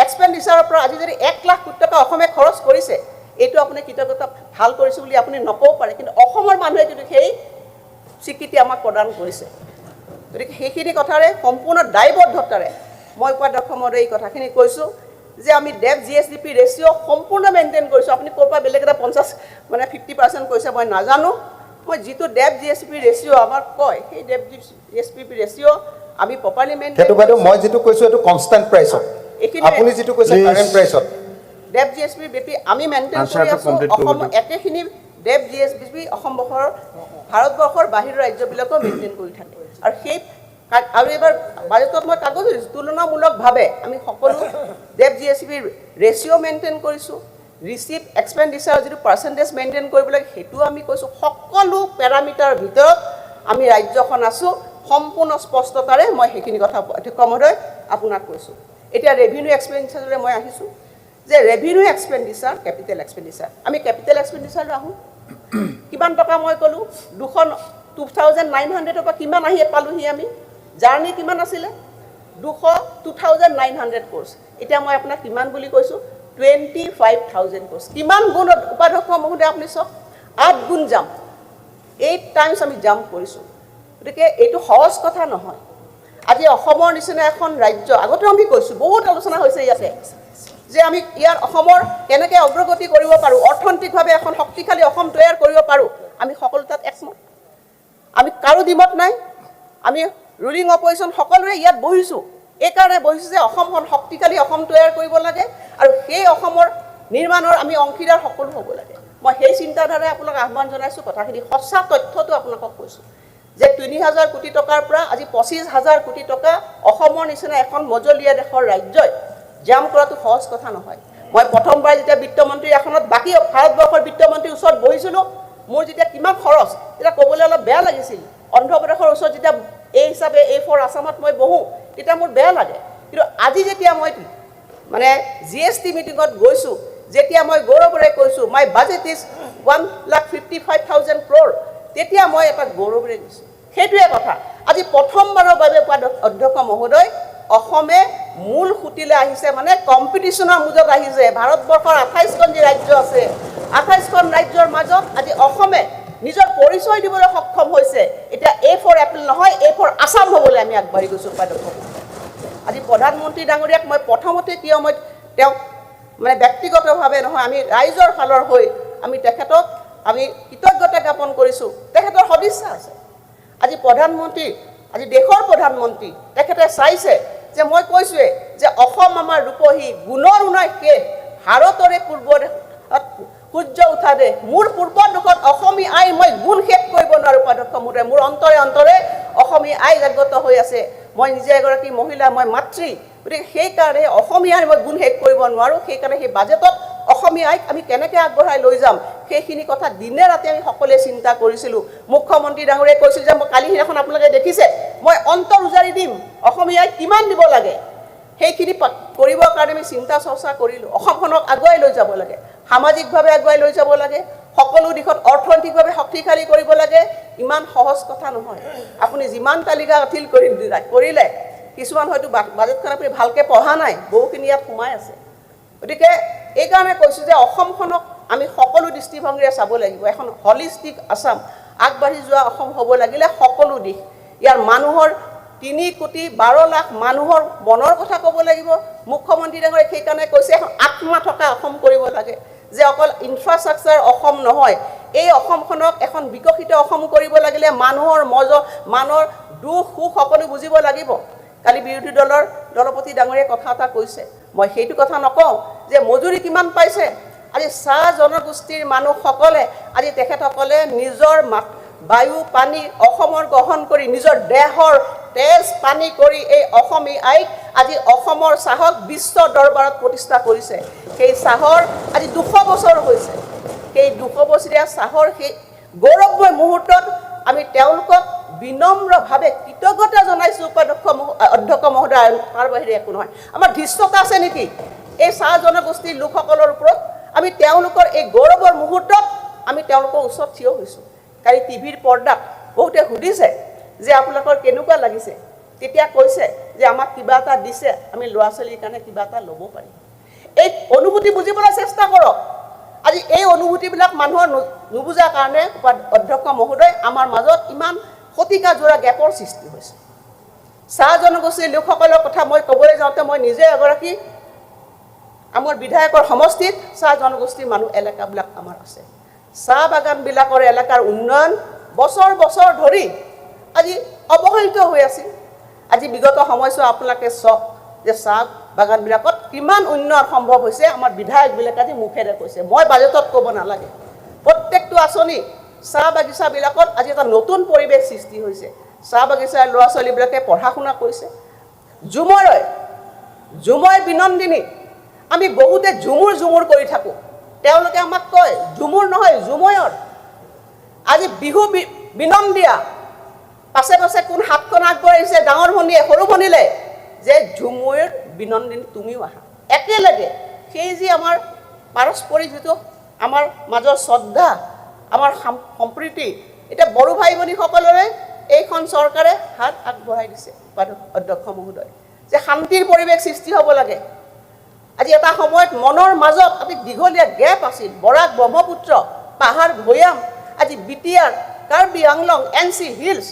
এক্সপেণ্ডিচাৰৰ পৰা আজি যদি 1 লাখ কোটি টকা অসমে খৰচ কৰিছে, এইটো আপুনি কৃতজ্ঞতা ভাল কৰিছোঁ বুলি আপুনি নক'ব পাৰে, কিন্তু অসমৰ মানুহে কিন্তু সেই স্বীকৃতি আমাক প্ৰদান কৰিছে। গতিকে সেইখিনি কথাৰে সম্পূৰ্ণ দায়বদ্ধতাৰে মই উপাধ্যক্ষ মহোদয় এই কথাখিনি কৈছোঁ যে আমি ডেপ GSDP ৰেচিঅ' সম্পূৰ্ণ মেইনটেইন কৰিছোঁ। আপুনি ক'ৰ পৰা বেলেগ এটা 50% কৈছে মই নাজানো। মই যিটো ডেপ GSDP ৰেচিঅ' আমাক কয়, সেই ডেপ GSDP ৰেচিঅ' আমি প্ৰপাৰলি মেইনটেইন। সেইটো বাইদেউ মই যিটো কৈছোঁ এইটো কনষ্টেণ্ট প্ৰাইচত, আপুনি যিটো কৈছে কাৰেণ্ট প্ৰাইচত। ডেপ GSDP আমি মেইনটেইন কৰি আছোঁ। অসম একেখিনি ডেপ GSDP ভাৰতবৰ্ষৰ বাহিৰৰ ৰাজ্যবিলাকেও মেইনটেইন কৰি থাকে। আৰু এইবাৰ বাজেটত মই কাগজ দিছোঁ, তুলনামূলকভাৱে আমি সকলো ডেপ GSDP ৰেচিঅ' মেইনটেইন কৰিছোঁ। ৰিচিভ এক্সপেণ্ডিচাৰ যিটো পাৰ্চেণ্টেজ মেইনটেইন কৰিব লাগে সেইটোও আমি কৈছোঁ। সকলো পেৰামিটাৰৰ ভিতৰত আমি ৰাজ্যখন আছোঁ। সম্পূৰ্ণ স্পষ্টতাৰে মই সেইখিনি কথা অধ্যক্ষ মহোদয় আপোনাক কৈছোঁ। এতিয়া ৰেভিনিউ এক্সপেণ্ডিচাৰলৈ মই আহিছোঁ যে ৰেভিনিউ এক্সপেণ্ডিচাৰ, কেপিটেল এক্সপেণ্ডিচাৰ। আমি কেপিটেল এক্সপেণ্ডিচাৰলৈ আহোঁ। কিমান টকা মই ক'লোঁ 2,900 পৰা কিমান আহি পালোঁহি আমি। জাৰ্ণি কিমান আছিলে 2,900 crores। এতিয়া মই আপোনাক কিমান বুলি কৈছোঁ 25,000 crores। কিমান গুণ উপাধ্যক্ষ মহোদয় আপুনি চাওক, 8 গুণ জাম্প, 8 times আমি জাম্প কৰিছোঁ। গতিকে এইটো সহজ কথা নহয়। আজি অসমৰ নিচিনা এখন ৰাজ্য, আগতেও আমি কৈছোঁ, বহুত আলোচনা হৈছে ইয়াতে যে আমি ইয়াৰ অসমৰ কেনেকৈ অগ্ৰগতি কৰিব পাৰোঁ, অৰ্থনৈতিকভাৱে এখন শক্তিশালী অসম তৈয়াৰ কৰিব পাৰোঁ। আমি সকলো তাত একমত, আমি কাৰো দ্বিমত নাই। আমি ৰুলিং অপজিশ্যন সকলোৰে ইয়াত বহিছোঁ, এইকাৰণে বহিছোঁ যে অসমখন শক্তিশালী অসম তৈয়াৰ কৰিব লাগে, আৰু সেই অসমৰ নিৰ্মাণৰ আমি অংশীদাৰ সকলো হ'ব লাগে। মই সেই চিন্তাধাৰাই আপোনাক আহ্বান জনাইছোঁ। কথাখিনি সঁচা তথ্যটো আপোনালোকক কৈছোঁ যে 3,000 কোটি টকাৰ পৰা আজি 25,000 কোটি টকা অসমৰ নিচিনা এখন মজলীয়া দেশৰ ৰাজ্যই জাম্প কৰাটো সহজ কথা নহয়। মই প্ৰথমবাৰ যেতিয়া বিত্তমন্ত্ৰীৰ আসনত বাকী ভাৰতবৰ্ষৰ বিত্তমন্ত্ৰীৰ ওচৰত বহিছিলোঁ, মোৰ যেতিয়া কিমান খৰচ তেতিয়া ক'বলৈ অলপ বেয়া লাগিছিল। অন্ধ্ৰপ্ৰদেশৰ ওচৰত যেতিয়া এই হিচাপে A4 আছামত মই বহোঁ তেতিয়া মোৰ বেয়া লাগে। কিন্তু আজি যেতিয়া মই মানে GST মিটিঙত গৈছোঁ, যেতিয়া মই গৌৰৱেৰে কৈছোঁ মাই বাজেট ইজ 1,55,000 crore, তেতিয়া মই এটা গৌৰৱেৰে গৈছোঁ। সেইটোৱে কথা। আজি প্ৰথমবাৰৰ বাবে অধ্যক্ষ মহোদয় অসমে মূল সুতিলৈ আহিছে, মানে কম্পিটিশ্যনৰ মুজত আহিছে। ভাৰতবৰ্ষৰ 28খন যি ৰাজ্য আছে, 28খন ৰাজ্যৰ মাজত আজি অসমে নিজৰ পৰিচয় দিবলৈ সক্ষম হৈছে। এতিয়া A4 এপ্ৰিল নহয়, A4 আছাম হ'বলৈ আমি আগবাঢ়ি গৈছোঁ। আজি প্ৰধানমন্ত্ৰী ডাঙৰীয়াক মই প্ৰথমতে কিয় মই তেওঁক মানে ব্যক্তিগতভাৱে নহয়, আমি ৰাইজৰ ফালৰ হৈ আমি তেখেতক আমি কৃতজ্ঞতা জ্ঞাপন কৰিছোঁ। তেখেতৰ সদিচ্ছা আছে। আজি প্ৰধানমন্ত্ৰী, আজি দেশৰ প্ৰধানমন্ত্ৰী, তেখেতে চাইছে যে মই কৈছোঁৱে যে অসম আমাৰ ৰূপহী, গুণৰ উন্নয় শেষ, ভাৰতৰে পূৰ্ব সূৰ্য উঠা দেশ। মোৰ পূৰ্ব দেশত অসমী আই মই গুণ শেষ কৰিব নোৱাৰোঁ। উপাধ্যক্ষ মহোদয়, মোৰ অন্তৰে অন্তৰে অসমী আই জাগ্ৰত হৈ আছে। মই নিজে এগৰাকী মহিলা, মই মাতৃ, গতিকে সেইকাৰণে অসমীয়াৰ মই গুণ শেষ কৰিব নোৱাৰোঁ। সেইকাৰণে সেই বাজেটত অসমীয়াক আমি কেনেকৈ আগবঢ়াই লৈ যাম সেইখিনি কথা দিনে ৰাতি আমি সকলোৱে চিন্তা কৰিছিলোঁ। মুখ্যমন্ত্ৰী ডাঙৰীয়াই কৈছিল যে মই কালি সিদিনাখন আপোনালোকে দেখিছে, মই অন্তৰ উজাৰি দিম অসমীয়াক কিমান দিব লাগে। সেইখিনি কৰিবৰ কাৰণে আমি চিন্তা চৰ্চা কৰিলোঁ অসমখনক আগুৱাই লৈ যাব লাগে সামাজিকভাৱে আগুৱাই লৈ যাব লাগে সকলো দিশত অৰ্থনৈতিকভাৱে শক্তিশালী কৰিব লাগে ইমান সহজ কথা নহয় আপুনি যিমান তালিকা গঠিল কৰিলে কিছুমান হয়তো বাজেটখন আপুনি ভালকৈ পঢ়া নাই বহুখিনি ইয়াত সোমাই আছে গতিকে এইকাৰণে কৈছোঁ যে অসমখনক আমি সকলো দৃষ্টিভংগীৰে চাব লাগিব এখন হলিষ্টিক আসাম আগবাঢ়ি যোৱা অসম হ'ব লাগিলে সকলো দিশ ইয়াৰ মানুহৰ 3,12 লাখ মানুহৰ মনৰ কথা ক'ব লাগিব মুখ্যমন্ত্ৰী ডাঙৰীয়াই সেইকাৰণে কৈছে এখন আত্মা থকা অসম কৰিব লাগে যে অকল ইনফ্ৰাষ্ট্ৰাকচাৰ অসম নহয় এই অসমখনক এখন বিকশিত অসম কৰিব লাগিলে মানুহৰ মানৰ দুখ সুখ সকলো বুজিব লাগিব কালি বিৰোধী দলৰ দলপতি ডাঙৰীয়াই কথা এটা কৈছে মই সেইটো কথা নকওঁ যে মজুৰি কিমান পাইছে আজি চাহ জনগোষ্ঠীৰ মানুহসকলে আজি তেখেতসকলে নিজৰ বায়ু পানী অসমৰ গ্ৰহণ কৰি নিজৰ দেহৰ তেজ পানী কৰি এই অসমী আইক আজি অসমৰ চাহক বিশ্ব দৰবাৰত প্ৰতিষ্ঠা কৰিছে সেই চাহৰ আজি 200 বছৰ হৈছে সেই 200 বছৰীয়া চাহৰ সেই গৌৰৱময় মুহূৰ্তত আমি তেওঁলোকক বিনম্ৰভাৱে কৃতজ্ঞতা জনাইছোঁ অধ্যক্ষ মহোদয় তাৰ বাহিৰে একো নহয় আমাৰ ধৃষ্টতা আছে নেকি এই চাহ জনগোষ্ঠীৰ লোকসকলৰ ওপৰত আমি তেওঁলোকৰ এই গৌৰৱৰ মুহূৰ্তত আমি তেওঁলোকৰ ওচৰত থিয় হৈছোঁ কালি টিভিৰ পৰ্দাত বহুতে সুধিছে যে আপোনালোকৰ কেনেকুৱা লাগিছে তেতিয়া কৈছে যে আমাক কিবা এটা দিছে আমি ল'ৰা ছোৱালীৰ কাৰণে কিবা এটা ল'ব পাৰিম এই অনুভূতি বুজিবলৈ চেষ্টা কৰক আজি এই অনুভূতিবিলাক মানুহৰ নুবুজাৰ কাৰণে অধ্যক্ষ মহোদয় আমাৰ মাজত ইমান শতিকা জোৰা গেপৰ সৃষ্টি হৈছে চাহ জনগোষ্ঠীৰ লোকসকলৰ কথা মই ক'বলৈ যাওঁতে মই নিজে এগৰাকী আমাৰ বিধায়কৰ সমষ্টিত চাহ জনগোষ্ঠীৰ মানুহ এলেকাবিলাক আমাৰ আছে চাহ বাগানবিলাকৰ এলেকাৰ উন্নয়ন বছৰ বছৰ ধৰি আজি অৱহেলিত হৈ আছিল আজি বিগত সময়ছোৱা আপোনালোকে চাওক যে চাহ বাগানবিলাকত কিমান উন্নয়ন সম্ভৱ হৈছে আমাৰ বিধায়কবিলাকে আজি মুখেৰে কৈছে মই বাজেটত ক'ব নালাগে প্ৰত্যেকটো আঁচনি চাহ বাগিচাবিলাকত আজি এটা নতুন পৰিৱেশ সৃষ্টি হৈছে চাহ বাগিচাৰ ল'ৰা ছোৱালীবিলাকে পঢ়া শুনা কৰিছে ঝুমুৰ বিনন্দিনী আমি বহুতে ঝুমুৰ কৰি থাকোঁ তেওঁলোকে আমাক কয় ঝুমুৰ নহয় ঝুমুৰ আজি বিহু বিনন্দিয়া পাছে পাছে কোন হাতখন আগবঢ়াইছে ডাঙৰ ভনীয়ে সৰু ভনীলৈ যে ঝুমুৰ বিনন্দিনী তুমিও আহা একেলগে সেই যি আমাৰ পাৰস্পৰিক যিটো আমাৰ মাজৰ শ্ৰদ্ধা আমাৰ সম্প্ৰীতি এতিয়া বড়ো ভাই ভনীসকলৰে এইখন চৰকাৰে হাত আগবঢ়াই দিছে অধ্যক্ষ মহোদয় যে শান্তিৰ পৰিৱেশ সৃষ্টি হ'ব লাগে আজি এটা সময়ত মনৰ মাজত অতি দীঘলীয়া গেপ আছিল বৰাক ব্ৰহ্মপুত্ৰ পাহাৰ ভৈয়াম আজি BTR Karbi Anglong NC hills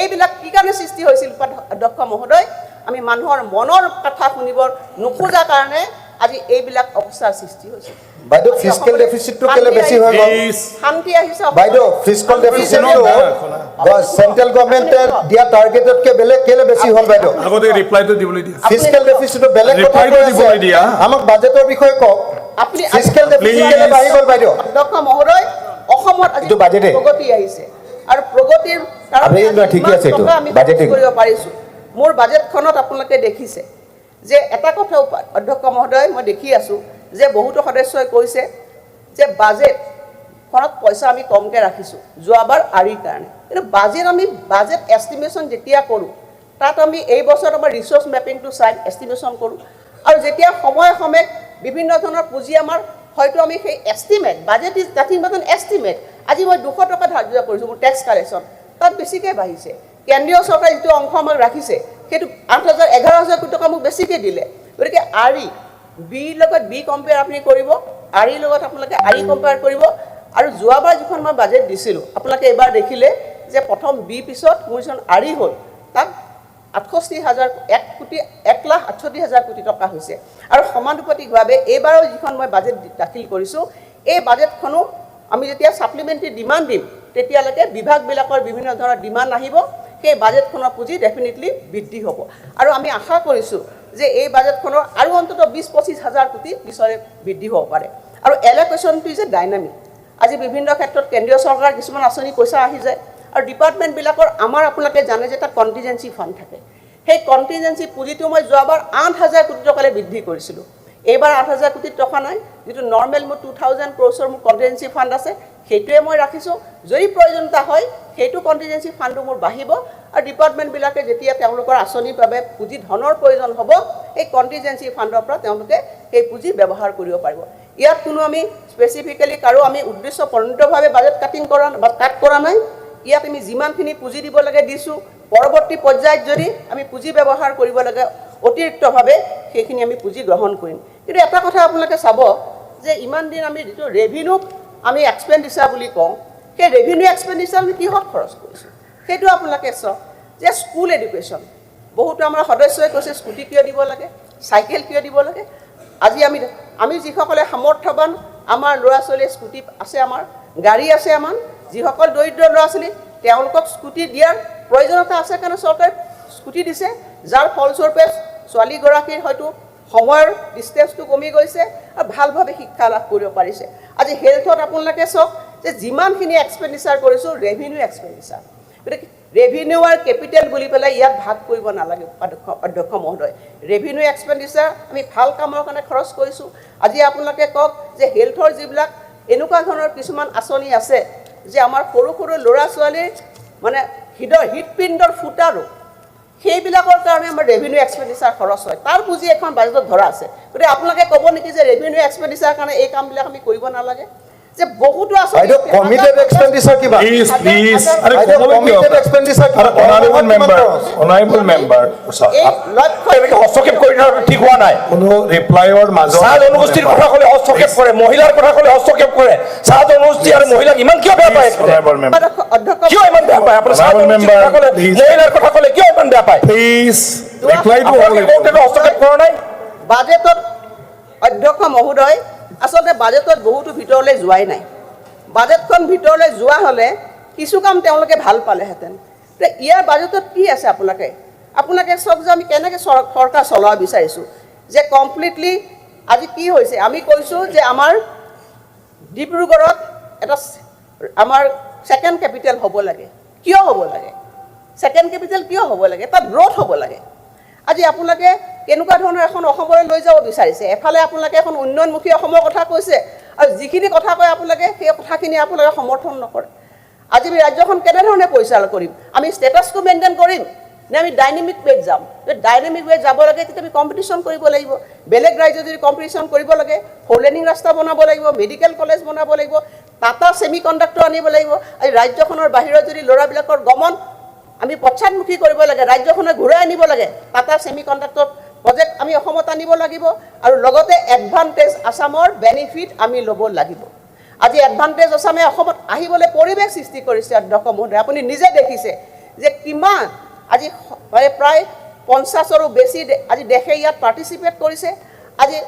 এইবিলাক কি কাৰণে সৃষ্টি হৈছিল অধ্যক্ষ মহোদয় আমি মানুহৰ মনৰ কথা শুনিব নোখোজাৰ কাৰণে আজি এইবিলাক অৱস্থাৰ সৃষ্টি হৈছে বাইদেউ ফিস্কেল ডেফিচিটটো কেলে বেছি হৈ গ'ল শান্তি আহিছে বাইদেউ ফিস্কেল ডেফিচিটটো সেন্ট্ৰেল গভৰ্ণমেণ্টে দিয়া টাৰ্গেটতকৈ বেলেগ কেলে বেছি হ'ল বাইদেউ আগতে ৰিপ্লাইটো দিবলৈ দিয়া ফিস্কেল ডেফিচিটটো বেলেগ কথা দিবলৈ দিয়া আমাক বাজেটৰ বিষয়ে কওক আপুনি ফিস্কেল ডেফিচিট কেলে বাঢ়ি গ'ল বাইদেউ অধ্যক্ষ মহোদয় অসমত আজি প্ৰগতি আহিছে আৰু প্ৰগতিৰ আমি কৰিব পাৰিছোঁ মোৰ বাজেটখনত আপোনালোকে দেখিছে যে এটা কথা অধ্যক্ষ মহোদয় মই দেখি আছোঁ যে বহুতো সদস্যই কৈছে যে বাজেটখনত পইচা আমি কমকৈ ৰাখিছোঁ যোৱাবাৰ আৰিৰ কাৰণে কিন্তু বাজেট এষ্টিমেশ্যন যেতিয়া কৰোঁ তাত আমি এই বছৰত আমাৰ ৰিচোৰ্চ মেপিংটো চাই এষ্টিমেশ্যন কৰোঁ আৰু যেতিয়া সময়ে সময়ে বিভিন্ন ধৰণৰ পুঁজি আমাৰ হয়তো আমি সেই estimate budget is nothing but N estimate আজি মই 200 টকা ধাৰ্য কৰিছোঁ মোৰ টেক্স কালেকশ্যন তাত বেছিকৈ বাঢ়িছে কেন্দ্ৰীয় চৰকাৰে যিটো অংশ আমাক ৰাখিছে সেইটো 8,000-11,000 কোটি টকা মোক বেছিকৈ দিলে গতিকে আৰি বিৰ লগত বি কম্পেয়াৰ আপুনি কৰিব আৰিৰ লগত আপোনালোকে আৰি কম্পেয়াৰ কৰিব আৰু যোৱাবাৰ যিখন মই বাজেট দিছিলোঁ আপোনালোকে এইবাৰ দেখিলে যে প্ৰথম বি পিছত মোৰ যিখন আৰি হ'ল তাত 1,68,000 কোটি টকা হৈছে আৰু সমানুপাতিকভাৱে এইবাৰৰ যিখন মই বাজেট দাখিল কৰিছোঁ এই বাজেটখনো আমি যেতিয়া ছাপ্লিমেণ্টাৰী ডিমাণ্ড দিম তেতিয়ালৈকে বিভাগবিলাকৰ বিভিন্ন ধৰণৰ ডিমাণ্ড আহিব সেই বাজেটখনৰ পুঁজি ডেফিনেটলি বৃদ্ধি হ'ব আৰু আমি আশা কৰিছোঁ যে এই বাজেটখনৰ আৰু অন্ততঃ 20-25 হাজাৰ কোটি পিছৰে বৃদ্ধি হ'ব পাৰে আৰু এল'কেশ্যনটো যে ডাইনামিক আজি বিভিন্ন ক্ষেত্ৰত কেন্দ্ৰীয় চৰকাৰ কিছুমান আঁচনি পইচা আহি যায় আৰু ডিপাৰ্টমেণ্টবিলাকৰ আমাৰ আপোনালোকে জানে যে এটা কণ্টিজেঞ্চি ফাণ্ড থাকে সেই কণ্টিজেঞ্চি পুঁজিটো মই যোৱাবাৰ 8,000 কোটি টকালৈ বৃদ্ধি কৰিছিলোঁ এইবাৰ 8,000 কোটি টকা নাই যিটো নৰ্মেল মোৰ 2,000 ক্ৰ'ৰ্ছৰ মোৰ কণ্টিজেঞ্চি ফাণ্ড আছে সেইটোৱে মই ৰাখিছোঁ যদি প্ৰয়োজনীয়তা হয় সেইটো কণ্টিজেঞ্চি ফাণ্ডটো মোৰ বাঢ়িব আৰু ডিপাৰ্টমেণ্টবিলাকে যেতিয়া তেওঁলোকৰ আঁচনিৰ বাবে পুঁজি ধনৰ প্ৰয়োজন হ'ব এই কণ্টিজেঞ্চি ফাণ্ডৰ পৰা তেওঁলোকে সেই পুঁজি ব্যৱহাৰ কৰিব পাৰিব ইয়াত কোনো আমি স্পেচিফিকেলি কাৰো আমি উদ্দেশ্য প্ৰণীতভাৱে বাজেট কাটিং কৰা বা কাট কৰা নাই ইয়াত আমি যিমানখিনি পুঁজি দিব লাগে দিছোঁ পৰৱৰ্তী পৰ্যায়ত যদি আমি পুঁজি ব্যৱহাৰ কৰিব লাগে অতিৰিক্তভাৱে সেইখিনি আমি পুঁজি গ্ৰহণ কৰিম কিন্তু এটা কথা আপোনালোকে চাব যে ইমান দিন আমি যিটো ৰেভিনিউক আমি এক্সপেণ্ডিচাৰ বুলি কওঁ সেই ৰেভিনিউ এক্সপেণ্ডিচাৰ আমি কিহত খৰচ কৰিছোঁ সেইটো আপোনালোকে চাওক যে স্কুল এডুকেশ্যন বহুতো আমাৰ সদস্যই কৈছে স্কুটি কিয় দিব লাগে চাইকেল কিয় দিব লাগে আজি আমি যিসকলে সামৰ্থ্যৱান আমাৰ ল'ৰা ছোৱালীয়ে স্কুটি আছে আমাৰ গাড়ী আছে আমাৰ যিসকল দৰিদ্ৰ ল'ৰা ছোৱালী তেওঁলোকক স্কুটি দিয়াৰ প্ৰয়োজনীয়তা আছে কাৰণে চৰকাৰে স্কুটি দিছে যাৰ ফলস্বৰূপে ছোৱালীগৰাকীৰ হয়তো সময়ৰ ডিষ্টেঞ্চটো কমি গৈছে আৰু ভালভাৱে শিক্ষা লাভ কৰিব পাৰিছে আজি হেল্থত আপোনালোকে চাওক যে যিমানখিনি এক্সপেণ্ডিচাৰ কৰিছোঁ ৰেভিনিউ এক্সপেণ্ডিচাৰ গতিকে ৰেভিনিউ আৰু কেপিটেল বুলি পেলাই ইয়াত ভাগ কৰিব নালাগে অধ্যক্ষ মহোদয় ৰেভিনিউ এক্সপেণ্ডিচাৰ আমি ভাল কামৰ কাৰণে খৰচ কৰিছোঁ আজি আপোনালোকে কওক যে হেল্থৰ যিবিলাক এনেকুৱা ধৰণৰ কিছুমান আঁচনি আছে যে আমাৰ সৰু সৰু ল'ৰা ছোৱালীৰ মানে হৃদপিণ্ডৰ ফুটা ৰোগ সেইবিলাকৰ কাৰণে আমাৰ ৰেভিনিউ এক্সপেণ্ডিচাৰ খৰচ হয় তাৰ পুঁজি এখন বাজেটত ধৰা আছে গতিকে আপোনালোকে ক'ব নেকি যে ৰেভিনিউ এক্সপেণ্ডিচাৰ কাৰণে এই কামবিলাক আমি কৰিব নালাগে যে বহুতো আঁচনি কমিটেড এক্সপেণ্ডিচাৰ কিবা please committed expenditure honourable member এনেকৈ হস্তক্ষেপ কৰি থোৱা ঠিক হোৱা নাই কোনো ৰিপ্লাইৰ মাজত চাহ জনগোষ্ঠীৰ কথা ক'লে হস্তক্ষেপ কৰে মহিলাৰ কথা ক'লে হস্তক্ষেপ কৰে চাহ জনগোষ্ঠী আৰু মহিলাক ইমান কিয় বেয়া পায় কিয় ইমান বেয়া পায় আপোনাৰ চাহ জনগোষ্ঠীৰ কথা ক'লে মহিলাৰ কথা ক'লে কিয় ইমান বেয়া পায় প্লিজ ৰিপ্লাইটো হস্তক্ষেপ কৰা নাই বাজেটত অধ্যক্ষ মহোদয় আচলতে বাজেটত বহুতো ভিতৰলৈ যোৱাই নাই বাজেটখন ভিতৰলৈ যোৱা হ'লে কিছু কাম তেওঁলোকে ভাল পালেহেঁতেন ইয়াৰ বাজেটত কি আছে আপোনালোকে চাওক যে আমি কেনেকৈ চৰকাৰ চলাব বিচাৰিছোঁ যে কমপ্লিটলি আজি কি হৈছে আমি কৈছোঁ যে আমাৰ ডিব্ৰুগড়ত এটা আমাৰ ছেকেণ্ড কেপিটেল হ'ব লাগে কিয় হ'ব লাগে ছেকেণ্ড কেপিটেল কিয় হ'ব লাগে তাত গ্ৰ'থ হ'ব লাগে আজি আপোনালোকে কেনেকুৱা ধৰণৰ এখন অসমলৈ লৈ যাব বিচাৰিছে এফালে আপোনালোকে এখন উন্নয়নমুখী অসমৰ কথা কৈছে আৰু যিখিনি কথা কয় আপোনালোকে সেই কথাখিনি আপোনালোকে সমৰ্থন নকৰে আজি আমি ৰাজ্যখন কেনেধৰণে পৰিচালনা কৰিম আমি ষ্টেটাছটো মেইনটেইন কৰিম নে আমি ডাইনামিক ৱেত যাম যদি ডাইনামিক ৱেত যাব লাগে তেতিয়া আমি কম্পিটিশ্যন কৰিব লাগিব বেলেগ ৰাজ্যত যদি কম্পিটিশ্যন কৰিব লাগে ফ'ৰ লেনিং ৰাস্তা বনাব লাগিব মেডিকেল কলেজ বনাব লাগিব টাটা ছেমি কণ্ডাক্টৰ আনিব লাগিব আজি ৰাজ্যখনৰ বাহিৰত যদি ল'ৰাবিলাকৰ গমন আমি পশ্চাদমুখী কৰিব লাগে ৰাজ্যখনে ঘূৰাই আনিব লাগে টাটা ছেমি কণ্ডাক্টৰ প্ৰজেক্ট আমি অসমত আনিব লাগিব আৰু লগতে এডভান্টেজ আসামৰ বেনিফিট আমি ল'ব লাগিব আজি এডভান্টেজ আসামে অসমত আহিবলৈ পৰিৱেশ সৃষ্টি কৰিছে অধ্যক্ষ মহোদয় আপুনি নিজে দেখিছে যে কিমান আজি প্ৰায় 50ৰো বেছি আজি দেশে ইয়াত পাৰ্টিচিপেট কৰিছে আজি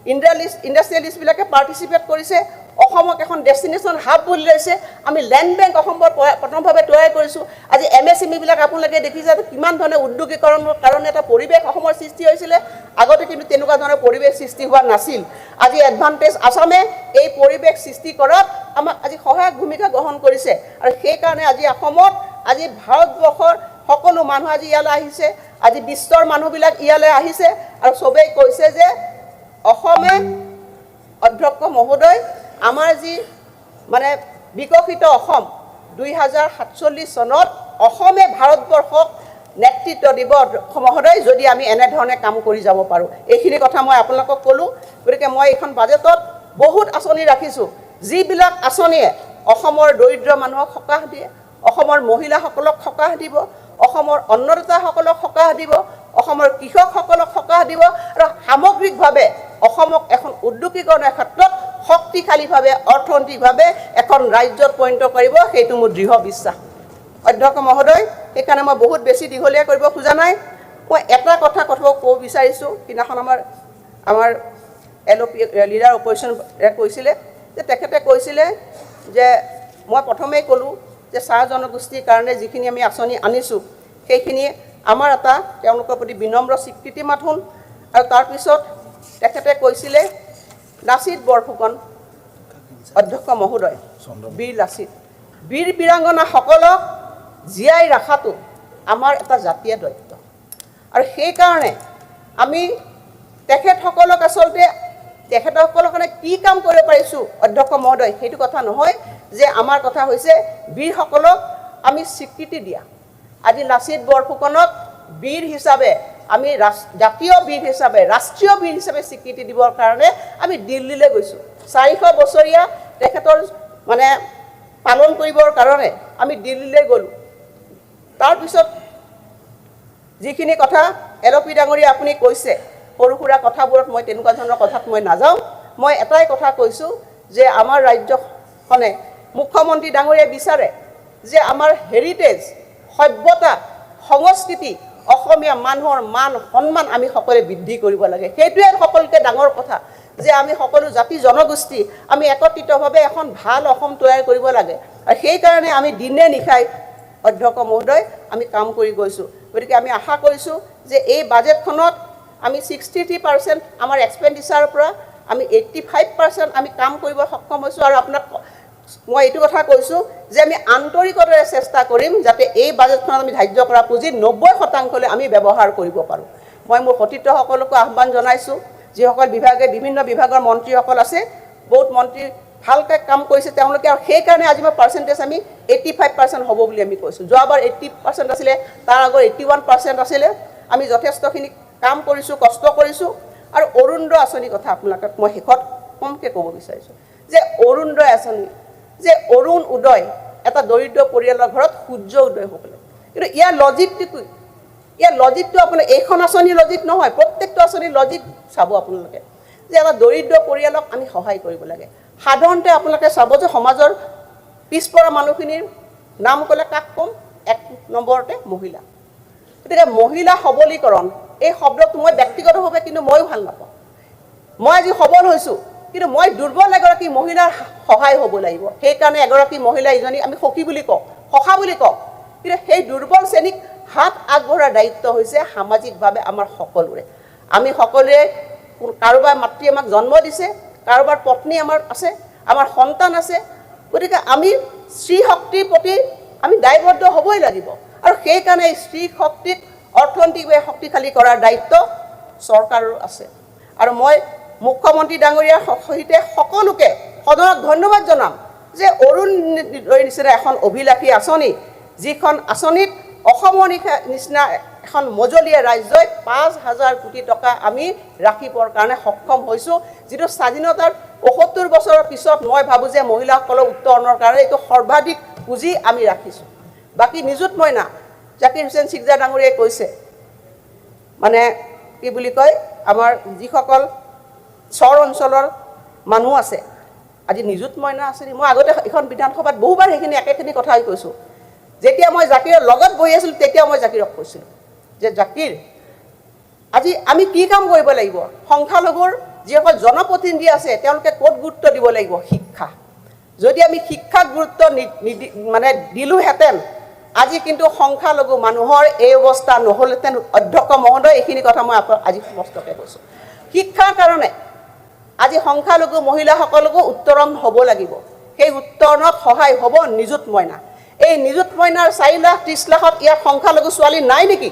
ইণ্ডাষ্ট্ৰিয়েলিষ্টবিলাকে পাৰ্টিচিপেট কৰিছে অসমক এখন ডেষ্টিনেশ্যন হাব বুলি লৈছে আমি লেণ্ড বেংক অসমৰ প্ৰথমভাৱে তৈয়াৰ কৰিছোঁ আজি MSMEবিলাক আপোনালোকে দেখিছে কিমান ধৰণে উদ্যোগীকৰণৰ কাৰণে এটা পৰিৱেশ অসমৰ সৃষ্টি হৈছিলে আগতে কিন্তু তেনেকুৱা ধৰণৰ পৰিৱেশ সৃষ্টি হোৱা নাছিল আজি এডভান্টেজ আসামে এই পৰিৱেশ সৃষ্টি কৰাত আমাক আজি সহায়ক ভূমিকা গ্ৰহণ কৰিছে আৰু সেইকাৰণে আজি অসমত আজি ভাৰতবৰ্ষৰ সকলো মানুহ আজি ইয়ালৈ আহিছে আজি বিশ্বৰ মানুহবিলাক ইয়ালৈ আহিছে আৰু চবেই কৈছে যে অসমে অধ্যক্ষ মহোদয় আমাৰ যি মানে বিকশিত অসম 2047 চনত অসমে ভাৰতবৰ্ষক নেতৃত্ব দিব মহোদয় যদি আমি এনেধৰণে কাম কৰি যাব পাৰোঁ এইখিনি কথা মই আপোনালোকক ক'লোঁ গতিকে মই এইখন বাজেটত বহুত আঁচনি ৰাখিছোঁ যিবিলাক আঁচনিয়ে অসমৰ দৰিদ্ৰ মানুহক সকাহ দিয়ে অসমৰ মহিলাসকলক সকাহ দিব অসমৰ অন্নদাতাসকলক সকাহ দিব অসমৰ কৃষকসকলক সকাহ দিব আৰু সামগ্ৰিকভাৱে অসমক এখন উদ্যোগীকৰণৰ ক্ষেত্ৰত শক্তিশালীভাৱে অৰ্থনৈতিকভাৱে এখন ৰাজ্যত পৰিণত কৰিব সেইটো মোৰ দৃঢ় বিশ্বাস অধ্যক্ষ মহোদয় সেইকাৰণে মই বহুত বেছি দীঘলীয়া কৰিব খোজা নাই মই এটা কথা ক'ব বিচাৰিছোঁ সিদিনাখন আমাৰ LOP লিডাৰ অপজিশ্যন কৈছিলে যে তেখেতে কৈছিলে যে মই প্ৰথমেই ক'লোঁ যে চাহ জনগোষ্ঠীৰ কাৰণে যিখিনি আমি আঁচনি আনিছোঁ সেইখিনি আমাৰ এটা তেওঁলোকৰ প্ৰতি বিনম্ৰ স্বীকৃতি মাথোন আৰু তাৰপিছত তেখেতে কৈছিলে লাচিত বৰফুকন অধ্যক্ষ মহোদয় বীৰ লাচিত বীৰ বীৰাংগনাসকলক জীয়াই ৰখাটো আমাৰ এটা জাতীয় দায়িত্ব আৰু সেইকাৰণে আমি তেখেতসকলক আচলতে তেখেতসকলৰ কাৰণে কি কাম কৰিব পাৰিছোঁ অধ্যক্ষ মহোদয় সেইটো কথা নহয় যে আমাৰ কথা হৈছে বীৰসকলক আমি স্বীকৃতি দিয়া আজি লাচিত বৰফুকনক বীৰ হিচাপে আমি জাতীয় বীৰ হিচাপে ৰাষ্ট্ৰীয় বীৰ হিচাপে স্বীকৃতি দিবৰ কাৰণে আমি দিল্লীলৈ গৈছোঁ 400 বছৰীয়া তেখেতৰ মানে পালন কৰিবৰ কাৰণে আমি দিল্লীলৈ গ'লোঁ তাৰপিছত যিখিনি কথা এলপি ডাঙৰীয়া আপুনি কৈছে সৰু সুৰা কথাবোৰত মই তেনেকুৱা ধৰণৰ কথাত মই নাযাওঁ মই এটাই কথা কৈছোঁ যে আমাৰ ৰাজ্যখনে মুখ্যমন্ত্ৰী ডাঙৰীয়াই বিচাৰে যে আমাৰ হেৰিটেজ সভ্যতা সংস্কৃতি অসমীয়া মানুহৰ মান সন্মান আমি সকলোৱে বৃদ্ধি কৰিব লাগে সেইটোৱে সকলোতকৈ ডাঙৰ কথা যে আমি সকলো জাতি জনগোষ্ঠী আমি একত্ৰিতভাৱে এখন ভাল অসম তৈয়াৰ কৰিব লাগে আৰু সেইকাৰণে আমি দিনে নিশাই অধ্যক্ষ মহোদয় আমি কাম কৰি গৈছোঁ গতিকে আমি আশা কৰিছোঁ যে এই বাজেটখনত আমি 63% আমাৰ এক্সপেণ্ডিচাৰৰ পৰা আমি 85% আমি কাম কৰিব সক্ষম হৈছোঁ আৰু আপোনাক মই এইটো কথা কৈছোঁ যে আমি আন্তৰিকতাৰে চেষ্টা কৰিম যাতে এই বাজেটখনত আমি ধাৰ্য কৰা পুঁজি 90% আমি ব্যৱহাৰ কৰিব পাৰোঁ মই মোৰ সতীৰ্থসকলকো আহ্বান জনাইছোঁ যিসকল বিভাগে বিভিন্ন বিভাগৰ মন্ত্ৰীসকল আছে বহুত মন্ত্ৰী ভালকৈ কাম কৰিছে তেওঁলোকে আৰু সেইকাৰণে আজি মই পাৰ্চেণ্টেজ আমি 85% হ'ব বুলি আমি কৈছোঁ যোৱাবাৰ 80% আছিলে তাৰ আগৰ 81% আছিলে আমি যথেষ্টখিনি কাম কৰিছোঁ কষ্ট কৰিছোঁ আৰু অৰুণোদয় আঁচনিৰ কথা আপোনালোকক মই শেষত কমকৈ ক'ব বিচাৰিছোঁ যে অৰুণোদয় আঁচনি যে অৰুণ উদয় এটা দৰিদ্ৰ পৰিয়ালৰ ঘৰত সূৰ্য উদয় হ'ব লাগে কিন্তু ইয়াৰ লজিকটো আপোনাৰ এইখন আঁচনিৰ লজিক নহয় প্ৰত্যেকটো আঁচনিৰ লজিক চাব আপোনালোকে যে এটা দৰিদ্ৰ পৰিয়ালক আমি সহায় কৰিব লাগে সাধাৰণতে আপোনালোকে চাব যে সমাজৰ পিছপৰা মানুহখিনিৰ নাম ক'লে কাক ক'ম 1 নম্বৰতে মহিলা গতিকে মহিলা সবলীকৰণ এই শব্দটো মই ব্যক্তিগতভাৱে কিন্তু ময়ো ভাল নাপাওঁ মই আজি সবল হৈছোঁ কিন্তু মই দুৰ্বল এগৰাকী মহিলাৰ সহায় হ'ব লাগিব সেইকাৰণে এগৰাকী মহিলা ইজনী আমি সখী বুলি কওঁ সখা বুলি কওঁ কিন্তু সেই দুৰ্বল শ্ৰেণীক হাত আগবঢ়াৰ দায়িত্ব হৈছে সামাজিকভাৱে আমাৰ সকলোৰে আমি সকলোৱে কাৰোবাৰ মাতৃ আমাক জন্ম দিছে কাৰোবাৰ পত্নী আমাৰ আছে আমাৰ সন্তান আছে গতিকে আমি স্ত্ৰী শক্তিৰ প্ৰতি আমি দায়বদ্ধ হ'বই লাগিব আৰু সেইকাৰণে স্ত্ৰী শক্তিক অৰ্থনৈতিকভাৱে শক্তিশালী কৰাৰ দায়িত্ব চৰকাৰৰ আছে আৰু মই মুখ্যমন্ত্ৰী ডাঙৰীয়াৰ সৈতে সকলোকে সদনক ধন্যবাদ জনাম যে অৰুণোদয়ৰ নিচিনা এখন অভিলাষী আঁচনি যিখন আঁচনিত অসমৰ নিচিনা এখন মজলীয়া ৰাজ্যই 5,000 কোটি টকা আমি ৰাখিবৰ কাৰণে সক্ষম হৈছোঁ যিটো স্বাধীনতাৰ ৭৫ বছৰৰ পিছত মই ভাবোঁ যে মহিলাসকলৰ উত্তৰণৰ কাৰণে এইটো সৰ্বাধিক পুঁজি আমি ৰাখিছোঁ বাকী নিযুত মইনা জাকিৰ হুছেইন চিকদাৰ ডাঙৰীয়াই কৈছে মানে কি বুলি কয় আমাৰ যিসকল চৰ অঞ্চলৰ মানুহ আছে আজি নিযুত মইনা আছে মই আগতে এখন বিধানসভাত বহুবাৰ সেইখিনি একেখিনি কথাই কৈছোঁ যেতিয়া মই জাকিৰৰ লগত বহি আছিলোঁ তেতিয়া মই জাকিৰক কৈছিলোঁ যে জাকিৰ আজি আমি কি কাম কৰিব লাগিব সংখ্যালঘুৰ যিসকল জনপ্ৰতিনিধি আছে তেওঁলোকে ক'ত গুৰুত্ব দিব লাগিব শিক্ষা যদি আমি শিক্ষাক গুৰুত্ব মানে দিলোহেঁতেন আজি কিন্তু সংখ্যালঘু মানুহৰ এই অৱস্থা নহ'লহেঁতেন অধ্যক্ষ মহোদয় এইখিনি কথা মই আজি স্পষ্টকৈ কৈছোঁ শিক্ষাৰ কাৰণে আজি সংখ্যালঘু মহিলাসকলকো উত্তৰণ হ'ব লাগিব সেই উত্তৰণত সহায় হ'ব নিযুত মইনা এই নিযুত মইনাৰ 4 লাখ 30 লাখত ইয়াৰ সংখ্যালঘু ছোৱালী নাই নেকি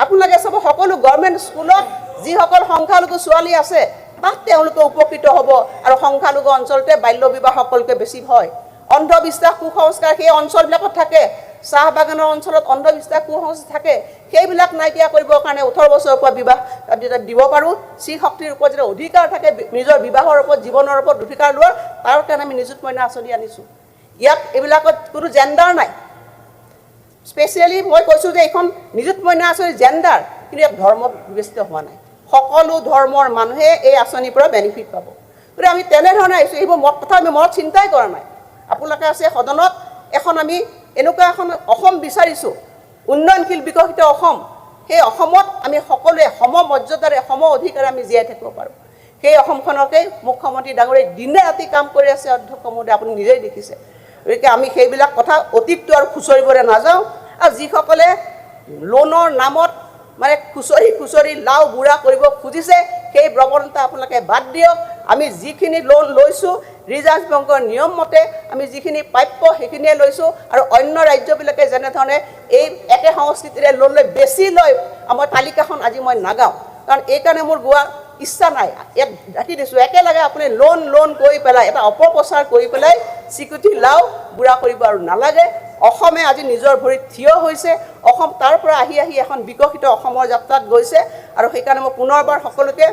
আপোনালোকে চাব সকলো গভৰ্ণমেণ্ট স্কুলত যিসকল সংখ্যালঘু ছোৱালী আছে তাত তেওঁলোকে উপকৃত হ'ব আৰু সংখ্যালঘু অঞ্চলতে বাল্য বিবাহ সকলোকে বেছি হয় অন্ধবিশ্বাস কুসংস্কাৰ সেই অঞ্চলবিলাকত থাকে চাহ বাগানৰ অঞ্চলত অন্ধবিশ্বাস কুসংস্কাৰ থাকে সেইবিলাক নাইকিয়া কৰিবৰ কাৰণে 18 বছৰৰ পৰা বিবাহ দিব পাৰোঁ স্ত্ৰী শক্তিৰ ওপৰত যেতিয়া অধিকাৰ থাকে নিজৰ বিবাহৰ ওপৰত জীৱনৰ ওপৰত অধিকাৰ লোৱাৰ তাৰ কাৰণে আমি নিযুত মইনা আঁচনি আনিছোঁ ইয়াত এইবিলাকত কোনো জেণ্ডাৰ নাই স্পেচিয়েলি মই কৈছোঁ যে এইখন নিযুত মইনা আঁচনি জেণ্ডাৰ কিন্তু ইয়াত ধৰ্ম বিবেচিত হোৱা নাই সকলো ধৰ্মৰ মানুহে এই আঁচনিৰ পৰা বেনিফিট পাব গতিকে আমি তেনেধৰণে আহিছোঁ এইবোৰ কথা আমি মনত চিন্তাই কৰা নাই আপোনালোকে আছে সদনত এখন আমি এনেকুৱা এখন অসম বিচাৰিছোঁ উন্নয়নশীল বিকশিত অসম সেই অসমত আমি সকলোৱে সমমৰ্যাদাৰে সম অধিকাৰে আমি জীয়াই থাকিব পাৰোঁ সেই অসমখনকে মুখ্যমন্ত্ৰী ডাঙৰীয়াই দিনে ৰাতি কাম কৰি আছে অধ্যক্ষ মহোদয় আপুনি নিজেই দেখিছে গতিকে আমি সেইবিলাক কথা অতীতটো আৰু খুচৰিবলৈ নাযাওঁ আৰু যিসকলে লোনৰ নামত মানে খুচৰি লাও বুঢ়া কৰিব খুজিছে সেই প্ৰৱণতা আপোনালোকে বাদ দিয়ক আমি যিখিনি লোন লৈছোঁ ৰিজাৰ্ভ বেংকৰ নিয়ম মতে আমি যিখিনি প্ৰাপ্য সেইখিনিয়ে লৈছোঁ আৰু অন্য ৰাজ্যবিলাকে যেনেধৰণে এই একে সংস্কৃতিৰে লোন লৈ বেছি লয় আমাৰ তালিকাখন আজি মই নাগাওঁ কাৰণ এইকাৰণে মোৰ গোৱা ইচ্ছা নাই ইয়াত ৰাখি দিছোঁ একেলগে আপুনি লোন কৈ পেলাই এটা অপপ্ৰচাৰ কৰি পেলাই স্বীকৃতি লাও বুঢ়া কৰিব আৰু নালাগে অসমে আজি নিজৰ ভৰিত থিয় হৈছে অসম তাৰ পৰা আহি আহি এখন বিকশিত অসমৰ যাত্ৰাত গৈছে আৰু সেইকাৰণে মই পুনৰবাৰ সকলোকে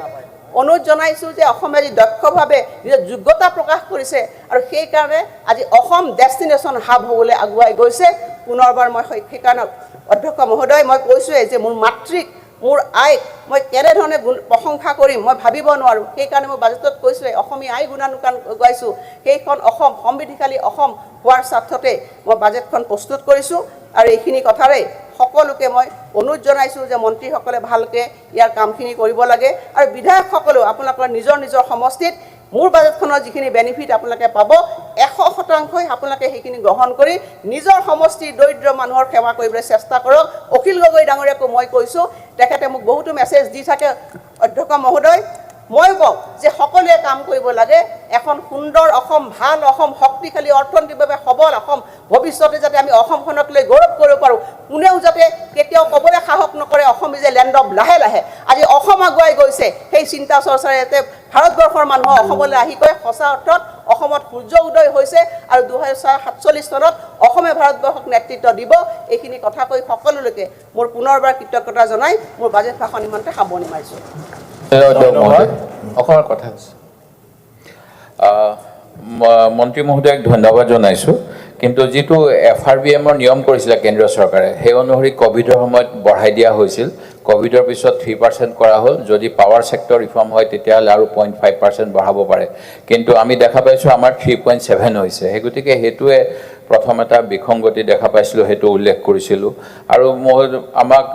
অনুৰোধ জনাইছোঁ যে অসমে আজি দক্ষভাৱে নিজৰ যোগ্যতা প্ৰকাশ কৰিছে আৰু সেইকাৰণে আজি অসম ডেষ্টিনেশ্যন হাব হ'বলৈ আগুৱাই গৈছে পুনৰবাৰ মই সেইকাৰণে অধ্যক্ষ মহোদয় মই কৈছোঁৱে যে মোৰ মাতৃক মোৰ আইক মই কেনেধৰণে প্ৰশংসা কৰিম মই ভাবিব নোৱাৰোঁ সেইকাৰণে মই বাজেটত কৈছোঁৱে অসমীয়া আই গুণানুগান গাইছোঁ সেইখন অসম সমৃদ্ধিশালী অসম হোৱাৰ স্বাৰ্থতে মই বাজেটখন প্ৰস্তুত কৰিছোঁ আৰু এইখিনি কথাৰে সকলোকে মই অনুৰোধ জনাইছোঁ যে মন্ত্ৰীসকলে ভালকৈ ইয়াৰ কামখিনি কৰিব লাগে আৰু বিধায়কসকলেও আপোনালোকৰ নিজৰ নিজৰ সমষ্টিত মোৰ বাজেটখনৰ যিখিনি বেনিফিট আপোনালোকে পাব 100% আপোনালোকে সেইখিনি গ্ৰহণ কৰি নিজৰ সমষ্টিৰ দৰিদ্ৰ মানুহৰ সেৱা কৰিবলৈ চেষ্টা কৰক অখিল গগৈ ডাঙৰীয়াকো মই কৈছোঁ তেখেতে মোক বহুতো মেছেজ দি থাকে অধ্যক্ষ মহোদয় মই কওঁ যে সকলোৱে কাম কৰিব লাগে এখন সুন্দৰ অসম ভাল অসম শক্তিশালী অৰ্থনৈতিকভাৱে সবল অসম ভৱিষ্যতে যাতে আমি অসমখনক লৈ গৌৰৱ কৰিব পাৰোঁ কোনেও যাতে কেতিয়াও ক'বলৈ সাহস নকৰে Assam is a land of লাহে লাহে আজি অসম আগুৱাই গৈছে সেই চিন্তা চৰ্চাৰে ইয়াতে ভাৰতবৰ্ষৰ মানুহ অসমলৈ আহি গৈ সঁচা অৰ্থত অসমত সূৰ্য উদয় হৈছে আৰু 2047 চনত অসমে ভাৰতবৰ্ষক নেতৃত্ব দিব এইখিনি কথা কৈ সকলোলৈকে মোৰ পুনৰবাৰ কৃতজ্ঞতা জনাই মোৰ বাজেট ভাষণ নিমন্ত্ৰণে সামৰণি মাৰিছোঁ অসমৰ কথা আছে মন্ত্ৰী মহোদয়ক ধন্যবাদ জনাইছোঁ কিন্তু যিটো FRBMৰ নিয়ম কৰিছিলে কেন্দ্ৰীয় চৰকাৰে সেই অনুসৰি কোভিডৰ সময়ত বঢ়াই দিয়া হৈছিল কোভিডৰ পিছত 3% কৰা হ'ল যদি পাৱাৰ সেক্টৰ ৰিফৰ্ম হয় তেতিয়াহ'লে আৰু 0.5% বঢ়াব পাৰে কিন্তু আমি দেখা পাইছোঁ আমাৰ 3.7 হৈছে সেই গতিকে সেইটোৱে প্ৰথম এটা বিসংগতি দেখা পাইছিলোঁ সেইটো উল্লেখ কৰিছিলোঁ আৰু আমাক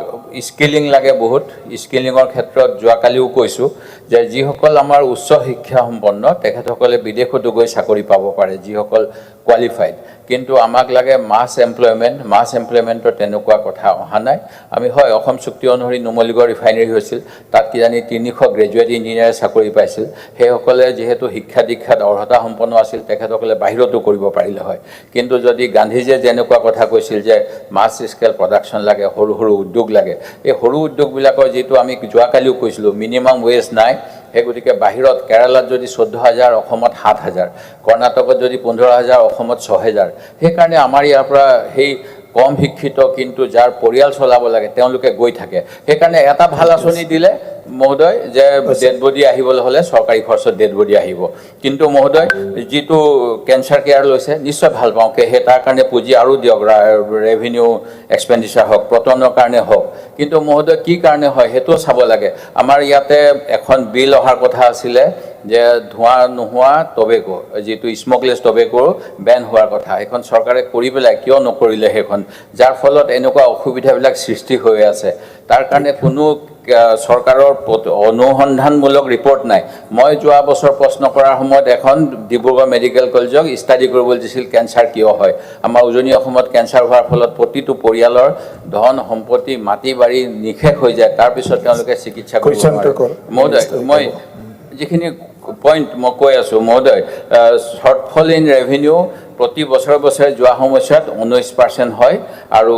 স্কিলিং লাগে বহুত স্কিলিঙৰ ক্ষেত্ৰত যোৱাকালিও কৈছোঁ যে যিসকল আমাৰ উচ্চ শিক্ষা সম্পন্ন তেখেতসকলে বিদেশতো গৈ চাকৰি পাব পাৰে যিসকল কোৱালিফাইড কিন্তু আমাক লাগে মাছ এমপ্লয়মেণ্টৰ তেনেকুৱা কথা অহা নাই আমি হয় অসম চুক্তি অনুসৰি নুমলীগড় ৰিফাইনেৰী হৈছিল তাত কিজানি 300 গ্ৰেজুৱেট ইঞ্জিনিয়াৰে চাকৰি পাইছিল সেইসকলে যিহেতু শিক্ষা দীক্ষাত অৰ্হতা সম্পন্ন আছিল তেখেতসকলে বাহিৰতো কৰিব পাৰিলে হয় কিন্তু যদি গান্ধীজীয়ে যেনেকুৱা কথা কৈছিল যে মাছ স্কেল প্ৰডাকশ্যন লাগে সৰু সৰু উদ্যোগ লাগে এই সৰু উদ্যোগবিলাকৰ যিটো আমি যোৱাকালিও কৈছিলোঁ মিনিমাম ৱেজ নাই সেই গতিকে বাহিৰত কেৰালাত যদি 14,000 অসমত 7,000 কৰ্ণাটকত যদি 15,000 অসমত 6,000 সেইকাৰণে আমাৰ ইয়াৰ পৰা সেই কম শিক্ষিত কিন্তু যাৰ পৰিয়াল চলাব লাগে তেওঁলোকে গৈ থাকে সেইকাৰণে এটা ভাল আঁচনি দিলে মহোদয় যে ডেড বডি আহিবলৈ হ'লে চৰকাৰী খৰচত ডেড বডি আহিব কিন্তু মহোদয় যিটো কেঞ্চাৰ কেয়াৰ লৈছে নিশ্চয় ভাল পাওঁ সেই তাৰ কাৰণে পুঁজি আৰু দিয়ক ৰেভিনিউ এক্সপেণ্ডিচাৰ হওক প্ৰটনৰ কাৰণে হওক কিন্তু মহোদয় কি কাৰণে হয় সেইটো চাব লাগে আমাৰ ইয়াতে এখন বিল অহাৰ কথা আছিলে যে ধোঁৱা নোহোৱা টবেকো যিটো স্মকলেছ টবেকো বেন হোৱাৰ কথা সেইখন চৰকাৰে কৰি পেলাই কিয় নকৰিলে সেইখন যাৰ ফলত এনেকুৱা অসুবিধাবিলাক সৃষ্টি হৈ আছে তাৰ কাৰণে কোনো চৰকাৰৰ অনুসন্ধানমূলক ৰিপৰ্ট নাই মই যোৱা বছৰ প্ৰশ্ন কৰাৰ সময়ত এখন ডিব্ৰুগড় মেডিকেল কলেজক ষ্টাডি কৰিবলৈ দিছিল কেঞ্চাৰ কিয় হয় আমাৰ উজনি অসমত কেঞ্চাৰ হোৱাৰ ফলত প্ৰতিটো পৰিয়ালৰ ধন সম্পত্তি মাটি বাৰী নিশেষ হৈ যায় তাৰপিছত তেওঁলোকে চিকিৎসা কৰিব নোৱাৰে মহোদয় মই যিখিনি পইণ্ট মই কৈ আছোঁ মহোদয় শ্বৰ্টফল ইন ৰেভিনিউ প্ৰতি বছৰে বছৰে যোৱা সময়ছোৱাত 19% হয় আৰু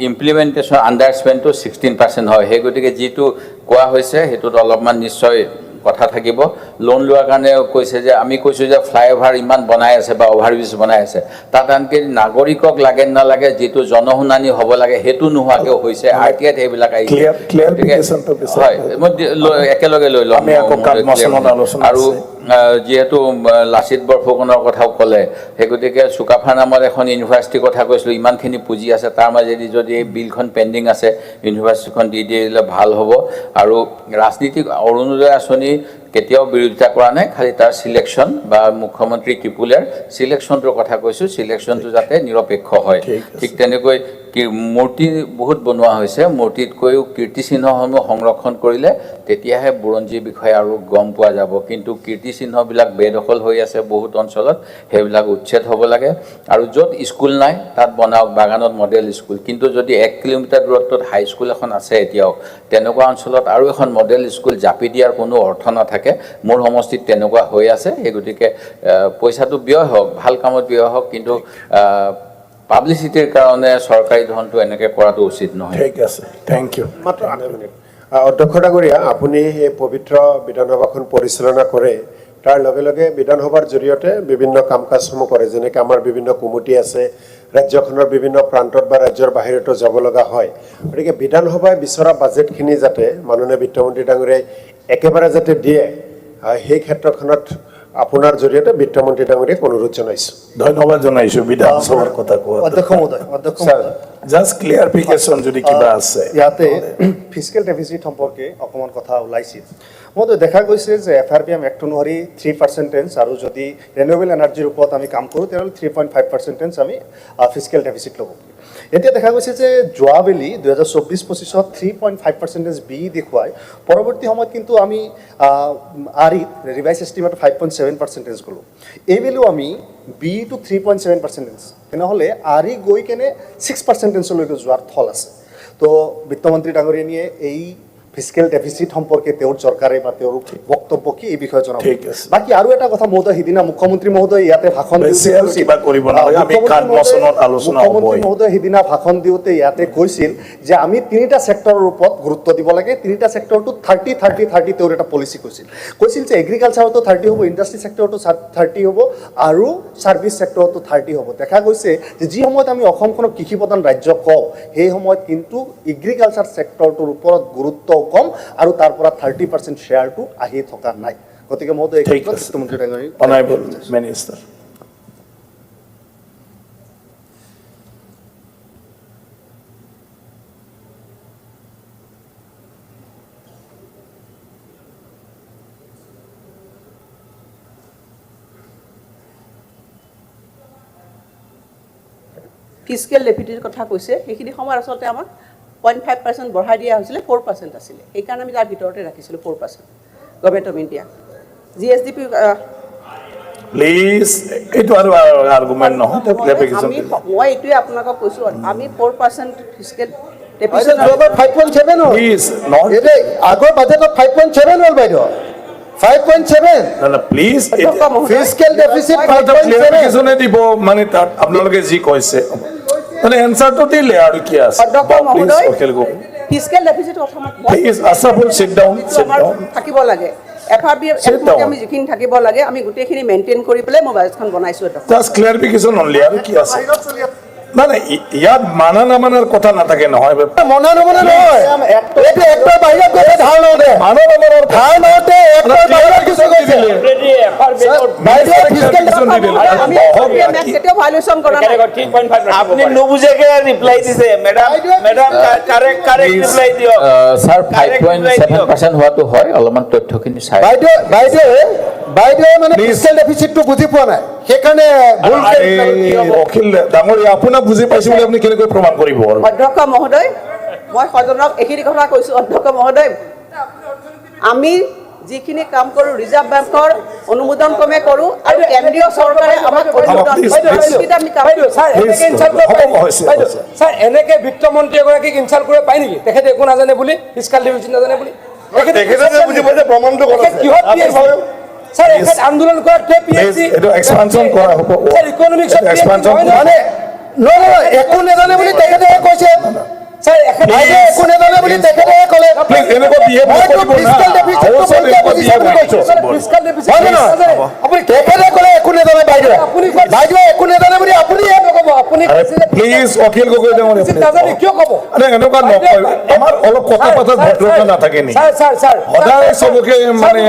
ইমপ্লিমেণ্টেশ্যন আণ্ডাৰ স্পেণ্ডটো 16% হয় সেই গতিকে যিটো কোৱা হৈছে সেইটোত অলপমান নিশ্চয় কথা থাকিব লোন লোৱাৰ কাৰণে কৈছে যে আমি কৈছোঁ যে ফ্লাইঅভাৰ ইমান বনাই আছে বা অভাৰব্ৰিজ বনাই আছে তাত আনকি নাগৰিকক লাগে নালাগে যিটো জনশুনানি হ'ব লাগে সেইটো নোহোৱাকৈ হৈছে RTIত সেইবিলাক আহিছে হয় মই একেলগে লৈ ল'ম আৰু যিহেতু লাচিত বৰফুকনৰ কথাও ক'লে সেই গতিকে চুকাফা নামৰ এখন ইউনিভাৰ্চিটিৰ কথা কৈছিলোঁ ইমানখিনি পুঁজি আছে তাৰ মাজেদি যদি এই বিলখন পেণ্ডিং আছে ইউনিভাৰ্চিটিখন দি দিলে ভাল হ'ব আৰু ৰাজনীতিক অৰুণোদয় আঁচনি কেতিয়াও বিৰোধিতা কৰা নাই খালি তাৰ সিলেকশ্যন বা মুখ্যমন্ত্ৰী ত্ৰিপুলাৰ সিলেকশ্যনটোৰ কথা কৈছোঁ সিলেকশ্যনটো যাতে নিৰপেক্ষ হয় ঠিক তেনেকৈ মূৰ্তি বহুত বনোৱা হৈছে মূৰ্তিতকৈও কীৰ্তিচিহ্নসমূহ সংৰক্ষণ কৰিলে তেতিয়াহে বুৰঞ্জীৰ বিষয়ে আৰু গম পোৱা যাব কিন্তু কীৰ্তিচিহ্নবিলাক বেদখল হৈ আছে বহুত অঞ্চলত সেইবিলাক উচ্ছেদ হ'ব লাগে আৰু য'ত স্কুল নাই তাত বনাওক বাগানত মডেল স্কুল কিন্তু যদি 1 কিলোমিটাৰ দূৰত্বত হাইস্কুল এখন আছে এতিয়াও তেনেকুৱা অঞ্চলত আৰু এখন মডেল স্কুল জাপি দিয়াৰ কোনো অৰ্থ নাথাকে মোৰ সমষ্টিত তেনেকুৱা হৈ আছে সেই গতিকে পইচাটো ব্যয় হওক ভাল কামত ব্যয় হওক কিন্তু পাব্লিচিটিৰ কাৰণে চৰকাৰী ধনটো এনেকৈ কৰাটো উচিত নহয় ঠিক আছে থেংক ইউ মাত্ৰ 8 মিনিট অধ্যক্ষ ডাঙৰীয়া আপুনি এই পবিত্ৰ বিধানসভাখন পৰিচালনা কৰে তাৰ লগে লগে বিধানসভাৰ জৰিয়তে বিভিন্ন কাম কাজসমূহ কৰে, যেনেকৈ আমাৰ বিভিন্ন কমিটি আছে, ৰাজ্যখনৰ বিভিন্ন প্ৰান্তত বা ৰাজ্যৰ বাহিৰতো যাব লগা হয়। গতিকে বিধানসভাই বিচৰা বাজেটখিনি যাতে মাননীয় বিত্তমন্ত্ৰী ডাঙৰীয়াই একেবাৰে যাতে দিয়ে, সেই ক্ষেত্ৰখনত আপোনাৰ জৰিয়তে বিত্তমন্ত্ৰী ডাঙৰীয়াক অনুৰোধ জনাইছোঁ। ধন্যবাদ জনাইছোঁ বিধানসভাৰ কথা কোৱা। অধ্যক্ষ মহোদয়, জাষ্ট ক্লিয়াৰিফিকেশ্যন যদি কিবা আছে। ইয়াতে ফিজিকেল ডেফিচিট সম্পৰ্কে অকণমান কথা ওলাইছিল। মহোদয়, দেখা গৈছে যে FRBM এক্ট অনুসৰি 3% আৰু যদি ৰিনিউৱেবল এনাৰ্জিৰ ওপৰত আমি কাম কৰোঁ তেনেহ'লে 3.5% আমি ফিজিকেল ডেফিচিট ল'ব। এতিয়া দেখা গৈছে যে যোৱাবেলি 2024-25 3.5% বি দেখুৱাই, পৰৱৰ্তী সময়ত কিন্তু আমি আৰিত ৰিভাইজ এষ্টিমেট 5.7% গ'লোঁ। এইবেলিও আমি বি টু 3.7%, তেনেহ'লে আৰি গৈ কেনে 6%লৈকে যোৱাৰ থল আছে। তো বিত্তমন্ত্ৰী ডাঙৰীয়ানীয়ে এই ফিজিকেল ডেফিচিট সম্পৰ্কে তেওঁৰ চৰকাৰে বা তেওঁৰ বক্তব্য কি এই বিষয়ে জনাব। বাকী আৰু এটা কথা মহোদয়, সিদিনা মুখ্যমন্ত্ৰী মহোদয় ইয়াতে ভাষণ মুখ্যমন্ত্ৰী মহোদয় সিদিনা ভাষণ দিওঁতে ইয়াতে কৈছিল যে আমি 3টা ছেক্টৰৰ ওপৰত গুৰুত্ব দিব লাগে। 3টা ছেক্টৰটো 30-30-30 তেওঁৰ এটা পলিচি কৈছিল যে এগ্ৰিকালচাৰতো 30 হ'ব, ইণ্ডাষ্ট্ৰি ছেক্টৰতো 30 হ'ব আৰু ছাৰ্ভিচ ছেক্টৰতো 30 হ'ব। দেখা গৈছে যে যি সময়ত আমি অসমখনক কৃষি প্ৰধান ৰাজ্য কওঁ, সেই সময়ত কিন্তু এগ্ৰিকালচাৰ ছেক্টৰটোৰ ওপৰত গুৰুত্ব কম আৰু তাৰ পৰা 30% শ্বেয়াৰটো আহি থকা নাই। গতিকে মহোদয় এই ক্ষেত্ৰত বিত্তমন্ত্ৰী ডাঙৰীয়া অনাৰেবল মিনিষ্টাৰ। ফিজিকেল ডেফিচিটৰ কথা কৈছে, সেইখিনি সময়ত আচলতে আমাক 0.5% বঢ়াই দিয়া হৈছিলে, 4% আছিলে। সেইকাৰণে আমি তাৰ ভিতৰতে ৰাখিছিলোঁ 4% government of India. GSDP please, এইটো আৰু আৰ্গুমেণ্ট নহয়। মই এইটোৱে আপোনালোকক কৈছোঁ, আমি 4% ফিজিকেল ডেফিচিট 5.7 হ'ল। আগৰ বাজেটত 5.7 হ'ল বাইদেউ, 5.7। প্লিজ ফিজিকেল ডেফিচিট 5.7 দিব, মানে তাত আপোনালোকে যি কৈছে মানে এনসাৰটো দিলে আৰু কি আছে। ফিজিকেল ডেফিচিট কথা থাকিব লাগে, FRBM আমি যিখিনি থাকিব লাগে আমি গোটেইখিনি মেইনটেইন কৰি পেলাই মই বাজেটখন বনাইছোঁ। জাষ্ট ক্লিয়াৰিফিকেশ্যন অনলি, আৰু কি আছে মানে ইয়াত মানা নামানাৰ কথা নাথাকে নহয়। মনা নমনা নহয়, এইটো এক্টৰ বাহিৰত গৈছে ধাৰ লওঁতে, মানা নামানাৰ ধাৰ লওঁতে এক্টৰ বাহিৰত গৈছে। আপনি নুবুজাকে ৰিপ্লাই দিছে মেডাম, ৰিপ্লাই দিয়ক স্যাৰ। 5.7% হোৱাটো হয়, অলপমান তথ্যখিনি চাই। বাইদেউ মানে ফিজিকেল ডেফিচিটটো বুজি পোৱা নাই, সেইকাৰণে অখিল ডাঙৰীয়া আপোনাক বুজি পাইছো বুলি আপুনি কেনেকৈ প্ৰমাণ কৰিব? অধ্যক্ষ মহোদয়, মই সদনক এইখিনি কথা কৈছোঁ। অধ্যক্ষ মহোদয়, আমি যিখিনি কাম কৰোঁ ৰিজাৰ্ভ বেংকৰ অনুমোদন ক্ৰমে কৰোঁ আৰু কেন্দ্ৰীয় চৰকাৰে আমাক ছাৰ এনেকে বিত্তমন্ত্ৰী এগৰাকীক ইনচাল্ট কৰিব পায় নেকি? তেখেতে একো নাজানে বুলি, ফিজিকেল ডেফিচিট নাজানে বুলি ছাৰ এখেত আন্দোলন কৰাত এক্সপানশ্যন কৰা হ'ব। ইকনমিক্সত মানে নহয়, একো নাজানে বুলি তেখেতে কৈছে। একো নাজানে বুলি তেখেতে ক'লে। আপুনি তেখেতে ক'লে একো নাজানে বাইদেউ, বাইদেউ একো নাজানে বুলি আপুনি নক'ব। আপুনি প্লিজ অখিল গগৈ নাজানে কিয় ক'ব? এনেকুৱা নকয়, আমাৰ অলপ কথা পতাৰ ভদ্ৰতা নাথাকে নেকি? সদায় চবকে মানে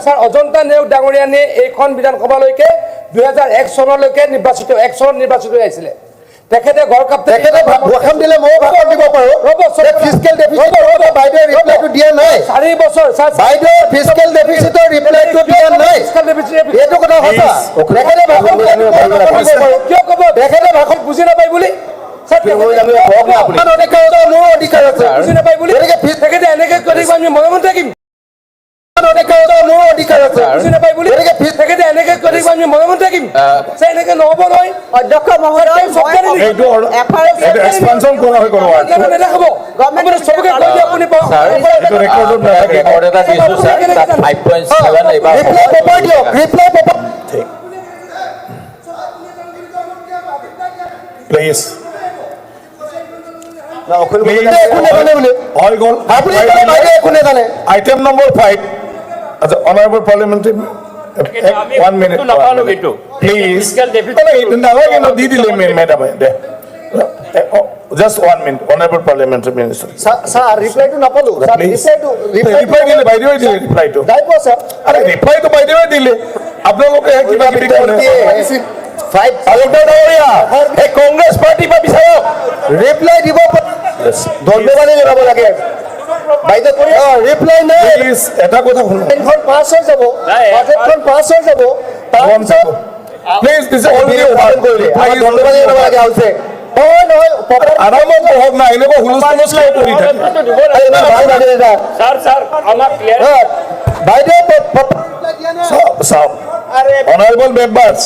ছাৰ অজন্তা নেওগ ডাঙৰীয়ানে এইখন বিধানসভালৈকে 2001 চনলৈকে নিৰ্বাচিত, 1 চনত নিৰ্বাচিত হৈছিলে। তেখেতে ঘৰ কাপ তেখেতে ভাষণ দিলে ময়ো ভাষণ দিব পাৰোঁ। ফিজিকেল ডেফিচিটৰ বাইদেউ ৰিপ্লাইটো দিয়া নাই। 4 বছৰ বাইদেউ ফিজিকেল ডেফিচিটৰ ৰিপ্লাইটো দিয়া নাই, এইটো কথা সঁচা। তেখেতে ভাষণ কিয় ক'ব? তেখেতে ভাষণ বুজি নাপায় বুলি মোৰ অধিকাৰ আছে, বুজি নাপায় বুলি তেখেতে এনেকে কৰিব, আমি মনে মনে থাকিম। মোৰ অধিকাৰ আছে, বুজি নাপায় বুলি তেখেতে এনেকে কৰিব, আমি মনে মনে থাকিম। এনেকে নহ'ব নহয়। অধ্যক্ষ মহোদয়, এক্সপানশ্যন কৰা হয় কোনো নেদেখাব, আপুনি চবকে কৈ দিয়ে আপুনি পাওক। ৰেকৰ্ড এটা দিছোঁ স্যাৰ, তাত 5.7 এইবাৰ please item number 5 honourable parliamentary 1 minute. Please. নালাগে দি দিলে মেডাম দে just 1 minute honorable parliamentary minister sir রিপ্লাইটো নাপালো স্যার রিপ্লাই দিলে বাইদেউ দিলে রিপ্লাইটো নাই পোৱা স্যাৰ আৰে ৰিপ্লাইটো বাইদেউ দিলে আপোনালোকে কিবা কিবি কৰে এই কংগ্ৰেছ পাৰ্টি বা বিচাৰক ৰিপ্লাই দিব ধন্যবাদ জনাব লাগে বাইদেউ কৰি ৰিপ্লাই নাই প্লিজ এটা কথা শুনো বাজেটখন পাছ হৈ যাব বাজেটখন পাছ হৈ যাব তাৰপিছত please this already over please ধন্যবাদ জনাব লাগে হৈছে নহয় আৰামত বহক না এনেকুৱা হুলস্থুল কৰি থাকে স্যাৰ আমাৰ ক্লিয়াৰ বাইদেউ চাওক অনাৰেবল মেম্বাৰ্ছ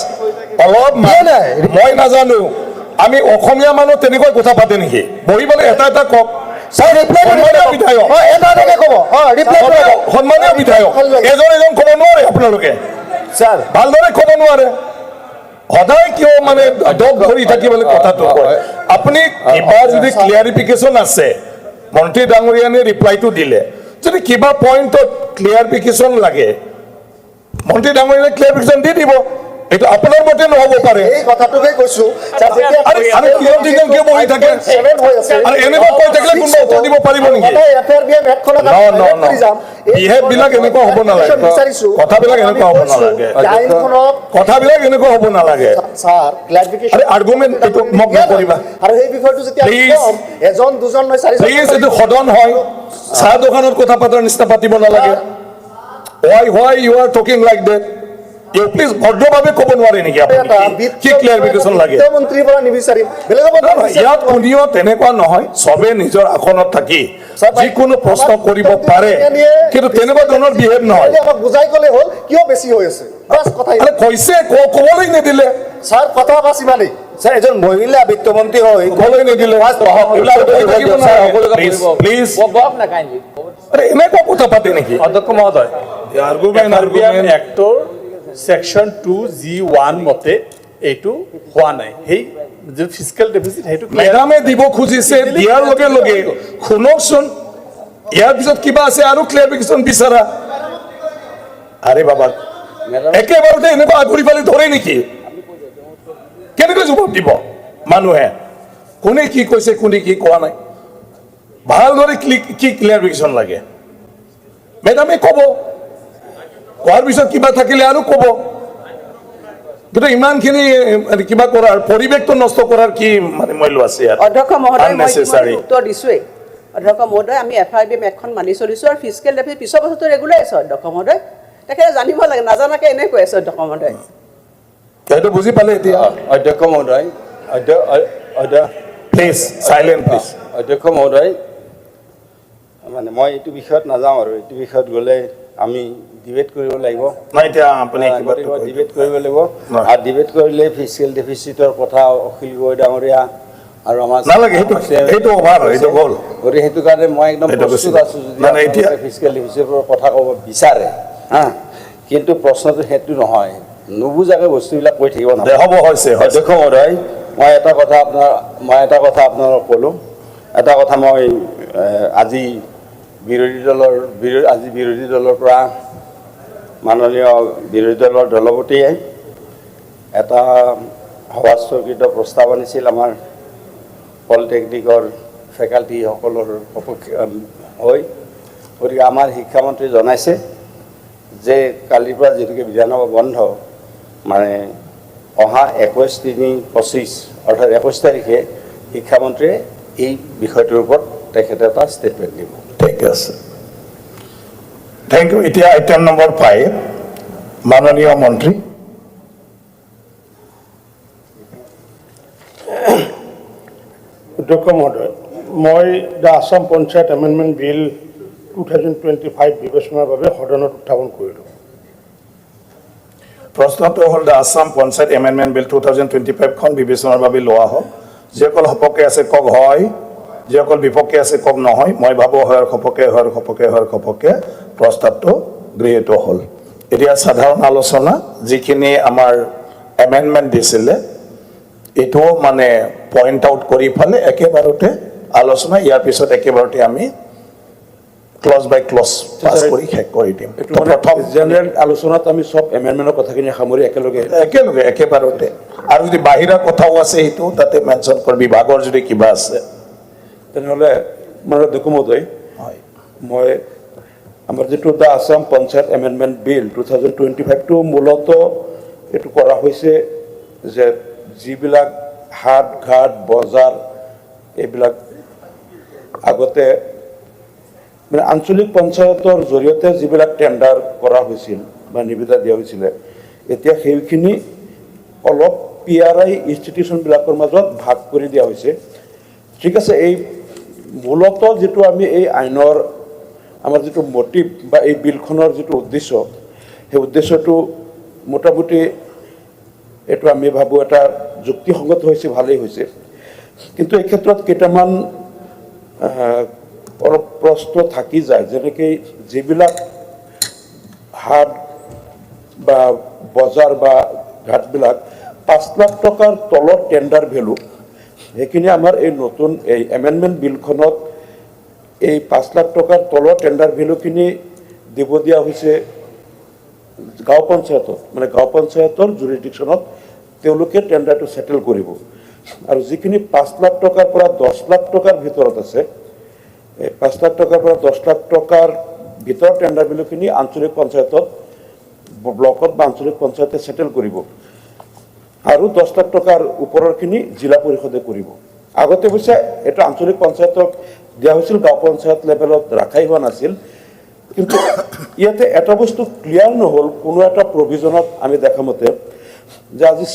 অলপ মই নাজানো আমি অসমীয়া মানুহ তেনেকৈ কথা পাতে নেকি বহিবলৈ এটা এটা কওক সন্মানীয় বিধায়ক সন্মানীয় বিধায়ক এজন ক'ব নোৱাৰে আপোনালোকে স্যাৰ ভালদৰে ক'ব নোৱাৰে সদায় কিয় মানে দগ ধৰি থাকিবলৈ কথাটো কয় আপুনি কিবা যদি ক্লিয়াৰিফিকেশ্যন আছে মন্ত্ৰী ডাঙৰীয়ানে ৰিপ্লাইটো দিলে যদি কিবা পইণ্টত ক্লিয়াৰিফিকেশ্যন লাগে মন্ত্ৰী ডাঙৰীয়ানে ক্লিয়াৰিফিকেশ্যন দি দিব এইটো আপোনাৰ মতে নহ'ব পাৰে এই কথাটোকে কৈছো আৰু কিয় দিগল কিয় বহি থাকে আৰু এনেকুৱা কৈ থাকিলে কোনোবা উত্তৰ দিব পাৰিব নেকি বিহেভবিলাক এনেকুৱা হ'ব নালাগে কথাবিলাক এনেকুৱা হ'ব নালাগে কথাবিলাক এনেকুৱা হ'ব নালাগে আৰ্গুমেণ্ট এইটো মোক নকৰিবা আৰু এই বিষয়টো যেতিয়া এজন দুজন নহয় চাৰিজন প্লিজ এইটো সদন হয় চাহ দোকানত কথা পতাৰ নিচিনা পাতিব নালাগে why you are talking like that you please ভদ্ৰভাৱে ক'ব নোৱাৰে নেকি আপুনি কি ক্লিয়াৰিফিকেশ্যন লাগে মন্ত্ৰীৰ পৰা নিবিচাৰিম বেলেগৰ পৰা ইয়াত কোনেও তেনেকুৱা নহয় চবে নিজৰ আসনত থাকি যিকোনো প্ৰশ্ন কৰিব পাৰে কিন্তু তেনেকুৱা ধৰণৰ বিহেভ নহয় আমাক বুজাই ক'লে হ'ল কিয় বেছি হৈ আছে বাছ কথা কৈছে ক'বলৈ নিদিলে স্যার কথা বাছ ইমানেই স্যার এজন মহিলা বিত্তমন্ত্ৰী হয় ক'বলৈ নিদিলে প্লিজ এনেকুৱা কথা পাতে নেকি অধ্যক্ষ মহোদয় আৰবিআই এক্টৰ সেকশন 2G1 মতে এইটো হোৱা নাই সেই যে ফিস্কেল ডেফিসিট সেইটো মেডামে দিব খুজিছে দিয়াৰ লগে লগে শুনকচোন ইয়াৰ পিছত কিবা আছে আৰু ক্লিয়াৰিফিকেশ্যন বিচাৰা আৰে বাবা একেবাৰতে এনেকুৱা আগুৰি পালি ধৰে নেকি কেনেকৈ জবাব দিব মানুহে কোনে কি কৈছে কোনে কি কোৱা নাই ভালদৰে কি ক্লিয়াৰিফিকেশ্যন লাগে মেডামে ক'ব কোৱাৰ পিছত কিবা থাকিলে আৰু ক'ব কিন্তু ইমানখিনি কিবা কৰাৰ পৰিৱেশটো নষ্ট কৰাৰ কি মানে মূল্য আছে ইয়াত অধ্যক্ষ মহোদয় মই উত্তৰ দিছোৱেই অধ্যক্ষ মহোদয় আমি FRBM এখন মানি চলিছোঁ আৰু ফিস্কেল ডেফিচিট পিছৰ বছৰটো ৰেগুলাৰ আছে অধ্যক্ষ মহোদয় তেখেতে জানিব লাগে নাজানাকে এনে কৈ আছে অধ্যক্ষ মহোদয় এইটো বুজি পালে এতিয়া অধ্যক্ষ মহোদয় প্লিজ চাইলেণ্ট প্লিজ অধ্যক্ষ মহোদয় মানে মই এইটো বিষয়ত নাযাওঁ আৰু এইটো বিষয়ত গ'লে আমি ডিবেট কৰিব লাগিব নাই এতিয়া আপুনি ডিবেট কৰিব লাগিব আৰু ডিবেট কৰিলে ফিস্কেল ডেফিচিটৰ কথা অখিল গগৈ ডাঙৰীয়া আৰু আমাৰ নালাগে সেইটো অভাৰ সেইটো গ'ল গতিকে সেইটো কাৰণে মই একদম প্ৰস্তুত আছোঁ যদি ফিস্কেল ডেফিচিটৰ কথা ক'ব বিচাৰে হা কিন্তু প্ৰশ্নটো সেইটো নহয় নুবুজাকে বস্তুবিলাক কৈ থাকিব নহয় হ'ব হৈছে অধ্যক্ষ মহোদয় মই এটা কথা আপোনালোকক ক'লোঁ এটা কথা মই আজি বিৰোধী দলৰ পৰা মাননীয় বিৰোধী দলৰ দলপতিয়ে এটা সভাস্থগিত প্ৰস্তাৱ আনিছিল আমাৰ পলিটেকনিকৰ ফেকাল্টিসকলৰ সপক্ষে হৈ গতিকে আমাৰ শিক্ষামন্ত্ৰী জনাইছে যে কালিৰ পৰা যিহেতুকে বিধানসভা বন্ধ মানে অহা 21/3/25 অৰ্থাৎ 21 তাৰিখে শিক্ষামন্ত্ৰীয়ে এই বিষয়টোৰ ওপৰত তেখেতে এটা ষ্টেটমেণ্ট দিব ঠিক আছে থেংক ইউ এতিয়া আইটেম নম্বৰ 5 মাননীয় মন্ত্ৰী অধ্যক্ষ মহোদয় মই দ্য আসাম পঞ্চায়ত এমেণ্ডমেণ্ট বিল 2025 বিবেচনাৰ বাবে সদনত উত্থাপন কৰিলোঁ প্ৰশ্নটো হ'ল দ্য আসাম পঞ্চায়ত এমেণ্ডমেণ্ট বিল 2025 খন বিবেচনাৰ বাবে লোৱা হওক যিসকল সপক্ষে আছে কওক হয় যিসকল বিপক্ষে আছে কওক নহয় মই ভাবোঁ হয়ৰ সপক্ষে প্ৰস্তাৱটো গৃহীত হ'ল এতিয়া সাধাৰণ আলোচনা যিখিনি আমাৰ এমেণ্ডমেণ্ট দিছিলে এইটো মানে পইণ্ট আউট কৰি ফালে একেবাৰতে আলোচনা ইয়াৰ পিছত একেবাৰতে আমি ক্লজ বাই ক্লজ পাছ কৰি শেষ কৰি দিম এইটো মানে জেনেৰেল আলোচনাত আমি সব এমেণ্ডমেণ্টৰ কথাখিনি সামৰি একেলগে একেবাৰতে আৰু যদি বাহিৰা কথাও আছে সেইটো তাতে মেনশ্যন কৰি বিভাগৰ যদি কিবা আছে তেনেহ'লে মানে ডকুমেণ্টই মই আমাৰ যিটো দ্য আছাম পঞ্চায়ত এমেণ্ডমেণ্ট বিল 2025টো মূলতঃ এইটো কৰা হৈছে যে যিবিলাক হাট ঘাট বজাৰ এইবিলাক আগতে মানে আঞ্চলিক পঞ্চায়তৰ জৰিয়তে যিবিলাক টেণ্ডাৰ কৰা হৈছিল বা নিবিদা দিয়া হৈছিলে এতিয়া সেইখিনি অলপ PRI ইনষ্টিটিউশ্যনবিলাকৰ মাজত ভাগ কৰি দিয়া হৈছে ঠিক আছে এই মূলতঃ যিটো আমি এই আইনৰ আমাৰ যিটো মটিভ বা এই বিলখনৰ যিটো উদ্দেশ্য সেই উদ্দেশ্যটো মোটামুটি এইটো আমি ভাবোঁ এটা যুক্তিসংগত হৈছে ভালেই হৈছে কিন্তু এই ক্ষেত্ৰত কেইটামান অলপ প্ৰশ্ন থাকি যায় যেনেকৈ যিবিলাক হাট বা বজাৰ বা ঘাটবিলাক 5 লাখ টকাৰ তলৰ টেণ্ডাৰ ভেলু সেইখিনি আমাৰ এই নতুন এই এমেণ্ডমেণ্ট বিলখনত এই 5 লাখ টকাৰ তলৰ টেণ্ডাৰ ভেলুখিনি দিব দিয়া হৈছে গাঁও পঞ্চায়তত মানে গাঁও পঞ্চায়তৰ জুৰিডিকশ্যনত তেওঁলোকে টেণ্ডাৰটো সেটেল কৰিব আৰু যিখিনি 5 লাখ টকাৰ পৰা 10 লাখ টকাৰ ভিতৰত আছে 5 লাখ টকাৰ পৰা 10 লাখ টকাৰ ভিতৰত টেণ্ডাৰ ভেলুখিনি আঞ্চলিক পঞ্চায়তত ব্লকত বা আঞ্চলিক পঞ্চায়তে সেটেল কৰিব আৰু 10 লাখ টকাৰ ওপৰৰখিনি জিলা পৰিষদে কৰিব আগতে অৱশ্যে এটা আঞ্চলিক পঞ্চায়তক দিয়া হৈছিল গাঁও পঞ্চায়ত লেভেলত ৰাখাই হোৱা নাছিল কিন্তু ইয়াতে এটা বস্তু ক্লিয়াৰ নহ'ল কোনো এটা প্ৰভিজনত আমি দেখা মতে যে আজি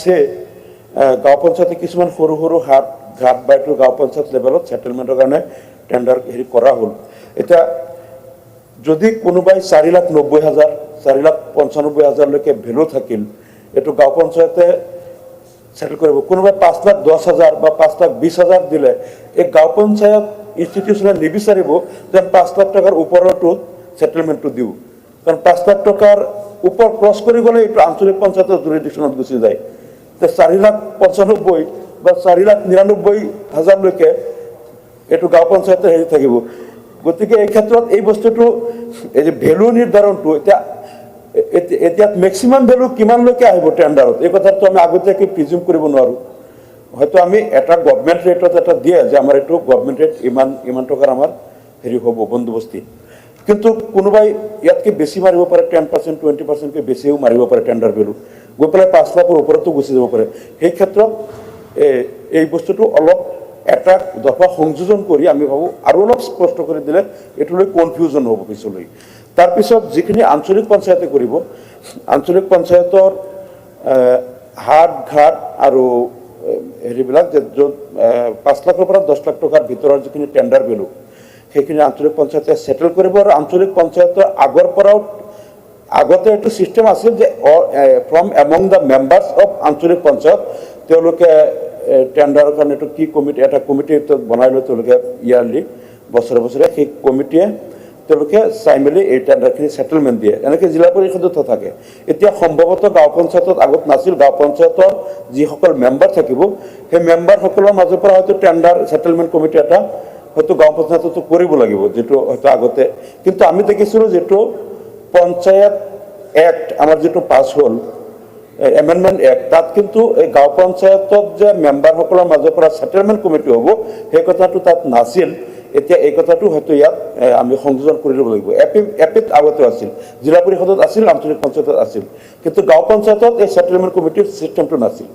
গাঁও পঞ্চায়তে কিছুমান সৰু সৰু হাট ঘাট বা এইটো গাঁও পঞ্চায়ত লেভেলত সেটেলমেণ্টৰ কাৰণে টেণ্ডাৰ হেৰি কৰা হ'ল এতিয়া যদি কোনোবাই 4,90,000 4,95,000লৈকে ভেলু থাকিল এইটো গাঁও পঞ্চায়তে সেটেল কৰিব কোনোবাই 5,10,000 বা 5,20,000 দিলে এই গাঁও পঞ্চায়ত ইনষ্টিটিউশ্যনে নিবিচাৰিব যে 5 লাখ টকাৰ ওপৰতো সেটেলমেণ্টটো দিওঁ কাৰণ 5 লাখ টকাৰ ওপৰ ক্ৰছ কৰি গ'লে এইটো আঞ্চলিক পঞ্চায়তৰ জুৰিডিকশ্যনত গুচি যায় 4,95,000 বা 4,99,000লৈকে এইটো গাঁও পঞ্চায়তে হেৰি থাকিব গতিকে এই ক্ষেত্ৰত এই বস্তুটো এই যে ভেলু নিৰ্ধাৰণটো এতিয়া মেক্সিমাম ভেলু কিমানলৈকে আহিব টেণ্ডাৰত এই কথাটো আমি আগতীয়াকৈ প্ৰিজিউম কৰিব নোৱাৰোঁ হয়তো আমি এটা গভৰ্ণমেণ্ট ৰেটত এটা দিয়ে যে আমাৰ এইটো গভৰ্ণমেণ্ট ৰেট ইমান টকাৰ আমাৰ হেৰি হ'ব বন্দোবস্তি কিন্তু কোনোবাই ইয়াতকৈ বেছি মাৰিব পাৰে 10% 20%কৈ বেছিও মাৰিব পাৰে টেণ্ডাৰ ভেলু গৈ পেলাই 5 লাখৰ ওপৰতো গুচি যাব পাৰে সেই ক্ষেত্ৰত এই বস্তুটো অলপ এটা দফা সংযোজন কৰি আমি ভাবোঁ আৰু অলপ স্পষ্ট কৰি দিলে এইটোলৈ কনফিউজন হ'ব পিছলৈ তাৰপিছত যিখিনি আঞ্চলিক পঞ্চায়তে কৰিব আঞ্চলিক পঞ্চায়তৰ হাট ঘাট আৰু হেৰিবিলাক য'ত 5 লাখৰ পৰা 10 লাখ টকাৰ ভিতৰৰ যিখিনি টেণ্ডাৰ ভেলু সেইখিনি আঞ্চলিক পঞ্চায়তে সেটেল কৰিব আৰু আঞ্চলিক পঞ্চায়তৰ আগৰ পৰাও আগতে এইটো ছিষ্টেম আছিল যে from among the members of আঞ্চলিক পঞ্চায়ত তেওঁলোকে টেণ্ডাৰৰ কাৰণে এইটো কি কমিটি এটা কমিটি বনাই লৈ তেওঁলোকে ইয়াৰলি বছৰে বছৰে সেই কমিটিয়ে তেওঁলোকে চাই মেলি এই টেণ্ডাৰখিনি সেটেলমেণ্ট দিয়ে এনেকৈ জিলা পৰিষদতো থাকে এতিয়া সম্ভৱতঃ গাঁও পঞ্চায়তত আগত নাছিল গাঁও পঞ্চায়তৰ যিসকল মেম্বাৰ থাকিব সেই মেম্বাৰসকলৰ মাজৰ পৰা হয়তো টেণ্ডাৰ সেটেলমেণ্ট কমিটি এটা হয়তো গাঁও পঞ্চায়ততো কৰিব লাগিব যিটো হয়তো আগতে কিন্তু আমি দেখিছিলোঁ যিটো পঞ্চায়ত এক্ট আমাৰ যিটো পাছ হ'ল এমেণ্ডমেণ্ট এক্ট তাত কিন্তু এই গাঁও পঞ্চায়তত যে মেম্বাৰসকলৰ মাজৰ পৰা সেটেলমেণ্ট কমিটি হ'ব সেই কথাটো তাত নাছিল এতিয়া এই কথাটো হয়তো ইয়াত আমি সংযোজন কৰি ল'ব লাগিব এপিত আগতে আছিল জিলা পৰিষদত আছিল আঞ্চলিক পঞ্চায়তত আছিল কিন্তু গাঁও পঞ্চায়তত এই সেটেলমেণ্ট কমিটিৰ ছিষ্টেমটো নাছিল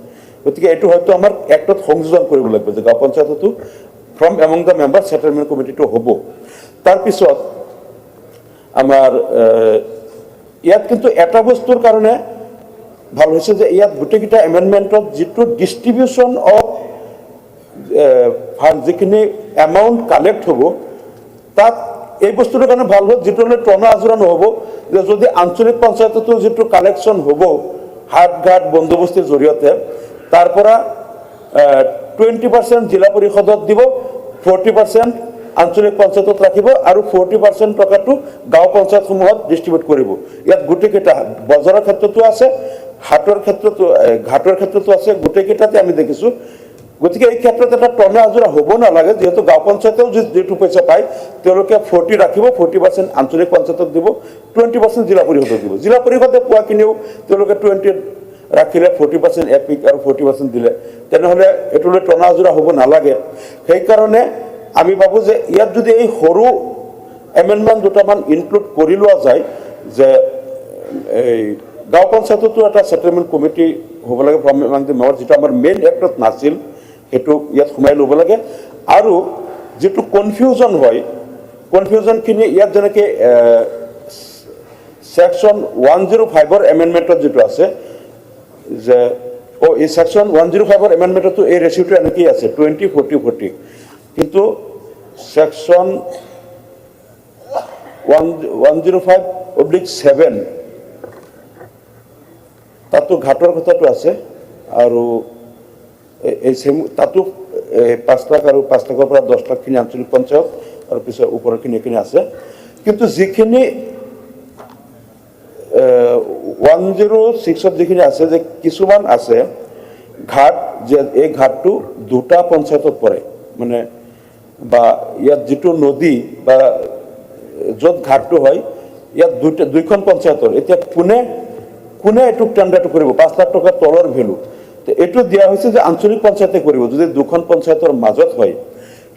গতিকে এইটো হয়তো আমাৰ এক্টত সংযোজন কৰিব লাগিব যে গাঁও পঞ্চায়ততো ফ্ৰম এমং দ্য মেম্বাৰ সেটেলমেণ্ট কমিটিটো হ'ব তাৰপিছত আমাৰ ইয়াত কিন্তু এটা বস্তুৰ কাৰণে ভাল হৈছে যে ইয়াত গোটেইকেইটা এমেণ্ডমেণ্টত যিটো ডিষ্ট্ৰিবিউশ্যন অফ ফাণ্ড যিখিনি এমাউণ্ট কালেক্ট হ'ব তাত এই বস্তুটোৰ কাৰণে ভাল হ'ল যিটো হ'লে টনা আজোৰা নহ'ব যে যদি আঞ্চলিক পঞ্চায়ততো যিটো কালেকশ্যন হ'ব হাট ঘাট বন্দোবস্তিৰ জৰিয়তে তাৰ পৰা 20% জিলা পৰিষদত দিব 40% আঞ্চলিক পঞ্চায়তত ৰাখিব আৰু 40% টকাটো গাঁও পঞ্চায়তসমূহত ডিষ্ট্ৰিবিউট কৰিব ইয়াত গোটেইকেইটা বজাৰৰ ক্ষেত্ৰতো আছে হাটৰ ক্ষেত্ৰতো ঘাটৰ ক্ষেত্ৰতো আছে গোটেইকেইটাতে আমি দেখিছোঁ গতিকে এই ক্ষেত্ৰত এটা টনা আজোৰা হ'ব নালাগে, যিহেতু গাঁও পঞ্চায়তেও যিটো পইচা পায় তেওঁলোকে 40 ৰাখিব, 40% আঞ্চলিক পঞ্চায়তক দিব, 20% জিলা পৰিষদক দিব। জিলা পৰিষদে পোৱাখিনিও তেওঁলোকে 20 ৰাখিলে, 40% এপিক আৰু 40% দিলে, তেনেহ'লে এইটোলৈ টনা আজোৰা হ'ব নালাগে। সেইকাৰণে আমি ভাবোঁ যে ইয়াত যদি এই সৰু এমেণ্ডমেণ্ট দুটামান ইনক্লুড কৰি লোৱা যায়, যে এই গাঁও পঞ্চায়ততো এটা ছেটেলমেণ্ট কমিটি হ'ব লাগে ফ্ৰম এমাং দি মেম্বাৰ, যিটো আমাৰ মেইন এক্টত নাছিল, সেইটো ইয়াত সোমাই ল'ব লাগে। আৰু যিটো কনফিউজন হয়, কনফিউজনখিনি ইয়াত যেনেকৈ ছেকশ্যন 105ৰ এমেণ্ডমেণ্টত যিটো আছে যে এই ছেকশ্যন 105ৰ এমেণ্ডমেণ্টতো এই ৰেচিঅ'টো এনেকেই আছে 20-40-40, কিন্তু ছেকশ্যন 105/7 তাতো ঘাটৰ কথাটো আছে, আৰু এই তাতো 5 লাখ আৰু 5 লাখৰ পৰা 10 লাখখিনি আঞ্চলিক পঞ্চায়ত আৰু পিছত ওপৰৰখিনি এইখিনি আছে। কিন্তু যিখিনি 106ত যিখিনি আছে, যে কিছুমান আছে ঘাট, যে এই ঘাটটো দুটা পঞ্চায়তত পৰে, মানে বা ইয়াত যিটো নদী বা য'ত ঘাটটো হয় ইয়াত দুইখন পঞ্চায়তৰ। এতিয়া কোনে এইটো টেণ্ডাৰটো কৰিব, 5 লাখ টকাৰ তলৰ ভেলু, তো এইটো দিয়া হৈছে যে আঞ্চলিক পঞ্চায়তে কৰিব যদি দুখন পঞ্চায়তৰ মাজত হয়।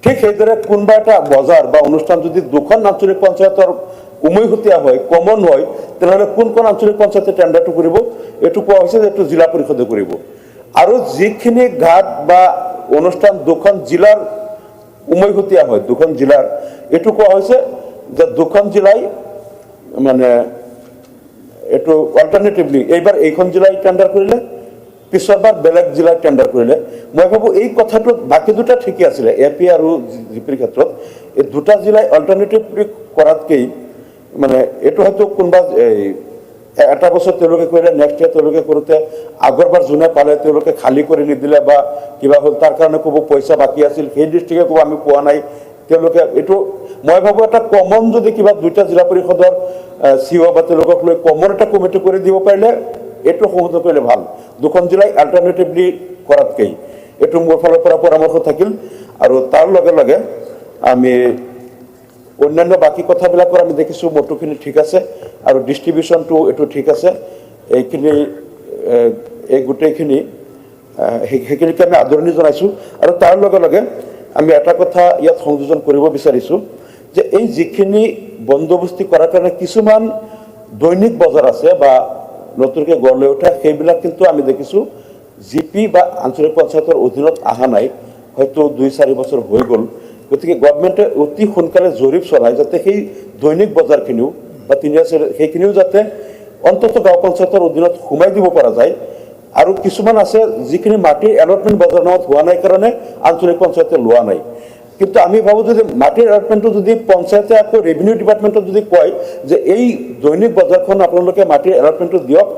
ঠিক সেইদৰে কোনোবা এটা বজাৰ বা অনুষ্ঠান যদি দুখন আঞ্চলিক পঞ্চায়তৰ উমৈহতীয়া হয়, কমন হয়, তেনেহ'লে কোনখন আঞ্চলিক পঞ্চায়তে টেণ্ডাৰটো কৰিব, এইটো কোৱা হৈছে যে এইটো জিলা পৰিষদে কৰিব। আৰু যিখিনি ঘাট বা অনুষ্ঠান দুখন জিলাৰ উমৈহতীয়া হয়, দুখন জিলাৰ, এইটো কোৱা হৈছে যে দুখন জিলাই মানে এইটো অল্টাৰনেটিভলি এইবাৰ এইখন জিলাই টেণ্ডাৰ কৰিলে, পিছৰবাৰ বেলেগ জিলাই টেণ্ডাৰ কৰিলে। মই ভাবোঁ এই কথাটো বাকী দুটা ঠিকেই আছিলে, এপি আৰু জিপিৰ ক্ষেত্ৰত। এই দুটা জিলাই অল্টাৰনেটিভলি কৰাতকৈ মানে এইটো হয়তো কোনোবা এটা বছৰ তেওঁলোকে কৰিলে, নেক্সট ইয়াৰ তেওঁলোকে কৰোঁতে আগৰবাৰ যোনে পালে তেওঁলোকে খালী কৰি নিদিলে বা কিবা হ'ল, তাৰ কাৰণে ক'ব পইচা বাকী আছিল, সেই ডিষ্ট্ৰিক্টে ক'ব আমি পোৱা নাই। তেওঁলোকে এইটো মই ভাবোঁ এটা কমন যদি কিবা দুটা জিলা পৰিষদৰ চিঅ' বা তেওঁলোকক লৈ কমন এটা কমিটি কৰি দিব পাৰিলে এইটো সংশোধন কৰিলে ভাল, দুখন জিলাই অল্টাৰনেটিভলি কৰাতকৈ। এইটো মোৰ ফালৰ পৰা পৰামৰ্শ থাকিল। আৰু তাৰ লগে লগে আমি অন্যান্য বাকী কথাবিলাকৰ আমি দেখিছোঁ মটোখিনি ঠিক আছে, আৰু ডিষ্ট্ৰিবিউশ্যনটো এইটো ঠিক আছে। এইখিনি এই গোটেইখিনি সেইখিনিকে আমি আদৰণি জনাইছোঁ। আৰু তাৰ লগে লগে আমি এটা কথা ইয়াত সংযোজন কৰিব বিচাৰিছোঁ যে এই যিখিনি বন্দোবস্তি কৰাৰ কাৰণে কিছুমান দৈনিক বজাৰ আছে বা নতুনকৈ গঢ় লৈ উঠা, সেইবিলাক কিন্তু আমি দেখিছোঁ জিপি বা আঞ্চলিক পঞ্চায়তৰ অধীনত অহা নাই, হয়তো 2-4 বছৰ হৈ গ'ল। গতিকে গভৰ্ণমেণ্টে অতি সোনকালে জৰীপ চলায় যাতে সেই দৈনিক বজাৰখিনিও বা সেইখিনিও যাতে অন্ততঃ গাঁও পঞ্চায়তৰ অধীনত সোমাই দিব পৰা যায়। আৰু কিছুমান আছে যিখিনি মাটিৰ এলটমেণ্ট বজাৰ নামত হোৱা নাই কাৰণে আঞ্চলিক পঞ্চায়তে লোৱা নাই। কিন্তু আমি ভাবোঁ যদি মাটিৰ এলটমেণ্টটো যদি পঞ্চায়তে আকৌ ৰেভিনিউ ডিপাৰ্টমেণ্টত যদি কয় যে এই দৈনিক বজাৰখন আপোনালোকে মাটিৰ এলটমেণ্টটো দিয়ক,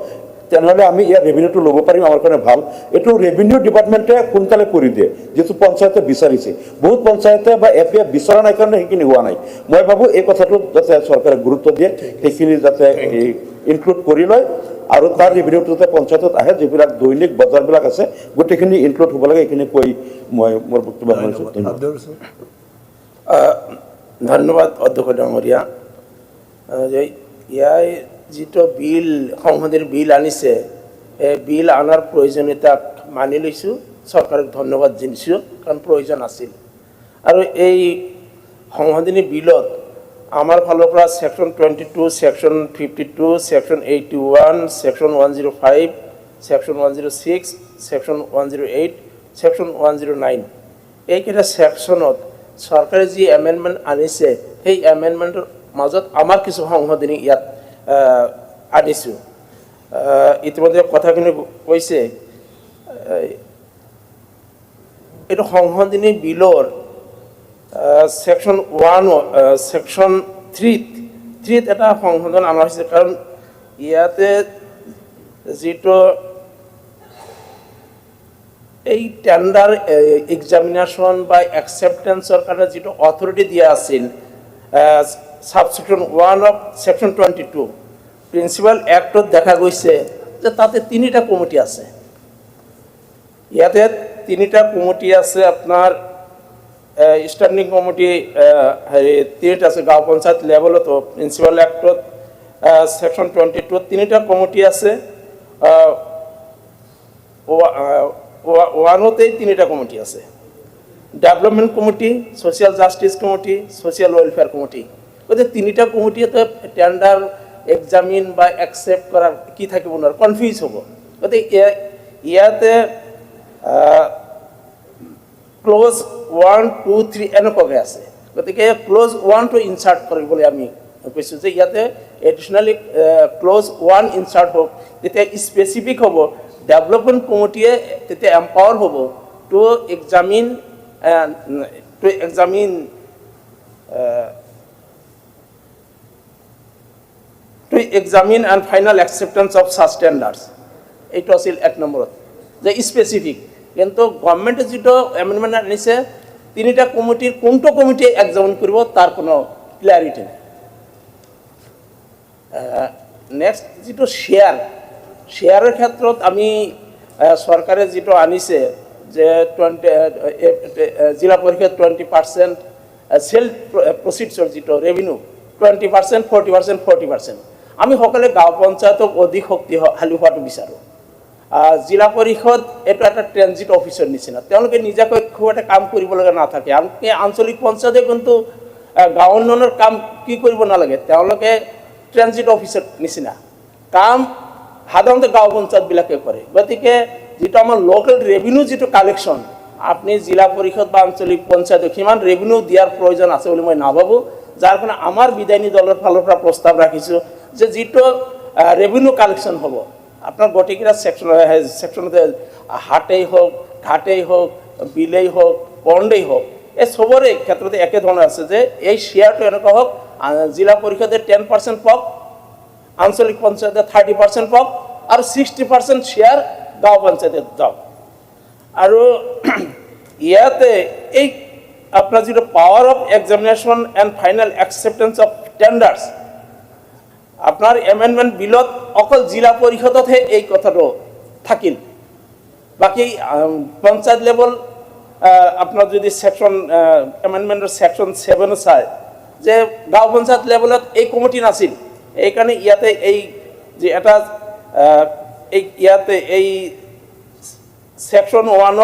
তেনেহ'লে আমি ইয়াৰ ৰেভিনিউটো ল'ব পাৰিম, আমাৰ কাৰণে ভাল। এইটো ৰেভিনিউ ডিপাৰ্টমেণ্টে সোনকালে কৰি দিয়ে, যিটো পঞ্চায়তে বিচাৰিছে। বহুত পঞ্চায়তে বা এপিয়ে বিচৰা নাই কাৰণে সেইখিনি হোৱা নাই। মই ভাবোঁ এই কথাটোত যাতে চৰকাৰে গুৰুত্ব দিয়ে, সেইখিনি যাতে ইনক্লুড কৰি লয়, আৰু তাৰ ৰেভিনিউটো যাতে পঞ্চায়তত আহে, যিবিলাক দৈনিক বজাৰবিলাক আছে গোটেইখিনি ইনক্লুড হ'ব লাগে। এইখিনি কৈ মই মোৰ বক্তব্য সামৰিছোঁ। ধন্যবাদ অধ্যক্ষ ডাঙৰীয়া। ইয়াৰ যিটো বিল সংসদীয় বিল আনিছে, এই বিল অনাৰ প্ৰয়োজনীয়তাক মানি লৈছোঁ, চৰকাৰক ধন্যবাদ জনাইছোঁ, কাৰণ প্ৰয়োজন আছিল। আৰু এই সংশোধনী বিলত আমাৰ ফালৰ পৰা section 22, section 52, section 81, section 105, section 106, section 108, section 109 এইকেইটা ছেকশ্যনত চৰকাৰে যি এমেণ্ডমেণ্ট আনিছে, সেই এমেণ্ডমেণ্টৰ মাজত আমাৰ কিছু সংশোধনী ইয়াত আনিছোঁ। ইতিমধ্যে কথাখিনি কৈছে, এইটো সংশোধনী বিলৰ ছেকশ্যন 3 এটা সংশোধন অনা হৈছে, কাৰণ ইয়াতে যিটো এই টেণ্ডাৰ এক্সামিনেশ্যন বা একচেপ্টেঞ্চৰ কাৰণে যিটো অথৰিটি দিয়া আছিল ছাবছেকশ্যন 1 অফ ছেকশ্যন 22 প্ৰিন্সিপাল এক্টত দেখা গৈছে যে তাতে 3টা কমিটি আছে। ইয়াতে তিনিটা কমিটি আছে আপনার স্ট্যান্ডিং কমিটি হেৰি তিনিটা আছে গাঁও পঞ্চায়ত লেভেলতো প্ৰিন্সিপাল এক্টত সেকশন 22 তিনিটা কমিটি আছে ওয়ানতেই তিনিটা কমিটি আছে development committee social justice committee social welfare committee গতিকে তিনিটা কমিটিতে টেন্ডার এক্সামিন বা একসেপ্ট কৰাৰ কি থাকিব নোৱাৰে কনফিউজ হ'ব গতিকে ইয়াতে ক্লোজ 1 2 3 এনেকুৱাকৈ আছে গতিকে ক্লোজ 1 টো ইনচাৰ্ট কৰিবলৈ আমি কৈছোঁ যে ইয়াতে এডিশ্যনেলি ক্লোজ 1 ইনচাৰ্ট হ'ব তেতিয়া স্পেচিফিক হ'ব ডেভেলপমেন্ট কমিটিয়ে তেতিয়া এম্পাৱাৰ হ'ব two examine and final acceptance of such tenders. এইটো আছিল 1 নম্বৰত যে স্পেচিফিক কিন্তু গভৰ্ণমেণ্টে যেটো এমেন্ডমেন্ট আনিছে তিনিটা কমিটিৰ কোনটো কমিটি এক্সামিন কৰিব তাৰ কোনো ক্লিয়াৰিটি নাই নেক্সট যেটো শেয়াৰৰ ক্ষেত্ৰত আমি সরকারে যেটো আনিছে যে 20 জিলা পরিষদ 20% সেল প্রসিডসর যেটো রেভিনিউ 20% 40% 40% আমি সকলে গাঁও পঞ্চায়তক অধিক শক্তিশালী হোৱাটো বিচাৰো জিলা পৰিষদ এটা একটা ট্ৰানজিট অফিসৰ নিচিনা তেওঁলোকে নিজাকৈ খুব এটা কাম কৰিব লগা নাথাকে আনকি আঞ্চলিক পঞ্চায়তে কিন্তু গাঁও উন্নয়নৰ কাম কি কৰিব নালাগে তেওঁলোকে ট্ৰানজিট অফিসৰ নিচিনা কাম সাধাৰণতে গাঁও পঞ্চায়তবিলাকে কৰে গতিকে যেটো আমাৰ লোকাল ৰেভিনিউ যেটো কালেকশ্যন আপনি জিলা পৰিষদ বা আঞ্চলিক পঞ্চায়তক কিমান ৰেভিনিউ দিয়াৰ প্ৰয়োজন আছে বুলি মই নাভাবো যাৰ কাৰণে আমাৰ বিধায়িনী দলৰ ফালৰ পৰা প্ৰস্তাৱ ৰাখিছো যে যেটো ৰেভিনিউ কালেকশ্যন হ'ব আপনার গোটেইকেইটা সেকশনতে হাটেই হোক ঘাটেই হোক বিলেই হোক পণ্ডেই হোক এই সবৰে ক্ষেত্ৰতে একে ধৰণৰ আছে যে এই শেয়াৰটো এনেকুৱা হোক জিলা পৰিষদে 10% পাওক আঞ্চলিক পঞ্চায়তে 30% পাওক আৰু 60% শেয়াৰ গাঁও পঞ্চায়তে যাওক আৰু ইয়াতে এই আপনার যেটো power of examination and final acceptance of tenders আপনার এমেন্ডমেন্ট বিলত অকল জিলা পরিষদতহে এই কথাটো থাকিল বাকি পঞ্চায়েত লেভেল আপনার যদি সেকশন এমেন্ডমেন্টের সেকশন 7 চায় যে গাঁও পঞ্চায়েত লেভেলত এই কমিটি নাছিল এইকাৰণে ইয়াতে এই যে এটা ইয়াতে এই সেকশন 1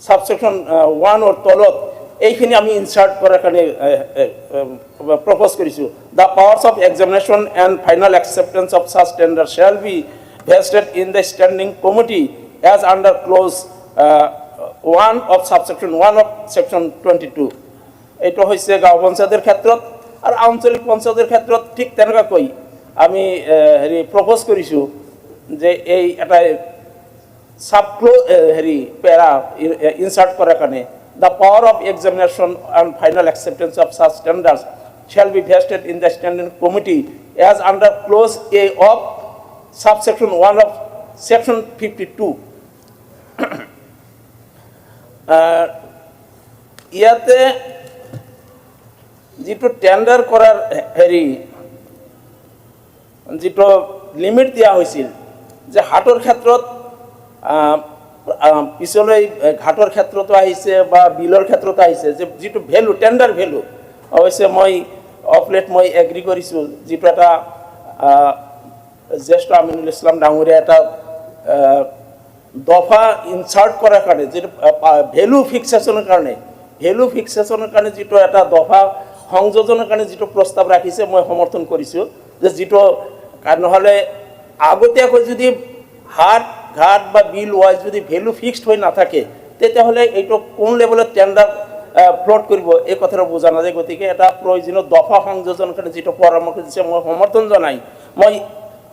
সাবসেকশন 1 তলত এইখিনি আমি ইনসার্ট করার কারণে প্রপোজ করেছি the powers of examination and final acceptance of such tender shall be vested in the standing committee as under clause 1 of subsection 1 of section 22 এইটো হৈছে গাঁও পঞ্চায়তের ক্ষেত্ৰত আৰ আঞ্চলিক পঞ্চায়তেৰ ক্ষেত্ৰত ঠিক তেনেকৈ আমি হেৰি প্ৰপোজ কৰেছি যে এই এটা সাবক্লোজ হেৰি প্যারা ইনসার্ট করার কারণে the power of examination and final acceptance of such tenders shall be vested in the standing committee as under clause A of subsection 1 of section 52 ইয়াতে যেটো টেন্ডার করার হেৰি যেটো লিমিট দিয়া হৈছিল যে হাটৰ ক্ষেত্ৰত পিছলৈ ঘাটৰ ক্ষেত্ৰতো আহিছে বা বিলৰ ক্ষেত্ৰতো আহিছে যে যেটো ভ্যালু টেন্ডাৰ ভ্যালু অৱশ্যে মই অফলেট মই এগ্ৰি কৰিছোঁ যেটো এটা জ্যেষ্ঠ আমিনুল ইছলাম ডাঙৰীয়া এটা দফা ইনচাৰ্ট কৰাৰ কাৰণে যেটো ভ্যালু ফিক্সেশ্যনৰ কাৰণে যেটো এটা দফা সংযোজনৰ কাৰণে যেটো প্ৰস্তাৱ ৰাখিছে মই সমৰ্থন কৰিছোঁ যে যেটো নহ'লে আগতীয়াকৈ যদি ঘাট বা বিল ওয়াইজ যদি ভ্যালু ফিক্সড হয়ে না থাকে তেতিয়াহ'লে এইটো কোন লেভেলত টেন্ডার ফ্লট কৰিব এই কথাটো বুজা নাযায় গতিকে এটা প্ৰয়োজনীয় দফা সংযোজন কাৰণে যেটো পৰামৰ্শ দিছে মই সমৰ্থন জনাই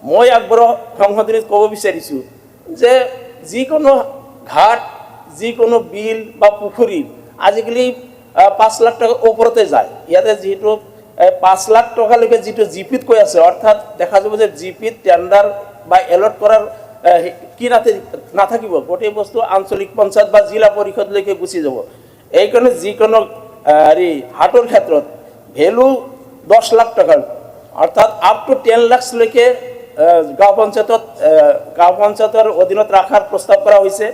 মই আগবঢ়োৱা সংশোধনীত ক'ব বিচাৰিছোঁ যে যিকোনো ঘাট যিকোনো বিল বা পুখুৰী আজিকালি 5 লাখ টাকা ওপৰতে যায় ইয়াতে যেহেতু 5 লাখ টাকালৈকে যেটো জিপিত কৈ আছে অৰ্থাৎ দেখা যাব যে জিপিত টেন্ডাৰ বা এলট কৰাৰ কি নাথাকিব গোটেই বস্তু আঞ্চলিক পঞ্চায়ত বা জিলা পৰিষদলৈকে গুচি যাব এই কাৰণে যিকোনো হেৰি হাটৰ ক্ষেত্ৰত ভ্যালু 10 লাখ টাকা অৰ্থাৎ আপ টু 10 লাখলৈকে গাঁও পঞ্চায়তৰ অধীনত ৰাখাৰ প্ৰস্তাৱ কৰা হৈছে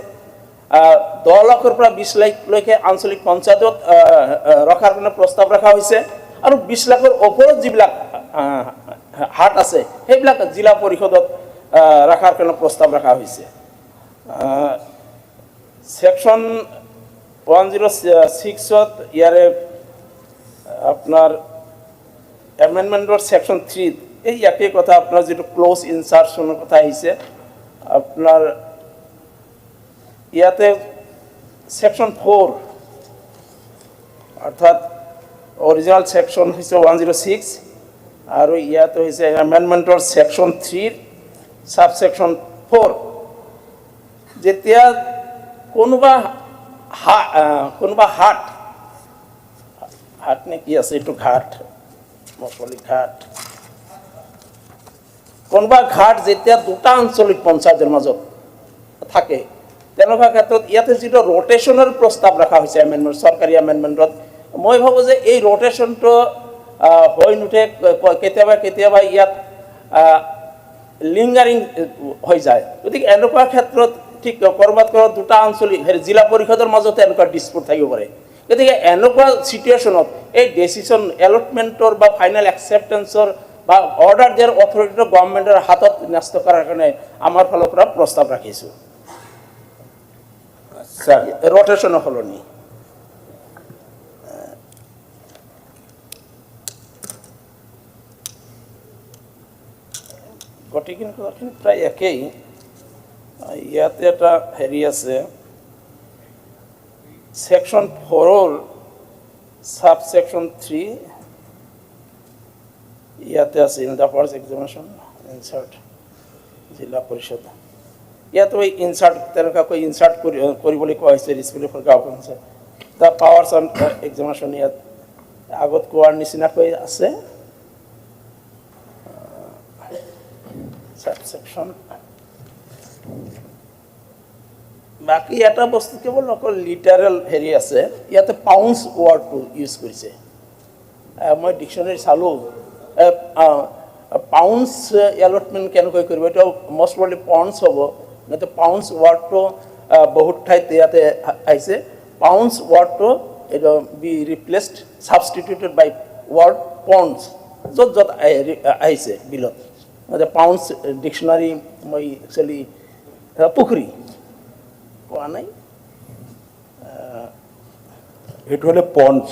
10 লাখৰ পৰা 20 লাখলৈকে আঞ্চলিক পঞ্চায়তত ৰখাৰ কাৰণে প্ৰস্তাৱ ৰখা হৈছে আৰু 20 লাখৰ ওপৰত যিবিলাক হাট আছে সেইবিলাক জিলা পৰিষদত ৰখাৰ কাৰণে প্ৰস্তাৱ ৰখা হৈছে সেকশন 106ত ইয়াৰে আপনাৰ এমেন্ডমেন্টৰ সেকশন 3 এই একই কথা আপনার যেটো ক্লোজ ইনসার্শনের কথা আহিছে আপনার ইয়াতে সেকশন 4 অর্থাৎ অরিজিনাল সেকশন হইছে 106 আর ইয়াতে হইছে এমেন্ডমেন্টৰ সেকশন 3 সাবসেকশন 4 যেতিয়া কোনোবা হাট নে কি আছে এইটো ঘাট মকলি ঘাট কোনোবা ঘাট যেতিয়া দুটা আঞ্চলিক পঞ্চায়তৰ মাজত থাকে তেনেকুৱা ক্ষেত্ৰত ইয়াতে যিটো ৰোটেশনৰ প্ৰস্তাৱ ৰখা হৈছে এমেন্ডমেন্ট চৰকাৰী এমেন্ডমেন্টত মই ভাবো যে এই ৰোটেশনটো হৈ নুঠে কেতিয়াবা ইয়াত লিংগাৰিং হৈ যায় গতিকে এনেকুৱা ক্ষেত্ৰত ঠিক কৰবাত দুটা আঞ্চলিক জিলা পৰিষদৰ মাজত এনেকুৱা ডিসপুট থাকিব পাৰে গতিকে এনেকুৱা সিচুৱেশ্যনত এই ডিসিশন এলটমেন্টৰ বা ফাইনাল একসেপ্টেন্সৰ বা অৰ্ডাৰ দিয়াৰ অথৰিটিটো গভৰ্ণমেণ্টৰ হাতত ন্যস্ত কৰাৰ কাৰণে আমাৰ ফালৰ পৰা প্ৰস্তাৱ ৰাখিছোঁ স্যাৰ ৰোটেশন হলনি গতিকে প্ৰায় একই ইয়াতে এটা হেৰি আছে সেকশন 4 সাবসেকশন 3 ইয়াতে আছে ইন দা ফাৰ্স্ট এক্সামিনেশন ইনসাৰ্ট জিলা পৰিষদ ইয়াতে ওই ইনসাৰ্ট তেনেকৈ ইনসাৰ্ট কৰিবলৈ কোৱা হৈছে respect for government the powers on examination ইয়াত আগত কোৱাৰ নিচিনাকৈ আছে সাবসেকশন বাকি এটা বস্তু কেৱল অকল লিটাৰেল হেৰি আছে ইয়াতে পাউন্স ৱৰ্ডটো ইউজ কৰিছে মই ডিকশ্যনাৰী চালো পাউন্স এলটমেন্ট কেনেকৈ কৰিব এটা মোষ্ট প্ৰবলি পাউন্স হ'ব কিন্তু পাউন্স ৱৰ্ডটো বহুত ঠাইত ইয়াতে আহিছে পাউন্স ৱৰ্ডটো এটা বি ৰিপ্লেসড সাবষ্টিটিউটেড বাই ৱৰ্ড পাউন্স য'ত আহিছে বিলত মানে পাউন্স ডিকশ্যনাৰী মই একচুৱেলি পুখুৰী কোৱা নাই সেইটো হলে পন্ডস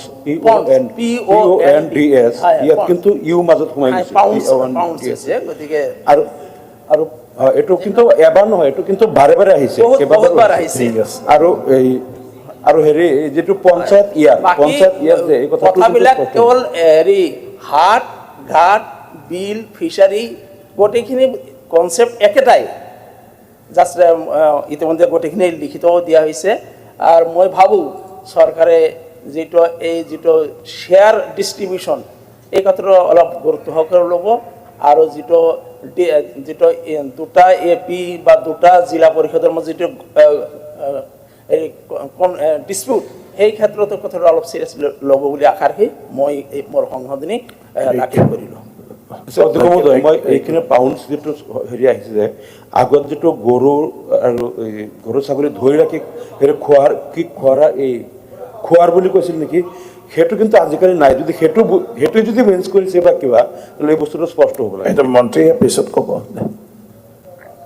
PONDS ইয়াত কিন্তু ইউ মাজত সোমাই গৈছে পাউন্স আছে গতিকে আৰু আৰু এটো কিন্তু এবাৰ নহয় এটো কিন্তু বাৰে বাৰে আহিছে কেইবাবাৰ আহিছে আৰু হেৰি যেটো পঞ্চায়ত ইয়াত যে এই কথাবিলাক কেৱল হেৰি হাট ঘাট বিল ফিচাৰী গোটেইখিনি কনসেপ্ট একেটাই জাস্ট ইতিমধ্যে গোটেইখিনি লিখিত দিয়া হৈছে আৰু মই ভাবো চৰকাৰে যেটো শেয়াৰ ডিস্ট্ৰিবিউশন এই কথাটো অলপ গুৰুত্ব সহকাৰে ল'ব আৰু যেটো দুটা এপি বা দুটা জিলা পৰিষদৰ মাজত যেটো ডিসপিউট সেই ক্ষেত্ৰত কথাটো অলপ সিৰিয়াছ ল'ব বুলি আশা ৰাখি মই এই মোৰ সংশোধনী দাখিল কৰিলোঁ মই এইখিনি পাউন্স যেটো হেৰি আহিছে যে আগত যেটো গৰু আৰু গৰু ছাগলী ধৰি ৰাখি হেৰি খোৱাৰ বুলি কৈছিল নেকি সেইটো কিন্তু আজিকালি নাই যদি সেইটো যদি মেন্স কৰিছে বা কিবা এই বস্তুটো স্পষ্ট হ'ব লাগে এটা মন্ত্ৰীয়ে পিছত ক'ব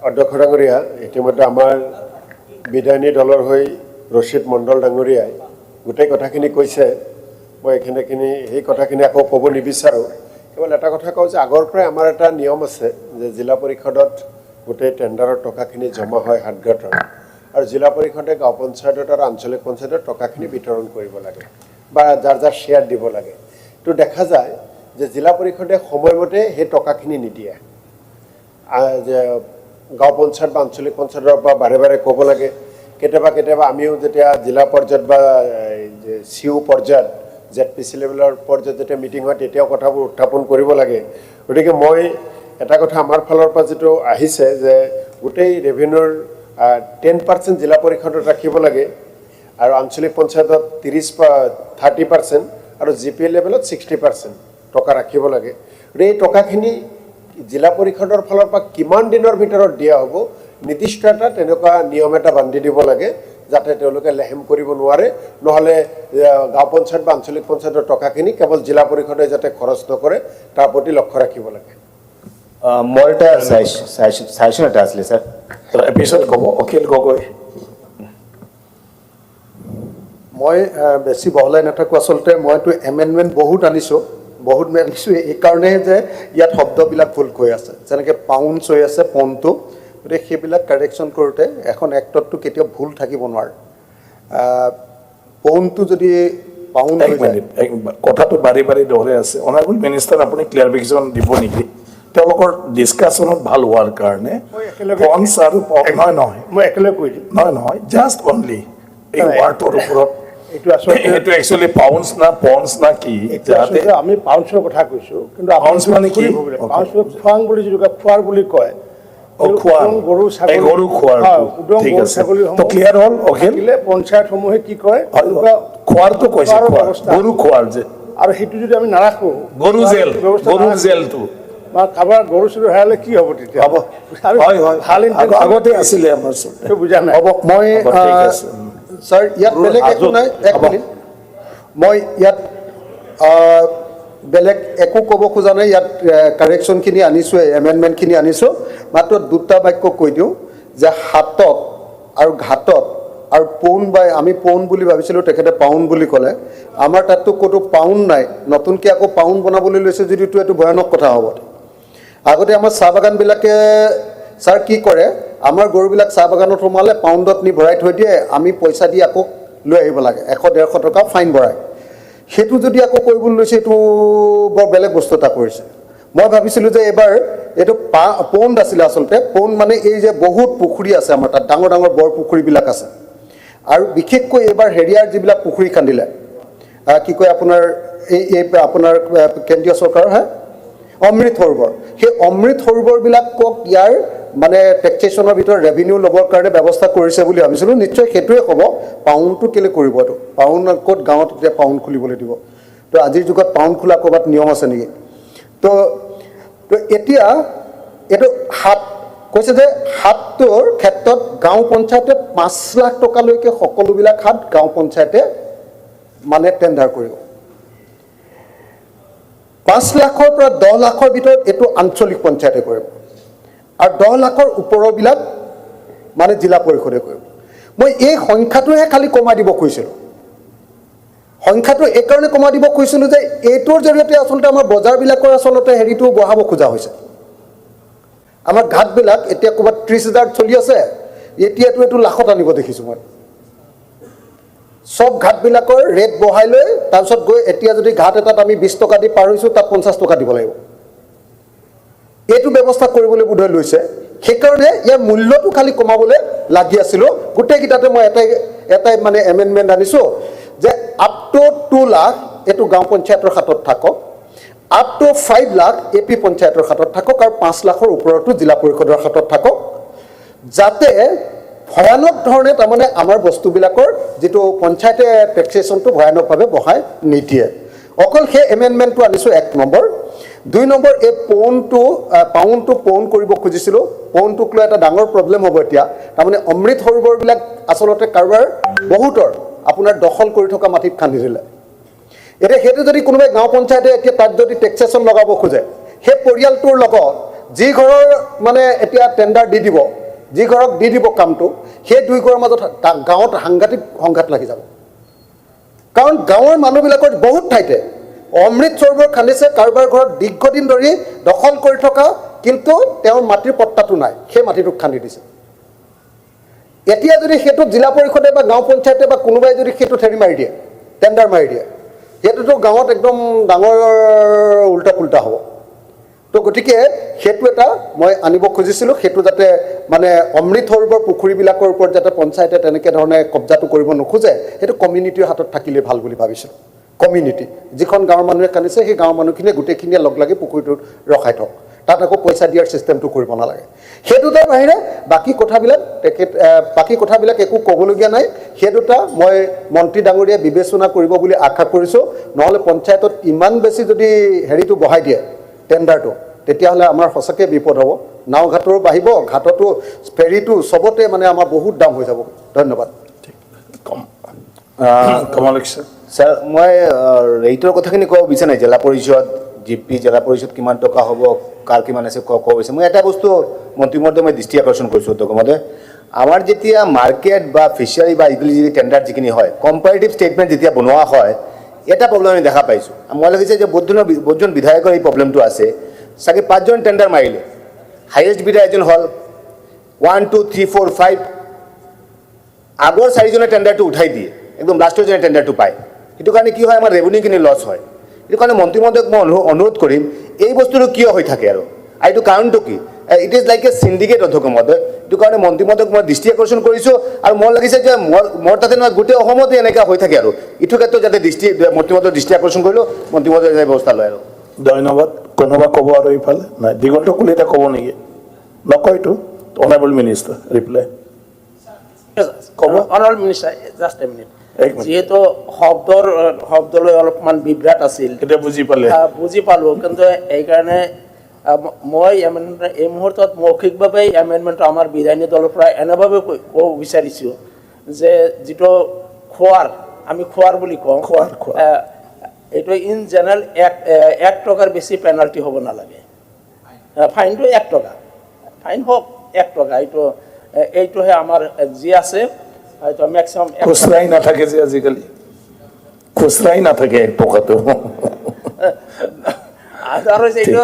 অধ্যক্ষ ডাঙৰীয়া ইতিমধ্যে আমাৰ বিধায়িনী দলৰ হৈ ৰচিদ মণ্ডল ডাঙৰীয়াই গোটেই কথাখিনি কৈছে মই এইখিনি সেই কথাখিনি আকৌ ক'ব নিবিচাৰোঁ কেৱল এটা কথা কওঁ যে আগৰ পৰাই আমাৰ এটা নিয়ম আছে যে জিলা পৰিষদত গোটেই টেণ্ডাৰৰ টকাখিনি জমা হয় হাতগাঁতৰ আৰু জিলা পৰিষদে গাঁও পঞ্চায়তত আৰু আঞ্চলিক পঞ্চায়তত টকাখিনি বিতৰণ কৰিব লাগে বা যাৰ শ্বেয়াৰ দিব লাগে তো দেখা যায় যে জিলা পৰিষদে সময়মতে সেই টকাখিনি নিদিয়ে যে গাঁও পঞ্চায়ত বা আঞ্চলিক পঞ্চায়তৰ পৰা বাৰে বাৰে ক'ব লাগে কেতিয়াবা আমিও যেতিয়া জিলা পৰ্যায়ত বা CU পৰ্যায়ত ZPC লেভেলৰ পৰ্যায়ত যেতিয়া মিটিং হয় তেতিয়াও কথাবোৰ উত্থাপন কৰিব লাগে গতিকে মই এটা কথা আমাৰ ফালৰ পৰা যেটো আহিছে যে গোটেই ৰেভিনিউৰ 10% জিলা পৰিষদত ৰাখিব লাগে আৰু আঞ্চলিক পঞ্চায়তত 30% আৰু GPL লেভেলত 60% টকা ৰাখিব লাগে এই টকাখিনি জিলা পৰিষদৰ ফালৰ পৰা কিমান দিনৰ ভিতৰত দিয়া হ'ব নিৰ্দিষ্ট এটা তেনেকুৱা নিয়ম এটা বান্ধি দিব লাগে যাতে তেওঁলোকে লেহেম কৰিব নোৱাৰে, নহ'লে গাঁও পঞ্চায়ত বা আঞ্চলিক পঞ্চায়তৰ টকাখিনি কেৱল জিলা পৰিষদে যাতে খৰচ নকৰে তাৰ প্ৰতি লক্ষ্য ৰাখিব লাগে। মোৰ এটা চাইছোঁ এটা আছিলে ছাৰ। পিছত ক'ব অখিল গগৈ। মই বেছি বহলাই নাথাকোঁ। আচলতে মইতো এমেণ্ডমেণ্ট বহুত আনিছোঁ এইকাৰণে যে ইয়াত শব্দবিলাক ভুল হৈ আছে, যেনেকৈ পাউণ্ডছ হৈ আছে পনটো, গতিকে সেইবিলাক কাৰেকশ্যন কৰোঁতে এখন এক্টতটো কেতিয়াও ভুল থাকিব নোৱাৰে। পনটো যদি পাউণ্ড হৈ যায়, কথাটো বাৰে বাৰে দৌৰাই আছে। অনাৰেবল মিনিষ্টাৰ আপুনি ক্লিয়াৰিফিকেশ্যন দিব নেকি তেওঁলোকৰ ডিছকাশ্যনত ভাল হোৱাৰ কাৰণে? পঞ্চ আৰু নহয় মই একেলগে কৈ দিম। নহয় জাষ্ট অনলি এই ৱাৰ্ডটোৰ ওপৰত এইটো আচলতে এইটো একচুৱেলি পাউণ্ডছ না পঞ্চ না কি? যাতে আমি পাউণ্ডছৰ কথা কৈছোঁ, কিন্তু পাউণ্ডছ মানে কি? পাউণ্ডছ খোৱাং বুলি যিটো খোৱাৰ বুলি কয়, গৰু ছাগলী গৰু খোৱাৰ ঠিক আছে তো ক্লিয়াৰ হ'ল অখিল। পঞ্চায়তসমূহে কি কয় খোৱাৰটো কৈছে গৰু খোৱাৰ যে, আৰু সেইটো যদি আমি নাৰাখোঁ গৰু জেলটো বা কাৰোবাৰ গৰু চৰু হেৰালে কি হ'ব তেতিয়া? হ'ব ভাল আগতে আছিলে আমাৰ বুজা নাই। হ'ব মই ছাৰ ইয়াত বেলেগ একো নাই, এক মিনিট মই ইয়াত বেলেগ একো ক'ব খোজা নাই। ইয়াত কাৰেকশ্যনখিনি আনিছোঁ, এমেণ্ডমেণ্টখিনি আনিছোঁ। মাত্ৰ দুটা বাক্য কৈ দিওঁ যে হাতত আৰু ঘাটত আৰু পৌণ্ড বা আমি পৌণ্ড বুলি ভাবিছিলোঁ, তেখেতে পাউণ্ড বুলি ক'লে। আমাৰ তাততো ক'তো পাউণ্ড নাই, নতুনকৈ আকৌ পাউণ্ড বনাবলৈ লৈছে যদিতো এইটো ভয়ানক কথা হ'ব। আগতে আমাৰ চাহ বাগানবিলাকে ছাৰ কি কৰে, আমাৰ গৰুবিলাক চাহ বাগানত সোমালে পাউণ্ডত নি ভৰাই থৈ দিয়ে, আমি পইচা দি আকৌ লৈ আহিব লাগে, 100-150 টকা ফাইন ভৰাই। সেইটো যদি আকৌ কৰিবলৈ লৈছে, এইটো বৰ বেলেগ বস্তু এটা কৰিছে। মই ভাবিছিলোঁ যে এইবাৰ এইটো পৌণ্ড আছিলে আচলতে। পৌণ্ড মানে এই যে বহুত পুখুৰী আছে আমাৰ তাত, ডাঙৰ ডাঙৰ বৰ পুখুৰীবিলাক আছে, আৰু বিশেষকৈ এইবাৰ হেৰিয়াৰ যিবিলাক পুখুৰী খান্দিলে, কি কয় আপোনাৰ এই আপোনাৰ কেন্দ্ৰীয় চৰকাৰৰ অমৃত সৰোবৰ, সেই অমৃত সৰোবৰবিলাকক ইয়াৰ মানে টেক্সেশ্যনৰ ভিতৰত ৰেভিনিউ ল'বৰ কাৰণে ব্যৱস্থা কৰিছে বুলি ভাবিছিলোঁ। নিশ্চয় সেইটোৱে ক'ব, পাউণ্ডটো কেলৈ কৰিব? এইটো পাউণ্ড ক'ত গাঁৱত এতিয়া পাউণ্ড খুলিবলৈ দিব? তো আজিৰ যুগত পাউণ্ড খোলা ক'ৰবাত নিয়ম আছে নেকি? তো এতিয়া এইটো হাত কৈছে যে হাতটোৰ ক্ষেত্ৰত গাঁও পঞ্চায়তে 5 লাখ টকালৈকে সকলোবিলাক হাত গাঁও পঞ্চায়তে মানে টেণ্ডাৰ কৰিব। 5 লাখৰ পৰা 10 লাখৰ ভিতৰত এইটো আঞ্চলিক পঞ্চায়তে কৰিব, আৰু 10 লাখৰ ওপৰবিলাক মানে জিলা পৰিষদে কৰিব। মই এই সংখ্যাটোহে খালি কমাই দিব খুজিছিলোঁ। সংখ্যাটো এইকাৰণে কমাই দিব খুজিছিলোঁ যে এইটোৰ জৰিয়তে আচলতে আমাৰ বজাৰবিলাকৰ আচলতে হেৰিটো বঢ়াব খোজা হৈছে। আমাৰ ঘাটবিলাক এতিয়া ক'ৰবাত 30,000 চলি আছে, এতিয়াতো এইটো লাখত আনিব দেখিছোঁ মই। সব ঘাটবিলাকৰ ৰেট বঢ়াই লৈ তাৰপিছত গৈ এতিয়া যদি ঘাট এটাত আমি 20 টকা দি পাৰ হৈছোঁ, তাত 50 টকা দিব লাগিব। এইটো ব্যৱস্থা কৰিবলৈ বোধহয় লৈছে। সেইকাৰণে ইয়াৰ মূল্যটো খালি কমাবলৈ লাগি আছিলোঁ। গোটেইকেইটাতে মই এটাই মানে এমেণ্ডমেণ্ট আনিছোঁ যে আপ টু 2 লাখ এইটো গাঁও পঞ্চায়তৰ হাতত থাকক, আপ টু 5 লাখ AP পঞ্চায়তৰ হাতত থাকক, আৰু 5 লাখৰ ওপৰতো জিলা পৰিষদৰ হাতত থাকক, যাতে ভয়ানক ধৰণে তাৰমানে আমাৰ বস্তুবিলাকৰ যিটো পঞ্চায়তে টেক্সেশ্যনটো ভয়ানকভাৱে বঢ়াই নিদিয়ে। অকল সেই এমেণ্ডমেণ্টটো আনিছোঁ 1 নম্বৰ। 2 নম্বৰ, এই পাউণ্ডটো পৌণ্ড কৰিব খুজিছিলোঁ। পৌণ্ডটোক লৈ এটা ডাঙৰ প্ৰব্লেম হ'ব এতিয়া। তাৰমানে অমৃত সৰোবৰবিলাক আচলতে কাৰোবাৰ বহুতৰ আপোনাৰ দখল কৰি থকা মাটিত খান্দি দিলে। এতিয়া সেইটো যদি কোনোবাই গাঁও পঞ্চায়তে এতিয়া তাত যদি টেক্সেশ্যন লগাব খোজে, সেই পৰিয়ালটোৰ লগত যি ঘৰৰ মানে এতিয়া টেণ্ডাৰ দি দিব, যি ঘৰক দি দিব কামটো, সেই 2 ঘৰৰ মাজত গাঁৱত সাংঘাতিক সংঘাত লাগি যাব। কাৰণ গাঁৱৰ মানুহবিলাকৰ বহুত ঠাইতে অমৃত সৰোবৰ খান্দিছে, কাৰোবাৰ ঘৰত দীৰ্ঘদিন ধৰি দখল কৰি থকা, কিন্তু তেওঁৰ মাটিৰ পট্টাটো নাই, সেই মাটিটোক খান্দি দিছে। এতিয়া যদি সেইটো জিলা পৰিষদে বা গাঁও পঞ্চায়তে বা কোনোবাই যদি সেইটো হেৰি মাৰি দিয়ে, টেণ্ডাৰ মাৰি দিয়ে, সেইটোতো গাঁৱত একদম ডাঙৰ উল্টা পুল্টা হ'ব। তো গতিকে সেইটো এটা মই আনিব খুজিছিলোঁ, সেইটো যাতে মানে অমৃত সৰোবৰ পুখুৰীবিলাকৰ ওপৰত যাতে পঞ্চায়তে তেনেকৈ ধৰণে কব্জাটো কৰিব নোখোজে, সেইটো কমিউনিটিৰ হাতত থাকিলে ভাল বুলি ভাবিছিলোঁ। কমিউনিটি যিখন গাঁৱৰ মানুহে খান্দিছে, সেই গাঁৱৰ মানুহখিনিয়ে গোটেইখিনিয়ে লগ লাগি পুখুৰীটোত ৰখাই থওক, তাত আকৌ পইচা দিয়াৰ চিষ্টেমটো কৰিব নালাগে। সেই দুটাৰ বাহিৰে বাকী কথাবিলাক একো ক'বলগীয়া নাই। সেই দুটা মই মন্ত্ৰী ডাঙৰীয়াই বিবেচনা কৰিব বুলি আশা কৰিছোঁ। নহ'লে পঞ্চায়তত ইমান বেছি যদি হেৰিটো বঢ়াই দিয়ে টেণ্ডাৰটো, তেতিয়াহ'লে আমাৰ সঁচাকৈ বিপদ হ'ব। নাও ঘাটৰো বাঢ়িব, ঘাটতো ফেৰীটো চবতে মানে আমাৰ বহুত দাম হৈ যাব। ধন্যবাদ। কমল ছাৰ মই ৰেটৰ কথাখিনি ক'ব বিচৰা নাই জিলা পৰিষদ জিপি জিলা পৰিষদ কিমান টকা হ'ব কাৰ কিমান আছে ক'ব বিচাৰিছে মই এটা বস্তু মন্ত্ৰীমণ্ডলে মই দৃষ্টি আকৰ্ষণ কৰিছোঁ অধ্যক্ষমতে আমাৰ যেতিয়া মাৰ্কেট বা ফিচাৰী বা ইগুলি যদি টেণ্ডাৰ যিখিনি হয় কম্পাৰেটিভ ষ্টেটমেণ্ট যেতিয়া বনোৱা হয় এটা প্ৰব্লেম আমি দেখা পাইছোঁ মই লাগিছে যে বহুতজন বিধায়কৰ এই প্ৰব্লেমটো আছে চাগে 5জন টেণ্ডাৰ মাৰিলে হাইয়েষ্ট বিডাৰ এজন হ'ল 1 2 3 4 5 আগৰ 4জনে টেণ্ডাৰটো উঠাই দিয়ে একদম লাষ্টৰজনে টেণ্ডাৰটো পায় সেইটো কাৰণে কি হয় আমাৰ ৰেভিনিউখিনি লছ হয় সেইটো কাৰণে মন্ত্ৰীমণ্ডলক মই অনুৰোধ কৰিম এই বস্তুটো কিয় হৈ থাকে আৰু এইটো কাৰণটো কি it is like a syndicate অধ্যক্ষমতে এইটো কাৰণে মন্ত্ৰীমণ্ডলক মই দৃষ্টি আকৰ্ষণ কৰিছোঁ আৰু মোৰ লাগিছে যে মোৰ তাতে নহয় গোটেই অসমতে এনেকুৱা হৈ থাকে আৰু ইটো ক্ষেত্ৰত যাতে মন্ত্ৰীমণ্ডলৰ দৃষ্টি আকৰ্ষণ কৰিলোঁ মন্ত্ৰীমণ্ডলে ব্যৱস্থা লয় আৰু ধন্যবাদ কোনোবা ক'ব আৰু এইফালে নাই দিগন্ত কলিতা ক'ব নেকি নকয়তো honourable minister reply honourable minister just a minute যিহেতু শব্দলৈ অলপমান বিভ্ৰাট আছিল এতিয়া বুজি পালোঁ কিন্তু এইকাৰণে মই এই মুহূৰ্তত মৌখিকভাৱে এমেণ্ডমেণ্টটো আমাৰ বিধায়িনী দলৰ পৰা এনেভাৱে ক'ব বিচাৰিছোঁ যে যিটো আমি খোৱাৰ বুলি কওঁ এইটো ইন জেনেৰেল 1 টকাৰ বেছি পেনাল্টি হ'ব নালাগে ফাইনটো 1 টকা ফাইন হওক 1 টকা এইটোহে আমাৰ যি আছে হয়তো মেক্সিমাম খুচৰাই নাথাকে যে আজিকালি খুচৰাই নাথাকে 1 টকাটো আৰু এইটো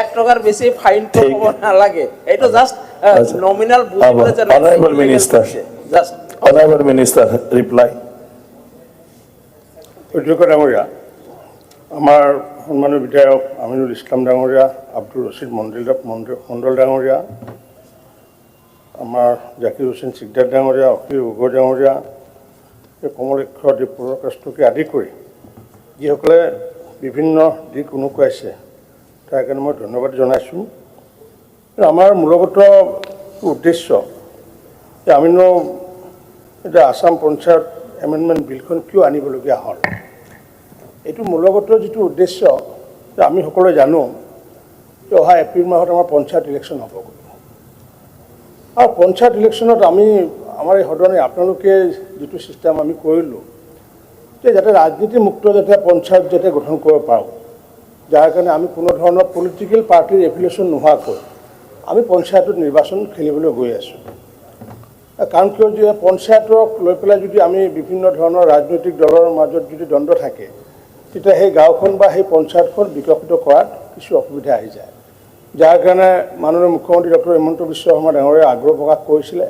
1 টকাৰ বেছি ফাইনটো হ'ব নালাগে এইটো just nominal honourable minister reply অধ্যক্ষ ডাঙৰীয়া আমাৰ সন্মানীয় বিধায়ক আমিনুল ইছলাম ডাঙৰীয়া আব্দুল ৰছিদ মণ্ডল ডাঙৰীয়া আমাৰ জাকিৰ হুছেইন চিকদাৰ ডাঙৰীয়া অখিল গগৈ ডাঙৰীয়া কমলেক্ষ দীপপ্ৰকাশকে আদি কৰি যিসকলে বিভিন্ন দিশ উনুকুৱাইছে তাৰ কাৰণে মই ধন্যবাদ জনাইছোঁ আমাৰ মূলগত উদ্দেশ্য যে আমিনো এতিয়া আসাম পঞ্চায়ত এমেণ্ডমেণ্ট বিলখন কিয় আনিবলগীয়া হ'ল এইটো মূলগত যিটো উদ্দেশ্য যে আমি সকলোৱে জানো যে অহা এপ্ৰিল মাহত আমাৰ পঞ্চায়ত ইলেকশ্যন হ'ব আৰু পঞ্চায়ত ইলেকশ্যনত আমাৰ এই সদনে আপোনালোকে যিটো ছিষ্টেম আমি কৰিলোঁ যে যাতে ৰাজনীতিমুক্ত যাতে পঞ্চায়ত যাতে গঠন কৰিব পাৰোঁ যাৰ কাৰণে আমি কোনো ধৰণৰ পলিটিকেল পাৰ্টিৰ এফিলিয়েশ্যন নোহোৱাকৈ আমি পঞ্চায়তত নিৰ্বাচন খেলিবলৈ গৈ আছোঁ কাৰণ কিয় যে পঞ্চায়তক লৈ পেলাই যদি আমি বিভিন্ন ধৰণৰ ৰাজনৈতিক দলৰ মাজত যদি দ্বন্দ্ব থাকে তেতিয়া সেই গাঁওখন বা সেই পঞ্চায়তখন বিকশিত কৰাত কিছু অসুবিধা আহি যায় যাৰ কাৰণে মাননীয় মুখ্যমন্ত্ৰী ডক্টৰ হিমন্ত বিশ্ব শৰ্মা ডাঙৰীয়াই আগ্ৰহ প্ৰকাশ কৰিছিলে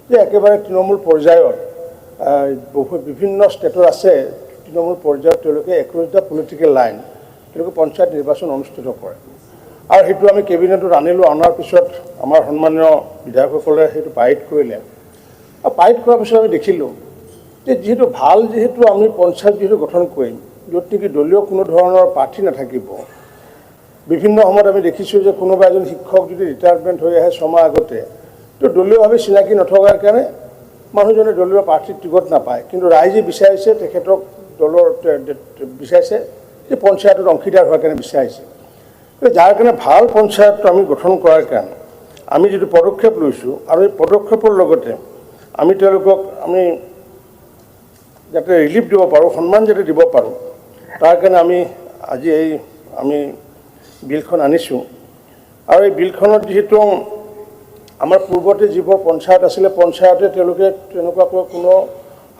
যে একেবাৰে তৃণমূল পৰ্যায়ত বিভিন্ন ষ্টেটত আছে তৃণমূল পৰ্যায়ত তেওঁলোকে 21টা পলিটিকেল লাইন তেওঁলোকে পঞ্চায়ত নিৰ্বাচন অনুষ্ঠিত কৰে আৰু সেইটো আমি কেবিনেটত আনিলোঁ অনাৰ পিছত আমাৰ সন্মানীয় বিধায়কসকলে সেইটো পাইট কৰিলে আৰু পাইট কৰাৰ পিছত আমি দেখিলোঁ যে যিহেতু আমি পঞ্চায়ত যিহেতু গঠন কৰিম য'ত নেকি দলীয় কোনো ধৰণৰ প্ৰাৰ্থী নাথাকিব বিভিন্ন সময়ত আমি দেখিছোঁ যে কোনোবা এজন শিক্ষক যদি ৰিটায়াৰমেণ্ট হৈ আহে 6 মাহ আগতে তো দলীয়ভাৱে চিনাকি নথকাৰ কাৰণে মানুহজনে দলীয় প্ৰাৰ্থীৰ টিকট নাপায় কিন্তু ৰাইজে বিচাৰিছে তেখেতক দলৰ বিচাৰিছে যে পঞ্চায়তত অংশীদাৰ হোৱাৰ কাৰণে বিচাৰিছে যাৰ কাৰণে ভাল পঞ্চায়তটো আমি গঠন কৰাৰ কাৰণে আমি যিটো পদক্ষেপ লৈছোঁ আৰু এই পদক্ষেপৰ লগতে আমি তেওঁলোকক আমি যাতে ৰিলিফ দিব পাৰোঁ সন্মান যাতে দিব পাৰোঁ তাৰ কাৰণে আজি আমি বিলখন আনিছোঁ আৰু এই বিলখনত যিহেতু আমাৰ পূৰ্বতে যিবোৰ পঞ্চায়ত আছিলে পঞ্চায়তে তেওঁলোকে তেনেকুৱাকৈ কোনো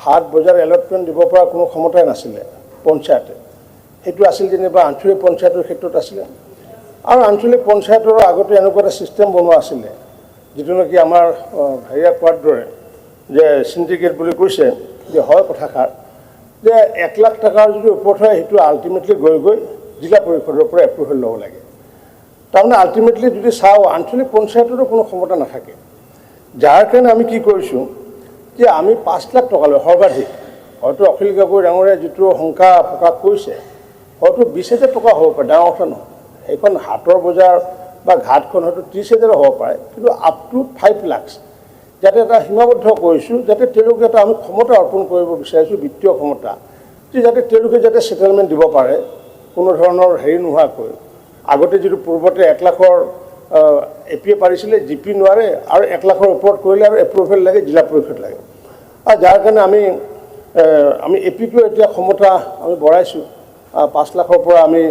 হাট বজাৰ এলটমেণ্ট দিব পৰা কোনো ক্ষমতাই নাছিলে পঞ্চায়তে সেইটো আছিল যেনিবা আঞ্চলিক পঞ্চায়তৰ ক্ষেত্ৰত আছিলে আৰু আঞ্চলিক পঞ্চায়তৰ আগতে এনেকুৱা এটা ছিষ্টেম বনোৱা আছিলে যিটো নেকি আমাৰ হেৰিয়া কোৱাৰ দৰে যে চিণ্ডিকেট বুলি কৈছে যে হয় কথাষাৰ যে 1 লাখ টকাৰ যদি ওপৰত হয় সেইটো আল্টিমেটলি গৈ জিলা পৰিষদৰ পৰা এপ্ৰুভেল ল'ব লাগে তাৰমানে আল্টিমেটলি যদি চাওঁ আঞ্চলিক পঞ্চায়তৰো কোনো ক্ষমতা নাথাকে যাৰ কাৰণে আমি কি কৰিছোঁ যে আমি 5 লাখ টকালৈ সৰ্বাধিক হয়তো অখিল গগৈ ডাঙৰীয়াই যিটো শংকা প্ৰকাশ কৰিছে হয়তো 20,000 টকা হ'ব পাৰে ডাঙৰ কথা নহয় সেইখন হাটৰ বজাৰ বা ঘাটখন হয়তো 30,000 হ'ব পাৰে কিন্তু আপ টু 5 লাখ যাতে এটা সীমাবদ্ধ কৰিছোঁ যাতে তেওঁলোকে এটা আমি ক্ষমতা অৰ্পণ কৰিব বিচাৰিছোঁ বিত্তীয় ক্ষমতা যে যাতে তেওঁলোকে যাতে ছেটেলমেণ্ট দিব পাৰে কোনো ধৰণৰ হেৰি নোহোৱাকৈ আগতে যিটো পূৰ্বতে 1 লাখৰ এপিয়ে পাৰিছিলে, জিপি নোৱাৰে, আৰু 1 লাখৰ ওপৰত কৰিলে আৰু এপ্ৰুভেল লাগে, জিলা পৰিষদ লাগে। আৰু যাৰ কাৰণে আমি এপিটো এতিয়া ক্ষমতা আমি বঢ়াইছোঁ, 5 লাখৰ পৰা আমি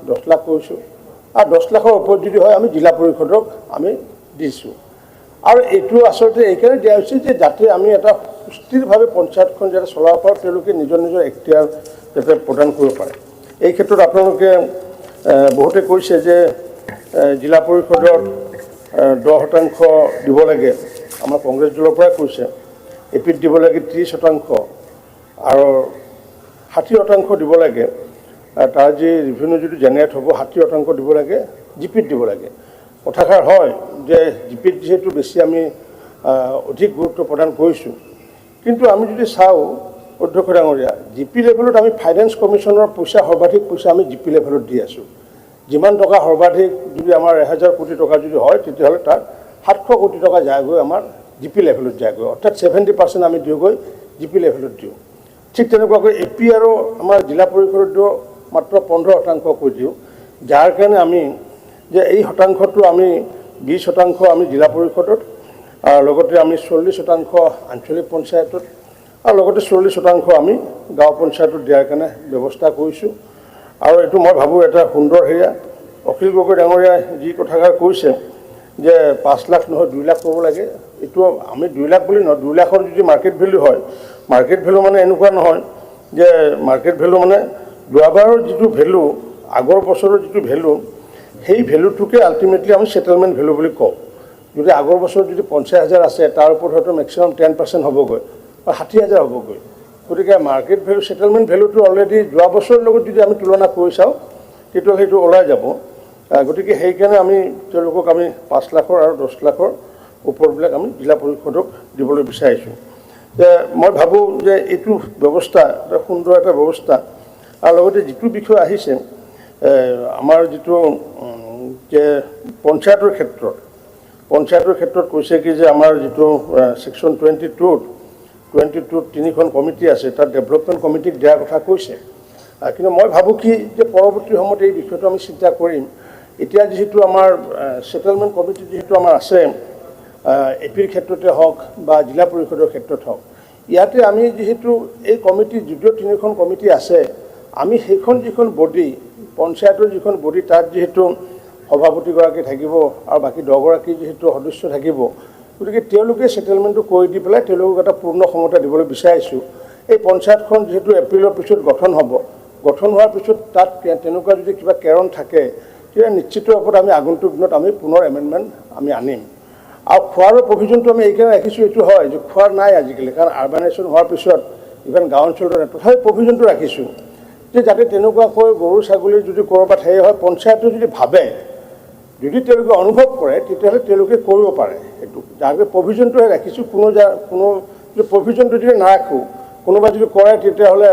10 লাখ কৰিছোঁ, আৰু 10 লাখৰ ওপৰত যদি হয় আমি জিলা পৰিষদক আমি দিছোঁ। আৰু এইটো আচলতে এইকাৰণে দিয়া হৈছে যে যাতে আমি এটা সুস্থিৰভাৱে পঞ্চায়তখন যাতে চলাব পাৰোঁ, তেওঁলোকে নিজৰ নিজৰ এখতিয়াৰ যাতে প্ৰদান কৰিব পাৰে। এই ক্ষেত্ৰত আপোনালোকে বহুতে কৈছে যে জিলা পৰিষদত 10% দিব লাগে, আমাৰ কংগ্ৰেছ দলৰ পৰাই কৈছে, এপিত দিব লাগে 30% আৰু 60% দিব লাগে, তাৰ যি ৰেভিনিউ যদি জেনেৰেট হ'ব 60% দিব লাগে, জিপিত দিব লাগে। কথাষাৰ হয় যে জিপিত যিহেতু বেছি আমি অধিক গুৰুত্ব প্ৰদান কৰিছোঁ, কিন্তু আমি যদি চাওঁ অধ্যক্ষ ডাঙৰীয়া, জিপি লেভেলত আমি ফাইনেন্স কমিশ্যনৰ পইচা সৰ্বাধিক পইচা আমি জিপি লেভেলত দি আছোঁ। যিমান টকা সৰ্বাধিক যদি আমাৰ 1000 কোটি টকা যদি হয়, তেতিয়াহ'লে তাত 700 কোটি টকা যায়গৈ আমাৰ জিপি লেভেলত যায়গৈ, অৰ্থাৎ 70% আমি দিওঁগৈ জিপি লেভেলত দিওঁ। ঠিক তেনেকুৱাকৈ এপি আৰু আমাৰ জিলা পৰিষদত দিওঁ মাত্ৰ 15% কৈ দিওঁ, যাৰ কাৰণে আমি যে এই শতাংশটো আমি 20% আমি জিলা পৰিষদত, আৰু লগতে আমি 40% আঞ্চলিক পঞ্চায়তত, আৰু লগতে 40% আমি গাঁও পঞ্চায়তত দিয়াৰ কাৰণে ব্যৱস্থা কৰিছোঁ। আৰু এইটো মই ভাবোঁ এটা সুন্দৰ হেৰিয়া। অখিল গগৈ ডাঙৰীয়াই যি কথাষাৰ কৈছে যে 5 লাখ নহয় 2 লাখ ক'ব লাগে, এইটো আমি 2 লাখ বুলি নহয়, 2 লাখৰ যদি মাৰ্কেট ভেলু হয়, মাৰ্কেট ভেলু মানে এনেকুৱা নহয় যে মাৰ্কেট ভেলু মানে যোৱাবাৰৰ যিটো ভেলু, আগৰ বছৰৰ যিটো ভেলু, সেই ভেলুটোকে আল্টিমেটলি আমি ছেটেলমেণ্ট ভেলু বুলি কওঁ। যদি আগৰ বছৰত যদি 50,000 আছে, তাৰ ওপৰত হয়তো মেক্সিমাম 10% হ'বগৈ, বা 60,000 হ'বগৈ। গতিকে মাৰ্কেট ভেলু, ছেটেলমেণ্ট ভেলুটো অলৰেডি যোৱা বছৰৰ লগত যদি আমি তুলনা কৰি চাওঁ, তেতিয়াহ'লে সেইটো ওলাই যাব। গতিকে সেইকাৰণে আমি তেওঁলোকক আমি 5 লাখৰ আৰু 10 লাখৰ ওপৰবিলাক আমি জিলা পৰিষদক দিবলৈ বিচাৰিছোঁ। মই ভাবোঁ যে এইটো ব্যৱস্থা এটা সুন্দৰ এটা ব্যৱস্থা। আৰু লগতে যিটো বিষয় আহিছে আমাৰ যিটো যে পঞ্চায়তৰ ক্ষেত্ৰত কৈছে কি যে আমাৰ যিটো ছেকশ্যন 22ত 3খন কমিটি আছে, তাত ডেভেলপমেণ্ট কমিটিক দিয়াৰ কথা কৈছে। কিন্তু মই ভাবোঁ কি যে পৰৱৰ্তী সময়ত এই বিষয়টো আমি চিন্তা কৰিম। এতিয়া যিহেতু আমাৰ ছেটেলমেণ্ট কমিটি যিহেতু আমাৰ আছে, এপিৰ ক্ষেত্ৰতে হওক বা জিলা পৰিষদৰ ক্ষেত্ৰত হওক, ইয়াতে আমি যিহেতু এই কমিটি যদিও 3খন কমিটি আছে, আমি সেইখন যিখন বডি, পঞ্চায়তৰ যিখন বডি, তাত যিহেতু সভাপতিগৰাকী থাকিব আৰু বাকী 10 গৰাকী যিহেতু সদস্য থাকিব, গতিকে তেওঁলোকে ছেটেলমেণ্টটো কৰি দি পেলাই তেওঁলোকক এটা পূৰ্ণ ক্ষমতা দিবলৈ বিচাৰিছোঁ। এই পঞ্চায়তখন যিহেতু এপ্ৰিলৰ পিছত গঠন হ'ব, গঠন হোৱাৰ পিছত তাত তেনেকুৱা যদি কিবা কাৰণ থাকে, তেতিয়া নিশ্চিত ৰূপত আমি আগন্তুক দিনত আমি পুনৰ এমেণ্ডমেণ্ট আমি আনিম। আৰু খোৱাৰো প্ৰভিজনটো আমি এইকাৰণে ৰাখিছোঁ, এইটো হয় যে খোৱাৰ নাই আজিকালি, কাৰণ আৰ্বানাইজেশ্যন হোৱাৰ পিছত ইভেন গাঁও অঞ্চলত তথাপি প্ৰভিজনটো ৰাখিছোঁ যে যাতে তেনেকুৱাকৈ গৰু ছাগলীৰ যদি ক'ৰবাত হেৰি হয়, পঞ্চায়তে যদি ভাবে, যদি তেওঁলোকে অনুভৱ কৰে, তেতিয়াহ'লে তেওঁলোকে কৰিব পাৰে। সেইটো যাৰ প্ৰভিজনটোহে ৰাখিছোঁ। কোনো যদি প্ৰভিজনটো যদি নাৰাখোঁ, কোনোবা যদি কৰে, তেতিয়াহ'লে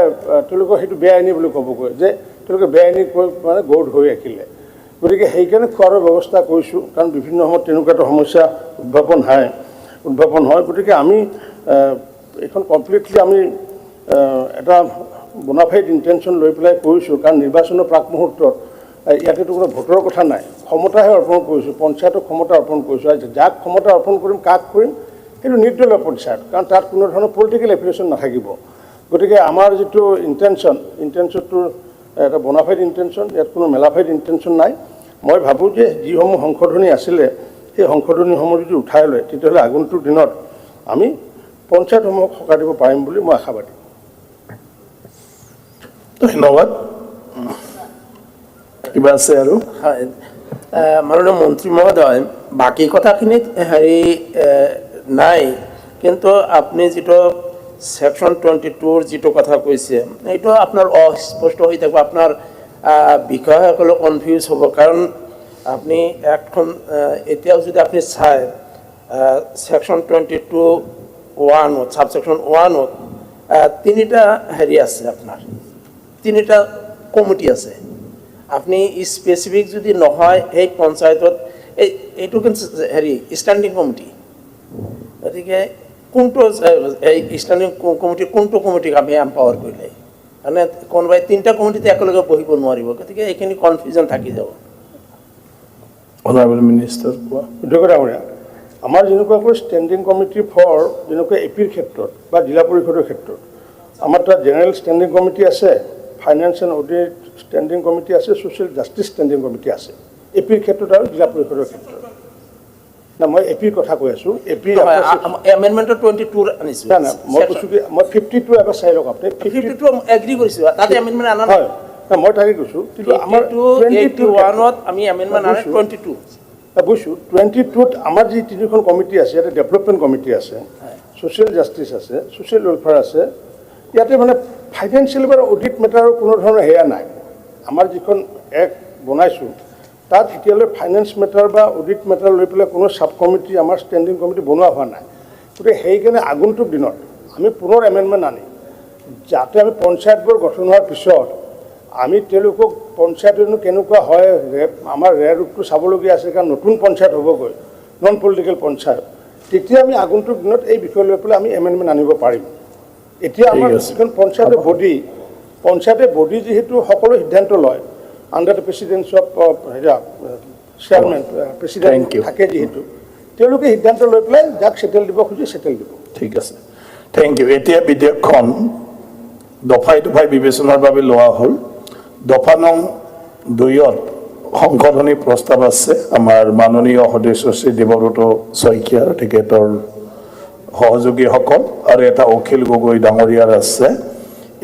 তেওঁলোকৰ সেইটো বেআইনী বুলি ক'বগৈ, যে তেওঁলোকে বেআইনী মানে গৰু ধৰি ৰাখিলে। গতিকে সেইকাৰণে খোৱাৰো ব্যৱস্থা কৰিছোঁ, কাৰণ বিভিন্ন সময়ত তেনেকুৱা এটা সমস্যা উদ্ভাৱন হয়। গতিকে আমি এইখন কমপ্লিটলি আমি এটা বোনাফাইড ইণ্টেনশ্যন লৈ পেলাই কৰিছোঁ, কাৰণ নিৰ্বাচনৰ প্ৰাক মুহূৰ্তত ইয়াতেতো কোনো ভোটৰ কথা নাই, ক্ষমতাহে অৰ্পণ কৰিছোঁ, পঞ্চায়তক ক্ষমতা অৰ্পণ কৰিছোঁ। আৰু যাক ক্ষমতা অৰ্পণ কৰিম, কাক কৰিম, সেইটো নিৰ্দলীয় পঞ্চায়ত, কাৰণ তাত কোনো ধৰণৰ পলিটিকেল এফিলিয়েশ্যন নাথাকিব। গতিকে আমাৰ যিটো ইণ্টেনশ্যনটো এটা বোনাফাইড ইণ্টেনশ্যন, ইয়াত কোনো মেলাফাইড ইণ্টেনশ্যন নাই। মই ভাবোঁ যে যিসমূহ সংশোধনী আছিলে, সেই সংশোধনীসমূহ যদি উঠাই লয়, তেতিয়াহ'লে আগন্তুক দিনত আমি পঞ্চায়তসমূহক সকাহ দিব পাৰিম বুলি মই আশাবাদী। ধন্যবাদ। কিবা আছে আৰু? হয়, মাননীয় মন্ত্ৰী মহোদয়, বাকী কথাখিনিত হেৰি নাই, কিন্তু আপুনি যিটো ছেকশ্যন 22ৰ যিটো কথা কৈছে, এইটো আপোনাৰ অস্পষ্ট হৈ থাকিব, আপোনাৰ বিষয়াসকলো কনফিউজ হ'ব। কাৰণ আপুনি এখন এতিয়াও যদি আপুনি চায় ছেকশ্যন 22(1)ত, ছাবছেকশ্যন 1ত 3টা হেৰি আছে, আপোনাৰ 3টা কমিটি আছে। আপনি স্পেচিফিক যদি নহয় সেই পঞ্চায়তত এইটো কিন্তু হেৰি ষ্টেণ্ডিং কমিটি, গতিকে কোনটো এই ষ্টেণ্ডিং কমিটি কোনটো কমিটিক আমি এম্পাৱাৰ কৰিলে, মানে কোনোবাই 3টা কমিটিতে একেলগে বহিব নোৱাৰিব, গতিকে এইখিনি কনফিউজন থাকি যাব। Honorable Minister. উদ্যোগৰ ডাঙৰীয়া আমাৰ যেনেকুৱাকৈ ষ্টেণ্ডিং কমিটি ফৰ যেনেকুৱা এপিৰ ক্ষেত্ৰত বা জিলা পৰিষদৰ ক্ষেত্ৰত আমাৰ তাত জেনেৰেল ষ্টেণ্ডিং কমিটি আছে, finance and audit standing committee আছে, ছ'চিয়েল জাষ্টিচ ষ্টেণ্ডিং কমিটি আছে এপিৰ ক্ষেত্ৰত আৰু জিলা পৰিষদৰ ক্ষেত্ৰত। না মই এপিৰ কথা কৈ আছোঁ। এপি এমেণ্ডমেণ্টৰ 22 আনিছোঁ। না মই কৈছোঁ কি মই 52 এবাৰ চাই লওক আপুনি। 52 এগ্ৰি কৰিছোঁ, তাতে এমেণ্ডমেণ্ট আনা হয়। না মই তাকে কৈছোঁ, কিন্তু আমাৰ 21ত আমি এমেণ্ডমেণ্ট আনা 22 বুজিছোঁ। 22ত আমাৰ যি তিনিখন কমিটি আছে, ইয়াতে ডেভেলপমেণ্ট কমিটি আছে, ছ'চিয়েল জাষ্টিচ আছে, ছ'চিয়েল ৱেলফেয়াৰ আছে, ইয়াতে মানে ফাইনেন্সিয়েল বা অডিট মেটাৰৰ কোনো ধৰণৰ সেয়া নাই। আমাৰ যিখন এক্ট বনাইছোঁ তাত এতিয়ালৈ ফাইনেন্স মেটাৰ বা অডিট মেটাৰ লৈ পেলাই কোনো ছাব কমিটি আমাৰ ষ্টেণ্ডিং কমিটি বনোৱা হোৱা নাই। গতিকে সেইকাৰণে আগন্তুক দিনত আমি পুনৰ এমেণ্ডমেণ্ট আনি যাতে আমি পঞ্চায়তবোৰ গঠন হোৱাৰ পিছত আমি তেওঁলোকক পঞ্চায়তনো কেনেকুৱা হয়, আমাৰ ৰেৰ ৰূপটো চাবলগীয়া আছে, কাৰণ নতুন পঞ্চায়ত হ'বগৈ, নন পলিটিকেল পঞ্চায়ত, তেতিয়া আমি আগন্তুক দিনত এই বিষয় লৈ পেলাই আমি এমেণ্ডমেণ্ট আনিব পাৰিম। এতিয়া আমাৰ যিখন পঞ্চায়তে বডি যিহেতু সকলো সিদ্ধান্ত লয় under the presidency of chairman president থাকে, যিহেতু তেওঁলোকে সিদ্ধান্ত লৈ পেলাই যাক চেটেল দিব খুজি চেটেল দিব। ঠিক আছে, থেংক ইউ। এতিয়া বিধেয়কখন দফাই দফাই বিবেচনাৰ বাবে লোৱা হ'ল। দফা নং 2ত সংশোধনী প্ৰস্তাৱ আছে আমাৰ মাননীয় সদস্য শ্ৰী দেৱব্ৰত শইকীয়া আৰু তেখেতৰ সহযোগীসকল আৰু এটা অখিল গগৈ ডাঙৰীয়াৰ আছে।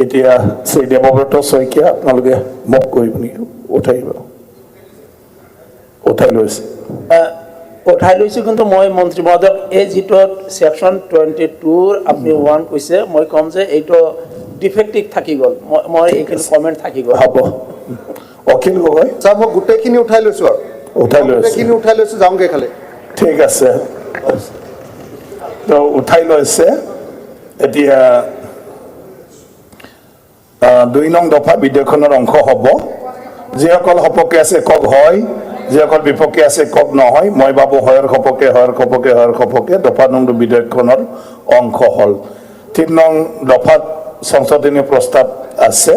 এতিয়া শ্ৰী দেৱব্ৰত শইকীয়া আপোনালোকে মোক কৰিব নেকি? উঠাই লৈছে উঠাই লৈছোঁ, কিন্তু মই মন্ত্ৰী মহোদয়ক এই যিটো ছেকশ্যন 22ৰ আপুনি 1 কৈছে, মই ক'ম যে এইটো ডিফেক্টিভ থাকি গ'ল, মই এইখিনি কমেণ্ট থাকি গ'ল। হ'ব। অখিল গগৈ ছাৰ মই গোটেইখিনি উঠাই লৈছোঁ আৰু গোটেইখিনি উঠাই লৈছোঁ, যাওঁগৈ খালি। ঠিক আছে, তো উঠাই লৈছে। এতিয়া 2 নং দফা বিধেয়কখনৰ অংশ হ'ব। যিসকল সপক্ষে আছে কওক হয়, যিসকল বিপক্ষে আছে কওক নহয়। মই ভাবোঁ হয়ৰ সপক্ষে দফা নং বিধেয়কখনৰ অংশ হ'ল। 3 নং দফাত সংশোধনী প্ৰস্তাৱ আছে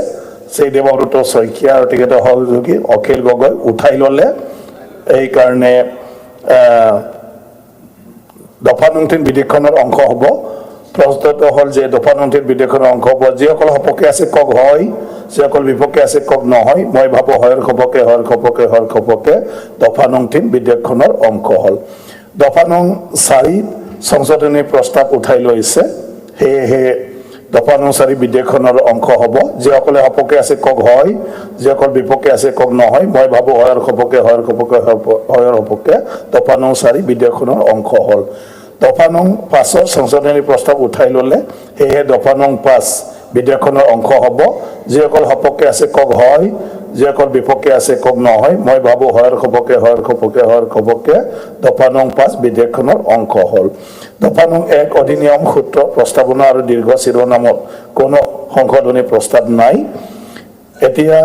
শ্ৰী দেৱব্ৰত শইকীয়া আৰু তেখেতৰ সহযোগী অখিল গগৈ উঠাই ল'লে। এইকাৰণে দফা নং 3 বিধেয়কখনৰ অংশ হ'ব। প্ৰস্তুত হ'ল যে দফা নং 3 বিধেয়কখনৰ অংশ হ'ব। যিসকল সপক্ষে আছে কওক হয়, যিসকল বিপক্ষে আছে কওক নহয়। মই ভাবোঁ হয়ৰ সপক্ষে দফা নং 3 বিধেয়কখনৰ অংশ হ'ল। দফা নং 4 সংশোধনী প্ৰস্তাৱ উঠাই লৈছে, সেয়েহে দফা নং 4 বিধেয়কখনৰ অংশ হ'ব। যিসকলে সপক্ষে আছে কওক হয়, যিসকল বিপক্ষে আছে কওক নহয়। মই ভাবোঁ হয়ৰ সপক্ষে দফা নং 4 বিধেয়কখনৰ অংশ হ'ল। দফা নং 5ৰ সংশোধনী প্ৰস্তাৱ উঠাই ল'লে, সেয়েহে দফা নং 5 বিধেয়কখনৰ অংশ হ'ব। যিসকল সপক্ষে আছে কওক হয়, যিসকল বিপক্ষে আছে কওক নহয়। মই ভাবোঁ হয়ৰ সপক্ষে দফা নং 5 বিধেয়কখনৰ অংশ হ'ল। দফা নং 1 অধিনিয়ম সূত্ৰ প্ৰস্তাৱনা আৰু দীৰ্ঘ শিৰোনামত কোনো সংশোধনী প্ৰস্তাৱ নাই। এতিয়া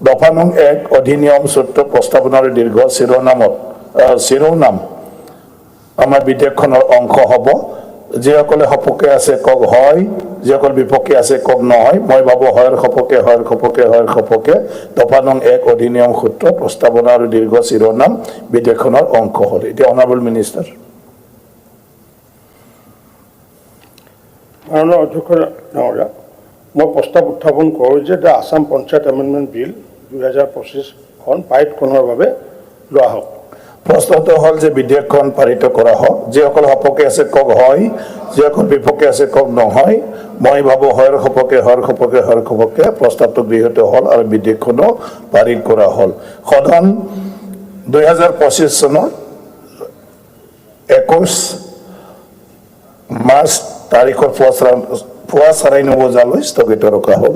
দফা নং 1 অধিনিয়ম সূত্ৰ প্ৰস্তাৱনা আৰু দীৰ্ঘ শিৰোনাম আমাৰ বিধেয়কখনৰ অংশ হ'ব। যিসকলে সপক্ষে আছে কওক হয়, যিসকল বিপক্ষে আছে কওক নহয়। মই ভাবোঁ হয়ৰ সপক্ষে দফা নং 1 অধিনিয়ম সূত্ৰ প্ৰস্তাৱনা আৰু দীৰ্ঘ শিৰোনাম বিধেয়কখনৰ অংশ হ'ল। এতিয়া অনাৰেবল মিনিষ্টাৰ। মাননীয় অধ্যক্ষ ডাঙৰীয়া, মই প্ৰস্তাৱ উত্থাপন কৰোঁ যে দ্য আছাম পঞ্চায়ত এমেণ্ডমেণ্ট বিল 2025খন পাৰিতকৰণৰ বাবে লোৱা হওক। প্ৰস্তুত হ'ল যে বিধেয়কখন পাৰিত কৰা হওক। যিসকল সপক্ষে আছে কওক হয়, যিসকল বিপক্ষে আছে কওক নহয়। মই ভাবোঁ হয়ৰ সপক্ষে প্ৰস্তাৱটো গৃহীত হ'ল আৰু বিধেয়কখনো পাৰিত কৰা হ'ল। সদন 2025 চনৰ 21 মাৰ্চ তাৰিখৰ পুৱা 9:30 বজালৈ স্থগিত ৰখা হ'ল।